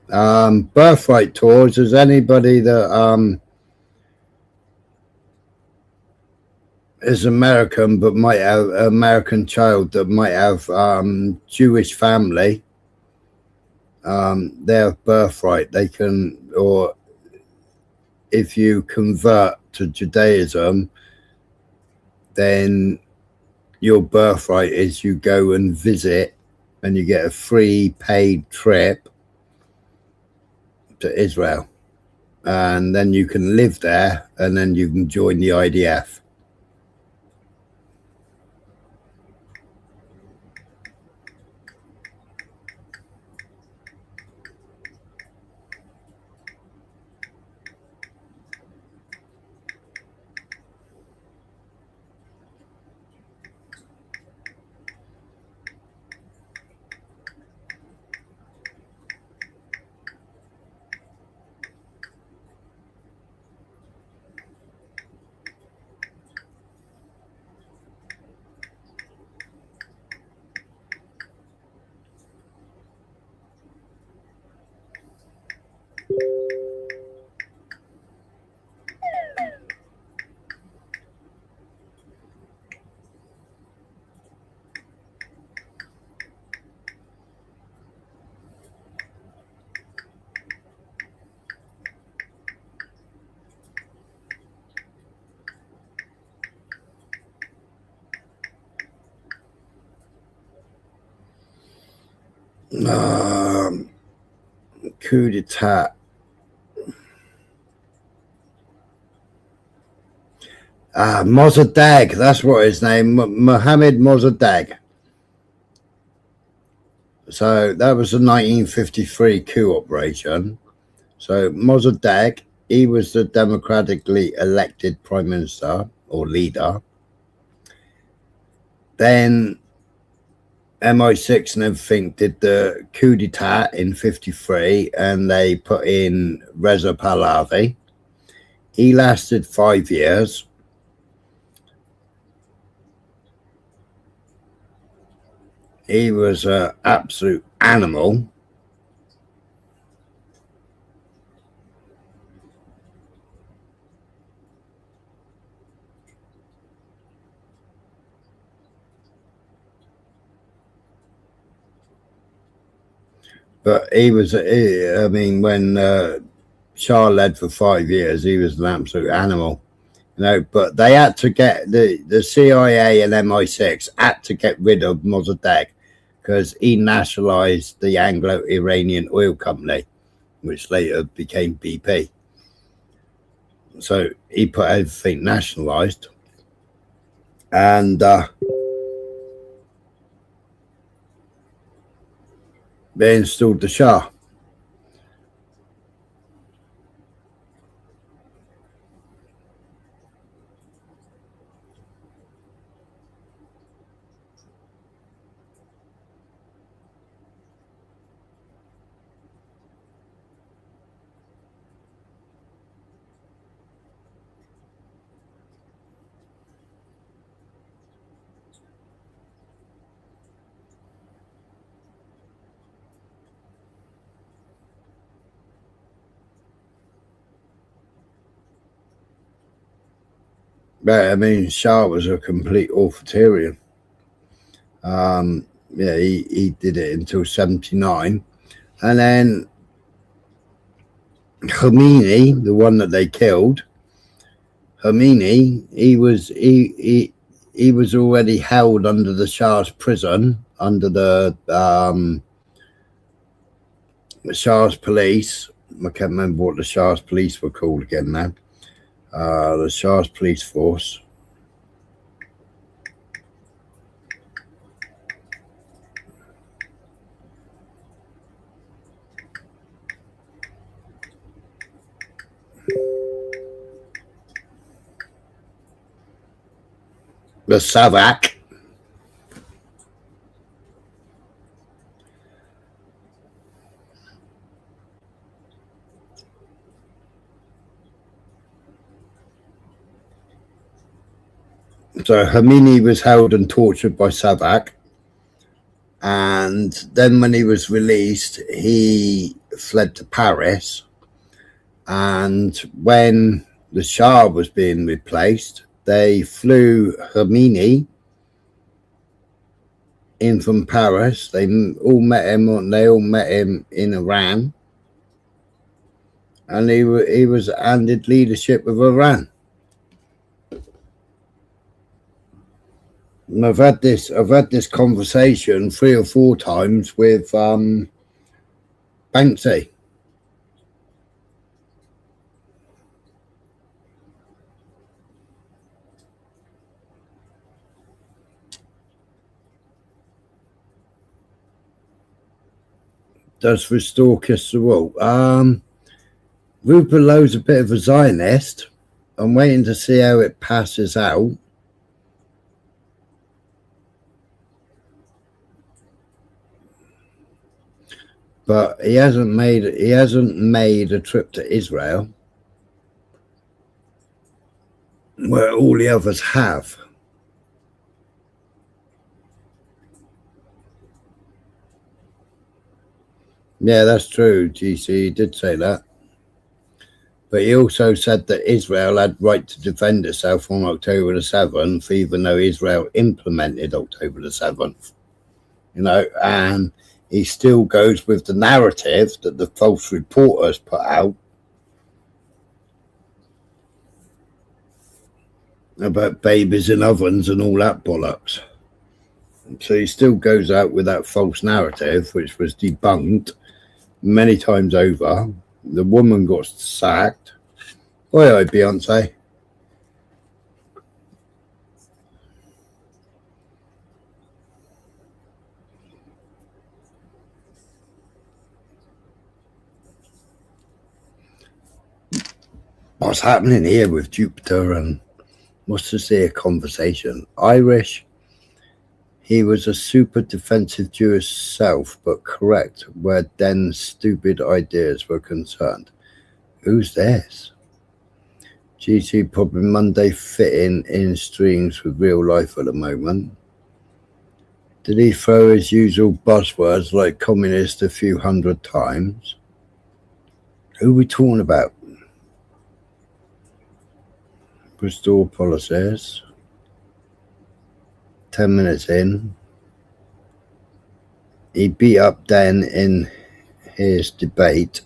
Birthright tours is anybody that is American but might have an American child that might have Jewish family. They have birthright. They can, or if you convert to Judaism, then your birthright is you go and visit and you get a free paid trip to Israel, and then you can live there and then you can join the IDF. Coup d'etat. Mossadegh, that's what his name, Mohammed Mossadegh. So that was a 1953 coup operation. So Mossadegh, he was the democratically elected prime minister or leader. Then MI6 and everything did the coup d'etat in 53, and they put in Reza Pahlavi. He lasted 5 years. He was an absolute animal. But he was, I mean, when Shah led for 5 years, he was an absolute animal. You know, but they had to get, the CIA and MI6 had to get rid of Mossadegh because he nationalized the Anglo-Iranian oil company, which later became BP. So he put everything nationalized. And they installed the Shah. Yeah, I mean, Shah was a complete authoritarian. Yeah, he did it until 79. And then Khomeini, the one that they killed, Khomeini, he was already held under the Shah's prison, under the Shah's police. I can't remember what the Shah's police were called again now. The Shah's police force. The Savak. So Khomeini was held and tortured by Savak, and then when he was released, he fled to Paris. And when the Shah was being replaced, they flew Khomeini in from Paris. They all met him in Iran, and he was handed leadership of Iran. And I've had this conversation 3 or 4 times with Banksy. Does restore kiss the wall. Rupert Lowe's a bit of a Zionist. I'm waiting to see how it passes out. But he hasn't made a trip to Israel, where all the others have. Yeah, that's true, GC. He did say that. But he also said that Israel had right to defend itself on October the 7th, even though Israel implemented October the 7th. You know, and he still goes with the narrative that the false reporters put out about babies in ovens and all that bollocks. So he still goes out with that false narrative, which was debunked many times over. The woman got sacked. Oi, Beyonce. What's happening here with Jupiter and what's this here conversation? Irish. He was a super defensive Jewish self, but correct where then stupid ideas were concerned. Who's this? GC probably Monday fitting in streams with real life at the moment. Did he throw his usual buzzwords like communist a few 100 times? Who are we talking about? Restore policies. 10 minutes in. He beat up Dan in his debate.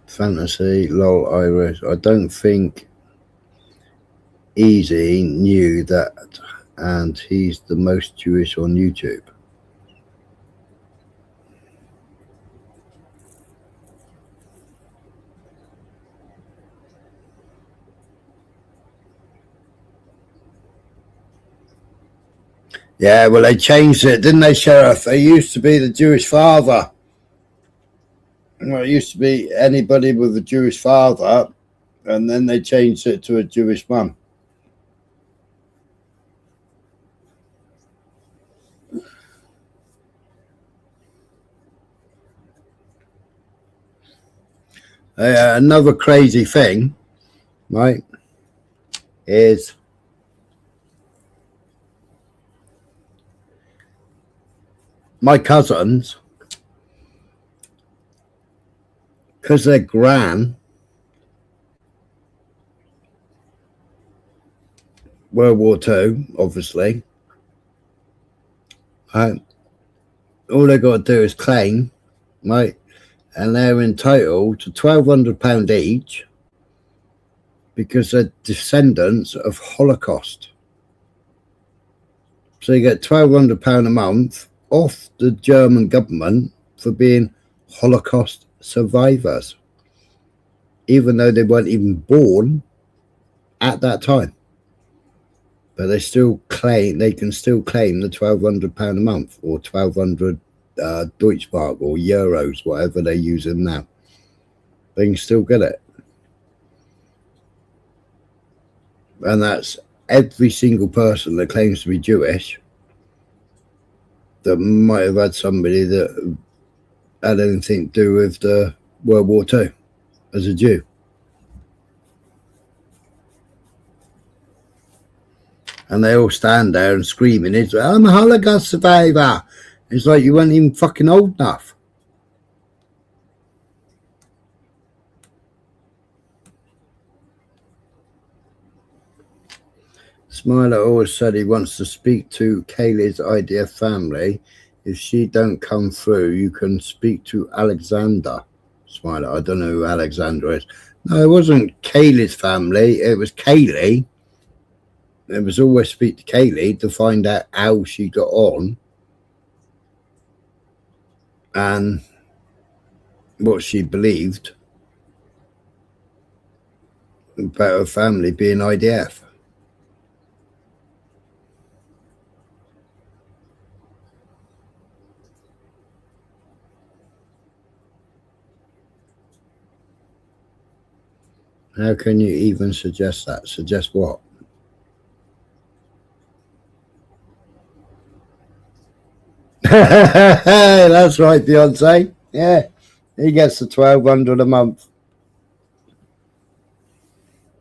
Fantasy, lol, Irish. I don't think Easy knew that, and he's the most Jewish on YouTube. Yeah, well, they changed it, didn't they, Sheriff? It used to be the Jewish father. Well, it used to be anybody with a Jewish father, and then they changed it to a Jewish mum. Another crazy thing, right, is my cousins because they're gran World War II, obviously. Right? All they got to do is claim, right? And they're entitled to £1,200 each because they're descendants of Holocaust. So you get £1,200 a month off the German government for being Holocaust survivors, even though they weren't even born at that time. But they still claim, they can still claim the £1,200 a month, or 1,200 Deutschmark or euros, whatever they're using now. They can still get it. And that's every single person that claims to be Jewish that might have had somebody that had anything to do with the World War II as a Jew. And they all stand there and screaming, it's like, I'm a Holocaust survivor. It's like you weren't even fucking old enough. Smiler always said he wants to speak to Kaylee's IDF family. If she don't come through, you can speak to Alexander. Smiler, I don't know who Alexander is. No, it wasn't Kaylee's family. It was Kaylee. It was always speak to Kaylee to find out how she got on and what she believed about her family being IDF. How can you even suggest that? Suggest what? That's right, Beyonce. Yeah, he gets the $1,200 a month.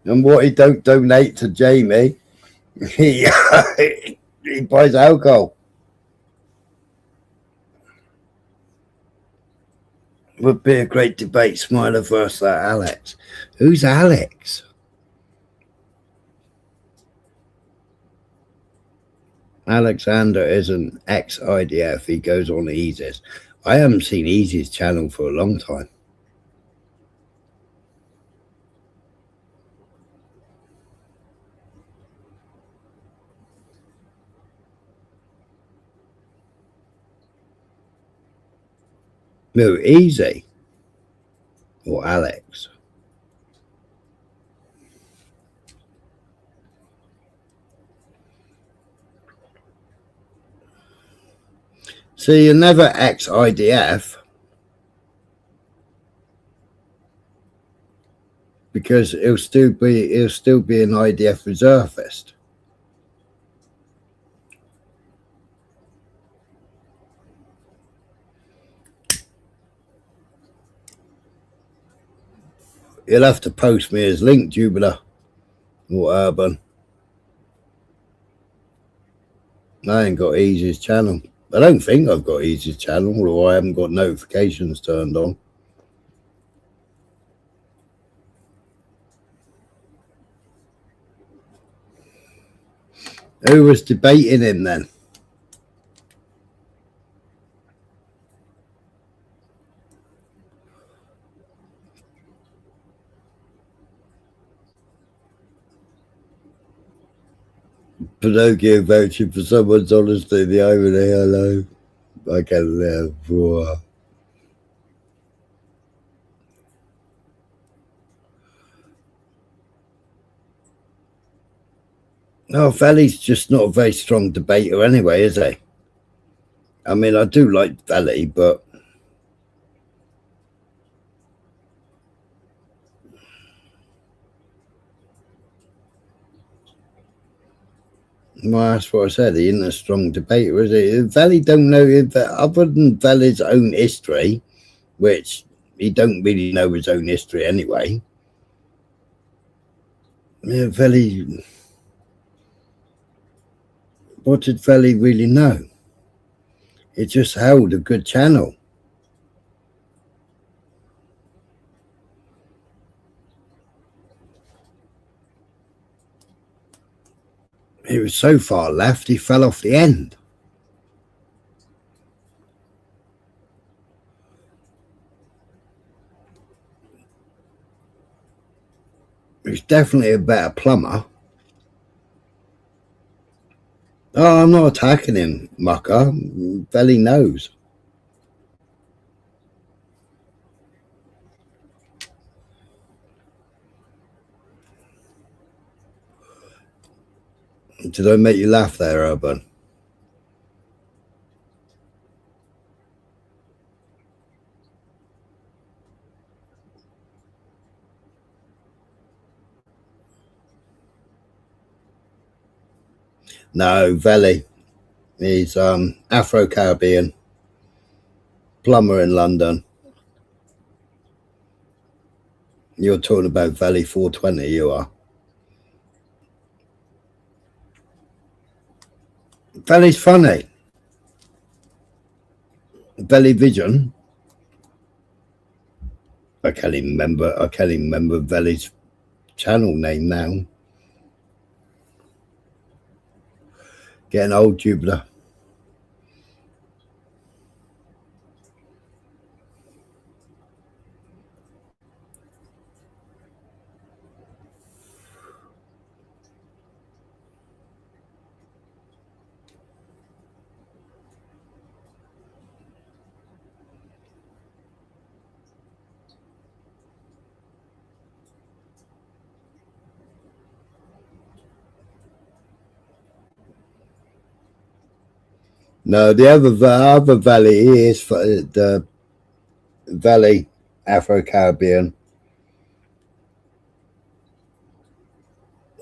And what he don't donate to Jamie, he buys alcohol. Would be a great debate, Smiler versus that Alex. Who's Alex? Alexander is an ex-IDF. He goes on Easy's. I haven't seen Easy's channel for a long time. No, Easy or Alex. So you're never ex-IDF because he'll still be an IDF reservist. You'll have to post me his link, Jubiler or Urban. I ain't got Easy's channel. I don't think I've got Easy's channel, or I haven't got notifications turned on. Who was debating him then? Pinocchio vouching for someone's honesty, the irony, hello. I can live for. No, Valley's just not a very strong debater anyway, is he? I mean, I do like Valley, but well, that's what I said. He isn't a strong debater, is he? Valley don't know, other than Valley's own history, which he don't really know his own history anyway. Yeah, Valley. What did Valley really know? It just held a good channel. He was so far left, he fell off the end. He's definitely a better plumber. Oh, I'm not attacking him, mucker. Belly knows. Did I make you laugh there, Urban? No, Veli. He's Afro-Caribbean. Plumber in London. You're talking about Veli 420, you are. Veli's funny. Veli Vision. I can't even remember Veli's channel name now. Getting old, Jupiter. No, the other Valley is for the Valley Afro-Caribbean.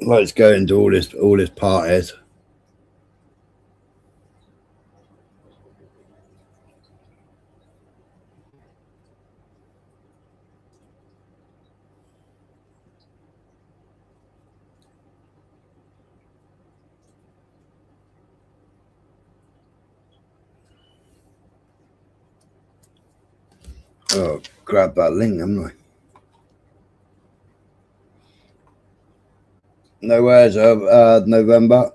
Let's go into all this parties. Oh, grab that link, haven't I? Nowhere's November.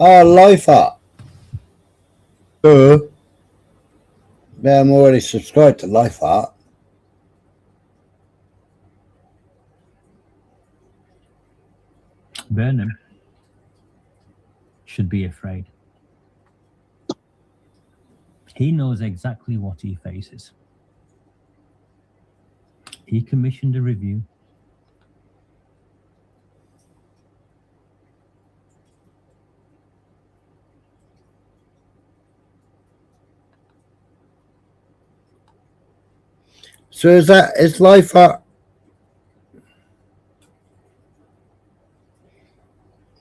Oh, Life Art. Yeah, I'm already subscribed to Life Art. Burnham should be afraid. He knows exactly what he faces. He commissioned a review. So is Life Art?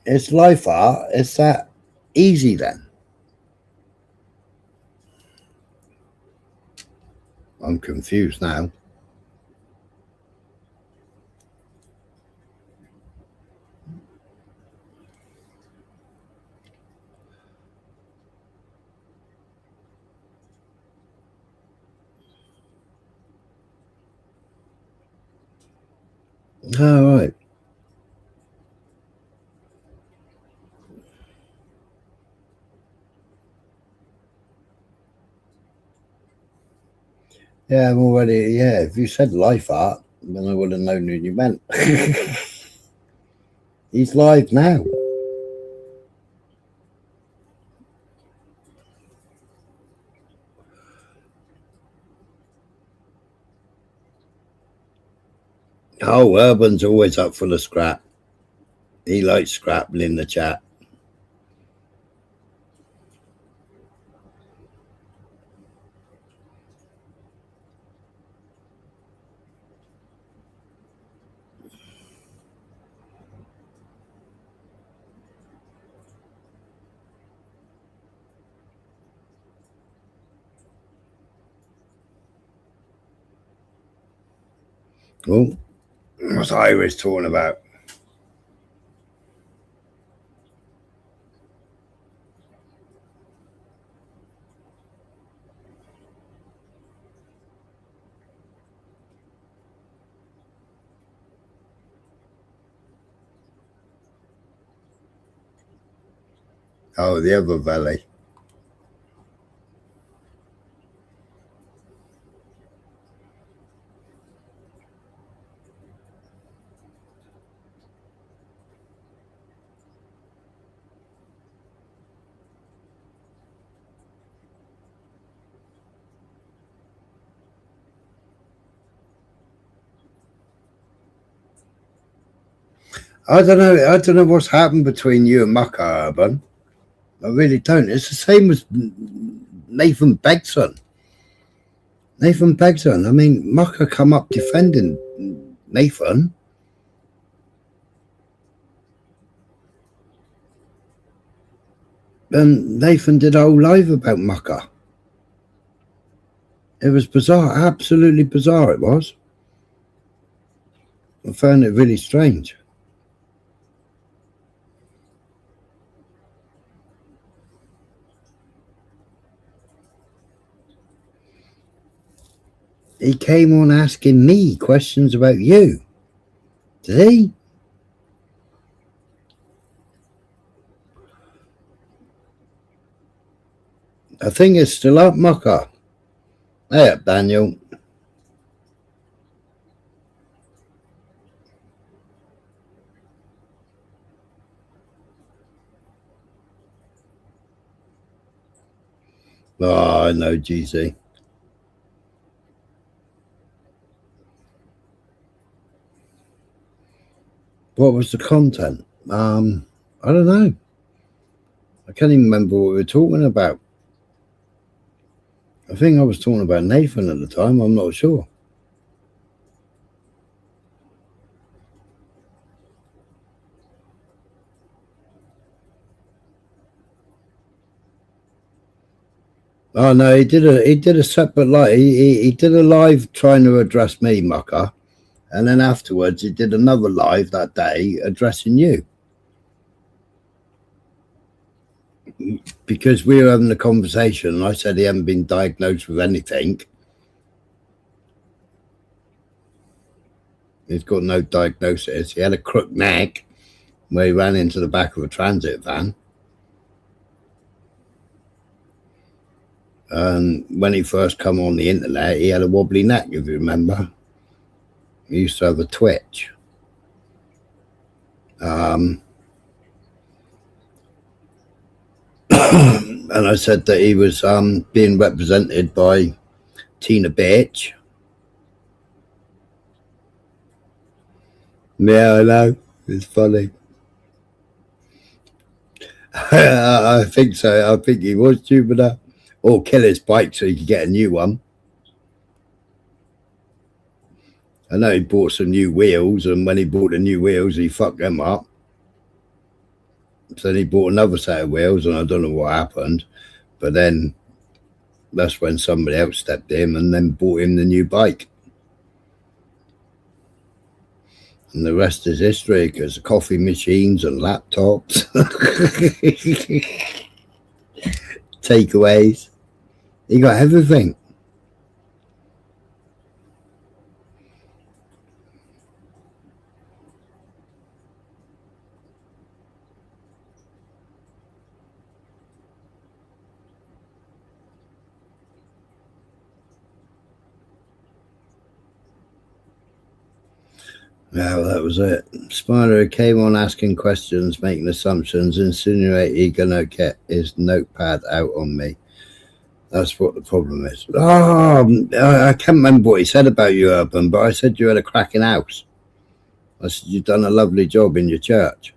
Is Life Art? Is that easy then? I'm confused now. All right. Yeah, I'm already. Yeah, if you said Life Art, then I would have known who you meant. He's live now. Oh, Urban's always up for the scrap. He likes scrapping in the chat. Oh, what's Iris talking about? Oh, the other valley. I don't know what's happened between you and Mucker, Urban. I really don't. It's the same as Nathan Begson. Nathan Begson. I mean, Mucker come up defending Nathan. And Nathan did a whole live about Mucker. It was bizarre, absolutely bizarre it was. I found it really strange. He came on asking me questions about you. Did he? I think it's still up, Mucker. Hey up, Daniel. Oh, I know, GC. What was the content? I don't know. I can't even remember what we were talking about. I think I was talking about Nathan at the time. I'm not sure. Oh no, he did a separate live. He did a live trying to address me, Mucker, and then afterwards he did another live that day addressing you. Because we were having a conversation and I said he hadn't been diagnosed with anything. He's got no diagnosis. He had a crook neck where he ran into the back of a transit van. And when he first come on the internet, he had a wobbly neck, if you remember. He used to have a twitch. And I said that he was being represented by Tina Bitch. Yeah, I know. It's funny. I think so. I think he was stupid enough. Or kill his bike so he could get a new one. I know he bought some new wheels, and when he bought the new wheels, he fucked them up. So then he bought another set of wheels, and I don't know what happened. But then that's when somebody else stepped in and then bought him the new bike. And the rest is history, because coffee machines and laptops, takeaways. He got everything. Yeah, well, that was it. Spider came on asking questions, making assumptions, insinuate he gonna get his notepad out on me. That's what the problem is. Oh, I can't remember what he said about you, Urban, but I said you had a cracking house. I said you've done a lovely job in your church.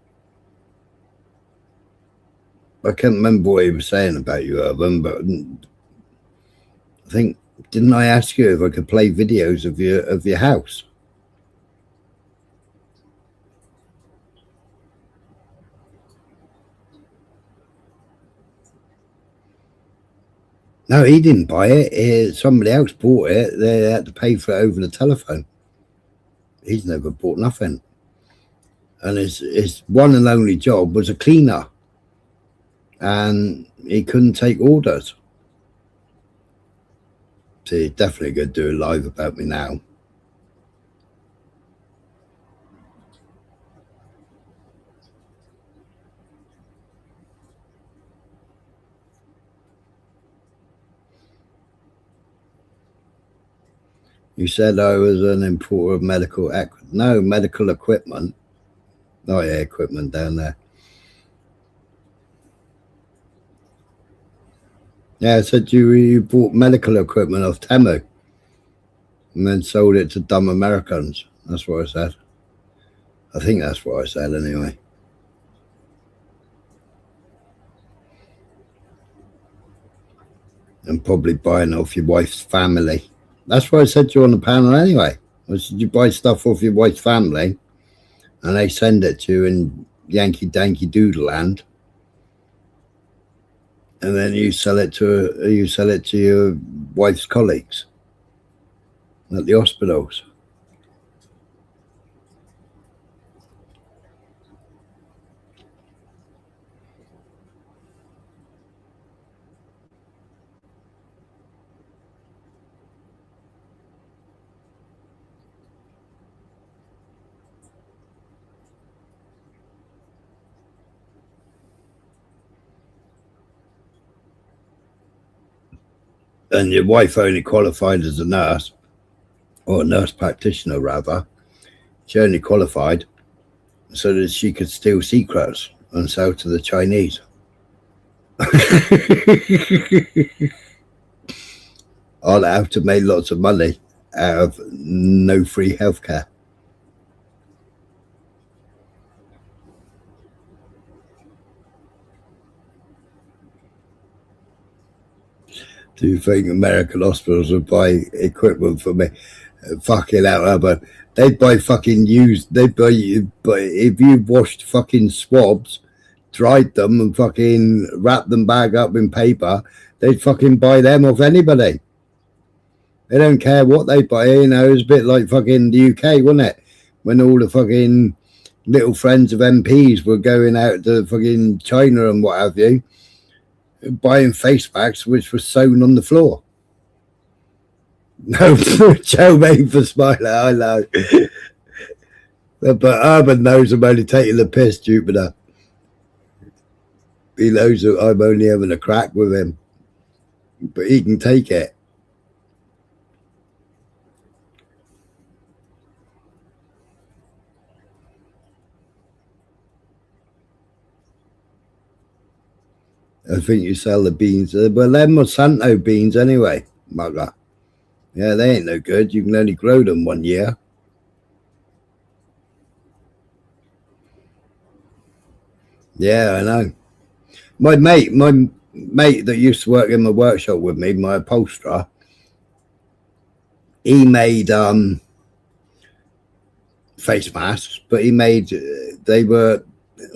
I can't remember what he was saying about you, Urban, but I think, didn't I ask you if I could play videos of your house? No, he didn't buy it. Somebody else bought it. They had to pay for it over the telephone. He's never bought nothing. And his one and only job was a cleaner. And he couldn't take orders. So he's definitely going to do a live about me now. You said I was an importer of medical equipment. Oh yeah, equipment down there. Yeah, I said you bought medical equipment off Temu and then sold it to dumb Americans. That's what I said. I think that's what I said anyway. And probably buying off your wife's family. That's what I said to you on the panel anyway. I said you buy stuff off your wife's family and they send it to you in Yankee Danky Doodle land. And then you sell it to your wife's colleagues at the hospitals. And your wife only qualified as a nurse, or a nurse practitioner rather. She only qualified so that she could steal secrets and sell to the Chinese. I'll have to make lots of money out of no free healthcare. Do you think American hospitals would buy equipment for me? Fucking hell, but they'd buy fucking used. They'd buy if you washed fucking swabs, dried them, and fucking wrapped them back up in paper, they'd fucking buy them off anybody. They don't care what they buy. You know, it's a bit like fucking the UK, wasn't it? When all the fucking little friends of MPs were going out to fucking China and what have you, buying face packs which were sewn on the floor. No, Joe made for smiling, I know. But Urban knows I'm only taking the piss, Jupiter. He knows that I'm only having a crack with him. But he can take it. I think you sell the beans. Well, they're Monsanto beans anyway, mugger. Yeah, they ain't no good. You can only grow them 1 year. Yeah, I know. My mate that used to work in my workshop with me, my upholsterer, he made face masks, but he made, they were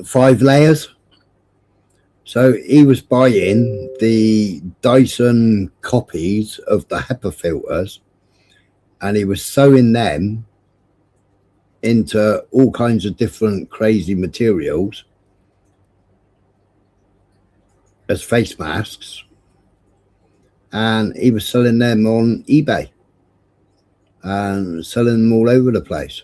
5 layers. So he was buying the Dyson copies of the HEPA filters and he was sewing them into all kinds of different crazy materials as face masks, and he was selling them on eBay and selling them all over the place.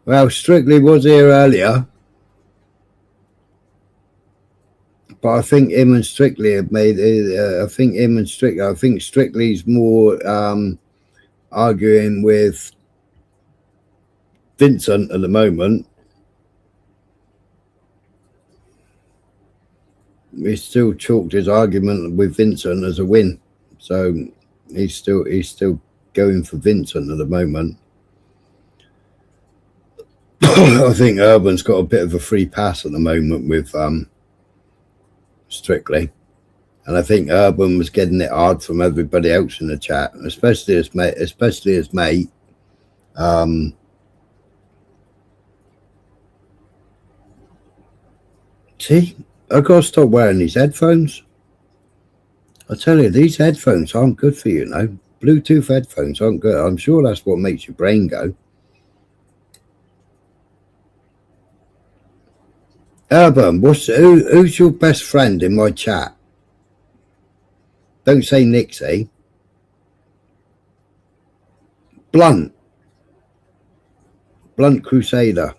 Well, Strictly was here earlier, but I think him and Strictly have made it. I think Strictly's more arguing with Vincent at the moment. He still chalked his argument with Vincent as a win, so he's still going for Vincent at the moment. I think Urban's got a bit of a free pass at the moment with Strictly, and I think Urban was getting it hard from everybody else in the chat, especially his mate. See, I've got to stop wearing these headphones. I tell you, these headphones aren't good for you, know. Bluetooth headphones aren't good. I'm sure that's what makes your brain go. Urban, who's your best friend in my chat? Don't say Nixie. Blunt Crusader.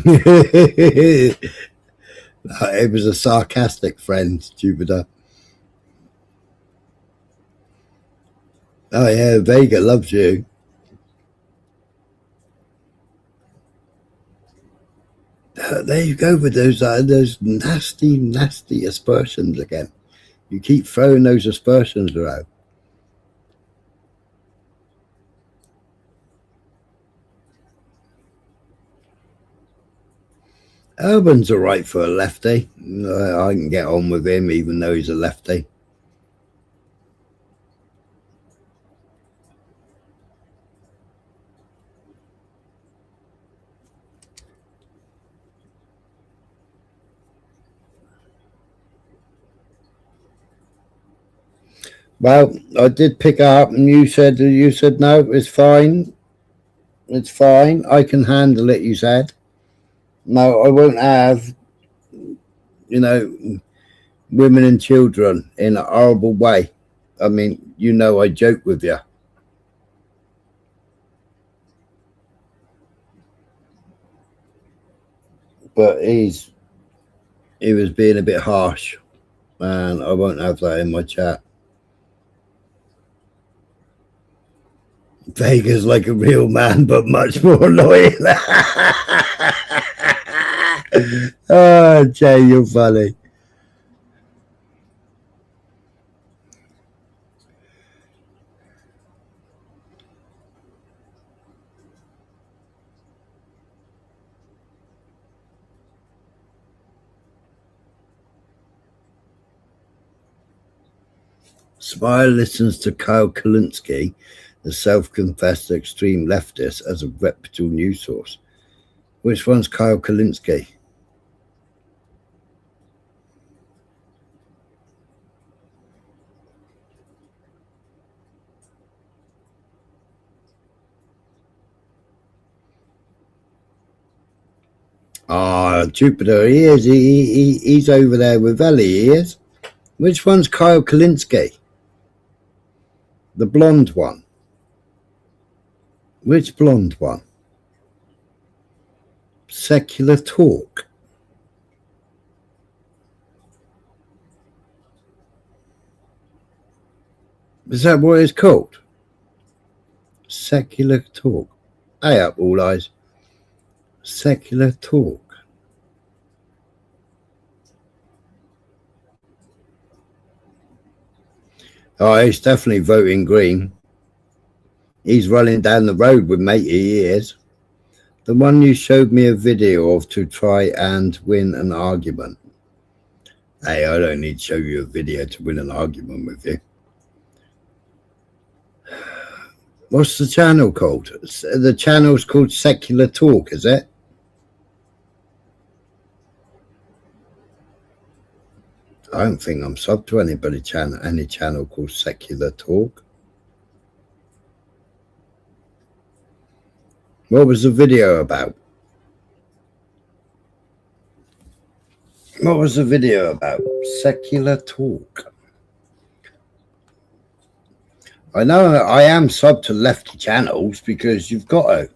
It was a sarcastic friend, Jupiter. Oh yeah, Vega loves you. There you go with those nasty aspersions again. You keep throwing those aspersions around. Urban's all right for a lefty. I can get on with him even though he's a lefty. Well, I did pick up and you said no, it's fine. It's fine. I can handle it, you said. No, I won't have, you know, women and children in a horrible way. I mean, you know, I joke with you. But he was being a bit harsh, and I won't have that in my chat. Vega's like a real man, but much more annoying. Oh, Jay, you're funny. Smile listens to Kyle Kalinske, the self-confessed extreme leftist, as a reputable news source. Which one's Kyle Kalinske? Ah, Jupiter, he is. He's over there with Ellie, he is. Which one's Kyle Kalinske? The blonde one. Which blonde one? Secular Talk. Is that what it's called? Secular Talk. Hey up, all eyes. Secular Talk. Oh, he's definitely voting green. He's running down the road with matey, he is. The one you showed me a video of to try and win an argument. Hey, I don't need to show you a video to win an argument with you. What's the channel called? The channel's called Secular Talk, is it? I don't think I'm sub to any channel called Secular Talk. What was the video about? What was the video about? Secular Talk. I know I am sub to lefty channels because you've got to.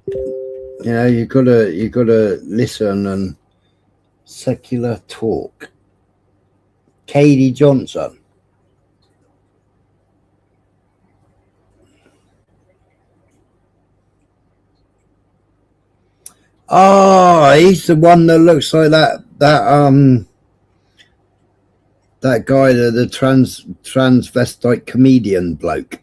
You know, you gotta listen and Secular Talk. Katie Johnson. Oh, he's the one that looks like that guy, the transvestite comedian bloke.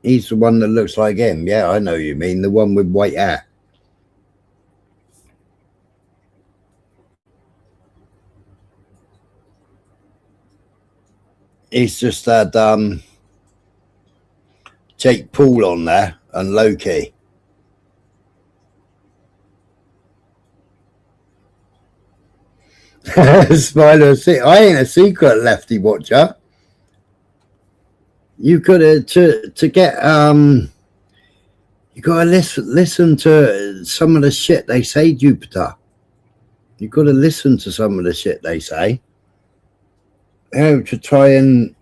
He's the one that looks like him. Yeah, I know you mean. The one with white hair. He's just had Jake Paul on there and Loki. Spider, I ain't a secret lefty watcher. You gotta to get you gotta listen to some of the shit they say, Jupiter. You gotta listen to some of the shit they say. To try and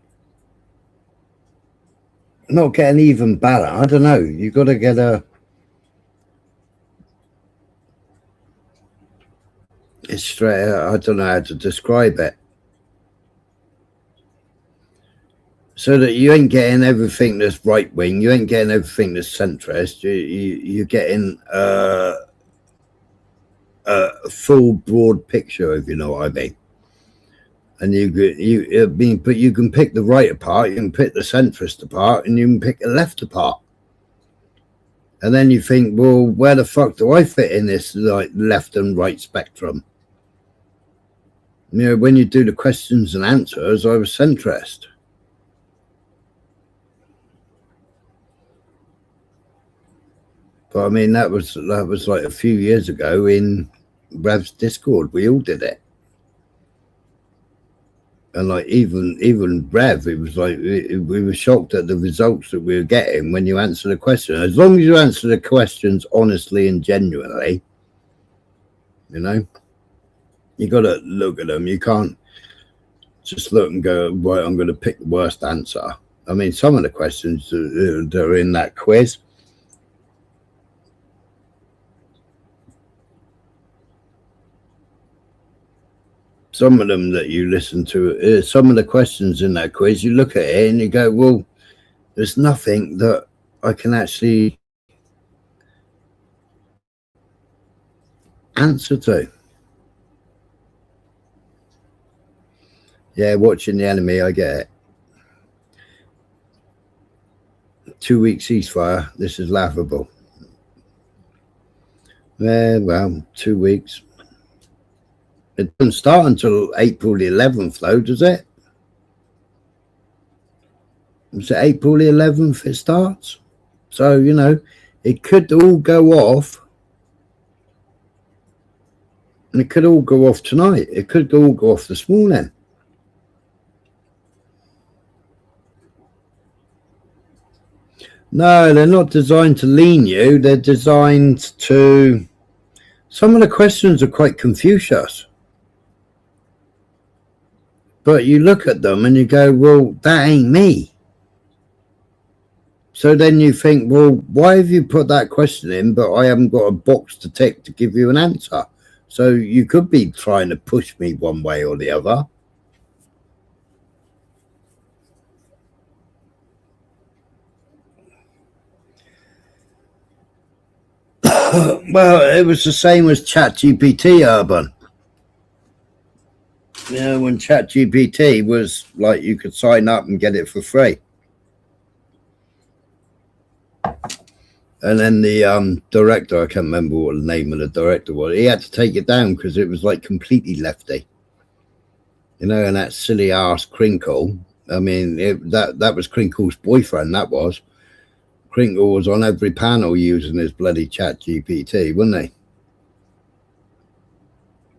not get an even better. I don't know. You gotta get a It's straight. I don't know how to describe it. So that you ain't getting everything that's right wing, you ain't getting everything that's centrist. You're getting a full broad picture, if you know what I mean. And but you can pick the right apart, you can pick the centrist apart, and you can pick the left apart. And then you think, well, where the fuck do I fit in this like left and right spectrum? You know, when you do the questions and answers, I was centrist. But I mean, that was like a few years ago in Rev's Discord. We all did it. And like even Rev, it was like we were shocked at the results that we were getting when you answer the question. As long as you answer the questions honestly and genuinely, you know, you got to look at them. You can't just look and go, right, I'm going to pick the worst answer. I mean, some of the questions that are in that quiz, some of them that you listen to, some of the questions in that quiz, you look at it and you go, well, there's nothing that I can actually answer to. Yeah, watching the enemy, I get it. 2-week ceasefire, this is laughable. Yeah, well, 2 weeks. It doesn't start until April the 11th, though, does it? Is it April the 11th it starts? So, you know, it could all go off. And it could all go off tonight. It could all go off this morning. No, they're not designed to lean you. They're designed to... Some of the questions are quite Confucius. But you look at them and you go, well, that ain't me. So then you think, well, why have you put that question in, but I haven't got a box to tick to give you an answer? So you could be trying to push me one way or the other. Well, it was the same as ChatGPT, Urban. You know, when ChatGPT was like you could sign up and get it for free. And then the director, I can't remember what the name of the director was, he had to take it down because it was like completely lefty. You know, and that silly ass Crinkle, I mean, that was Crinkle's boyfriend, that was. Crinkle was on every panel using his bloody ChatGPT, wasn't he?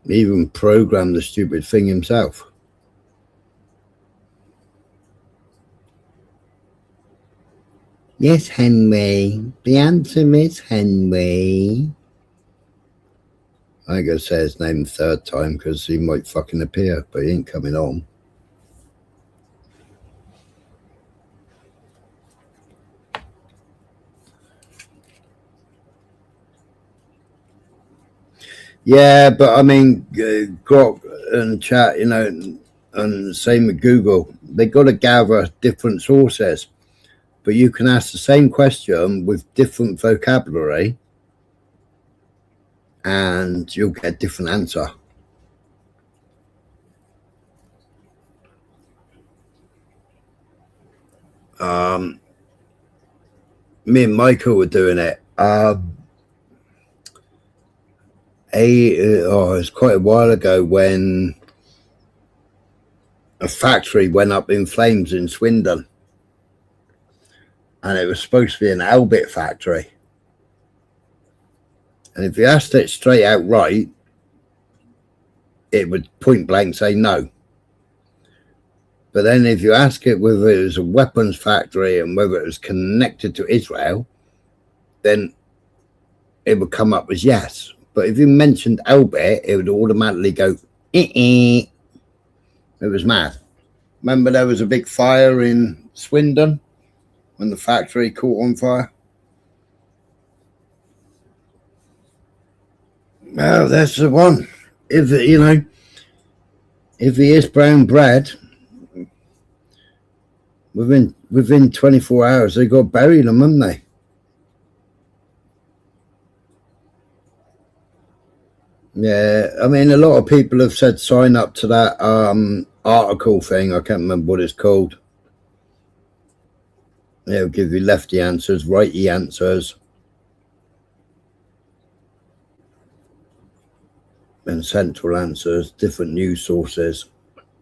He even programmed the stupid thing himself. Yes, Henry. The answer is Henry. I ain't gonna say his name the third time because he might fucking appear, but he ain't coming on. Yeah, but I mean, Grok and Chat, you know, and same with Google, they got to gather different sources, but you can ask the same question with different vocabulary and you'll get a different answer. Me and Michael were doing it. It was quite a while ago when a factory went up in flames in Swindon, and it was supposed to be an Elbit factory. And if you asked it straight out right, it would point blank say no. But then if you ask it whether it was a weapons factory and whether it was connected to Israel, then it would come up as yes. But if you mentioned Elbit, it would automatically go, It was mad. Remember there was a big fire in Swindon when the factory caught on fire? Well, that's the one. if you know, if he is brown bread, within 24 hours they got buried him, haven't they? Yeah, I mean, a lot of people have said sign up to that article thing. I can't remember what it's called. It'll give you lefty answers, righty answers, and central answers, different news sources.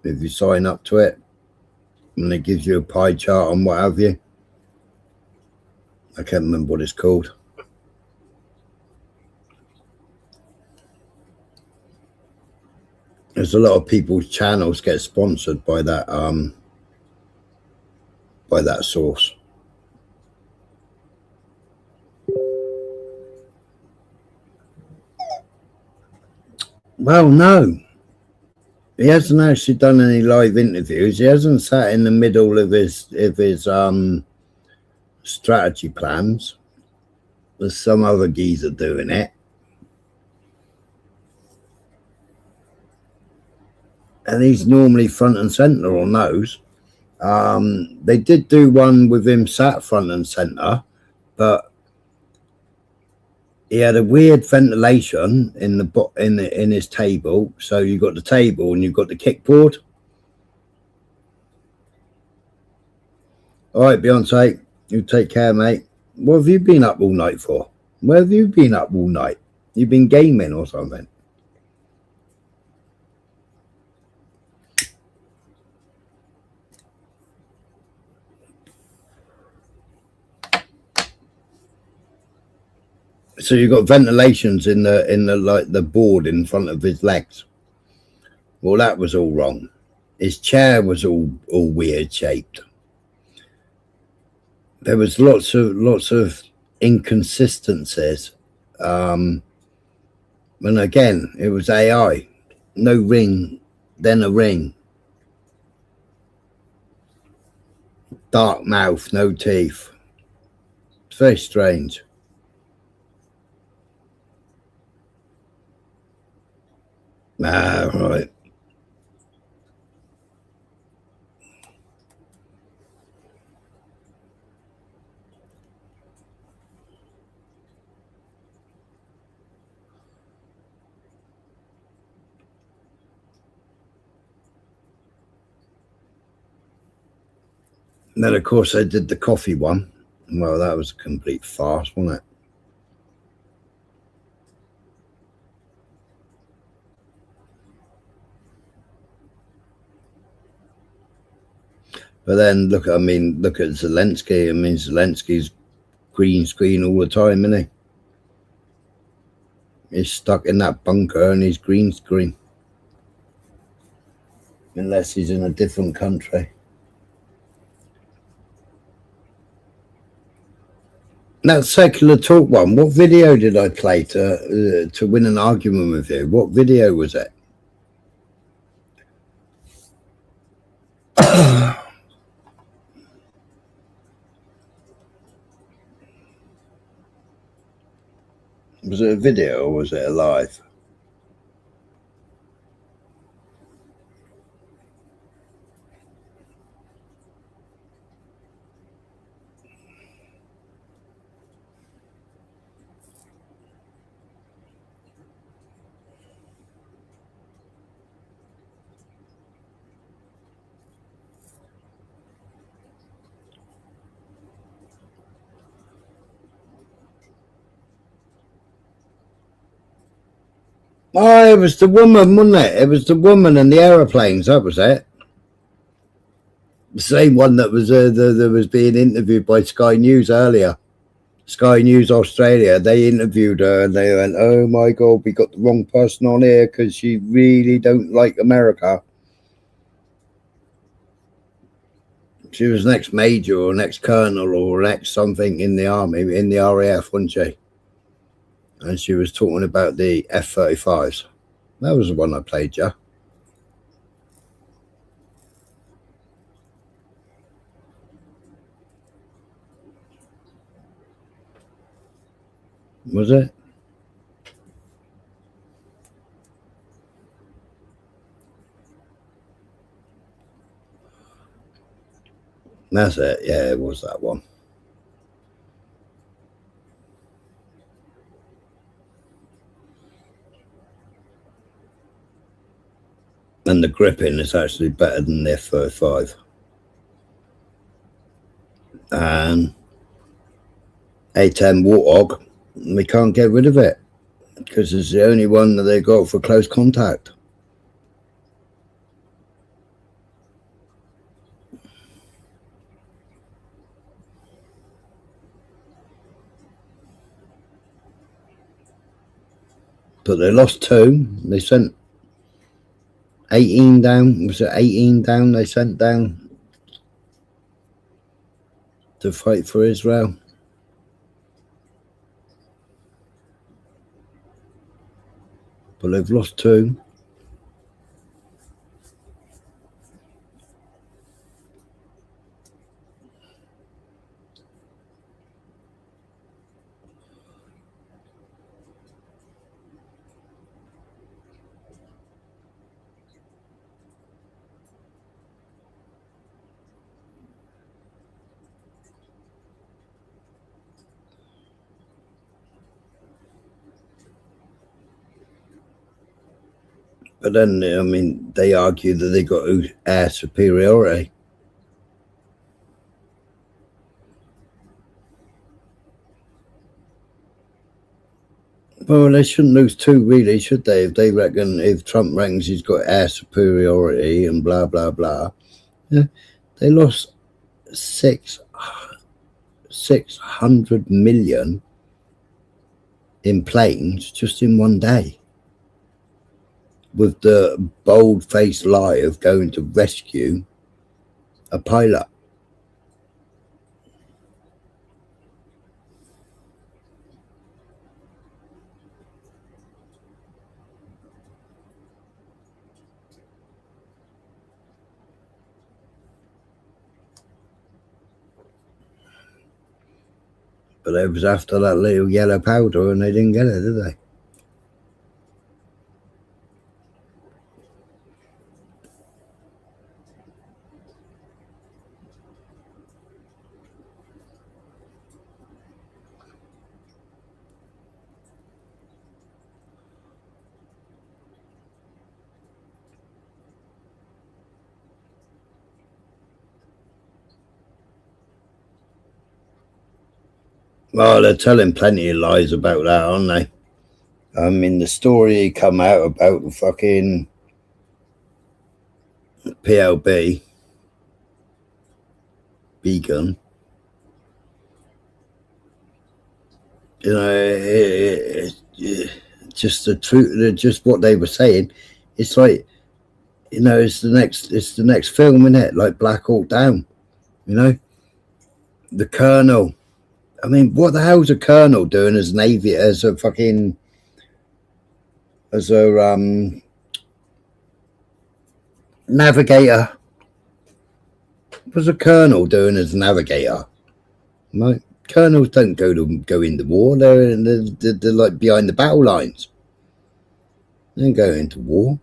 If you sign up to it, and it gives you a pie chart and what have you. I can't remember what it's called. There's a lot of people's channels get sponsored by that source. Well, no. He hasn't actually done any live interviews. He hasn't sat in the middle of his strategy plans. There's some other geezer doing it. And he's normally front and center on those. They did do one with him sat front and center, but he had a weird ventilation in his table. So you got the table and you've got the kickboard. All right, Beyonce, you take care, mate. What have you been up all night for? Where have you been up all night? You've been gaming or something? So you've got ventilations in the board in front of his legs. Well, that was all wrong. His chair was all weird shaped. There was lots of inconsistencies. And again, it was AI. No ring, then a ring. Dark mouth, no teeth. It's very strange. Ah, right. And then, of course, I did the coffee one. Well, that was a complete farce, wasn't it? But then look at Zelensky. I mean, Zelensky's green screen all the time, isn't he? He's stuck in that bunker and he's green screen. Unless he's in a different country. That secular talk one, what video did I play to win an argument with you? What video was it? Was it a video or was it a live? Oh, it was the woman, wasn't it? It was the woman and the aeroplanes. That was it. The same one that was being interviewed by Sky News earlier. Sky News Australia. They interviewed her and they went, "Oh my God, we got the wrong person on here because she really don't like America." She was an ex-major or an ex-colonel or an ex-something in the army, in the RAF, wasn't she? And she was talking about the F-35s. That was the one I played, yeah. Was it? That's it. Yeah, it was that one. And the gripping is actually better than the F-35. And A-10 Warthog, we can't get rid of it because it's the only one that they got for close contact. But they lost 2. They sent 18 down. Was it 18 down they sent down to fight for Israel? But they've lost 2. But then, I mean, they argue that they got air superiority. Well, they shouldn't lose 2, really, should they? If they reckon, if Trump reckons he's got air superiority and blah, blah, blah. Yeah, they lost 600 million in planes just in one day, with the bold-faced lie of going to rescue a pilot. But it was after that little yellow powder and they didn't get it, did they? Well, they're telling plenty of lies about that, aren't they? I mean, the story come out about the fucking PLB beacon. You know, it's just the truth, just what they were saying. It's like, you know, it's the next film, isn't it? Like Black Hawk Down, you know? The colonel. I mean, what the hell's a colonel doing as Navy, as a navigator? What's a colonel doing as navigator? Like, colonels don't go into war. They're like behind the battle lines. They don't go into war.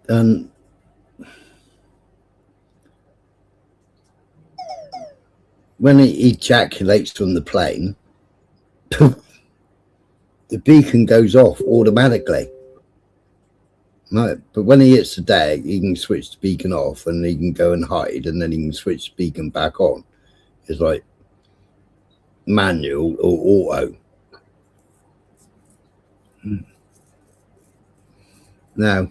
And when it ejaculates from the plane, the beacon goes off automatically. Right, but when he hits the deck, he can switch the beacon off and he can go and hide, and then he can switch the beacon back on. It's like manual or auto. Now,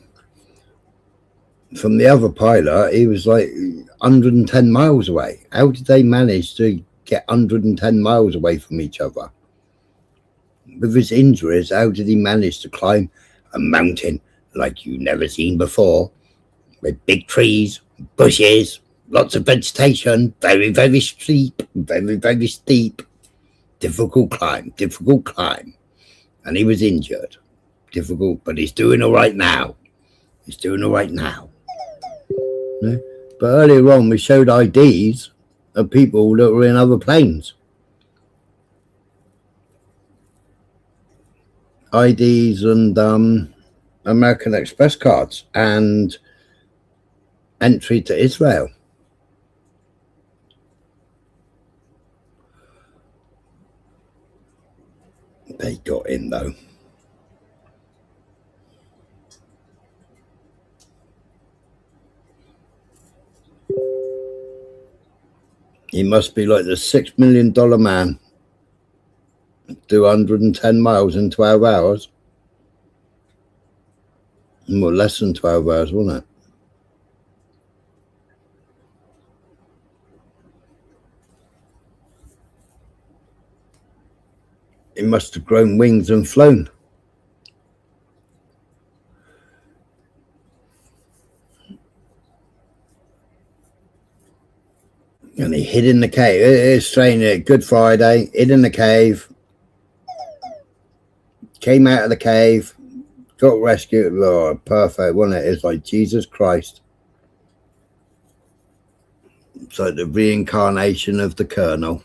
from the other pilot, he was like 110 miles away. How did they manage to get 110 miles away from each other? With his injuries, how did he manage to climb a mountain like you've never seen before, with big trees, bushes, lots of vegetation, very, very steep, very, very steep. Difficult climb. And he was injured. Difficult, but he's doing all right now. Yeah? But earlier on, we showed IDs of people that were in other planes. IDs and American Express cards and entry to Israel. They got in though. He must be like the $6 million man. Do 110 miles in 12 hours. Well, less than 12 hours, wasn't it? He must have grown wings and flown. And he hid in the cave. It's strange. Good Friday, hid in the cave. Came out of the cave. Got rescued. Oh, perfect, wasn't it? It's like Jesus Christ. It's like the reincarnation of the Colonel.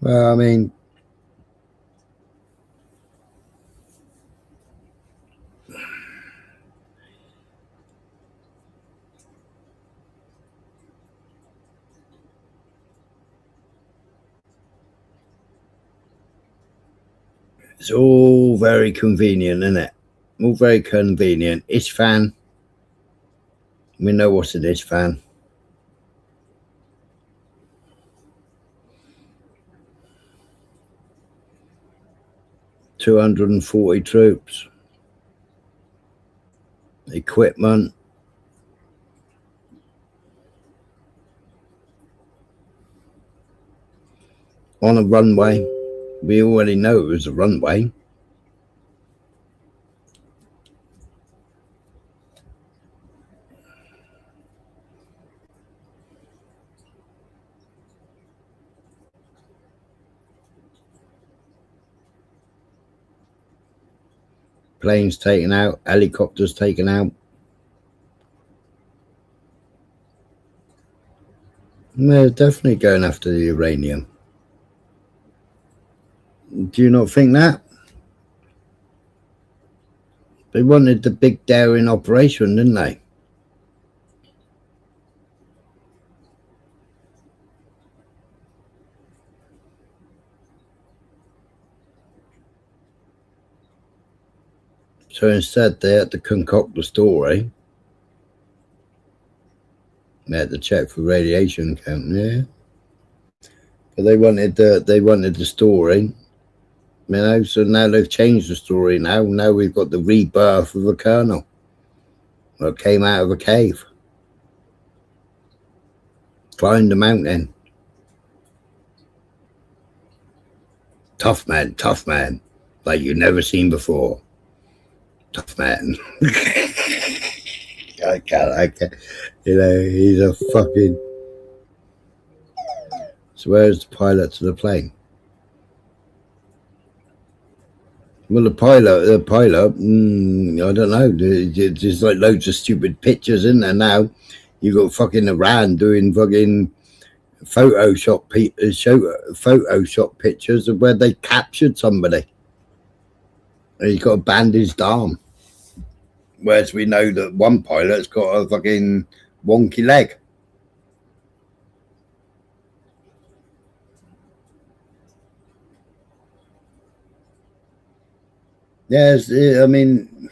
Well, I mean, it's all very convenient, isn't it? All very convenient. Ishfan. We know what's an Ishfan. $240 troops. Equipment. On a runway. We already know it was a runway. Planes taken out, helicopters taken out. They're definitely going after the uranium. Do you not think that? They wanted the big daring operation, didn't they? So instead, they had to concoct the story. They had to check for radiation count, yeah. But they wanted the story, you know. So now they've changed the story. Now we've got the rebirth of a colonel. Well, it came out of a cave, climbed a mountain. Tough man, like you've never seen before. Tough man. I can't. You know, he's a fucking. So where's the pilot to the plane? Well, the pilot, I don't know. There's like loads of stupid pictures in there now. You got fucking Iran doing fucking Photoshop pictures of where they captured somebody. And he's got a bandaged arm. Whereas we know that one pilot's got a fucking wonky leg. Yes, I mean,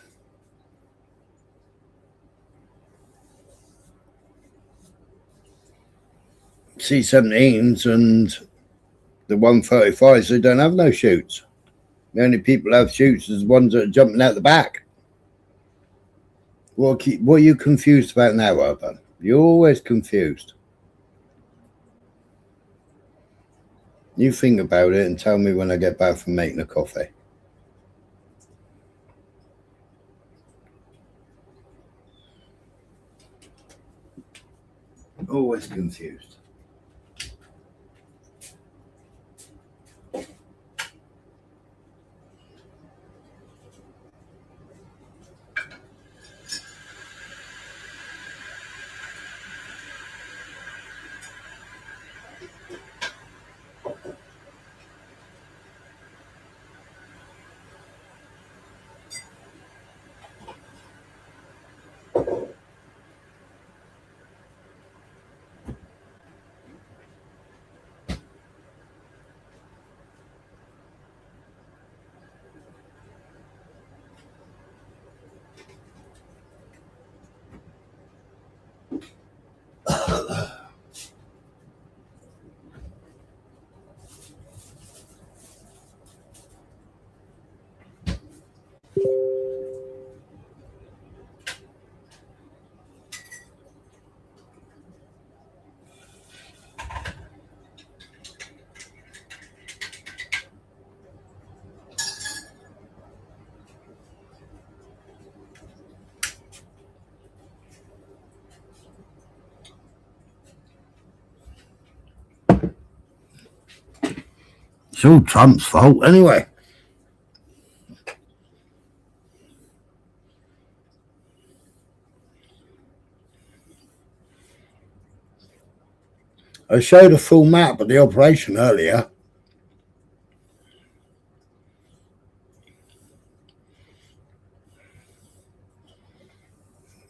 C-17s and the 135s, they don't have no chutes. The only people who have chutes is the ones that are jumping out the back. What are you confused about now, Urban? You're always confused. You think about it and tell me when I get back from making a coffee. Always confused. It's all Trump's fault anyway. I showed a full map of the operation earlier.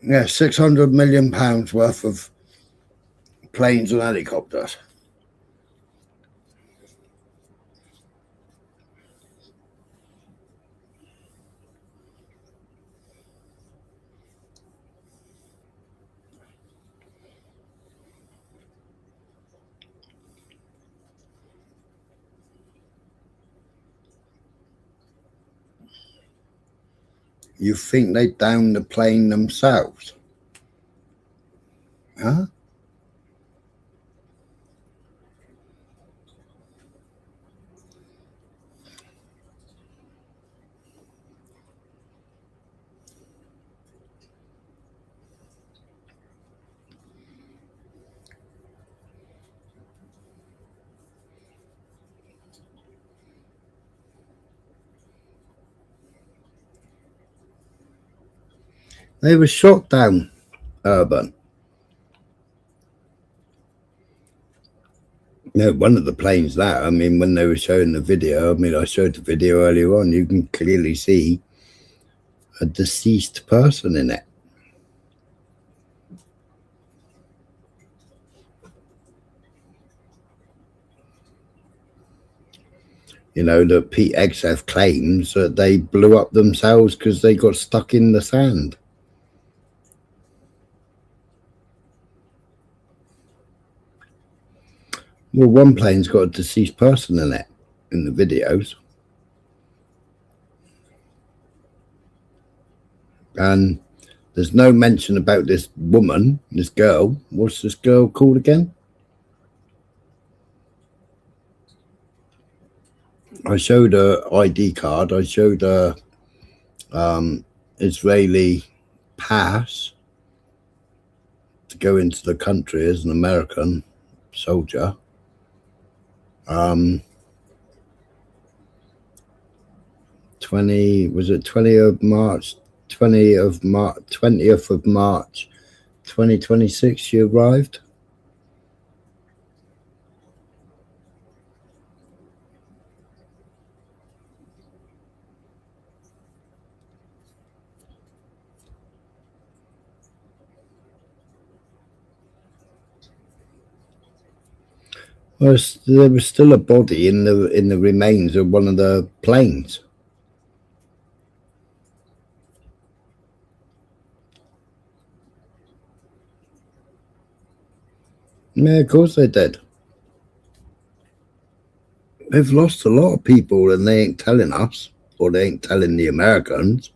Yeah, £600 million worth of planes and helicopters. You think they downed the plane themselves? Huh? They were shot down, Urban. No, one of the planes that, I mean, when they were showing the video, I mean, I showed the video earlier on, you can clearly see a deceased person in it. You know, that Pete Hegseth claims that they blew up themselves because they got stuck in the sand. Well, one plane's got a deceased person in it, in the videos. And there's no mention about this woman, this girl. What's this girl called again? I showed her ID card. I showed her Israeli pass to go into the country as an American soldier. 20th of March 2026 she arrived. Well, there was still a body in the remains of one of the planes. Yeah, of course they did. They've lost a lot of people and they ain't telling us. or they ain't telling the Americans.